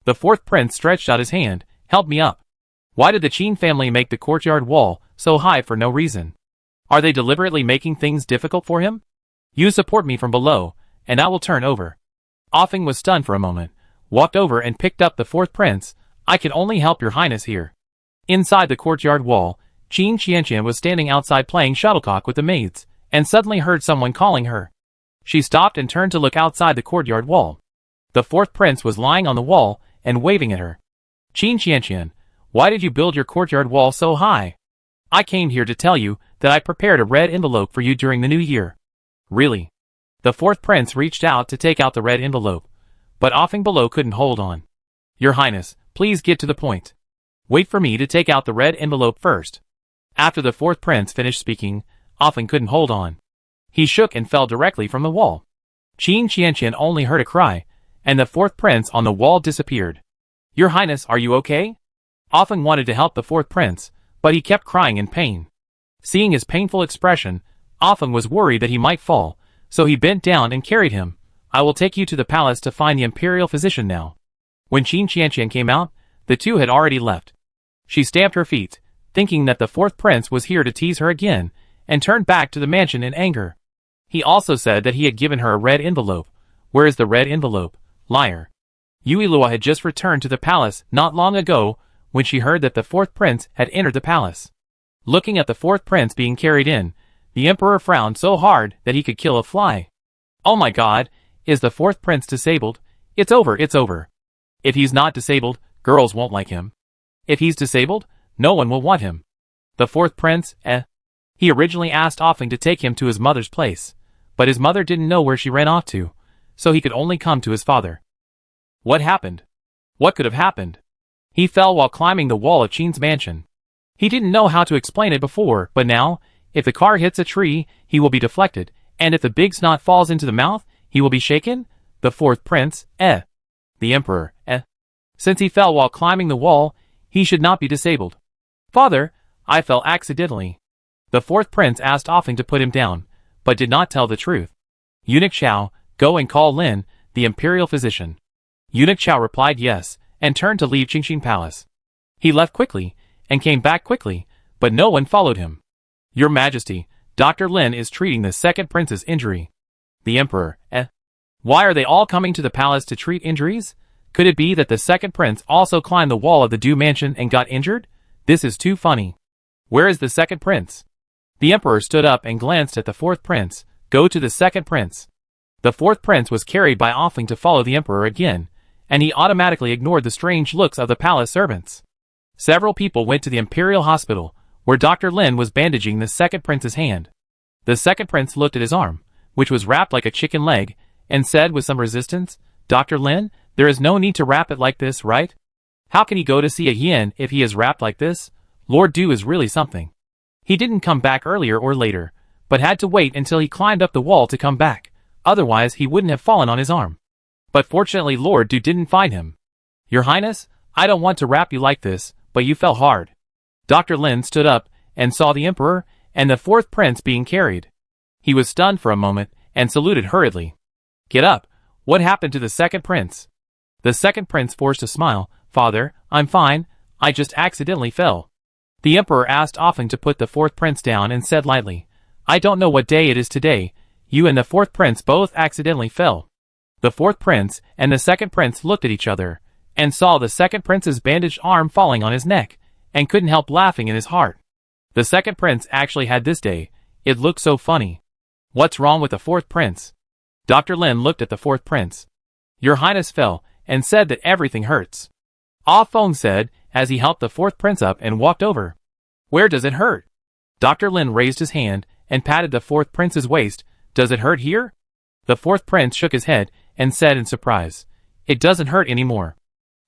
A: The fourth prince stretched out his hand. "Help me up." Why did the Qin family make the courtyard wall so high for no reason? Are they deliberately making things difficult for him? "You support me from below, and I will turn over." Offing was stunned for a moment, walked over and picked up the fourth prince. "I can only help your Highness here." Inside the courtyard wall, Qin Qianqian was standing outside playing shuttlecock with the maids, and suddenly heard someone calling her. She stopped and turned to look outside the courtyard wall. The fourth prince was lying on the wall and waving at her. "Qin Qianqian, why did you build your courtyard wall so high?" "I came here to tell you that I prepared a red envelope for you during the new year." "Really?" The fourth prince reached out to take out the red envelope, but Offing below couldn't hold on. "Your Highness, please get to the point. Wait for me to take out the red envelope first." After the fourth prince finished speaking, Offing couldn't hold on. He shook and fell directly from the wall. Qin Qianqian only heard a cry, and the fourth prince on the wall disappeared. "Your Highness, are you okay?" Offing wanted to help the fourth prince, but he kept crying in pain. Seeing his painful expression, Offing was worried that he might fall, so he bent down and carried him. "I will take you to the palace to find the imperial physician now." When Qin Qianqian came out, the two had already left. She stamped her feet, thinking that the fourth prince was here to tease her again, and turned back to the mansion in anger. He also said that he had given her a red envelope. Where is the red envelope? Liar. Yuilua had just returned to the palace not long ago when she heard that the fourth prince had entered the palace. Looking at the fourth prince being carried in, the emperor frowned so hard that he could kill a fly. "Oh my god, is the fourth prince disabled? It's over, it's over. If he's not disabled, girls won't like him. If he's disabled, no one will want him." The fourth prince, He originally asked Offing to take him to his mother's place, but his mother didn't know where she ran off to, so he could only come to his father. What happened? What could have happened? He fell while climbing the wall of Qin's mansion. He didn't know how to explain it before, but now, if the car hits a tree, he will be deflected, and if the big snot falls into the mouth, he will be shaken? The fourth prince, The emperor, Since he fell while climbing the wall, he should not be disabled. "Father, I fell accidentally." The fourth prince asked Offing to put him down, but did not tell the truth. "Eunuch Chao, go and call Lin, the imperial physician." Eunuch Chao replied yes, and turned to leave Qingxin Palace. He left quickly, and came back quickly, but no one followed him. "Your Majesty, Dr. Lin is treating the second prince's injury." The emperor, Why are they all coming to the palace to treat injuries? Could it be that the second prince also climbed the wall of the Du mansion and got injured? This is too funny. Where is the second prince? The emperor stood up and glanced at the fourth prince. Go to the second prince. The fourth prince was carried by Offing to follow the emperor again, and he automatically ignored the strange looks of the palace servants. Several people went to the imperial hospital, where Dr. Lin was bandaging the second prince's hand. The second prince looked at his arm, which was wrapped like a chicken leg, and said with some resistance, "Dr. Lin, there is no need to wrap it like this, right? How can he go to see a yin if he is wrapped like this? Lord Du is really something. He didn't come back earlier or later, but had to wait until he climbed up the wall to come back, otherwise he wouldn't have fallen on his arm. But fortunately Lord Du didn't find him. Your Highness, I don't want to wrap you like this, but you fell hard." Dr. Lin stood up and saw the emperor and the fourth prince being carried. He was stunned for a moment and saluted hurriedly. "Get up. What happened to the second prince?" The second prince forced a smile. "Father, I'm fine. I just accidentally fell." The emperor asked often to put the fourth prince down and said lightly, "I don't know what day it is today. You and the fourth prince both accidentally fell." The fourth prince and the second prince looked at each other and saw the second prince's bandaged arm falling on his neck and couldn't help laughing in his heart. The second prince actually had this day. It looked so funny. "What's wrong with the fourth prince?" Dr. Lin looked at the fourth prince. "Your Highness fell and said that everything hurts." Ah Feng said as he helped the fourth prince up and walked over. "Where does it hurt?" Dr. Lin raised his hand and patted the fourth prince's waist. "Does it hurt here?" The fourth prince shook his head and said in surprise, "It doesn't hurt anymore.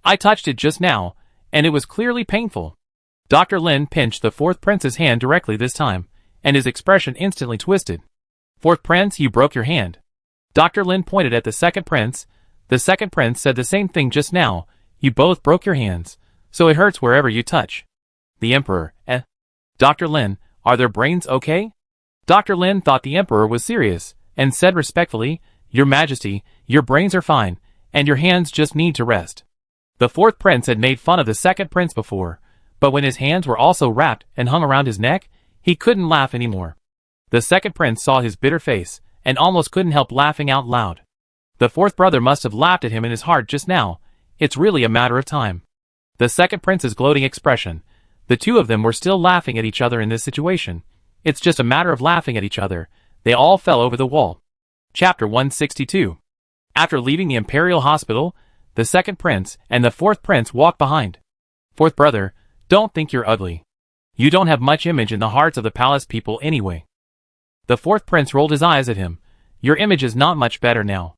A: I touched it just now, and it was clearly painful." Dr. Lin pinched the fourth prince's hand directly this time, and his expression instantly twisted. "Fourth prince, you broke your hand." Dr. Lin pointed at the second prince. "The second prince said the same thing just now. You both broke your hands, so it hurts wherever you touch." The emperor, Dr. Lin, are their brains okay?" Dr. Lin thought the emperor was serious, and said respectfully, "Your Majesty, your brains are fine, and your hands just need to rest." The fourth prince had made fun of the second prince before, but when his hands were also wrapped and hung around his neck, he couldn't laugh anymore. The second prince saw his bitter face, and almost couldn't help laughing out loud. The fourth brother must have laughed at him in his heart just now. It's really a matter of time. The second prince's gloating expression. The two of them were still laughing at each other in this situation. It's just a matter of laughing at each other. They all fell over the wall. Chapter 162. After leaving the imperial hospital, the second prince and the fourth prince walked behind. "Fourth brother, don't think you're ugly. You don't have much image in the hearts of the palace people anyway." The fourth prince rolled his eyes at him. "Your image is not much better now."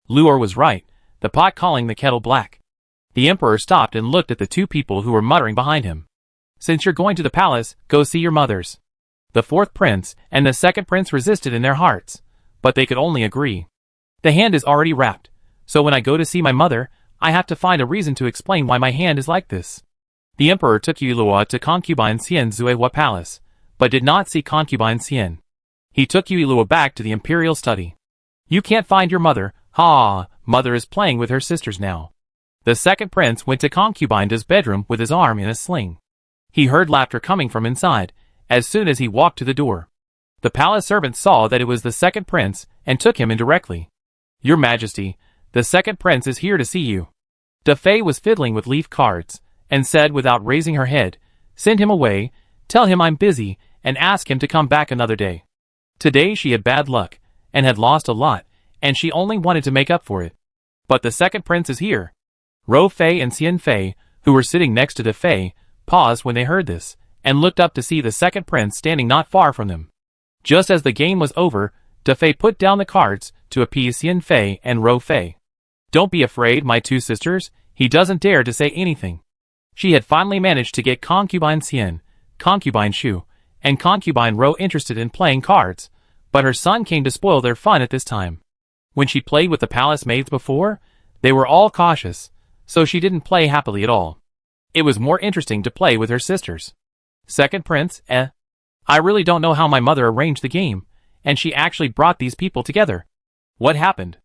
A: Luor was right, the pot calling the kettle black. The emperor stopped and looked at the two people who were muttering behind him. "Since you're going to the palace, go see your mothers." The fourth prince and the second prince resisted in their hearts, but they could only agree. "The hand is already wrapped, so when I go to see my mother, I have to find a reason to explain why my hand is like this." The emperor took Yuilua to concubine Xian's Zuehua palace, but did not see concubine Xian. He took Yuilua back to the imperial study. "You can't find your mother. Ha! Mother is playing with her sisters now." The second prince went to concubine Da's bedroom with his arm in a sling. He heard laughter coming from inside, as soon as he walked to the door. The palace servant saw that it was the second prince and took him in directly. "Your Majesty, the second prince is here to see you." Da Fei was fiddling with leaf cards, and said without raising her head, "Send him away, tell him I'm busy, and ask him to come back another day." Today she had bad luck, and had lost a lot, and she only wanted to make up for it. But the second prince is here. Ro Fei and Xian Fei, who were sitting next to Da Fei, paused when they heard this, and looked up to see the second prince standing not far from them. Just as the game was over, Da Fei put down the cards to appease Xian Fei and Ro Fei. "Don't be afraid, my two sisters, he doesn't dare to say anything." She had finally managed to get concubine Xian, concubine Shu, and concubine Ro interested in playing cards, but her son came to spoil their fun at this time. When she played with the palace maids before, they were all cautious, so she didn't play happily at all. It was more interesting to play with her sisters. "Second prince, I really don't know how my mother arranged the game, and she actually brought these people together. What happened?"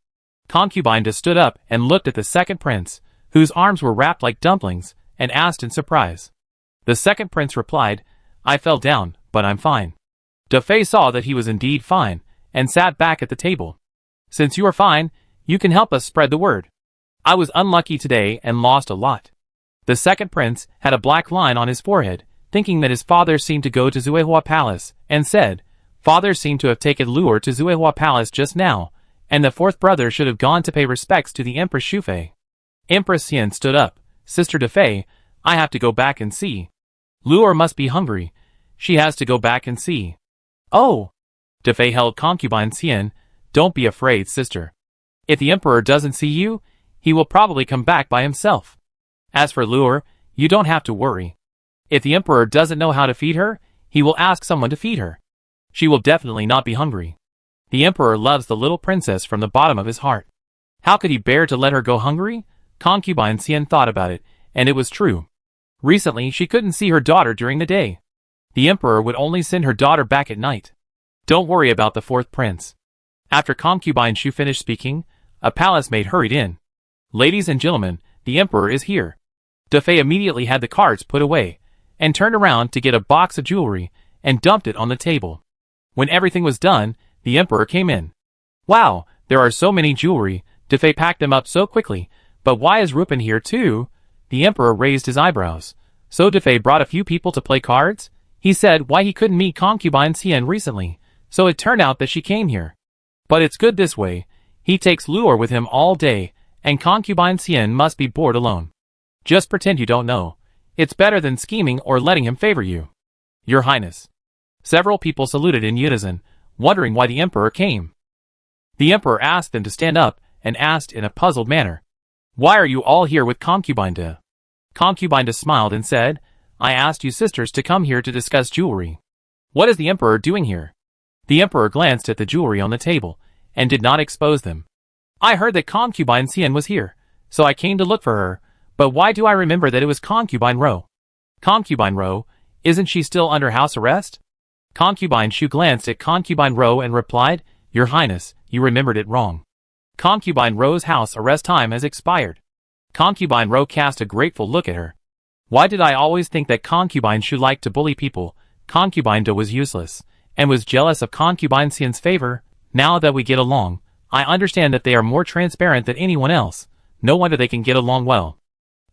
A: Concubine Da stood up and looked at the second prince, whose arms were wrapped like dumplings, and asked in surprise. The second prince replied, "I fell down, but I'm fine." Da Fei saw that he was indeed fine, and sat back at the table. "Since you are fine, you can help us spread the word. I was unlucky today and lost a lot." The second prince had a black line on his forehead, thinking that his father seemed to go to Zuehua Palace, and said, "Father seemed to have taken Luor to Zuehua Palace just now, and the fourth brother should have gone to pay respects to the Empress Shufei." Empress Xian stood up. Sister Defei, I have to go back and see. Luor must be hungry. She has to go back and see. Oh! Defei held concubine Xian. Don't be afraid, sister. If the emperor doesn't see you, he will probably come back by himself. As for Luor, you don't have to worry. If the emperor doesn't know how to feed her, he will ask someone to feed her. She will definitely not be hungry. The emperor loves the little princess from the bottom of his heart. How could he bear to let her go hungry? Concubine Xian thought about it, and it was true. Recently, she couldn't see her daughter during the day. The emperor would only send her daughter back at night. Don't worry about the fourth prince. After concubine Shu finished speaking, a palace maid hurried in. Ladies and gentlemen, the emperor is here. Defei immediately had the cards put away, and turned around to get a box of jewelry, and dumped it on the table. When everything was done, the emperor came in. Wow, there are so many jewelry. Defei packed them up so quickly, but why is Rupin here too? The emperor raised his eyebrows. So Defei brought a few people to play cards? He said why he couldn't meet concubine Xian recently, so it turned out that she came here. But it's good this way. He takes Luor with him all day, and concubine Xian must be bored alone. Just pretend you don't know. It's better than scheming or letting him favor you. Your Highness. Several people saluted in unison, wondering why the emperor came. The emperor asked them to stand up, and asked in a puzzled manner, "Why are you all here with concubine De?" Concubine De smiled and said, "I asked you sisters to come here to discuss jewelry. What is the emperor doing here?" The emperor glanced at the jewelry on the table, and did not expose them. "I heard that concubine Xian was here, so I came to look for her, but why do I remember that it was concubine Ro?" Concubine Ro, isn't she still under house arrest? Concubine Shu glanced at concubine Ro and replied, "Your Highness, you remembered it wrong. Concubine Ro's house arrest time has expired." Concubine Ro cast a grateful look at her. Why did I always think that concubine Shu liked to bully people? Concubine Do was useless, and was jealous of concubine Xian's favor. Now that we get along, I understand that they are more transparent than anyone else. No wonder they can get along well.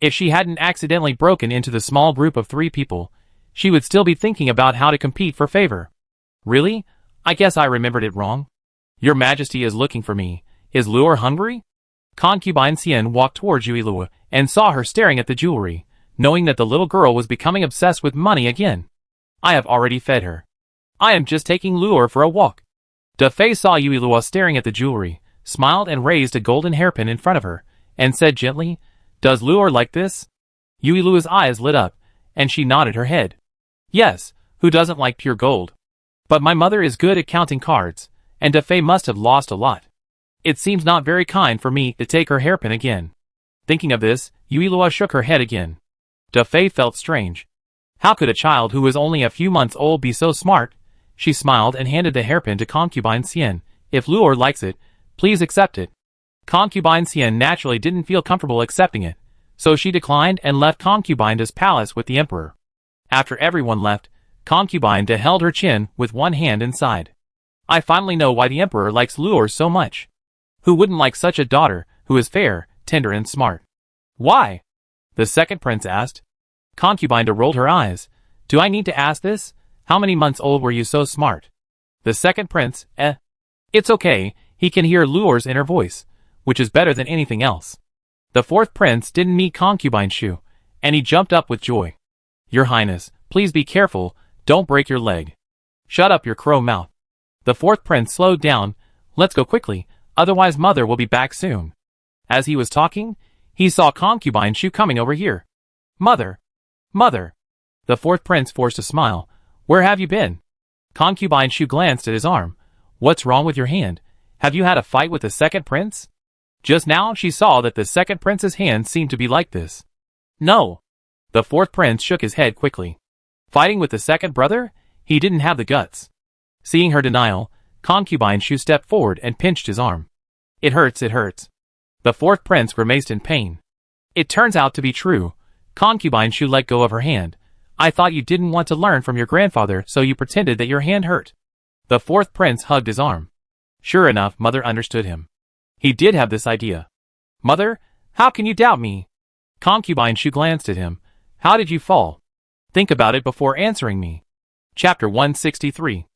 A: If she hadn't accidentally broken into the small group of 3 people, she would still be thinking about how to compete for favor. Really? I guess I remembered it wrong. Your Majesty is looking for me. Is Luor hungry? Concubine Xian walked towards Yui Luo and saw her staring at the jewelry, knowing that the little girl was becoming obsessed with money again. I have already fed her. I am just taking Luor for a walk. Defei saw Yui Luo staring at the jewelry, smiled and raised a golden hairpin in front of her, and said gently, "Does Luor like this?" Yui Luo's eyes lit up, and she nodded her head. "Yes, who doesn't like pure gold? But my mother is good at counting cards, and Defei must have lost a lot. It seems not very kind for me to take her hairpin again." Thinking of this, Yui Luo shook her head again. Defei felt strange. How could a child who was only a few months old be so smart? She smiled and handed the hairpin to concubine Xian. "If Luor likes it, please accept it." Concubine Xian naturally didn't feel comfortable accepting it, so she declined and left concubine De's palace with the emperor. After everyone left, concubine De held her chin with one hand inside. I finally know why the emperor likes Luor so much. Who wouldn't like such a daughter, who is fair, tender and smart? Why? The second prince asked. Concubine De rolled her eyes. Do I need to ask this? How many months old were you so smart? The second prince, It's okay, he can hear Luor's inner voice, which is better than anything else. The fourth prince didn't meet concubine Shu, and he jumped up with joy. Your Highness, please be careful, don't break your leg. Shut up your crow mouth. The fourth prince slowed down. Let's go quickly, otherwise mother will be back soon. As he was talking, he saw concubine Shu coming over here. Mother! Mother! The fourth prince forced a smile. Where have you been? Concubine Shu glanced at his arm. What's wrong with your hand? Have you had a fight with the second prince? Just now she saw that the second prince's hand seemed to be like this. No. The fourth prince shook his head quickly. Fighting with the second brother? He didn't have the guts. Seeing her denial, concubine Shu stepped forward and pinched his arm. It hurts, it hurts. The fourth prince grimaced in pain. It turns out to be true. Concubine Shu let go of her hand. I thought you didn't want to learn from your grandfather, so you pretended that your hand hurt. The fourth prince hugged his arm. Sure enough, mother understood him. He did have this idea. Mother, how can you doubt me? Concubine Shu glanced at him. How did you fall? Think about it before answering me. Chapter 163.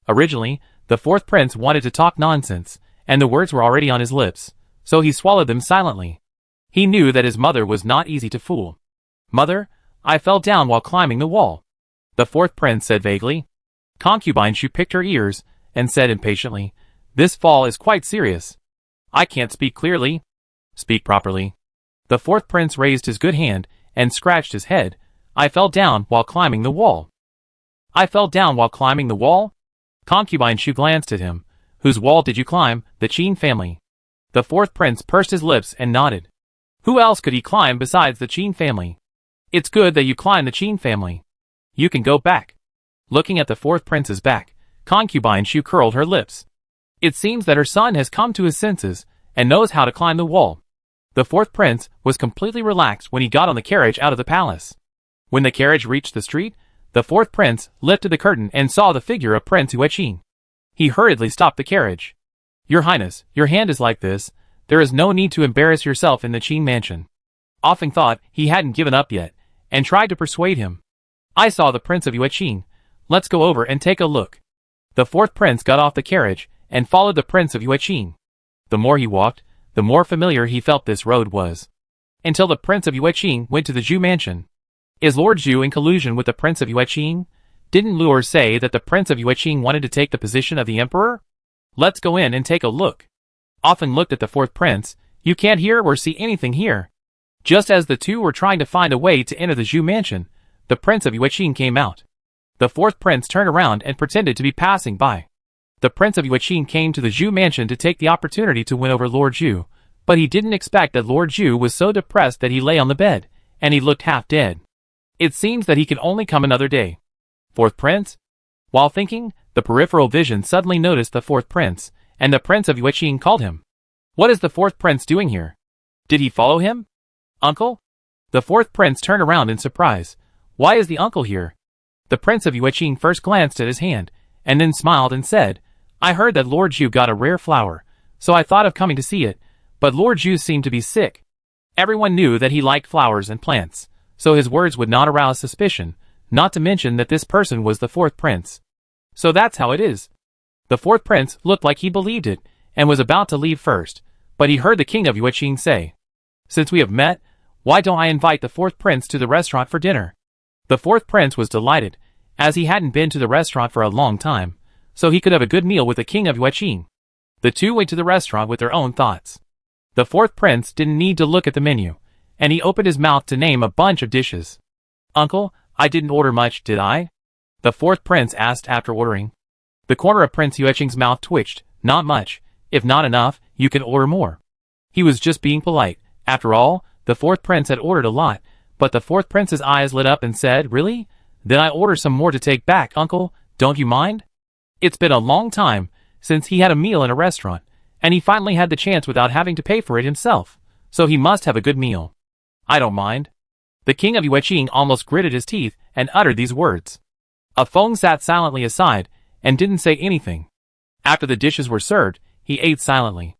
A: Originally, the fourth prince wanted to talk nonsense, and the words were already on his lips, so he swallowed them silently. He knew that his mother was not easy to fool. "Mother, I fell down while climbing the wall," the fourth prince said vaguely. Concubine Shu picked her ears and said impatiently, "This fall is quite serious. I can't speak clearly." "Speak properly." The fourth prince raised his good hand and scratched his head. "I fell down while climbing the wall." "I fell down while climbing the wall?" Concubine Shu glanced at him. "Whose wall did you climb?" "The Qin family." The fourth prince pursed his lips and nodded. Who else could he climb besides the Qin family? "It's good that you climbed the Qin family. You can go back." Looking at the fourth prince's back, Concubine Shu curled her lips. It seems that her son has come to his senses and knows how to climb the wall. The fourth prince was completely relaxed when he got on the carriage out of the palace. When the carriage reached the street, the fourth prince lifted the curtain and saw the figure of Prince Yueqing. He hurriedly stopped the carriage. "Your Highness, your hand is like this. There is no need to embarrass yourself in the Qin mansion." Offing thought he hadn't given up yet, and tried to persuade him. "I saw the Prince of Yueqing. Let's go over and take a look." The fourth prince got off the carriage and followed the Prince of Yueqing. The more he walked, the more familiar he felt this road was. Until the Prince of Yueqing went to the Zhu mansion. Is Lord Zhu in collusion with the Prince of Yueqing? Didn't Luer say that the Prince of Yueqing wanted to take the position of the Emperor? Let's go in and take a look. Often looked at the fourth prince. You can't hear or see anything here. Just as the two were trying to find a way to enter the Zhu mansion, the Prince of Yueqing came out. The fourth prince turned around and pretended to be passing by. The Prince of Yueqing came to the Zhu mansion to take the opportunity to win over Lord Zhu, but he didn't expect that Lord Zhu was so depressed that he lay on the bed, and he looked half dead. It seems that he can only come another day. Fourth prince? While thinking, the peripheral vision suddenly noticed the fourth prince, and the Prince of Yueqing called him. What is the fourth prince doing here? Did he follow him? Uncle? The fourth prince turned around in surprise. Why is the uncle here? The Prince of Yueqing first glanced at his hand, and then smiled and said, I heard that Lord Zhu got a rare flower, so I thought of coming to see it, but Lord Zhu seemed to be sick. Everyone knew that he liked flowers and plants, so his words would not arouse suspicion, not to mention that this person was the fourth prince. So that's how it is. The fourth prince looked like he believed it, and was about to leave first, but he heard the king of Yueqing say, Since we have met, why don't I invite the fourth prince to the restaurant for dinner? The fourth prince was delighted, as he hadn't been to the restaurant for a long time, so he could have a good meal with the king of Yueqing. The two went to the restaurant with their own thoughts. The fourth prince didn't need to look at the menu, and he opened his mouth to name a bunch of dishes. Uncle, I didn't order much, did I? The fourth prince asked after ordering. The corner of Prince Yueqing's mouth twitched. Not much. If not enough, you can order more. He was just being polite. After all, the fourth prince had ordered a lot, but the fourth prince's eyes lit up and said, Really? Then I order some more to take back, uncle, don't you mind? It's been a long time since he had a meal in a restaurant, and he finally had the chance without having to pay for it himself, so he must have a good meal. I don't mind. The king of Yueqing almost gritted his teeth and uttered these words. A Feng sat silently aside and didn't say anything. After the dishes were served, he ate silently.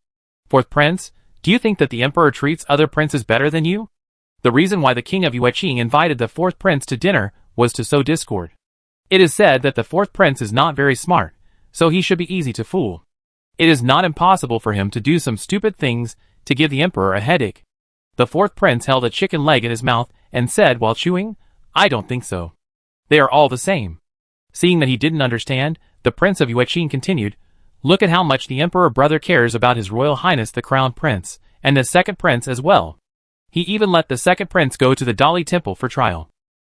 A: Fourth prince, do you think that the emperor treats other princes better than you? The reason why the king of Yueqing invited the fourth prince to dinner was to sow discord. It is said that the fourth prince is not very smart, so he should be easy to fool. It is not impossible for him to do some stupid things to give the emperor a headache. The fourth prince held a chicken leg in his mouth and said while chewing, I don't think so. They are all the same. Seeing that he didn't understand, the Prince of Yueqing continued, Look at how much the emperor brother cares about his royal highness the crown prince, and the second prince as well. He even let the second prince go to the Dali temple for trial.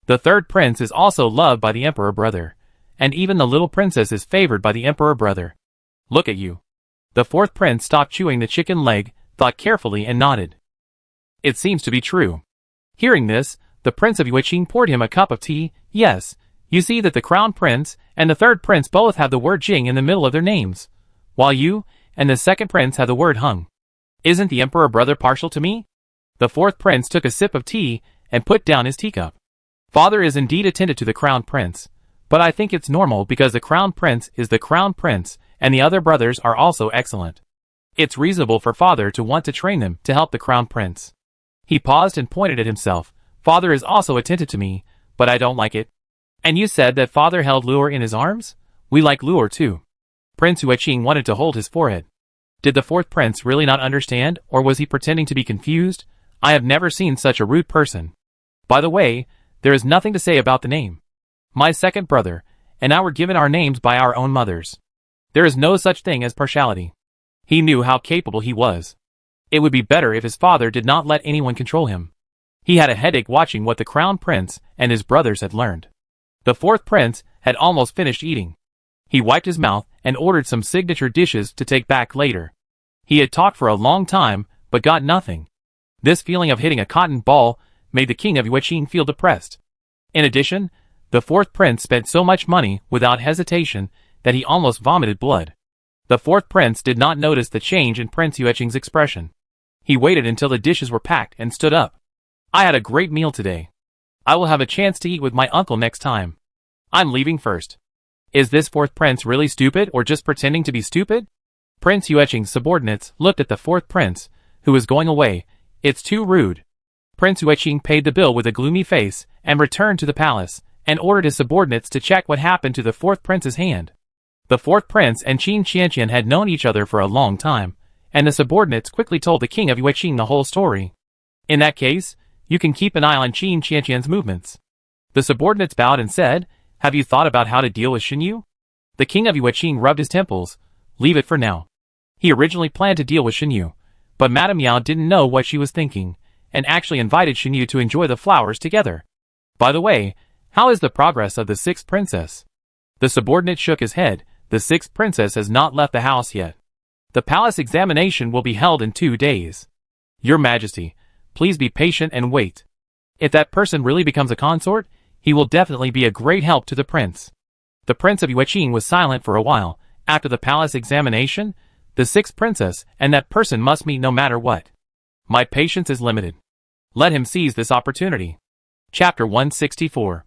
A: The third prince is also loved by the emperor brother, and even the little princess is favored by the emperor brother. Look at you. The fourth prince stopped chewing the chicken leg, thought carefully and nodded. It seems to be true. Hearing this, the Prince of Yueqing poured him a cup of tea. Yes, you see that the crown prince and the third prince both have the word Jing in the middle of their names, while you and the second prince have the word Hung. Isn't the emperor brother partial to me? The fourth prince took a sip of tea and put down his teacup. Father is indeed attended to the crown prince, but I think it's normal because the crown prince is the crown prince and the other brothers are also excellent. It's reasonable for father to want to train them to help the crown prince. He paused and pointed at himself. Father is also attentive to me, but I don't like it. And you said that father held Luer in his arms? We like Luer too. Prince Yueqing wanted to hold his forehead. Did the fourth prince really not understand, or was he pretending to be confused? I have never seen such a rude person. By the way, there is nothing to say about the name. My second brother and I were given our names by our own mothers. There is no such thing as partiality. He knew how capable he was. It would be better if his father did not let anyone control him. He had a headache watching what the crown prince and his brothers had learned. The fourth prince had almost finished eating. He wiped his mouth and ordered some signature dishes to take back later. He had talked for a long time, but got nothing. This feeling of hitting a cotton ball made the king of Yueqing feel depressed. In addition, the fourth prince spent so much money without hesitation that he almost vomited blood. The fourth prince did not notice the change in Prince Yueqing's expression. He waited until the dishes were packed and stood up. I had a great meal today. I will have a chance to eat with my uncle next time. I'm leaving first. Is this fourth prince really stupid or just pretending to be stupid? Prince Yueqing's subordinates looked at the fourth prince, who was going away. It's too rude. Prince Yueqing paid the bill with a gloomy face and returned to the palace and ordered his subordinates to check what happened to the fourth prince's hand. The fourth prince and Qin Qianqian had known each other for a long time, and the subordinates quickly told the king of Yueqing the whole story. In that case, you can keep an eye on Qin Qianqian's movements. The subordinates bowed and said, have you thought about how to deal with Xinyu? The king of Yueqing rubbed his temples. Leave it for now. He originally planned to deal with Xinyu, but Madame Yao didn't know what she was thinking, and actually invited Xinyu to enjoy the flowers together. By the way, how is the progress of the sixth princess? The subordinate shook his head. The sixth princess has not left the house yet. The palace examination will be held in 2 days. Your Majesty, please be patient and wait. If that person really becomes a consort, he will definitely be a great help to the prince. The Prince of Yueqing was silent for a while. After the palace examination, the sixth princess and that person must meet no matter what. My patience is limited. Let him seize this opportunity. Chapter 164.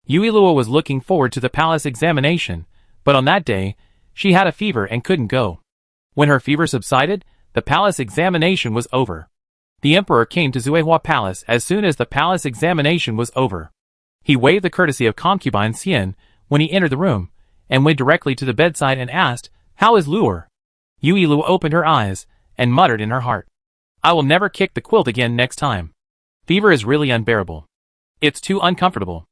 A: Yuilua was looking forward to the palace examination, but on that day, she had a fever and couldn't go. When her fever subsided, the palace examination was over. The emperor came to Zuihua Palace as soon as the palace examination was over. He waived the courtesy of concubine Xian when he entered the room, and went directly to the bedside and asked, how is Luer? Yuilua opened her eyes, and muttered in her heart, I will never kick the quilt again next time. Fever is really unbearable. It's too uncomfortable.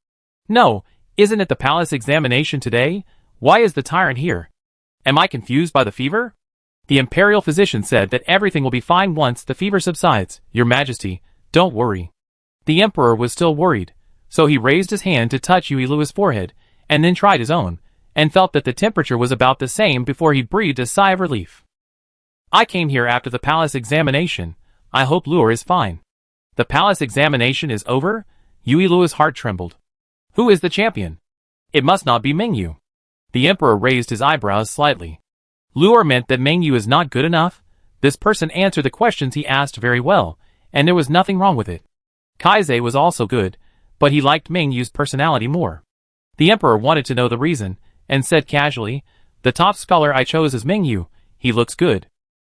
A: No, isn't it the palace examination today? Why is the tyrant here? Am I confused by the fever? The imperial physician said that everything will be fine once the fever subsides. Your Majesty, don't worry. The emperor was still worried, so he raised his hand to touch Yuilua's forehead, and then tried his own, and felt that the temperature was about the same before he breathed a sigh of relief. I came here after the palace examination. I hope Luer is fine. The palace examination is over? Yuilua's heart trembled. Who is the champion? It must not be Mengyu. The emperor raised his eyebrows slightly. Luer meant that Mengyu is not good enough? This person answered the questions he asked very well, and there was nothing wrong with it. Kaizei was also good, but he liked Mengyu's personality more. The emperor wanted to know the reason, and said casually, the top scholar I chose is Mengyu. He looks good.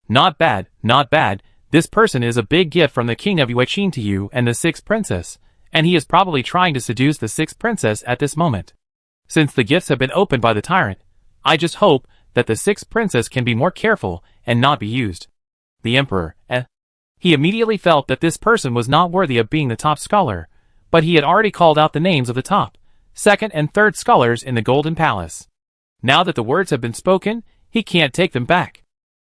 A: Not bad, not bad. This person is a big gift from the king of Yueqing to you and the sixth princess, and he is probably trying to seduce the sixth princess at this moment. Since the gifts have been opened by the tyrant, I just hope that the sixth princess can be more careful and not be used. The emperor, He immediately felt that this person was not worthy of being the top scholar, but he had already called out the names of the top, second and third scholars in the Golden Palace. Now that the words have been spoken, he can't take them back.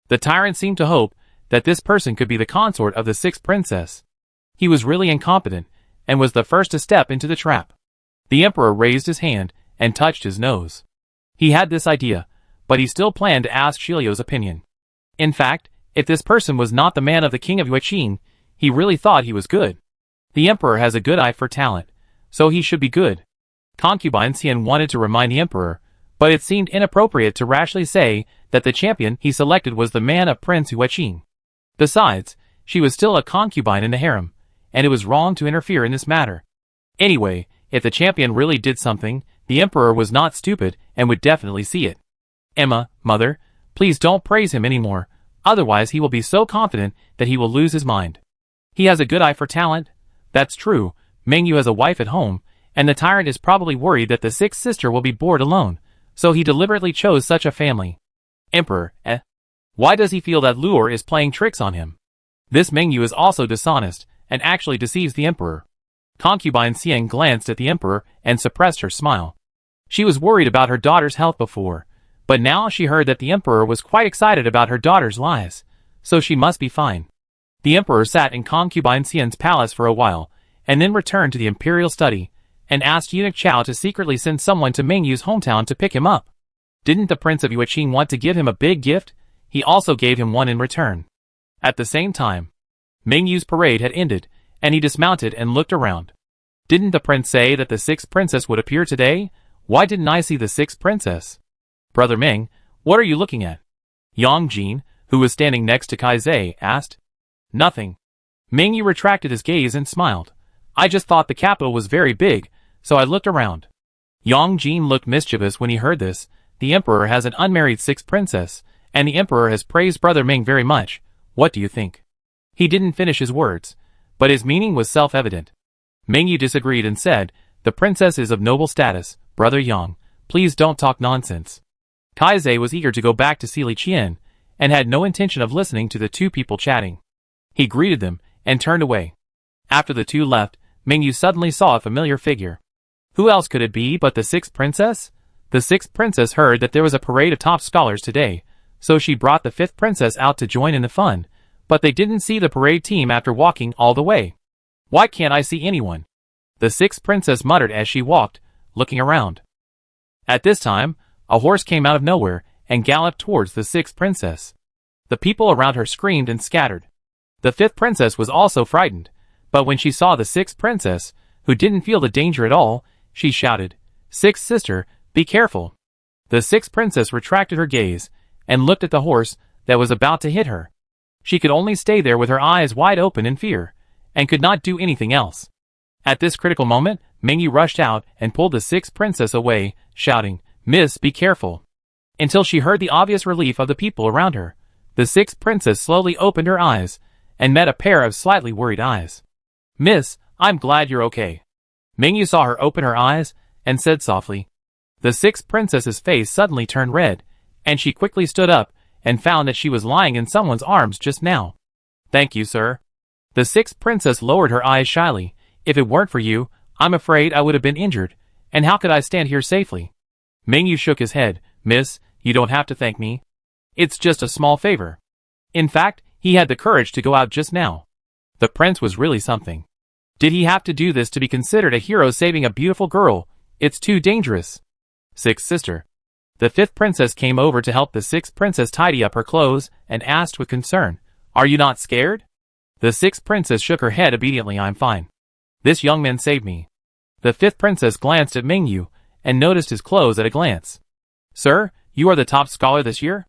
A: The tyrant seemed to hope that this person could be the consort of the sixth princess. He was really incompetent, and was the first to step into the trap. The emperor raised his hand and touched his nose. He had this idea, but he still planned to ask Shiliu's opinion. In fact, if this person was not the man of the king of Yueqing, he really thought he was good. The emperor has a good eye for talent, so he should be good. Concubine Xian wanted to remind the emperor, but it seemed inappropriate to rashly say that the champion he selected was the man of Prince Yueqing. Besides, she was still a concubine in the harem, and it was wrong to interfere in this matter. Anyway, if the champion really did something, the emperor was not stupid and would definitely see it. Emma, mother, please don't praise him anymore, otherwise he will be so confident that he will lose his mind. He has a good eye for talent. That's true, Mengyu has a wife at home, and the tyrant is probably worried that the sixth sister will be bored alone, so he deliberately chose such a family. Emperor, Why does he feel that Luer is playing tricks on him? This Mengyu is also dishonest, and actually deceives the emperor. Concubine Xian glanced at the emperor and suppressed her smile. She was worried about her daughter's health before, but now she heard that the emperor was quite excited about her daughter's lies, so she must be fine. The emperor sat in Concubine Xian's palace for a while, and then returned to the imperial study, and asked Eunuch Chao to secretly send someone to Mingyu's hometown to pick him up. Didn't the Prince of Yueqing want to give him a big gift? He also gave him one in return. At the same time, Mingyu's parade had ended, and he dismounted and looked around. Didn't the prince say that the sixth princess would appear today? Why didn't I see the sixth princess? Brother Ming, what are you looking at? Yang Jin, who was standing next to Kaizei, asked. Nothing. Mingyu retracted his gaze and smiled. I just thought the capital was very big, so I looked around. Yang Jin looked mischievous when he heard this. The emperor has an unmarried sixth princess, and the emperor has praised Brother Ming very much. What do you think? He didn't finish his words, but his meaning was self-evident. Mingyu disagreed and said, the princess is of noble status, Brother Yang, please don't talk nonsense. Kaizei was eager to go back to Sili Qian, and had no intention of listening to the two people chatting. He greeted them, and turned away. After the two left, Mingyu suddenly saw a familiar figure. Who else could it be but the sixth princess? The sixth princess heard that there was a parade of top scholars today, so she brought the fifth princess out to join in the fun, but they didn't see the parade team after walking all the way. Why can't I see anyone? The sixth princess muttered as she walked, looking around. At this time, a horse came out of nowhere and galloped towards the sixth princess. The people around her screamed and scattered. The fifth princess was also frightened, but when she saw the sixth princess, who didn't feel the danger at all, she shouted, Sixth sister, be careful. The sixth princess retracted her gaze, and looked at the horse that was about to hit her. She could only stay there with her eyes wide open in fear, and could not do anything else. At this critical moment, Mingyu rushed out and pulled the sixth princess away, shouting, Miss, be careful. Until she heard the obvious relief of the people around her, the sixth princess slowly opened her eyes, and met a pair of slightly worried eyes. Miss, I'm glad you're okay. Mingyu saw her open her eyes, and said softly. The sixth princess's face suddenly turned red, and she quickly stood up, and found that she was lying in someone's arms just now. Thank you, sir. The sixth princess lowered her eyes shyly. If it weren't for you, I'm afraid I would have been injured, and how could I stand here safely? Mingyu shook his head. Miss, you don't have to thank me. It's just a small favor. In fact, he had the courage to go out just now. The prince was really something. Did he have to do this to be considered a hero saving a beautiful girl? It's too dangerous. Sixth sister. The fifth princess came over to help the sixth princess tidy up her clothes, and asked with concern, Are you not scared? The sixth princess shook her head obediently. I'm fine. This young man saved me. The fifth princess glanced at Mingyu, and noticed his clothes at a glance. Sir, you are the top scholar this year?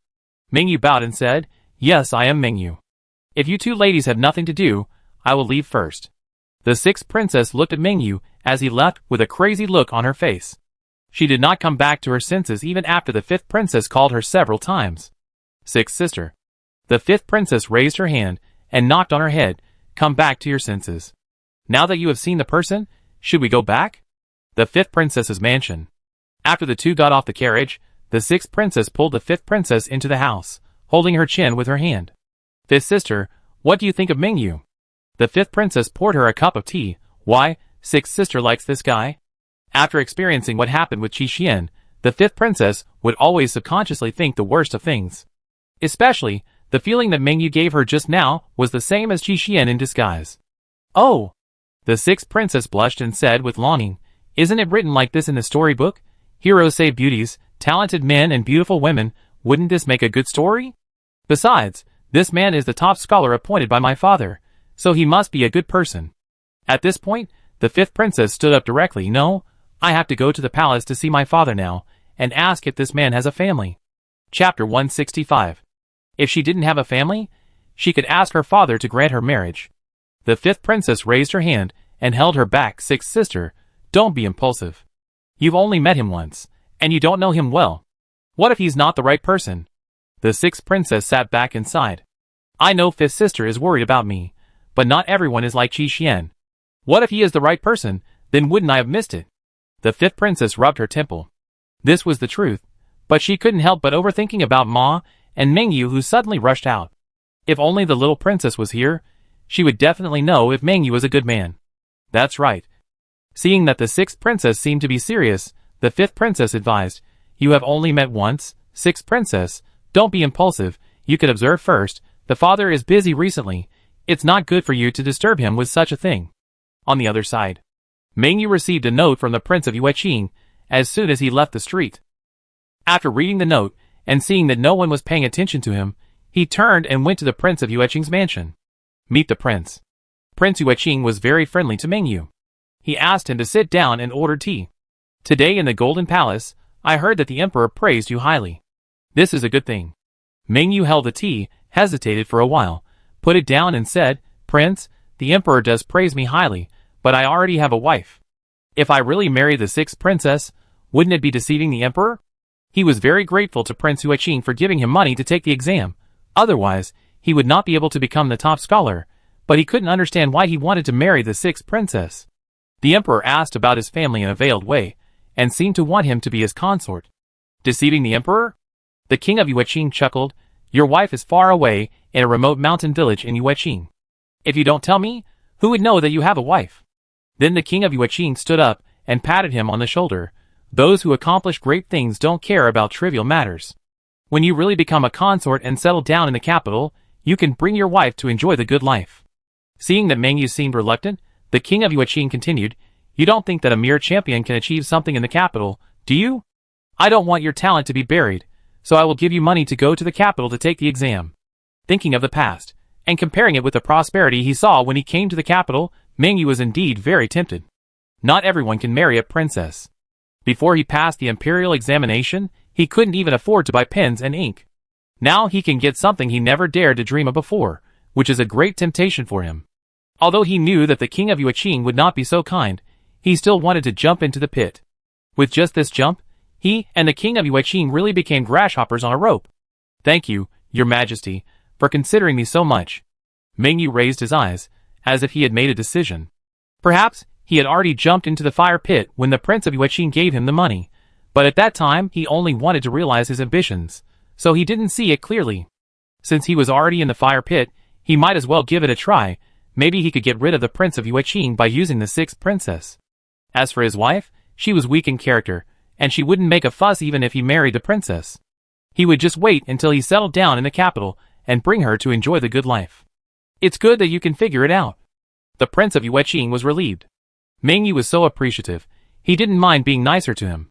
A: Mingyu bowed and said, Yes, I am Mingyu. If you two ladies have nothing to do, I will leave first. The sixth princess looked at Mingyu as he left with a crazy look on her face. She did not come back to her senses even after the fifth princess called her several times. Sixth sister. The fifth princess raised her hand and knocked on her head. Come back to your senses. Now that you have seen the person, should we go back? The fifth princess's mansion. After the two got off the carriage, the sixth princess pulled the fifth princess into the house, holding her chin with her hand. Fifth sister, what do you think of Mingyu? The fifth princess poured her a cup of tea. Why, sixth sister likes this guy? After experiencing what happened with Qi Xian, the fifth princess would always subconsciously think the worst of things. Especially, the feeling that Mingyu gave her just now was the same as Qi Xian in disguise. Oh! The sixth princess blushed and said with longing, Isn't it written like this in the storybook? Heroes save beauties, talented men and beautiful women. Wouldn't this make a good story? Besides, this man is the top scholar appointed by my father, so he must be a good person. At this point, the fifth princess stood up directly. No, I have to go to the palace to see my father now, and ask if this man has a family. Chapter 165. If she didn't have a family, she could ask her father to grant her marriage. The fifth princess raised her hand and held her back. Sixth sister, don't be impulsive. You've only met him once, and you don't know him well. What if he's not the right person? The sixth princess sat back and sighed. I know fifth sister is worried about me, but not everyone is like Qi Xian. What if he is the right person, then wouldn't I have missed it? The fifth princess rubbed her temple. This was the truth, but she couldn't help but overthinking about Ma and Mingyu, who suddenly rushed out. If only the little princess was here, she would definitely know if Meng Yu was a good man. That's right. Seeing that the sixth princess seemed to be serious, the fifth princess advised, "You have only met once, sixth princess. Don't be impulsive. You could observe first. The father is busy recently. It's not good for you to disturb him with such a thing." On the other side, Meng Yu received a note from the Prince of Yueqing as soon as he left the street. After reading the note and seeing that no one was paying attention to him, he turned and went to the Prince of Yueqing's mansion. Meet the prince. Prince Yueqing was very friendly to Meng Yu. He asked him to sit down and ordered tea. "Today in the Golden Palace, I heard that the emperor praised you highly. This is a good thing." Meng Yu held the tea, hesitated for a while, put it down and said, "Prince, the emperor does praise me highly, but I already have a wife. If I really marry the sixth princess, wouldn't it be deceiving the emperor?" He was very grateful to Prince Yueqing for giving him money to take the exam. Otherwise, he would not be able to become the top scholar, but he couldn't understand why he wanted to marry the sixth princess. The emperor asked about his family in a veiled way, and seemed to want him to be his consort. Deceiving the emperor? The king of Yueqing chuckled. "Your wife is far away, in a remote mountain village in Yueqing. If you don't tell me, who would know that you have a wife?" Then the king of Yueqing stood up and patted him on the shoulder. "Those who accomplish great things don't care about trivial matters. When you really become a consort and settle down in the capital, you can bring your wife to enjoy the good life." Seeing that Meng Yu seemed reluctant, the king of Yueqing continued, "You don't think that a mere champion can achieve something in the capital, do you? I don't want your talent to be buried, so I will give you money to go to the capital to take the exam." Thinking of the past, and comparing it with the prosperity he saw when he came to the capital, Meng Yu was indeed very tempted. Not everyone can marry a princess. Before he passed the imperial examination, he couldn't even afford to buy pens and ink. Now he can get something he never dared to dream of before, which is a great temptation for him. Although he knew that the king of Yueqing would not be so kind, he still wanted to jump into the pit. With just this jump, he and the king of Yueqing really became grasshoppers on a rope. "Thank you, your majesty, for considering me so much." Meng Yu raised his eyes, as if he had made a decision. Perhaps he had already jumped into the fire pit when the Prince of Yueqing gave him the money, but at that time he only wanted to realize his ambitions, so he didn't see it clearly. Since he was already in the fire pit, he might as well give it a try. Maybe he could get rid of the Prince of Yueqing by using the sixth princess. As for his wife, she was weak in character, and she wouldn't make a fuss even if he married the princess. He would just wait until he settled down in the capital and bring her to enjoy the good life. "It's good that you can figure it out." The Prince of Yueqing was relieved. Meng Yu was so appreciative, he didn't mind being nicer to him.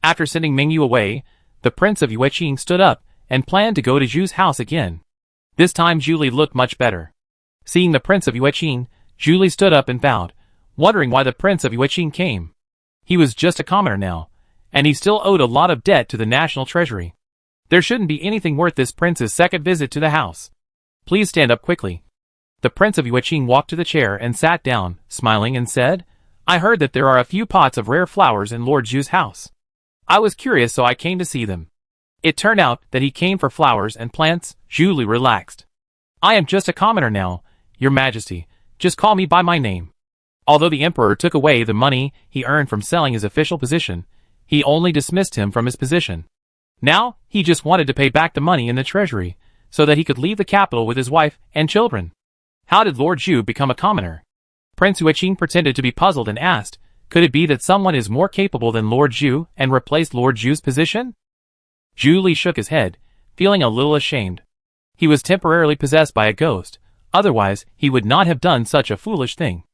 A: After sending Meng Yu away, the Prince of Yueqing stood up and planned to go to Zhu's house again. This time Zhu looked much better. Seeing the Prince of Yueqing, Zhu stood up and bowed, wondering why the Prince of Yueqing came. He was just a commoner now, and he still owed a lot of debt to the national treasury. There shouldn't be anything worth this prince's second visit to the house. "Please stand up quickly." The Prince of Yueqing walked to the chair and sat down, smiling, and said, "I heard that there are a few pots of rare flowers in Lord Zhu's house. I was curious, so I came to see them." It turned out that he came for flowers and plants. Zhu relaxed. "I am just a commoner now, your majesty. Just call me by my name." Although the emperor took away the money he earned from selling his official position, he only dismissed him from his position. Now, he just wanted to pay back the money in the treasury, so that he could leave the capital with his wife and children. How did Lord Zhu become a commoner? Prince Yueqing pretended to be puzzled and asked, "Could it be that someone is more capable than Lord Zhu and replaced Lord Zhu's position?" Zhu shook his head, feeling a little ashamed. He was temporarily possessed by a ghost, otherwise he would not have done such a foolish thing.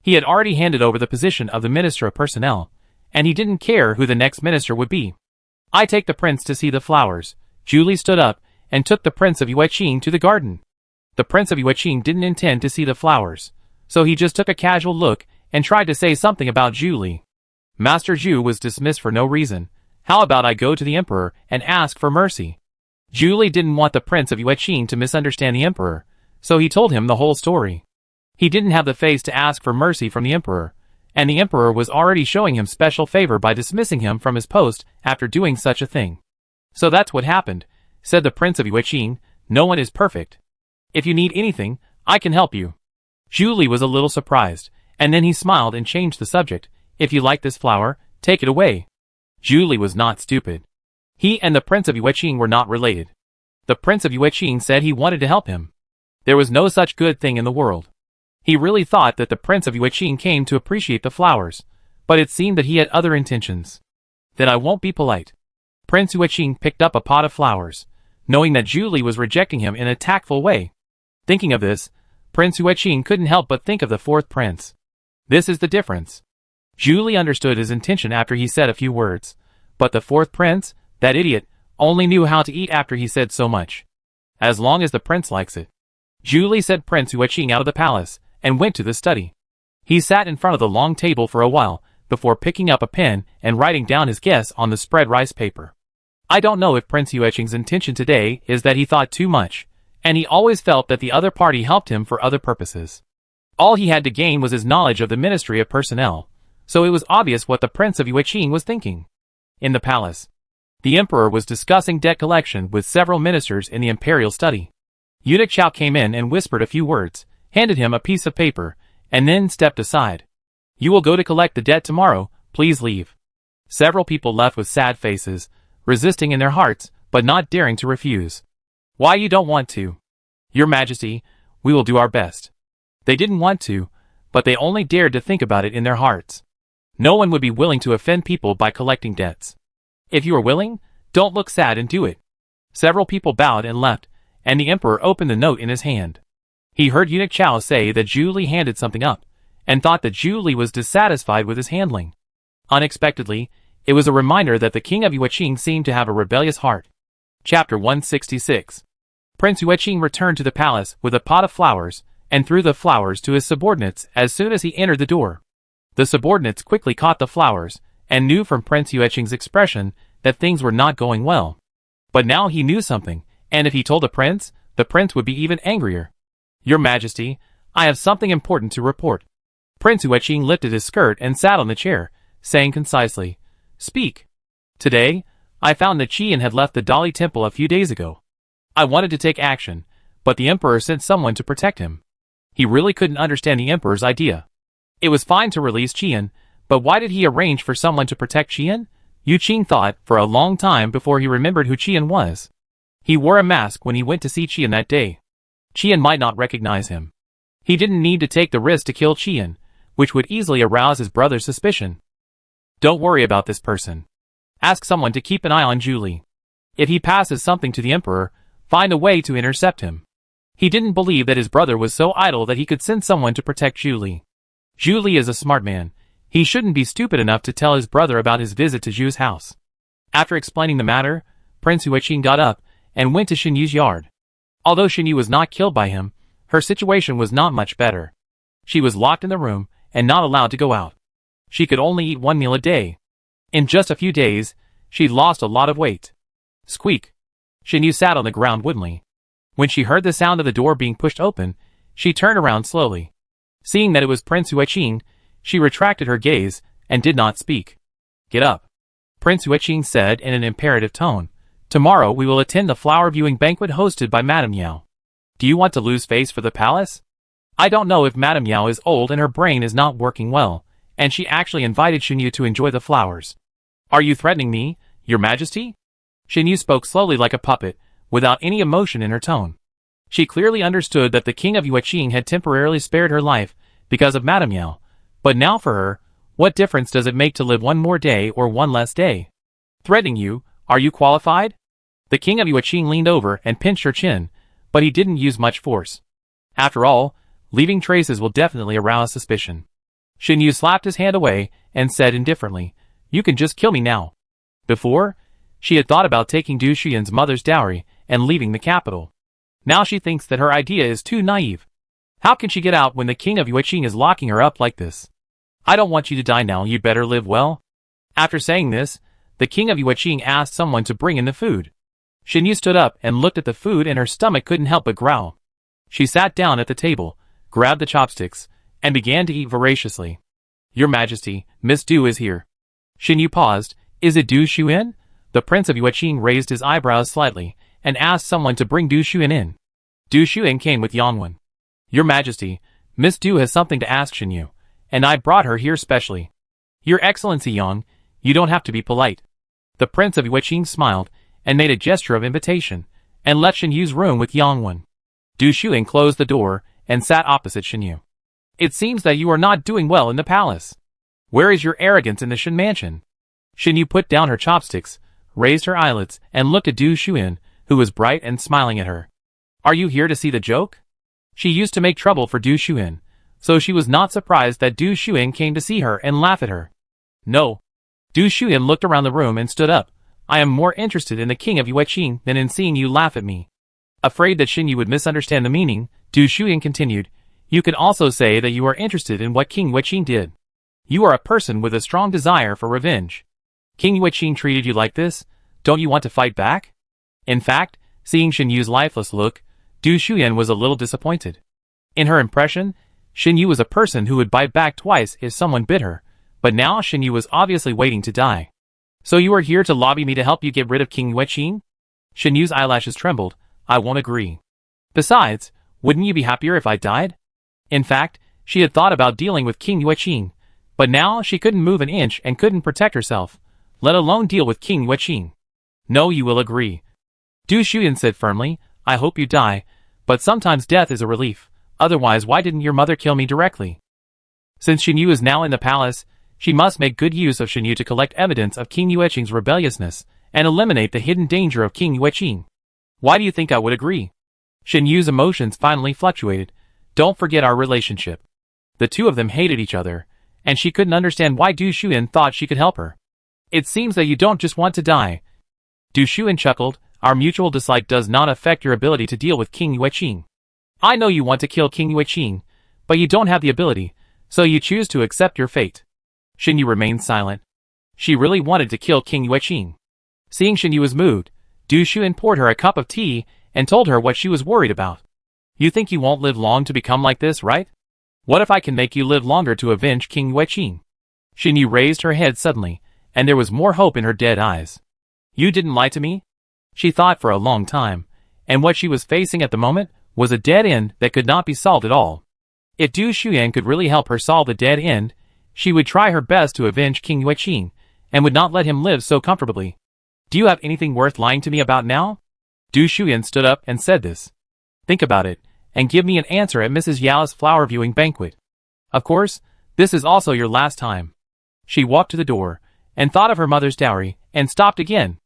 A: He had already handed over the position of the Minister of Personnel, and he didn't care who the next minister would be. "I take the prince to see the flowers." Zhu stood up and took the Prince of Yueqing to the garden. The Prince of Yueqing didn't intend to see the flowers, so he just took a casual look and tried to say something about Zhu. Master Zhu was dismissed for no reason. "How about I go to the emperor and ask for mercy?" Zhu didn't want the Prince of Yueqing to misunderstand the emperor, so he told him the whole story. He didn't have the face to ask for mercy from the emperor, and the emperor was already showing him special favor by dismissing him from his post after doing such a thing. "So that's what happened," said the Prince of Yueqing. "No one is perfect. If you need anything, I can help you." Zhu was a little surprised, and then he smiled and changed the subject. "If you like this flower, take it away." Zhu was not stupid. He and the Prince of Yueqing were not related. The Prince of Yueqing said he wanted to help him. There was no such good thing in the world. He really thought that the Prince of Yueqing came to appreciate the flowers, but it seemed that he had other intentions. Then I won't be polite. Prince Yueqing picked up a pot of flowers, knowing that Julie was rejecting him in a tactful way. Thinking of this, Prince Yueqing couldn't help but think of the fourth prince. This is the difference. Julie understood his intention after he said a few words, but the fourth prince, that idiot, only knew how to eat after he said so much. As long as the prince likes it. Julie sent Prince Yueqing out of the palace and went to the study. He sat in front of the long table for a while before picking up a pen and writing down his guess on the spread rice paper. I don't know if Prince Yueqing's intention today is that he thought too much, and he always felt that the other party helped him for other purposes. All he had to gain was his knowledge of the Ministry of Personnel, so it was obvious what the Prince of Yueqing was thinking. In the palace, the emperor was discussing debt collection with several ministers in the imperial study. Eunuch Chao came in and whispered a few words, handed him a piece of paper, and then stepped aside. You will go to collect the debt tomorrow, please leave. Several people left with sad faces, resisting in their hearts, but not daring to refuse. Why you don't want to? Your Majesty, we will do our best. They didn't want to, but they only dared to think about it in their hearts. No one would be willing to offend people by collecting debts. If you are willing, don't look sad and do it. Several people bowed and left, and the emperor opened the note in his hand. He heard Eunuch Chao say that Julie handed something up, and thought that Julie was dissatisfied with his handling. Unexpectedly, it was a reminder that the king of Yueqing seemed to have a rebellious heart. Chapter 166. Prince Yueqing returned to the palace with a pot of flowers, and threw the flowers to his subordinates as soon as he entered the door. The subordinates quickly caught the flowers, and knew from Prince Yueqing's expression that things were not going well. But now he knew something, and if he told the prince would be even angrier. Your Majesty, I have something important to report. Prince Yueqing lifted his skirt and sat on the chair, saying concisely, Speak. Today, I found that Qian had left the Dali Temple a few days ago. I wanted to take action, but the emperor sent someone to protect him. He really couldn't understand the emperor's idea. It was fine to release Qian, but why did he arrange for someone to protect Qian? Yueqing thought for a long time before he remembered who Qian was. He wore a mask when he went to see Qian that day. Qian might not recognize him. He didn't need to take the risk to kill Qian, which would easily arouse his brother's suspicion. Don't worry about this person. Ask someone to keep an eye on Julie. If he passes something to the emperor, find a way to intercept him. He didn't believe that his brother was so idle that he could send someone to protect Julie. Julie is a smart man. He shouldn't be stupid enough to tell his brother about his visit to Zhu's house. After explaining the matter, Prince Yueqing got up and went to Shen Yu's yard. Although Shen Yu was not killed by him, her situation was not much better. She was locked in the room and not allowed to go out. She could only eat one meal a day. In just a few days, she'd lost a lot of weight. Squeak. Shen Yu sat on the ground woodenly. When she heard the sound of the door being pushed open, she turned around slowly. Seeing that it was Prince Yueqing, she retracted her gaze and did not speak. Get up. Prince Yueqing said in an imperative tone. Tomorrow we will attend the flower viewing banquet hosted by Madame Yao. Do you want to lose face for the palace? I don't know if Madame Yao is old and her brain is not working well, and she actually invited Shen Yu to enjoy the flowers. Are you threatening me, Your Majesty? Shen Yu spoke slowly like a puppet, without any emotion in her tone. She clearly understood that the king of Yueqing had temporarily spared her life because of Madame Yao, but now for her, what difference does it make to live one more day or one less day? Threatening you, are you qualified? The king of Yueqing leaned over and pinched her chin, but he didn't use much force. After all, leaving traces will definitely arouse suspicion. Shen Yu slapped his hand away and said indifferently, You can just kill me now. Before, she had thought about taking Du Xian's mother's dowry and leaving the capital. Now she thinks that her idea is too naive. How can she get out when the king of Yueqing is locking her up like this? I don't want you to die now, you better live well. After saying this, the king of Yueqing asked someone to bring in the food. Shen Yu stood up and looked at the food and her stomach couldn't help but growl. She sat down at the table, grabbed the chopsticks, and began to eat voraciously. Your Majesty, Miss Du is here. Shen Yu paused. Is it Du Xuan? The Prince of Yueqing raised his eyebrows slightly, and asked someone to bring Du Xuan in. Du Xuan came with Yangwen. Your Majesty, Miss Du has something to ask Shen Yu, and I brought her here specially. Your Excellency Yang, you don't have to be polite. The Prince of Yueqing smiled, and made a gesture of invitation, and left Shen Yu's room with Yangwen. Du Xuan closed the door, and sat opposite Shen Yu. It seems that you are not doing well in the palace. Where is your arrogance in the Shen mansion? Shen Yu put down her chopsticks, raised her eyelids, and looked at Du Xuan, who was bright and smiling at her. Are you here to see the joke? She used to make trouble for Du Xuan, so she was not surprised that Du Xuan came to see her and laugh at her. No. Du Xuan looked around the room and stood up. I am more interested in the king of Yueqing than in seeing you laugh at me. Afraid that Shen Yu would misunderstand the meaning, Du Xuan continued, you could also say that you are interested in what King Yueqing did. You are a person with a strong desire for revenge. King Yueqing treated you like this, don't you want to fight back? In fact, seeing Shen Yu's lifeless look, Du Xuan was a little disappointed. In her impression, Shen Yu was a person who would bite back twice if someone bit her, but now Shen Yu was obviously waiting to die. So you are here to lobby me to help you get rid of King Yueqing? Shen Yu's eyelashes trembled. I won't agree. Besides, wouldn't you be happier if I died? In fact, she had thought about dealing with King Yueqing, but now she couldn't move an inch and couldn't protect herself, let alone deal with King Yueqing. No, you will agree. Du Xuan said firmly, I hope you die, but sometimes death is a relief, otherwise why didn't your mother kill me directly? Since Shen Yu is now in the palace, she must make good use of Shen Yu to collect evidence of King Yueqing's rebelliousness and eliminate the hidden danger of King Yueqing. Why do you think I would agree? Shen Yu's emotions finally fluctuated. Don't forget our relationship. The two of them hated each other, and she couldn't understand why Du Xuan thought she could help her. It seems that you don't just want to die. Du Xuan chuckled, our mutual dislike does not affect your ability to deal with King Yueqing. I know you want to kill King Yueqing, but you don't have the ability, so you choose to accept your fate. Shen Yu remained silent. She really wanted to kill King Yueqing. Seeing Shen Yu was moved, Du Xuan poured her a cup of tea and told her what she was worried about. You think you won't live long to become like this, right? What if I can make you live longer to avenge King Yueqing? Shen Yu raised her head suddenly, and there was more hope in her dead eyes. You didn't lie to me? She thought for a long time, and what she was facing at the moment was a dead end that could not be solved at all. If Du Xuan could really help her solve the dead end, she would try her best to avenge King Yueqing, and would not let him live so comfortably. Do you have anything worth lying to me about now? Du Xuan stood up and said this. Think about it, and give me an answer at Mrs. Yao's flower viewing banquet. Of course, this is also your last time. She walked to the door, and thought of her mother's dowry, and stopped again.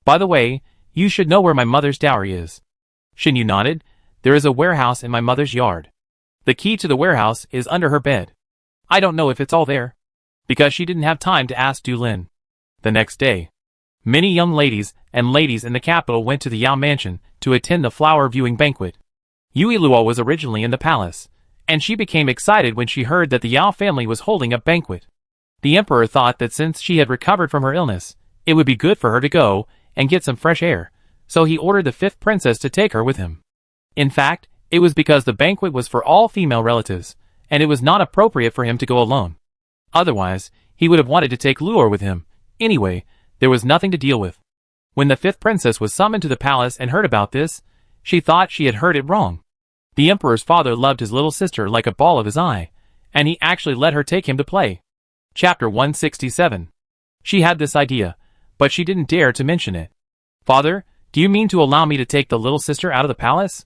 A: By the way, you should know where my mother's dowry is. Shen Yu nodded. There is a warehouse in my mother's yard. The key to the warehouse is under her bed. I don't know if it's all there. Because she didn't have time to ask Du Lin. The next day, many young ladies and ladies in the capital went to the Yao mansion to attend the flower viewing banquet. Yui Luo was originally in the palace, and she became excited when she heard that the Yao family was holding a banquet. The emperor thought that since she had recovered from her illness, it would be good for her to go and get some fresh air, so he ordered the fifth princess to take her with him. In fact, it was because the banquet was for all female relatives, and it was not appropriate for him to go alone. Otherwise, he would have wanted to take Luo with him. Anyway, there was nothing to deal with. When the fifth princess was summoned to the palace and heard about this, she thought she had heard it wrong. The emperor's father loved his little sister like a ball of his eye, and he actually let her take him to play. Chapter 167. She had this idea, but she didn't dare to mention it. Father, do you mean to allow me to take the little sister out of the palace?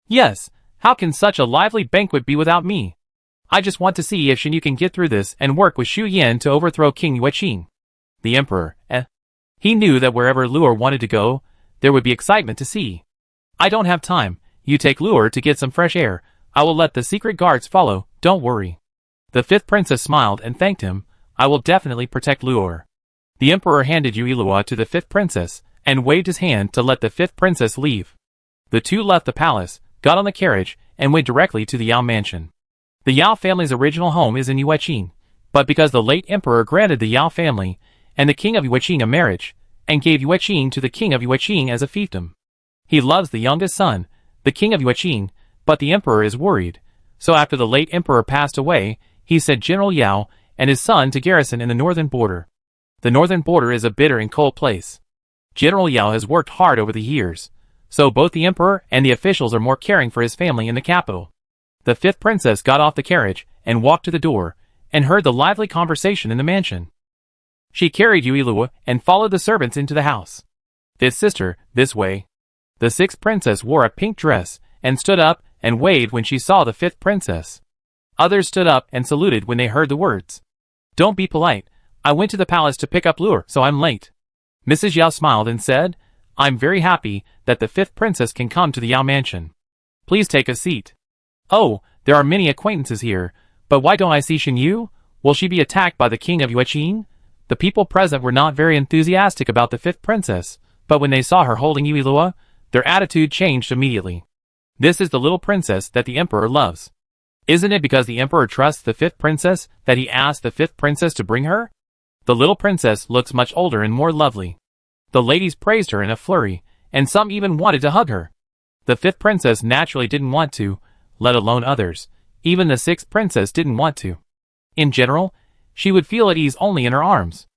A: Yes, how can such a lively banquet be without me? I just want to see if Shen Yu can get through this and work with Xu Yan to overthrow King Yueqing. The emperor, He knew that wherever Luo wanted to go, there would be excitement to see. I don't have time, you take Luo to get some fresh air, I will let the secret guards follow, don't worry. The fifth princess smiled and thanked him, I will definitely protect Luo. The emperor handed Yui Luo to the fifth princess, and waved his hand to let the fifth princess leave. The two left the palace, got on the carriage, and went directly to the Yao mansion. The Yao family's original home is in Yueqing, but because the late emperor granted the Yao family and the king of Yueqing a marriage, and gave Yueqing to the king of Yueqing as a fiefdom. He loves the youngest son, the king of Yueqing, but the emperor is worried, so after the late emperor passed away, he sent General Yao and his son to garrison in the northern border. The northern border is a bitter and cold place. General Yao has worked hard over the years, so both the emperor and the officials are more caring for his family in the capital. The fifth princess got off the carriage and walked to the door, and heard the lively conversation in the mansion. She carried Yui Luo and followed the servants into the house. Fifth sister, this way. The sixth princess wore a pink dress, and stood up and waved when she saw the fifth princess. Others stood up and saluted when they heard the words. Don't be polite. I went to the palace to pick up Lure, so I'm late. Mrs. Yao smiled and said, I'm very happy that the 5th princess can come to the Yao mansion. Please take a seat. Oh, there are many acquaintances here, but why don't I see Shen Yu? Will she be attacked by the king of Yueqing? The people present were not very enthusiastic about the 5th princess, but when they saw her holding Yui Lua, their attitude changed immediately. This is the little princess that the emperor loves. Isn't it because the emperor trusts the 5th princess that he asked the 5th princess to bring her? The little princess looks much older and more lovely. The ladies praised her in a flurry, and some even wanted to hug her. The 5th princess naturally didn't want to, let alone others. Even the 6th princess didn't want to. In general, she would feel at ease only in her arms.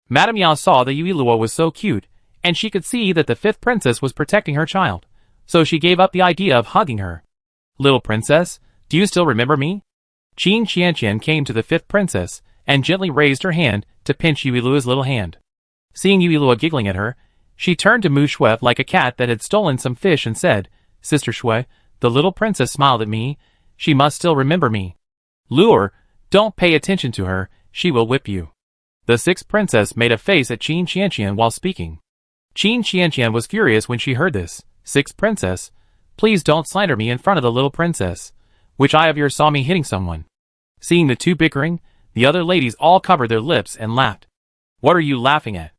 A: Madame Yao saw that Yui Lua was so cute, and she could see that the 5th princess was protecting her child, so she gave up the idea of hugging her. Little princess, do you still remember me? Qin Qianqian came to the 5th princess, and gently raised her hand to pinch Yui Lua's little hand. Seeing Yui Lua giggling at her, she turned to Mu Shui like a cat that had stolen some fish and said, Sister Shui, the little princess smiled at me, she must still remember me. Lure, don't pay attention to her, she will whip you. The 6th princess made a face at Qin Qianqian while speaking. Qin Qianqian was furious when she heard this. 6th princess, please don't slander me in front of the little princess. Which eye of yours saw me hitting someone? Seeing the two bickering, the other ladies all covered their lips and laughed. What are you laughing at?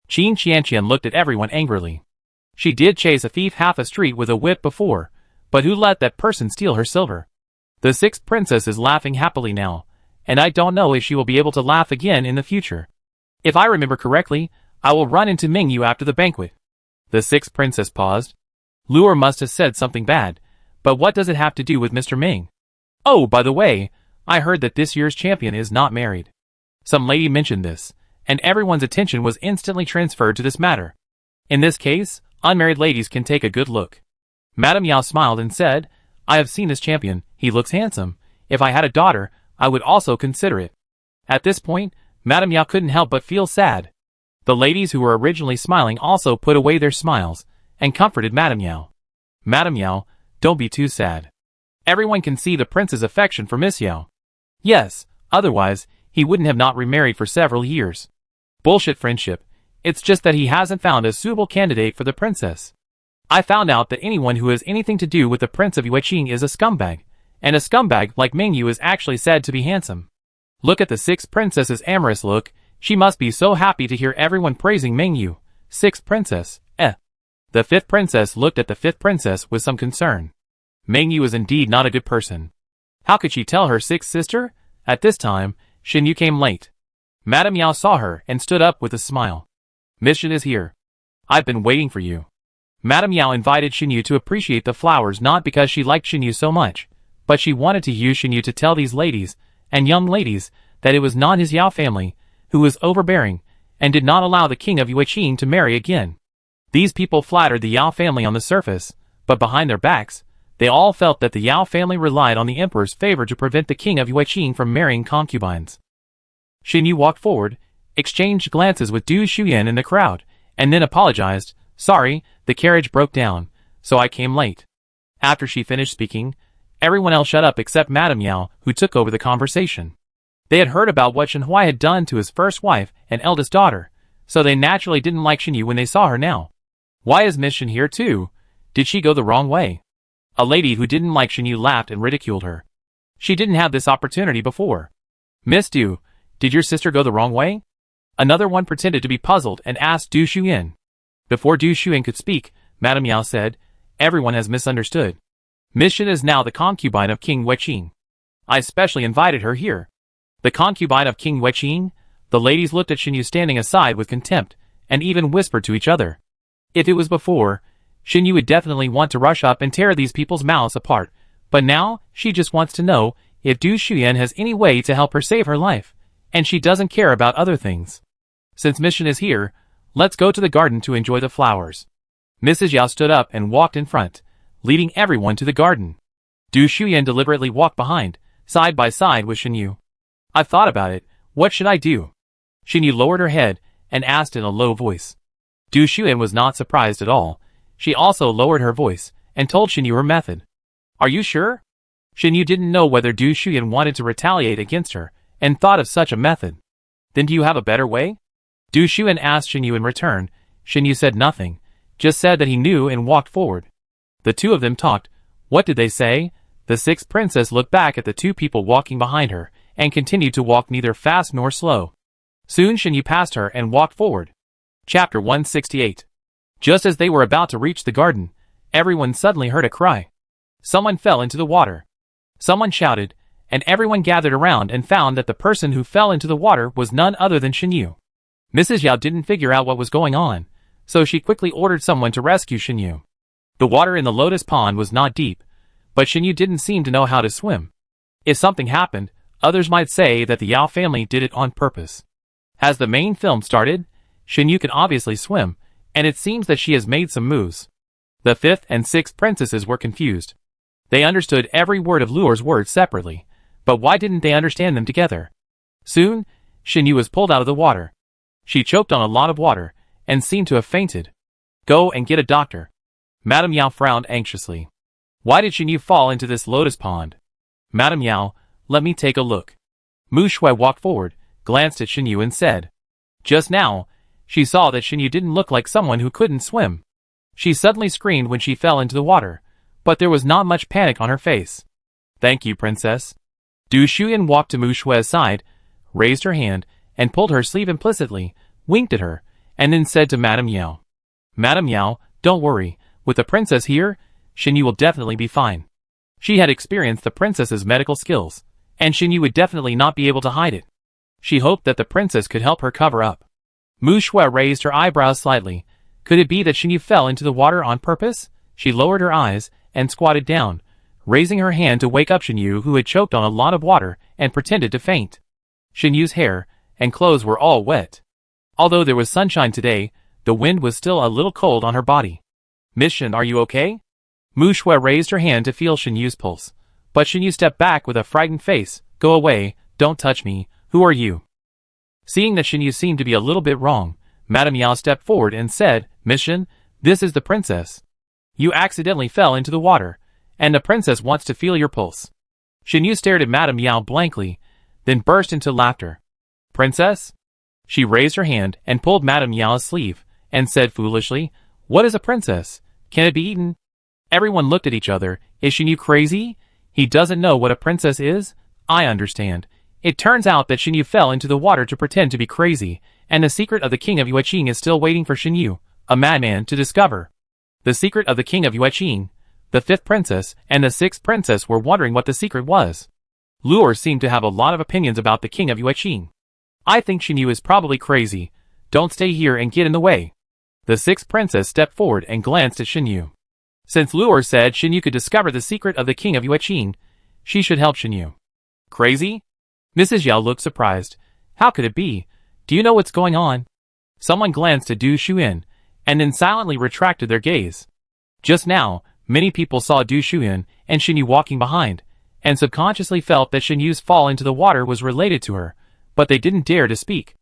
A: Qin Qianqian looked at everyone angrily. She did chase a thief half a street with a whip before, but who let that person steal her silver? The 6th princess is laughing happily now, and I don't know if she will be able to laugh again in the future. If I remember correctly, I will run into Mingyu after the banquet. The 6th princess paused. Lure must have said something bad, but what does it have to do with Mr. Ming? Oh, by the way, I heard that this year's champion is not married. Some lady mentioned this, and everyone's attention was instantly transferred to this matter. In this case, unmarried ladies can take a good look. Madame Yao smiled and said, I have seen this champion, he looks handsome. If I had a daughter, I would also consider it. At this point, Madame Yao couldn't help but feel sad. The ladies who were originally smiling also put away their smiles, and comforted Madame Yao. Madame Yao, don't be too sad. Everyone can see the prince's affection for Miss Yao. Yes, otherwise, he wouldn't have not remarried for several years. Bullshit friendship, it's just that he hasn't found a suitable candidate for the princess. I found out that anyone who has anything to do with the Prince of Yueqing is a scumbag, and a scumbag like Mingyu is actually said to be handsome. Look at the 6th princess's amorous look, she must be so happy to hear everyone praising Mingyu. 6th princess, eh. The 5th princess looked at the 5th princess with some concern. Mingyu is indeed not a good person. How could she tell her 6th sister? At this time, Shen Yu came late. Madame Yao saw her and stood up with a smile. Miss Shen is here. I've been waiting for you. Madame Yao invited Shen Yu to appreciate the flowers not because she liked Shen Yu so much, but she wanted to use Shen Yu to tell these ladies, and young ladies, that it was not his Yao family, who was overbearing, and did not allow the king of Yueqing to marry again. These people flattered the Yao family on the surface, but behind their backs, they all felt that the Yao family relied on the emperor's favor to prevent the king of Yueqing from marrying concubines. Shen Yu walked forward, exchanged glances with Du Shuyan in the crowd, and then apologized. Sorry, the carriage broke down, so I came late. After she finished speaking, everyone else shut up except Madame Yao, who took over the conversation. They had heard about what Shen Huai had done to his first wife and eldest daughter, so they naturally didn't like Shen Yu when they saw her now. Why is Miss Shen here too? Did she go the wrong way? A lady who didn't like Shen Yu laughed and ridiculed her. She didn't have this opportunity before. Miss Du, did your sister go the wrong way? Another one pretended to be puzzled and asked Du Shuyan. Before Du Shuyan could speak, Madame Yao said, everyone has misunderstood. Miss Shen is now the concubine of King Yueqing. I specially invited her here. The concubine of King Yueqing? The ladies looked at Shen Yu standing aside with contempt, and even whispered to each other. If it was before, Shen Yu would definitely want to rush up and tear these people's mouths apart, but now, she just wants to know if Du Shuyan has any way to help her save her life, and she doesn't care about other things. Since Miss Shen is here, let's go to the garden to enjoy the flowers. Mrs. Yao stood up and walked in front, leading everyone to the garden. Du Shuyan deliberately walked behind, side by side with Shen Yu. I've thought about it, what should I do? Shen Yu lowered her head and asked in a low voice. Du Shuyan was not surprised at all. She also lowered her voice and told Shen Yu her method. Are you sure? Shin Yu didn't know whether Du Shuyan wanted to retaliate against her, and thought of such a method. Then do you have a better way? Du Shuyan asked Shin Yu in return. Shin Yu said nothing, just said that he knew and walked forward. The two of them talked. What did they say? The sixth princess looked back at the two people walking behind her, and continued to walk neither fast nor slow. Soon Shin Yu passed her and walked forward. Chapter 168. Just as they were about to reach the garden, everyone suddenly heard a cry. Someone fell into the water. Someone shouted, and everyone gathered around and found that the person who fell into the water was none other than Shin Yu. Mrs. Yao didn't figure out what was going on, so she quickly ordered someone to rescue Shin Yu. The water in the lotus pond was not deep, but Shin Yu didn't seem to know how to swim. If something happened, others might say that the Yao family did it on purpose. As the main film started, Shin Yu can obviously swim, and it seems that she has made some moves. The fifth and sixth princesses were confused. They understood every word of Luo's words separately, but why didn't they understand them together? Soon, Shin Yu was pulled out of the water. She choked on a lot of water, and seemed to have fainted. Go and get a doctor. Madame Yao frowned anxiously. Why did Shin Yu fall into this lotus pond? Madame Yao, let me take a look. Mu Shui walked forward, glanced at Shin Yu and said. Just now, she saw that Shin Yu didn't look like someone who couldn't swim. She suddenly screamed when she fell into the water, but there was not much panic on her face. Thank you, princess. Du Shuyan walked to Mu Shui's side, raised her hand, and pulled her sleeve implicitly, winked at her, and then said to Madame Yao. Madame Yao, don't worry, with the princess here, Shin Yu will definitely be fine. She had experienced the princess's medical skills, and Shin Yu would definitely not be able to hide it. She hoped that the princess could help her cover up. Mu Shui raised her eyebrows slightly. Could it be that Shin Yu fell into the water on purpose? She lowered her eyes, and squatted down, raising her hand to wake up Shin Yu, who had choked on a lot of water, and pretended to faint. Shin Yu's hair and clothes were all wet. Although there was sunshine today, the wind was still a little cold on her body. Miss Shin, are you okay? Mu Shui raised her hand to feel Shin Yu's pulse, but Shin Yu stepped back with a frightened face. Go away, don't touch me, who are you? Seeing that Shin Yu seemed to be a little bit wrong, Madame Yao stepped forward and said, Miss Shin, this is the princess. You accidentally fell into the water, and the princess wants to feel your pulse. Shin Yu stared at Madame Yao blankly, then burst into laughter. Princess? She raised her hand and pulled Madame Yao's sleeve, and said foolishly, What is a princess? Can it be eaten? Everyone looked at each other. Is Shin Yu crazy? He doesn't know what a princess is? I understand. It turns out that Shin Yu fell into the water to pretend to be crazy, and the secret of the king of Yueqing is still waiting for Shin Yu, a madman, to discover. The secret of the king of Yueqing. The fifth princess and the sixth princess were wondering what the secret was. Luo seemed to have a lot of opinions about the king of Yueqing. I think Shin Yu is probably crazy. Don't stay here and get in the way. The sixth princess stepped forward and glanced at Shin Yu. Since Luo said Shin Yu could discover the secret of the king of Yueqing, she should help Shin Yu. Crazy? Mrs. Yao looked surprised. How could it be? Do you know what's going on? Someone glanced at Du Shuyan, and then silently retracted their gaze. Just now, many people saw Du Shuyan and Shin Yu walking behind, and subconsciously felt that Shin Yu's fall into the water was related to her, but they didn't dare to speak.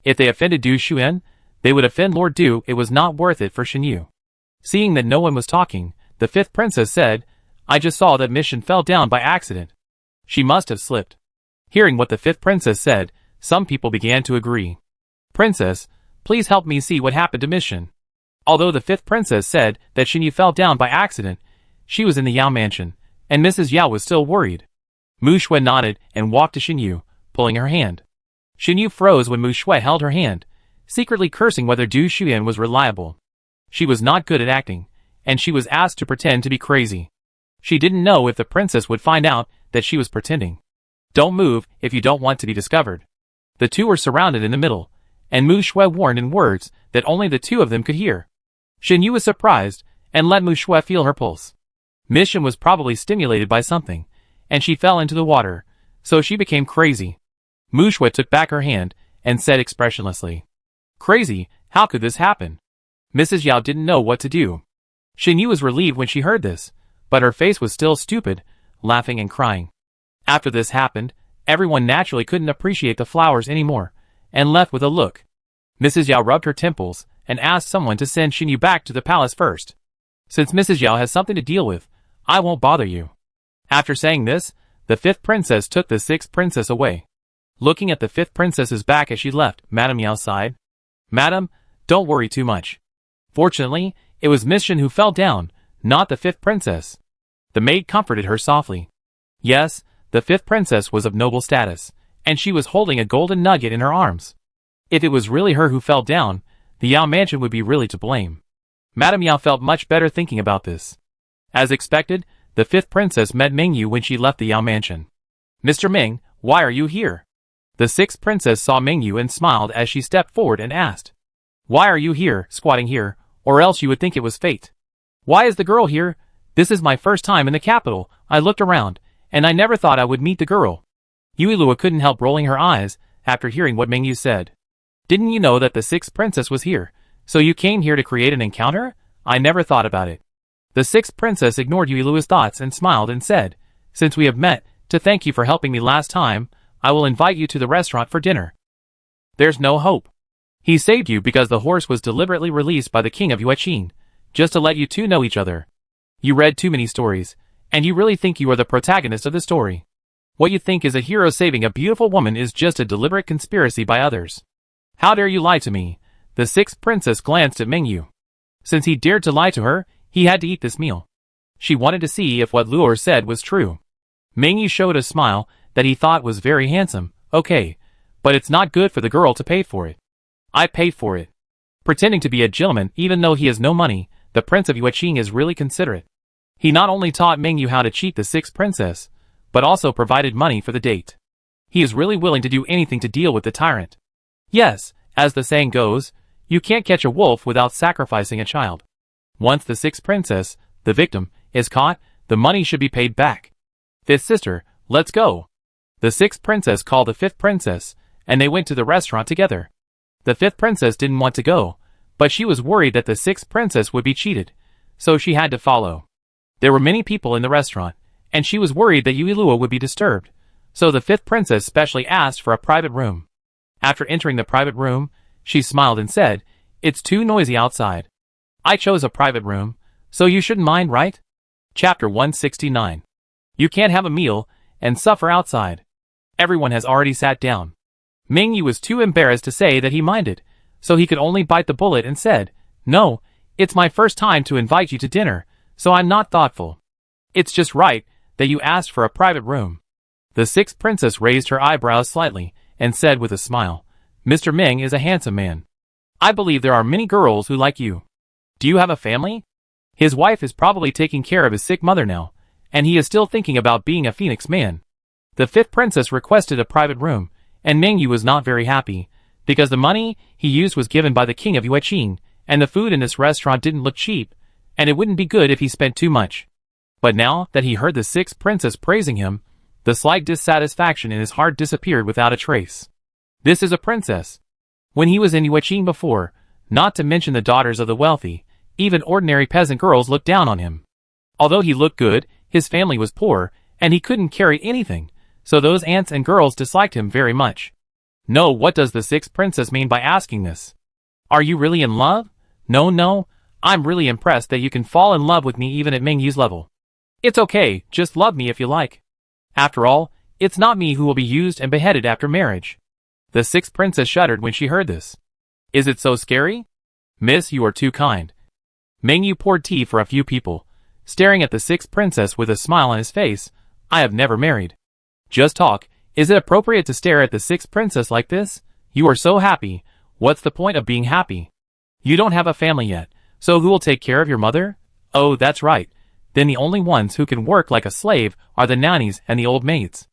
A: If they offended Du Shuyan, they would offend Lord Du. It was not worth it for Shin Yu. Seeing that no one was talking, the fifth princess said, I just saw that Miss Shin fell down by accident. She must have slipped. Hearing what the fifth princess said, some people began to agree. Princess, please help me see what happened to Miss Shin. Although the fifth princess said that Shin Yu fell down by accident, she was in the Yao mansion, and Mrs. Yao was still worried. Mu Shui nodded and walked to Shin Yu, pulling her hand. Shin Yu froze when Mu Shui held her hand, secretly cursing whether Du Shuyan was reliable. She was not good at acting, and she was asked to pretend to be crazy. She didn't know if the princess would find out that she was pretending. Don't move if you don't want to be discovered. The two were surrounded in the middle, and Mu Shui warned in words that only the two of them could hear. Shin Yu was surprised, and let Mu Shui feel her pulse. Miss Shin was probably stimulated by something, and she fell into the water, so she became crazy. Mu Shui took back her hand, and said expressionlessly, Crazy, how could this happen? Mrs. Yao didn't know what to do. Shin Yu was relieved when she heard this, but her face was still stupid, laughing and crying. After this happened, everyone naturally couldn't appreciate the flowers anymore, and left with a look. Mrs. Yao rubbed her temples, and asked someone to send Shin Yu back to the palace first. Since Mrs. Yao has something to deal with, I won't bother you. After saying this, the fifth princess took the sixth princess away. Looking at the fifth princess's back as she left, Madame Meow sighed. Madam, don't worry too much. Fortunately, it was Miss Shen who fell down, not the fifth princess. The maid comforted her softly. Yes, the fifth princess was of noble status, and she was holding a golden nugget in her arms. If it was really her who fell down, the Yao mansion would be really to blame. Madame Yao felt much better thinking about this. As expected, the fifth princess met Ming Yu when she left the Yao mansion. Mr. Ming, why are you here? The sixth princess saw Ming Yu and smiled as she stepped forward and asked. Why are you here, squatting here, or else you would think it was fate? Why is the girl here? This is my first time in the capital. I looked around, and I never thought I would meet the girl. Yuilua couldn't help rolling her eyes after hearing what Ming Yu said. Didn't you know that the sixth princess was here? So you came here to create an encounter? I never thought about it. The sixth princess ignored Yuilua's thoughts and smiled and said, Since we have met, to thank you for helping me last time, I will invite you to the restaurant for dinner. There's no hope. He saved you because the horse was deliberately released by the king of Yueqing, just to let you two know each other. You read too many stories, and you really think you are the protagonist of the story. What you think is a hero saving a beautiful woman is just a deliberate conspiracy by others. How dare you lie to me? The sixth princess glanced at Ming Yu. Since he dared to lie to her, he had to eat this meal. She wanted to see if what Luor said was true. Ming Yu showed a smile that he thought was very handsome. Okay, but it's not good for the girl to pay for it. I paid for it. Pretending to be a gentleman even though he has no money, the Prince of Yueqing is really considerate. He not only taught Ming Yu how to cheat the sixth princess, but also provided money for the date. He is really willing to do anything to deal with the tyrant. Yes, as the saying goes, you can't catch a wolf without sacrificing a child. Once the sixth princess, the victim, is caught, the money should be paid back. Fifth sister, let's go. The sixth princess called the fifth princess, and they went to the restaurant together. The fifth princess didn't want to go, but she was worried that the sixth princess would be cheated, so she had to follow. There were many people in the restaurant, and she was worried that Yuilua would be disturbed, so the fifth princess specially asked for a private room. After entering the private room, she smiled and said, It's too noisy outside. I chose a private room, so you shouldn't mind, right? Chapter 169. You can't have a meal and suffer outside. Everyone has already sat down. Ming Yu was too embarrassed to say that he minded, so he could only bite the bullet and said, No, it's my first time to invite you to dinner, so I'm not thoughtful. It's just right that you asked for a private room. The sixth princess raised her eyebrows slightly and said with a smile, Mr. Ming is a handsome man. I believe there are many girls who like you. Do you have a family? His wife is probably taking care of his sick mother now, and he is still thinking about being a phoenix man. The fifth princess requested a private room, and Ming Yu was not very happy, because the money he used was given by the king of Yueqing, and the food in this restaurant didn't look cheap, and it wouldn't be good if he spent too much. But now that he heard the sixth princess praising him, the slight dissatisfaction in his heart disappeared without a trace. This is a princess. When he was in Yueqing before, not to mention the daughters of the wealthy, even ordinary peasant girls looked down on him. Although he looked good, his family was poor, and he couldn't carry anything, so those aunts and girls disliked him very much. No, what does the sixth princess mean by asking this? Are you really in love? No, I'm really impressed that you can fall in love with me even at Ming Yu's level. It's okay, just love me if you like. After all, it's not me who will be used and beheaded after marriage. The sixth princess shuddered when she heard this. Is it so scary? Miss, you are too kind. Ming Yu poured tea for a few people, staring at the sixth princess with a smile on his face. I have never married. Just talk. Is it appropriate to stare at the sixth princess like this? You are so happy. What's the point of being happy? You don't have a family yet, so who will take care of your mother? Oh, that's right. Then the only ones who can work like a slave are the nannies and the old maids.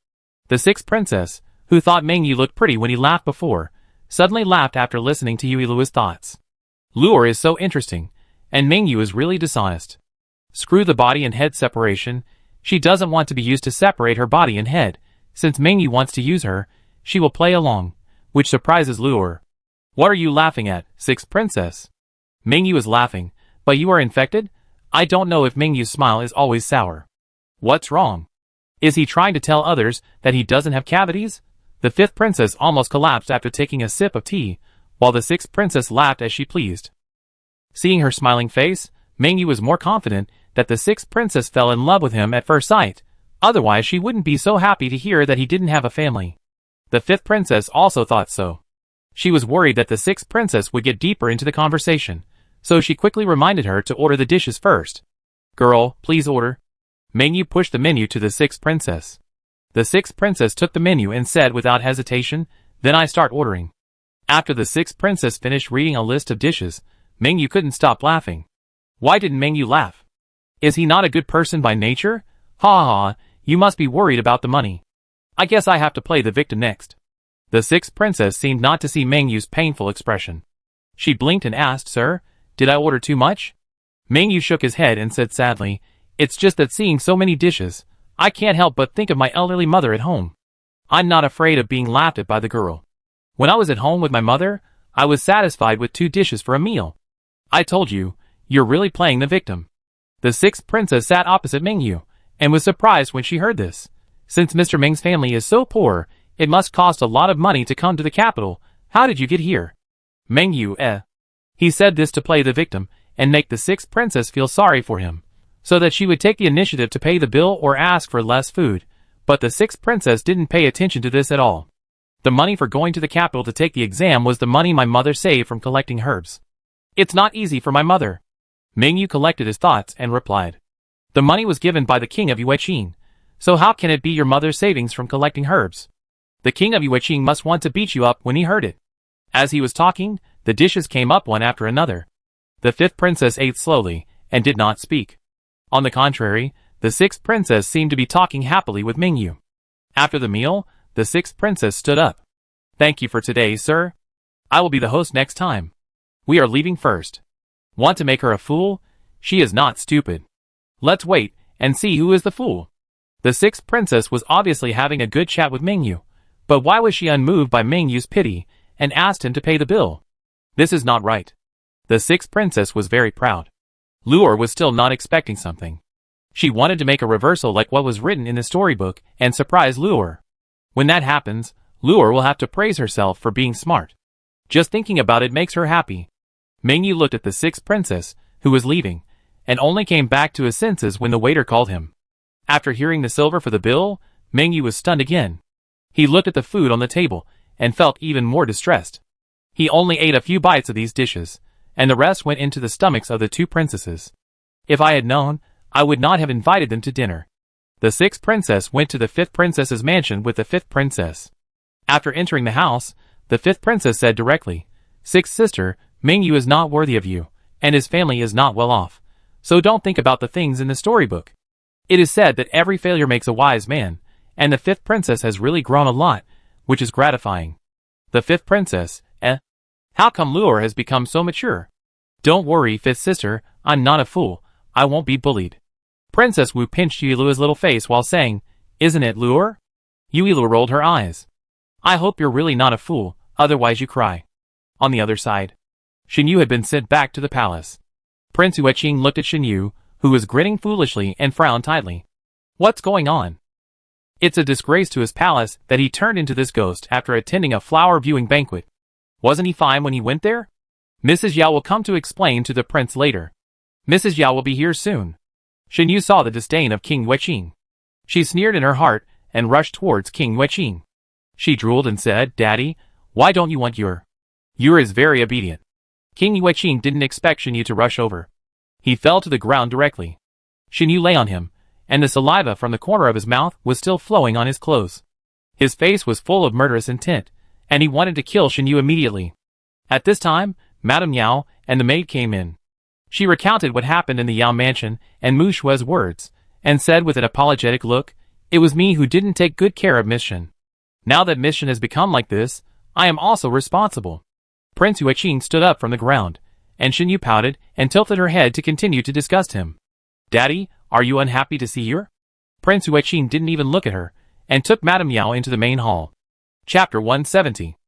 A: The sixth princess, who thought Ming Yu looked pretty when he laughed before, suddenly laughed after listening to Yuilua's thoughts. Luor is so interesting, and Ming Yu is really dishonest. Screw the body and head separation. She doesn't want to be used to separate her body and head. Since Ming Yu wants to use her, she will play along, which surprises Luor. What are you laughing at, sixth princess? Ming Yu is laughing, but you are infected? I don't know if Ming Yu's smile is always sour. What's wrong? Is he trying to tell others that he doesn't have cavities? The fifth princess almost collapsed after taking a sip of tea, while the sixth princess laughed as she pleased. Seeing her smiling face, Ming Yu was more confident that the sixth princess fell in love with him at first sight. Otherwise she wouldn't be so happy to hear that he didn't have a family. The fifth princess also thought so. She was worried that the sixth princess would get deeper into the conversation, so she quickly reminded her to order the dishes first. Girl, please order. Mengyu pushed the menu to the sixth princess. The sixth princess took the menu and said without hesitation, then I start ordering. After the sixth princess finished reading a list of dishes, Mengyu couldn't stop laughing. Why didn't Mengyu laugh? Is he not a good person by nature? Ha ha, you must be worried about the money. I guess I have to play the victim next. The sixth princess seemed not to see Mengyu's painful expression. She blinked and asked, Sir, did I order too much? Mengyu shook his head and said sadly, It's just that seeing so many dishes, I can't help but think of my elderly mother at home. I'm not afraid of being laughed at by the girl. When I was at home with my mother, I was satisfied with 2 dishes for a meal. I told you, you're really playing the victim. The sixth princess sat opposite Mengyu, and was surprised when she heard this. Since Mr. Ming's family is so poor, it must cost a lot of money to come to the capital. How did you get here? Mengyu, He said this to play the victim, and make the sixth princess feel sorry for him, so that she would take the initiative to pay the bill or ask for less food. But the sixth princess didn't pay attention to this at all. The money for going to the capital to take the exam was the money my mother saved from collecting herbs. It's not easy for my mother. Mengyu collected his thoughts and replied. The money was given by the king of Yueqing, so how can it be your mother's savings from collecting herbs? The king of Yueqing must want to beat you up when he heard it. As he was talking, the dishes came up one after another. The fifth princess ate slowly, and did not speak. On the contrary, the sixth princess seemed to be talking happily with Mengyu. After the meal, the sixth princess stood up. Thank you for today, sir. I will be the host next time. We are leaving first. Want to make her a fool? She is not stupid. Let's wait, and see who is the fool. The sixth princess was obviously having a good chat with Mengyu, but why was she unmoved by Mengyu's pity, and asked him to pay the bill? This is not right. The sixth princess was very proud. Luor was still not expecting something. She wanted to make a reversal like what was written in the storybook, and surprise Luor. When that happens, Luor will have to praise herself for being smart. Just thinking about it makes her happy. Mengyu looked at the sixth princess, who was leaving, and only came back to his senses when the waiter called him. After hearing the silver for the bill, Mengyu was stunned again. He looked at the food on the table, and felt even more distressed. He only ate a few bites of these dishes, and the rest went into the stomachs of the 2 princesses. If I had known, I would not have invited them to dinner. The sixth princess went to the fifth princess's mansion with the fifth princess. After entering the house, the fifth princess said directly, Sixth sister, Mengyu is not worthy of you, and his family is not well off, so don't think about the things in the storybook. It is said that every failure makes a wise man, and the fifth princess has really grown a lot, which is gratifying. The fifth princess, How come Luor has become so mature? Don't worry, fifth sister, I'm not a fool, I won't be bullied. Princess Wu pinched Yuilua's little face while saying, Isn't it, Luor? Yuilua rolled her eyes. I hope you're really not a fool, otherwise you cry. On the other side, Xinyu had been sent back to the palace. Prince Yueqing looked at Xinyu, who was grinning foolishly and frowned tightly. What's going on? It's a disgrace to his palace that he turned into this ghost after attending a flower viewing banquet. Wasn't he fine when he went there? Mrs. Yao will come to explain to the prince later. Mrs. Yao will be here soon. Xinyu saw the disdain of King Yueqing. She sneered in her heart and rushed towards King Yueqing. She drooled and said, Daddy, why don't you want your? Yu is very obedient. King Yueqing didn't expect Xinyu to rush over. He fell to the ground directly. Xinyu lay on him, and the saliva from the corner of his mouth was still flowing on his clothes. His face was full of murderous intent, and he wanted to kill Xinyu immediately. At this time, Madame Yao and the maid came in. She recounted what happened in the Yao mansion and Mu Shue's words, and said with an apologetic look, It was me who didn't take good care of Miss Shen. Now that Miss Shen has become like this, I am also responsible. Prince Yueqing stood up from the ground, and Xinyu pouted and tilted her head to continue to disgust him. Daddy, are you unhappy to see her? Prince Yueqing didn't even look at her, and took Madame Yao into the main hall. Chapter 170.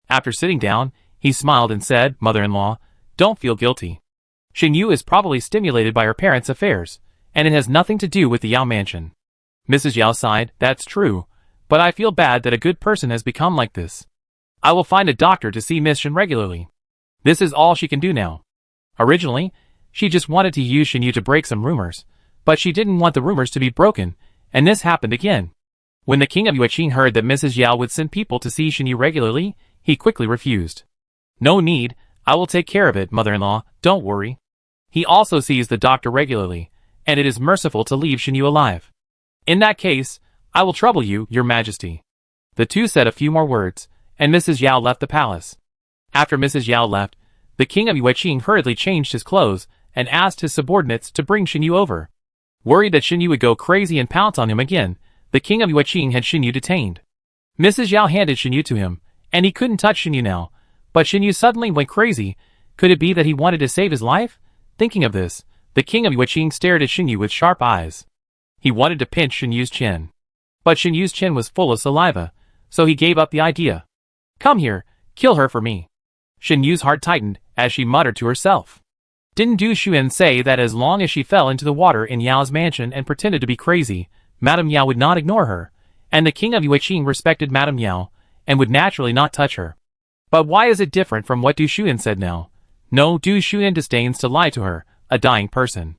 A: After sitting down, he smiled and said, Mother-in-law, don't feel guilty. Xinyu is probably stimulated by her parents' affairs, and it has nothing to do with the Yao mansion. Mrs. Yao sighed, That's true, but I feel bad that a good person has become like this. I will find a doctor to see Miss Shen regularly. This is all she can do now. Originally, she just wanted to use Xinyu to break some rumors, but she didn't want the rumors to be broken, And this happened again. When the king of Yueqing heard that Mrs. Yao would send people to see Shinyu regularly, he quickly refused. No need, I will take care of it, mother-in-law, don't worry. He also sees the doctor regularly, and it is merciful to leave Shinyu alive. In that case, I will trouble you, your majesty. The two said a few more words, and Mrs. Yao left the palace. After Mrs. Yao left, the king of Yueqing hurriedly changed his clothes and asked his subordinates to bring Shinyu over. Worried that Shinyu would go crazy and pounce on him again, the king of Yueqing had Shinyu detained. Mrs. Yao handed Shinyu to him, and he couldn't touch Shinyu now, but Shinyu suddenly went crazy. Could it be that he wanted to save his life? Thinking of this, the king of Yueqing stared at Shinyu with sharp eyes. He wanted to pinch Shinyu's chin. But Shinyu's chin was full of saliva, so he gave up the idea. Come here, kill her for me. Shinyu's heart tightened as she muttered to herself. Didn't Du Xuan say that as long as she fell into the water in Yao's mansion and pretended to be crazy, Madame Yao would not ignore her, and the king of Yueqing respected Madame Yao, and would naturally not touch her. But why is it different from what Du Xuan said now? No, Du Xuan disdains to lie to her, a dying person.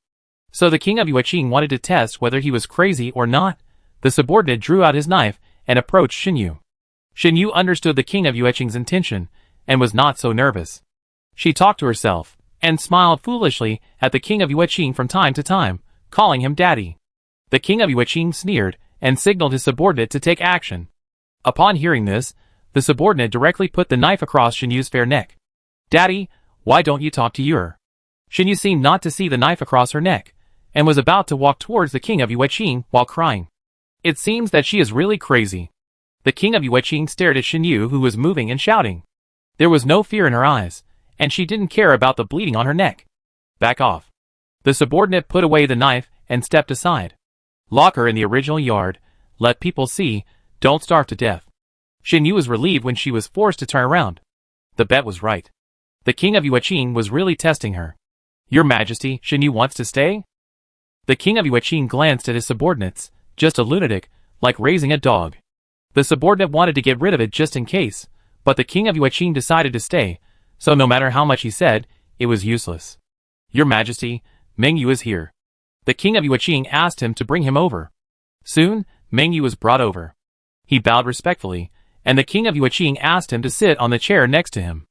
A: So the king of Yueqing wanted to test whether he was crazy or not. The subordinate drew out his knife and approached Shinyu. Shinyu understood the king of Yueqing's intention, and was not so nervous. She talked to herself, and smiled foolishly at the king of Yueqing from time to time, calling him daddy. The king of Yueqing sneered, and signaled his subordinate to take action. Upon hearing this, the subordinate directly put the knife across Shinyu's fair neck. Daddy, why don't you talk to her? Shinyu seemed not to see the knife across her neck, and was about to walk towards the king of Yueqing while crying. It seems that she is really crazy. The king of Yueqing stared at Shinyu, who was moving and shouting. There was no fear in her eyes, and she didn't care about the bleeding on her neck. Back off. The subordinate put away the knife and stepped aside. Lock her in the original yard, let people see, don't starve to death. Shinyu was relieved when she was forced to turn around. The bet was right. The king of Yueqing was really testing her. Your Majesty, Shinyu wants to stay? The king of Yueqing glanced at his subordinates, just a lunatic, like raising a dog. The subordinate wanted to get rid of it just in case, but the king of Yueqing decided to stay, so no matter how much he said, it was useless. Your Majesty, Meng Yu is here. The king of Yueqing asked him to bring him over. Soon, Meng Yu was brought over. He bowed respectfully, and the king of Yueqing asked him to sit on the chair next to him.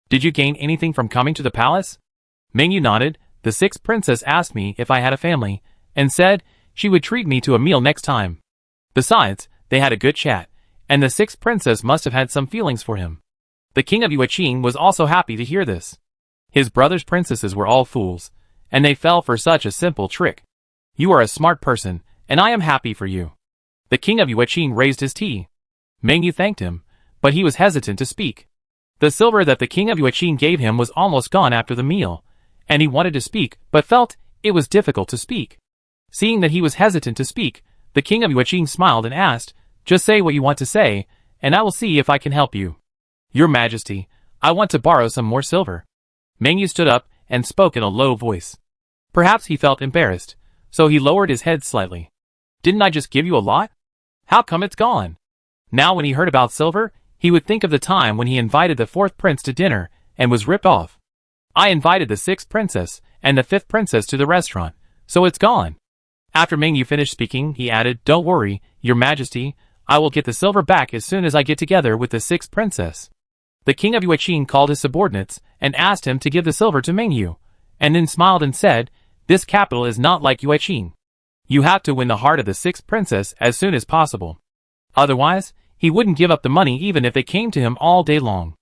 A: Did you gain anything from coming to the palace? Meng Yu nodded. The sixth princess asked me if I had a family, and said she would treat me to a meal next time. Besides, they had a good chat, and the sixth princess must have had some feelings for him. The king of Yueqing was also happy to hear this. His brother's princesses were all fools, and they fell for such a simple trick. You are a smart person, and I am happy for you. The king of Yueqing raised his tea. Meng Yu thanked him, but he was hesitant to speak. The silver that the king of Yueqing gave him was almost gone after the meal, and he wanted to speak but felt it was difficult to speak. Seeing that he was hesitant to speak, the king of Yueqing smiled and asked, just say what you want to say, and I will see if I can help you. Your Majesty, I want to borrow some more silver. Meng Yu stood up and spoke in a low voice. Perhaps he felt embarrassed, so he lowered his head slightly. Didn't I just give you a lot? How come it's gone? Now when he heard about silver, he would think of the time when he invited the fourth prince to dinner and was ripped off. I invited the sixth princess and the fifth princess to the restaurant, so it's gone. After Meng Yu finished speaking, he added, Don't worry, Your Majesty, I will get the silver back as soon as I get together with the sixth princess. The king of Yueqing called his subordinates and asked him to give the silver to Meng Yu, and then smiled and said, This capital is not like Yueqing. You have to win the heart of the sixth princess as soon as possible. Otherwise, he wouldn't give up the money even if they came to him all day long.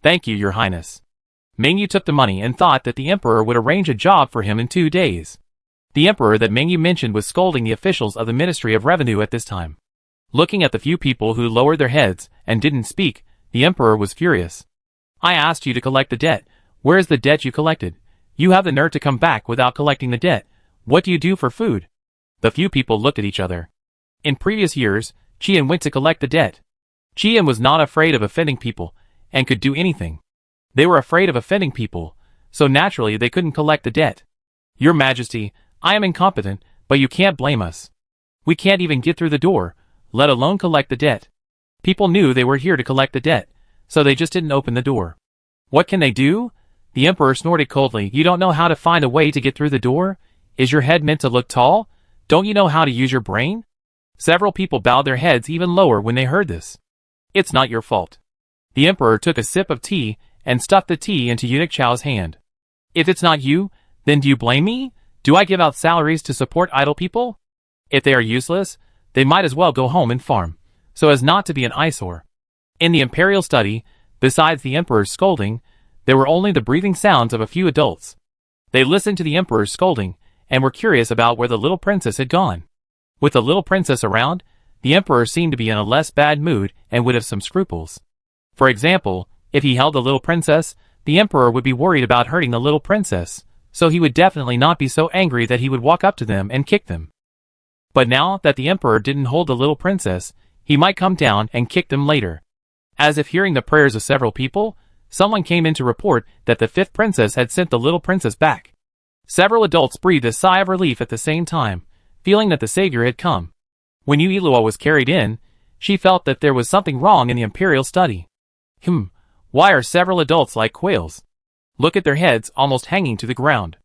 A: Thank you, Your Highness. Meng Yu took the money and thought that the emperor would arrange a job for him in 2 days. The emperor that Meng Yu mentioned was scolding the officials of the Ministry of Revenue at this time. Looking at the few people who lowered their heads and didn't speak, the emperor was furious. I asked you to collect the debt. Where is the debt you collected? You have the nerve to come back without collecting the debt. What do you do for food? The few people looked at each other. In previous years, Qian went to collect the debt. Qian was not afraid of offending people, and could do anything. They were afraid of offending people, so naturally they couldn't collect the debt. Your Majesty, I am incompetent, but you can't blame us. We can't even get through the door, let alone collect the debt. People knew they were here to collect the debt, so they just didn't open the door. What can they do? The emperor snorted coldly. You don't know how to find a way to get through the door? Is your head meant to look tall? Don't you know how to use your brain? Several people bowed their heads even lower when they heard this. It's not your fault. The emperor took a sip of tea and stuffed the tea into Eunuch Chao's hand. If it's not you, then do you blame me? Do I give out salaries to support idle people? If they are useless, they might as well go home and farm, so as not to be an eyesore. In the imperial study, besides the emperor's scolding, there were only the breathing sounds of a few adults. They listened to the emperor's scolding and were curious about where the little princess had gone. With the little princess around, the emperor seemed to be in a less bad mood and would have some scruples. For example, if he held the little princess, the emperor would be worried about hurting the little princess, so he would definitely not be so angry that he would walk up to them and kick them. But now that the emperor didn't hold the little princess, he might come down and kick them later. As if hearing the prayers of several people, someone came in to report that the fifth princess had sent the little princess back. Several adults breathed a sigh of relief at the same time, feeling that the savior had come. When Yuilua was carried in, she felt that there was something wrong in the imperial study. Why are several adults like quails? Look at their heads almost hanging to the ground.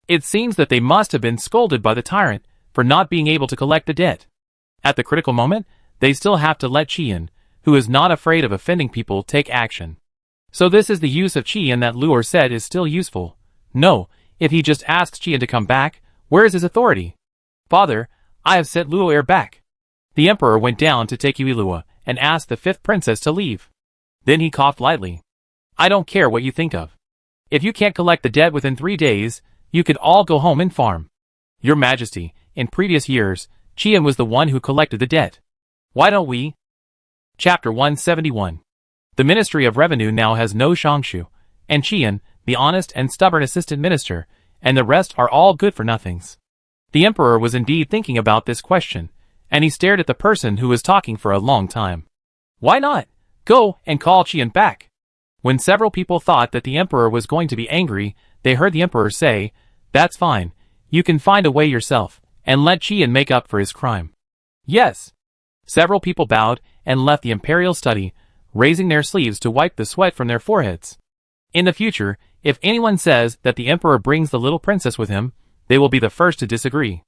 A: It seems that they must have been scolded by the tyrant for not being able to collect the debt. At the critical moment, they still have to let Qian, who is not afraid of offending people, take action. So this is the use of Qian that Luor said is still useful. No, if he just asks Qian to come back, where is his authority? Father, I have sent Luo'er back. The emperor went down to take Yuilua and asked the fifth princess to leave. Then he coughed lightly. I don't care what you think of. If you can't collect the debt within 3 days, you could all go home and farm. Your Majesty, in previous years, Qian was the one who collected the debt. Why don't we? Chapter 171. The Ministry of Revenue now has no Shangshu, and Qian, the honest and stubborn assistant minister, and the rest are all good for nothings. The emperor was indeed thinking about this question, and he stared at the person who was talking for a long time. Why not? Go and call Qian back. When several people thought that the emperor was going to be angry, they heard the emperor say, That's fine, you can find a way yourself, and let Qian make up for his crime. Yes. Several people bowed and left the imperial study, raising their sleeves to wipe the sweat from their foreheads. In the future, if anyone says that the emperor brings the little princess with him, they will be the first to disagree.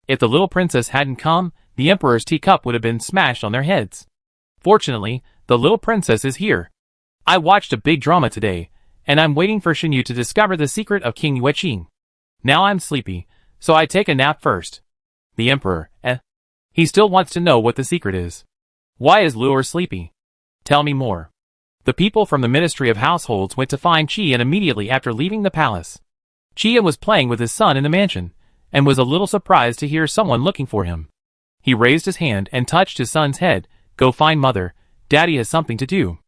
A: If the little princess hadn't come, the emperor's teacup would have been smashed on their heads. Fortunately, the little princess is here. I watched a big drama today, and I'm waiting for Shinyu to discover the secret of King Yueqing. Now I'm sleepy, so I take a nap first. The emperor, he still wants to know what the secret is. Why is Luor sleepy? Tell me more. The people from the Ministry of Households went to find Qian immediately after leaving the palace. Qian was playing with his son in the mansion, and was a little surprised to hear someone looking for him. He raised his hand and touched his son's head. Go find mother, daddy has something to do.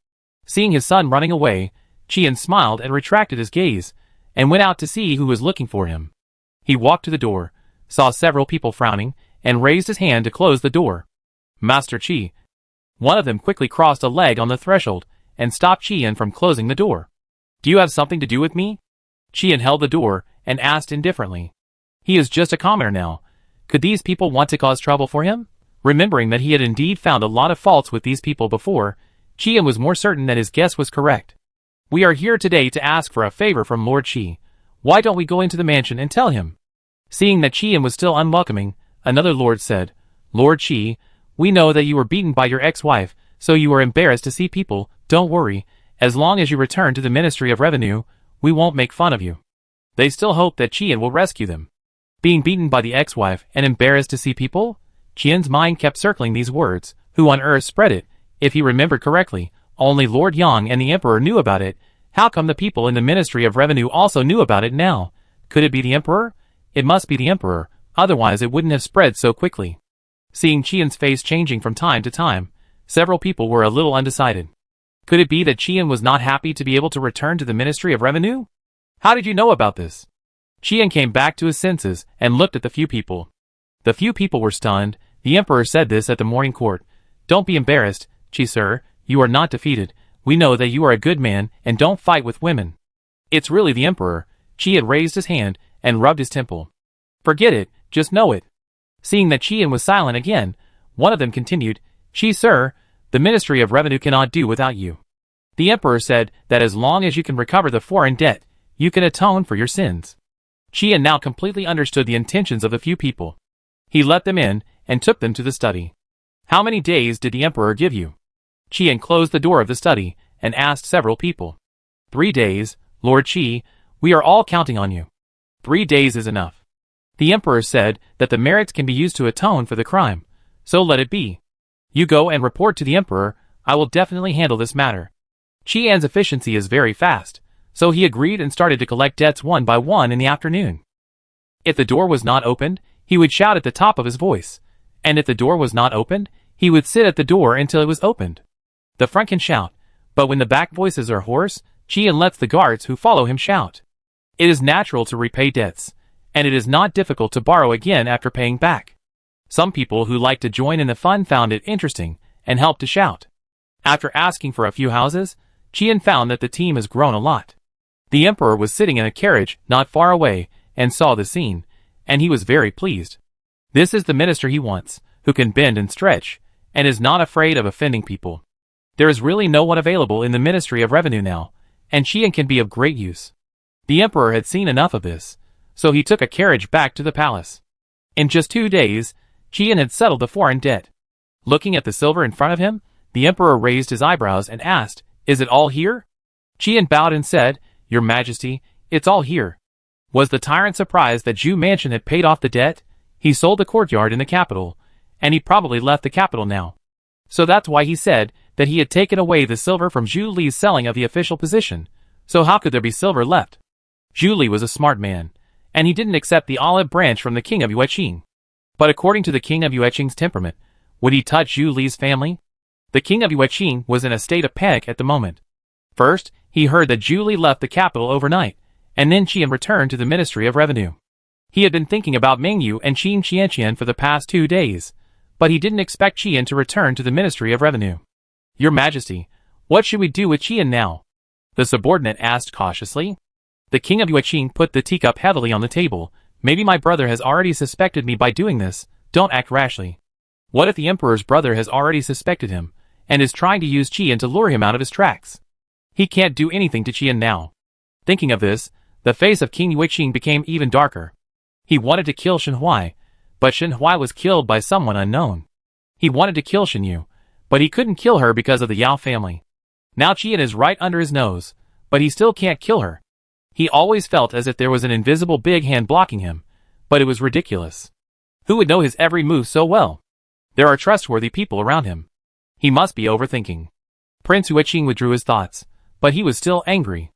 A: Seeing his son running away, Qian smiled and retracted his gaze, and went out to see who was looking for him. He walked to the door, saw several people frowning, and raised his hand to close the door. Master Qi. One of them quickly crossed a leg on the threshold, and stopped Qian from closing the door. Do you have something to do with me? Qian held the door, and asked indifferently. He is just a commoner now. Could these people want to cause trouble for him? Remembering that he had indeed found a lot of faults with these people before, Qian was more certain that his guess was correct. We are here today to ask for a favor from Lord Qi. Why don't we go into the mansion and tell him? Seeing that Qian was still unwelcoming, another lord said, Lord Qi, we know that you were beaten by your ex-wife, so you are embarrassed to see people. Don't worry, as long as you return to the Ministry of Revenue, we won't make fun of you. They still hope that Qian will rescue them. Being beaten by the ex-wife and embarrassed to see people? Qian's mind kept circling these words. Who on earth spread it? If he remembered correctly, only Lord Yang and the Emperor knew about it. How come the people in the Ministry of Revenue also knew about it now? Could it be the Emperor? It must be the Emperor, otherwise it wouldn't have spread so quickly. Seeing Qian's face changing from time to time, several people were a little undecided. Could it be that Qian was not happy to be able to return to the Ministry of Revenue? How did you know about this? Qian came back to his senses and looked at the few people. The few people were stunned. The Emperor said this at the morning court. Don't be embarrassed, Qi sir, you are not defeated. We know that you are a good man and don't fight with women. It's really the Emperor. Qi had raised his hand and rubbed his temple. Forget it, just know it. Seeing that Qian was silent again, one of them continued, Qi sir, the Ministry of Revenue cannot do without you. The Emperor said that as long as you can recover the foreign debt, you can atone for your sins. Qian now completely understood the intentions of the few people. He let them in and took them to the study. How many days did the emperor give you? Qian closed the door of the study and asked several people. 3 days, Lord Qi, we are all counting on you. 3 days is enough. The emperor said that the merits can be used to atone for the crime, so let it be. You go and report to the emperor, I will definitely handle this matter. Qian's efficiency is very fast, so he agreed and started to collect debts one by one in the afternoon. If the door was not opened, he would shout at the top of his voice, and if the door was not opened, he would sit at the door until it was opened. The front can shout, but when the back voices are hoarse, Qian lets the guards who follow him shout. It is natural to repay debts, and it is not difficult to borrow again after paying back. Some people who like to join in the fun found it interesting and helped to shout. After asking for a few houses, Qian found that the team has grown a lot. The emperor was sitting in a carriage not far away and saw the scene, and he was very pleased. This is the minister he wants, who can bend and stretch, and is not afraid of offending people. There is really no one available in the Ministry of Revenue now, and Qian can be of great use. The emperor had seen enough of this, so he took a carriage back to the palace. In just 2 days, Qian had settled the foreign debt. Looking at the silver in front of him, the emperor raised his eyebrows and asked, "Is it all here?" Qian bowed and said, "Your Majesty, it's all here." Was the tyrant surprised that Zhu Mansion had paid off the debt? He sold the courtyard in the capital, and he probably left the capital now. So that's why he said that he had taken away the silver from Zhu Li's selling of the official position, so how could there be silver left? Zhu Li was a smart man, and he didn't accept the olive branch from the king of Yueqing. But according to the king of Yueqing's temperament, would he touch Zhu Li's family? The king of Yueqing was in a state of panic at the moment. First, he heard that Zhu Li left the capital overnight, and then Qian returned to the Ministry of Revenue. He had been thinking about Mengyu and Qin Qianqian for the past 2 days, but he didn't expect Qian to return to the Ministry of Revenue. Your Majesty, what should we do with Qian now? The subordinate asked cautiously. The king of Yueqing put the teacup heavily on the table. Maybe my brother has already suspected me by doing this. Don't act rashly. What if the emperor's brother has already suspected him, and is trying to use Qian to lure him out of his tracks? He can't do anything to Qian now. Thinking of this, the face of King Yueqing became even darker. He wanted to kill Shen Huai, but Shen Huai was killed by someone unknown. He wanted to kill Shen Yu, but he couldn't kill her because of the Yao family. Now Qian is right under his nose, but he still can't kill her. He always felt as if there was an invisible big hand blocking him, but it was ridiculous. Who would know his every move so well? There are trustworthy people around him. He must be overthinking. Prince Yueqing withdrew his thoughts, but he was still angry.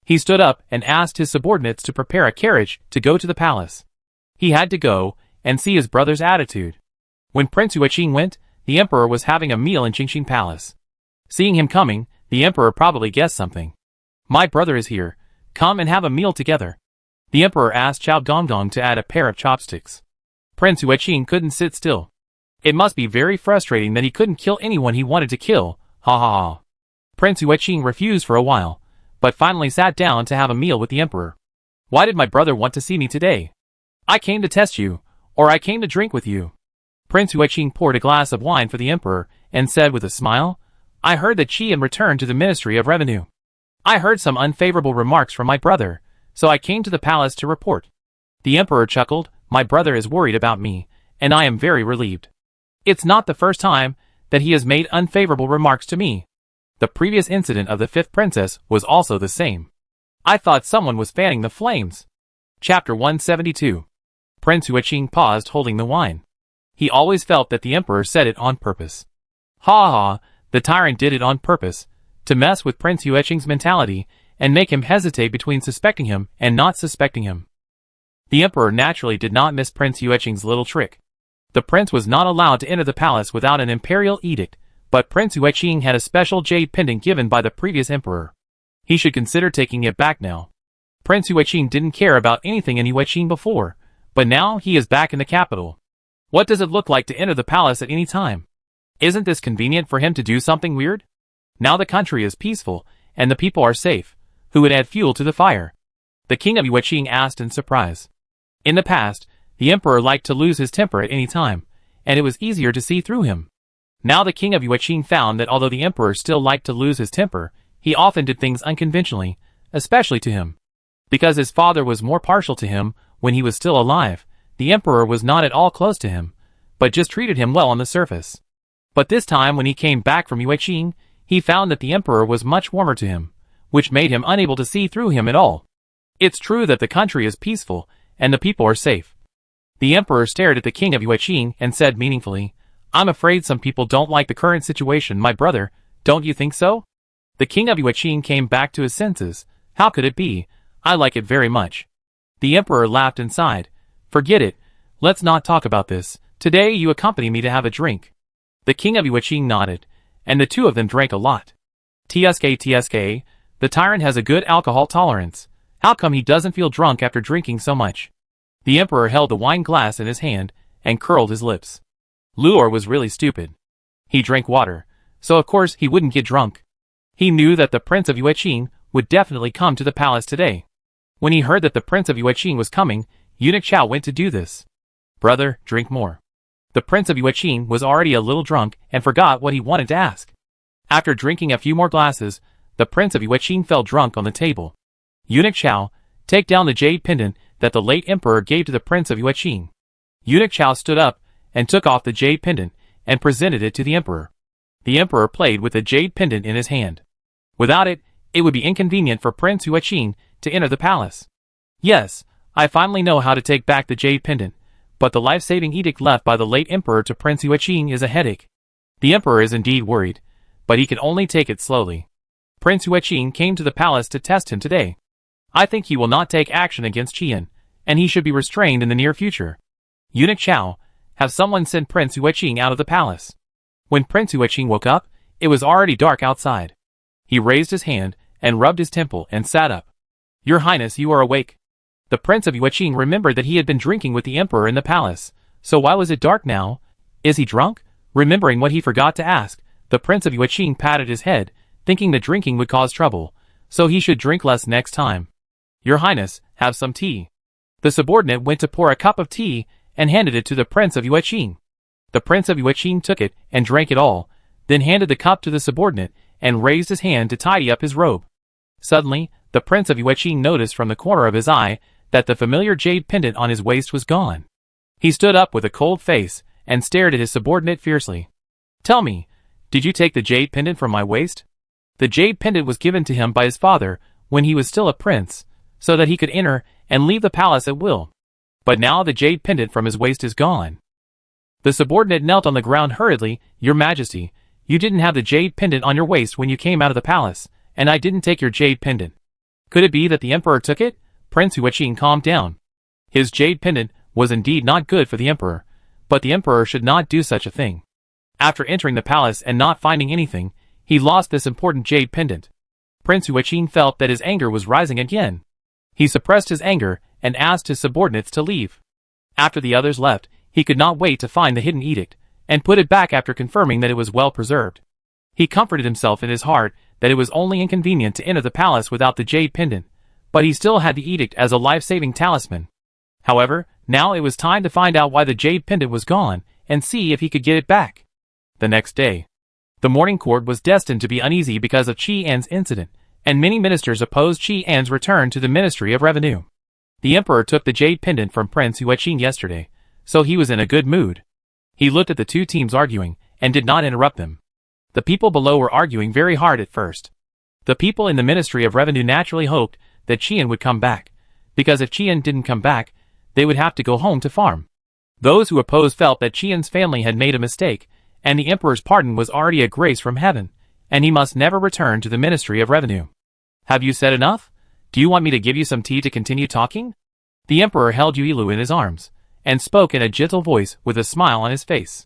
A: He stood up and asked his subordinates to prepare a carriage to go to the palace. He had to go and see his brother's attitude. When Prince Yueqing went, the emperor was having a meal in Qingxing Palace. Seeing him coming, the emperor probably guessed something. My brother is here. Come and have a meal together. The emperor asked Chao Dongdong to add a pair of chopsticks. Prince Yueqing couldn't sit still. It must be very frustrating that he couldn't kill anyone he wanted to kill. Ha ha ha. Prince Yueqing refused for a while, but finally sat down to have a meal with the emperor. Why did my brother want to see me today? I came to test you, or I came to drink with you. Prince Yueqing poured a glass of wine for the emperor and said with a smile, I heard that Qian returned to the Ministry of Revenue. I heard some unfavorable remarks from my brother, so I came to the palace to report. The emperor chuckled, my brother is worried about me, and I am very relieved. It's not the first time that he has made unfavorable remarks to me. The previous incident of the 5th princess was also the same. I thought someone was fanning the flames. Chapter 172. Prince Yueqing paused holding the wine. He always felt that the emperor said it on purpose. Ha ha, the tyrant did it on purpose, to mess with Prince Yueqing's mentality and make him hesitate between suspecting him and not suspecting him. The emperor naturally did not miss Prince Yueqing's little trick. The prince was not allowed to enter the palace without an imperial edict, but Prince Yueqing had a special jade pendant given by the previous emperor. He should consider taking it back now. Prince Yueqing didn't care about anything in Yueqing before, but now he is back in the capital. What does it look like to enter the palace at any time? Isn't this convenient for him to do something weird? Now the country is peaceful, and the people are safe. Who would add fuel to the fire? The king of Yueqing asked in surprise. In the past, the emperor liked to lose his temper at any time, and it was easier to see through him. Now the king of Yueqing found that although the emperor still liked to lose his temper, he often did things unconventionally, especially to him. Because his father was more partial to him when he was still alive, the emperor was not at all close to him, but just treated him well on the surface. But this time when he came back from Yueqing, he found that the emperor was much warmer to him, which made him unable to see through him at all. It's true that the country is peaceful, and the people are safe. The emperor stared at the king of Yueqing and said meaningfully, I'm afraid some people don't like the current situation, my brother, don't you think so? The king of Yueqing came back to his senses. How could it be? I like it very much. The emperor laughed and sighed. Forget it. Let's not talk about this. Today you accompany me to have a drink. The king of Yueqing nodded, and the two of them drank a lot. TSK, the tyrant has a good alcohol tolerance. How come he doesn't feel drunk after drinking so much? The emperor held a wine glass in his hand and curled his lips. Luor was really stupid. He drank water, so of course he wouldn't get drunk. He knew that the prince of Yueqing would definitely come to the palace today. When he heard that the prince of Yueqing was coming, Eunuch Chao went to do this. Brother, drink more. The prince of Yueqing was already a little drunk and forgot what he wanted to ask. After drinking a few more glasses, the prince of Yueqing fell drunk on the table. Eunuch Chao, take down the jade pendant that the late emperor gave to the prince of Yueqing. Eunuch Chao stood up and took off the jade pendant and presented it to the emperor. The emperor played with the jade pendant in his hand. Without it, it would be inconvenient for Prince Yueqing to enter the palace. Yes, I finally know how to take back the jade pendant, but the life-saving edict left by the late emperor to Prince Yueqing is a headache. The emperor is indeed worried, but he can only take it slowly. Prince Yueqing came to the palace to test him today. I think he will not take action against Qian, and he should be restrained in the near future. Eunuch Chao, have someone send Prince Yueqing out of the palace. When Prince Yueqing woke up, it was already dark outside. He raised his hand and rubbed his temple and sat up. Your Highness, you are awake. The Prince of Yueqing remembered that he had been drinking with the emperor in the palace, so why was it dark now? Is he drunk? Remembering what he forgot to ask, the Prince of Yueqing patted his head, thinking that drinking would cause trouble, so he should drink less next time. Your Highness, have some tea. The subordinate went to pour a cup of tea and handed it to the Prince of Yueqing. The Prince of Yueqing took it and drank it all, then handed the cup to the subordinate and raised his hand to tidy up his robe. Suddenly, the Prince of Yueqing noticed from the corner of his eye that the familiar jade pendant on his waist was gone. He stood up with a cold face and stared at his subordinate fiercely. Tell me, did you take the jade pendant from my waist? The jade pendant was given to him by his father when he was still a prince, so that he could enter and leave the palace at will. But now the jade pendant from his waist is gone. The subordinate knelt on the ground hurriedly. Your Majesty, you didn't have the jade pendant on your waist when you came out of the palace, and I didn't take your jade pendant. Could it be that the emperor took it? Prince Yueqing calmed down. His jade pendant was indeed not good for the emperor, but the emperor should not do such a thing. After entering the palace and not finding anything, he lost this important jade pendant. Prince Yueqing felt that his anger was rising again. He suppressed his anger and asked his subordinates to leave. After the others left, he could not wait to find the hidden edict, and put it back after confirming that it was well preserved. He comforted himself in his heart that it was only inconvenient to enter the palace without the jade pendant, but he still had the edict as a life-saving talisman. However, now it was time to find out why the jade pendant was gone, and see if he could get it back. The next day, the morning court was destined to be uneasy because of Qi An's incident, and many ministers opposed Qi An's return to the Ministry of Revenue. The emperor took the jade pendant from Prince Yueqing yesterday, so he was in a good mood. He looked at the two teams arguing, and did not interrupt them. The people below were arguing very hard at first. The people in the Ministry of Revenue naturally hoped that Qian would come back, because if Qian didn't come back, they would have to go home to farm. Those who opposed felt that Qian's family had made a mistake, and the emperor's pardon was already a grace from heaven, and he must never return to the Ministry of Revenue. Have you said enough? Do you want me to give you some tea to continue talking? The emperor held Yuilu in his arms, and spoke in a gentle voice with a smile on his face.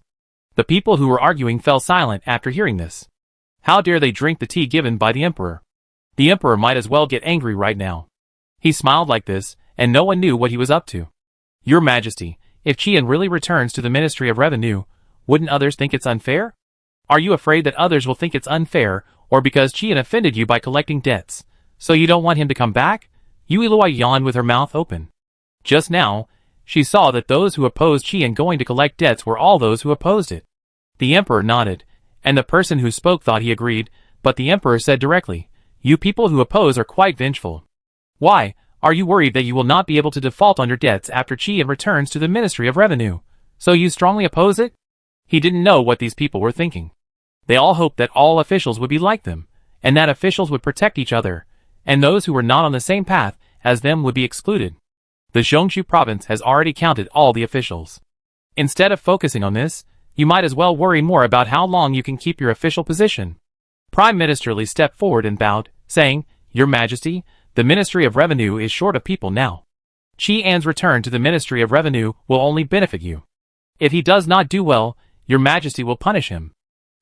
A: The people who were arguing fell silent after hearing this. How dare they drink the tea given by the emperor? The emperor might as well get angry right now. He smiled like this, and no one knew what he was up to. Your Majesty, if Qian really returns to the Ministry of Revenue, wouldn't others think it's unfair? Are you afraid that others will think it's unfair, or because Qian offended you by collecting debts, so you don't want him to come back? Yuilua yawned with her mouth open. Just now, she saw that those who opposed Qian going to collect debts were all those who opposed it. The emperor nodded, and the person who spoke thought he agreed, but the emperor said directly, You people who oppose are quite vengeful. Why, are you worried that you will not be able to default on your debts after Qian returns to the Ministry of Revenue? So you strongly oppose it? He didn't know what these people were thinking. They all hoped that all officials would be like them, and that officials would protect each other, and those who were not on the same path as them would be excluded. The Zhongshu province has already counted all the officials. Instead of focusing on this, you might as well worry more about how long you can keep your official position. Prime Minister Li stepped forward and bowed, saying, "Your Majesty, the Ministry of Revenue is short of people now. Qi An's return to the Ministry of Revenue will only benefit you. If he does not do well, Your Majesty will punish him.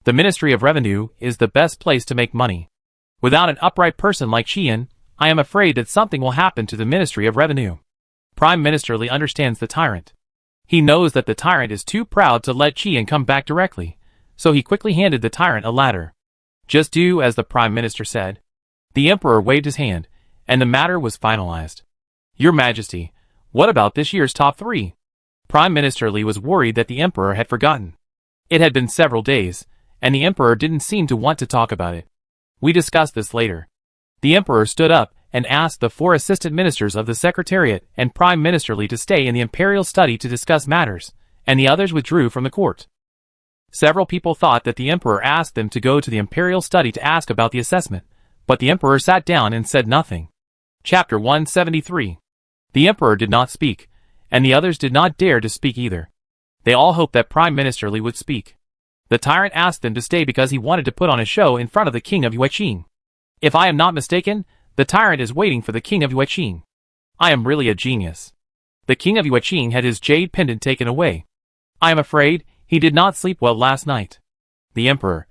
A: The Ministry of Revenue is the best place to make money. Without an upright person like Qi An, I am afraid that something will happen to the Ministry of Revenue." Prime Minister Li understands the tyrant. He knows that the tyrant is too proud to let Qi An come back directly, so he quickly handed the tyrant a ladder. "Just do as the Prime Minister said." The Emperor waved his hand, and the matter was finalized. "Your Majesty, what about this year's top 3? Prime Minister Li was worried that the Emperor had forgotten. It had been several days, and the Emperor didn't seem to want to talk about it. "We discussed this later." The Emperor stood up and asked the 4 assistant ministers of the Secretariat and Prime Minister Li to stay in the imperial study to discuss matters, and the others withdrew from the court. Several people thought that the Emperor asked them to go to the imperial study to ask about the assessment, but the Emperor sat down and said nothing. Chapter 173. The Emperor did not speak, and the others did not dare to speak either. They all hoped that Prime Minister Li would speak. The tyrant asked them to stay because he wanted to put on a show in front of the King of Yueqing. If I am not mistaken, the tyrant is waiting for the King of Yueqing. I am really a genius. The King of Yueqing had his jade pendant taken away. I am afraid he did not sleep well last night. The Emperor,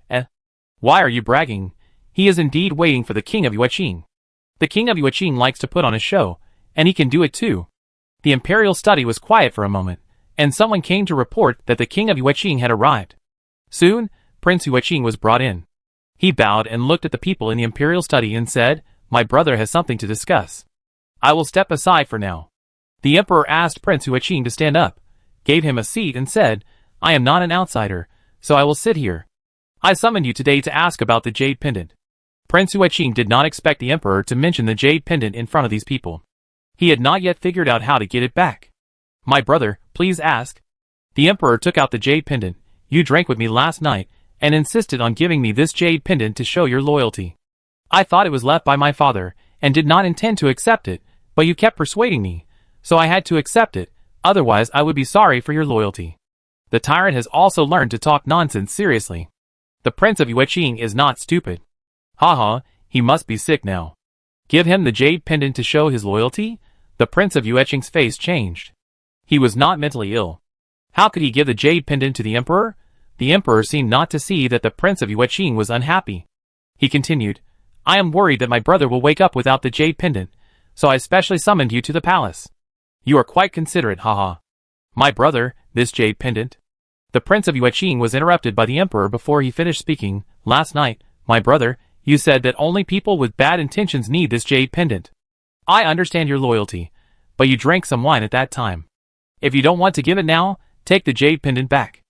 A: Why are you bragging? He is indeed waiting for the King of Yueqing. The King of Yueqing likes to put on a show, and he can do it too. The imperial study was quiet for a moment, and someone came to report that the King of Yueqing had arrived. Soon, Prince Yueqing was brought in. He bowed and looked at the people in the imperial study and said, "My brother has something to discuss. I will step aside for now." The Emperor asked Prince Yueqing to stand up, gave him a seat and said, "I am not an outsider, so I will sit here. I summoned you today to ask about the jade pendant." Prince Yueqing did not expect the Emperor to mention the jade pendant in front of these people. He had not yet figured out how to get it back. "My brother, please ask." The Emperor took out the jade pendant. "You drank with me last night, and insisted on giving me this jade pendant to show your loyalty. I thought it was left by my father, and did not intend to accept it, but you kept persuading me, so I had to accept it, otherwise I would be sorry for your loyalty." The tyrant has also learned to talk nonsense seriously. The Prince of Yueqing is not stupid. Haha, he must be sick now. Give him the jade pendant to show his loyalty? The Prince of Yueqing's face changed. He was not mentally ill. How could he give the jade pendant to the Emperor? The Emperor seemed not to see that the Prince of Yueqing was unhappy. He continued, "I am worried that my brother will wake up without the jade pendant, so I specially summoned you to the palace. You are quite considerate, haha. My brother, this jade pendant." The Prince of Yueqing was interrupted by the Emperor before he finished speaking. "Last night, my brother, you said that only people with bad intentions need this jade pendant. I understand your loyalty, but you drank some wine at that time. If you don't want to give it now, take the jade pendant back."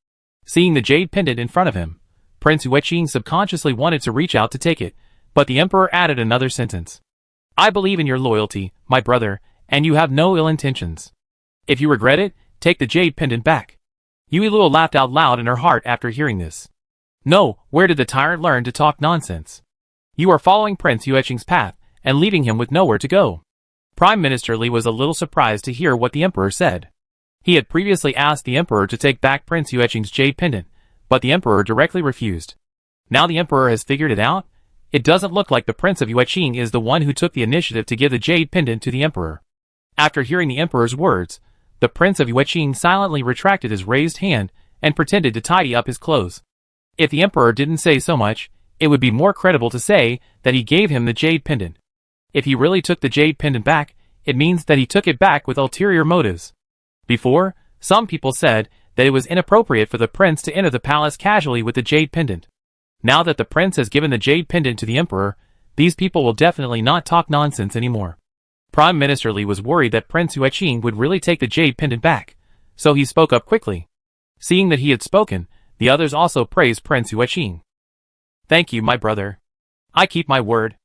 A: Seeing the jade pendant in front of him, Prince Yueqing subconsciously wanted to reach out to take it, but the Emperor added another sentence. "I believe in your loyalty, my brother, and you have no ill intentions. If you regret it, take the jade pendant back." Yui Luo laughed out loud in her heart after hearing this. No, where did the tyrant learn to talk nonsense? You are following Prince Yueqing's path, and leaving him with nowhere to go. Prime Minister Li was a little surprised to hear what the Emperor said. He had previously asked the Emperor to take back Prince Yueqing's jade pendant, but the Emperor directly refused. Now the Emperor has figured it out? It doesn't look like the Prince of Yueqing is the one who took the initiative to give the jade pendant to the Emperor. After hearing the Emperor's words, the Prince of Yueqing silently retracted his raised hand and pretended to tidy up his clothes. If the Emperor didn't say so much, it would be more credible to say that he gave him the jade pendant. If he really took the jade pendant back, it means that he took it back with ulterior motives. Before, some people said that it was inappropriate for the prince to enter the palace casually with the jade pendant. Now that the prince has given the jade pendant to the Emperor, these people will definitely not talk nonsense anymore. Prime Minister Li was worried that Prince Yueqing would really take the jade pendant back, so he spoke up quickly. Seeing that he had spoken, the others also praised Prince Yueqing. "Thank you, my brother. I keep my word.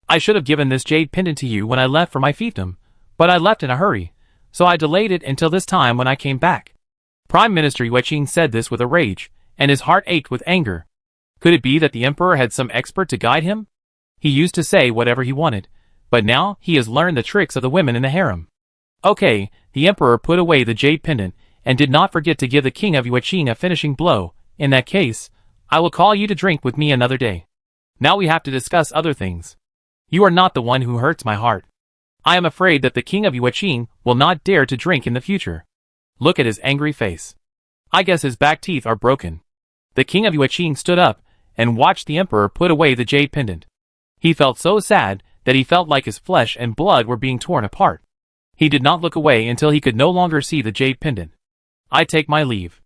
A: I should have given this jade pendant to you when I left for my fiefdom, but I left in a hurry, so I delayed it until this time when I came back." Prime Minister Yueqing said this with a rage, and his heart ached with anger. Could it be that the emperor had some expert to guide him? He used to say whatever he wanted, but now he has learned the tricks of the women in the harem. Okay, the emperor put away the jade pendant, and did not forget to give the king of Yueqing a finishing blow. In that case, I will call you to drink with me another day. Now we have to discuss other things. You are not the one who hurts my heart. I am afraid that the king of Yueqing will not dare to drink in the future. Look at his angry face. I guess his back teeth are broken. The king of Yueqing stood up and watched the emperor put away the jade pendant. He felt so sad that he felt like his flesh and blood were being torn apart. He did not look away until he could no longer see the jade pendant. I take my leave.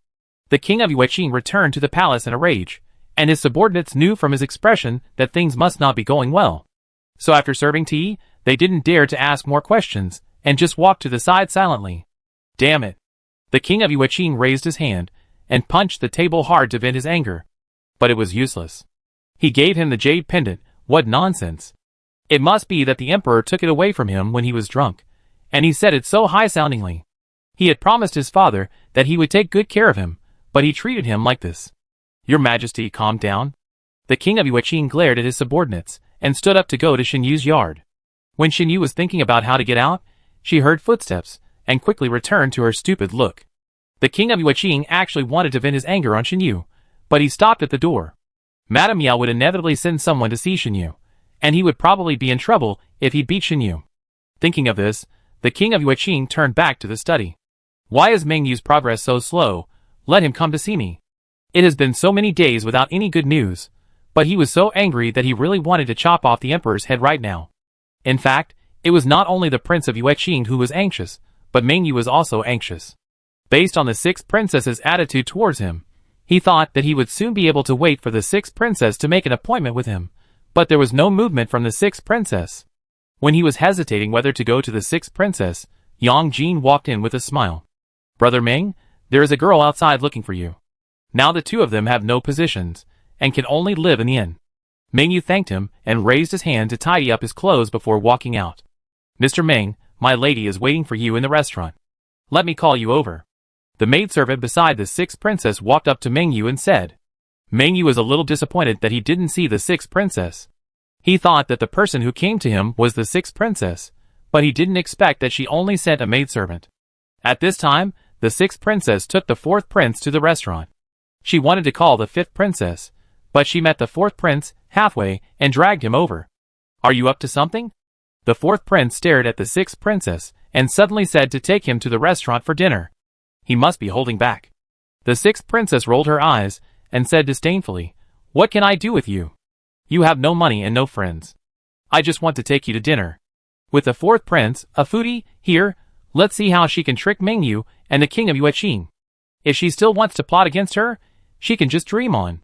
A: The king of Yueqing returned to the palace in a rage, and his subordinates knew from his expression that things must not be going well. So after serving tea, they didn't dare to ask more questions, and just walked to the side silently. Damn it. The king of Yueqing raised his hand, and punched the table hard to vent his anger. But it was useless. He gave him the jade pendant. What nonsense. It must be that the emperor took it away from him when he was drunk, and he said it so high-soundingly. He had promised his father that he would take good care of him, but he treated him like this. Your Majesty, calm down. The king of Yueqing glared at his subordinates, and stood up to go to Xinyu's yard. When Xinyu was thinking about how to get out, she heard footsteps, and quickly returned to her stupid look. The king of Yueqing actually wanted to vent his anger on Xinyu, but he stopped at the door. Madame Miao would inevitably send someone to see Xinyu, and he would probably be in trouble if he beat Xinyu. Thinking of this, the king of Yueqing turned back to the study. Why is Mengyu's progress so slow? Let him come to see me. It has been so many days without any good news, but he was so angry that he really wanted to chop off the emperor's head right now. In fact, it was not only the prince of Yueqing who was anxious, but Mengyu was also anxious. Based on the sixth princess's attitude towards him, he thought that he would soon be able to wait for the sixth princess to make an appointment with him, but there was no movement from the sixth princess. When he was hesitating whether to go to the sixth princess, Yang Jin walked in with a smile. Brother Meng, there is a girl outside looking for you. Now the two of them have no positions, and can only live in the inn. Mengyu thanked him and raised his hand to tidy up his clothes before walking out. Mr. Meng, my lady is waiting for you in the restaurant. Let me call you over. The maidservant beside the sixth princess walked up to Mengyu and said. Mengyu was a little disappointed that he didn't see the sixth princess. He thought that the person who came to him was the sixth princess, but he didn't expect that she only sent a maidservant. At this time, the sixth princess took the fourth prince to the restaurant. She wanted to call the fifth princess, but she met the fourth prince halfway and dragged him over. Are you up to something? The fourth prince stared at the sixth princess and suddenly said to take him to the restaurant for dinner. He must be holding back. The sixth princess rolled her eyes and said disdainfully, What can I do with you? You have no money and no friends. I just want to take you to dinner. With the fourth prince, a foodie, here, let's see how she can trick Mengyu and the king of Yueqing. If she still wants to plot against her, she can just dream on.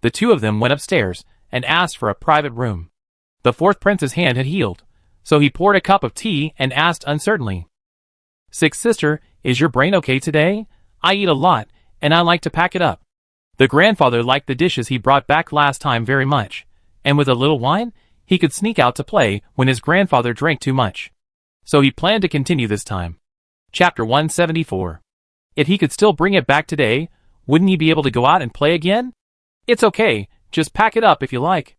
A: The two of them went upstairs and asked for a private room. The fourth prince's hand had healed, so he poured a cup of tea and asked uncertainly. Sixth sister, is your brain okay today? I eat a lot, and I like to pack it up. The grandfather liked the dishes he brought back last time very much, and with a little wine, he could sneak out to play when his grandfather drank too much. So he planned to continue this time. Chapter 174. If he could still bring it back today, wouldn't he be able to go out and play again? It's okay, just pack it up if you like.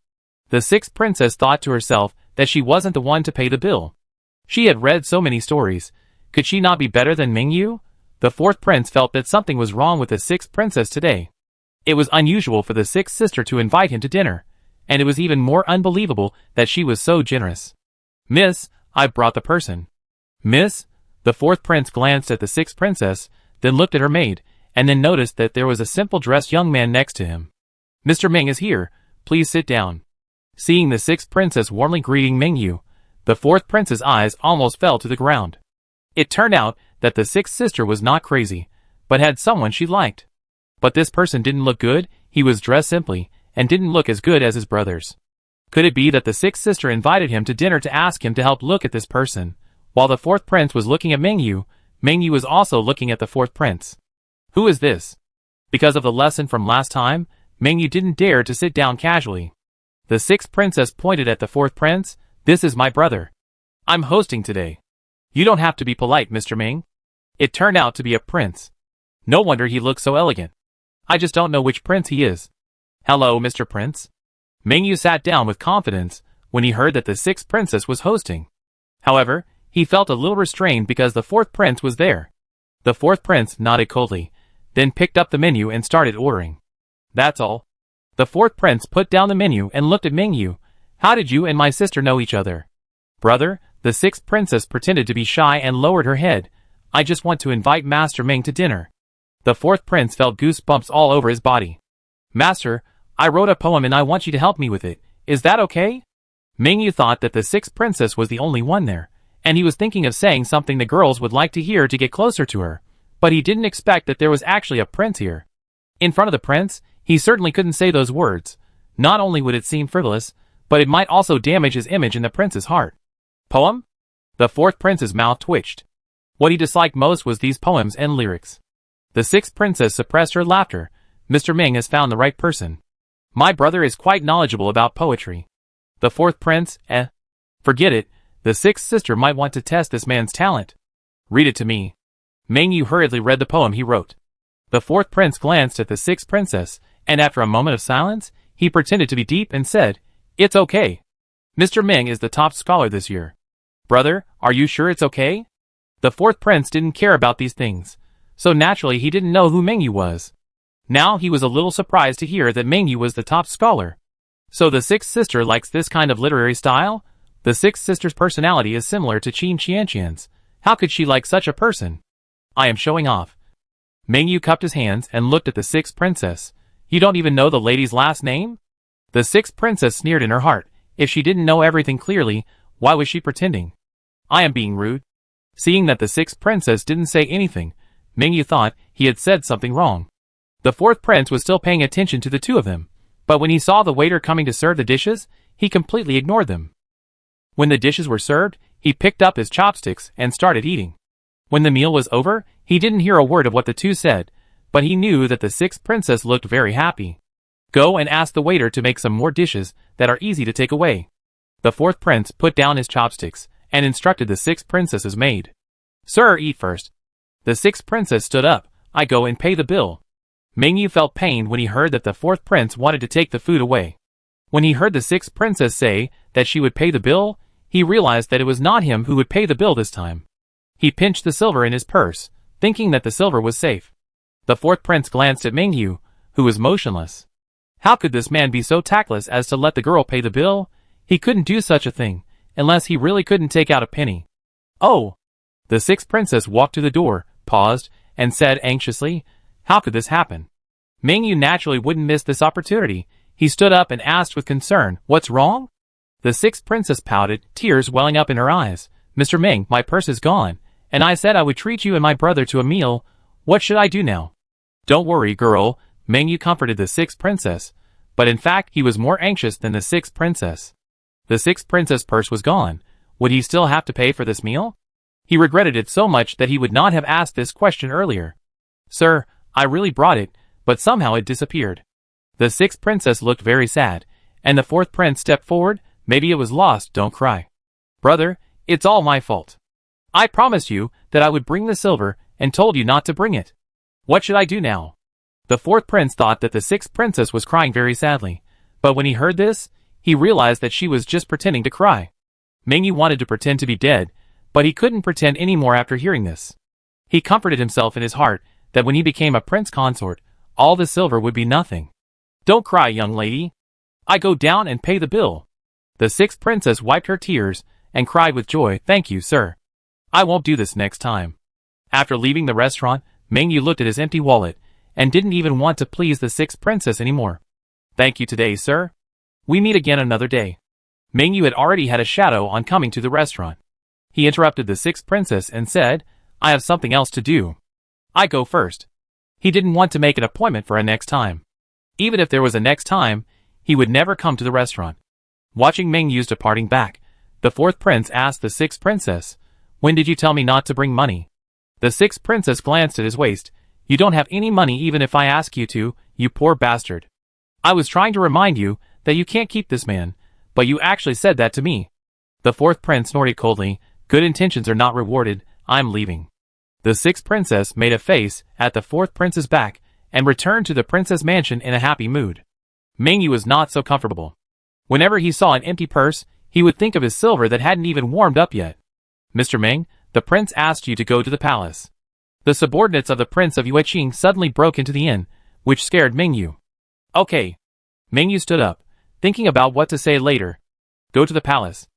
A: The sixth princess thought to herself that she wasn't the one to pay the bill. She had read so many stories. Could she not be better than Mengyu? The fourth prince felt that something was wrong with the sixth princess today. It was unusual for the sixth sister to invite him to dinner, and it was even more unbelievable that she was so generous. Miss, I've brought the person. Miss? The fourth prince glanced at the sixth princess, then looked at her maid, and then noticed that there was a simple-dressed young man next to him. Mr. Meng is here, please sit down. Seeing the sixth princess warmly greeting Mengyu, the fourth prince's eyes almost fell to the ground. It turned out that the sixth sister was not crazy, but had someone she liked. But this person didn't look good, he was dressed simply, and didn't look as good as his brothers. Could it be that the sixth sister invited him to dinner to ask him to help look at this person? While the fourth prince was looking at Mengyu, Mengyu was also looking at the fourth prince. Who is this? Because of the lesson from last time, Mengyu didn't dare to sit down casually. The sixth princess pointed at the fourth prince. This is my brother. I'm hosting today. You don't have to be polite, Mr. Meng. It turned out to be a prince. No wonder he looked so elegant. I just don't know which prince he is. Hello, Mr. Prince. Mingyu sat down with confidence when he heard that the sixth princess was hosting. However, he felt a little restrained because the fourth prince was there. The fourth prince nodded coldly, then picked up the menu and started ordering. That's all. The fourth prince put down the menu and looked at Mingyu. How did you and my sister know each other? Brother, the sixth princess pretended to be shy and lowered her head. I just want to invite Master Ming to dinner. The fourth prince felt goosebumps all over his body. Master, I wrote a poem and I want you to help me with it. Is that okay? Mingyu thought that the sixth princess was the only one there, and he was thinking of saying something the girls would like to hear to get closer to her, but he didn't expect that there was actually a prince here. In front of the prince, he certainly couldn't say those words. Not only would it seem frivolous, but it might also damage his image in the prince's heart. Poem? The fourth prince's mouth twitched. What he disliked most was these poems and lyrics. The sixth princess suppressed her laughter. Mr. Ming has found the right person. My brother is quite knowledgeable about poetry. The fourth prince, forget it. The sixth sister might want to test this man's talent. Read it to me. Mingyu hurriedly read the poem he wrote. The fourth prince glanced at the sixth princess, and after a moment of silence, he pretended to be deep and said, It's okay. Mr. Ming is the top scholar this year. Brother, are you sure it's okay? The fourth prince didn't care about these things, so naturally he didn't know who Mingyu was. Now he was a little surprised to hear that Mingyu was the top scholar. So the sixth sister likes this kind of literary style? The sixth sister's personality is similar to Qin Qianqian's. How could she like such a person? I am showing off. Mingyu cupped his hands and looked at the sixth princess. You don't even know the lady's last name? The sixth princess sneered in her heart. If she didn't know everything clearly, why was she pretending? I am being rude. Seeing that the sixth princess didn't say anything, Mingyu thought he had said something wrong. The fourth prince was still paying attention to the two of them, but when he saw the waiter coming to serve the dishes, he completely ignored them. When the dishes were served, he picked up his chopsticks and started eating. When the meal was over, he didn't hear a word of what the two said, but he knew that the sixth princess looked very happy. Go and ask the waiter to make some more dishes that are easy to take away. The fourth prince put down his chopsticks and instructed the sixth princess's maid. Sir, eat first. The sixth princess stood up. I go and pay the bill. Mingyu felt pained when he heard that the fourth prince wanted to take the food away. When he heard the sixth princess say that she would pay the bill, he realized that it was not him who would pay the bill this time. He pinched the silver in his purse, thinking that the silver was safe. The fourth prince glanced at Mingyu, who was motionless. How could this man be so tactless as to let the girl pay the bill? He couldn't do such a thing, unless he really couldn't take out a penny. Oh! The sixth princess walked to the door, paused, and said anxiously, How could this happen? Mingyu naturally wouldn't miss this opportunity. He stood up and asked with concern, What's wrong? The sixth princess pouted, tears welling up in her eyes. Mr. Ming, my purse is gone, and I said I would treat you and my brother to a meal. What should I do now? Don't worry, girl, Mingyu comforted the sixth princess, but in fact he was more anxious than the sixth princess. The sixth princess' purse was gone. Would he still have to pay for this meal? He regretted it so much that he would not have asked this question earlier. Sir, I really brought it, but somehow it disappeared. The sixth princess looked very sad, and the fourth prince stepped forward. Maybe it was lost, don't cry. Brother, it's all my fault. I promised you that I would bring the silver and told you not to bring it. What should I do now? The fourth prince thought that the sixth princess was crying very sadly, but when he heard this, he realized that she was just pretending to cry. Mingyu wanted to pretend to be dead, but he couldn't pretend anymore after hearing this. He comforted himself in his heart that when he became a prince consort, all the silver would be nothing. Don't cry, young lady. I go down and pay the bill. The sixth princess wiped her tears and cried with joy, Thank you, sir. I won't do this next time. After leaving the restaurant, Mingyu looked at his empty wallet and didn't even want to please the sixth princess anymore. Thank you today, sir. We meet again another day. Mingyu had already had a shadow on coming to the restaurant. He interrupted the sixth princess and said, I have something else to do. I go first. He didn't want to make an appointment for a next time. Even if there was a next time, he would never come to the restaurant. Watching Mingyu's departing back, the fourth prince asked the sixth princess, When did you tell me not to bring money? The sixth princess glanced at his waist. You don't have any money even if I ask you to, you poor bastard. I was trying to remind you that you can't keep this man, but you actually said that to me. The fourth prince snorted coldly, Good intentions are not rewarded, I'm leaving. The sixth princess made a face at the fourth prince's back and returned to the princess mansion in a happy mood. Mingyu was not so comfortable. Whenever he saw an empty purse, he would think of his silver that hadn't even warmed up yet. Mr. Ming, the prince asked you to go to the palace. The subordinates of the Prince of Yueqing suddenly broke into the inn, which scared Mingyu. Okay. Mingyu stood up, thinking about what to say later. Go to the palace.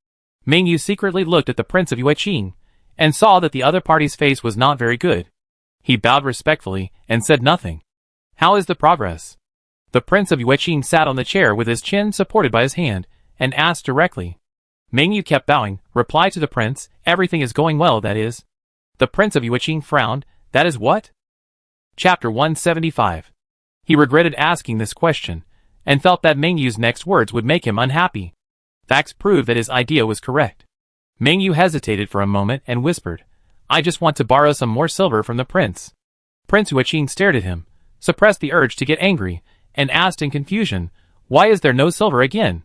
A: Mingyu secretly looked at the Prince of Yueqing, and saw that the other party's face was not very good. He bowed respectfully, and said nothing. How is the progress? The Prince of Yueqing sat on the chair with his chin supported by his hand, and asked directly. Mingyu kept bowing, replied to the prince, everything is going well, that is. The Prince of Yueqing frowned, that is what? Chapter 175. He regretted asking this question, and felt that Mingyu's next words would make him unhappy. Facts proved that his idea was correct. Mingyu hesitated for a moment and whispered, I just want to borrow some more silver from the prince. Prince Yueqing stared at him, suppressed the urge to get angry, and asked in confusion, why is there no silver again?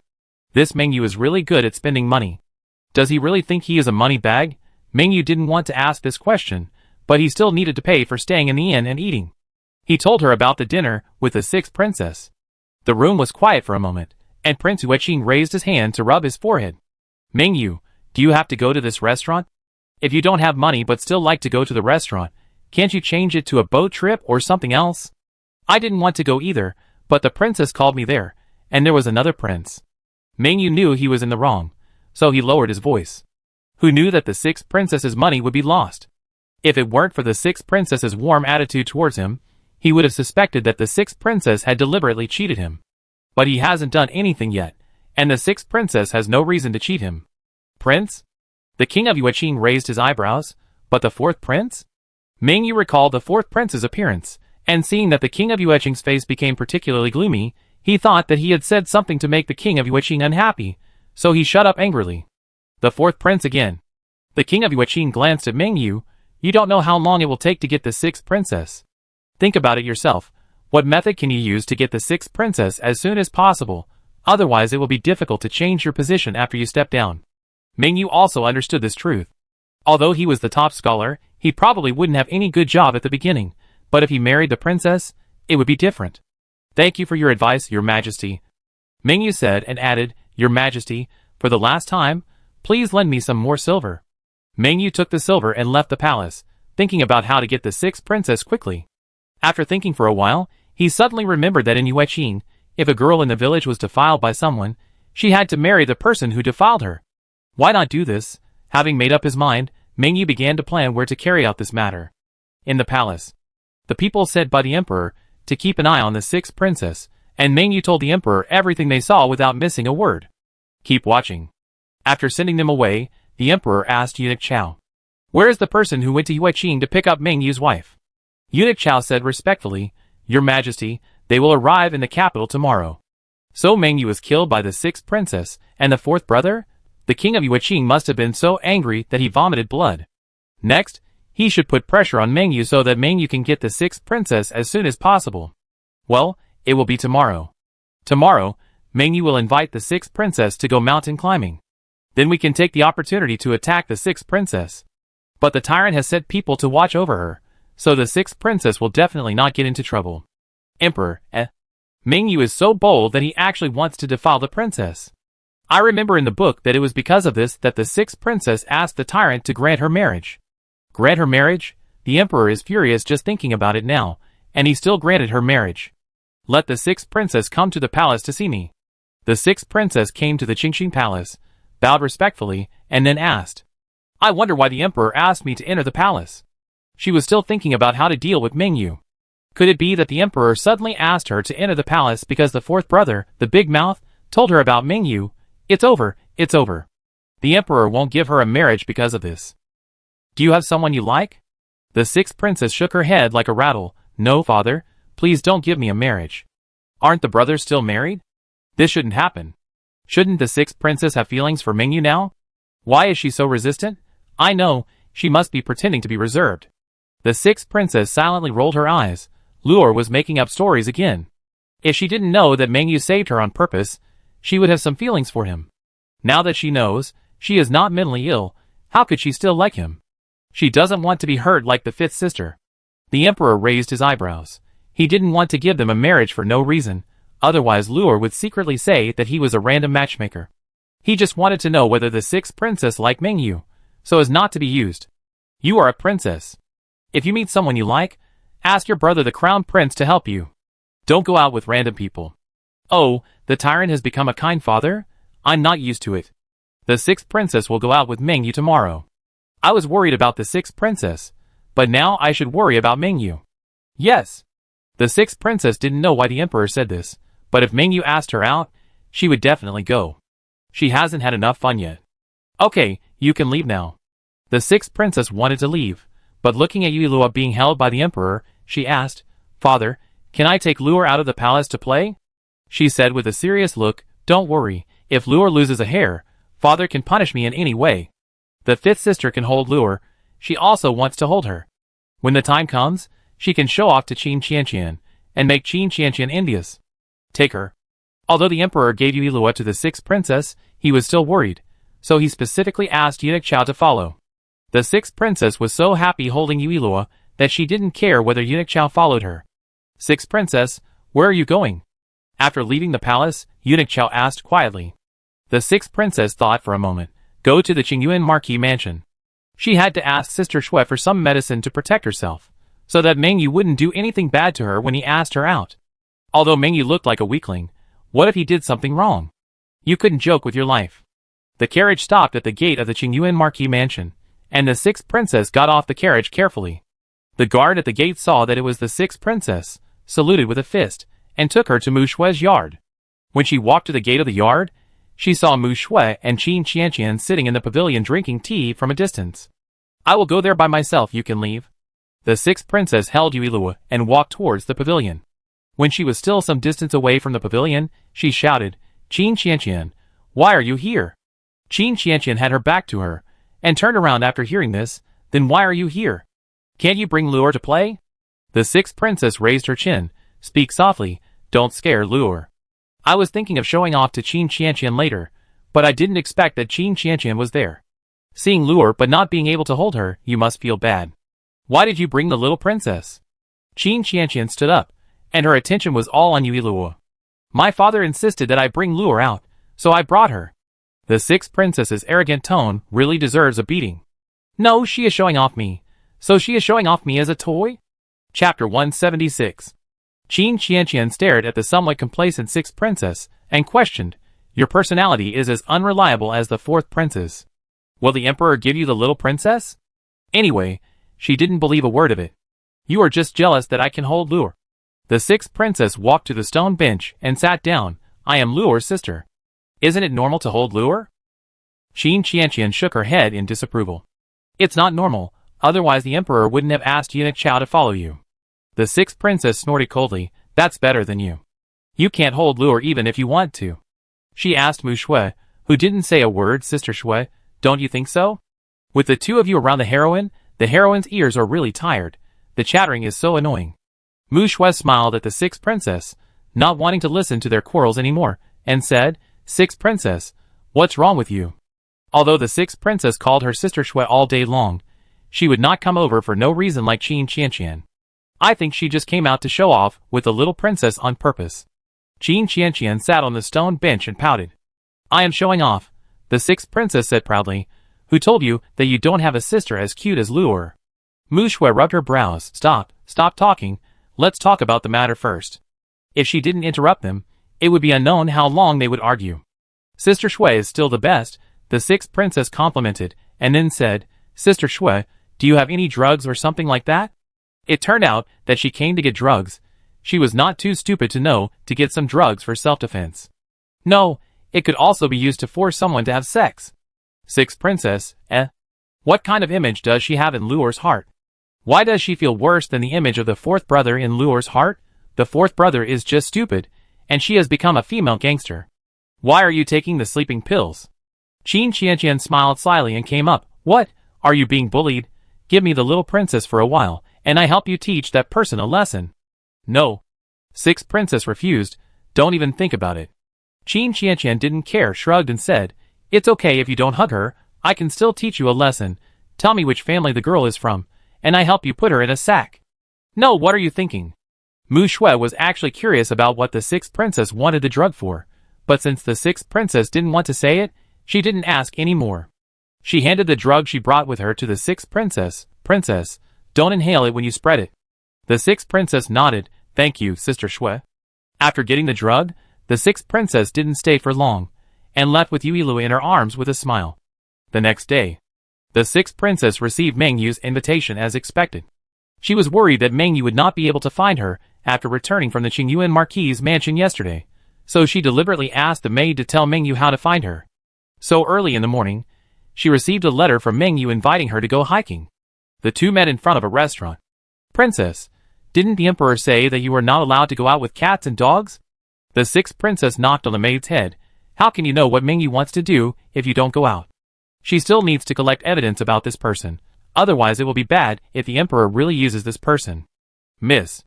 A: This Mingyu is really good at spending money. Does he really think he is a money bag? Mingyu didn't want to ask this question, but he still needed to pay for staying in the inn and eating. He told her about the dinner with the sixth princess. The room was quiet for a moment, and Prince Yueqing raised his hand to rub his forehead. Mingyu, do you have to go to this restaurant? If you don't have money but still like to go to the restaurant, can't you change it to a boat trip or something else? I didn't want to go either, but the princess called me there, and there was another prince. Mingyu knew he was in the wrong, so he lowered his voice. Who knew that the sixth princess's money would be lost? If it weren't for the sixth princess's warm attitude towards him, he would have suspected that the sixth princess had deliberately cheated him. But he hasn't done anything yet, and the sixth princess has no reason to cheat him. Prince? The king of Yueqing raised his eyebrows, but the fourth prince? Mingyu recalled the fourth prince's appearance, and seeing that the king of Yueqing's face became particularly gloomy, he thought that he had said something to make the king of Yueqing unhappy, so he shut up angrily. The fourth prince again. The king of Yueqing glanced at Mingyu. You don't know how long it will take to get the sixth princess. Think about it yourself. What method can you use to get the sixth princess as soon as possible? Otherwise it will be difficult to change your position after you step down. Mingyu also understood this truth. Although he was the top scholar, he probably wouldn't have any good job at the beginning, but if he married the princess, it would be different. Thank you for your advice, Your Majesty. Mingyu said and added, Your Majesty, for the last time, please lend me some more silver. Mingyu took the silver and left the palace, thinking about how to get the sixth princess quickly. After thinking for a while, he suddenly remembered that in Yueqing, if a girl in the village was defiled by someone, she had to marry the person who defiled her. Why not do this? Having made up his mind, Mingyu began to plan where to carry out this matter. In the palace, the people said by the emperor to keep an eye on the sixth princess, and Mingyu told the emperor everything they saw without missing a word. Keep watching. After sending them away, the emperor asked Eunuch Chao, where is the person who went to Yueqing to pick up Mingyu's wife? Eunuch Chao said respectfully, Your Majesty, they will arrive in the capital tomorrow. So Mingyu was killed by the sixth princess, and the fourth brother? The king of Yueqing must have been so angry that he vomited blood. Next, he should put pressure on Mingyu so that Mingyu can get the sixth princess as soon as possible. Well, it will be tomorrow. Tomorrow, Mingyu will invite the sixth princess to go mountain climbing. Then we can take the opportunity to attack the sixth princess. But the tyrant has set people to watch over her, so the sixth princess will definitely not get into trouble. Emperor, Mingyu is so bold that he actually wants to defile the princess. I remember in the book that it was because of this that the sixth princess asked the tyrant to grant her marriage. Grant her marriage? The emperor is furious just thinking about it now, and he still granted her marriage. Let the sixth princess come to the palace to see me. The sixth princess came to the Qingxing palace, bowed respectfully, and then asked, I wonder why the emperor asked me to enter the palace. She was still thinking about how to deal with Mingyu. Could it be that the emperor suddenly asked her to enter the palace because the fourth brother, the big mouth, told her about Mingyu? It's over, it's over. The emperor won't give her a marriage because of this. Do you have someone you like? The sixth princess shook her head like a rattle. No, father, please don't give me a marriage. Aren't the brothers still married? This shouldn't happen. Shouldn't the sixth princess have feelings for Mingyu now? Why is she so resistant? I know, she must be pretending to be reserved. The sixth princess silently rolled her eyes. Luor was making up stories again. If she didn't know that Mingyu saved her on purpose, she would have some feelings for him. Now that she knows, she is not mentally ill, how could she still like him? She doesn't want to be hurt like the fifth sister. The emperor raised his eyebrows. He didn't want to give them a marriage for no reason, otherwise Luor would secretly say that he was a random matchmaker. He just wanted to know whether the sixth princess liked Mingyu, so as not to be used. You are a princess. If you meet someone you like, ask your brother the crown prince to help you. Don't go out with random people. Oh, the tyrant has become a kind father? I'm not used to it. The sixth princess will go out with Mingyu tomorrow. I was worried about the sixth princess, but now I should worry about Mingyu. Yes. The sixth princess didn't know why the emperor said this, but if Mingyu asked her out, she would definitely go. She hasn't had enough fun yet. Okay, you can leave now. The sixth princess wanted to leave, but looking at Yuilua being held by the emperor, she asked, Father, can I take Luor out of the palace to play? She said with a serious look, Don't worry, if Luor loses a hair, Father can punish me in any way. The fifth sister can hold Luor, she also wants to hold her. When the time comes, she can show off to Qin Qianqian, and make Qin Qianqian envious. Take her. Although the emperor gave Yuilua to the sixth princess, he was still worried, so he specifically asked Eunuch Chao to follow. The sixth princess was so happy holding Yuilua that she didn't care whether Eunuch Chao followed her. Sixth princess, where are you going? After leaving the palace, Eunuch Chao asked quietly. The sixth princess thought for a moment. Go to the Qingyuan Marquis mansion. She had to ask Sister Shui for some medicine to protect herself, so that Mingyu wouldn't do anything bad to her when he asked her out. Although Mingyu looked like a weakling, what if he did something wrong? You couldn't joke with your life. The carriage stopped at the gate of the Qingyuan Marquis mansion, and the sixth princess got off the carriage carefully. The guard at the gate saw that it was the sixth princess, saluted with a fist, and took her to Mu Shui's yard. When she walked to the gate of the yard, she saw Mu Shui and Qin Qianqian sitting in the pavilion drinking tea from a distance. I will go there by myself, you can leave. The sixth princess held Yuilua and walked towards the pavilion. When she was still some distance away from the pavilion, she shouted, Qin Qianqian, why are you here? Qin Qianqian had her back to her, and turned around after hearing this, then why are you here? Can't you bring Luor to play? The sixth princess raised her chin, speak softly, don't scare Luor. I was thinking of showing off to Qin Qianqian later, but I didn't expect that Qin Qianqian was there. Seeing Luor but not being able to hold her, you must feel bad. Why did you bring the little princess? Qin Qianqian stood up, and her attention was all on Yuilua. My father insisted that I bring Luor out, so I brought her. The sixth princess's arrogant tone really deserves a beating. No, she is showing off me. So she is showing off me as a toy? Chapter 176. Qin Qianqian stared at the somewhat complacent sixth princess, and questioned, Your personality is as unreliable as the fourth prince's. Will the emperor give you the little princess? Anyway, she didn't believe a word of it. You are just jealous that I can hold Luor. The sixth princess walked to the stone bench and sat down. I am Luor's sister. Isn't it normal to hold Luor? Qin Qianqian shook her head in disapproval. It's not normal, otherwise the emperor wouldn't have asked Eunuch Chao to follow you. The sixth princess snorted coldly, That's better than you. You can't hold Luor even if you want to. She asked Mu Shui, who didn't say a word. Sister Shui, don't you think so? With the two of you around the heroine's ears are really tired. The chattering is so annoying. Mu Shui smiled at the sixth princess, not wanting to listen to their quarrels anymore, and said, Sixth princess, what's wrong with you? Although the sixth princess called her sister Shui all day long, she would not come over for no reason like Qin Qianqian. I think she just came out to show off with the little princess on purpose. Qin Qianqian sat on the stone bench and pouted. I am showing off, the sixth princess said proudly. Who told you that you don't have a sister as cute as Luor? Mu Shui rubbed her brows. Stop talking, let's talk about the matter first. If she didn't interrupt them, it would be unknown how long they would argue. Sister Shui is still the best, the sixth princess complimented, and then said, Sister Shui, do you have any drugs or something like that? It turned out that she came to get drugs. She was not too stupid to know to get some drugs for self-defense. No, it could also be used to force someone to have sex. Sixth princess, What kind of image does she have in Luor's heart? Why does she feel worse than the image of the fourth brother in Luor's heart? The fourth brother is just stupid, and she has become a female gangster. Why are you taking the sleeping pills? Qin Qianqian smiled slyly and came up. What? Are you being bullied? Give me the little princess for a while, and I help you teach that person a lesson. No. Sixth princess refused. Don't even think about it. Qin Qianqian didn't care, shrugged and said, It's okay if you don't hug her, I can still teach you a lesson. Tell me which family the girl is from, and I help you put her in a sack. No, what are you thinking? Mu Shui was actually curious about what the sixth princess wanted the drug for, but since the sixth princess didn't want to say it, she didn't ask any more. She handed the drug she brought with her to the sixth princess. Princess, don't inhale it when you spread it. The sixth princess nodded. Thank you, Sister Shui. After getting the drug, the sixth princess didn't stay for long, and left with Yuilua in her arms with a smile. The next day, the sixth princess received Meng Yu's invitation as expected. She was worried that Meng Yu would not be able to find her after returning from the Qingyuan Marquis' mansion yesterday, so she deliberately asked the maid to tell Meng Yu how to find her. So early in the morning, she received a letter from Meng Yu inviting her to go hiking. The two met in front of a restaurant. Princess, didn't the emperor say that you were not allowed to go out with cats and dogs? The sixth princess knocked on the maid's head. How can you know what Meng Yu wants to do if you don't go out? She still needs to collect evidence about this person. Otherwise it will be bad if the emperor really uses this person. Miss.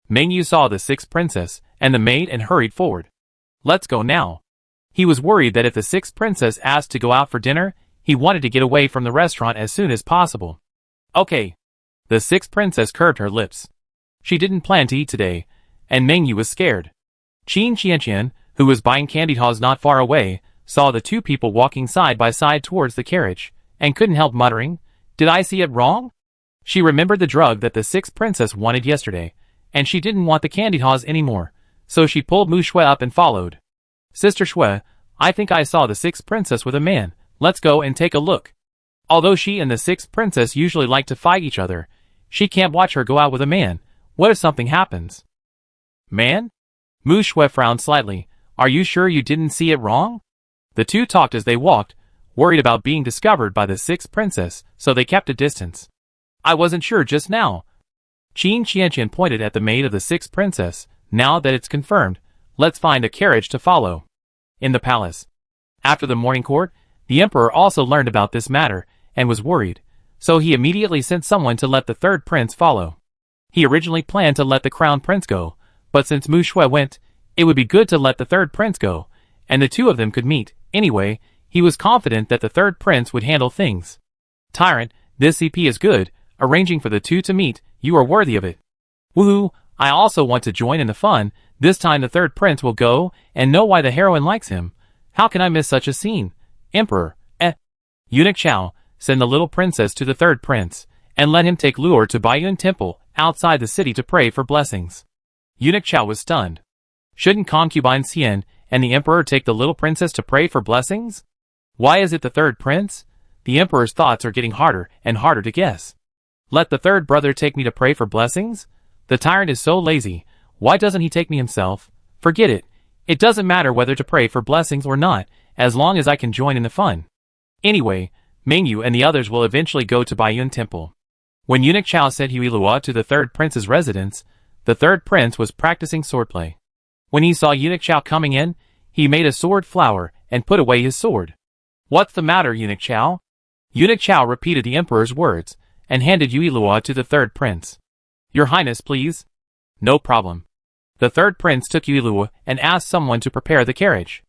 A: Meng Yu saw the sixth princess and the maid and hurried forward. Let's go now. He was worried that if the sixth princess asked to go out for dinner, he wanted to get away from the restaurant as soon as possible. Okay. The sixth princess curved her lips. She didn't plan to eat today, and Meng Yu was scared. Qin Qianqian, who was buying candy halls not far away, saw the two people walking side by side towards the carriage, and couldn't help muttering, "Did I see it wrong?" She remembered the drug that the sixth princess wanted yesterday, and she didn't want the candy halls anymore, so she pulled Mu Shui up and followed. Sister Shui, I think I saw the sixth princess with a man. Let's go and take a look. Although she and the sixth princess usually like to fight each other, she can't watch her go out with a man. What if something happens? Man? Mu Shui frowned slightly. Are you sure you didn't see it wrong? The two talked as they walked, worried about being discovered by the sixth princess, so they kept a distance. I wasn't sure just now. Qin Qianqian pointed at the maid of the sixth princess. Now that it's confirmed, let's find a carriage to follow. In the palace. After the morning court, the emperor also learned about this matter, and was worried, so he immediately sent someone to let the third prince follow. He originally planned to let the crown prince go, but since Mu Shui went, it would be good to let the third prince go, and the two of them could meet. Anyway, he was confident that the third prince would handle things. Tyrant, this EP is good, arranging for the two to meet. You are worthy of it. Woohoo, I also want to join in the fun. This time the third prince will go and know why the heroine likes him. How can I miss such a scene? Emperor, Eunuch Chao, send the little princess to the third prince, and let him take Luor to Baiyun Temple, outside the city to pray for blessings. Eunuch Chao was stunned. Shouldn't concubine Xian and the emperor take the little princess to pray for blessings? Why is it the third prince? The emperor's thoughts are getting harder and harder to guess. Let the third brother take me to pray for blessings? The tyrant is so lazy. Why doesn't he take me himself? Forget it. It doesn't matter whether to pray for blessings or not, as long as I can join in the fun. Anyway, Meng Yu and the others will eventually go to Baiyun Temple. When Eunuch Chao sent Yuilua to the third prince's residence, the third prince was practicing swordplay. When he saw Eunuch Chao coming in, he made a sword flower and put away his sword. What's the matter, Eunuch Chao? Eunuch Chao repeated the emperor's words and handed Yuilua to the third prince. Your Highness, please. No problem. The third prince took Yuilua and asked someone to prepare the carriage.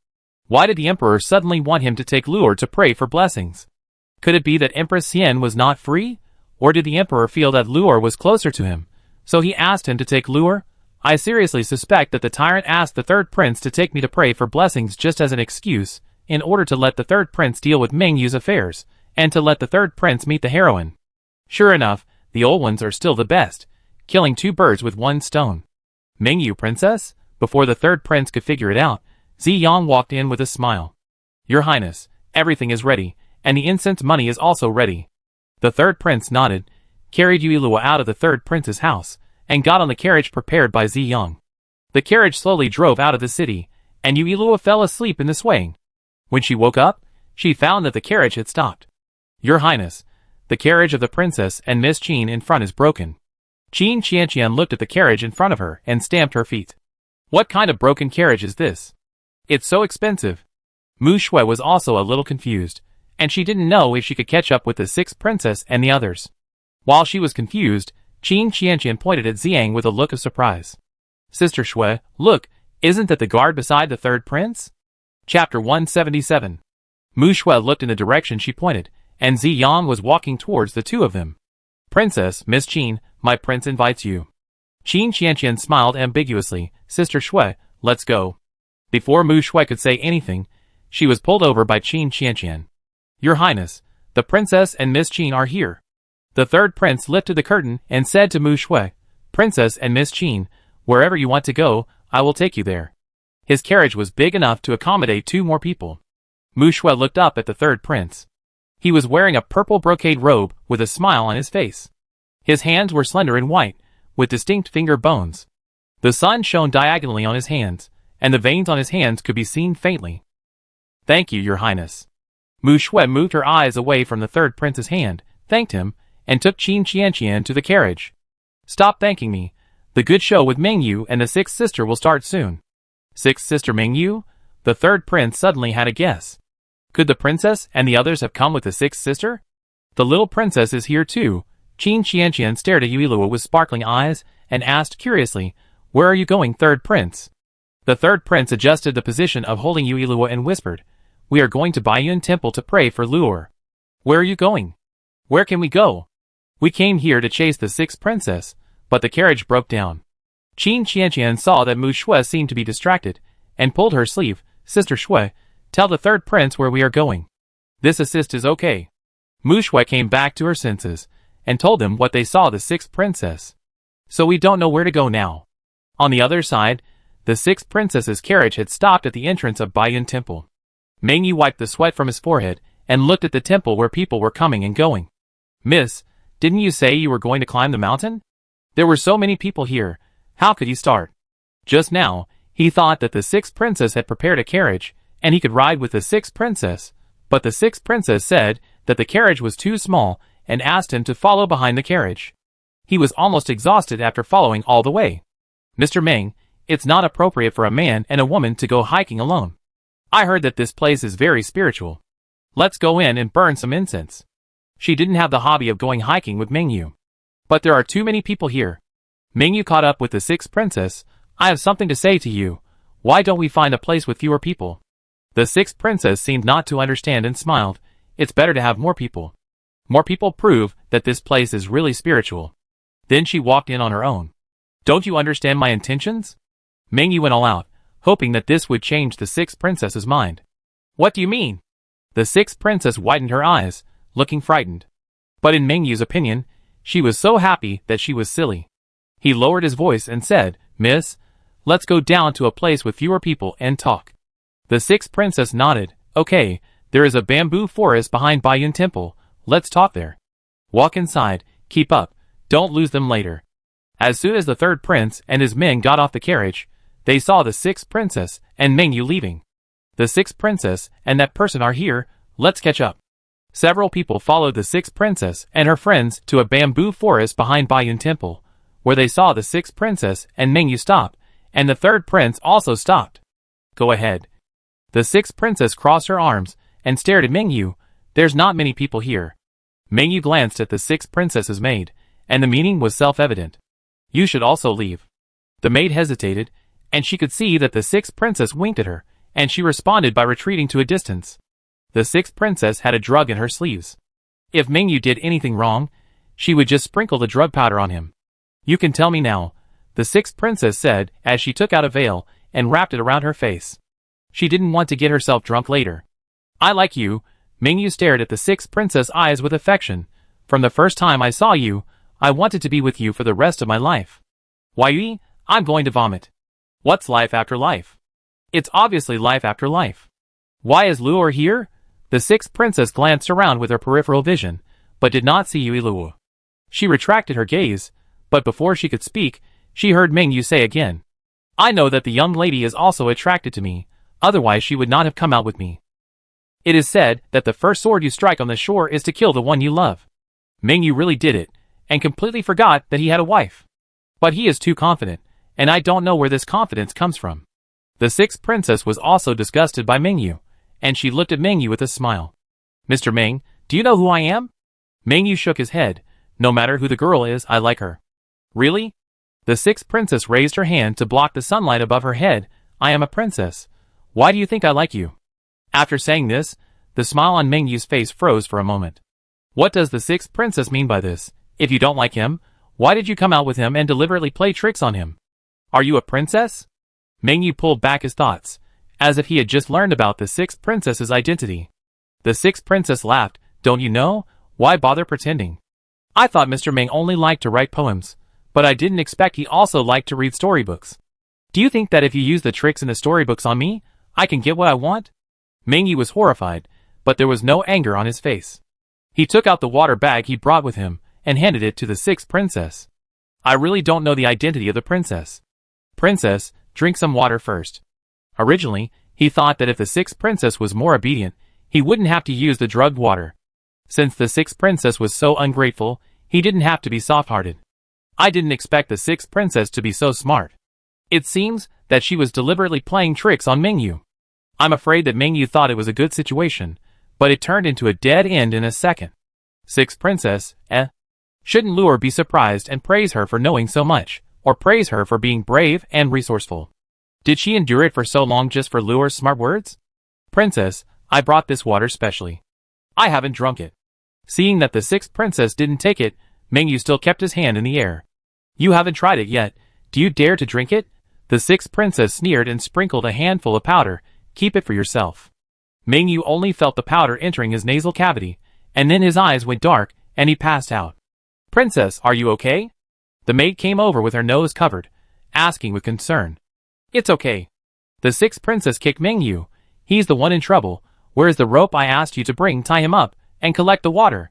A: Why did the emperor suddenly want him to take Luor to pray for blessings? Could it be that Empress Xian was not free? Or did the emperor feel that Luor was closer to him, so he asked him to take Luor? I seriously suspect that the tyrant asked the third prince to take me to pray for blessings just as an excuse, in order to let the third prince deal with Meng Yu's affairs, and to let the third prince meet the heroine. Sure enough, the old ones are still the best, killing two birds with one stone. Meng Yu, princess? Before the third prince could figure it out, Ziyang walked in with a smile. Your Highness, everything is ready, and the incense money is also ready. The third prince nodded, carried Yuilua out of the third prince's house, and got on the carriage prepared by Ziyang. The carriage slowly drove out of the city, and Yuilua fell asleep in the swaying. When she woke up, she found that the carriage had stopped. Your Highness, the carriage of the princess and Miss Qin in front is broken. Qin Qianqian looked at the carriage in front of her and stamped her feet. What kind of broken carriage is this? It's so expensive. Mu Shui was also a little confused, and she didn't know if she could catch up with the sixth princess and the others. While she was confused, Qin Qianqian pointed at Ziyang with a look of surprise. Sister Shui, look, isn't that the guard beside the third prince? Chapter 177. Mu Shui looked in the direction she pointed, and Ziyang was walking towards the two of them. Princess, Miss Qin, my prince invites you. Qin Qianqian smiled ambiguously. Sister Shui, let's go. Before Mu Shui could say anything, she was pulled over by Qin Qianqian. Your Highness, the princess and Miss Qin are here. The third prince lifted the curtain and said to Mu Shui, Princess and Miss Qin, wherever you want to go, I will take you there. His carriage was big enough to accommodate 2 more people. Mu Shui looked up at the third prince. He was wearing a purple brocade robe with a smile on his face. His hands were slender and white, with distinct finger bones. The sun shone diagonally on his hands, and the veins on his hands could be seen faintly. Thank you, Your Highness. Mu Shui moved her eyes away from the third prince's hand, thanked him, and took Qin Qianqian to the carriage. Stop thanking me. The good show with Mengyu and the sixth sister will start soon. Sixth sister Mengyu? The third prince suddenly had a guess. Could the princess and the others have come with the sixth sister? The little princess is here too. Qin Qianqian stared at Yuilua with sparkling eyes and asked curiously, Where are you going, third prince? The third prince adjusted the position of holding Yuilua and whispered, We are going to Baiyun Temple to pray for Luor. Where are you going? Where can we go? We came here to chase the sixth princess, but the carriage broke down. Qin Qianqian saw that Mu Shui seemed to be distracted, and pulled her sleeve. Sister Shui, tell the third prince where we are going. This assist is okay. Mu Shui came back to her senses, and told them what they saw the sixth princess. So we don't know where to go now. On the other side, the sixth princess's carriage had stopped at the entrance of Baiyun Temple. Mengyu wiped the sweat from his forehead, and looked at the temple where people were coming and going. Miss, didn't you say you were going to climb the mountain? There were so many people here, how could you start? Just now, he thought that the sixth princess had prepared a carriage, and he could ride with the sixth princess, but the sixth princess said that the carriage was too small, and asked him to follow behind the carriage. He was almost exhausted after following all the way. Mr. Meng, it's not appropriate for a man and a woman to go hiking alone. I heard that this place is very spiritual. Let's go in and burn some incense. She didn't have the hobby of going hiking with Mengyu. But there are too many people here. Mengyu caught up with the sixth princess. I have something to say to you. Why don't we find a place with fewer people? The sixth princess seemed not to understand and smiled. It's better to have more people. More people prove that this place is really spiritual. Then she walked in on her own. Don't you understand my intentions? Mengyu went all out, hoping that this would change the sixth princess's mind. What do you mean? The sixth princess widened her eyes, looking frightened. But in Mengyu's opinion, she was so happy that she was silly. He lowered his voice and said, Miss, let's go down to a place with fewer people and talk. The sixth princess nodded. Okay, there is a bamboo forest behind Baiyun Temple. Let's talk there. Walk inside, keep up, don't lose them later. As soon as the third prince and his men got off the carriage, they saw the sixth princess and Mengyu leaving. The sixth princess and that person are here, let's catch up. Several people followed the sixth princess and her friends to a bamboo forest behind Baiyun Temple, where they saw the sixth princess and Mengyu stop, and the third prince also stopped. Go ahead. The sixth princess crossed her arms and stared at Mengyu. There's not many people here. Mengyu glanced at the sixth princess's maid, and the meaning was self-evident. You should also leave. The maid hesitated, and she could see that the sixth princess winked at her, and she responded by retreating to a distance. The sixth princess had a drug in her sleeves. If Mengyu did anything wrong, she would just sprinkle the drug powder on him. You can tell me now, the sixth princess said as she took out a veil and wrapped it around her face. She didn't want to get herself drunk later. I like you. Mengyu stared at the sixth princess' eyes with affection. From the first time I saw you, I wanted to be with you for the rest of my life. Why, I'm going to vomit. What's life after life? It's obviously life after life. Why is Luor here? The sixth princess glanced around with her peripheral vision, but did not see Yuilua. She retracted her gaze, but before she could speak, she heard Mengyu say again, I know that the young lady is also attracted to me, otherwise she would not have come out with me. It is said that the first sword you strike on the shore is to kill the one you love. Mengyu really did it, and completely forgot that he had a wife. But he is too confident, and I don't know where this confidence comes from. The sixth princess was also disgusted by Mengyu, and she looked at Mengyu with a smile. Mr. Meng, do you know who I am? Mengyu shook his head. No matter who the girl is, I like her. Really? The sixth princess raised her hand to block the sunlight above her head. I am a princess. Why do you think I like you? After saying this, the smile on Mengyu's face froze for a moment. What does the sixth princess mean by this? If you don't like him, Why did you come out with him and deliberately play tricks on him? Are you a princess? Mengyu pulled back his thoughts, as if he had just learned about the sixth princess's identity. The sixth princess laughed. Don't you know? Why bother pretending? I thought Mr. Meng only liked to write poems, but I didn't expect he also liked to read storybooks. Do you think that if you use the tricks in the storybooks on me, I can get what I want? Mengyu was horrified, but there was no anger on his face. He took out the water bag he brought with him and handed it to the sixth princess. I really don't know the identity of the princess. Princess, drink some water first. Originally, he thought that if the sixth princess was more obedient, he wouldn't have to use the drugged water. Since the sixth princess was so ungrateful, he didn't have to be soft-hearted. I didn't expect the sixth princess to be so smart. It seems that she was deliberately playing tricks on Mengyu. I'm afraid that Mengyu thought it was a good situation, but it turned into a dead end in a second. Sixth princess, Shouldn't Luor be surprised and praise her for knowing so much, or praise her for being brave and resourceful? Did she endure it for so long just for Luor's smart words? Princess, I brought this water specially. I haven't drunk it. Seeing that the sixth princess didn't take it, Mengyu still kept his hand in the air. You haven't tried it yet. Do you dare to drink it? The sixth princess sneered and sprinkled a handful of powder. Keep it for yourself. Mengyu only felt the powder entering his nasal cavity, and then his eyes went dark, and he passed out. Princess, are you okay? The maid came over with her nose covered, asking with concern. It's okay. The sixth princess kicked Mengyu. He's the one in trouble. Where's the rope I asked you to bring? Tie him up, and collect the water.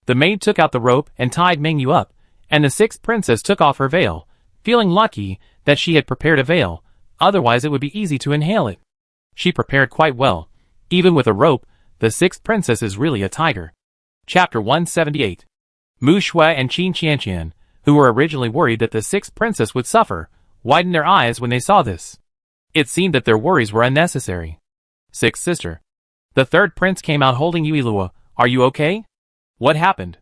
A: The maid took out the rope and tied Mengyu up, and the sixth princess took off her veil, feeling lucky that she had prepared a veil, otherwise it would be easy to inhale it. She prepared quite well. Even with a rope, the sixth princess is really a tiger. Chapter 178. Mu Shui and Qin Qianqian, who were originally worried that the sixth princess would suffer, widened their eyes when they saw this. It seemed that their worries were unnecessary. Sixth sister. The third prince came out holding Yuilua. Are you okay? What happened?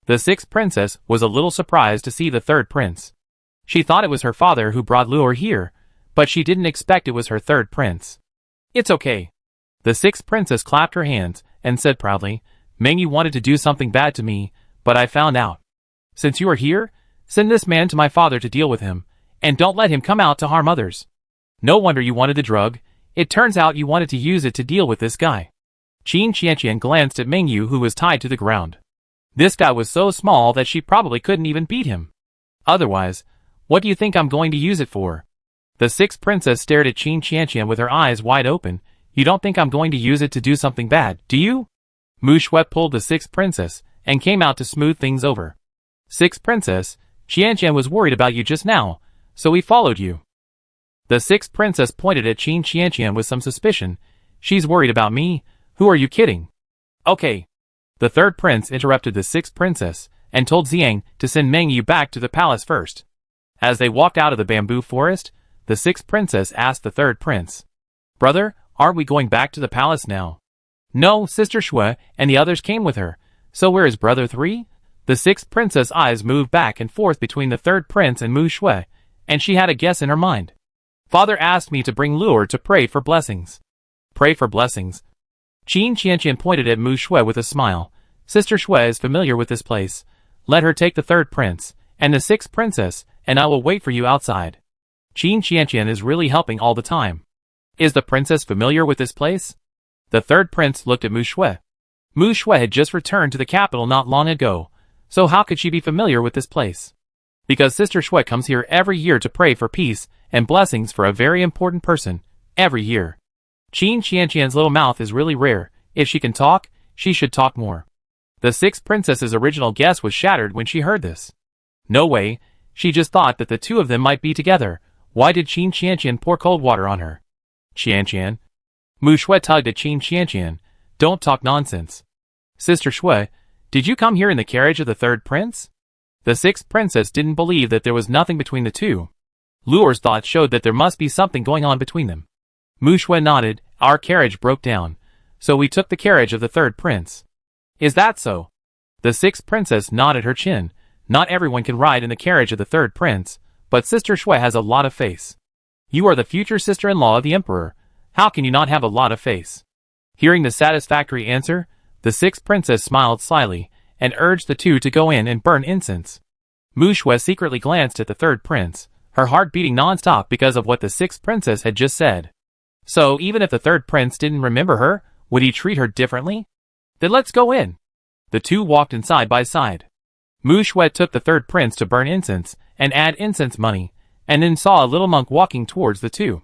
A: The sixth princess was a little surprised to see the third prince. She thought it was her father who brought Luor here, but she didn't expect it was her third prince. It's okay. The sixth princess clapped her hands and said proudly, Mengyu wanted to do something bad to me, but I found out. Since you are here, send this man to my father to deal with him, and don't let him come out to harm others. No wonder you wanted the drug. It turns out you wanted to use it to deal with this guy. Qin Qianqian glanced at Mengyu, who was tied to the ground. This guy was so small that she probably couldn't even beat him. Otherwise, what do you think I'm going to use it for? The sixth princess stared at Qin Qianqian with her eyes wide open. You don't think I'm going to use it to do something bad, do you? Mu Shui pulled the sixth princess and came out to smooth things over. Sixth princess, Qianqian was worried about you just now, so he followed you. The sixth princess pointed at Qin Qianqian with some suspicion. She's worried about me? Who are you kidding? Okay. The third prince interrupted the sixth princess and told Xiang to send Mengyu back to the palace first. As they walked out of the bamboo forest, the sixth princess asked the third prince, Brother, aren't we going back to the palace now? No, Sister Shui and the others came with her. So where is Brother 3? The sixth princess' eyes moved back and forth between the third prince and Mu Shui, and she had a guess in her mind. Father asked me to bring Luor to pray for blessings. Pray for blessings. Qin Qianqian pointed at Mu Shui with a smile. Sister Shui is familiar with this place. Let her take the third prince, and the sixth princess, and I will wait for you outside. Qin Qianqian is really helping all the time. Is the princess familiar with this place? The third prince looked at Mu Shui. Mu Shui had just returned to the capital not long ago, so how could she be familiar with this place? Because Sister Shui comes here every year to pray for peace and blessings for a very important person, every year. Qin Qianqian's little mouth is really rare. If she can talk, she should talk more. The sixth princess's original guess was shattered when she heard this. No way, she just thought that the two of them might be together. Why did Qin Qianqian pour cold water on her? Qianqian? Mu Shui tugged at Qin Qianqian. Don't talk nonsense. Sister Shui, did you come here in the carriage of the third prince? The sixth princess didn't believe that there was nothing between the two. Luor's thoughts showed that there must be something going on between them. Mu Shui nodded. Our carriage broke down, so we took the carriage of the third prince. Is that so? The sixth princess nodded her chin. Not everyone can ride in the carriage of the third prince, but Sister Shui has a lot of face. You are the future sister-in-law of the emperor. How can you not have a lot of face? Hearing the satisfactory answer, the sixth princess smiled slyly and urged the two to go in and burn incense. Mu Shui secretly glanced at the third prince, her heart beating non-stop because of what the sixth princess had just said. So even if the third prince didn't remember her, would he treat her differently? Then let's go in. The two walked in side by side. Mu Shui took the third prince to burn incense and add incense money, and then saw a little monk walking towards the two.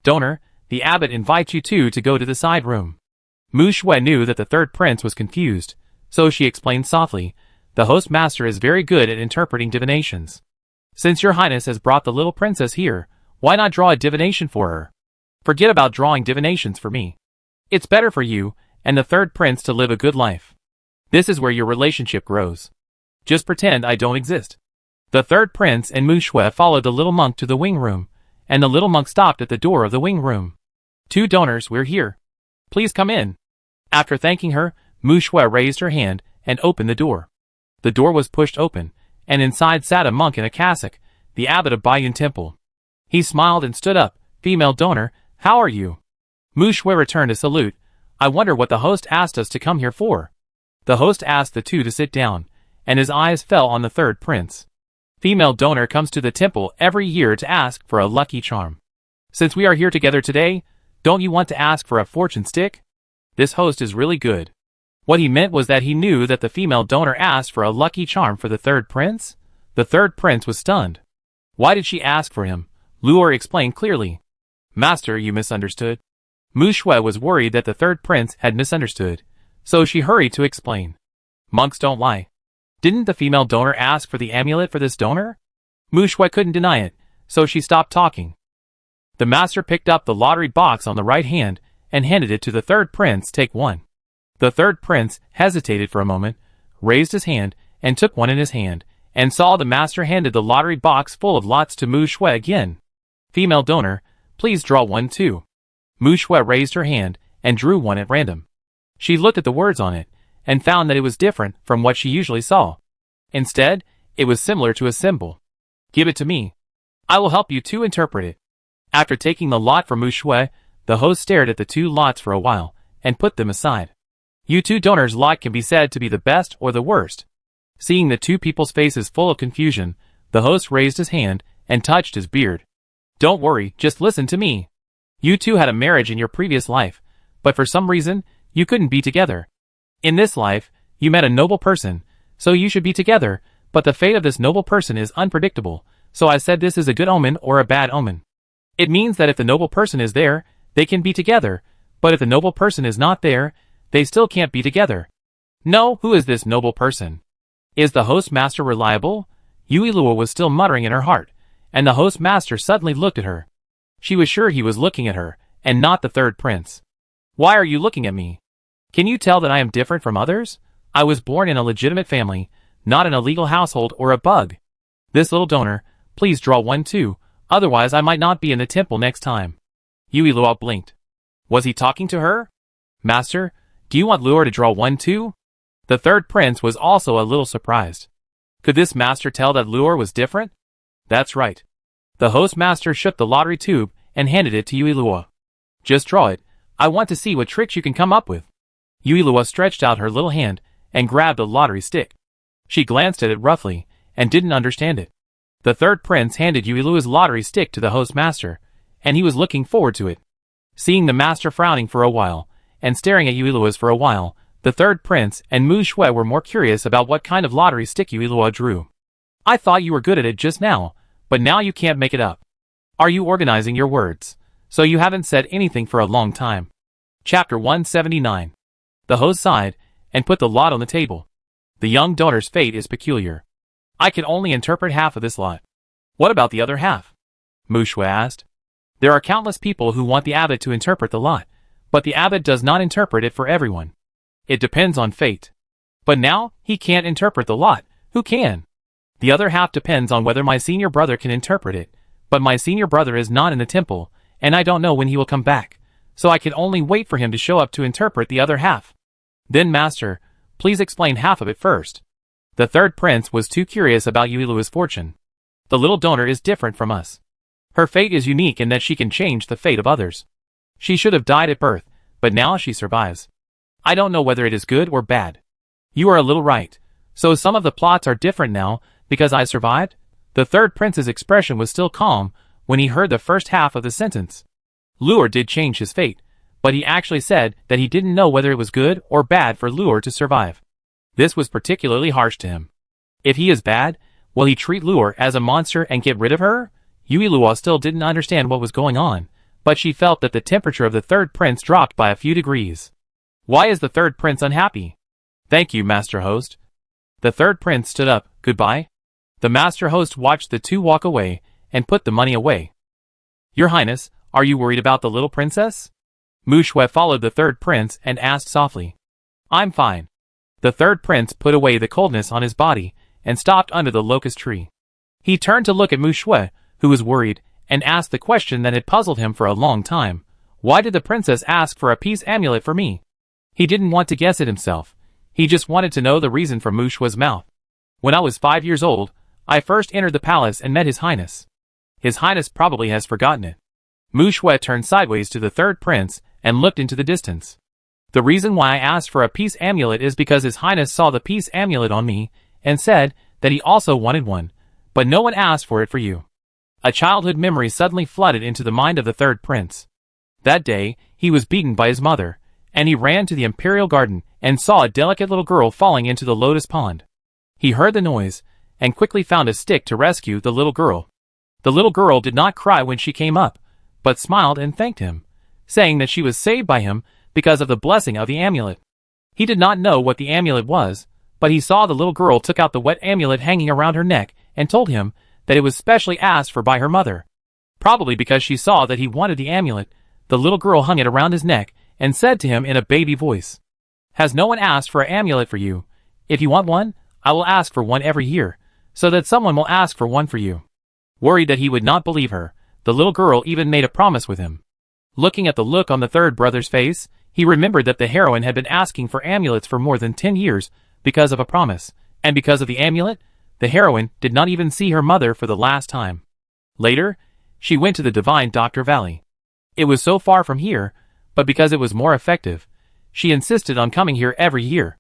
A: Donor, the abbot invites you two to go to the side room. Mu Shui knew that the third prince was confused, so she explained softly, the host master is very good at interpreting divinations. Since your highness has brought the little princess here, why not draw a divination for her? Forget about drawing divinations for me. It's better for you and the third prince to live a good life. This is where your relationship grows. Just pretend I don't exist. The third prince and Mu Shui followed the little monk to the wing room, and the little monk stopped at the door of the wing room. Two donors, we're here. Please come in. After thanking her, Mu Shui raised her hand and opened the door. The door was pushed open, and inside sat a monk in a cassock, the abbot of Baiyun Temple. He smiled and stood up. Female donor, how are you? Mu Shui returned a salute. I wonder what the host asked us to come here for. The host asked the two to sit down, and his eyes fell on the third prince. Female donor comes to the temple every year to ask for a lucky charm. Since we are here together today, don't you want to ask for a fortune stick? This host is really good. What he meant was that he knew that the female donor asked for a lucky charm for the third prince. The third prince was stunned. Why did she ask for him? Luor explained clearly. Master, you misunderstood. Mu Shui was worried that the third prince had misunderstood, so she hurried to explain. Monks don't lie. Didn't the female donor ask for the amulet for this donor? Mu Shui couldn't deny it, so she stopped talking. The master picked up the lottery box on the right hand and handed it to the third prince. Take one. The third prince hesitated for a moment, raised his hand, and took one in his hand, and saw the master handed the lottery box full of lots to Mu Shui again. Female donor, please draw one too. Mu Shui raised her hand and drew one at random. She looked at the words on it, and found that it was different from what she usually saw. Instead, it was similar to a symbol. Give it to me. I will help you to interpret it. After taking the lot from Mu Shui, the host stared at the two lots for a while, and put them aside. You two donors' lot can be said to be the best or the worst. Seeing the two people's faces full of confusion, the host raised his hand and touched his beard. Don't worry, just listen to me. You two had a marriage in your previous life, but for some reason, you couldn't be together. In this life, you met a noble person, so you should be together, but the fate of this noble person is unpredictable, so I said this is a good omen or a bad omen. It means that if the noble person is there, they can be together, but if the noble person is not there, they still can't be together. No, who is this noble person? Is the host master reliable? Yui Luo was still muttering in her heart, and the host master suddenly looked at her. She was sure he was looking at her, and not the third prince. Why are you looking at me? Can you tell that I am different from others? I was born in a legitimate family, not in a legal household or a bug. This little donor, please draw one too, otherwise I might not be in the temple next time. Yui Luo blinked. Was he talking to her? Master, do you want Luor to draw one too? The third prince was also a little surprised. Could this master tell that Luor was different? That's right. The host master shook the lottery tube and handed it to Yui Luo. Just draw it. I want to see what tricks you can come up with. Yui Luo stretched out her little hand and grabbed a lottery stick. She glanced at it roughly and didn't understand it. The third prince handed Yui Luo's lottery stick to the host master, and he was looking forward to it. Seeing the master frowning for a while, and staring at Yui Luo's for a while, the third prince and Mu Shui were more curious about what kind of lottery stick Yui Luo drew. I thought you were good at it just now, but now you can't make it up. Are you organizing your words? So you haven't said anything for a long time. Chapter 179. The host sighed, and put the lot on the table. The young donor's fate is peculiar. I can only interpret half of this lot. What about the other half? Mu Shui asked. There are countless people who want the abbot to interpret the lot, but the abbot does not interpret it for everyone. It depends on fate. But now, he can't interpret the lot. Who can? The other half depends on whether my senior brother can interpret it, but my senior brother is not in the temple, and I don't know when he will come back, so I can only wait for him to show up to interpret the other half. Then master, please explain half of it first. The third prince was too curious about Yui Luo's fortune. The little donor is different from us. Her fate is unique in that she can change the fate of others. She should have died at birth, but now she survives. I don't know whether it is good or bad. You are a little right. So some of the plots are different now Because I survived? The third prince's expression was still calm when he heard the first half of the sentence. Lure did change his fate, but he actually said that he didn't know whether it was good or bad for Lure to survive. This was particularly harsh to him. If he is bad, will he treat Lure as a monster and get rid of her? Yui Lua still didn't understand what was going on, but she felt that the temperature of the third prince dropped by a few degrees. Why is the third prince unhappy? Thank you, Master Host. The third prince stood up. Goodbye. The Master Host watched the two walk away and put the money away. Your Highness, are you worried about the little princess? Mu Shui followed the third prince and asked softly. I'm fine. The third prince put away the coldness on his body and stopped under the locust tree. He turned to look at Mu Shui, who was worried, and asked the question that had puzzled him for a long time. Why did the princess ask for a peace amulet for me? He didn't want to guess it himself. He just wanted to know the reason from Mu Shui's mouth. When I was 5 years old, I first entered the palace and met His Highness. His Highness probably has forgotten it. Mu Shui turned sideways to the third prince and looked into the distance. The reason why I asked for a peace amulet is because His Highness saw the peace amulet on me and said that he also wanted one, but no one asked for it for you. A childhood memory suddenly flooded into the mind of the third prince. That day, he was beaten by his mother, and he ran to the imperial garden and saw a delicate little girl falling into the lotus pond. He heard the noise and quickly found a stick to rescue the little girl. The little girl did not cry when she came up, but smiled and thanked him, saying that she was saved by him because of the blessing of the amulet. He did not know what the amulet was, but he saw the little girl took out the wet amulet hanging around her neck and told him that it was specially asked for by her mother. Probably because she saw that he wanted the amulet, the little girl hung it around his neck and said to him in a baby voice, Has no one asked for an amulet for you? If you want one, I will ask for one every year, so that someone will ask for one for you. Worried that he would not believe her, the little girl even made a promise with him. Looking at the look on the third brother's face, he remembered that the heroine had been asking for amulets for more than 10 years because of a promise, and because of the amulet, the heroine did not even see her mother for the last time. Later, she went to the Divine Doctor Valley. It was so far from here, but because it was more effective, she insisted on coming here every year.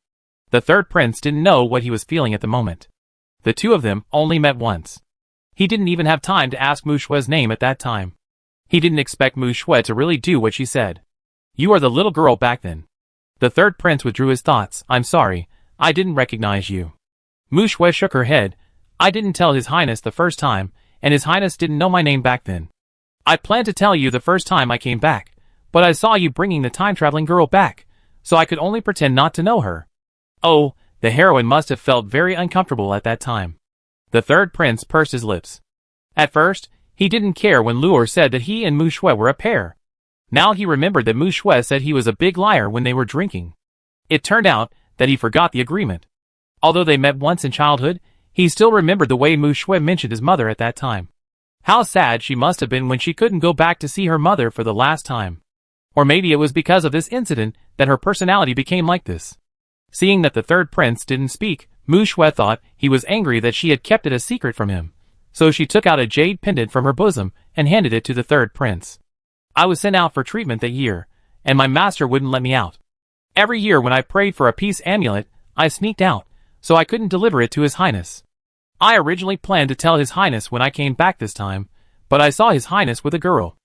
A: The third prince didn't know what he was feeling at the moment. The two of them only met once. He didn't even have time to ask Mu Shui's name at that time. He didn't expect Mu Shui to really do what she said. You are the little girl back then. The third prince withdrew his thoughts. I'm sorry, I didn't recognize you. Mu Shui shook her head. I didn't tell His Highness the first time, and His Highness didn't know my name back then. I planned to tell you the first time I came back, but I saw you bringing the time-traveling girl back, so I could only pretend not to know her. Oh, the heroine must have felt very uncomfortable at that time. The third prince pursed his lips. At first, he didn't care when Lure said that he and Mu Shui were a pair. Now he remembered that Mu Shui said he was a big liar when they were drinking. It turned out that he forgot the agreement. Although they met once in childhood, he still remembered the way Mu Shui mentioned his mother at that time. How sad she must have been when she couldn't go back to see her mother for the last time. Or maybe it was because of this incident that her personality became like this. Seeing that the third prince didn't speak, Mu Shui thought he was angry that she had kept it a secret from him. So she took out a jade pendant from her bosom and handed it to the third prince. I was sent out for treatment that year, and my master wouldn't let me out. Every year when I prayed for a peace amulet, I sneaked out, so I couldn't deliver it to His Highness. I originally planned to tell His Highness when I came back this time, but I saw His Highness with a girl.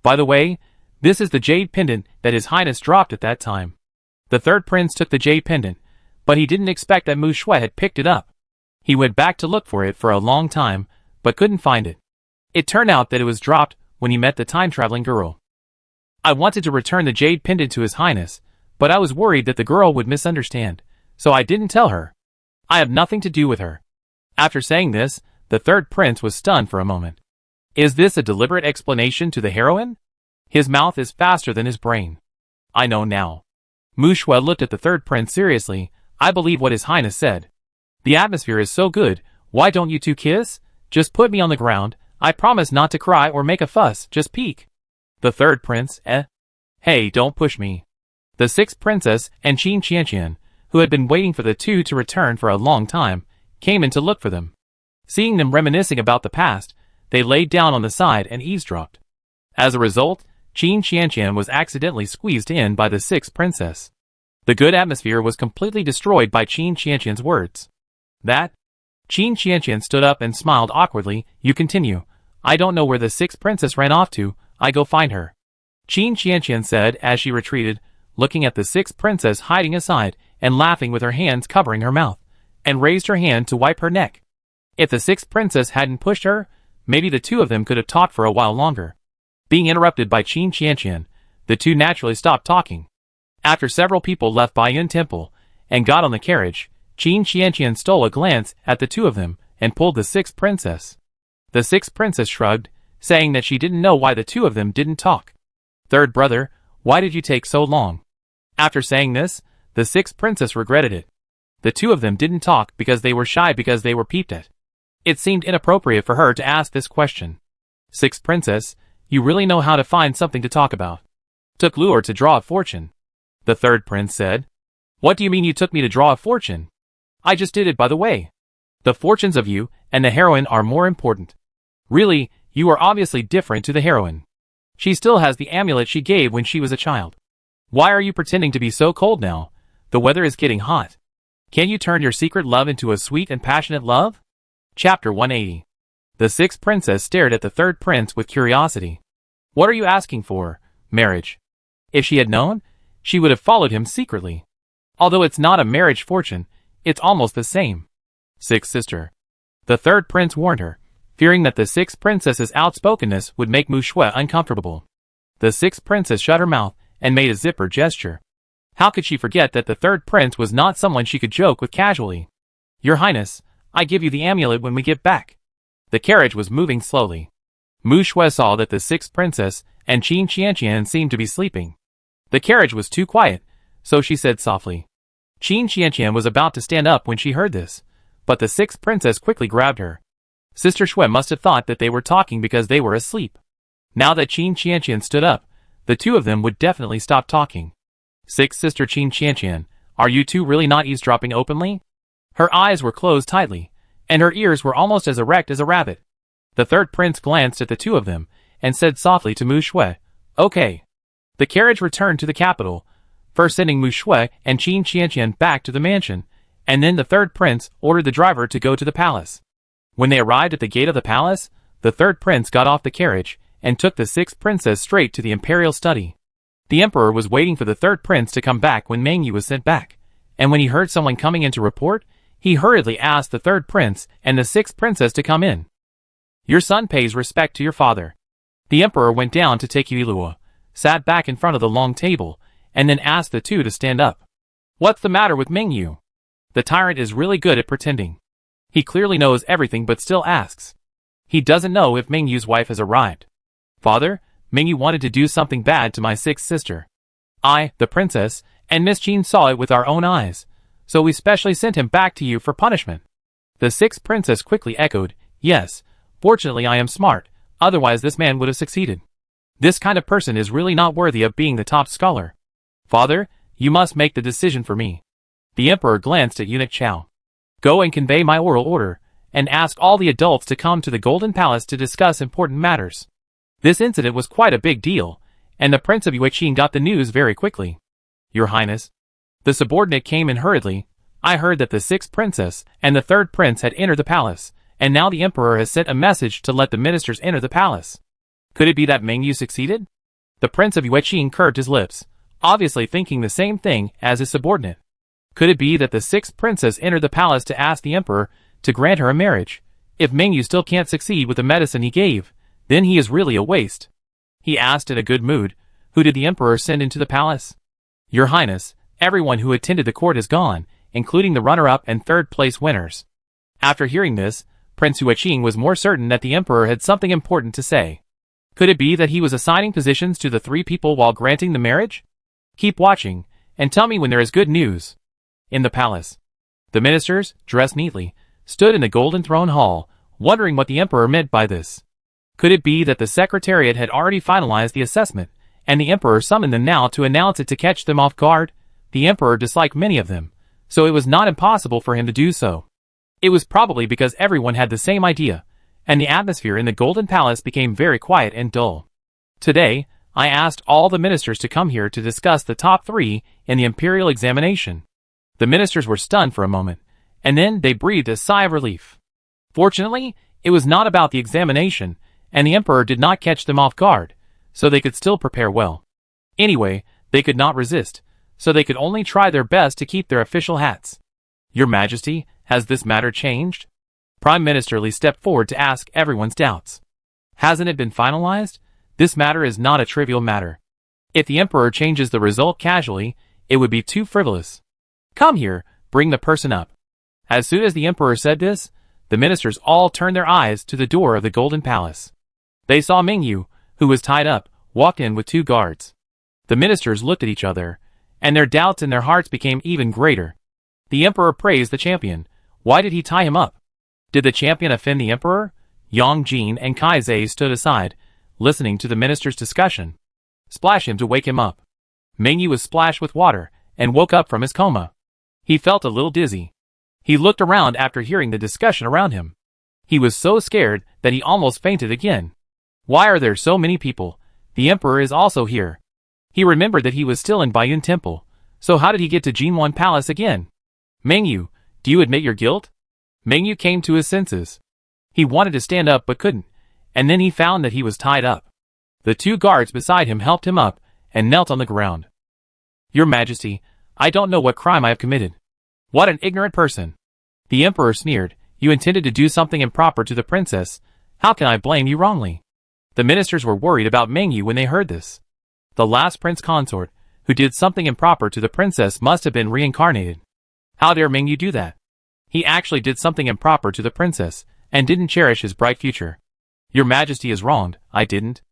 A: By the way, this is the jade pendant that His Highness dropped at that time. The third prince took the jade pendant, but he didn't expect that Mu Shui had picked it up. He went back to look for it for a long time, but couldn't find it. It turned out that it was dropped when he met the time-traveling girl. I wanted to return the jade pendant to His Highness, but I was worried that the girl would misunderstand, so I didn't tell her. I have nothing to do with her. After saying this, the third prince was stunned for a moment. Is this a deliberate explanation to the heroine? His mouth is faster than his brain. I know now. Mu Shui looked at the third prince seriously. I believe what His Highness said. The atmosphere is so good, why don't you two kiss? Just put me on the ground, I promise not to cry or make a fuss, just peek. The third prince, Hey, don't push me. The sixth princess and Qin Qianqian, who had been waiting for the two to return for a long time, came in to look for them. Seeing them reminiscing about the past, they laid down on the side and eavesdropped. As a result, Qin Qianqian was accidentally squeezed in by the sixth princess. The good atmosphere was completely destroyed by Qin Qianqian's words. That Qin Qianqian stood up and smiled awkwardly. You continue. I don't know where the sixth princess ran off to, I go find her. Qin Qianqian said as she retreated, looking at the sixth princess hiding aside and laughing with her hands covering her mouth, and raised her hand to wipe her neck. If the sixth princess hadn't pushed her, maybe the two of them could have talked for a while longer. Being interrupted by Qin Qianqian, the two naturally stopped talking. After several people left Baiyun Temple and got on the carriage, Qin Qianqian stole a glance at the two of them and pulled the sixth princess. The sixth princess shrugged, saying that she didn't know why the two of them didn't talk. Third brother, why did you take so long? After saying this, the sixth princess regretted it. The two of them didn't talk because they were shy because they were peeped at. It seemed inappropriate for her to ask this question. Sixth princess, you really know how to find something to talk about. Took lure to draw a fortune. The third prince said. What do you mean you took me to draw a fortune? I just did it by the way. The fortunes of you and the heroine are more important. Really, you are obviously different to the heroine. She still has the amulet she gave when she was a child. Why are you pretending to be so cold now? The weather is getting hot. Can you turn your secret love into a sweet and passionate love? Chapter 180. The sixth princess stared at the third prince with curiosity. What are you asking for? Marriage. If she had known, she would have followed him secretly. Although it's not a marriage fortune, it's almost the same. Sixth sister. The third prince warned her, fearing that the sixth princess's outspokenness would make Mu Shui uncomfortable. The sixth princess shut her mouth and made a zipper gesture. How could she forget that the third prince was not someone she could joke with casually? Your Highness, I give you the amulet when we get back. The carriage was moving slowly. Mu Shui saw that the sixth princess and Qin Qianqian seemed to be sleeping. The carriage was too quiet, so she said softly. Qin Qianqian was about to stand up when she heard this, but the sixth princess quickly grabbed her. Sister Shui must have thought that they were talking because they were asleep. Now that Qin Qianqian stood up, the two of them would definitely stop talking. Sixth sister Qin Qianqian, are you two really not eavesdropping openly? Her eyes were closed tightly, and her ears were almost as erect as a rabbit. The third prince glanced at the two of them, and said softly to Mu Shui, Okay. The carriage returned to the capital, first sending Mu Shui and Qin Qianqian back to the mansion, and then the third prince ordered the driver to go to the palace. When they arrived at the gate of the palace, the third prince got off the carriage and took the sixth princess straight to the imperial study. The emperor was waiting for the third prince to come back when Meng Yu was sent back, and when he heard someone coming in to report, he hurriedly asked the third prince and the sixth princess to come in. Your son pays respect to your father. The emperor went down to take Yuilua, sat back in front of the long table, and then asked the two to stand up. What's the matter with Meng Yu? The tyrant is really good at pretending. He clearly knows everything but still asks. He doesn't know if Meng Yu's wife has arrived. Father, Meng Yu wanted to do something bad to my sixth sister. I, the princess, and Miss Jean saw it with our own eyes, so we specially sent him back to you for punishment. The sixth princess quickly echoed, Yes, fortunately I am smart, otherwise this man would have succeeded. This kind of person is really not worthy of being the top scholar. Father, you must make the decision for me. The emperor glanced at eunuch Chao. Go and convey my oral order, and ask all the adults to come to the Golden Palace to discuss important matters. This incident was quite a big deal, and the Prince of Yueqing got the news very quickly. Your Highness. The subordinate came in hurriedly. I heard that the sixth princess and the third prince had entered the palace, and now the emperor has sent a message to let the ministers enter the palace. Could it be that Meng Yu succeeded? The Prince of Yueqing curved his lips, obviously thinking the same thing as his subordinate. Could it be that the sixth princess entered the palace to ask the emperor to grant her a marriage? If Meng Yu still can't succeed with the medicine he gave, then he is really a waste. He asked in a good mood, Who did the emperor send into the palace? Your Highness, everyone who attended the court is gone, including the runner-up and third-place winners. After hearing this, Prince Yueqing was more certain that the emperor had something important to say. Could it be that he was assigning positions to the three people while granting the marriage? Keep watching, and tell me when there is good news. In the palace. The ministers, dressed neatly, stood in the Golden Throne Hall, wondering what the emperor meant by this. Could it be that the secretariat had already finalized the assessment, and the emperor summoned them now to announce it to catch them off guard? The emperor disliked many of them, so it was not impossible for him to do so. It was probably because everyone had the same idea, and the atmosphere in the Golden Palace became very quiet and dull. Today, I asked all the ministers to come here to discuss the top 3 in the imperial examination. The ministers were stunned for a moment, and then they breathed a sigh of relief. Fortunately, it was not about the examination, and the emperor did not catch them off guard, so they could still prepare well. Anyway, they could not resist, so they could only try their best to keep their official hats. Your Majesty, has this matter changed? Prime Minister Li stepped forward to ask everyone's doubts. Hasn't it been finalized? This matter is not a trivial matter. If the emperor changes the result casually, it would be too frivolous. Come here, bring the person up. As soon as the emperor said this, the ministers all turned their eyes to the door of the Golden Palace. They saw Mingyu, who was tied up, walk in with 2 guards. The ministers looked at each other, and their doubts in their hearts became even greater. The emperor praised the champion. Why did he tie him up? Did the champion offend the emperor? Yang Jin and Kai Zhe stood aside, listening to the minister's discussion. Splash him to wake him up. Mingyu was splashed with water, and woke up from his coma. He felt a little dizzy. He looked around after hearing the discussion around him. He was so scared that he almost fainted again. Why are there so many people? The emperor is also here. He remembered that he was still in Baiyun Temple, so how did he get to Jinwan Palace again? Mingyu, do you admit your guilt? Mingyu came to his senses. He wanted to stand up but couldn't, and then he found that he was tied up. The 2 guards beside him helped him up, and knelt on the ground. Your Majesty, I don't know what crime I have committed. What an ignorant person. The emperor sneered. You intended to do something improper to the princess. How can I blame you wrongly? The ministers were worried about Mingyu when they heard this. The last prince consort, who did something improper to the princess, must have been reincarnated. How dare Mingyu do that? He actually did something improper to the princess, and didn't cherish his bright future. Your Majesty is wronged, I didn't.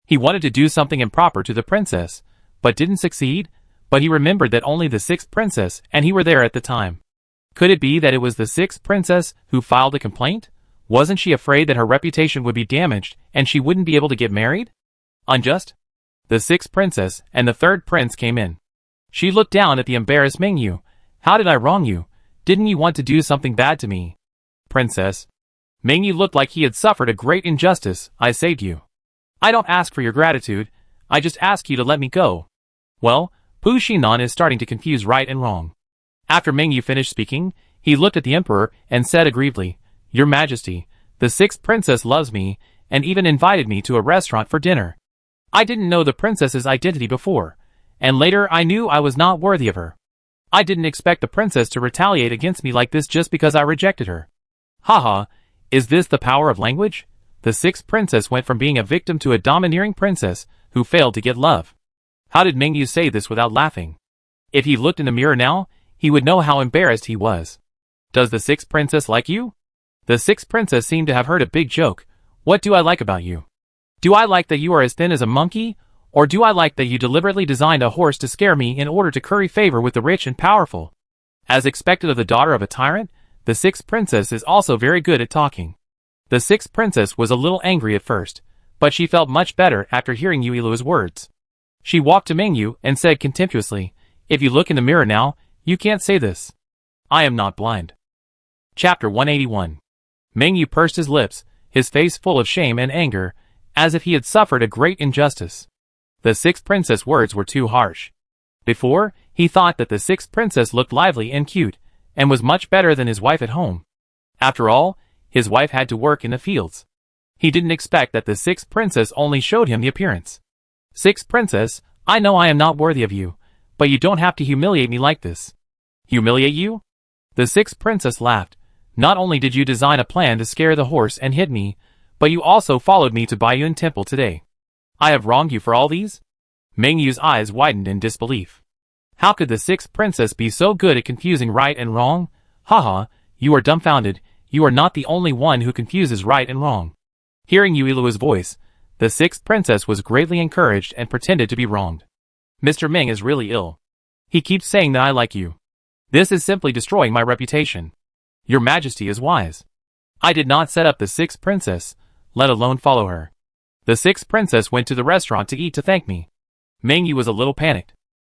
A: He wanted to do something improper to the princess, but didn't succeed, but he remembered that only the 6th princess and he were there at the time. Could it be that it was the 6th princess who filed a complaint? Wasn't she afraid that her reputation would be damaged and she wouldn't be able to get married? Unjust? The 6th princess and the 3rd prince came in. She looked down at the embarrassed Mingyu. How did I wrong you? Didn't you want to do something bad to me? Princess. Mingyu looked like he had suffered a great injustice. I saved you. I don't ask for your gratitude, I just ask you to let me go. Well, Pu Shinan is starting to confuse right and wrong. After Mingyu finished speaking, he looked at the emperor and said aggrievedly, Your Majesty, the 6th princess loves me, and even invited me to a restaurant for dinner. I didn't know the princess's identity before, and later I knew I was not worthy of her. I didn't expect the princess to retaliate against me like this just because I rejected her. Haha, is this the power of language? The 6th princess went from being a victim to a domineering princess who failed to get love. How did Mingyu say this without laughing? If he looked in the mirror now, he would know how embarrassed he was. Does the 6th princess like you? The 6th princess seemed to have heard a big joke. What do I like about you? Do I like that you are as thin as a monkey? Or do I like that you deliberately designed a horse to scare me in order to curry favor with the rich and powerful? As expected of the daughter of a tyrant, the 6th princess is also very good at talking. The 6th princess was a little angry at first, but she felt much better after hearing Yuilu's words. She walked to Mingyu and said contemptuously, If you look in the mirror now, you can't say this. I am not blind. Chapter 181. Mingyu pursed his lips, his face full of shame and anger, as if he had suffered a great injustice. The 6th princess' words were too harsh. Before, he thought that the 6th princess looked lively and cute, and was much better than his wife at home. After all, his wife had to work in the fields. He didn't expect that the 6th princess only showed him the appearance. 6th princess, I know I am not worthy of you, but you don't have to humiliate me like this. Humiliate you? The 6th princess laughed. Not only did you design a plan to scare the horse and hit me, but you also followed me to Baiyun Temple today. I have wronged you for all these? Mingyu's eyes widened in disbelief. How could the 6th princess be so good at confusing right and wrong? Haha, you are dumbfounded. You are not the only one who confuses right and wrong. Hearing Yuilu's voice, the 6th princess was greatly encouraged and pretended to be wronged. Mr. Ming is really ill. He keeps saying that I like you. This is simply destroying my reputation. Your Majesty is wise. I did not set up the 6th princess, let alone follow her. The 6th princess went to the restaurant to eat to thank me. Mingyu was a little panicked.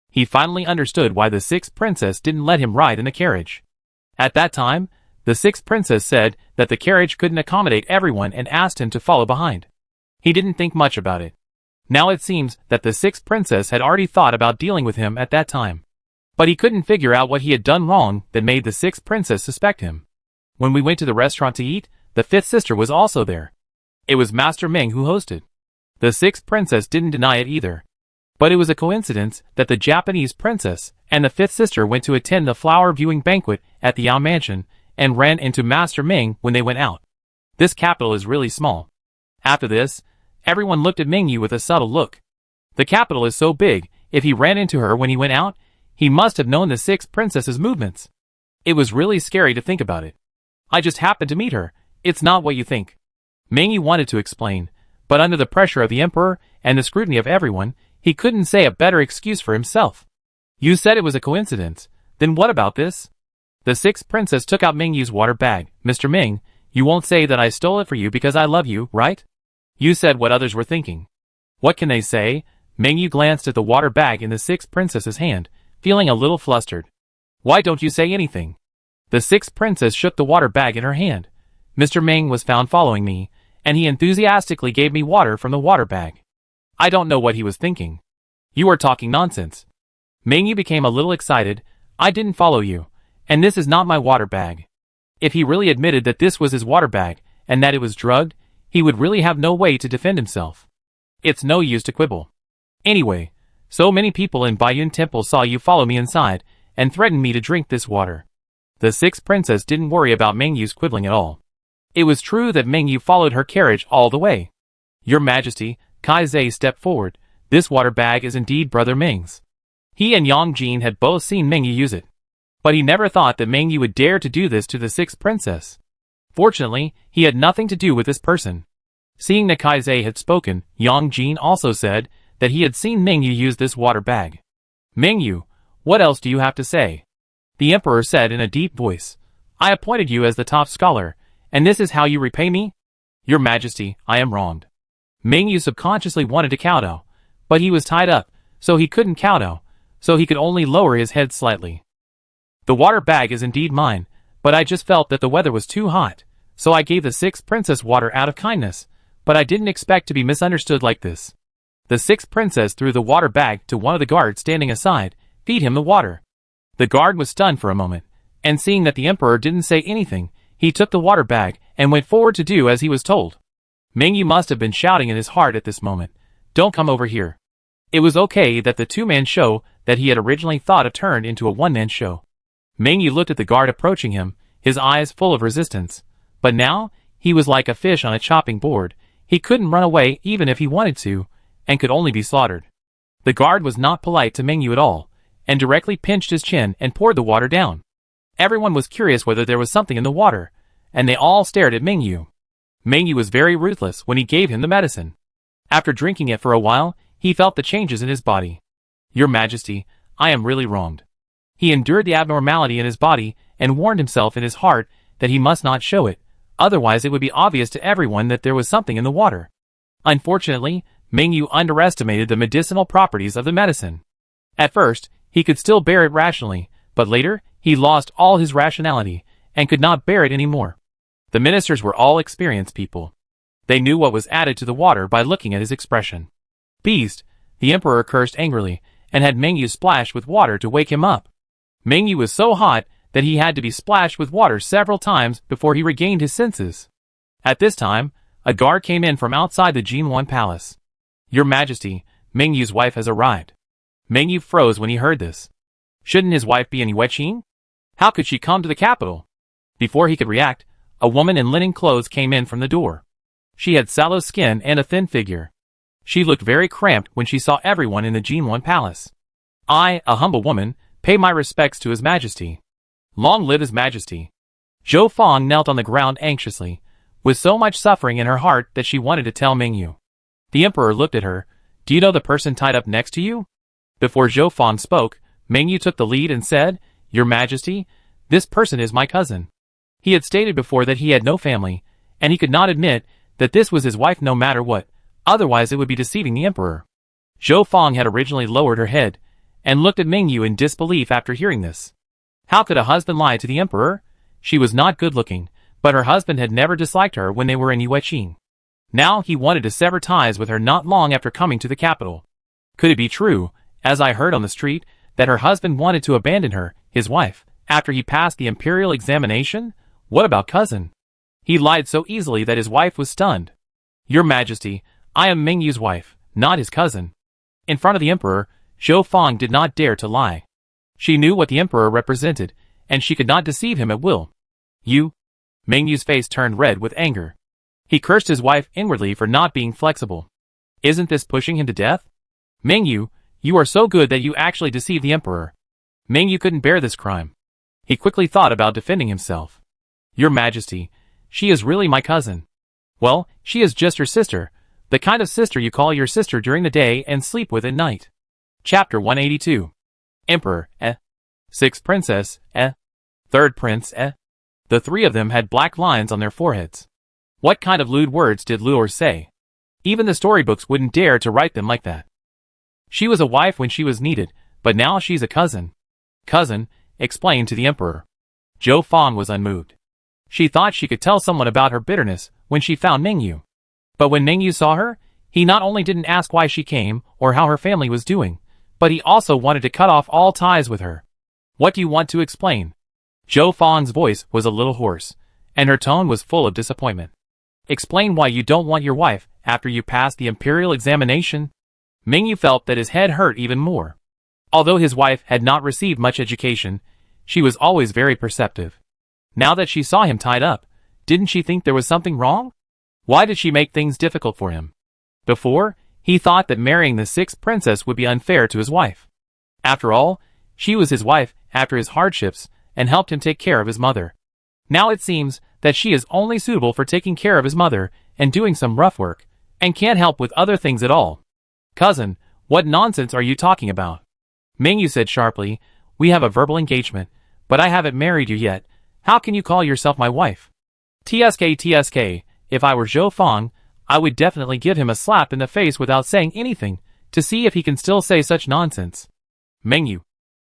A: He finally understood why the 6th princess didn't let him ride in the carriage. At that time, the 6th princess said that the carriage couldn't accommodate everyone and asked him to follow behind. He didn't think much about it. Now it seems that the 6th princess had already thought about dealing with him at that time. But he couldn't figure out what he had done wrong that made the 6th princess suspect him. When we went to the restaurant to eat, the fifth sister was also there. It was Master Ming who hosted. The sixth princess didn't deny it either. But it was a coincidence that the Japanese princess and the fifth sister went to attend the flower viewing banquet at the Yao mansion and ran into Master Ming when they went out. This capital is really small. After this, everyone looked at Ming Yu with a subtle look. The capital is so big, if he ran into her when he went out, he must have known the sixth princess's movements. It was really scary to think about it. I just happened to meet her. It's not what you think. Ming Yu wanted to explain, but under the pressure of the emperor and the scrutiny of everyone, he couldn't say a better excuse for himself. You said it was a coincidence. Then what about this? The sixth princess took out Ming Yu's water bag. Mr. Ming, you won't say that I stole it for you because I love you, right? You said what others were thinking. What can they say? Ming Yu glanced at the water bag in the sixth princess's hand, feeling a little flustered. Why don't you say anything? The sixth princess shook the water bag in her hand. Mr. Ming was found following me, and he enthusiastically gave me water from the water bag. I don't know what he was thinking. You are talking nonsense. Ming Yu became a little excited. I didn't follow you, and this is not my water bag. If he really admitted that this was his water bag, and that it was drugged, he would really have no way to defend himself. It's no use to quibble. Anyway, so many people in Baiyun Temple saw you follow me inside, and threatened me to drink this water. The sixth princess didn't worry about Ming Yu's quibbling at all. It was true that Ming Yu followed her carriage all the way. Your Majesty, Kai Zhe stepped forward. This water bag is indeed Brother Ming's. He and Yang Jin had both seen Ming Yu use it. But he never thought that Ming Yu would dare to do this to the sixth princess. Fortunately, he had nothing to do with this person. Seeing that Kai Zhe had spoken, Yang Jin also said that he had seen Ming Yu use this water bag. Ming Yu, what else do you have to say? The emperor said in a deep voice. I appointed you as the top scholar, and this is how you repay me? Your Majesty, I am wronged. Ming Yu subconsciously wanted to kowtow, but he was tied up, so he couldn't kowtow, so he could only lower his head slightly. The water bag is indeed mine, but I just felt that the weather was too hot, so I gave the sixth princess water out of kindness, but I didn't expect to be misunderstood like this. The sixth princess threw the water bag to one of the guards standing aside. Feed him the water. The guard was stunned for a moment, and seeing that the emperor didn't say anything, he took the water bag and went forward to do as he was told. Ming Yu must have been shouting in his heart at this moment, don't come over here. It was okay that the two-man show that he had originally thought of turned into a one-man show. Ming Yu looked at the guard approaching him, his eyes full of resistance. But now, he was like a fish on a chopping board. He couldn't run away even if he wanted to, and could only be slaughtered. The guard was not polite to Ming Yu at all, and directly pinched his chin and poured the water down. Everyone was curious whether there was something in the water, and they all stared at Ming Yu. Ming Yu was very ruthless when he gave him the medicine. After drinking it for a while, he felt the changes in his body. Your Majesty, I am really wronged. He endured the abnormality in his body and warned himself in his heart that he must not show it, otherwise it would be obvious to everyone that there was something in the water. Unfortunately, Ming Yu underestimated the medicinal properties of the medicine. At first, he could still bear it rationally, but later, he lost all his rationality and could not bear it anymore. The ministers were all experienced people. They knew what was added to the water by looking at his expression. Beast, the emperor cursed angrily and had Ming Yu splashed with water to wake him up. Ming Yu was so hot that he had to be splashed with water several times before he regained his senses. At this time, a guard came in from outside the Jinwan palace. Your Majesty, Ming Yu's wife has arrived. Ming Yu froze when he heard this. Shouldn't his wife be in Yueqing? How could she come to the capital? Before he could react, a woman in linen clothes came in from the door. She had sallow skin and a thin figure. She looked very cramped when she saw everyone in the Jinwan palace. I, a humble woman, pay my respects to His Majesty. Long live His Majesty. Zhou Fang knelt on the ground anxiously, with so much suffering in her heart that she wanted to tell Ming Yu. The emperor looked at her. Do you know the person tied up next to you? Before Zhou Fang spoke, Ming Yu took the lead and said, Your Majesty, this person is my cousin. He had stated before that he had no family, and he could not admit that this was his wife no matter what, otherwise it would be deceiving the emperor. Zhou Fang had originally lowered her head, and looked at Ming Yu in disbelief after hearing this. How could a husband lie to the emperor? She was not good looking, but her husband had never disliked her when they were in Yueqing. Now he wanted to sever ties with her not long after coming to the capital. Could it be true, as I heard on the street, that her husband wanted to abandon her, his wife, after he passed the imperial examination? What about cousin? He lied so easily that his wife was stunned. Your Majesty, I am Mingyu's wife, not his cousin. In front of the emperor, Zhou Fang did not dare to lie. She knew what the emperor represented, and she could not deceive him at will. You? Mingyu's face turned red with anger. He cursed his wife inwardly for not being flexible. Isn't this pushing him to death? Mingyu, you are so good that you actually deceived the emperor. Mingyu couldn't bear this crime. He quickly thought about defending himself. Your Majesty, she is really my cousin. Well, she is just your sister, the kind of sister you call your sister during the day and sleep with at night. Chapter 182. Emperor, Sixth Princess, Third Prince, The three of them had black lines on their foreheads. What kind of lewd words did Luor say? Even the storybooks wouldn't dare to write them like that. She was a wife when she was needed, but now she's a cousin. Cousin, explained to the emperor. Zhou Fang was unmoved. She thought she could tell someone about her bitterness when she found Mingyu. But when Mingyu saw her, he not only didn't ask why she came or how her family was doing, but he also wanted to cut off all ties with her. What do you want to explain? Zhou Fang's voice was a little hoarse, and her tone was full of disappointment. Explain why you don't want your wife after you passed the imperial examination. Mingyu felt that his head hurt even more. Although his wife had not received much education, she was always very perceptive. Now that she saw him tied up, didn't she think there was something wrong? Why did she make things difficult for him? Before, he thought that marrying the sixth princess would be unfair to his wife. After all, she was his wife after his hardships and helped him take care of his mother. Now it seems that she is only suitable for taking care of his mother and doing some rough work, and can't help with other things at all. Cousin, what nonsense are you talking about? Mingyu said sharply, we have a verbal engagement, but I haven't married you yet. How can you call yourself my wife? TSK, if I were Zhou Fang, I would definitely give him a slap in the face without saying anything, to see if he can still say such nonsense. Mingyu.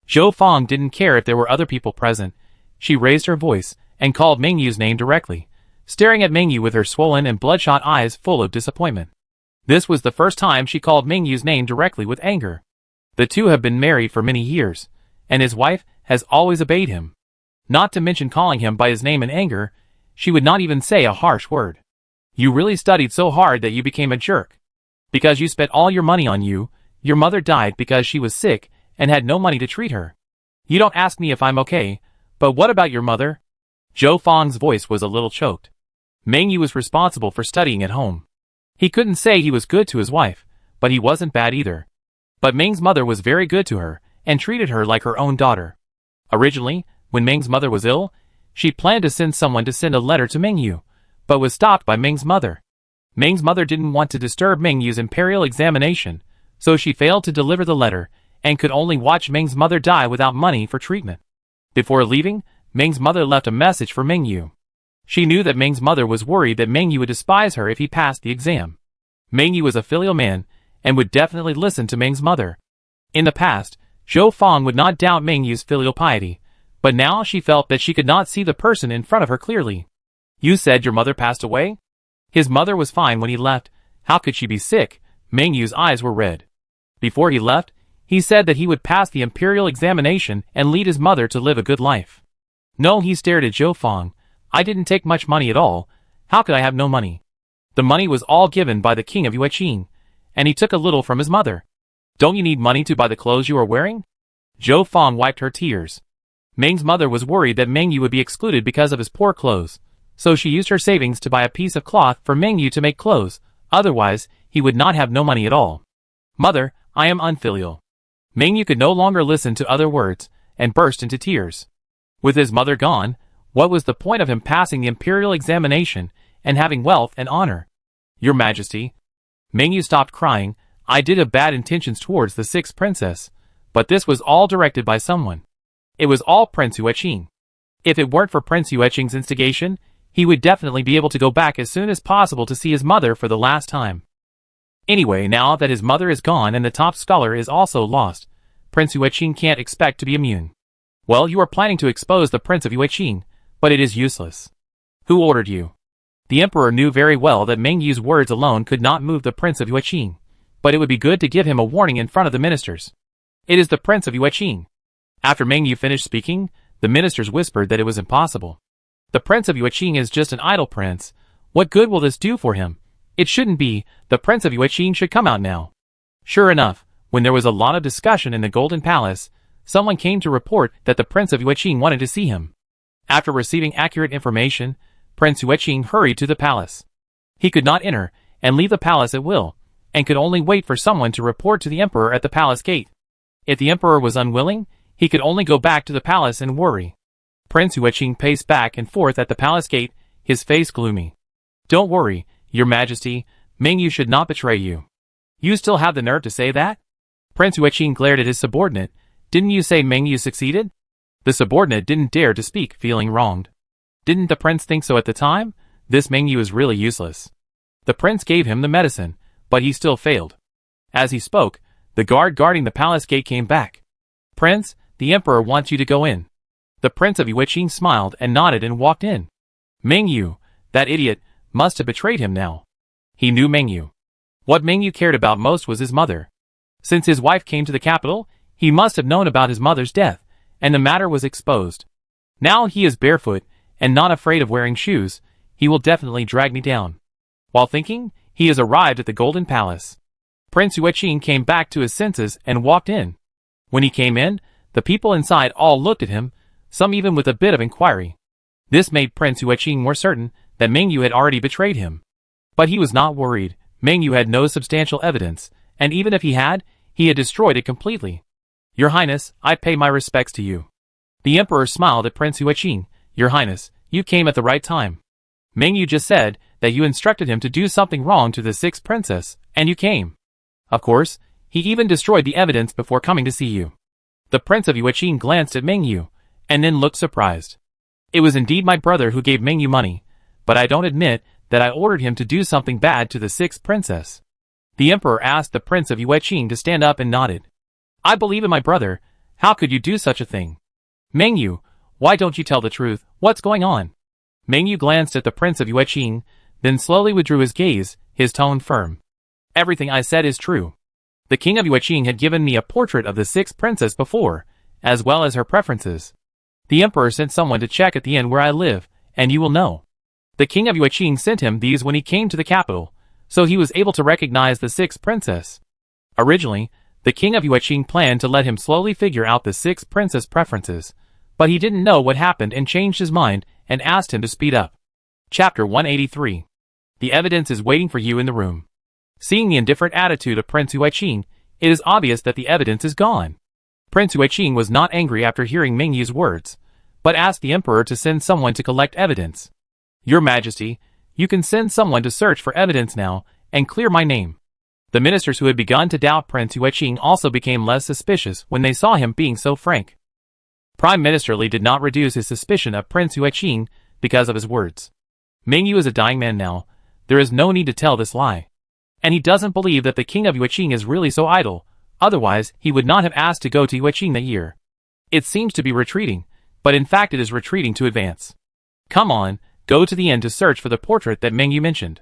A: Zhou Fang didn't care if there were other people present. She raised her voice and called Mingyu's name directly, staring at Mingyu with her swollen and bloodshot eyes full of disappointment. This was the first time she called Mingyu's name directly with anger. The two have been married for many years, and his wife has always obeyed him. Not to mention calling him by his name in anger, she would not even say a harsh word. You really studied so hard that you became a jerk. Because you spent all your money on you, your mother died because she was sick and had no money to treat her. You don't ask me if I'm okay, but what about your mother? Zhou Fang's voice was a little choked. Mingyu was responsible for studying at home. He couldn't say he was good to his wife, but he wasn't bad either. But Ming's mother was very good to her, and treated her like her own daughter. Originally, when Ming's mother was ill, she planned to send someone to send a letter to Mingyu, but was stopped by Ming's mother. Ming's mother didn't want to disturb Mingyu's imperial examination, so she failed to deliver the letter, and could only watch Ming's mother die without money for treatment. Before leaving, Ming's mother left a message for Mingyu. She knew that Ming's mother was worried that Mingyu would despise her if he passed the exam. Mingyu was a filial man, and would definitely listen to Ming's mother. In the past, Zhou Fang would not doubt Mingyu's filial piety, but now she felt that she could not see the person in front of her clearly. You said your mother passed away? His mother was fine when he left. How could she be sick? Mingyu's eyes were red. Before he left, he said that he would pass the imperial examination and lead his mother to live a good life. No, he stared at Zhou Fang. I didn't take much money at all. How could I have no money? The money was all given by the king of Yueqing, and he took a little from his mother. Don't you need money to buy the clothes you are wearing? Zhou Fang wiped her tears. Ming's mother was worried that Mingyu would be excluded because of his poor clothes, so she used her savings to buy a piece of cloth for Mingyu to make clothes, otherwise he would not have no money at all. Mother, I am unfilial. Mingyu could no longer listen to other words, and burst into tears. With his mother gone, what was the point of him passing the imperial examination and having wealth and honor? Your Majesty. Mingyu stopped crying. I did have bad intentions towards the sixth princess, but this was all directed by someone. It was all Prince Yueqing. If it weren't for Prince Yueqing's instigation, he would definitely be able to go back as soon as possible to see his mother for the last time. Anyway, now that his mother is gone and the top scholar is also lost, Prince Yueqing can't expect to be immune. Well, you are planning to expose the Prince of Yueqing, but it is useless. Who ordered you? The emperor knew very well that Mingyu's words alone could not move the Prince of Yueqing, but it would be good to give him a warning in front of the ministers. It is the Prince of Yueqing. After Mingyu finished speaking, the ministers whispered that it was impossible. The Prince of Yueqing is just an idle prince. What good will this do for him? It shouldn't be. The Prince of Yueqing should come out now. Sure enough, when there was a lot of discussion in the Golden Palace, someone came to report that the Prince of Yueqing wanted to see him. After receiving accurate information, Prince Yueqing hurried to the palace. He could not enter and leave the palace at will, and could only wait for someone to report to the emperor at the palace gate. If the emperor was unwilling, he could only go back to the palace and worry. Prince Yueqing paced back and forth at the palace gate, his face gloomy. Don't worry, your majesty, Mengyu should not betray you. You still have the nerve to say that? Prince Yueqing glared at his subordinate. Didn't you say Mengyu succeeded? The subordinate didn't dare to speak, feeling wronged. Didn't the prince think so at the time? This Mengyu is really useless. The prince gave him the medicine, but he still failed. As he spoke, the guard guarding the palace gate came back. Prince, the emperor wants you to go in. The Prince of Yueqing smiled and nodded and walked in. Mengyu, that idiot, must have betrayed him now. He knew Mengyu. What Mengyu cared about most was his mother. Since his wife came to the capital, he must have known about his mother's death, and the matter was exposed. Now he is barefoot, and not afraid of wearing shoes. He will definitely drag me down. While thinking, he has arrived at the Golden Palace. Prince Yueqing came back to his senses and walked in. When he came in, the people inside all looked at him, some even with a bit of inquiry. This made Prince Yueqing more certain that Mengyu had already betrayed him. But he was not worried. Mengyu had no substantial evidence, and even if he had destroyed it completely. Your Highness, I pay my respects to you. The emperor smiled at Prince Yueqing. Your Highness, you came at the right time. Mengyu just said that you instructed him to do something wrong to the sixth princess, and you came. Of course, he even destroyed the evidence before coming to see you. The Prince of Yueqing glanced at Mengyu, and then looked surprised. It was indeed my brother who gave Mengyu money, but I don't admit that I ordered him to do something bad to the sixth princess. The emperor asked the Prince of Yueqing to stand up and nodded. I believe in my brother. How could you do such a thing? Mengyu, why don't you tell the truth? What's going on? Mengyu glanced at the Prince of Yueqing, then slowly withdrew his gaze, his tone firm. Everything I said is true. The King of Yueqing had given me a portrait of the sixth princess before, as well as her preferences. The emperor sent someone to check at the inn where I live, and you will know. The King of Yueqing sent him these when he came to the capital, so he was able to recognize the sixth princess. Originally, the King of Yueqing planned to let him slowly figure out the sixth princess' preferences, but he didn't know what happened and changed his mind and asked him to speed up. Chapter 183. The evidence is waiting for you in the room. Seeing the indifferent attitude of Prince Yueqing, it is obvious that the evidence is gone. Prince Yueqing was not angry after hearing Mengyu's words, but asked the emperor to send someone to collect evidence. Your Majesty, you can send someone to search for evidence now, and clear my name. The ministers who had begun to doubt Prince Yueqing also became less suspicious when they saw him being so frank. Prime Minister Li did not reduce his suspicion of Prince Yueqing because of his words. Mengyu is a dying man now. There is no need to tell this lie. And he doesn't believe that the King of Yueqing is really so idle, otherwise he would not have asked to go to Yueqing that year. It seems to be retreating, but in fact it is retreating to advance. Come on, go to the inn to search for the portrait that Mengyu mentioned.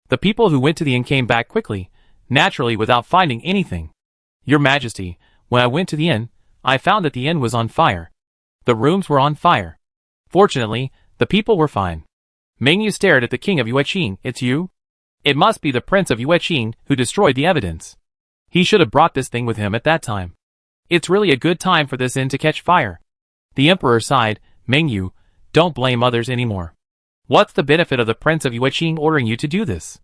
A: The people who went to the inn came back quickly, naturally without finding anything. Your Majesty, when I went to the inn, I found that the inn was on fire. The rooms were on fire. Fortunately, the people were fine. Mengyu stared at the King of Yueqing. It's you? It must be the Prince of Yueqing who destroyed the evidence. He should have brought this thing with him at that time. It's really a good time for this inn to catch fire. The emperor sighed. Mengyu, don't blame others anymore. What's the benefit of the Prince of Yueqing ordering you to do this?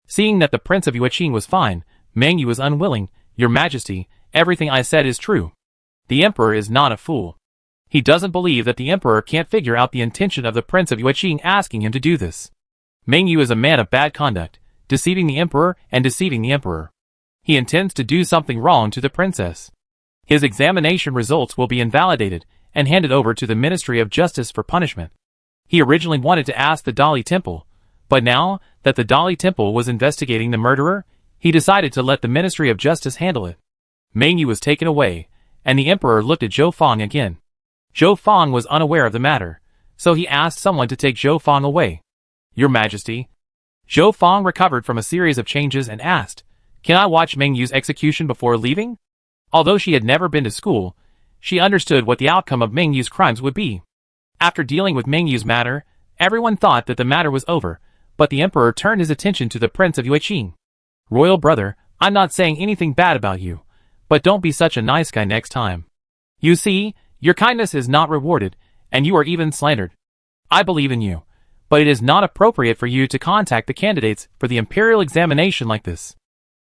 A: Seeing that the Prince of Yueqing was fine, Mengyu was unwilling. Your Majesty, everything I said is true. The emperor is not a fool. He doesn't believe that the emperor can't figure out the intention of the Prince of Yueqing asking him to do this. Mengyu is a man of bad conduct, deceiving the emperor and deceiving the emperor. He intends to do something wrong to the princess. His examination results will be invalidated and handed over to the Ministry of Justice for punishment. He originally wanted to ask the Dali Temple, but now that the Dali Temple was investigating the murderer, he decided to let the Ministry of Justice handle it. Mengyu was taken away, and the emperor looked at Zhou Fang again. Zhou Fang was unaware of the matter, so he asked someone to take Zhou Fang away. Your Majesty. Zhou Fang recovered from a series of changes and asked, can I watch Mengyu's execution before leaving? Although she had never been to school, she understood what the outcome of Mengyu's crimes would be. After dealing with Mengyu's matter, Everyone thought that the matter was over, but the emperor turned his attention to the prince of Yueqing. Royal brother, I'm not saying anything bad about you, but don't be such a nice guy next time. You see, your kindness is not rewarded, and you are even slandered. I believe in you, but it is not appropriate for you to contact the candidates for the imperial examination like this.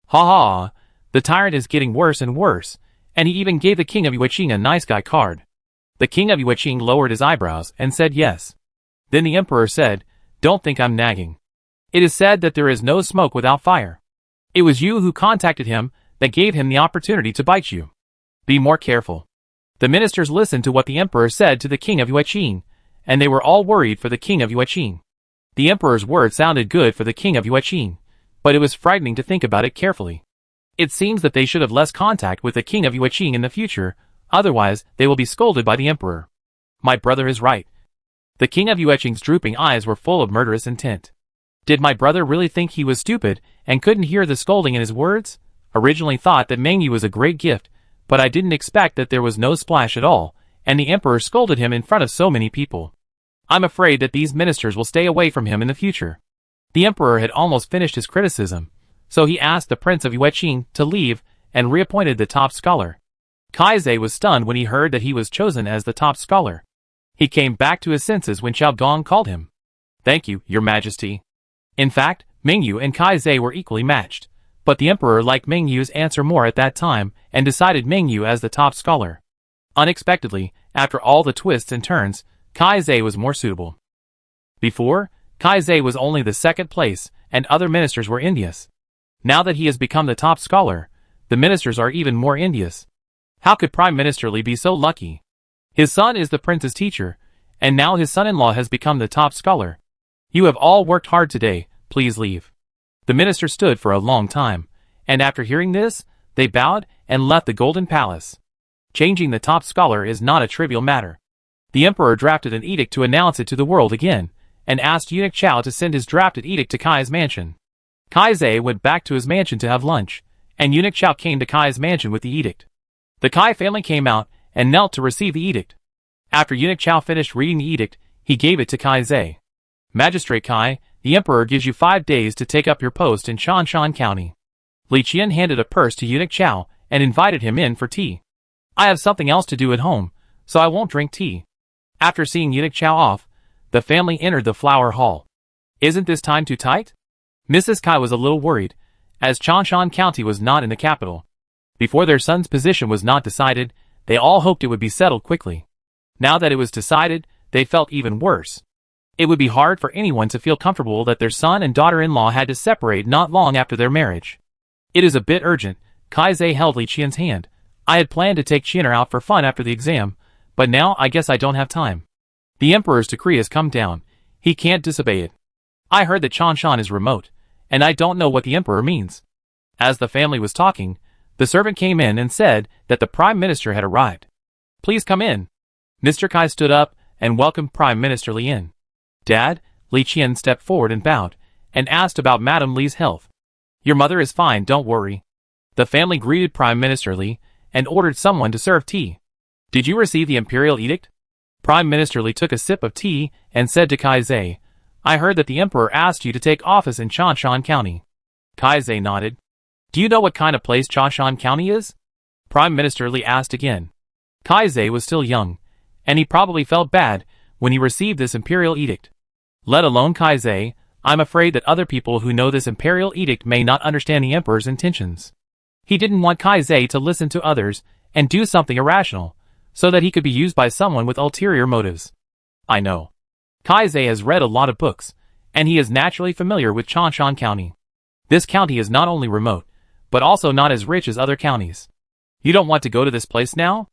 A: Ha ha, the tyrant is getting worse and worse, and he even gave the king of Yueqing a nice guy card. The king of Yueqing lowered his eyebrows and said yes. Then the emperor said, don't think I'm nagging. It is said that there is no smoke without fire. It was you who contacted him that gave him the opportunity to bite you. Be more careful. The ministers listened to what the emperor said to the king of Yueqing, and they were all worried for the king of Yueqing. The emperor's words sounded good for the king of Yueqing, but it was frightening to think about it carefully. It seems that they should have less contact with the king of Yueqing in the future, otherwise they will be scolded by the emperor. My brother is right. The king of Yueqing's drooping eyes were full of murderous intent. Did my brother really think he was stupid and couldn't hear the scolding in his words? Originally thought that Mengyu was a great gift, but I didn't expect that there was no splash at all, and the emperor scolded him in front of so many people. I'm afraid that these ministers will stay away from him in the future. The emperor had almost finished his criticism, so he asked the prince of Yueqing to leave and reappointed the top scholar. Kaizei was stunned when he heard that he was chosen as the top scholar. He came back to his senses when Xiao Gong called him. Thank you, your majesty. In fact, Mengyu and Kaizei were equally matched, but the emperor liked Mengyu's answer more at that time and decided Mengyu as the top scholar. Unexpectedly, after all the twists and turns, Kaizei was more suitable. Before, Kaizei was only the second place, and other ministers were envious. Now that he has become the top scholar, the ministers are even more envious. How could Prime Minister Li be so lucky? His son is the prince's teacher, and now his son-in-law has become the top scholar. You have all worked hard today, please leave. The minister stood for a long time, and after hearing this, they bowed and left the Golden Palace. Changing the top scholar is not a trivial matter. The emperor drafted an edict to announce it to the world again, and asked eunuch Chao to send his drafted edict to Kai's mansion. Kaizei went back to his mansion to have lunch, and eunuch Chao came to Kai's mansion with the edict. The Kai family came out and knelt to receive the edict. After eunuch Chao finished reading the edict, he gave it to Kaizei. Magistrate Kai, the emperor gives you 5 days to take up your post in Shanshan County. Li Qian handed a purse to eunuch Chao and invited him in for tea. I have something else to do at home, so I won't drink tea. After seeing eunuch Chao off, the family entered the flower hall. Isn't this time too tight? Mrs. Kai was a little worried, as Shanshan County was not in the capital. Before their son's position was not decided, they all hoped it would be settled quickly. Now that it was decided, they felt even worse. It would be hard for anyone to feel comfortable that their son and daughter-in-law had to separate not long after their marriage. It is a bit urgent. Kaizei held Li Qian's hand. I had planned to take Qianer out for fun after the exam, but now I guess I don't have time. The emperor's decree has come down. He can't disobey it. I heard that Chanshan is remote, and I don't know what the emperor means. As the family was talking, the servant came in and said that the Prime Minister had arrived. Please come in. Mr. Kai stood up and welcomed Prime Minister Li in. Dad, Li Qian stepped forward and bowed, and asked about Madame Li's health. Your mother is fine, don't worry. The family greeted Prime Minister Li, and ordered someone to serve tea. Did you receive the imperial edict? Prime Minister Li took a sip of tea, and said to Kaizei, I heard that the emperor asked you to take office in Chanshan County. Kaizei nodded. Do you know what kind of place Chanshan County is? Prime Minister Li asked again. Kaizei was still young, and he probably felt bad when he received this imperial edict. Let alone Kaizei, I'm afraid that other people who know this imperial edict may not understand the emperor's intentions. He didn't want Kaizei to listen to others and do something irrational, so that he could be used by someone with ulterior motives. I know. Kaizei has read a lot of books, and he is naturally familiar with Chanshan County. This county is not only remote, but also not as rich as other counties. You don't want to go to this place now?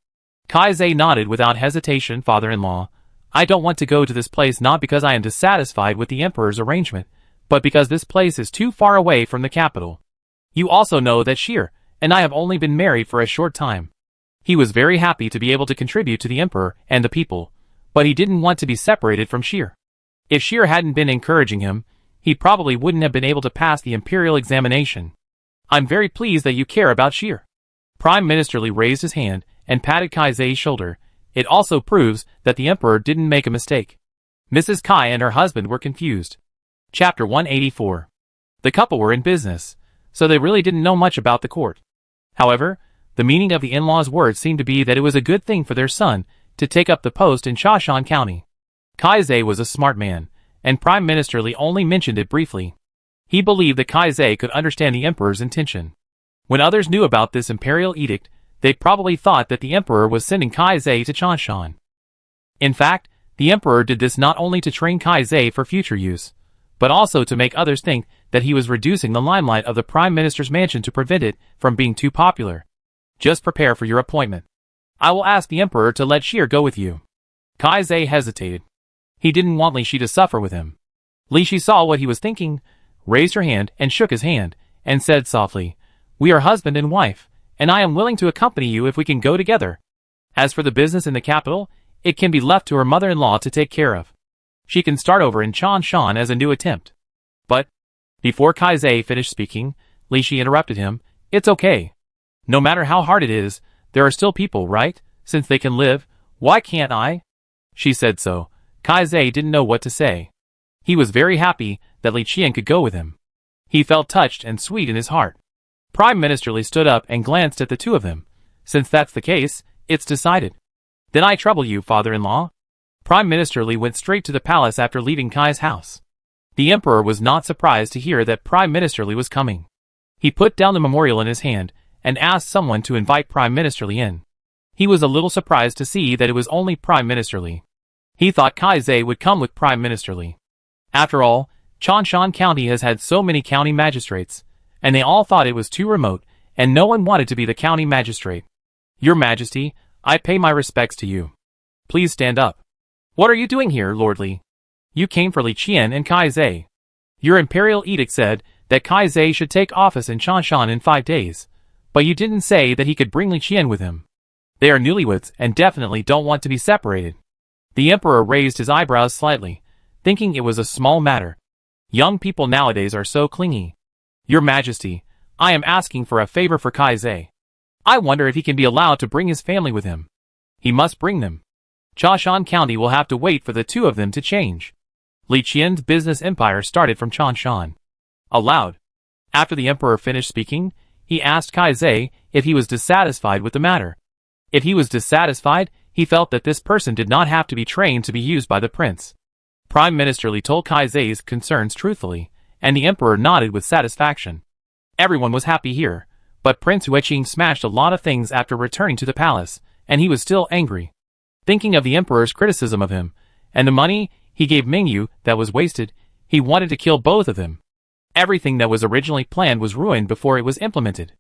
A: Kaizei nodded without hesitation. Father-in-law, I don't want to go to this place not because I am dissatisfied with the emperor's arrangement, but because this place is too far away from the capital. You also know that Shir and I have only been married for a short time. He was very happy to be able to contribute to the emperor and the people, but he didn't want to be separated from Shir. If Shir hadn't been encouraging him, he probably wouldn't have been able to pass the imperial examination. I'm very pleased that you care about Shir. Prime Minister Li raised his hand and patted Kaizei's shoulder. It also proves that the emperor didn't make a mistake. Mrs. Kai and her husband were confused. Chapter 184. The couple were in business, so they really didn't know much about the court. However, the meaning of the in-laws' words seemed to be that it was a good thing for their son to take up the post in Shashan County. Kai was a smart man, and Prime Minister Li only mentioned it briefly. He believed that Kai could understand the emperor's intention. When others knew about this imperial edict, they probably thought that the emperor was sending Kai to Chanshan. In fact, the emperor did this not only to train Kai for future use, but also to make others think that he was reducing the limelight of the prime minister's mansion to prevent it from being too popular. Just prepare for your appointment. I will ask the emperor to let Shir go with you. Kai hesitated. He didn't want Li Shi to suffer with him. Li Shi saw what he was thinking, raised her hand and shook his hand, and said softly, "We are husband and wife, and I am willing to accompany you if we can go together. As for the business in the capital, it can be left to her mother-in-law to take care of. She can start over in Chanshan as a new attempt." But, before Kai finished speaking, Li Shi interrupted him, "It's okay. No matter how hard it is, there are still people, right? Since they can live, why can't I?" She said so. Kai didn't know what to say. He was very happy that Li Qian could go with him. He felt touched and sweet in his heart. Prime Minister Li stood up and glanced at the two of them. "Since that's the case, it's decided. Then I trouble you, father-in-law." Prime Minister Li went straight to the palace after leaving Kai's house. The emperor was not surprised to hear that Prime Minister Li was coming. He put down the memorial in his hand and asked someone to invite Prime Minister Li in. He was a little surprised to see that it was only Prime Minister Li. He thought Kai would come with Prime Minister Li. After all, Chanshan County has had so many county magistrates, and they all thought it was too remote, and no one wanted to be the county magistrate. "Your Majesty, I pay my respects to you. Please stand up." "What are you doing here, Lord Li?" "You came for Li Qian and Kai. Your imperial edict said that Kai should take office in Chanshan in 5 days, but you didn't say that he could bring Li Qian with him. They are newlyweds and definitely don't want to be separated." The emperor raised his eyebrows slightly, thinking it was a small matter. Young people nowadays are so clingy. "Your Majesty, I am asking for a favor for Kai. I wonder if he can be allowed to bring his family with him." "He must bring them. Chanshan County will have to wait for the two of them to change." Li Qian's business empire started from Chanshan. Aloud, after the emperor finished speaking, he asked Kai if he was dissatisfied with the matter. If he was dissatisfied, he felt that this person did not have to be trained to be used by the prince. Prime Minister Li told Kai's concerns truthfully, and the emperor nodded with satisfaction. Everyone was happy here, but Prince Huiqing smashed a lot of things after returning to the palace, and he was still angry. Thinking of the emperor's criticism of him, and the money he gave Mingyu that was wasted, he wanted to kill both of them. Everything that was originally planned was ruined before it was implemented.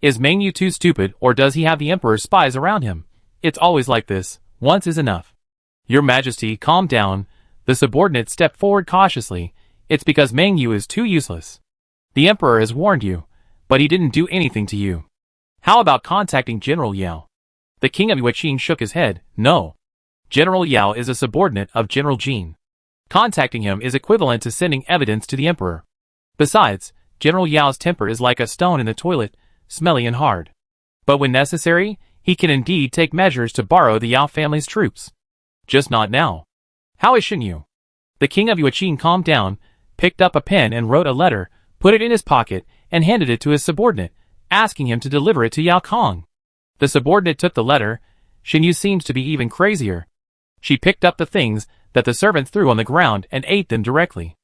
A: Is Mingyu too stupid, or does he have the emperor's spies around him? It's always like this. Once is enough. "Your Majesty, calm down." The subordinate stepped forward cautiously. "It's because Mingyu is too useless. The emperor has warned you, but he didn't do anything to you. How about contacting General Yao?" The king of Yueqing shook his head. "No. General Yao is a subordinate of General Jin. Contacting him is equivalent to sending evidence to the emperor. Besides, General Yao's temper is like a stone in the toilet, smelly and hard. But when necessary, he can indeed take measures to borrow the Yao family's troops. Just not now. How is Xinyu?" The king of Yueqing calmed down, picked up a pen and wrote a letter, put it in his pocket, and handed it to his subordinate, asking him to deliver it to Yao Kong. The subordinate took the letter. Xinyu seems to be even crazier. She picked up the things that the servants threw on the ground and ate them directly.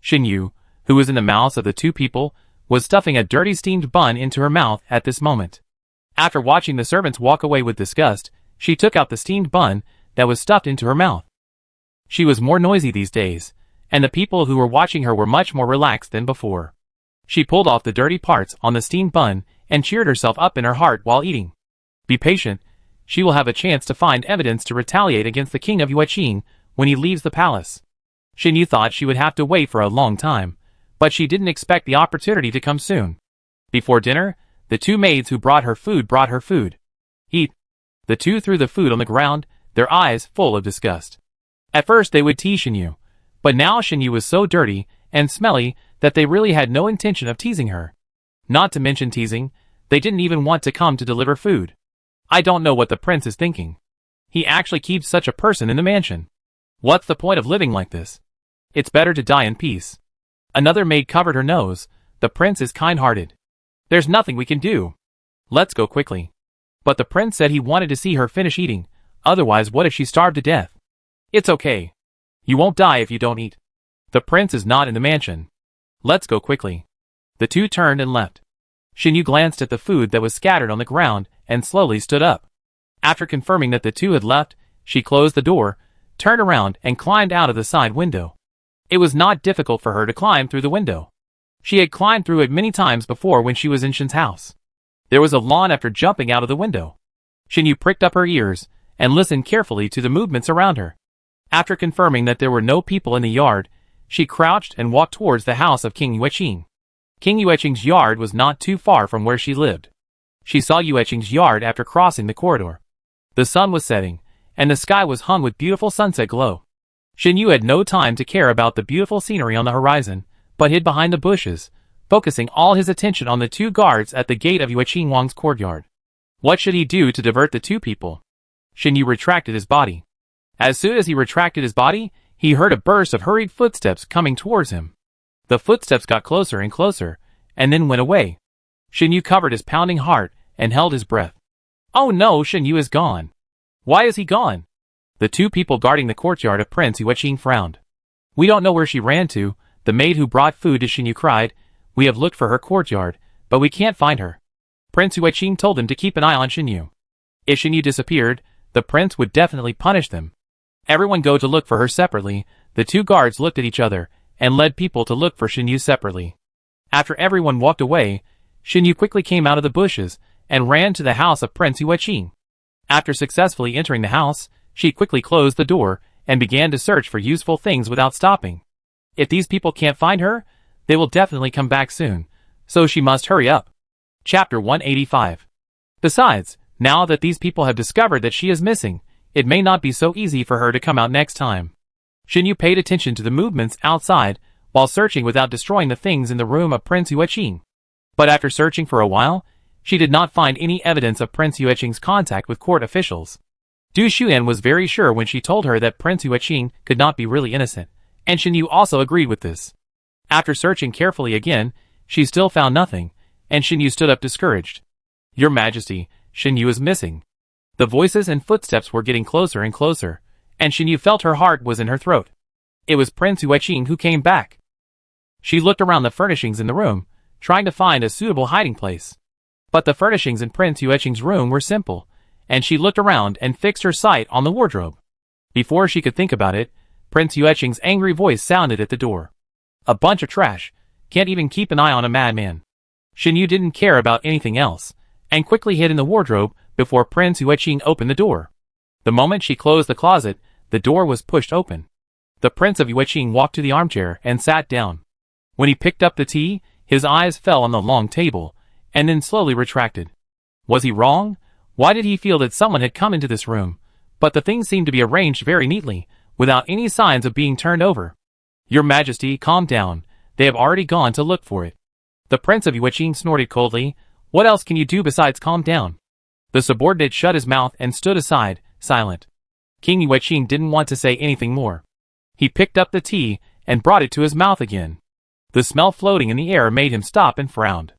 A: Xinyu, who was in the mouths of the two people, was stuffing a dirty steamed bun into her mouth at this moment. After watching the servants walk away with disgust, she took out the steamed bun that was stuffed into her mouth. She was more noisy these days, and the people who were watching her were much more relaxed than before. She pulled off the dirty parts on the steamed bun and cheered herself up in her heart while eating. Be patient. She will have a chance to find evidence to retaliate against the king of Yueqing when he leaves the palace. Xinyu thought she would have to wait for a long time, but she didn't expect the opportunity to come soon. Before dinner, the two maids who brought her food. "Eat." The two threw the food on the ground, their eyes full of disgust. At first they would tease Xinyu, but now Xinyu was so dirty and smelly that they really had no intention of teasing her. Not to mention teasing, they didn't even want to come to deliver food. I don't know what the prince is thinking. He actually keeps such a person in the mansion. What's the point of living like this? It's better to die in peace. Another maid covered her nose. The prince is kind-hearted. There's nothing we can do. Let's go quickly. But the prince said he wanted to see her finish eating, otherwise what if she starved to death? It's okay. You won't die if you don't eat. The prince is not in the mansion. Let's go quickly. The two turned and left. Xinyu glanced at the food that was scattered on the ground and slowly stood up. After confirming that the two had left, she closed the door, turned around and climbed out of the side window. It was not difficult for her to climb through the window. She had climbed through it many times before when she was in Shin's house. There was a lawn after jumping out of the window. Xinyu pricked up her ears and listened carefully to the movements around her. After confirming that there were no people in the yard, she crouched and walked towards the house of King Yueqing. King Yueqing's yard was not too far from where she lived. She saw Yueqing's yard after crossing the corridor. The sun was setting, and the sky was hung with beautiful sunset glow. Xinyu had no time to care about the beautiful scenery on the horizon, but hid behind the bushes, focusing all his attention on the two guards at the gate of Yueqing Wang's courtyard. What should he do to divert the two people? Xinyu retracted his body. As soon as he retracted his body, he heard a burst of hurried footsteps coming towards him. The footsteps got closer and closer, and then went away. Xinyu covered his pounding heart and held his breath. Oh no, Xinyu is gone. Why is he gone? The two people guarding the courtyard of Prince Yueqing frowned. We don't know where she ran to, the maid who brought food to Xinyu cried. We have looked for her courtyard, but we can't find her. Prince Yueqing told them to keep an eye on Xinyu. If Xinyu disappeared, the prince would definitely punish them. Everyone go to look for her separately. The two guards looked at each other and led people to look for Xinyu separately. After everyone walked away, Xinyu quickly came out of the bushes and ran to the house of Prince Yueqing. After successfully entering the house, she quickly closed the door and began to search for useful things without stopping. If these people can't find her, they will definitely come back soon, so she must hurry up. Chapter 185. Besides, now that these people have discovered that she is missing, it may not be so easy for her to come out next time. Xinyu paid attention to the movements outside while searching without destroying the things in the room of Prince Yueqing. But after searching for a while, she did not find any evidence of Prince Yueqing's contact with court officials. Du Xuan was very sure when she told her that Prince Yueqing could not be really innocent, and Xinyu also agreed with this. After searching carefully again, she still found nothing, and Xinyu stood up discouraged. Your Majesty, Xinyu is missing. The voices and footsteps were getting closer and closer, and Xinyu felt her heart was in her throat. It was Prince Yueqing who came back. She looked around the furnishings in the room, trying to find a suitable hiding place. But the furnishings in Prince Yueqing's room were simple, and she looked around and fixed her sight on the wardrobe. Before she could think about it, Prince Yueqing's angry voice sounded at the door. A bunch of trash, can't even keep an eye on a madman. Xinyu didn't care about anything else, and quickly hid in the wardrobe before Prince Yueqing opened the door. The moment she closed the closet, the door was pushed open. The Prince of Yueqing walked to the armchair and sat down. When he picked up the tea, his eyes fell on the long table, and then slowly retracted. Was he wrong? Why did he feel that someone had come into this room? But the things seemed to be arranged very neatly, without any signs of being turned over. Your Majesty, calm down. They have already gone to look for it. The Prince of Yueqing snorted coldly. What else can you do besides calm down? The subordinate shut his mouth and stood aside, silent. King Yueqing didn't want to say anything more. He picked up the tea and brought it to his mouth again. The smell floating in the air made him stop and frowned.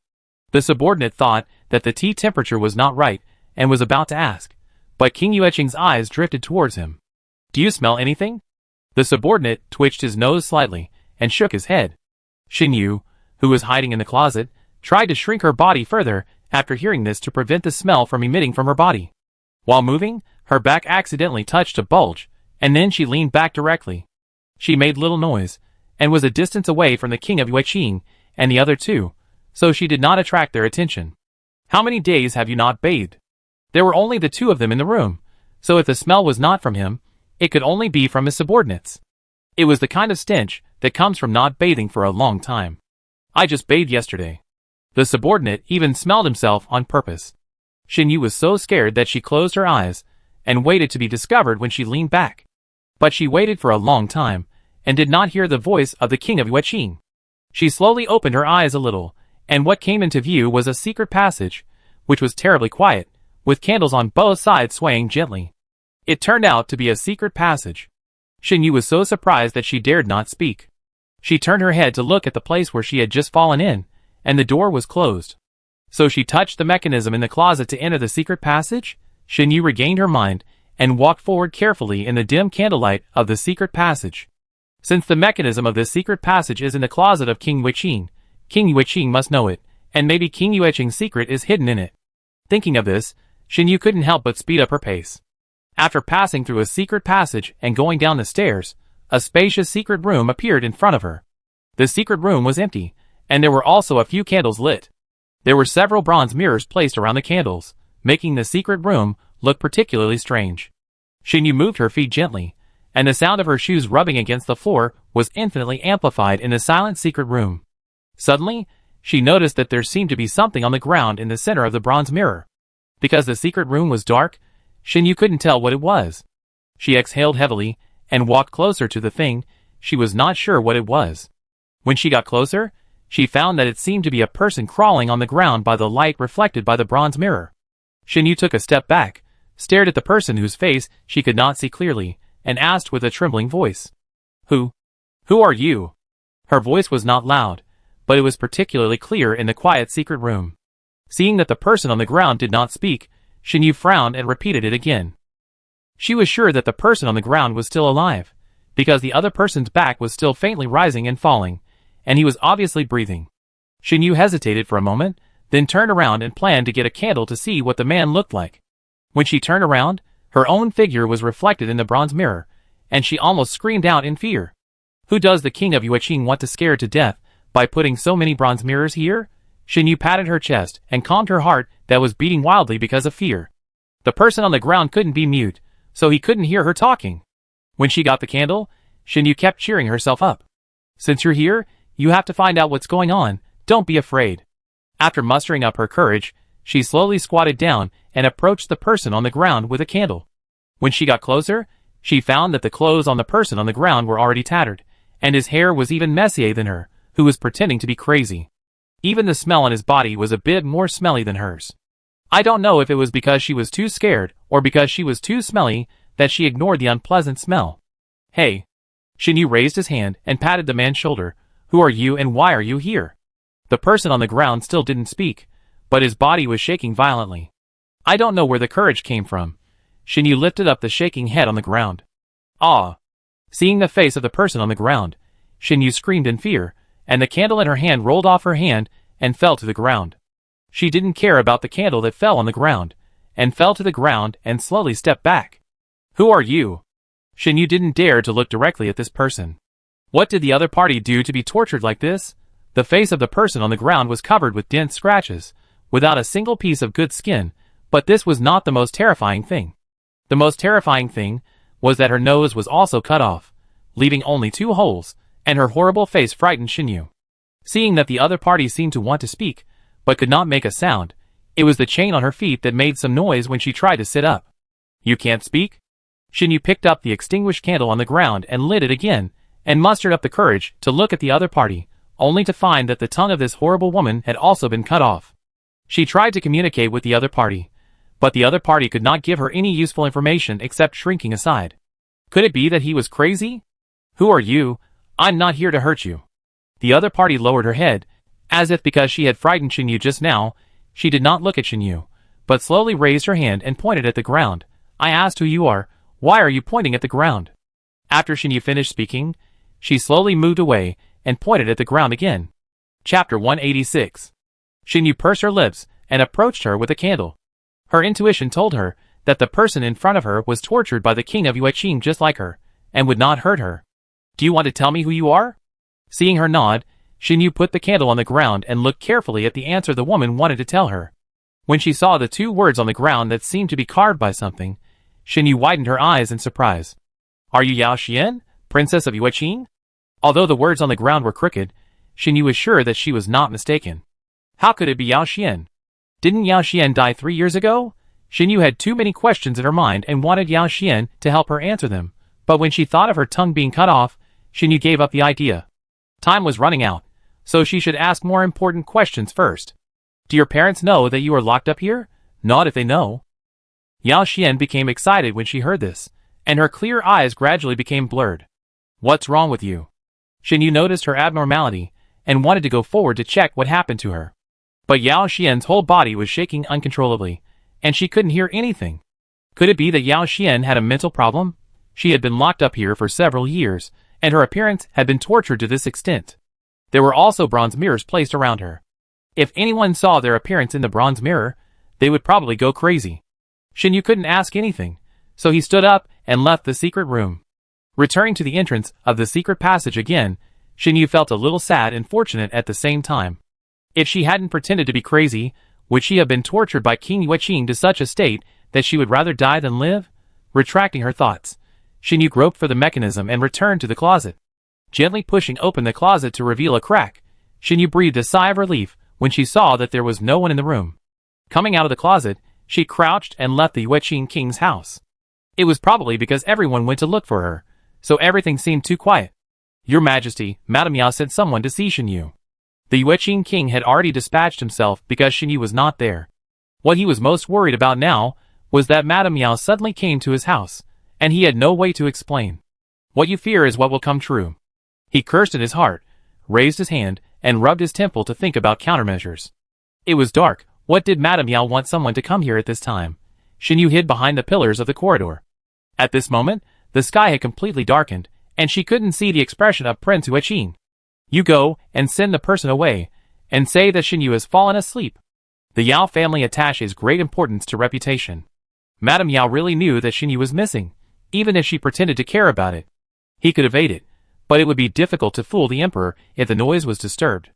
A: The subordinate thought that the tea temperature was not right and was about to ask, but King Yueqing's eyes drifted towards him. Do you smell anything? The subordinate twitched his nose slightly and shook his head. Xinyu, who was hiding in the closet, tried to shrink her body further after hearing this to prevent the smell from emitting from her body. While moving, her back accidentally touched a bulge, and then she leaned back directly. She made little noise, and was a distance away from the King of Yueqing and the other two, so she did not attract their attention. How many days have you not bathed? There were only the two of them in the room, so if the smell was not from him, it could only be from his subordinates. It was the kind of stench that comes from not bathing for a long time. I just bathed yesterday. The subordinate even smelled himself on purpose. Xinyu was so scared that she closed her eyes and waited to be discovered when she leaned back. But she waited for a long time and did not hear the voice of the King of Yueqing. She slowly opened her eyes a little, and what came into view was a secret passage, which was terribly quiet, with candles on both sides swaying gently. It turned out to be a secret passage. Xinyu was so surprised that she dared not speak. She turned her head to look at the place where she had just fallen in, and the door was closed. So she touched the mechanism in the closet to enter the secret passage? Xinyu regained her mind, and walked forward carefully in the dim candlelight of the secret passage. Since the mechanism of this secret passage is in the closet of King Yueqing, King Yueqing must know it, and maybe King Yueqing's secret is hidden in it. Thinking of this, Xinyu couldn't help but speed up her pace. After passing through a secret passage and going down the stairs, a spacious secret room appeared in front of her. The secret room was empty, and there were also a few candles lit. There were several bronze mirrors placed around the candles, making the secret room look particularly strange. Xinyu moved her feet gently, and the sound of her shoes rubbing against the floor was infinitely amplified in the silent secret room. Suddenly, she noticed that there seemed to be something on the ground in the center of the bronze mirror. Because the secret room was dark, Xinyu couldn't tell what it was. She exhaled heavily and walked closer to the thing. She was not sure what it was. When she got closer, she found that it seemed to be a person crawling on the ground by the light reflected by the bronze mirror. Xinyu took a step back, stared at the person whose face she could not see clearly, and asked with a trembling voice, Who are you?" Her voice was not loud, but it was particularly clear in the quiet secret room. Seeing that the person on the ground did not speak, Xinyu frowned and repeated it again. She was sure that the person on the ground was still alive, because the other person's back was still faintly rising and falling, and he was obviously breathing. Xinyu hesitated for a moment, then turned around and planned to get a candle to see what the man looked like. When she turned around, her own figure was reflected in the bronze mirror, and she almost screamed out in fear. Who does the king of Yueqing want to scare to death by putting so many bronze mirrors here? Xinyu patted her chest and calmed her heart that was beating wildly because of fear. The person on the ground couldn't be mute, so he couldn't hear her talking. When she got the candle, Xinyu kept cheering herself up. Since you're here, you have to find out what's going on. Don't be afraid. After mustering up her courage, she slowly squatted down and approached the person on the ground with a candle. When she got closer, she found that the clothes on the person on the ground were already tattered, and his hair was even messier than her, who was pretending to be crazy. Even the smell on his body was a bit more smelly than hers. I don't know if it was because she was too scared or because she was too smelly that she ignored the unpleasant smell. Hey. Xinyu raised his hand and patted the man's shoulder. Who are you and why are you here? The person on the ground still didn't speak, but his body was shaking violently. I don't know where the courage came from. Xinyu lifted up the shaking head on the ground. Ah! Seeing the face of the person on the ground, Xinyu screamed in fear, and the candle in her hand rolled off her hand and fell to the ground. She didn't care about the candle that fell on the ground, and fell to the ground and slowly stepped back. Who are you? Xinyu didn't dare to look directly at this person. What did the other party do to be tortured like this? The face of the person on the ground was covered with dense scratches, without a single piece of good skin, but this was not the most terrifying thing. The most terrifying thing was that her nose was also cut off, leaving only 2 holes, and her horrible face frightened Xinyu. Seeing that the other party seemed to want to speak, but could not make a sound, it was the chain on her feet that made some noise when she tried to sit up. You can't speak? Xinyu picked up the extinguished candle on the ground and lit it again, and mustered up the courage to look at the other party, only to find that the tongue of this horrible woman had also been cut off. She tried to communicate with the other party, but the other party could not give her any useful information except shrinking aside. Could it be that he was crazy? Who are you? I'm not here to hurt you. The other party lowered her head, as if because she had frightened Xinyu just now, she did not look at Xinyu, but slowly raised her hand and pointed at the ground. I asked who you are. Why are you pointing at the ground? After Xinyu finished speaking, she slowly moved away and pointed at the ground again. Chapter 186. Xinyu pursed her lips and approached her with a candle. Her intuition told her that the person in front of her was tortured by the king of Yueqing just like her, and would not hurt her. Do you want to tell me who you are? Seeing her nod, Xinyu put the candle on the ground and looked carefully at the answer the woman wanted to tell her. When she saw the 2 words on the ground that seemed to be carved by something, Xinyu widened her eyes in surprise. Are you Yao Xian, princess of Yueqing? Although the words on the ground were crooked, Xinyu was sure that she was not mistaken. How could it be Yao Xian? Didn't Yao Xian die 3 years ago? Xinyu had too many questions in her mind and wanted Yao Xian to help her answer them, but when she thought of her tongue being cut off, Xinyu gave up the idea. Time was running out, so she should ask more important questions first. Do your parents know that you are locked up here? Not if they know. Yao Xian became excited when she heard this, and her clear eyes gradually became blurred. What's wrong with you? Shin Yu noticed her abnormality and wanted to go forward to check what happened to her. But Yao Xian's whole body was shaking uncontrollably, and she couldn't hear anything. Could it be that Yao Xian had a mental problem? She had been locked up here for several years, and her appearance had been tortured to this extent. There were also bronze mirrors placed around her. If anyone saw their appearance in the bronze mirror, they would probably go crazy. Shin Yu couldn't ask anything, so he stood up and left the secret room. Returning to the entrance of the secret passage again, Shin Yu felt a little sad and fortunate at the same time. If she hadn't pretended to be crazy, would she have been tortured by King Yueqing to such a state that she would rather die than live? Retracting her thoughts, Shin Yu groped for the mechanism and returned to the closet. Gently pushing open the closet to reveal a crack, Shin Yu breathed a sigh of relief when she saw that there was no one in the room. Coming out of the closet, she crouched and left the Yueqing King's house. It was probably because everyone went to look for her, so everything seemed too quiet. Your Majesty, Madame Yao sent someone to see Shin Yu. The Yueqing King had already dispatched himself because Shin Yu was not there. What he was most worried about now was that Madame Yao suddenly came to his house, and he had no way to explain. What you fear is what will come true. He cursed in his heart, raised his hand, and rubbed his temple to think about countermeasures. It was dark. What did Madame Yao want someone to come here at this time? Shin Yu hid behind the pillars of the corridor. At this moment, the sky had completely darkened, and she couldn't see the expression of Prince Yueqing. You go and send the person away, and say that Shin Yu has fallen asleep. The Yao family attaches great importance to reputation. Madame Yao really knew that Shin Yu was missing, even if she pretended to care about it. He could evade it, but it would be difficult to fool the Emperor if the noise was disturbed.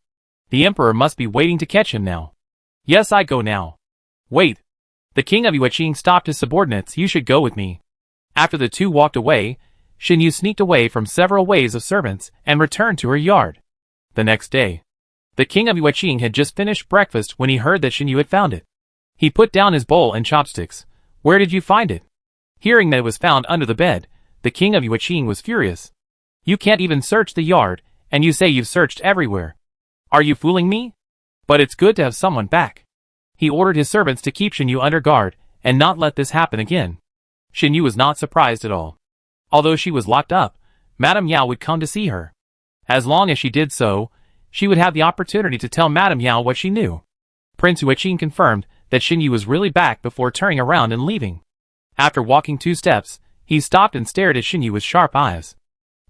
A: The Emperor must be waiting to catch him now. Yes, I go now. Wait. The King of Yueqing stopped his subordinates. You should go with me. After the two walked away, Shin Yu sneaked away from several waves of servants and returned to her yard. The next day, the King of Yueqing had just finished breakfast when he heard that Shin Yu had found it. He put down his bowl and chopsticks. Where did you find it? Hearing that it was found under the bed, the King of Yueqing was furious. You can't even search the yard, and you say you've searched everywhere. Are you fooling me? But it's good to have someone back. He ordered his servants to keep Shin Yu under guard and not let this happen again. Shin Yu was not surprised at all. Although she was locked up, Madame Yao would come to see her. As long as she did so, she would have the opportunity to tell Madame Yao what she knew. Prince Yueqing confirmed that Shin Yu was really back before turning around and leaving. After walking 2 steps, he stopped and stared at Shin Yu with sharp eyes.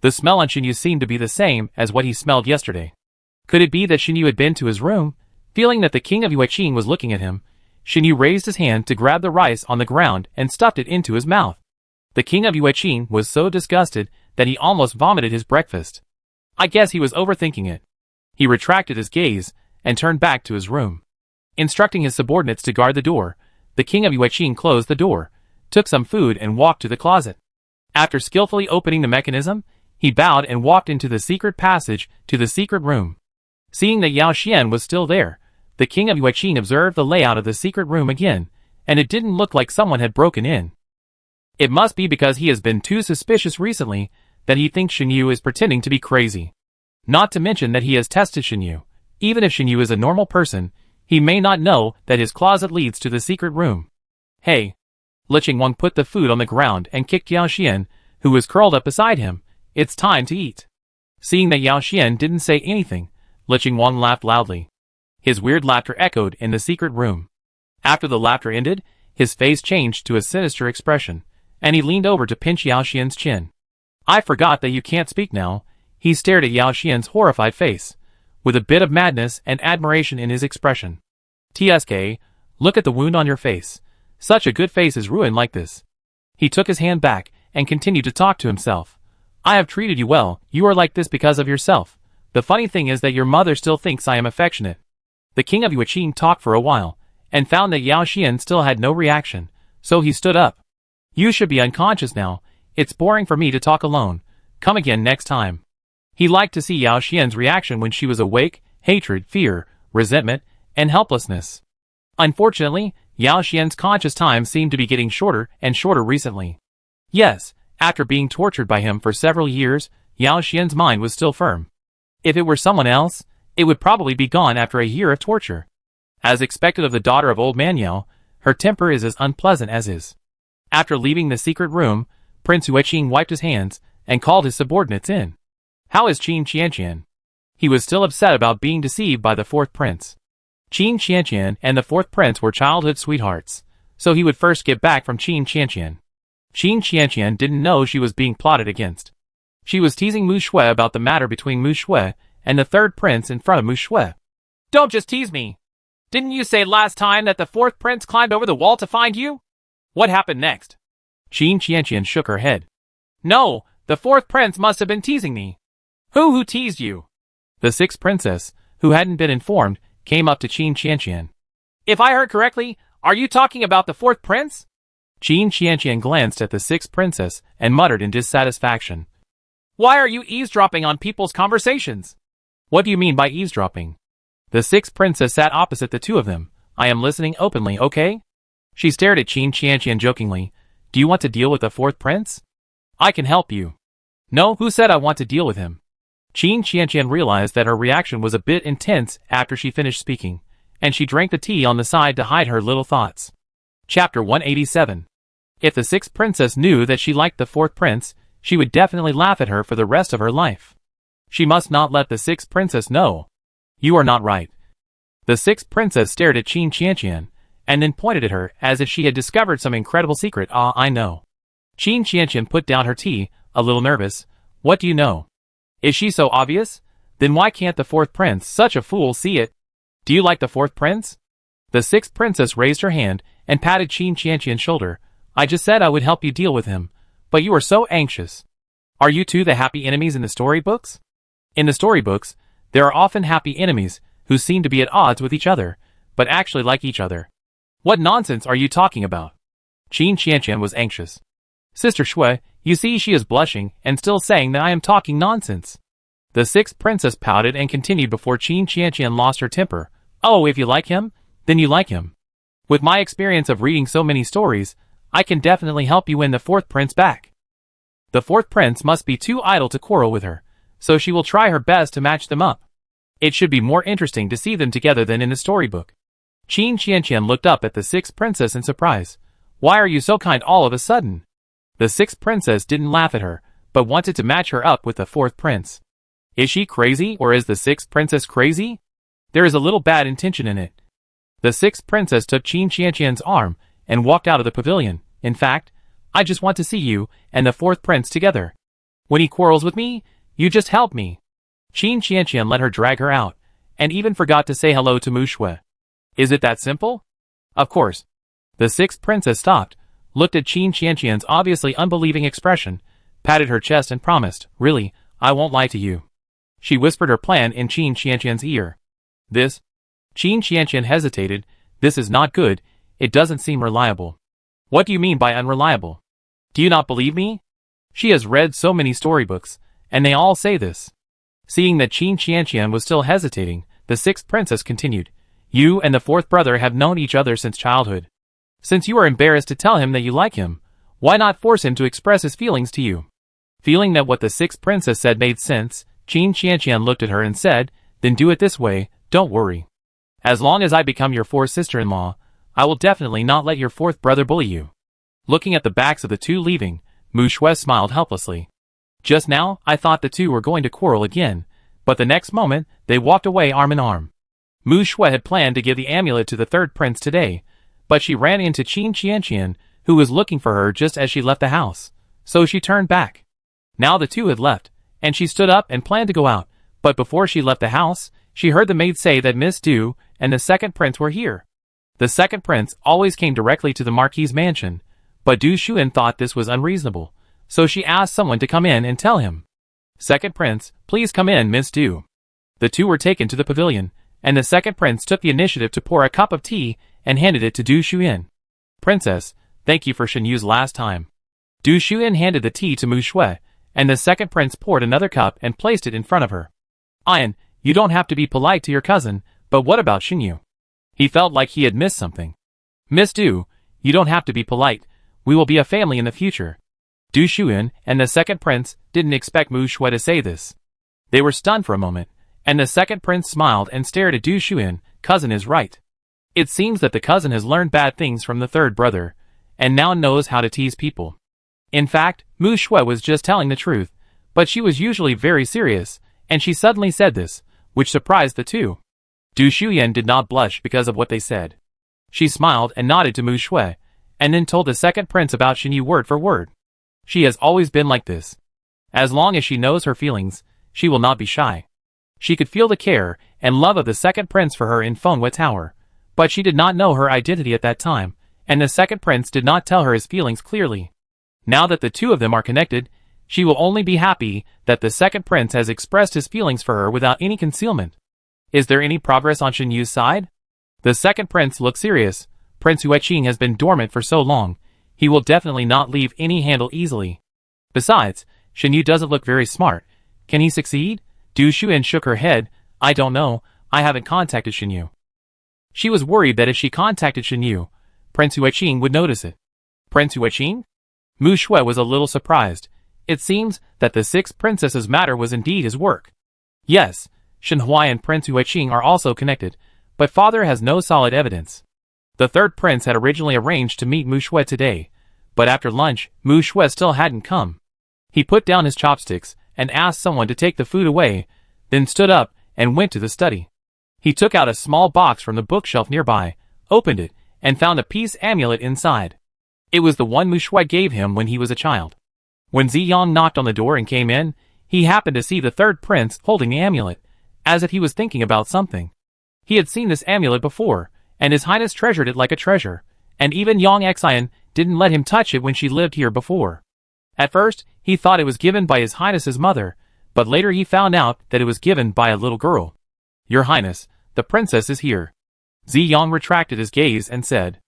A: The smell on Shin Yu seemed to be the same as what he smelled yesterday. Could it be that Shin Yu had been to his room? Feeling that the King of Yueqing was looking at him, Shin Yu raised his hand to grab the rice on the ground and stuffed it into his mouth. The King of Yueqing was so disgusted that he almost vomited his breakfast. I guess he was overthinking it. He retracted his gaze and turned back to his room. Instructing his subordinates to guard the door, the King of Yueqing closed the door, took some food and walked to the closet. After skillfully opening the mechanism, he bowed and walked into the secret passage to the secret room. Seeing that Yao Xian was still there, the King of Yueqing observed the layout of the secret room again, and it didn't look like someone had broken in. It must be because he has been too suspicious recently that he thinks Shin Yu is pretending to be crazy. Not to mention that he has tested Shin Yu. Even if Shin Yu is a normal person, he may not know that his closet leads to the secret room. Hey! Li Qingwang put the food on the ground and kicked Yao Xian, who was curled up beside him. It's time to eat. Seeing that Yao Xian didn't say anything, Li Qingwang laughed loudly. His weird laughter echoed in the secret room. After the laughter ended, his face changed to a sinister expression, and he leaned over to pinch Yao Xian's chin. I forgot that you can't speak now. He stared at Yao Xian's horrified face, with a bit of madness and admiration in his expression. TSK, look at the wound on your face. Such a good face is ruined like this. He took his hand back and continued to talk to himself. I have treated you well. You are like this because of yourself. The funny thing is that your mother still thinks I am affectionate. The King of Yueqing talked for a while, and found that Yao Xian still had no reaction, so he stood up. You should be unconscious now. It's boring for me to talk alone. Come again next time. He liked to see Yao Xian's reaction when she was awake: hatred, fear, resentment, and helplessness. Unfortunately, Yao Xian's conscious time seemed to be getting shorter and shorter recently. Yes, after being tortured by him for several years, Yao Xian's mind was still firm. If it were someone else, it would probably be gone after a year of torture. As expected of the daughter of old man Yao, her temper is as unpleasant as his. After leaving the secret room, Prince Huiqing wiped his hands and called his subordinates in. How is Qin Qianqian? He was still upset about being deceived by the fourth prince. Qin Qianqian and the fourth prince were childhood sweethearts, so he would first get back from Qin Qianqian. Qin Qianqian didn't know she was being plotted against. She was teasing Mu Shui about the matter between Mu Shui and the third prince in front of Mu Shui. Don't just tease me. Didn't you say last time that the fourth prince climbed over the wall to find you? What happened next? Qin Qianqian shook her head. No, the fourth prince must have been teasing me. Who teased you? The sixth princess, who hadn't been informed, came up to Qin Qianqian. If I heard correctly, are you talking about the fourth prince? Qin Qianqian glanced at the sixth princess and muttered in dissatisfaction. Why are you eavesdropping on people's conversations? What do you mean by eavesdropping? The sixth princess sat opposite the two of them. I am listening openly, okay? She stared at Qin Qianqian jokingly. Do you want to deal with the fourth prince? I can help you. No, who said I want to deal with him? Qin Qianqian realized that her reaction was a bit intense after she finished speaking, and she drank the tea on the side to hide her little thoughts. Chapter 187. If the sixth princess knew that she liked the fourth prince, she would definitely laugh at her for the rest of her life. She must not let the sixth princess know. You are not right. The sixth princess stared at Qin Qianqian, and then pointed at her as if she had discovered some incredible secret. Ah, I know. Qin Qianqian put down her tea, a little nervous. What do you know? Is she so obvious? Then why can't the fourth prince, such a fool, see it? Do you like the fourth prince? The sixth princess raised her hand and patted Qin Qianqian's shoulder. I just said I would help you deal with him, but you are so anxious. Are you two the happy enemies in the storybooks? In the storybooks, there are often happy enemies who seem to be at odds with each other, but actually like each other. What nonsense are you talking about? Qin Qianqian was anxious. Sister Shui, you see she is blushing and still saying that I am talking nonsense. The sixth princess pouted and continued before Qin Qianqian lost her temper. Oh, if you like him, then you like him. With my experience of reading so many stories, I can definitely help you win the fourth prince back. The fourth prince must be too idle to quarrel with her, so she will try her best to match them up. It should be more interesting to see them together than in the storybook. Qin Qianqian looked up at the sixth princess in surprise. Why are you so kind all of a sudden? The sixth princess didn't laugh at her, but wanted to match her up with the fourth prince. Is she crazy, or is the sixth princess crazy? There is a little bad intention in it. The sixth princess took Qin Qianqian's arm and walked out of the pavilion. In fact, I just want to see you and the fourth prince together. When he quarrels with me, you just help me. Qin Qianqian let her drag her out, and even forgot to say hello to Mu Shui. Is it that simple? Of course. The sixth princess stopped, looked at Qin Qianqian's obviously unbelieving expression, patted her chest and promised, really, I won't lie to you. She whispered her plan in Qin Qianqian's ear. This? Qin Qianqian hesitated. This is not good. It doesn't seem reliable. What do you mean by unreliable? Do you not believe me? She has read so many storybooks, and they all say this. Seeing that Qin Qianqian was still hesitating, the sixth princess continued. You and the fourth brother have known each other since childhood. Since you are embarrassed to tell him that you like him, why not force him to express his feelings to you? Feeling that what the sixth princess said made sense, Qin Qianqian looked at her and said, Then do it this way, don't worry. As long as I become your fourth sister-in-law, I will definitely not let your fourth brother bully you. Looking at the backs of the two leaving, Mu Shui smiled helplessly. Just now, I thought the two were going to quarrel again, but the next moment, they walked away arm in arm. Mu Shui had planned to give the amulet to the third prince today, but she ran into Qin Qianqian, who was looking for her just as she left the house, so she turned back. Now the two had left, and she stood up and planned to go out, but before she left the house, she heard the maid say that Miss Du and the second prince were here. The second prince always came directly to the Marquis's mansion, but Du Xuan thought this was unreasonable, so she asked someone to come in and tell him. Second prince, please come in, Miss Du. The two were taken to the pavilion, and the second prince took the initiative to pour a cup of tea and handed it to Du Xuan. Princess, thank you for Shen Yu's last time. Du Xuan handed the tea to Mu Shui, and the second prince poured another cup and placed it in front of her. Ian, you don't have to be polite to your cousin, but what about Shen Yu? He felt like he had missed something. Miss Du, you don't have to be polite. We will be a family in the future. Du Xuan and the second prince didn't expect Mu Shui to say this. They were stunned for a moment, and the second prince smiled and stared at Du Xuan. Cousin is right. It seems that the cousin has learned bad things from the third brother, and now knows how to tease people. In fact, Mu Shui was just telling the truth, but she was usually very serious, and she suddenly said this, which surprised the two. Du Shuyan did not blush because of what they said. She smiled and nodded to Mu Shui, and then told the second prince about Xinyu word for word. She has always been like this. As long as she knows her feelings, she will not be shy. She could feel the care and love of the second prince for her in Fenghua Tower, but she did not know her identity at that time, and the second prince did not tell her his feelings clearly. Now that the two of them are connected, she will only be happy that the second prince has expressed his feelings for her without any concealment. Is there any progress on Xinyu's side? The second prince looked serious. Prince Huiqing has been dormant for so long, he will definitely not leave any handle easily. Besides, Xinyu doesn't look very smart. Can he succeed? Du Shuyan shook her head. I don't know, I haven't contacted Xinyu. She was worried that if she contacted Xinyu, Prince Huiqing would notice it. Prince Huiqing? Mu Shui was a little surprised. It seems that the sixth princess's matter was indeed his work. Yes, Shenhua and Prince Huiqing are also connected, but father has no solid evidence. The third prince had originally arranged to meet Mu Shui today, but after lunch, Mu Shui still hadn't come. He put down his chopsticks and asked someone to take the food away, then stood up and went to the study. He took out a small box from the bookshelf nearby, opened it, and found a peace amulet inside. It was the one Mu Shui gave him when he was a child. When Ziyang knocked on the door and came in, he happened to see the third prince holding the amulet, as if he was thinking about something. He had seen this amulet before, and His Highness treasured it like a treasure, and even Yang Xian didn't let him touch it when she lived here before. At first, he thought it was given by His Highness's mother, but later he found out that it was given by a little girl. Your Highness, the princess is here. Ziyang retracted his gaze and said,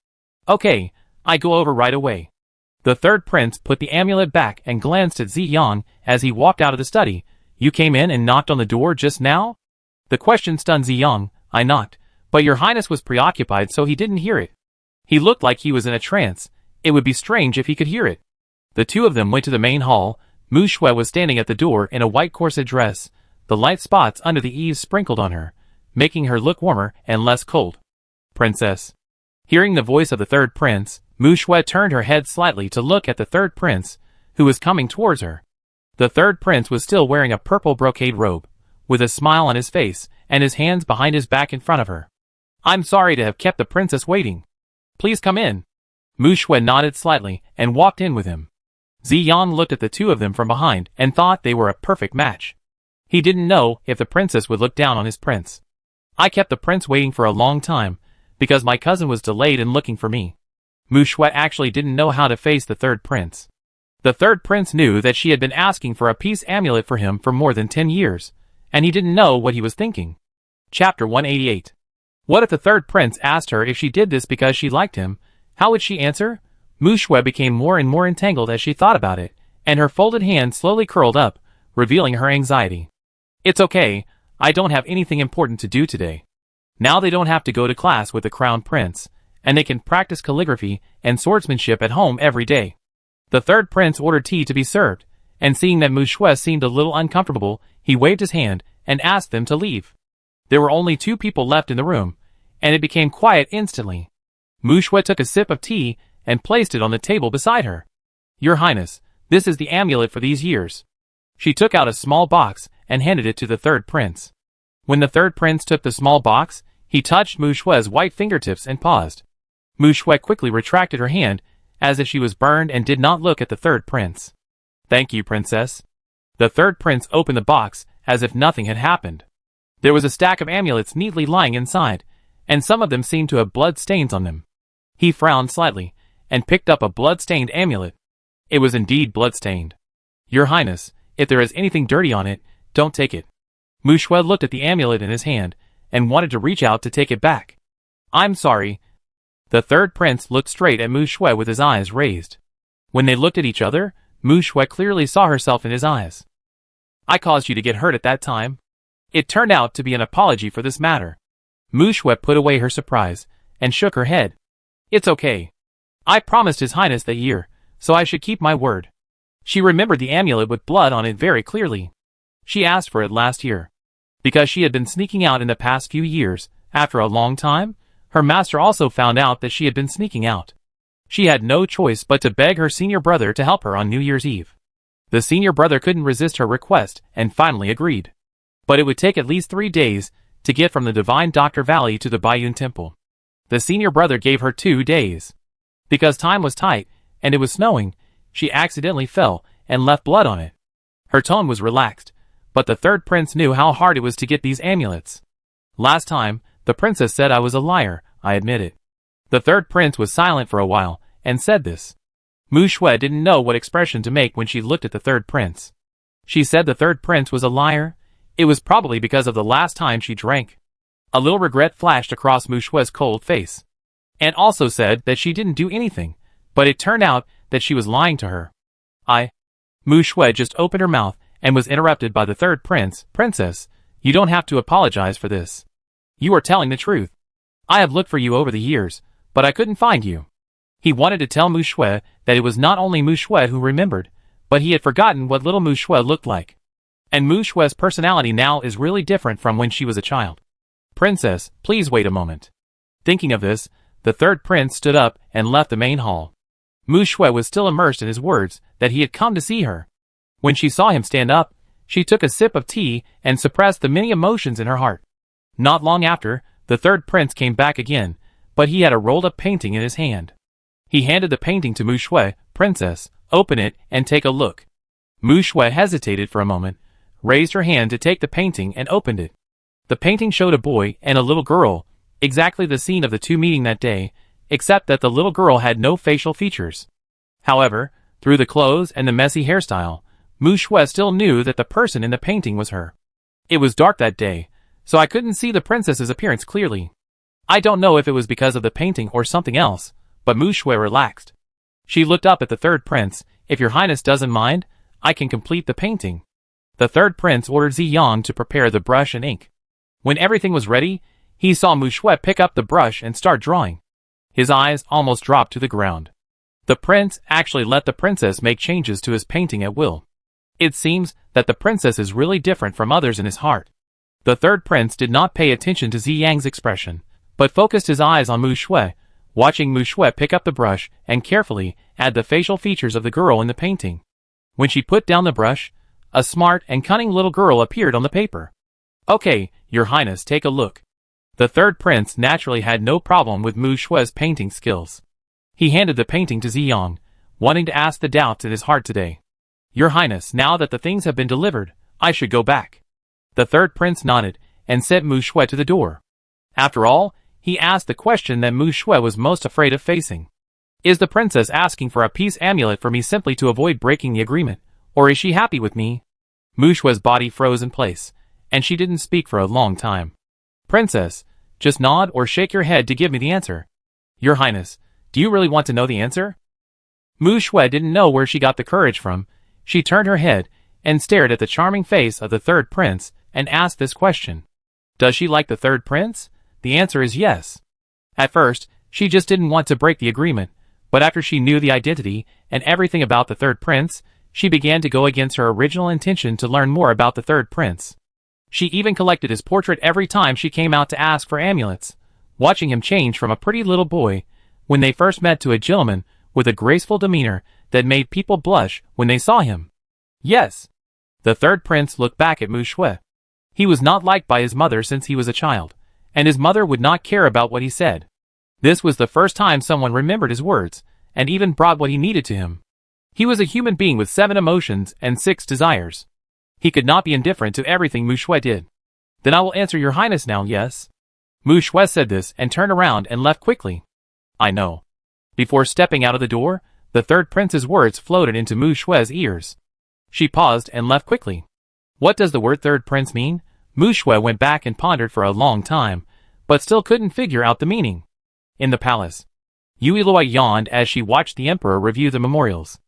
A: Okay, I go over right away. The third prince put the amulet back and glanced at Ziyang as he walked out of the study. You came in and knocked on the door just now? The question stunned Ziyang. I knocked, but your highness was preoccupied so he didn't hear it. He looked like he was in a trance. It would be strange if he could hear it. The two of them went to the main hall. Mu Shui was standing at the door in a white corset dress, the light spots under the eaves sprinkled on her, making her look warmer and less cold. Princess. Hearing the voice of the third prince, Mu Shui turned her head slightly to look at the third prince, who was coming towards her. The third prince was still wearing a purple brocade robe, with a smile on his face, and his hands behind his back in front of her. I'm sorry to have kept the princess waiting. Please come in. Mu Shui nodded slightly and walked in with him. Ziyang looked at the two of them from behind and thought they were a perfect match. He didn't know if the princess would look down on his prince. I kept the prince waiting for a long time, because my cousin was delayed in looking for me. Mu Shui actually didn't know how to face the third prince. The third prince knew that she had been asking for a peace amulet for him for more than 10 years, and he didn't know what he was thinking. Chapter 188. What if the third prince asked her if she did this because she liked him? How would she answer? Mu Shui became more and more entangled as she thought about it, and her folded hand slowly curled up, revealing her anxiety. It's okay, I don't have anything important to do today. Now they don't have to go to class with the crown prince, and they can practice calligraphy and swordsmanship at home every day. The third prince ordered tea to be served, and seeing that Mu Shui seemed a little uncomfortable, he waved his hand and asked them to leave. There were only 2 people left in the room, and it became quiet instantly. Mu Shui took a sip of tea and placed it on the table beside her. Your Highness, this is the amulet for these years. She took out a small box and handed it to the third prince. When the third prince took the small box, he touched Mu Shui's white fingertips and paused. Mu Shui quickly retracted her hand, as if she was burned, and did not look at the third prince. Thank you, princess. The third prince opened the box as if nothing had happened. There was a stack of amulets neatly lying inside, and some of them seemed to have blood stains on them. He frowned slightly, and picked up a blood-stained amulet. It was indeed blood-stained. Your Highness, if there is anything dirty on it, don't take it. Mu Shui looked at the amulet in his hand, and wanted to reach out to take it back. I'm sorry. The third prince looked straight at Mu Shui with his eyes raised. When they looked at each other, Mu Shui clearly saw herself in his eyes. I caused you to get hurt at that time. It turned out to be an apology for this matter. Mu Shui put away her surprise, and shook her head. It's okay. I promised His Highness that year, so I should keep my word. She remembered the amulet with blood on it very clearly. She asked for it last year. Because she had been sneaking out in the past few years, after a long time, her master also found out that she had been sneaking out. She had no choice but to beg her senior brother to help her on New Year's Eve. The senior brother couldn't resist her request and finally agreed. But it would take at least 3 days to get from the Divine Doctor Valley to the Bayun Temple. The senior brother gave her 2 days. Because time was tight and it was snowing, she accidentally fell and left blood on it. Her tone was relaxed, but the third prince knew how hard it was to get these amulets. Last time, the princess said I was a liar, I admit it. The third prince was silent for a while and said this. Mu Shui didn't know what expression to make when she looked at the third prince. She said the third prince was a liar. It was probably because of the last time she drank. A little regret flashed across Mu Shui's cold face. And also said that she didn't do anything, but it turned out that she was lying to her. Mu Shui just opened her mouth and was interrupted by the third prince. Princess, you don't have to apologize for this. You are telling the truth. I have looked for you over the years, but I couldn't find you. He wanted to tell Mu Shui that it was not only Mu Shui who remembered, but he had forgotten what little Mu Shui looked like. And Mu Shui's personality now is really different from when she was a child. Princess, please wait a moment. Thinking of this, the third prince stood up and left the main hall. Mu Shui was still immersed in his words that he had come to see her. When she saw him stand up, she took a sip of tea and suppressed the many emotions in her heart. Not long after, the third prince came back again, but he had a rolled-up painting in his hand. He handed the painting to Mu Shui. Princess, open it and take a look. Mu Shui hesitated for a moment, raised her hand to take the painting and opened it. The painting showed a boy and a little girl, exactly the scene of the two meeting that day, except that the little girl had no facial features. However, through the clothes and the messy hairstyle, Mu Shui still knew that the person in the painting was her. It was dark that day, so I couldn't see the princess's appearance clearly. I don't know if it was because of the painting or something else, but Mu Shui relaxed. She looked up at the third prince. If your highness doesn't mind, I can complete the painting. The third prince ordered Zi Yang to prepare the brush and ink. When everything was ready, he saw Mu Shui pick up the brush and start drawing. His eyes almost dropped to the ground. The prince actually let the princess make changes to his painting at will. It seems that the princess is really different from others in his heart. The third prince did not pay attention to Zi Yang's expression, but focused his eyes on Mu Shui, watching Mu Shui pick up the brush and carefully add the facial features of the girl in the painting. When she put down the brush, a smart and cunning little girl appeared on the paper. Okay, your highness, take a look. The third prince naturally had no problem with Mu Shui's painting skills. He handed the painting to Zi Yang, wanting to ask the doubts in his heart today. Your highness, now that the things have been delivered, I should go back. The third prince nodded and sent Mu Shui to the door. After all, he asked the question that Mu Shui was most afraid of facing. Is the princess asking for a peace amulet for me simply to avoid breaking the agreement, or is she happy with me? Mu Shui's body froze in place, and she didn't speak for a long time. Princess, just nod or shake your head to give me the answer. Your highness, do you really want to know the answer? Mu Shui didn't know where she got the courage from. She turned her head and stared at the charming face of the third prince and asked this question. Does she like the third prince? The answer is yes. At first, she just didn't want to break the agreement, but after she knew the identity and everything about the third prince, she began to go against her original intention to learn more about the third prince. She even collected his portrait every time she came out to ask for amulets, watching him change from a pretty little boy when they first met to a gentleman with a graceful demeanor that made people blush when they saw him. Yes. The third prince looked back at Mu Shui. He was not liked by his mother since he was a child, and his mother would not care about what he said. This was the first time someone remembered his words, and even brought what he needed to him. He was a human being with 7 emotions and 6 desires. He could not be indifferent to everything Mu Shui did. Then I will answer your highness now, yes? Mu Shui said this and turned around and left quickly. I know. Before stepping out of the door, the third prince's words floated into Mu Shui's ears. She paused and left quickly. What does the word third prince mean? Mu Shui went back and pondered for a long time, but still couldn't figure out the meaning. In the palace, Yui Luo yawned as she watched the emperor review the memorials.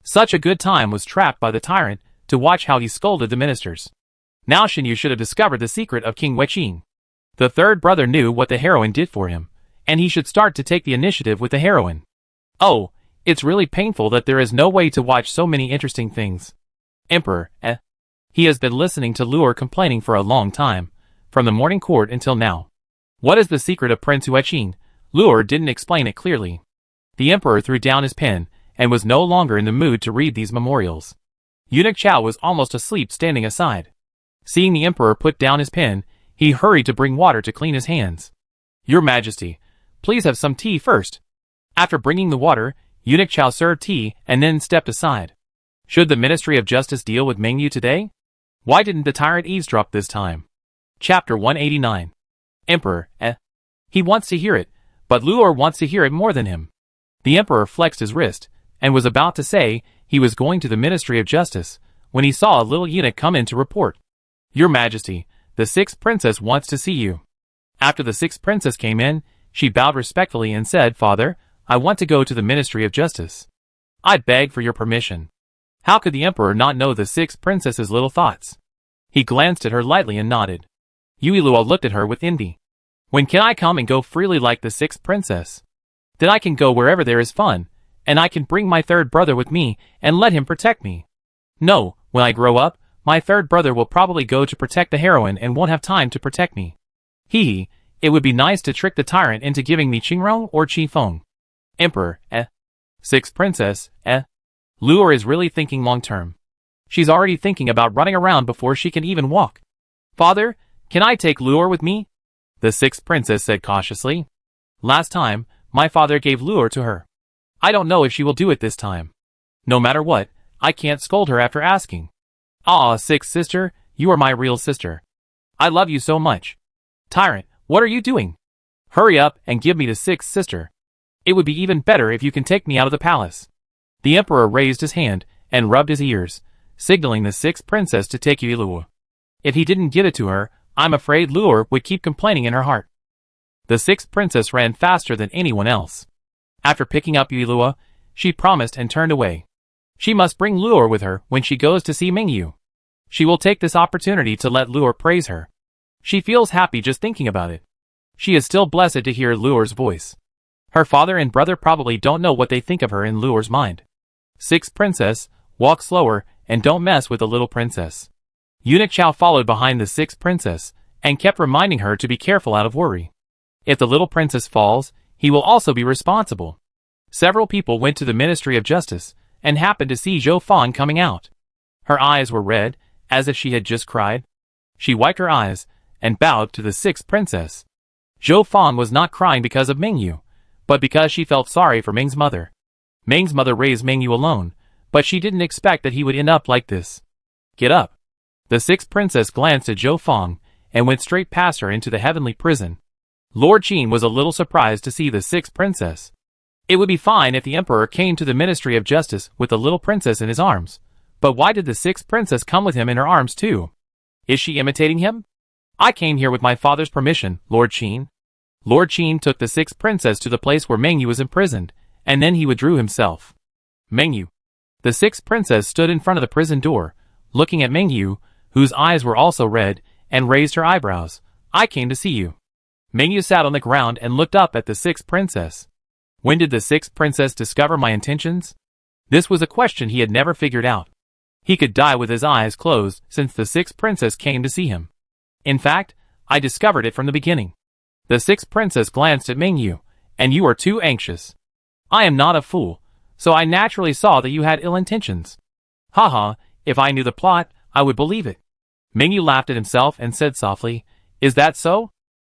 A: Such a good time was trapped by the tyrant to watch how he scolded the ministers. Now Xinyu should have discovered the secret of King Weiqing. The third brother knew what the heroine did for him, and he should start to take the initiative with the heroine. Oh, it's really painful that there is no way to watch so many interesting things. Emperor, He has been listening to Luo complaining for a long time, from the morning court until now. What is the secret of Prince Weiqing? Luo didn't explain it clearly. The emperor threw down his pen, and was no longer in the mood to read these memorials. Eunuch Chow was almost asleep standing aside. Seeing the emperor put down his pen, he hurried to bring water to clean his hands. Your Majesty, please have some tea first. After bringing the water, Eunuch Chow served tea and then stepped aside. Should the Ministry of Justice deal with Meng Yu today? Why didn't the tyrant eavesdrop this time? Chapter 189. Emperor, He wants to hear it, but Luor wants to hear it more than him. The emperor flexed his wrist, and was about to say he was going to the Ministry of Justice, when he saw a little eunuch come in to report. Your Majesty, the sixth princess wants to see you. After the sixth princess came in, she bowed respectfully and said, Father, I want to go to the Ministry of Justice. I beg for your permission. How could the emperor not know the sixth princess's little thoughts? He glanced at her lightly and nodded. Yuilua looked at her with envy. When can I come and go freely like the sixth princess? Then I can go wherever there is fun, and I can bring my third brother with me and let him protect me. No, when I grow up, my third brother will probably go to protect the heroine and won't have time to protect me. Hee, it would be nice to trick the tyrant into giving me Qingrong or Qifeng. Emperor, Sixth princess, Luor is really thinking long-term. She's already thinking about running around before she can even walk. Father, can I take Luor with me? The sixth princess said cautiously. Last time, my father gave Luor to her. I don't know if she will do it this time. No matter what, I can't scold her after asking. Ah, sixth sister, you are my real sister. I love you so much. Tyrant, what are you doing? Hurry up and give me the sixth sister. It would be even better if you can take me out of the palace. The emperor raised his hand and rubbed his ears, signaling the sixth princess to take Yuilua. If he didn't give it to her, I'm afraid Luor would keep complaining in her heart. The sixth princess ran faster than anyone else. After picking up Yuilua, she promised and turned away. She must bring Luor with her when she goes to see Meng Yu. She will take this opportunity to let Luor praise her. She feels happy just thinking about it. She is still blessed to hear Luor's voice. Her father and brother probably don't know what they think of her in Luor's mind. Sixth princess, walk slower and don't mess with the little princess. Eunuch Chow followed behind the sixth princess and kept reminding her to be careful out of worry. If the little princess falls, he will also be responsible. Several people went to the Ministry of Justice and happened to see Zhou Fan coming out. Her eyes were red, as if she had just cried. She wiped her eyes and bowed to the sixth princess. Zhou Fan was not crying because of Meng Yu, but because she felt sorry for Meng's mother. Meng's mother raised Meng Yu alone, but she didn't expect that he would end up like this. Get up. The sixth princess glanced at Zhou Fan and went straight past her into the heavenly prison. Lord Qin was a little surprised to see the sixth princess. It would be fine if the emperor came to the Ministry of Justice with the little princess in his arms, but why did the sixth princess come with him in her arms too? Is she imitating him? I came here with my father's permission, Lord Qin. Lord Qin took the sixth princess to the place where Meng Yu was imprisoned, and then he withdrew himself. Meng Yu. The sixth princess stood in front of the prison door, looking at Meng Yu, whose eyes were also red, and raised her eyebrows. I came to see you. Meng Yu sat on the ground and looked up at the sixth princess. When did the sixth princess discover my intentions? This was a question he had never figured out. He could die with his eyes closed since the sixth princess came to see him. In fact, I discovered it from the beginning. The sixth princess glanced at Meng Yu, and you are too anxious. I am not a fool, so I naturally saw that you had ill intentions. Haha, if I knew the plot, I would believe it. Meng Yu laughed at himself and said softly, Is that so?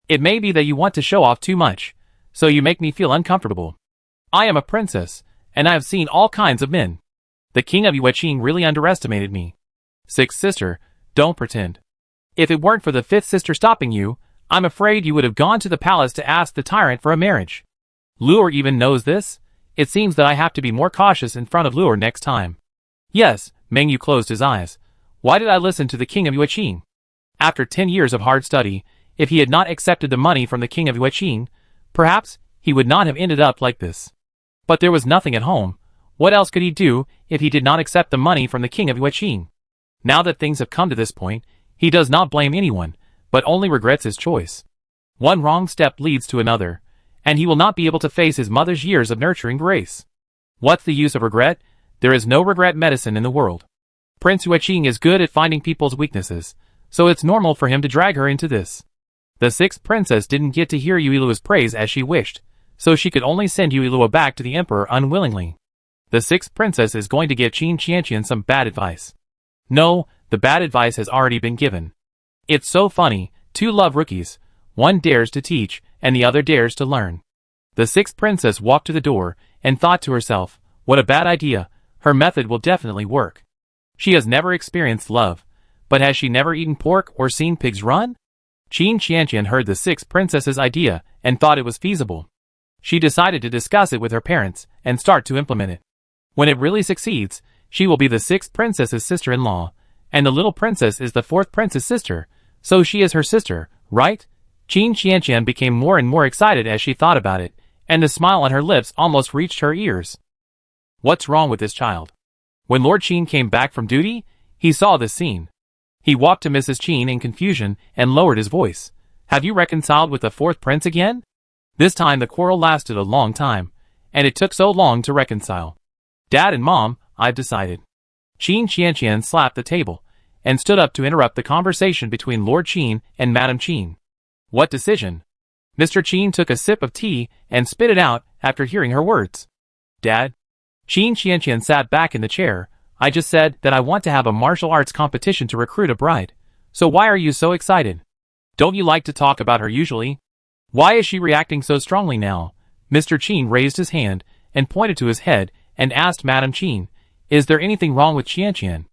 A: It may be that you want to show off too much, so you make me feel uncomfortable. I am a princess, and I have seen all kinds of men. The king of Yueqing really underestimated me. Sixth sister, don't pretend. If it weren't for the fifth sister stopping you, I'm afraid you would have gone to the palace to ask the tyrant for a marriage. Luor even knows this? It seems that I have to be more cautious in front of Luor next time. Yes, Meng Yu closed his eyes. Why did I listen to the king of Yueqing? After 10 years of hard study, if he had not accepted the money from the king of Yueqing, perhaps he would not have ended up like this. But there was nothing at home. What else could he do if he did not accept the money from the king of Yueqing? Now that things have come to this point, he does not blame anyone, but only regrets his choice. One wrong step leads to another, and he will not be able to face his mother's years of nurturing grace. What's the use of regret? There is no regret medicine in the world. Prince Yueqing is good at finding people's weaknesses, so it's normal for him to drag her into this. The sixth princess didn't get to hear Yuilua's praise as she wished, so she could only send Yuilua back to the emperor unwillingly. The sixth princess is going to give Qin Qianqian some bad advice. No, the bad advice has already been given. It's so funny, two love rookies, one dares to teach, and the other dares to learn. The sixth princess walked to the door, and thought to herself, what a bad idea, her method will definitely work. She has never experienced love, but has she never eaten pork or seen pigs run? Qin Qianqian heard the sixth princess's idea, and thought it was feasible. She decided to discuss it with her parents, and start to implement it. When it really succeeds, she will be the sixth princess's sister-in-law, and the little princess is the fourth prince's sister, so she is her sister, right? Qin Qianqian became more and more excited as she thought about it, and the smile on her lips almost reached her ears. What's wrong with this child? When Lord Qin came back from duty, he saw this scene. He walked to Mrs. Qin in confusion and lowered his voice. Have you reconciled with the fourth prince again? This time the quarrel lasted a long time, and it took so long to reconcile. Dad and Mom, I've decided. Qin Qianqian slapped the table, and stood up to interrupt the conversation between Lord Qin and Madame Qin. What decision? Mr. Qin took a sip of tea and spit it out after hearing her words. Dad? Qin Qianqian sat back in the chair. I just said that I want to have a martial arts competition to recruit a bride. So why are you so excited? Don't you like to talk about her usually? Why is she reacting so strongly now? Mr. Qin raised his hand and pointed to his head and asked Madame Qin, is there anything wrong with Qianqian?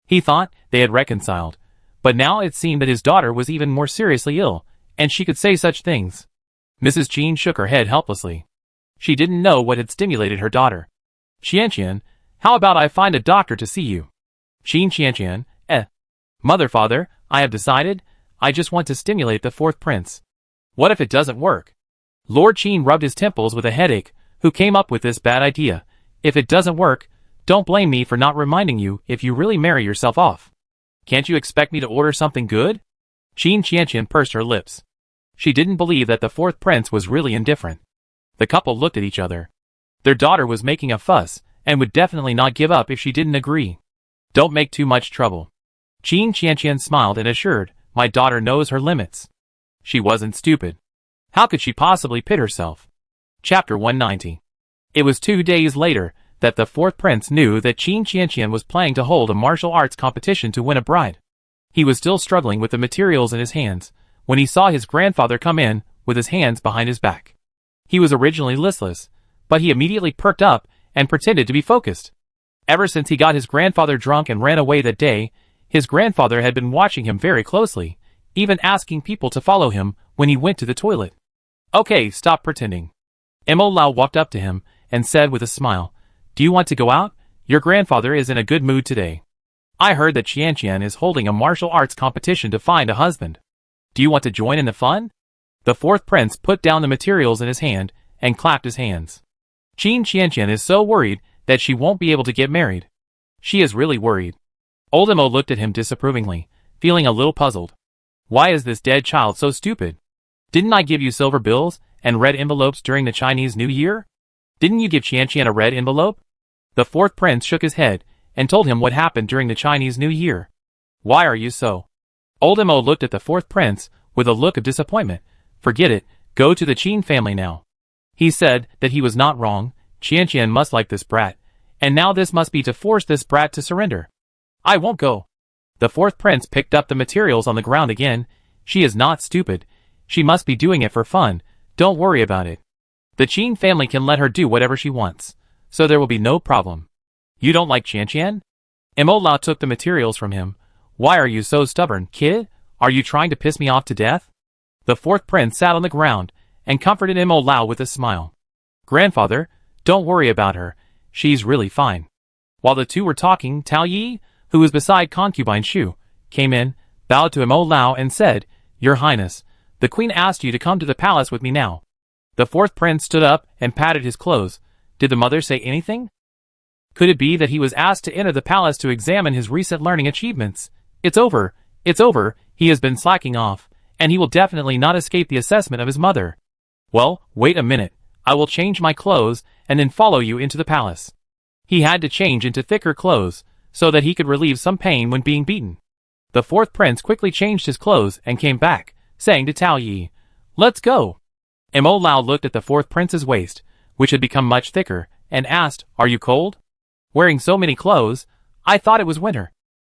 A: He thought they had reconciled, but now it seemed that his daughter was even more seriously ill, and she could say such things. Mrs. Qin shook her head helplessly. She didn't know what had stimulated her daughter. Qianqian, how about I find a doctor to see you? Qin Qianqian, Mother, father, I have decided, I just want to stimulate the fourth prince. What if it doesn't work? Lord Qin rubbed his temples with a headache. Who came up with this bad idea? If it doesn't work, don't blame me for not reminding you if you really marry yourself off. Can't you expect me to order something good? Qin Qianqian pursed her lips. She didn't believe that the fourth prince was really indifferent. The couple looked at each other. Their daughter was making a fuss, and would definitely not give up if she didn't agree. Don't make too much trouble. Qin Qianqian smiled and assured, my daughter knows her limits. She wasn't stupid. How could she possibly pit herself? Chapter 190. It was 2 days later that the fourth prince knew that Qin Qianqian was planning to hold a martial arts competition to win a bride. He was still struggling with the materials in his hands when he saw his grandfather come in with his hands behind his back. He was originally listless, but he immediately perked up and pretended to be focused. Ever since he got his grandfather drunk and ran away that day, his grandfather had been watching him very closely, even asking people to follow him when he went to the toilet. Okay, stop pretending. Mo Lao walked up to him and said with a smile, do you want to go out? Your grandfather is in a good mood today. I heard that Qianqian is holding a martial arts competition to find a husband. Do you want to join in the fun? The fourth prince put down the materials in his hand and clapped his hands. Qin Qianqian is so worried that she won't be able to get married. She is really worried. Old Mo looked at him disapprovingly, feeling a little puzzled. Why is this dead child so stupid? Didn't I give you silver bills and red envelopes during the Chinese New Year? Didn't you give Qianqian a red envelope? The fourth prince shook his head and told him what happened during the Chinese New Year. Why are you so? Old Mo looked at the fourth prince with a look of disappointment. Forget it, go to the Qin family now. He said that he was not wrong, Qianqian must like this brat, and now this must be to force this brat to surrender. I won't go. The fourth prince picked up the materials on the ground again. She is not stupid. She must be doing it for fun. Don't worry about it. The Qin family can let her do whatever she wants, so there will be no problem. You don't like Qianqian? Mo Lao took the materials from him. Why are you so stubborn, kid? Are you trying to piss me off to death? The fourth prince sat on the ground and comforted Mo Lao with a smile. Grandfather, don't worry about her. She's really fine. While the two were talking, Tao Yi, who was beside concubine Shu, came in, bowed to Mo Lao and said, Your Highness, the queen asked you to come to the palace with me now. The fourth prince stood up and patted his clothes. Did the mother say anything? Could it be that he was asked to enter the palace to examine his recent learning achievements? It's over, he has been slacking off, and he will definitely not escape the assessment of his mother. Well, wait a minute, I will change my clothes and then follow you into the palace. He had to change into thicker clothes, so that he could relieve some pain when being beaten. The fourth prince quickly changed his clothes and came back, saying to Tao Yi, Let's go. Mo Lao looked at the fourth prince's waist, which had become much thicker, and asked, "Are you cold? Wearing so many clothes, I thought it was winter.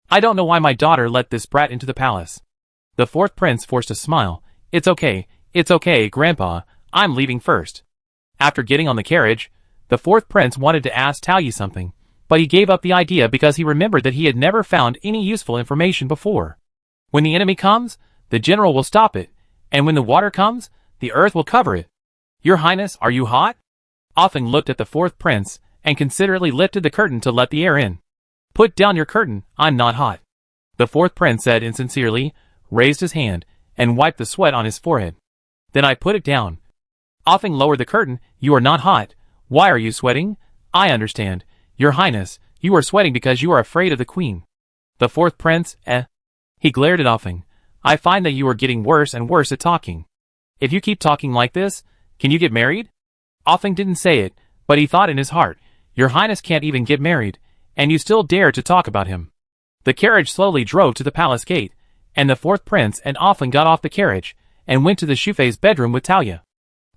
A: I don't know why my daughter let this brat into the palace." The fourth prince forced a smile. It's okay, Grandpa, I'm leaving first." After getting on the carriage, the fourth prince wanted to ask Taoyu something, but he gave up the idea because he remembered that he had never found any useful information before. When the enemy comes, the general will stop it, and when the water comes, the earth will cover it. "Your Highness, are you hot?" Offing looked at the fourth prince, and considerately lifted the curtain to let the air in. "Put down your curtain, I'm not hot," the fourth prince said insincerely, raised his hand, and wiped the sweat on his forehead. "Then I put it down." Offing lowered the curtain. "You are not hot. Why are you sweating?" "I understand. Your Highness, you are sweating because you are afraid of the queen." The fourth prince, He glared at Offing. "I find that you are getting worse and worse at talking. If you keep talking like this, can you get married?" Offing didn't say it, but he thought in his heart, "Your Highness can't even get married, and you still dare to talk about him." The carriage slowly drove to the palace gate, and the fourth prince and Offing got off the carriage, and went to the Shufei's bedroom with Taoyu.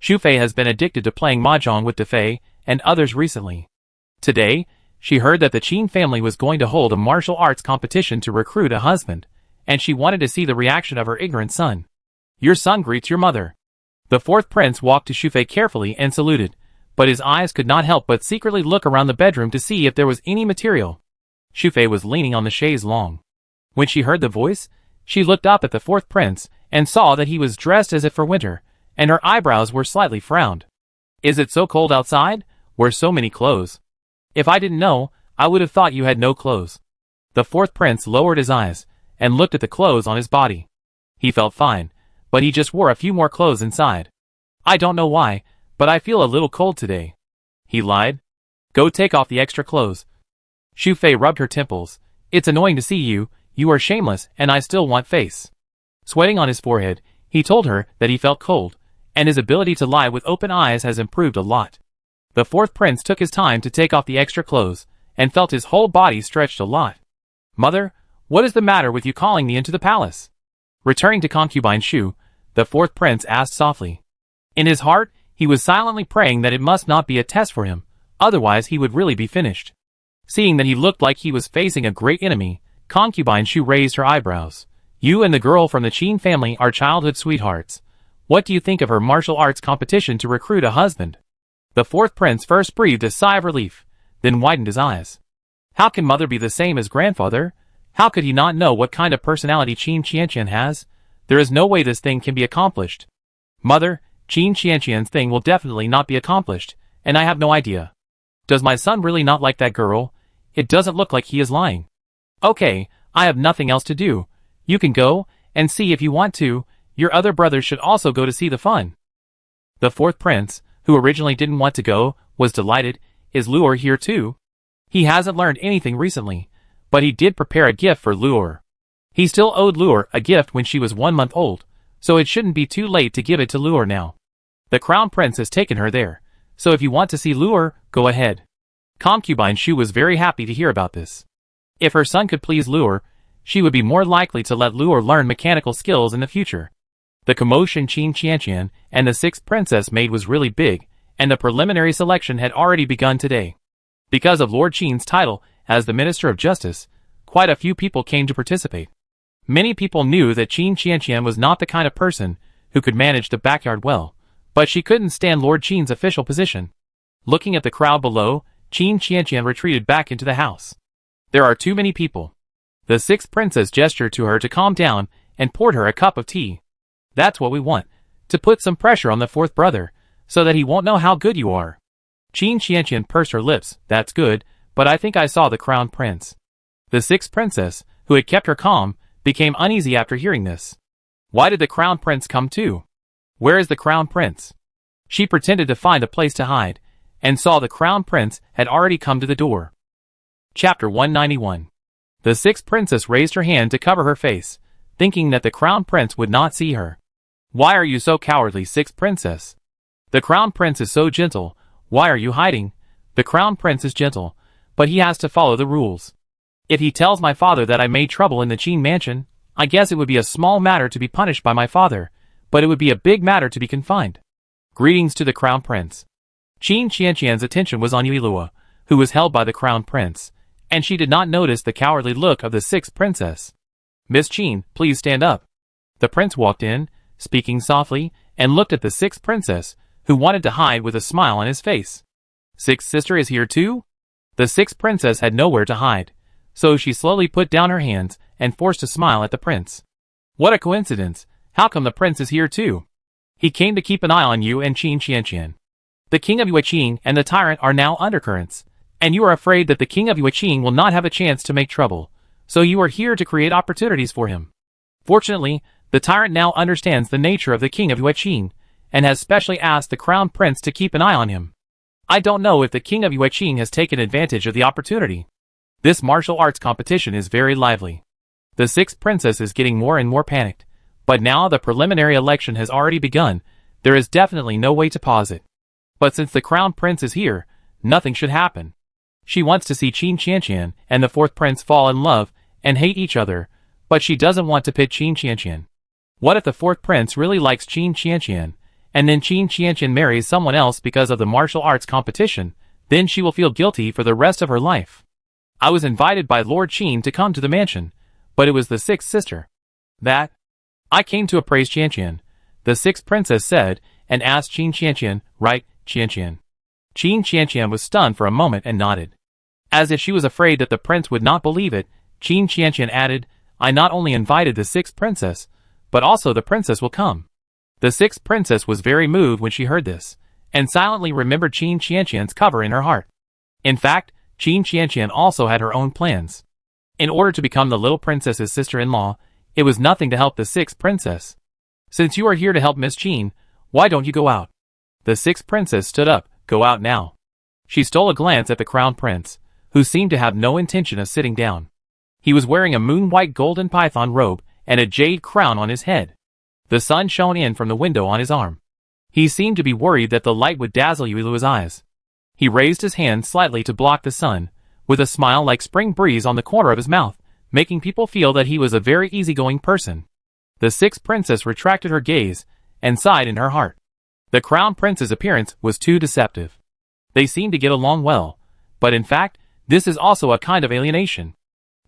A: Shufei has been addicted to playing mahjong with Defei and others recently. Today, she heard that the Qin family was going to hold a martial arts competition to recruit a husband, and she wanted to see the reaction of her ignorant son. "Your son greets your mother." The fourth prince walked to Shufei carefully and saluted, but his eyes could not help but secretly look around the bedroom to see if there was any material. Shufei was leaning on the chaise longue. When she heard the voice, she looked up at the fourth prince and saw that he was dressed as if for winter, and her eyebrows were slightly frowned. "Is it so cold outside? Wear so many clothes. If I didn't know, I would have thought you had no clothes." The fourth prince lowered his eyes and looked at the clothes on his body. He felt fine, but he just wore a few more clothes inside. "I don't know why, but I feel a little cold today." He lied. "Go take off the extra clothes." Shufei rubbed her temples. "It's annoying to see you, you are shameless, and I still want face." Sweating on his forehead, he told her that he felt cold, and his ability to lie with open eyes has improved a lot. The fourth prince took his time to take off the extra clothes, and felt his whole body stretched a lot. "Mother, what is the matter with you calling me into the palace?" Returning to concubine Shu, the fourth prince asked softly. In his heart, he was silently praying that it must not be a test for him, otherwise he would really be finished. Seeing that he looked like he was facing a great enemy, concubine Shu raised her eyebrows. "You and the girl from the Qin family are childhood sweethearts. What do you think of her martial arts competition to recruit a husband?" The fourth prince first breathed a sigh of relief, then widened his eyes. How can mother be the same as grandfather? How could he not know what kind of personality Qin Qianqian has? There is no way this thing can be accomplished. "Mother, Qin Qianqian's thing will definitely not be accomplished, and I have no idea. Does my son really not like that girl? It doesn't look like he is lying." "Okay, I have nothing else to do. You can go, and see if you want to. Your other brothers should also go to see the fun." The fourth prince, who originally didn't want to go, was delighted. "Is Luor here too?" He hasn't learned anything recently, but he did prepare a gift for Luor. He still owed Luor a gift when she was 1 month old, so it shouldn't be too late to give it to Luor now. The crown prince has taken her there, so if you want to see Luor, go ahead. Concubine Shu was very happy to hear about this. If her son could please Luor, she would be more likely to let Luor learn mechanical skills in the future. The commotion Qin Qianqian and the sixth princess made was really big, and the preliminary selection had already begun today. Because of Lord Qin's title as the Minister of Justice, quite a few people came to participate. Many people knew that Qin Qianqian was not the kind of person who could manage the backyard well, but she couldn't stand Lord Qin's official position. Looking at the crowd below, Qin Qianqian retreated back into the house. "There are too many people." The sixth princess gestured to her to calm down and poured her a cup of tea. "That's what we want, to put some pressure on the fourth brother, so that he won't know how good you are." Qin Qianqian pursed her lips. "That's good, but I think I saw the crown prince." The sixth princess, who had kept her calm, became uneasy after hearing this. Why did the crown prince come too? Where is the crown prince? She pretended to find a place to hide, and saw the crown prince had already come to the door. Chapter 191. The sixth princess raised her hand to cover her face, thinking that the crown prince would not see her. "Why are you so cowardly, sixth princess? The crown prince is so gentle. Why are you hiding?" "The crown prince is gentle, but he has to follow the rules. If he tells my father that I made trouble in the Qin mansion, I guess it would be a small matter to be punished by my father, but it would be a big matter to be confined." Greetings to the Crown Prince. Qin Qianqian's attention was on Yuilua, who was held by the Crown Prince, and she did not notice the cowardly look of the sixth princess. Miss Qin, please stand up. The prince walked in, speaking softly, and looked at the sixth princess, who wanted to hide with a smile on his face. Sixth sister is here too? The sixth princess had nowhere to hide, so she slowly put down her hands and forced a smile at the prince. What a coincidence! How come the prince is here too? He came to keep an eye on you and Qin Qianqian. The king of Yueqing and the tyrant are now undercurrents, and you are afraid that the king of Yueqing will not have a chance to make trouble, so you are here to create opportunities for him. Fortunately, the tyrant now understands the nature of the king of Yueqing, and has specially asked the crown prince to keep an eye on him. I don't know if the king of Yueqing has taken advantage of the opportunity. This martial arts competition is very lively. The sixth princess is getting more and more panicked, but now the preliminary election has already begun, there is definitely no way to pause it. But since the crown prince is here, nothing should happen. She wants to see Qin Qianqian and the fourth prince fall in love and hate each other, but she doesn't want to pit Qin Qianqian. What if the fourth prince really likes Qin Qianqian, and then Qin Qianqian marries someone else because of the martial arts competition? Then she will feel guilty for the rest of her life. I was invited by Lord Qin to come to the mansion, but it was the sixth sister. That? I came to appraise Qianqian, the sixth princess said, and asked Qin Qianqian, right, Qianqian? Qin Qianqian was stunned for a moment and nodded. As if she was afraid that the prince would not believe it, Qin Qianqian added, I not only invited the sixth princess, but also the princess will come. The sixth princess was very moved when she heard this, and silently remembered Qin Qianqian's cover in her heart. In fact, Qin Qianqian also had her own plans. In order to become the little princess's sister-in-law, it was nothing to help the sixth princess. Since you are here to help Miss Qin, why don't you go out? The sixth princess stood up. Go out now. She stole a glance at the crown prince, who seemed to have no intention of sitting down. He was wearing a moon-white golden python robe and a jade crown on his head. The sun shone in from the window on his arm. He seemed to be worried that the light would dazzle Yuilua's eyes. He raised his hand slightly to block the sun, with a smile like spring breeze on the corner of his mouth, making people feel that he was a very easygoing person. The sixth princess retracted her gaze and sighed in her heart. The crown prince's appearance was too deceptive. They seemed to get along well, but in fact, this is also a kind of alienation.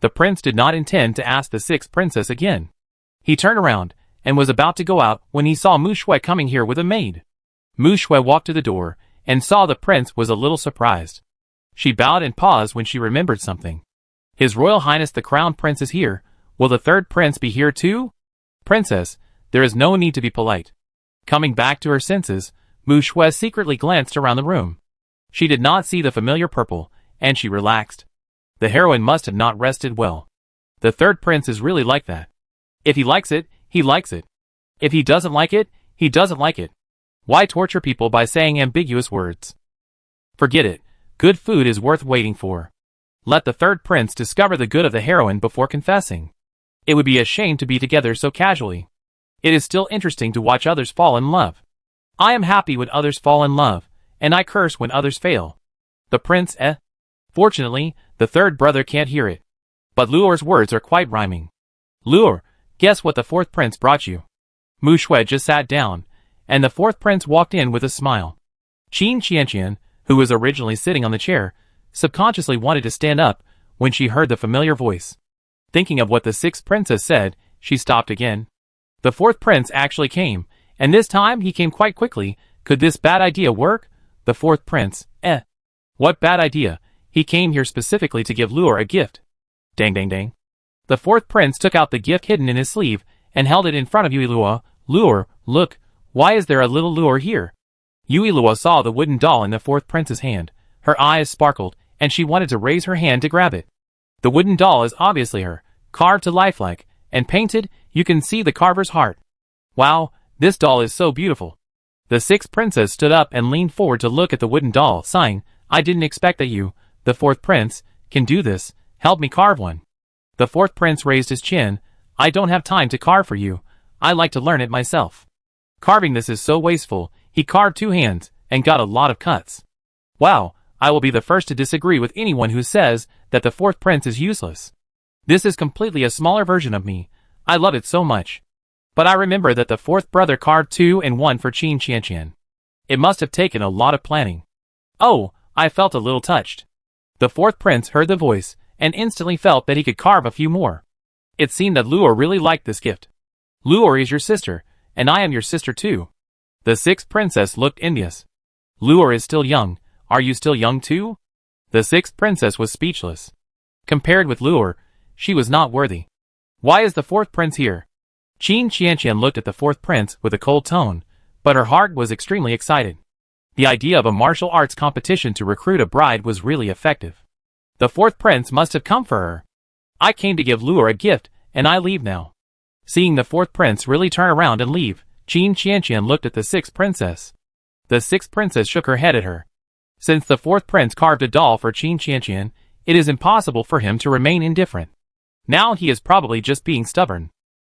A: The prince did not intend to ask the sixth princess again. He turned around and was about to go out when he saw Mu Shui coming here with a maid. Mu Shui walked to the door and saw the prince was a little surprised. She bowed and paused when she remembered something. His Royal Highness the Crown Prince is here. Will the third prince be here too? Princess, there is no need to be polite. Coming back to her senses, Mu Shui secretly glanced around the room. She did not see the familiar purple, and she relaxed. The heroine must have not rested well. The third prince is really like that. If he likes it, he likes it. If he doesn't like it, he doesn't like it. Why torture people by saying ambiguous words? Forget it. Good food is worth waiting for. Let the third prince discover the good of the heroine before confessing. It would be a shame to be together so casually. It is still interesting to watch others fall in love. I am happy when others fall in love, and I curse when others fail. The prince, Fortunately, the third brother can't hear it. But Luo'er's words are quite rhyming. Luo'er, guess what the fourth prince brought you? Mu Shui just sat down, and the fourth prince walked in with a smile. Qin Qianqian, who was originally sitting on the chair, subconsciously wanted to stand up when she heard the familiar voice. Thinking of what the sixth princess said, she stopped again. The fourth prince actually came, and this time he came quite quickly. Could this bad idea work? The fourth prince, What bad idea? He came here specifically to give Luo'er a gift. Dang dang dang. The fourth prince took out the gift hidden in his sleeve and held it in front of Yuilua. Luo'er, look, why is there a little Luo'er here? Yuilua saw the wooden doll in the fourth prince's hand. Her eyes sparkled, and she wanted to raise her hand to grab it. The wooden doll is obviously her, carved to lifelike, and painted. You can see the carver's heart. Wow, this doll is so beautiful. The sixth princess stood up and leaned forward to look at the wooden doll, sighing, I didn't expect that you, the fourth prince, can do this. Help me carve one. The fourth prince raised his chin. I don't have time to carve for you. I like to learn it myself. Carving this is so wasteful. He carved 2 hands and got a lot of cuts. Wow, I will be the first to disagree with anyone who says that the fourth prince is useless. This is completely a smaller version of me. I love it so much. But I remember that the fourth brother carved 2 and 1 for Qin Qianqian. It must have taken a lot of planning. Oh, I felt a little touched. The fourth prince heard the voice, and instantly felt that he could carve a few more. It seemed that Luor really liked this gift. Luor is your sister, and I am your sister too. The sixth princess looked envious. Luor is still young, are you still young too? The sixth princess was speechless. Compared with Luor, she was not worthy. Why is the fourth prince here? Qin Qianqian looked at the fourth prince with a cold tone, but her heart was extremely excited. The idea of a martial arts competition to recruit a bride was really effective. The fourth prince must have come for her. I came to give Luor a gift, and I leave now. Seeing the fourth prince really turn around and leave, Qin Qianqian looked at the sixth princess. The sixth princess shook her head at her. Since the fourth prince carved a doll for Qin Qianqian, it is impossible for him to remain indifferent. Now he is probably just being stubborn.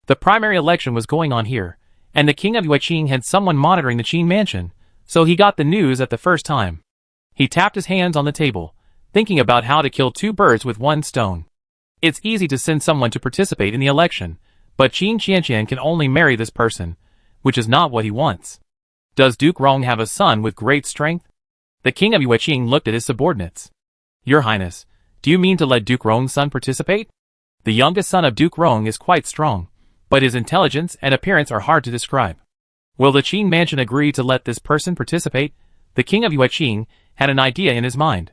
A: The primary election was going on here, and the king of Yueqing had someone monitoring the Qin mansion, so he got the news at the first time. He tapped his hands on the table, thinking about how to kill two birds with one stone. It's easy to send someone to participate in the election, but Qin Qianqian can only marry this person, which is not what he wants. Does Duke Rong have a son with great strength? The king of Yueqing looked at his subordinates. Your Highness, do you mean to let Duke Rong's son participate? The youngest son of Duke Rong is quite strong, but his intelligence and appearance are hard to describe. Will the Qin mansion agree to let this person participate? The king of Yueqing had an idea in his mind.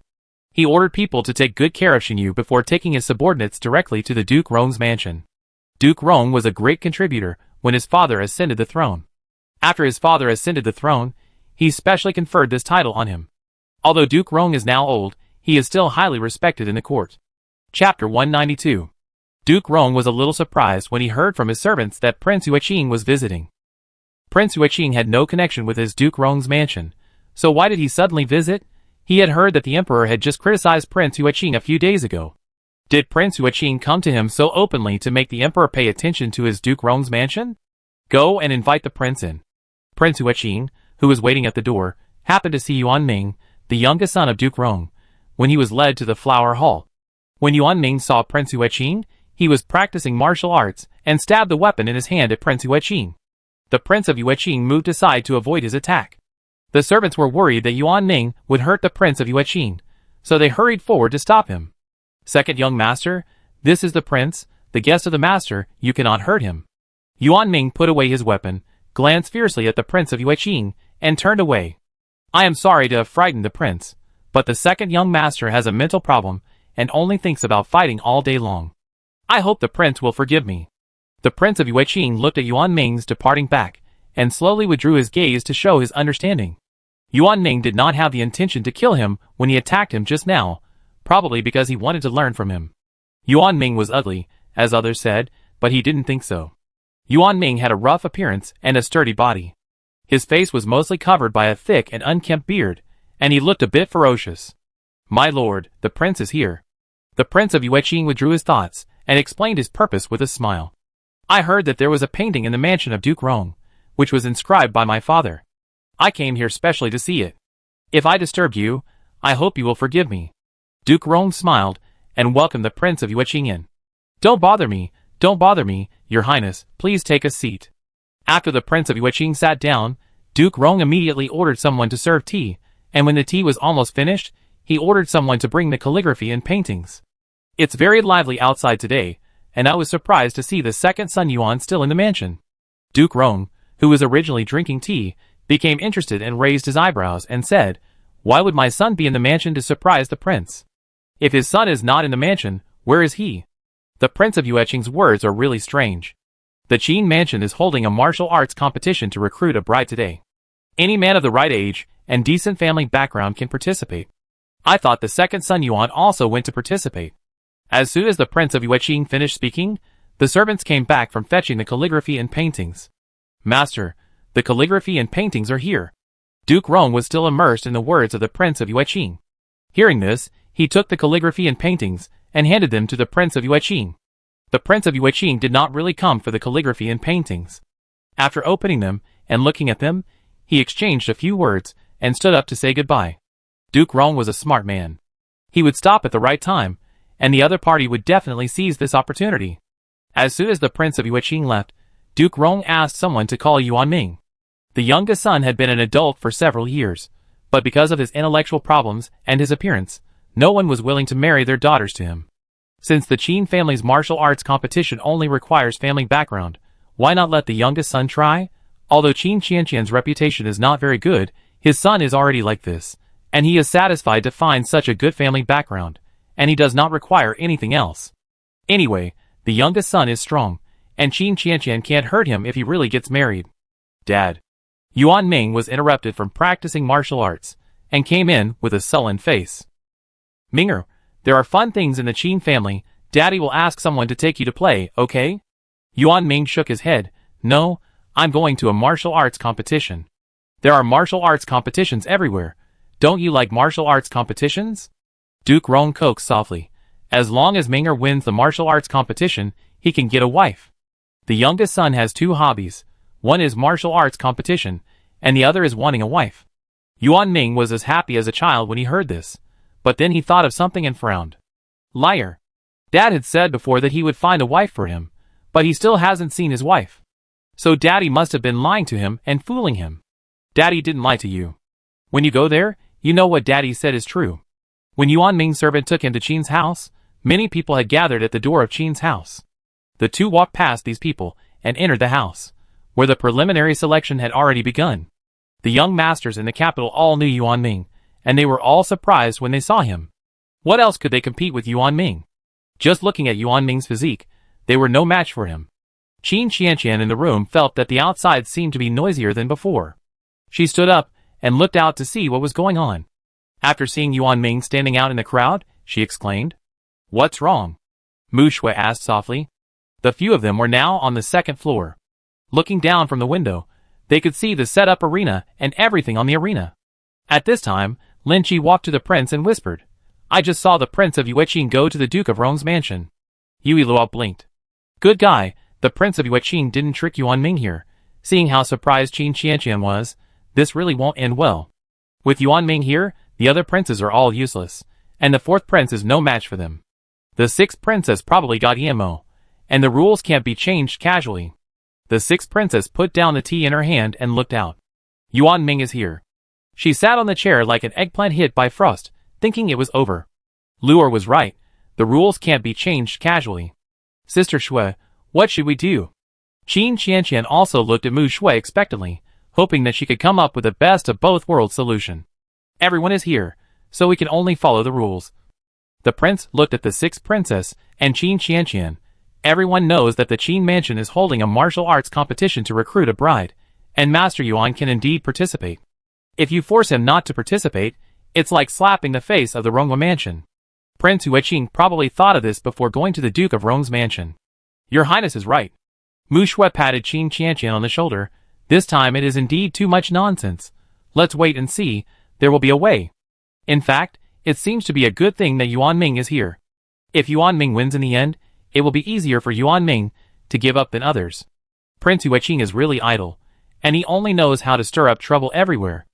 A: He ordered people to take good care of Xinyu before taking his subordinates directly to the Duke Rong's mansion. Duke Rong was a great contributor when his father ascended the throne. After his father ascended the throne, he specially conferred this title on him. Although Duke Rong is now old, he is still highly respected in the court. Chapter 192. Duke Rong was a little surprised when he heard from his servants that Prince Yueqing was visiting. Prince Yueqing had no connection with his Duke Rong's mansion, so why did he suddenly visit? He had heard that the emperor had just criticized Prince Yueqing a few days ago. Did Prince Yueqing come to him so openly to make the emperor pay attention to his Duke Rong's mansion? Go and invite the prince in. Prince Yueqing, who was waiting at the door, happened to see Yuan Ming, the youngest son of Duke Rong, when he was led to the flower hall. When Yuan Ming saw Prince Yueqing, he was practicing martial arts and stabbed the weapon in his hand at Prince Yueqing. The Prince of Yueqing moved aside to avoid his attack. The servants were worried that Yuan Ming would hurt the Prince of Yueqing, so they hurried forward to stop him. Second young master, this is the prince, the guest of the master, you cannot hurt him. Yuan Ming put away his weapon, glanced fiercely at the Prince of Yueqing, and turned away. I am sorry to have frightened the prince, but the second young master has a mental problem and only thinks about fighting all day long. I hope the prince will forgive me. The Prince of Yueqing looked at Yuan Ming's departing back, and slowly withdrew his gaze to show his understanding. Yuan Ming did not have the intention to kill him when he attacked him just now, probably because he wanted to learn from him. Yuan Ming was ugly, as others said, but he didn't think so. Yuan Ming had a rough appearance and a sturdy body. His face was mostly covered by a thick and unkempt beard, and he looked a bit ferocious. My lord, the prince is here. The Prince of Yueqing withdrew his thoughts, and explained his purpose with a smile. I heard that there was a painting in the mansion of Duke Rong, which was inscribed by my father. I came here specially to see it. If I disturbed you, I hope you will forgive me. Duke Rong smiled, and welcomed the Prince of Yueqing in. Don't bother me, your highness, please take a seat. After the Prince of Yueqing sat down, Duke Rong immediately ordered someone to serve tea, and when the tea was almost finished, he ordered someone to bring the calligraphy and paintings. It's very lively outside today, and I was surprised to see the second son Yuan still in the mansion. Duke Rong, who was originally drinking tea, became interested and raised his eyebrows and said, Why would my son be in the mansion to surprise the prince? If his son is not in the mansion, where is he? The Prince of Yueqing's words are really strange. The Qin mansion is holding a martial arts competition to recruit a bride today. Any man of the right age and decent family background can participate. I thought the second son Yuan also went to participate. As soon as the Prince of Yueqing finished speaking, the servants came back from fetching the calligraphy and paintings. Master, the calligraphy and paintings are here. Duke Rong was still immersed in the words of the Prince of Yueqing. Hearing this, he took the calligraphy and paintings and handed them to the Prince of Yueqing. The Prince of Yueqing did not really come for the calligraphy and paintings. After opening them and looking at them, he exchanged a few words and stood up to say goodbye. Duke Rong was a smart man. He would stop at the right time, and the other party would definitely seize this opportunity. As soon as the Prince of Yueqing left, Duke Rong asked someone to call Yuan Ming. The youngest son had been an adult for several years, but because of his intellectual problems and his appearance, no one was willing to marry their daughters to him. Since the Qin family's martial arts competition only requires family background, why not let the youngest son try? Although Qin Qianqian's reputation is not very good, his son is already like this, and he is satisfied to find such a good family background, and he does not require anything else. Anyway, the youngest son is strong, and Qin Qianqian can't hurt him if he really gets married. Dad. Yuan Ming was interrupted from practicing martial arts, and came in with a sullen face. Minger, there are fun things in the Qin family. Daddy will ask someone to take you to play, okay? Yuan Ming shook his head. No, I'm going to a martial arts competition. There are martial arts competitions everywhere. Don't you like martial arts competitions? Duke Rong coaxed softly. As long as Minger wins the martial arts competition, he can get a wife. The youngest son has two hobbies. One is martial arts competition, and the other is wanting a wife. Yuan Ming was as happy as a child when he heard this, but then he thought of something and frowned. Liar. Dad had said before that he would find a wife for him, but he still hasn't seen his wife. So Daddy must have been lying to him and fooling him. Daddy didn't lie to you. When you go there, you know what Daddy said is true. When Yuan Ming's servant took him to Qin's house, many people had gathered at the door of Qin's house. The two walked past these people and entered the house, where the preliminary selection had already begun. The young masters in the capital all knew Yuan Ming, and they were all surprised when they saw him. What else could they compete with Yuan Ming? Just looking at Yuan Ming's physique, they were no match for him. Qin Qianqian in the room felt that the outside seemed to be noisier than before. She stood up and looked out to see what was going on. After seeing Yuan Ming standing out in the crowd, she exclaimed, "What's wrong?" Mu Shui asked softly. The few of them were now on the second floor. Looking down from the window, they could see the set-up arena and everything on the arena. At this time, Lin Qi walked to the prince and whispered, "I just saw the Prince of Yueqing go to the Duke of Rong's mansion." Yui Luo blinked. Good guy, the Prince of Yueqing didn't trick Yuan Ming here. Seeing how surprised Qin Qianqian was, this really won't end well. With Yuan Ming here, the other princes are all useless, and the fourth prince is no match for them. The sixth princess probably got EMO, and the rules can't be changed casually. The sixth princess put down the tea in her hand and looked out. Yuan Ming is here. She sat on the chair like an eggplant hit by frost, thinking it was over. Luo was right. The rules can't be changed casually. Sister Shui, what should we do? Qin Qianqian also looked at Mu Shui expectantly, hoping that she could come up with the best of both worlds solution. Everyone is here, so we can only follow the rules. The prince looked at the sixth princess and Qin Qianqian. Everyone knows that the Qin mansion is holding a martial arts competition to recruit a bride, and Master Yuan can indeed participate. If you force him not to participate, it's like slapping the face of the Rongwa mansion. Prince Yueqing probably thought of this before going to the Duke of Rong's mansion. Your Highness is right. Mu Shui patted Qin Qianqian on the shoulder. This time it is indeed too much nonsense. Let's wait and see, there will be a way. In fact, it seems to be a good thing that Yuan Ming is here. If Yuan Ming wins in the end, it will be easier for Yuan Ming to give up than others. Prince Yueqing is really idle, and he only knows how to stir up trouble everywhere.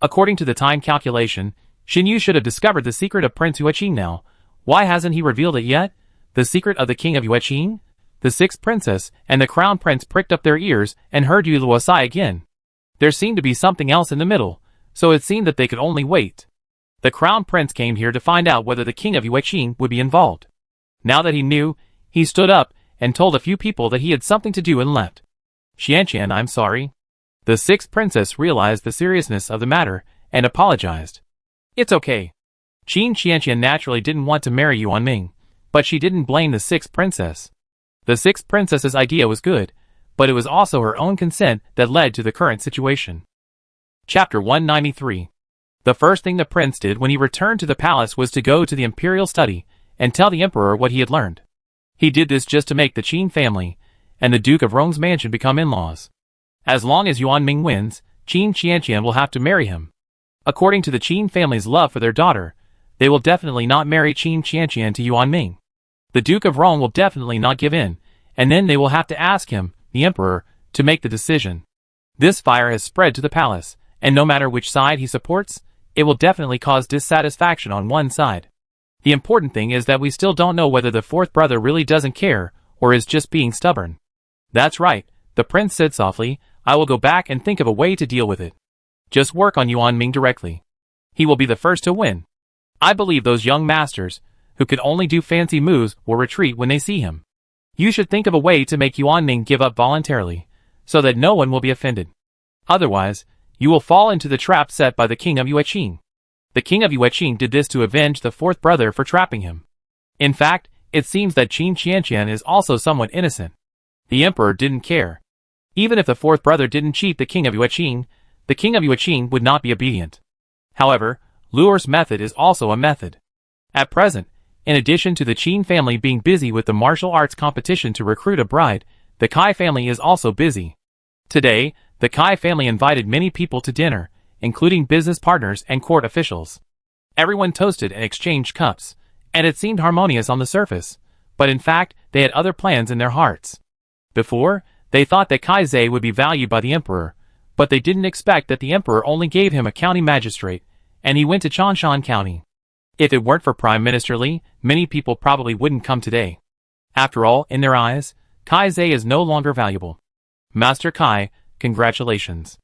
A: According to the time calculation, Xin Yu should have discovered the secret of Prince Yueqing now. Why hasn't he revealed it yet? The secret of the King of Yueqing? The sixth princess and the crown prince pricked up their ears and heard Yu Luo sigh again. There seemed to be something else in the middle, so it seemed that they could only wait. The crown prince came here to find out whether the King of Yueqing would be involved. Now that he knew, he stood up and told a few people that he had something to do and left. Qianqian, I'm sorry. The sixth princess realized the seriousness of the matter and apologized. It's okay. Qin Qianqian naturally didn't want to marry Yuan Ming, but she didn't blame the sixth princess. The sixth princess's idea was good, but it was also her own consent that led to the current situation. Chapter 193. The first thing the prince did when he returned to the palace was to go to the imperial study and tell the emperor what he had learned. He did this just to make the Qin family and the Duke of Rong's mansion become in-laws. As long as Yuan Ming wins, Qin Qianqian will have to marry him. According to the Qin family's love for their daughter, they will definitely not marry Qin Qianqian to Yuan Ming. The Duke of Rong will definitely not give in, and then they will have to ask him, the emperor, to make the decision. This fire has spread to the palace, and no matter which side he supports, it will definitely cause dissatisfaction on one side. The important thing is that we still don't know whether the fourth brother really doesn't care, or is just being stubborn. That's right, the prince said softly, I will go back and think of a way to deal with it. Just work on Yuan Ming directly. He will be the first to win. I believe those young masters, who could only do fancy moves, will retreat when they see him. You should think of a way to make Yuan Ming give up voluntarily, so that no one will be offended. Otherwise, you will fall into the trap set by the king of Yueqing. The king of Yueqing did this to avenge the fourth brother for trapping him. In fact, it seems that Qin Qianqian is also somewhat innocent. The emperor didn't care. Even if the fourth brother didn't cheat the king of Yueqing, the king of Yueqing would not be obedient. However, Luer's method is also a method. At present, in addition to the Qin family being busy with the martial arts competition to recruit a bride, the Kai family is also busy. Today, the Kai family invited many people to dinner, including business partners and court officials. Everyone toasted and exchanged cups, and it seemed harmonious on the surface, but in fact, they had other plans in their hearts. Before, they thought that Kai Zhe would be valued by the emperor, but they didn't expect that the emperor only gave him a county magistrate, and he went to Chanshan County. If it weren't for Prime Minister Li, many people probably wouldn't come today. After all, in their eyes, Kai Zhe is no longer valuable. Master Kai, congratulations.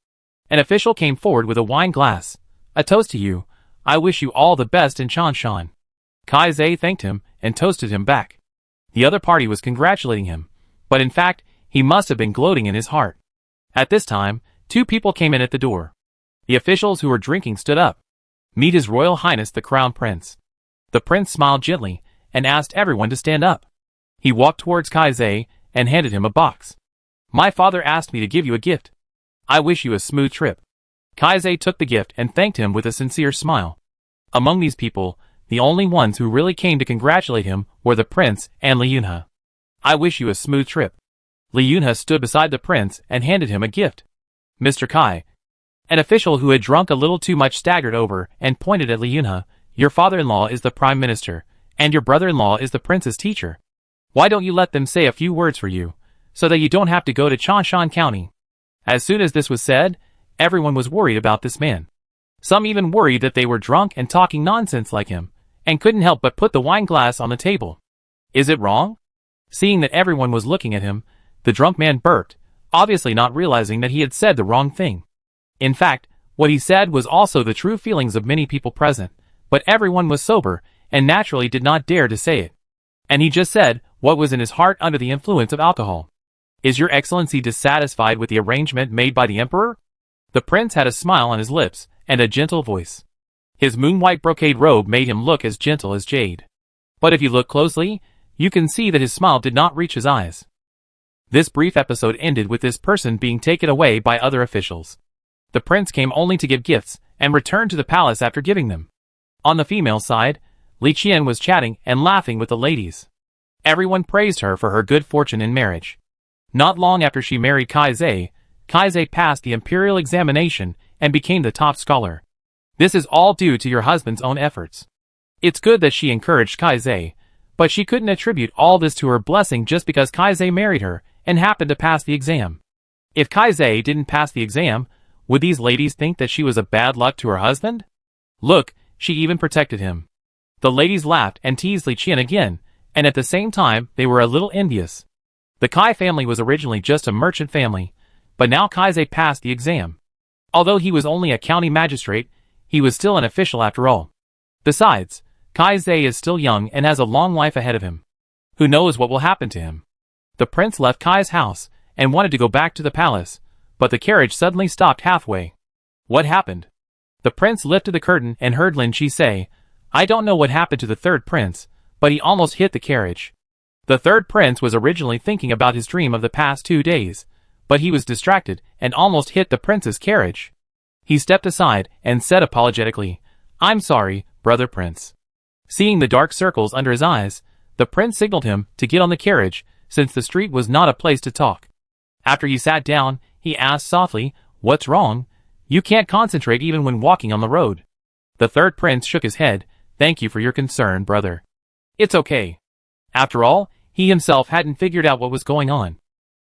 A: An official came forward with a wine glass. A toast to you. I wish you all the best in Chanshan. Kai Zhe thanked him and toasted him back. The other party was congratulating him, but in fact, he must have been gloating in his heart. At this time, two people came in at the door. The officials who were drinking stood up. Meet His Royal Highness the Crown Prince. The prince smiled gently and asked everyone to stand up. He walked towards Kai Zhe and handed him a box. My father asked me to give you a gift. I wish you a smooth trip. Kai Zhe took the gift and thanked him with a sincere smile. Among these people, the only ones who really came to congratulate him were the prince and Li Yunhe. I wish you a smooth trip. Li Yunhe stood beside the prince and handed him a gift. Mr. Kai. An official who had drunk a little too much staggered over and pointed at Li Yunhe. Your father-in-law is the prime minister, and your brother-in-law is the prince's teacher. Why don't you let them say a few words for you, so that you don't have to go to Chanshan County? As soon as this was said, everyone was worried about this man. Some even worried that they were drunk and talking nonsense like him, and couldn't help but put the wine glass on the table. Is it wrong? Seeing that everyone was looking at him, the drunk man burped, obviously not realizing that he had said the wrong thing. In fact, what he said was also the true feelings of many people present, but everyone was sober, and naturally did not dare to say it. And he just said what was in his heart under the influence of alcohol. Is your excellency dissatisfied with the arrangement made by the emperor? The prince had a smile on his lips, and a gentle voice. His moon-white brocade robe made him look as gentle as jade. But if you look closely, you can see that his smile did not reach his eyes. This brief episode ended with this person being taken away by other officials. The prince came only to give gifts, and returned to the palace after giving them. On the female side, Li Qian was chatting and laughing with the ladies. Everyone praised her for her good fortune in marriage. Not long after she married Kai Zhe passed the imperial examination and became the top scholar. This is all due to your husband's own efforts. It's good that she encouraged Kai Zhe, but she couldn't attribute all this to her blessing just because Kai Zhe married her and happened to pass the exam. If Kai Zhe didn't pass the exam, would these ladies think that she was a bad luck to her husband? Look, she even protected him. The ladies laughed and teased Li Qian again, and at the same time they were a little envious. The Kai family was originally just a merchant family, but now Kai Zhe passed the exam. Although he was only a county magistrate, he was still an official after all. Besides, Kai Zhe is still young and has a long life ahead of him. Who knows what will happen to him? The prince left Kai's house and wanted to go back to the palace, but the carriage suddenly stopped halfway. What happened? The prince lifted the curtain and heard Lin Qi say, I don't know what happened to the third prince, but he almost hit the carriage. The third prince was originally thinking about his dream of the past 2 days, but he was distracted and almost hit the prince's carriage. He stepped aside and said apologetically, I'm sorry, brother prince. Seeing the dark circles under his eyes, the prince signaled him to get on the carriage, since the street was not a place to talk. After he sat down, he asked softly, What's wrong? You can't concentrate even when walking on the road. The third prince shook his head. Thank you for your concern, brother. It's okay. After all, he himself hadn't figured out what was going on.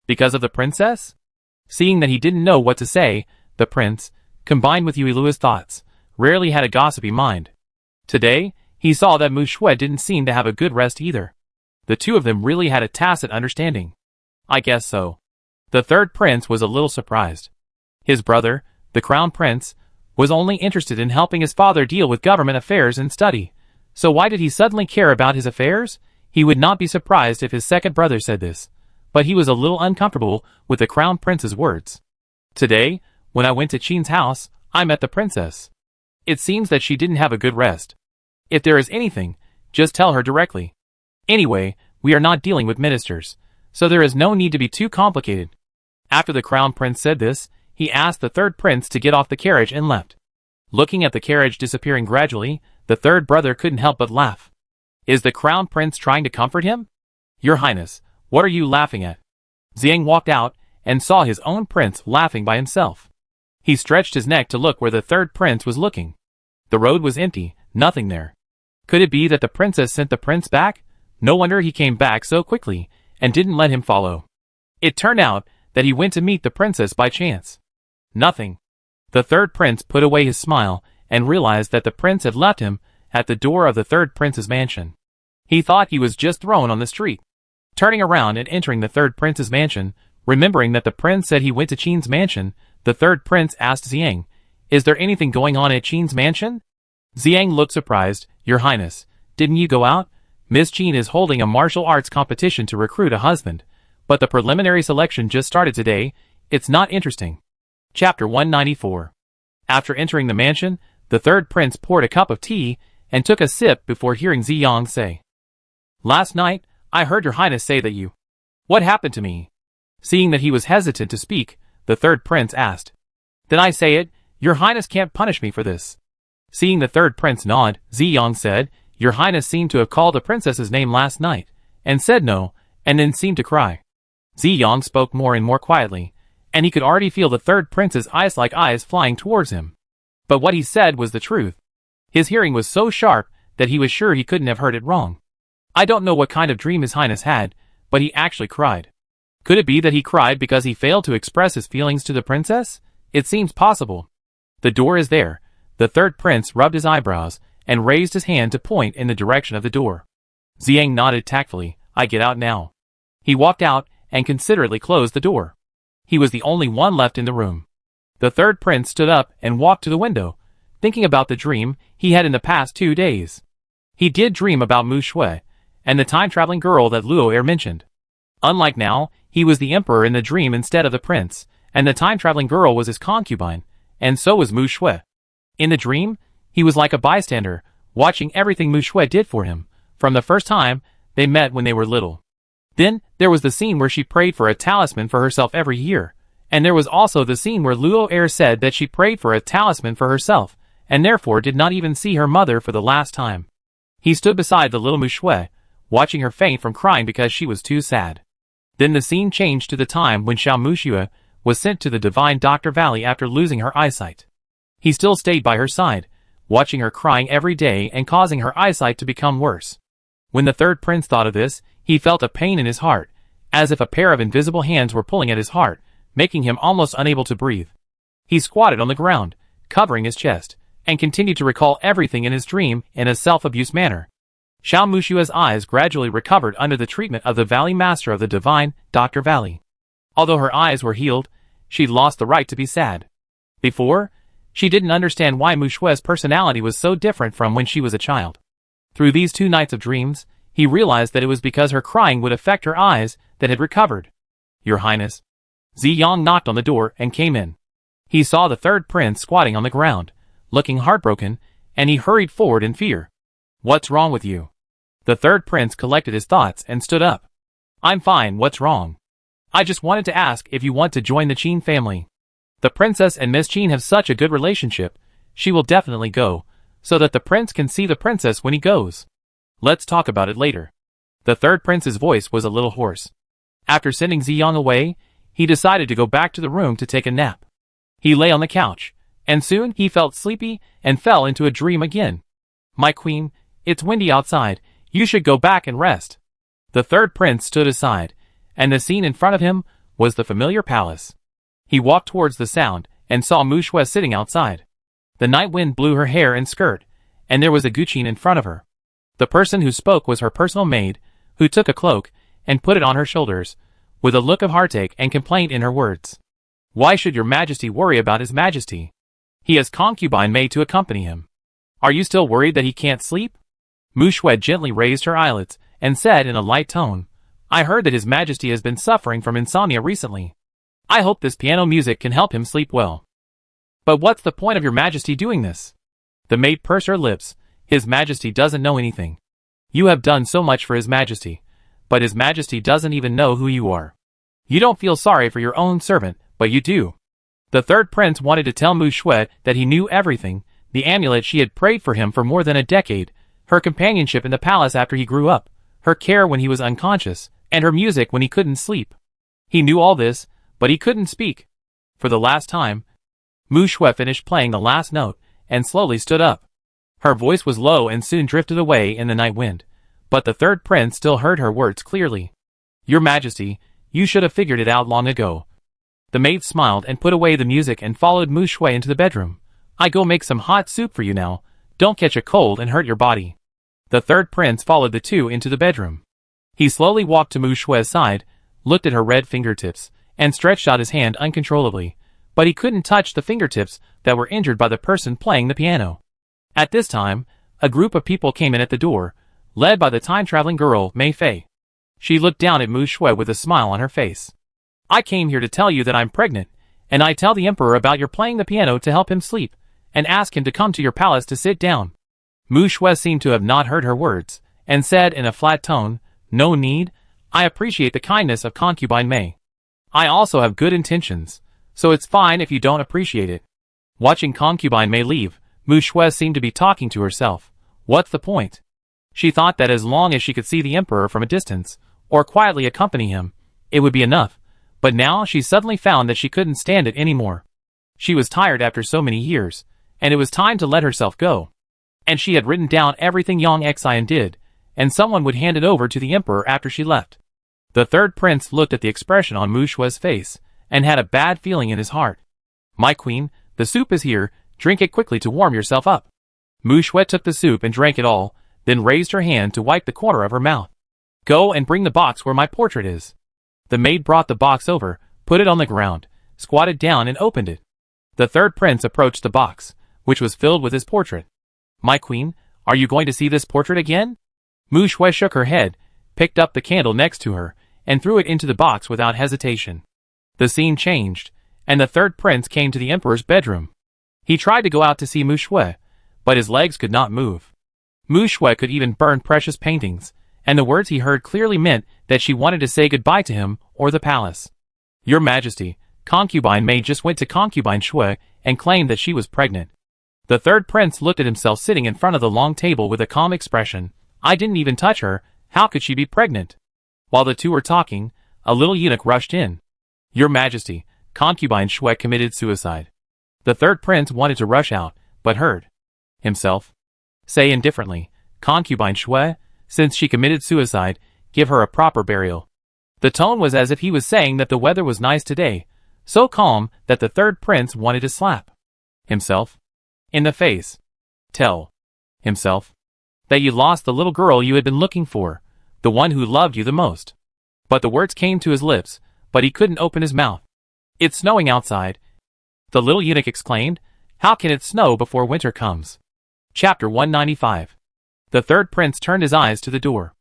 A: Because of the princess? Seeing that he didn't know what to say, the prince, combined with Yui Lua's thoughts, rarely had a gossipy mind. Today, he saw that Mu Shui didn't seem to have a good rest either. The two of them really had a tacit understanding. I guess so. The third prince was a little surprised. His brother, the crown prince, was only interested in helping his father deal with government affairs and study. So why did he suddenly care about his affairs? He would not be surprised if his second brother said this. But he was a little uncomfortable with the crown prince's words. Today, when I went to Qin's house, I met the princess. It seems that she didn't have a good rest. If there is anything, just tell her directly. Anyway, we are not dealing with ministers, so there is no need to be too complicated. After the crown prince said this, he asked the third prince to get off the carriage and left. Looking at the carriage disappearing gradually, the third brother couldn't help but laugh. Is the crown prince trying to comfort him? Your Highness, what are you laughing at? Ziyang walked out and saw his own prince laughing by himself. He stretched his neck to look where the third prince was looking. The road was empty, nothing there. Could it be that the princess sent the prince back? No wonder he came back so quickly and didn't let him follow. It turned out that he went to meet the princess by chance. Nothing. The third prince put away his smile and realized that the prince had left him at the door of the third prince's mansion. He thought he was just thrown on the street. Turning around and entering the third prince's mansion, remembering that the prince said he went to Qin's mansion, the third prince asked Ziyang, "Is there anything going on at Qin's mansion?" Ziyang looked surprised. Your Highness, didn't you go out? Miss Qin is holding a martial arts competition to recruit a husband, but the preliminary selection just started today. It's not interesting. Chapter 194. After entering the mansion, the third prince poured a cup of tea and took a sip before hearing Ziyang say, "Last night, I heard your Highness say that you..." "What happened to me?" Seeing that he was hesitant to speak, the third prince asked. "Then I say it, your Highness can't punish me for this." Seeing the third prince nod, Ziyang said, "Your Highness seemed to have called the princess's name last night, and said no, and then seemed to cry." Ziyang spoke more and more quietly, and he could already feel the third prince's eyes like eyes flying towards him. But what he said was the truth. His hearing was so sharp that he was sure he couldn't have heard it wrong. I don't know what kind of dream His Highness had, but he actually cried. Could it be that he cried because he failed to express his feelings to the princess? It seems possible. The door is there. The third prince rubbed his eyebrows and raised his hand to point in the direction of the door. Ziyang nodded tactfully. "I get out now." He walked out and considerately closed the door. He was the only one left in the room. The third prince stood up and walked to the window, thinking about the dream he had in the past 2 days. He did dream about Mu Shui and the time-traveling girl that Luo Er mentioned. Unlike now, he was the emperor in the dream instead of the prince, and the time-traveling girl was his concubine, and so was Mu Shui. In the dream, he was like a bystander, watching everything Mu Shui did for him, from the first time they met when they were little. Then, there was the scene where she prayed for a talisman for herself every year, and there was also the scene where Luo Er said that she prayed for a talisman for herself, and therefore did not even see her mother for the last time. He stood beside the little Mu Shui, watching her faint from crying because she was too sad. Then the scene changed to the time when Xiao Mushui was sent to the Divine Doctor Valley after losing her eyesight. He still stayed by her side, watching her crying every day and causing her eyesight to become worse. When the third prince thought of this, he felt a pain in his heart, as if a pair of invisible hands were pulling at his heart, making him almost unable to breathe. He squatted on the ground, covering his chest, and continued to recall everything in his dream in a self-abuse manner. Xiao Mushua's eyes gradually recovered under the treatment of the Valley Master of the Divine Doctor Valley. Although her eyes were healed, she'd lost the right to be sad. Before, she didn't understand why Mu Shui's personality was so different from when she was a child. Through these 2 nights of dreams, he realized that it was because her crying would affect her eyes that had recovered. "Your Highness." Ziyang knocked on the door and came in. He saw the third prince squatting on the ground, looking heartbroken, and he hurried forward in fear. "What's wrong with you?" The third prince collected his thoughts and stood up. "I'm fine, what's wrong? I just wanted to ask if you want to join the Qin family. The princess and Miss Qin have such a good relationship, she will definitely go, so that the prince can see the princess when he goes. Let's talk about it later." The third prince's voice was a little hoarse. After sending Ziyang away, he decided to go back to the room to take a nap. He lay on the couch, and soon he felt sleepy and fell into a dream again. "My queen, it's windy outside, you should go back and rest." The third prince stood aside, and the scene in front of him was the familiar palace. He walked towards the sound and saw Mu Shui sitting outside. The night wind blew her hair and skirt, and there was a Guqin in front of her. The person who spoke was her personal maid, who took a cloak and put it on her shoulders, with a look of heartache and complaint in her words. Why should your majesty worry about his majesty? He has concubine Mei to accompany him. Are you still worried that he can't sleep? Mu Shui gently raised her eyelids and said in a light tone, I heard that his majesty has been suffering from insomnia recently. I hope this piano music can help him sleep well. But what's the point of your majesty doing this? The maid pursed her lips. His majesty doesn't know anything. You have done so much for his majesty, but his majesty doesn't even know who you are. You don't feel sorry for your own servant, but you do. The third prince wanted to tell Mu Shui that he knew everything, the amulet she had prayed for him for more than a decade, her companionship in the palace after he grew up, her care when he was unconscious, and her music when he couldn't sleep. He knew all this, but he couldn't speak. For the last time, Mu Shui finished playing the last note, and slowly stood up. Her voice was low and soon drifted away in the night wind, but the third prince still heard her words clearly. Your majesty, you should have figured it out long ago. The maid smiled and put away the music and followed Mu Shui into the bedroom. I go make some hot soup for you now. Don't catch a cold and hurt your body. The third prince followed the two into the bedroom. He slowly walked to Mu Shui's side, looked at her red fingertips, and stretched out his hand uncontrollably, but he couldn't touch the fingertips that were injured by the person playing the piano. At this time, a group of people came in at the door, led by the time-traveling girl, Mei Fei. She looked down at Mu Shui with a smile on her face. I came here to tell you that I'm pregnant, and I tell the emperor about your playing the piano to help him sleep, and ask him to come to your palace to sit down. Mu Shui seemed to have not heard her words, and said in a flat tone, No need, I appreciate the kindness of concubine Mei. I also have good intentions, so it's fine if you don't appreciate it. Watching concubine Mei leave, Mu Shui seemed to be talking to herself. What's the point? She thought that as long as she could see the emperor from a distance, or quietly accompany him, it would be enough, but now she suddenly found that she couldn't stand it anymore. She was tired after so many years, and it was time to let herself go. And she had written down everything Yang Xian did, and someone would hand it over to the emperor after she left. The third prince looked at the expression on Mu Shui's face, and had a bad feeling in his heart. My queen, the soup is here, drink it quickly to warm yourself up. Mu Shui took the soup and drank it all, then raised her hand to wipe the corner of her mouth. Go and bring the box where my portrait is. The maid brought the box over, put it on the ground, squatted down and opened it. The third prince approached the box, which was filled with his portrait. My queen, are you going to see this portrait again? Mu Shui shook her head, picked up the candle next to her, and threw it into the box without hesitation. The scene changed, and the third prince came to the emperor's bedroom. He tried to go out to see Mu Shui, but his legs could not move. Mu Shui could even burn precious paintings, and the words he heard clearly meant that she wanted to say goodbye to him or the palace. Your Majesty, concubine Mei just went to concubine Shui and claimed that she was pregnant. The third prince looked at himself sitting in front of the long table with a calm expression. I didn't even touch her, how could she be pregnant? While the two were talking, a little eunuch rushed in. Your Majesty, concubine Shui committed suicide. The third prince wanted to rush out, but heard himself say indifferently, concubine Shui, since she committed suicide, give her a proper burial. The tone was as if he was saying that the weather was nice today, so calm that the third prince wanted to slap himself in the face. Tell himself that you lost the little girl you had been looking for, the one who loved you the most. But the words came to his lips, but he couldn't open his mouth. It's snowing outside. The little eunuch exclaimed, how can it snow before winter comes? Chapter 195. The third prince turned his eyes to the door.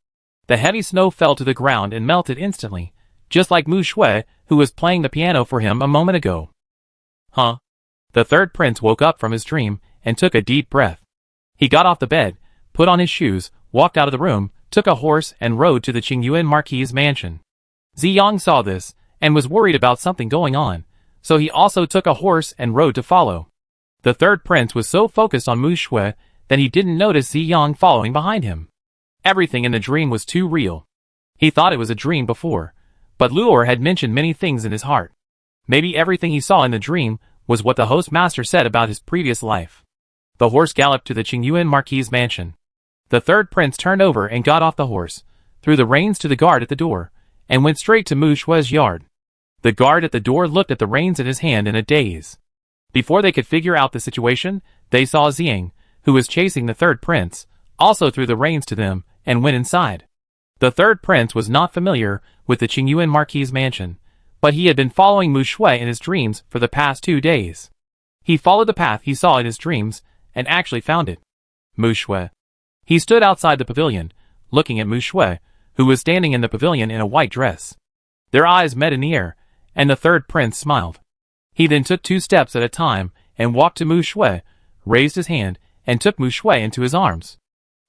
A: The heavy snow fell to the ground and melted instantly, just like Mu Shui, who was playing the piano for him a moment ago. Huh? The third prince woke up from his dream and took a deep breath. He got off the bed, put on his shoes, walked out of the room, took a horse and rode to the Qingyuan Marquis's mansion. Ziyang saw this, and was worried about something going on, so he also took a horse and rode to follow. The third prince was so focused on Mu Shui that he didn't notice Ziyang following behind him. Everything in the dream was too real. He thought it was a dream before, but Luor had mentioned many things in his heart. Maybe everything he saw in the dream was what the host master said about his previous life. The horse galloped to the Qingyuan Marquis's mansion. The third prince turned over and got off the horse, threw the reins to the guard at the door, and went straight to Mu Shui's yard. The guard at the door looked at the reins in his hand in a daze. Before they could figure out the situation, they saw Ziyang, who was chasing the third prince, also threw the reins to them, and went inside. The third prince was not familiar with the Qingyuan Marquis' mansion, but he had been following Mu Shui in his dreams for the past 2 days. He followed the path he saw in his dreams and actually found it. Mu Shui. He stood outside the pavilion, looking at Mu Shui, who was standing in the pavilion in a white dress. Their eyes met in the air, and the third prince smiled. He then took 2 steps at a time and walked to Mu Shui, raised his hand, and took Mu Shui into his arms.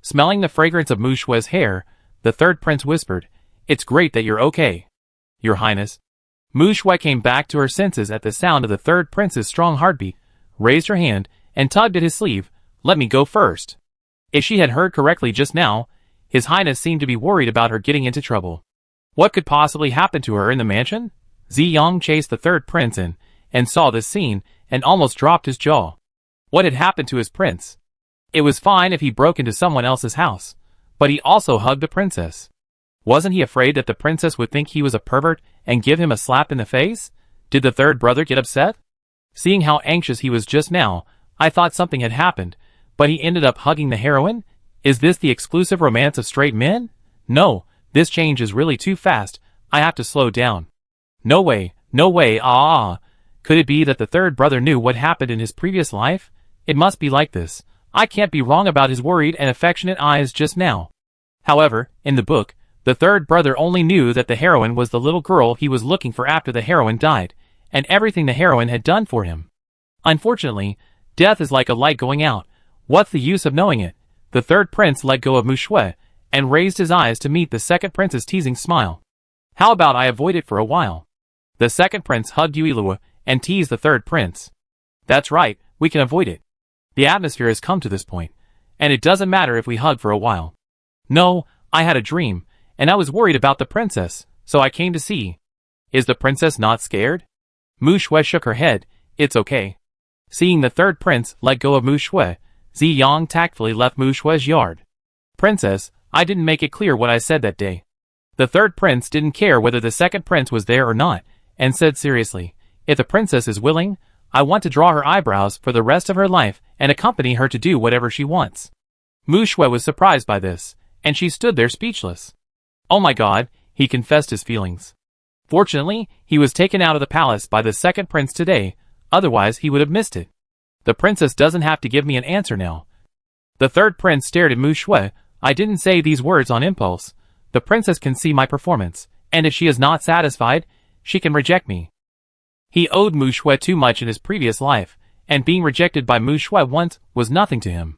A: Smelling the fragrance of Mu Shui's hair, the third prince whispered, "It's great that you're okay, Your Highness." Mu Shui came back to her senses at the sound of the third prince's strong heartbeat, raised her hand, and tugged at his sleeve. "Let me go first." If she had heard correctly just now, His Highness seemed to be worried about her getting into trouble. What could possibly happen to her in the mansion? Ziyang chased the third prince in, and saw this scene, and almost dropped his jaw. What had happened to his prince? It was fine if he broke into someone else's house, but he also hugged the princess. Wasn't he afraid that the princess would think he was a pervert and give him a slap in the face? Did the third brother get upset? Seeing how anxious he was just now, I thought something had happened, but he ended up hugging the heroine? Is this the exclusive romance of straight men? No, this change is really too fast. I have to slow down. No way, no way, Could it be that the third brother knew what happened in his previous life? It must be like this. I can't be wrong about his worried and affectionate eyes just now. However, in the book, the third brother only knew that the heroine was the little girl he was looking for after the heroine died, and everything the heroine had done for him. Unfortunately, death is like a light going out. What's the use of knowing it? The third prince let go of Mu Shui, and raised his eyes to meet the second prince's teasing smile. How about I avoid it for a while? The second prince hugged Yuilua and teased the third prince. That's right, we can avoid it. The atmosphere has come to this point, and it doesn't matter if we hug for a while. No, I had a dream, and I was worried about the princess, so I came to see. Is the princess not scared? Mu Shui shook her head. It's okay. Seeing the third prince let go of Mu Shui, Ziyang tactfully left Mu Shui's yard. Princess, I didn't make it clear what I said that day. The third prince didn't care whether the second prince was there or not, and said seriously, if the princess is willing, I want to draw her eyebrows for the rest of her life and accompany her to do whatever she wants. Mu Shui was surprised by this, and she stood there speechless. Oh my god, he confessed his feelings. Fortunately, he was taken out of the palace by the second prince today, otherwise he would have missed it. The princess doesn't have to give me an answer now. The third prince stared at Mu Shui. I didn't say these words on impulse. The princess can see my performance, and if she is not satisfied, she can reject me. He owed Mu Shui too much in his previous life, and being rejected by Mu Shui once was nothing to him.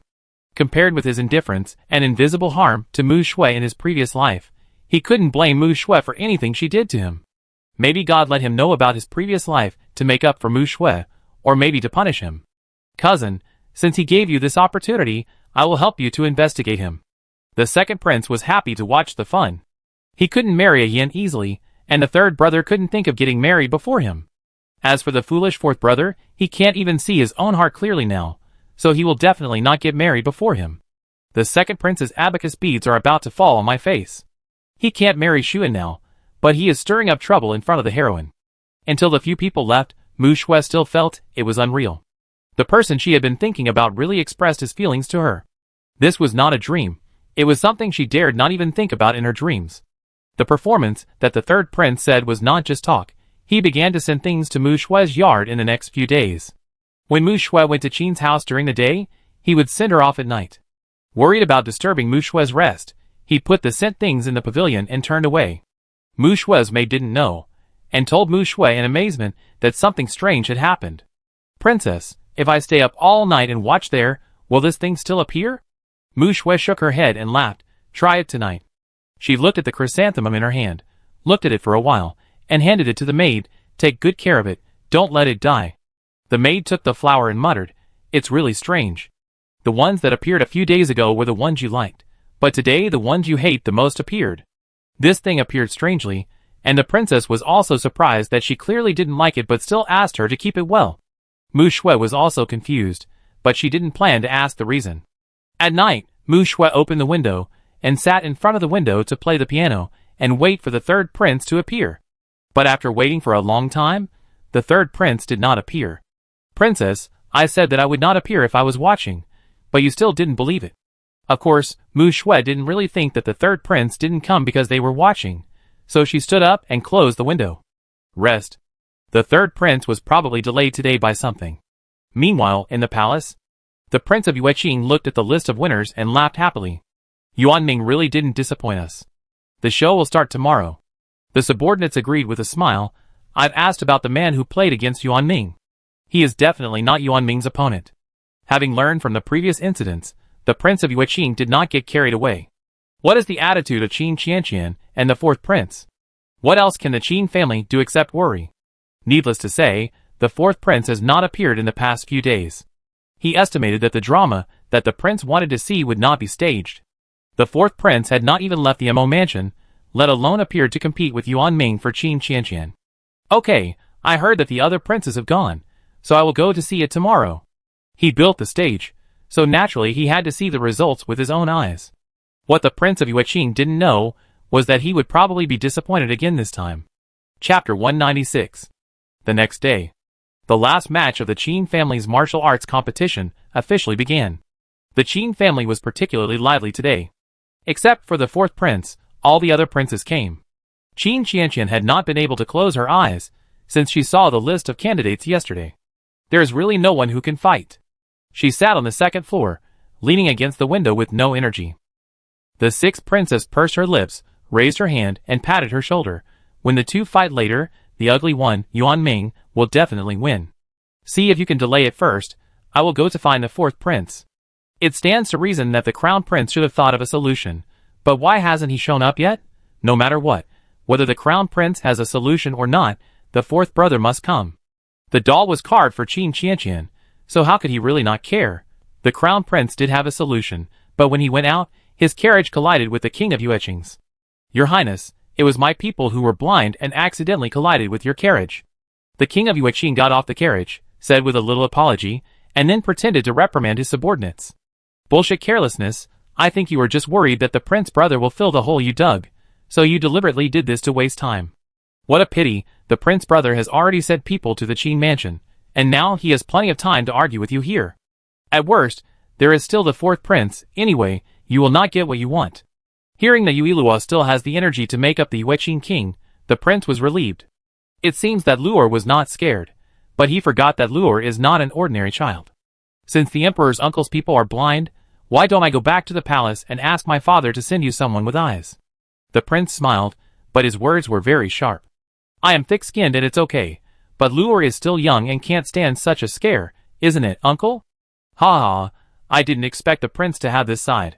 A: Compared with his indifference and invisible harm to Mu Shui in his previous life, he couldn't blame Mu Shui for anything she did to him. Maybe God let him know about his previous life to make up for Mu Shui, or maybe to punish him. Cousin, since he gave you this opportunity, I will help you to investigate him. The second prince was happy to watch the fun. He couldn't marry a yin easily, and the third brother couldn't think of getting married before him. As for the foolish fourth brother, he can't even see his own heart clearly now, so he will definitely not get married before him. The second prince's abacus beads are about to fall on my face. He can't marry Xuan now, but he is stirring up trouble in front of the heroine. Until the few people left, Mu Shui still felt it was unreal. The person she had been thinking about really expressed his feelings to her. This was not a dream. It was something she dared not even think about in her dreams. The performance that the third prince said was not just talk. He began to send things to Mu Shui's yard in the next few days. When Mu Shui went to Qin's house during the day, he would send her off at night. Worried about disturbing Mu Shui's rest, he put the sent things in the pavilion and turned away. Mu Shui's maid didn't know, and told Mu Shui in amazement that something strange had happened. Princess, if I stay up all night and watch there, will this thing still appear? Mu Shui shook her head and laughed. Try it tonight. She looked at the chrysanthemum in her hand, looked at it for a while, and handed it to the maid. Take good care of it, don't let it die. The maid took the flower and muttered, it's really strange. The ones that appeared a few days ago were the ones you liked, but today the ones you hate the most appeared. This thing appeared strangely, and the princess was also surprised that she clearly didn't like it but still asked her to keep it well. Mu Shui was also confused, but she didn't plan to ask the reason. At night, Mu Shui opened the window, and sat in front of the window to play the piano, and wait for the third prince to appear. But after waiting for a long time, the third prince did not appear. Princess, I said that I would not appear if I was watching, but you still didn't believe it. Of course, Mu Shui didn't really think that the third prince didn't come because they were watching, so she stood up and closed the window. Rest. The third prince was probably delayed today by something. Meanwhile, in the palace, the Prince of Yueqing looked at the list of winners and laughed happily. Yuan Ming really didn't disappoint us. The show will start tomorrow. The subordinates agreed with a smile. I've asked about the man who played against Yuan Ming. He is definitely not Yuan Ming's opponent. Having learned from the previous incidents, the Prince of Yueqing did not get carried away. What is the attitude of Qin Qianqian and the fourth prince? What else can the Qin family do except worry? Needless to say, the fourth prince has not appeared in the past few days. He estimated that the drama that the prince wanted to see would not be staged. The fourth prince had not even left the Mo mansion, let alone appeared to compete with Yuan Ming for Qin Qianqian. Okay, I heard that the other princes have gone, so I will go to see it tomorrow. He built the stage, so naturally he had to see the results with his own eyes. What the Prince of Yueqing didn't know was that he would probably be disappointed again this time. Chapter 196. The next day, the last match of the Qin family's martial arts competition officially began. The Qin family was particularly lively today. Except for the fourth prince, all the other princes came. Qin Qianqian had not been able to close her eyes since she saw the list of candidates yesterday. There is really no one who can fight. She sat on the second floor, leaning against the window with no energy. The sixth princess pursed her lips, raised her hand, and patted her shoulder. When the two fight later, the ugly one, Yuan Ming, will definitely win. See if you can delay it first. I will go to find the fourth prince. It stands to reason that the crown prince should have thought of a solution. But why hasn't he shown up yet? No matter what, whether the crown prince has a solution or not, the fourth brother must come. The doll was carved for Qin Qianqian, so how could he really not care? The crown prince did have a solution, but when he went out, his carriage collided with the king of Yueqing's. Your Highness, it was my people who were blind and accidentally collided with your carriage. The king of Yueqing got off the carriage, said with a little apology, and then pretended to reprimand his subordinates. Bullshit carelessness. I think you were just worried that the prince brother will fill the hole you dug, so you deliberately did this to waste time. What a pity, the prince brother has already sent people to the Qin mansion, and now he has plenty of time to argue with you here. At worst, there is still the fourth prince. Anyway, you will not get what you want. Hearing that Yuilua still has the energy to make up the Yueqing king, the prince was relieved. It seems that Luor was not scared, but he forgot that Luor is not an ordinary child. Since the emperor's uncle's people are blind, why don't I go back to the palace and ask my father to send you someone with eyes? The prince smiled, but his words were very sharp. I am thick-skinned and it's okay, but Luor is still young and can't stand such a scare, isn't it, uncle? Ha ha, I didn't expect the prince to have this side.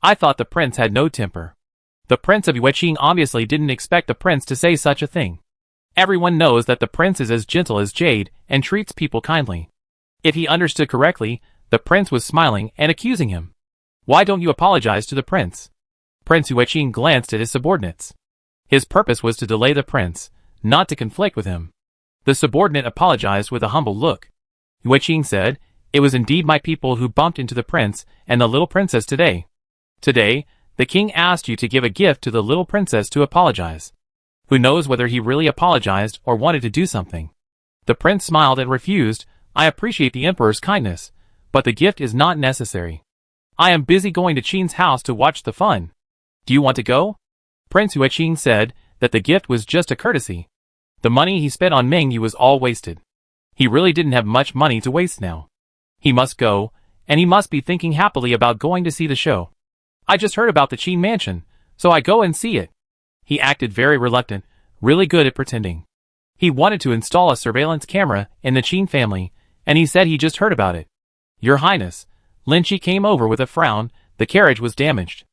A: I thought the prince had no temper. The Prince of Yueqing obviously didn't expect the prince to say such a thing. Everyone knows that the prince is as gentle as jade and treats people kindly. If he understood correctly, the prince was smiling and accusing him. Why don't you apologize to the prince? Prince Yueqing glanced at his subordinates. His purpose was to delay the prince, not to conflict with him. The subordinate apologized with a humble look. Yueqing said, it was indeed my people who bumped into the prince and the little princess today. Today, the king asked you to give a gift to the little princess to apologize. Who knows whether he really apologized or wanted to do something. The prince smiled and refused. I appreciate the emperor's kindness, but the gift is not necessary. I am busy going to Qin's house to watch the fun. Do you want to go? Prince Yueqing said that the gift was just a courtesy. The money he spent on Mingyu was all wasted. He really didn't have much money to waste now. He must go, and he must be thinking happily about going to see the show. I just heard about the Qin mansion, so I go and see it. He acted very reluctant, really good at pretending. He wanted to install a surveillance camera in the Qin family, and he said he just heard about it. Your Highness, Lin Qi came over with a frown. The carriage was damaged.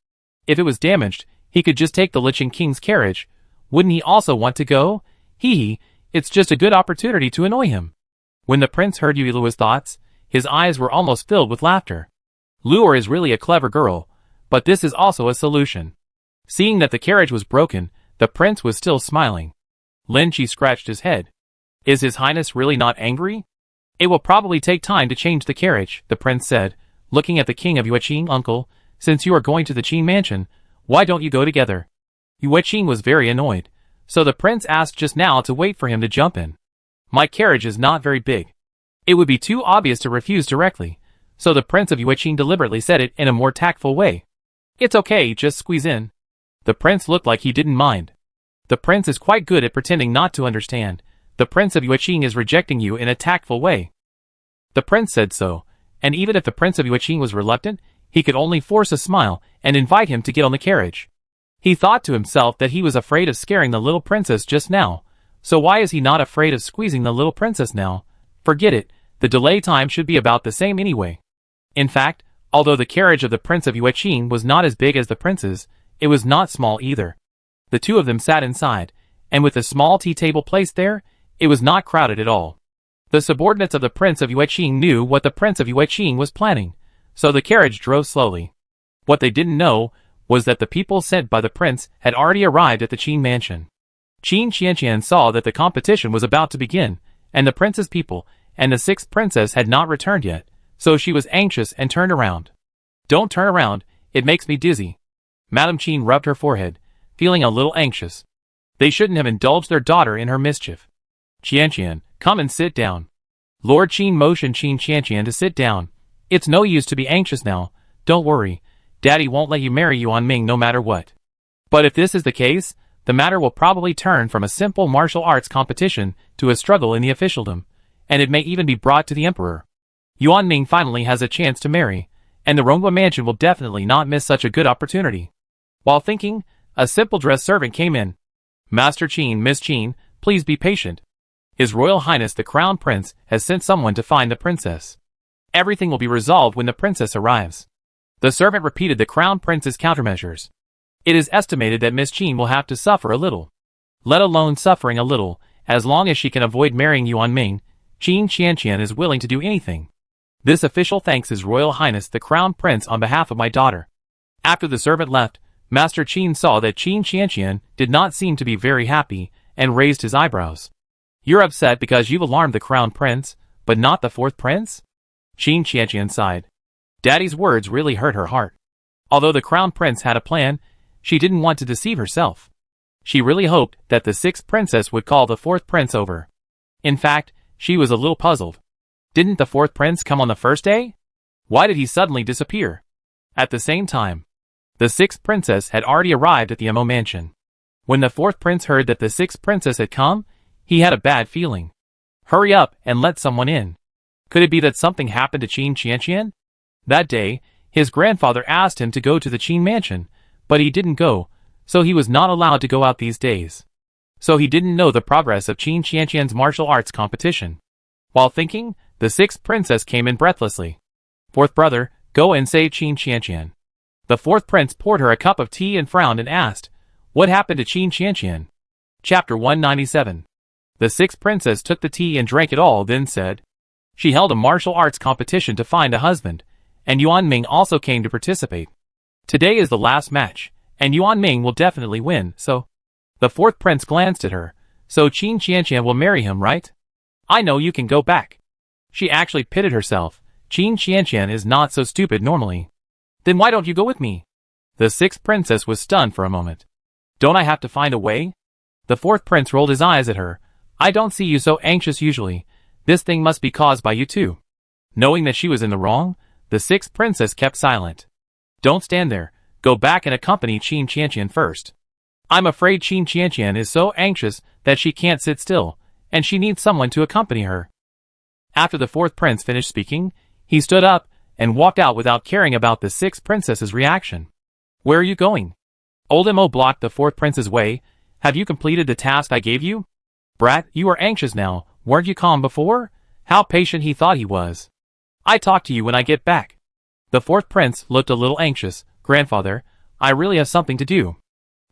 A: If it was damaged, he could just take the Liqing King's carriage. Wouldn't he also want to go? Hee, it's just a good opportunity to annoy him. When the prince heard Yuilua's thoughts, his eyes were almost filled with laughter. Luor is really a clever girl, but this is also a solution. Seeing that the carriage was broken, the prince was still smiling. Lin Qi scratched his head. Is His Highness really not angry? It will probably take time to change the carriage, the prince said, looking at the king of Yueqing. Uncle, since you are going to the Qin mansion, why don't you go together? Yueqing was very annoyed, so the prince asked just now to wait for him to jump in. My carriage is not very big. It would be too obvious to refuse directly, so the Prince of Yueqing deliberately said it in a more tactful way. It's okay, just squeeze in. The prince looked like he didn't mind. The prince is quite good at pretending not to understand. The Prince of Yueqing is rejecting you in a tactful way. The prince said so, and even if the Prince of Yueqing was reluctant, he could only force a smile and invite him to get on the carriage. He thought to himself that he was afraid of scaring the little princess just now, so why is he not afraid of squeezing the little princess now? Forget it, the delay time should be about the same anyway. In fact, although the carriage of the Prince of Yueqing was not as big as the prince's, it was not small either. The two of them sat inside, and with a small tea table placed there, it was not crowded at all. The subordinates of the Prince of Yueqing knew what the Prince of Yueqing was planning, so the carriage drove slowly. What they didn't know was that the people sent by the prince had already arrived at the Qin mansion. Qin Qianqian saw that the competition was about to begin, and the prince's people and the sixth princess had not returned yet, so she was anxious and turned around. Don't turn around, it makes me dizzy. Madame Qin rubbed her forehead, feeling a little anxious. They shouldn't have indulged their daughter in her mischief. Qianqian, come and sit down. Lord Qin motioned Qin Qianqian to sit down. It's no use to be anxious now, don't worry. Daddy won't let you marry Yuan Ming no matter what. But if this is the case, the matter will probably turn from a simple martial arts competition to a struggle in the officialdom, and it may even be brought to the emperor. Yuan Ming finally has a chance to marry, and the Ronghua mansion will definitely not miss such a good opportunity. While thinking, a simple dress servant came in. Master Qin, Miss Qin, please be patient. His Royal Highness the Crown Prince has sent someone to find the princess. Everything will be resolved when the princess arrives. The servant repeated the Crown Prince's countermeasures. It is estimated that Miss Qin will have to suffer a little. Let alone suffering a little, as long as she can avoid marrying Yuan Ming, Qin Qianqian is willing to do anything. This official thanks His Royal Highness the Crown Prince on behalf of my daughter. After the servant left, Master Qin saw that Qin Qianqian did not seem to be very happy, and raised his eyebrows. You're upset because you've alarmed the Crown Prince, but not the fourth prince? Qin Qianqian sighed. Daddy's words really hurt her heart. Although the Crown Prince had a plan, she didn't want to deceive herself. She really hoped that the sixth princess would call the fourth prince over. In fact, she was a little puzzled. Didn't the fourth prince come on the first day? Why did he suddenly disappear? At the same time, the sixth princess had already arrived at the Mo mansion. When the fourth prince heard that the sixth princess had come, he had a bad feeling. Hurry up and let someone in. Could it be that something happened to Qin Qianqian? That day, his grandfather asked him to go to the Qin mansion, but he didn't go, so he was not allowed to go out these days. So he didn't know the progress of Qin Qianqian's martial arts competition. While thinking, the sixth princess came in breathlessly. Fourth brother, go and save Qin Qianqian. The fourth prince poured her a cup of tea and frowned and asked, what happened to Qin Qianqian? Chapter 197. The sixth princess took the tea and drank it all, then said, she held a martial arts competition to find a husband, and Yuan Ming also came to participate. Today is the last match, and Yuan Ming will definitely win, so... The fourth prince glanced at her. So Qin Qianqian will marry him, right? I know you can go back. She actually pitted herself. Qin Qianqian is not so stupid normally. Then why don't you go with me? The sixth princess was stunned for a moment. Don't I have to find a way? The fourth prince rolled his eyes at her. I don't see you so anxious usually. This thing must be caused by you too. Knowing that she was in the wrong, the sixth princess kept silent. Don't stand there. Go back and accompany Qin Qianqian first. I'm afraid Qin Qianqian is so anxious that she can't sit still, and she needs someone to accompany her. After the fourth prince finished speaking, he stood up and walked out without caring about the sixth princess's reaction. Where are you going? Old Mo blocked the fourth prince's way. Have you completed the task I gave you? Brat, you are anxious now. Weren't you calm before? How patient he thought he was. I talk to you when I get back. The fourth prince looked a little anxious. Grandfather, I really have something to do.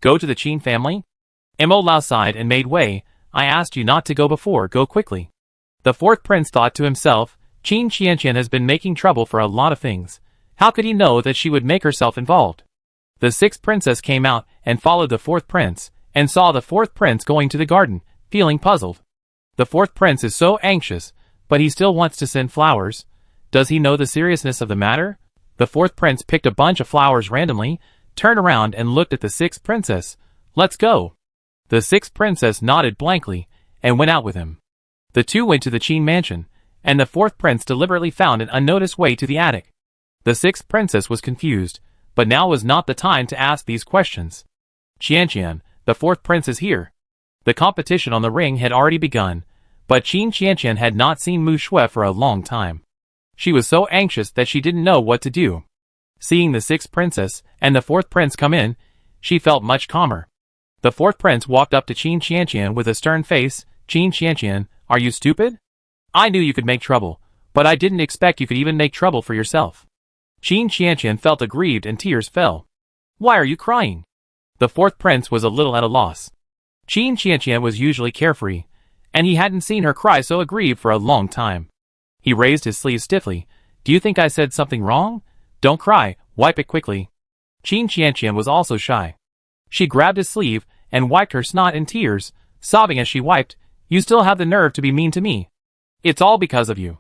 A: Go to the Qin family? Mo Lao sighed and made way. I asked you not to go before, go quickly. The fourth prince thought to himself, Qin Qianqian has been making trouble for a lot of things. How could he know that she would make herself involved? The sixth princess came out and followed the fourth prince, and saw the fourth prince going to the garden, feeling puzzled. The fourth prince is so anxious, but he still wants to send flowers. Does he know the seriousness of the matter? The fourth prince picked a bunch of flowers randomly, turned around and looked at the sixth princess. Let's go. The sixth princess nodded blankly, and went out with him. The two went to the Qin mansion, and the fourth prince deliberately found an unnoticed way to the attic. The sixth princess was confused, but now was not the time to ask these questions. Qianqian, the fourth prince is here. The competition on the ring had already begun, but Qianqian had not seen Mu Shui for a long time. She was so anxious that she didn't know what to do. Seeing the sixth princess and the fourth prince come in, she felt much calmer. The fourth prince walked up to Qianqian with a stern face. Qianqian, are you stupid? I knew you could make trouble, but I didn't expect you could even make trouble for yourself. Qianqian felt aggrieved and tears fell. Why are you crying? The fourth prince was a little at a loss. Qianqian was usually carefree, and he hadn't seen her cry so aggrieved for a long time. He raised his sleeve stiffly. Do you think I said something wrong? Don't cry, wipe it quickly. Qianqian was also shy. She grabbed his sleeve and wiped her snot and tears, sobbing as she wiped. You still have the nerve to be mean to me. It's all because of you.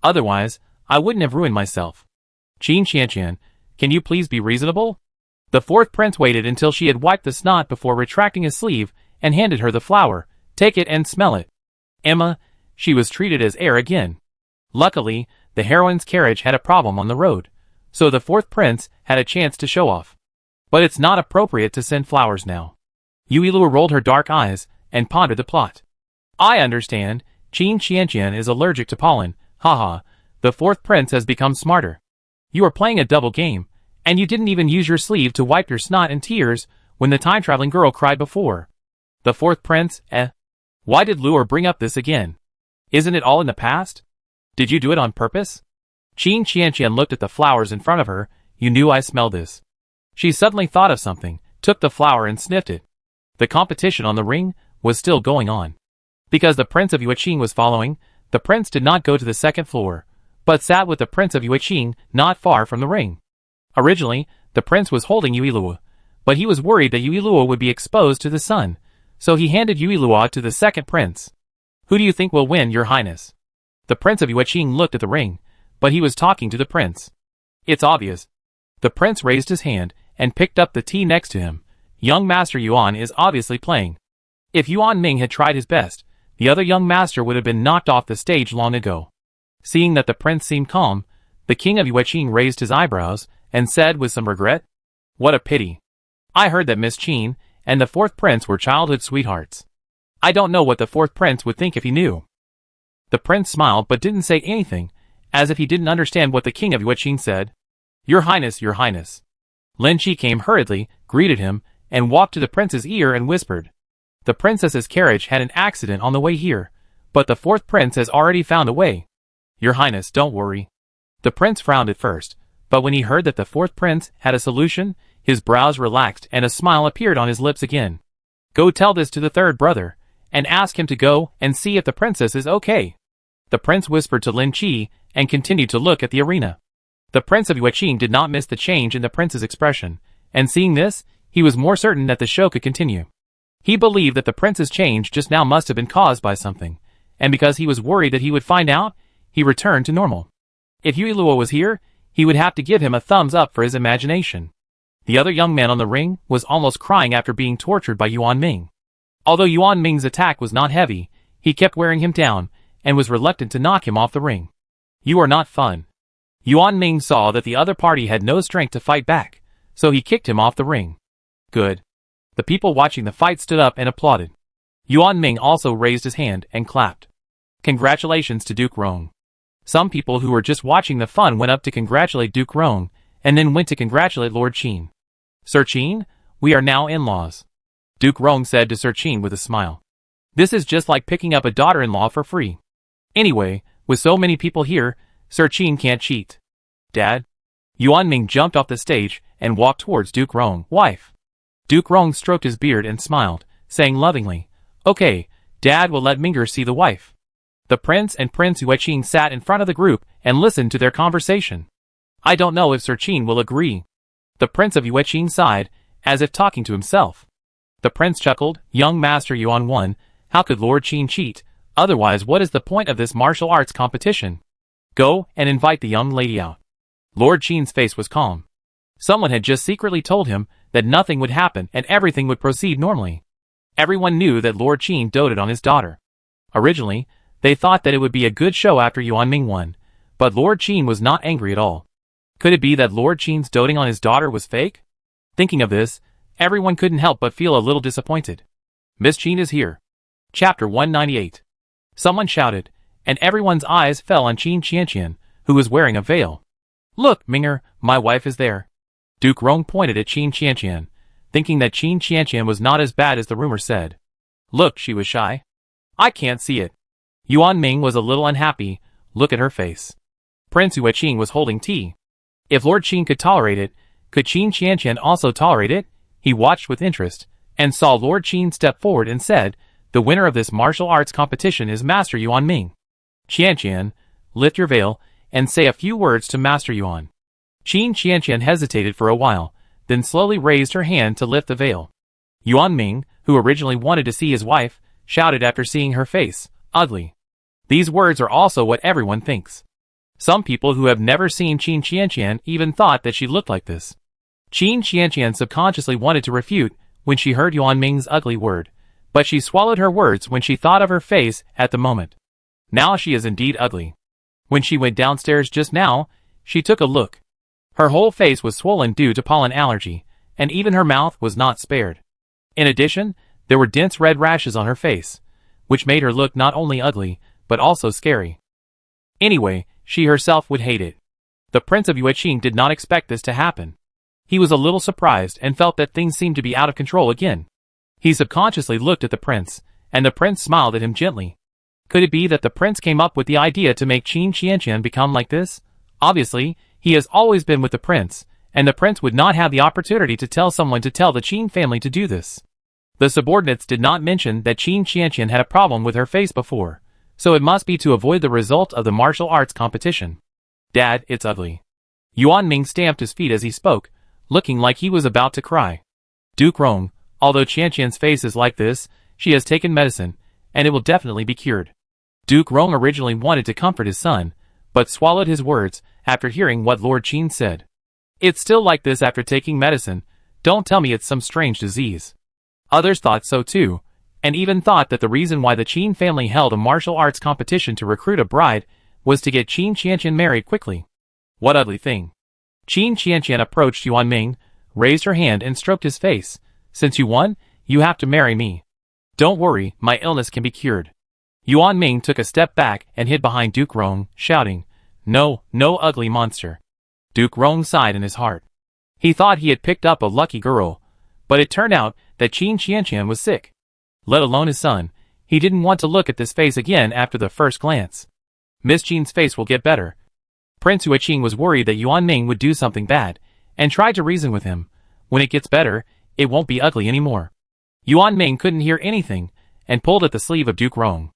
A: Otherwise, I wouldn't have ruined myself. Qianqian, can you please be reasonable? The fourth prince waited until she had wiped the snot before retracting his sleeve and handed her the flower. Take it and smell it. Emma, she was treated as heir again. Luckily, the heroine's carriage had a problem on the road, so the fourth prince had a chance to show off. But it's not appropriate to send flowers now. Yuilua rolled her dark eyes and pondered the plot. I understand, Qianqian is allergic to pollen, haha, the fourth prince has become smarter. You are playing a double game, and you didn't even use your sleeve to wipe your snot and tears when the time-traveling girl cried before. The fourth prince, Why did Luo bring up this again? Isn't it all in the past? Did you do it on purpose? Qianqian looked at the flowers in front of her. You knew I smelled this. She suddenly thought of something, took the flower and sniffed it. The competition on the ring was still going on. Because the Prince of Yueqing was following, the prince did not go to the second floor, but sat with the Prince of Yueqing not far from the ring. Originally, the prince was holding Yuilua, but he was worried that Yuilua would be exposed to the sun, so he handed Yuilua to the second prince. Who do you think will win, Your Highness? The Prince of Yueqing looked at the ring, but he was talking to the prince. It's obvious. The prince raised his hand and picked up the tea next to him. Young Master Yuan is obviously playing. If Yuan Ming had tried his best, the other young master would have been knocked off the stage long ago. Seeing that the prince seemed calm, the king of Yueqing raised his eyebrows and said with some regret, What a pity. I heard that Miss Qin and the fourth prince were childhood sweethearts. I don't know what the fourth prince would think if he knew. The prince smiled but didn't say anything, as if he didn't understand what the king of Yueqing said. Your Highness, Your Highness. Lin Chi came hurriedly, greeted him, and walked to the prince's ear and whispered. The princess's carriage had an accident on the way here, but the fourth prince has already found a way. Your Highness, don't worry. The prince frowned at first, but when he heard that the fourth prince had a solution, his brows relaxed and a smile appeared on his lips again. Go tell this to the third brother, and ask him to go and see if the princess is okay. The prince whispered to Lin Chi and continued to look at the arena. The Prince of Yueqing did not miss the change in the prince's expression, and seeing this, he was more certain that the show could continue. He believed that the prince's change just now must have been caused by something, and because he was worried that he would find out, he returned to normal. If Yuilua was here, he would have to give him a thumbs up for his imagination. The other young man on the ring was almost crying after being tortured by Yuan Ming. Although Yuan Ming's attack was not heavy, he kept wearing him down, and was reluctant to knock him off the ring. You are not fun. Yuan Ming saw that the other party had no strength to fight back, so he kicked him off the ring. Good. The people watching the fight stood up and applauded. Yuan Ming also raised his hand and clapped. Congratulations to Duke Rong. Some people who were just watching the fun went up to congratulate Duke Rong, and then went to congratulate Lord Qin. Sir Qin, we are now in-laws. Duke Rong said to Sir Qin with a smile. This is just like picking up a daughter-in-law for free. Anyway, with so many people here, Sir Qin can't cheat. Dad? Yuan Ming jumped off the stage and walked towards Duke Rong. Wife. Duke Rong stroked his beard and smiled, saying lovingly, Okay, Dad will let Minger see the wife. The prince and Prince Yueqing sat in front of the group and listened to their conversation. I don't know if Sir Qin will agree. The Prince of Yueqing sighed, as if talking to himself. The prince chuckled, Young Master Yuan won, how could Lord Qin cheat? Otherwise, what is the point of this martial arts competition? Go and invite the young lady out. Lord Qin's face was calm. Someone had just secretly told him that nothing would happen and everything would proceed normally. Everyone knew that Lord Qin doted on his daughter. Originally, They thought that it would be a good show after Yuan Ming won, but Lord Qin was not angry at all. Could it be that Lord Qin's doting on his daughter was fake? Thinking of this, everyone couldn't help but feel a little disappointed. Miss Qin is here. Chapter 198. Someone shouted, and everyone's eyes fell on Qin Qianqian, who was wearing a veil. Look, Minger, my wife is there. Duke Rong pointed at Qin Qianqian, thinking that Qin Qianqian was not as bad as the rumor said. Look, she was shy. I can't see it. Yuan Ming was a little unhappy. Look at her face. Prince Yue Qing was holding tea. If Lord Qin could tolerate it, could Qin Qianqian also tolerate it? He watched with interest, and saw Lord Qin step forward and said, the winner of this martial arts competition is Master Yuan Ming. Qianqian, lift your veil, and say a few words to Master Yuan. Qin Qianqian hesitated for a while, then slowly raised her hand to lift the veil. Yuan Ming, who originally wanted to see his wife, shouted after seeing her face, ugly. These words are also what everyone thinks. Some people who have never seen Qin Qianqian even thought that she looked like this. Qin Qianqian subconsciously wanted to refute when she heard Yuan Ming's ugly word, but she swallowed her words when she thought of her face at the moment. Now she is indeed ugly. When she went downstairs just now, she took a look. Her whole face was swollen due to pollen allergy, and even her mouth was not spared. In addition, there were dense red rashes on her face, which made her look not only ugly, but also scary. Anyway, she herself would hate it. The Prince of Yue Qing did not expect this to happen. He was a little surprised and felt that things seemed to be out of control again. He subconsciously looked at the prince, and the prince smiled at him gently. Could it be that the prince came up with the idea to make Qin Qianqian become like this? Obviously, he has always been with the prince, and the prince would not have the opportunity to tell someone to tell the Qin family to do this. The subordinates did not mention that Qin Qianqian had a problem with her face before, so it must be to avoid the result of the martial arts competition. Dad, it's ugly. Yuan Ming stamped his feet as he spoke, looking like he was about to cry. Duke Rong, although Qianqian's face is like this, she has taken medicine, and it will definitely be cured. Duke Rong originally wanted to comfort his son, but swallowed his words after hearing what Lord Qin said. It's still like this after taking medicine. Don't tell me it's some strange disease. Others thought so too, and even thought that the reason why the Qin family held a martial arts competition to recruit a bride was to get Qin Qianqian married quickly. What ugly thing. Qin Qianqian approached Yuan Ming, raised her hand and stroked his face. Since you won, you have to marry me. Don't worry, my illness can be cured. Yuan Ming took a step back and hid behind Duke Rong, shouting, No, no ugly monster. Duke Rong sighed in his heart. He thought he had picked up a lucky girl, but it turned out that Qin Qianqian was sick. Let alone his son, he didn't want to look at this face again after the first glance. Miss Qin's face will get better. Prince Yue Qing was worried that Yuan Ming would do something bad, and tried to reason with him. When it gets better, it won't be ugly anymore. Yuan Ming couldn't hear anything, and pulled at the sleeve of Duke Rong.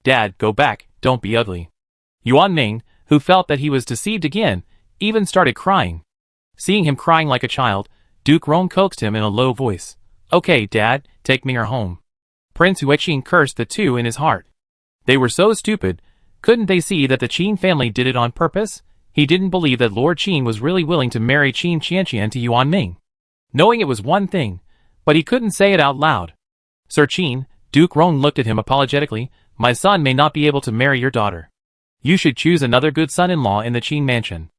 A: Dad, go back, don't be ugly. Yuan Ming, who felt that he was deceived again, even started crying. Seeing him crying like a child, Duke Rong coaxed him in a low voice. Okay, Dad, take Minger home. Prince Yue Qing cursed the two in his heart. They were so stupid, couldn't they see that the Qin family did it on purpose? He didn't believe that Lord Qin was really willing to marry Qin Qianqian to Yuan Ming. Knowing it was one thing, but he couldn't say it out loud. Sir Qin, Duke Rong looked at him apologetically, my son may not be able to marry your daughter. You should choose another good son-in-law in the Qin mansion.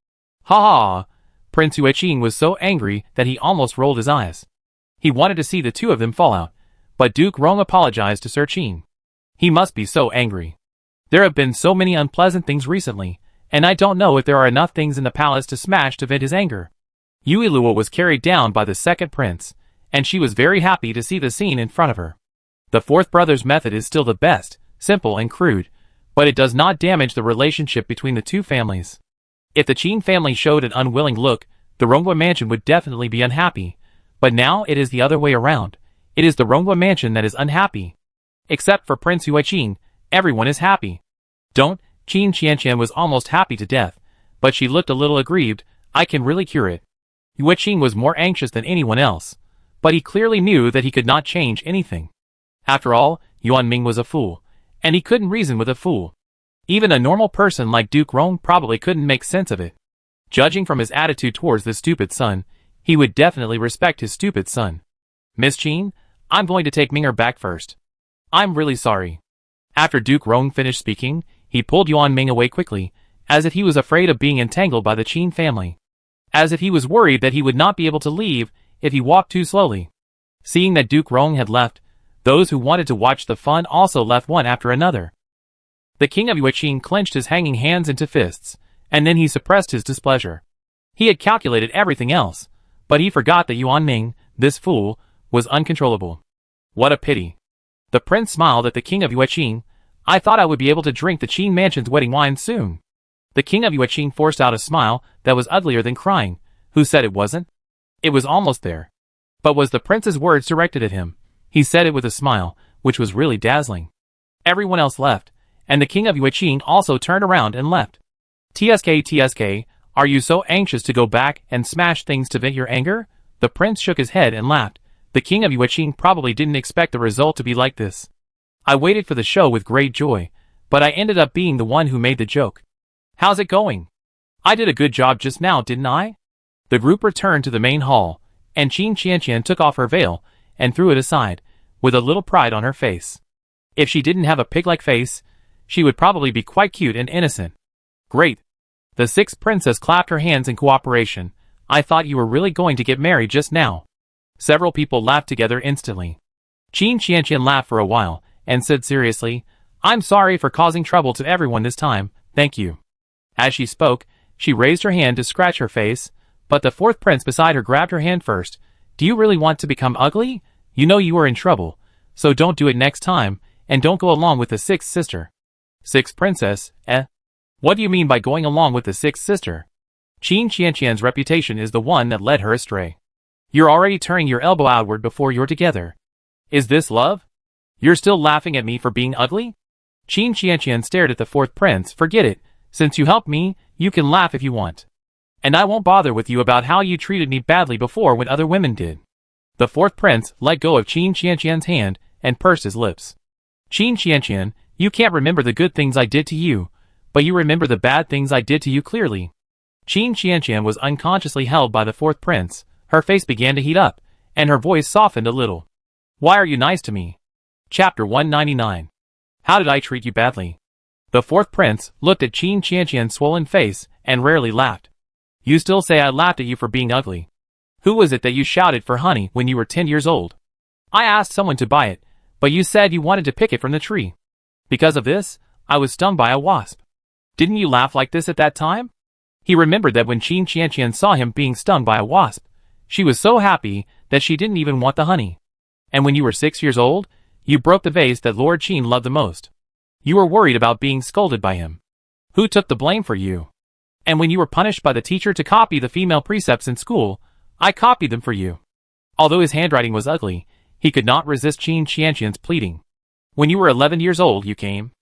A: Ha ha! Prince Yue Qing was so angry that he almost rolled his eyes. He wanted to see the two of them fall out, but Duke Rong apologized to Sir Qin. He must be so angry. There have been so many unpleasant things recently, and I don't know if there are enough things in the palace to smash to vent his anger. Yue Luo was carried down by the second prince, and she was very happy to see the scene in front of her. The fourth brother's method is still the best, simple and crude, but it does not damage the relationship between the two families. If the Qin family showed an unwilling look, the Ronggua mansion would definitely be unhappy, but now it is the other way around. It is the Ronggua mansion that is unhappy. Except for Prince Yue Qing, everyone is happy. Don't, Qin Qianqian was almost happy to death, but she looked a little aggrieved. I can really cure it. Yue Qing was more anxious than anyone else, but he clearly knew that he could not change anything. After all, Yuan Ming was a fool, and he couldn't reason with a fool. Even a normal person like Duke Rong probably couldn't make sense of it. Judging from his attitude towards this stupid son, he would definitely respect his stupid son. Miss Qin, I'm going to take Minger back first. I'm really sorry. After Duke Rong finished speaking, he pulled Yuan Ming away quickly, as if he was afraid of being entangled by the Qin family. As if he was worried that he would not be able to leave if he walked too slowly. Seeing that Duke Rong had left, those who wanted to watch the fun also left one after another. The king of Yueqing clenched his hanging hands into fists, and then he suppressed his displeasure. He had calculated everything else, but he forgot that Yuan Ming, this fool, was uncontrollable. What a pity. The prince smiled at the king of Yueqing. I thought I would be able to drink the Qin mansion's wedding wine soon. The king of Yueqing forced out a smile that was uglier than crying. Who said it wasn't? It was almost there. But was the prince's words directed at him? He said it with a smile, which was really dazzling. Everyone else left, and the king of Yueqing also turned around and left. TSK, are you so anxious to go back and smash things to vent your anger? The prince shook his head and laughed. The king of Yueqing probably didn't expect the result to be like this. I waited for the show with great joy, but I ended up being the one who made the joke. How's it going? I did a good job just now, didn't I? The group returned to the main hall, and Qin Qianqian took off her veil and threw it aside, with a little pride on her face. If she didn't have a pig-like face, she would probably be quite cute and innocent. Great. The sixth princess clapped her hands in cooperation. I thought you were really going to get married just now. Several people laughed together instantly. Qin Qianqian laughed for a while, and said seriously, I'm sorry for causing trouble to everyone this time, thank you. As she spoke, she raised her hand to scratch her face, but the fourth prince beside her grabbed her hand first. Do you really want to become ugly? You know you are in trouble, so don't do it next time, and don't go along with the sixth sister. Sixth princess, eh? What do you mean by going along with the sixth sister? Qin Qianqian's reputation is the one that led her astray. You're already turning your elbow outward before you're together. Is this love? You're still laughing at me for being ugly? Qin Qianqian stared at the fourth prince. Forget it. Since you helped me, you can laugh if you want. And I won't bother with you about how you treated me badly before when other women did. The fourth prince let go of Qin Qianqian's hand and pursed his lips. Qin Qianqian, you can't remember the good things I did to you, but you remember the bad things I did to you clearly. Qin Qianqian was unconsciously held by the fourth prince. Her face began to heat up, and her voice softened a little. Why are you nice to me? Chapter 199. How did I treat you badly? The fourth prince looked at Qin Qianqian's swollen face and rarely laughed. You still say I laughed at you for being ugly. Who was it that you shouted for honey when you were 10 years old? I asked someone to buy it, but you said you wanted to pick it from the tree. Because of this, I was stung by a wasp. Didn't you laugh like this at that time? He remembered that when Qin Qianqian saw him being stung by a wasp, she was so happy that she didn't even want the honey. And when you were 6 years old, you broke the vase that Lord Qin loved the most. You were worried about being scolded by him. Who took the blame for you? And when you were punished by the teacher to copy the female precepts in school, I copied them for you. Although his handwriting was ugly, he could not resist Qin Qianqian's pleading. When you were 11 years old, you came.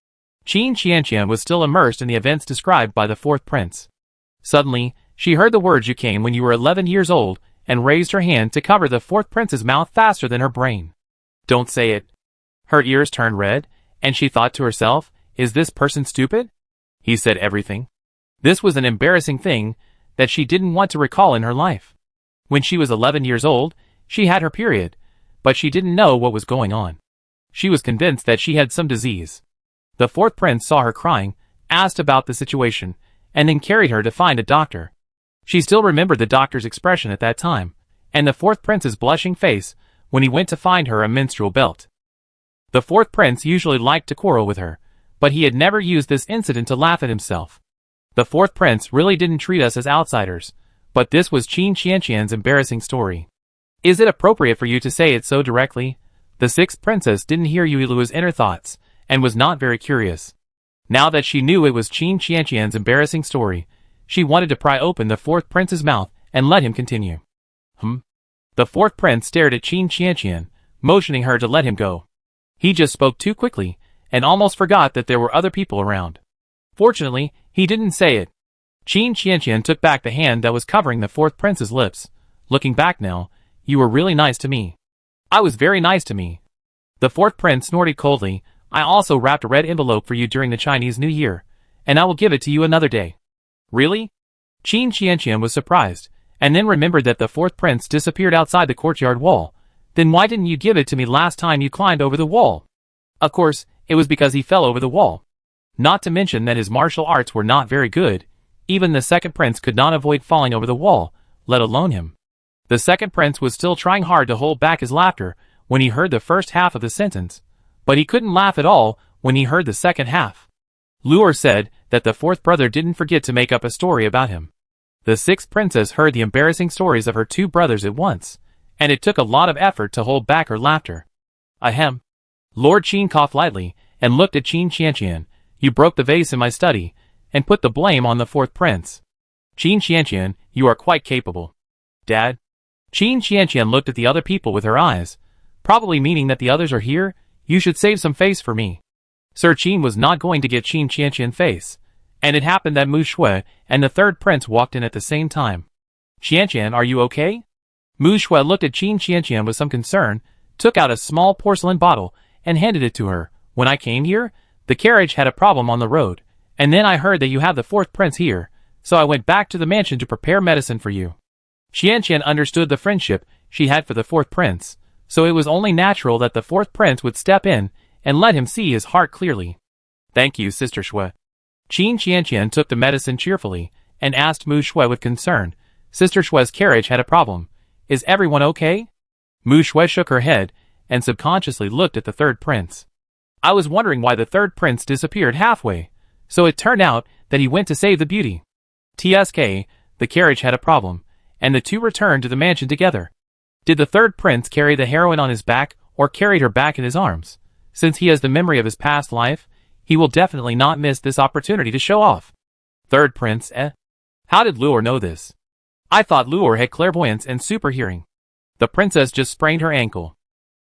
A: Qin Qianqian was still immersed in the events described by the fourth prince. Suddenly, she heard the words you came when you were 11 years old and raised her hand to cover the fourth prince's mouth faster than her brain. Don't say it. Her ears turned red, and she thought to herself, is this person stupid? He said everything. This was an embarrassing thing that she didn't want to recall in her life. When she was 11 years old, she had her period, but she didn't know what was going on. She was convinced that she had some disease. The fourth prince saw her crying, asked about the situation, and then carried her to find a doctor. She still remembered the doctor's expression at that time, and the fourth prince's blushing face when he went to find her a menstrual belt. The fourth prince usually liked to quarrel with her, but he had never used this incident to laugh at himself. The fourth prince really didn't treat us as outsiders, but this was Qin Qianqian's embarrassing story. Is it appropriate for you to say it so directly? The sixth princess didn't hear Yuilu's inner thoughts, and was not very curious. Now that she knew it was Qin Qianqian's embarrassing story, she wanted to pry open the fourth prince's mouth and let him continue. The fourth prince stared at Qin Qianqian, motioning her to let him go. He just spoke too quickly, and almost forgot that there were other people around. Fortunately, he didn't say it. Qin Qianqian took back the hand that was covering the fourth prince's lips. Looking back now, you were really nice to me. I was very nice to me. The fourth prince snorted coldly. I also wrapped a red envelope for you during the Chinese New Year, and I will give it to you another day. Really? Qin Qianqian was surprised, and then remembered that the fourth prince disappeared outside the courtyard wall. Then why didn't you give it to me last time you climbed over the wall? Of course, it was because he fell over the wall. Not to mention that his martial arts were not very good. Even the second prince could not avoid falling over the wall, let alone him. The second prince was still trying hard to hold back his laughter when he heard the first half of the sentence, but he couldn't laugh at all when he heard the second half. Luor said that the fourth brother didn't forget to make up a story about him. The sixth princess heard the embarrassing stories of her two brothers at once, and it took a lot of effort to hold back her laughter. Ahem. Lord Qin coughed lightly and looked at Qin Qianqian. You broke the vase in my study, and put the blame on the fourth prince. Qin Qianqian, you are quite capable. Dad? Qin Qianqian looked at the other people with her eyes, probably meaning that the others are here. You should save some face for me. Sir Qin was not going to get Qin Qianqian face, and it happened that Mu Shui and the third prince walked in at the same time. Qianqian, are you okay? Mu Shui looked at Qin Qianqian with some concern, took out a small porcelain bottle, and handed it to her. When I came here, the carriage had a problem on the road, and then I heard that you have the fourth prince here, so I went back to the mansion to prepare medicine for you. Qianqian understood the friendship she had for the fourth prince, so it was only natural that the fourth prince would step in and let him see his heart clearly. Thank you, Sister Shui. Qin Qianqian took the medicine cheerfully and asked Mu Shui with concern. Sister Shui's carriage had a problem. Is everyone okay? Mu Shui shook her head and subconsciously looked at the third prince. I was wondering why the third prince disappeared halfway, so it turned out that he went to save the beauty. TSK, the carriage had a problem, and the two returned to the mansion together. Did the third prince carry the heroine on his back or carried her back in his arms? Since he has the memory of his past life, he will definitely not miss this opportunity to show off. Third prince, eh? How did Luor know this? I thought Luor had clairvoyance and super hearing. The princess just sprained her ankle.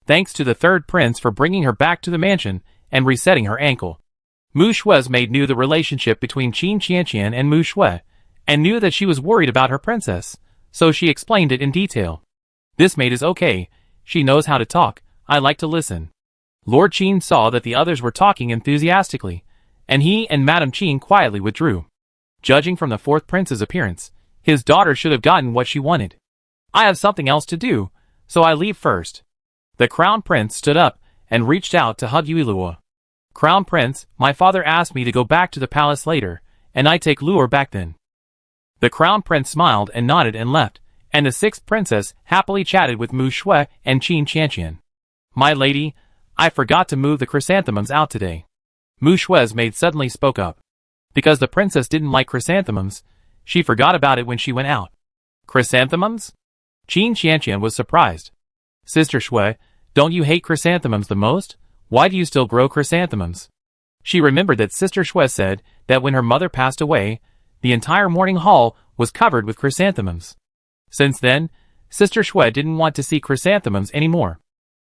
A: Thanks to the third prince for bringing her back to the mansion and resetting her ankle. Mu Shui's maid knew the relationship between Qin Qianqian and Mu Shui, and knew that she was worried about her princess, so she explained it in detail. This maid is okay, she knows how to talk, I like to listen. Lord Qin saw that the others were talking enthusiastically, and he and Madame Qin quietly withdrew. Judging from the fourth prince's appearance, his daughter should have gotten what she wanted. I have something else to do, so I leave first. The crown prince stood up and reached out to hug Luor. Crown prince, my father asked me to go back to the palace later, and I take Luor back then. The crown prince smiled and nodded and left, and the sixth princess happily chatted with Mu Shui and Qin Qianqian. My lady, I forgot to move the chrysanthemums out today. Mu Shui's maid suddenly spoke up. Because the princess didn't like chrysanthemums, she forgot about it when she went out. Chrysanthemums? Qin Qianqian was surprised. Sister Shui, don't you hate chrysanthemums the most? Why do you still grow chrysanthemums? She remembered that Sister Shui said that when her mother passed away, the entire morning hall was covered with chrysanthemums. Since then, Sister Shui didn't want to see chrysanthemums anymore.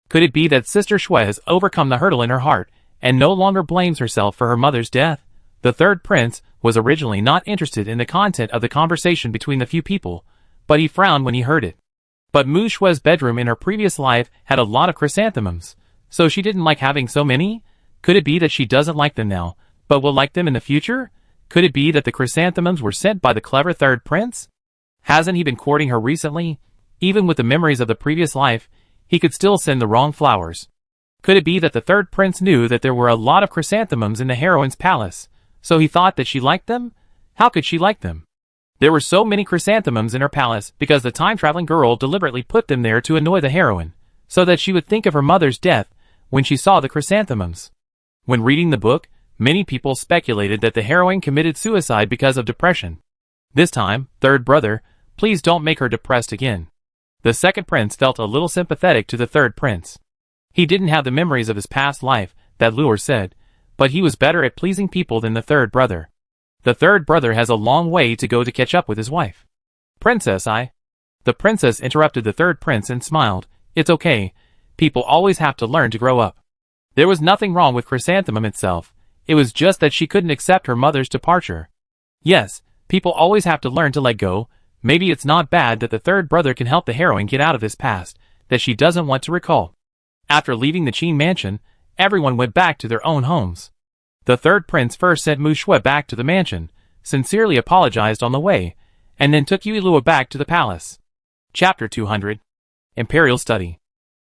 A: Could it be that Sister Shui has overcome the hurdle in her heart and no longer blames herself for her mother's death? The third prince was originally not interested in the content of the conversation between the few people, but he frowned when he heard it. But Mu Shui's bedroom in her previous life had a lot of chrysanthemums, so she didn't like having so many? Could it be that she doesn't like them now, but will like them in the future? Could it be that the chrysanthemums were sent by the clever third prince? Hasn't he been courting her recently? Even with the memories of the previous life, he could still send the wrong flowers. Could it be that the third prince knew that there were a lot of chrysanthemums in the heroine's palace, so he thought that she liked them? How could she like them? There were so many chrysanthemums in her palace because the time-traveling girl deliberately put them there to annoy the heroine, so that she would think of her mother's death when she saw the chrysanthemums. When reading the book, many people speculated that the heroine committed suicide because of depression. This time, third brother, please don't make her depressed again. The second prince felt a little sympathetic to the third prince. He didn't have the memories of his past life, that Luor said, but he was better at pleasing people than the third brother. The third brother has a long way to go to catch up with his wife. Princess, The princess interrupted the third prince and smiled. It's okay. People always have to learn to grow up. There was nothing wrong with Chrysanthemum itself. It was just that she couldn't accept her mother's departure. Yes, people always have to learn to let go. Maybe it's not bad that the third brother can help the heroine get out of this past that she doesn't want to recall. After leaving the Qin mansion, everyone went back to their own homes. The third prince first sent Mu Shui back to the mansion, sincerely apologized on the way, and then took Yui Lua back to the palace. Chapter 200. Imperial Study.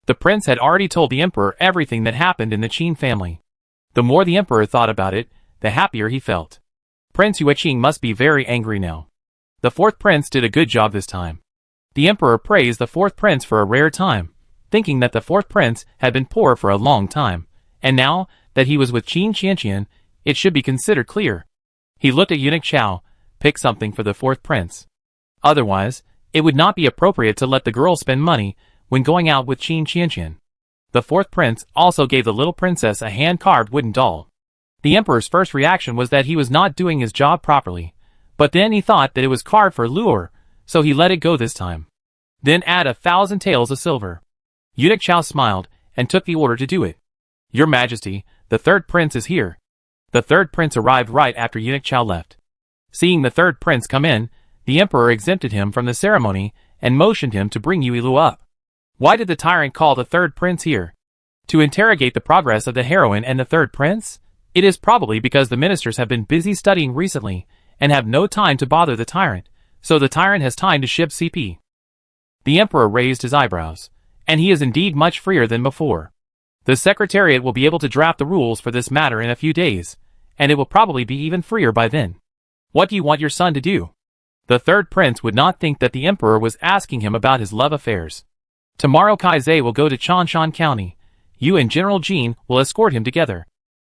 A: The prince had already told the emperor everything that happened in the Qin family. The more the emperor thought about it, the happier he felt. Prince Yueqing must be very angry now. The fourth prince did a good job this time. The emperor praised the fourth prince for a rare time, thinking that the fourth prince had been poor for a long time, and now that he was with Qin Qianqian, it should be considered clear. He looked at Eunuch Chao, pick something for the fourth prince. Otherwise, it would not be appropriate to let the girl spend money when going out with Qin Qianqian. The fourth prince also gave the little princess a hand-carved wooden doll. The emperor's first reaction was that he was not doing his job properly, but then he thought that it was carved for lure, so he let it go this time. Then add 1,000 taels of silver. Eunuch Chao smiled and took the order to do it. Your Majesty, the third prince is here. The third prince arrived right after Eunuch Chao left. Seeing the third prince come in, the emperor exempted him from the ceremony and motioned him to bring Yue Lu up. Why did the tyrant call the third prince here? To interrogate the progress of the heroine and the third prince? It is probably because the ministers have been busy studying recently and have no time to bother the tyrant, so the tyrant has time to ship CP. The emperor raised his eyebrows, and he is indeed much freer than before. The secretariat will be able to draft the rules for this matter in a few days, and it will probably be even freer by then. What do you want your son to do? The third prince would not think that the emperor was asking him about his love affairs. Tomorrow Kaizai will go to Chanshan County. You and General Jean will escort him together.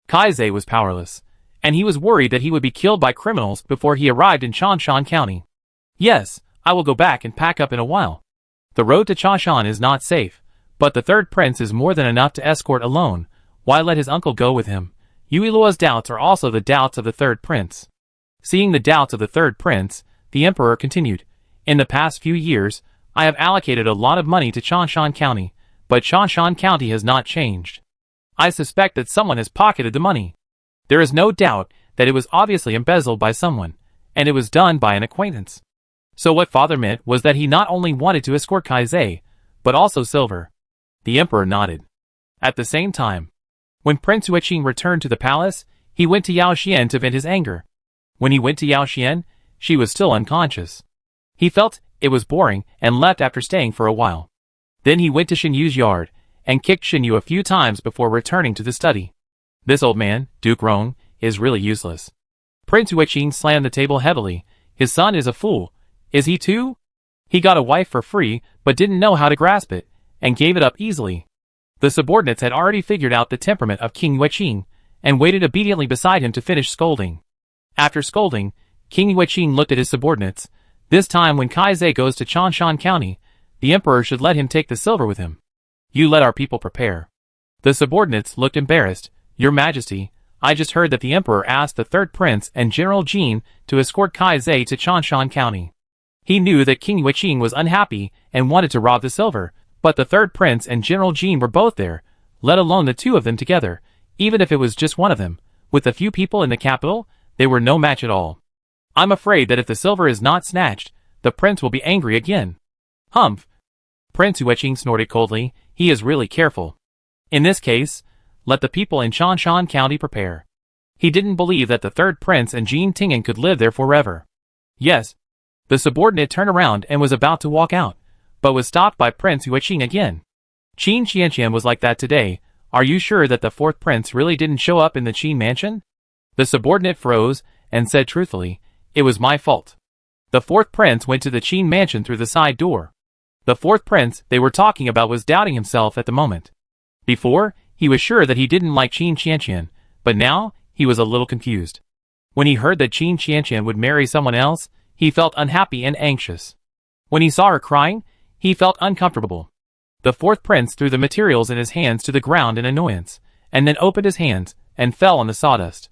A: Kaizai was powerless, and he was worried that he would be killed by criminals before he arrived in Chanshan County. Yes, I will go back and pack up in a while. The road to Chanshan is not safe, but the third prince is more than enough to escort alone. Why let his uncle go with him? Yue Luo's doubts are also the doubts of the third prince. Seeing the doubts of the third prince, the emperor continued, in the past few years, I have allocated a lot of money to Chanshan County, but Chanshan County has not changed. I suspect that someone has pocketed the money. There is no doubt that it was obviously embezzled by someone, and it was done by an acquaintance. So what father meant was that he not only wanted to escort Kaizai, but also silver. The emperor nodded. At the same time, when Prince Yueqing returned to the palace, he went to Yao Xian to vent his anger. When he went to Yao Xian, she was still unconscious. He felt it was boring and left after staying for a while. Then he went to Shen Yu's yard and kicked Shen Yu a few times before returning to the study. This old man, Duke Rong, is really useless. Prince Yueqing slammed the table heavily. His son is a fool. Is he too? He got a wife for free, but didn't know how to grasp it, and gave it up easily. The subordinates had already figured out the temperament of King Yueqing, and waited obediently beside him to finish scolding. After scolding, King Yueqing looked at his subordinates. This time when Kaizai goes to Chanshan County, the emperor should let him take the silver with him. You let our people prepare. The subordinates looked embarrassed. Your Majesty, I just heard that the emperor asked the third prince and General Jean to escort Kaizai to Chanshan County. He knew that King Yueqing was unhappy and wanted to rob the silver, but the third prince and General Jean were both there, let alone the two of them together. Even if it was just one of them, with a few people in the capital, they were no match at all. I'm afraid that if the silver is not snatched, the prince will be angry again. Humph! Prince Yueqing snorted coldly. He is really careful. In this case, let the people in Chanshan County prepare. He didn't believe that the third prince and Jean Tingen could live there forever. Yes. The subordinate turned around and was about to walk out, but was stopped by Prince Yueqing again. Qin Qianqian was like that today. Are you sure that the fourth prince really didn't show up in the Qin mansion? The subordinate froze and said truthfully, it was my fault. The fourth prince went to the Qin mansion through the side door. The fourth prince they were talking about was doubting himself at the moment. Before, he was sure that he didn't like Qin Qianqian, but now, he was a little confused. When he heard that Qin Qianqian would marry someone else, he felt unhappy and anxious. When he saw her crying, he felt uncomfortable. The fourth prince threw the materials in his hands to the ground in annoyance, and then opened his hands, and fell on the sawdust.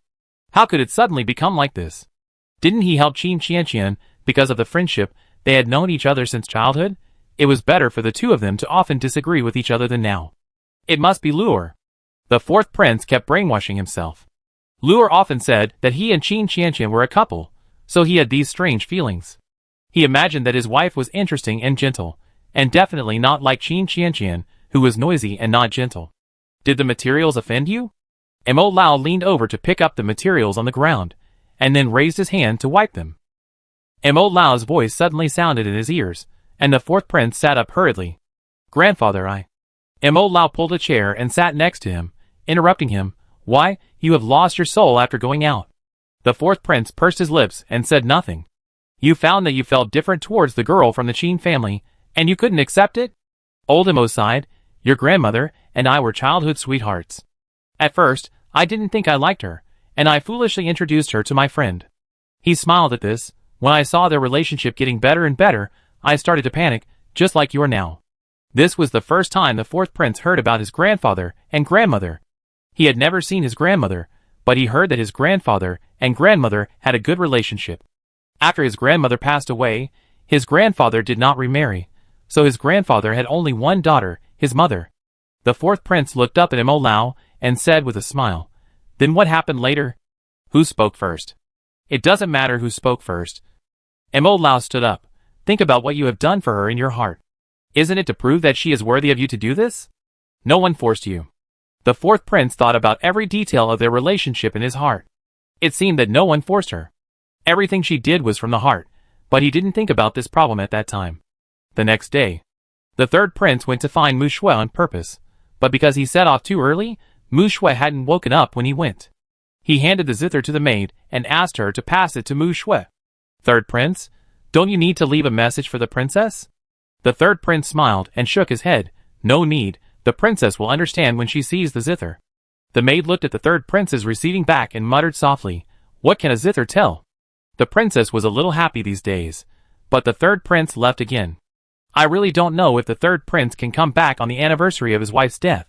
A: How could it suddenly become like this? Didn't he help Qin Qianqian because of the friendship? They had known each other since childhood. It was better for the two of them to often disagree with each other than now. It must be lure. The fourth prince kept brainwashing himself. Lure often said that he and Qin Qianqian were a couple, so he had these strange feelings. He imagined that his wife was interesting and gentle, and definitely not like Qin Qianqian, who was noisy and not gentle. Did the materials offend you? Mo Lao leaned over to pick up the materials on the ground, and then raised his hand to wipe them. Mo Lao's voice suddenly sounded in his ears, and the fourth prince sat up hurriedly. Grandfather, Mo Lao pulled a chair and sat next to him, interrupting him. Why, you have lost your soul after going out. The fourth prince pursed his lips and said nothing. You found that you felt different towards the girl from the Chin family, and you couldn't accept it? Old Emo sighed. Your grandmother and I were childhood sweethearts. At first, I didn't think I liked her, and I foolishly introduced her to my friend. He smiled at this. When I saw their relationship getting better and better, I started to panic, just like you are now. This was the first time the fourth prince heard about his grandfather and grandmother. He had never seen his grandmother, but he heard that his grandfather and grandmother had a good relationship. After his grandmother passed away, his grandfather did not remarry, so his grandfather had only one daughter, his mother. The fourth prince looked up at Emo Lao and said with a smile, Then what happened later? Who spoke first? It doesn't matter who spoke first. Emo Lao stood up. Think about what you have done for her in your heart. Isn't it to prove that she is worthy of you to do this? No one forced you. The fourth prince thought about every detail of their relationship in his heart. It seemed that no one forced her. Everything she did was from the heart, but he didn't think about this problem at that time. The next day, the third prince went to find Mu Shui on purpose, but because he set off too early, Mu Shui hadn't woken up when he went. He handed the zither to the maid and asked her to pass it to Mu Shui. Third prince, don't you need to leave a message for the princess? The third prince smiled and shook his head. No need, the princess will understand when she sees the zither. The maid looked at the third prince's receiving back and muttered softly, What can a zither tell? The princess was a little happy these days, but the third prince left again. I really don't know if the third prince can come back on the anniversary of his wife's death.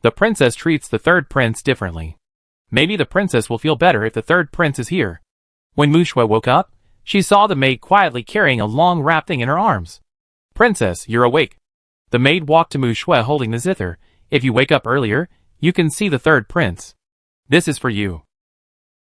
A: The princess treats the third prince differently. Maybe the princess will feel better if the third prince is here. When Mu Shui woke up, she saw the maid quietly carrying a long wrapped thing in her arms. Princess, you're awake. The maid walked to Mu Shui holding the zither. If you wake up earlier, you can see the third prince. This is for you.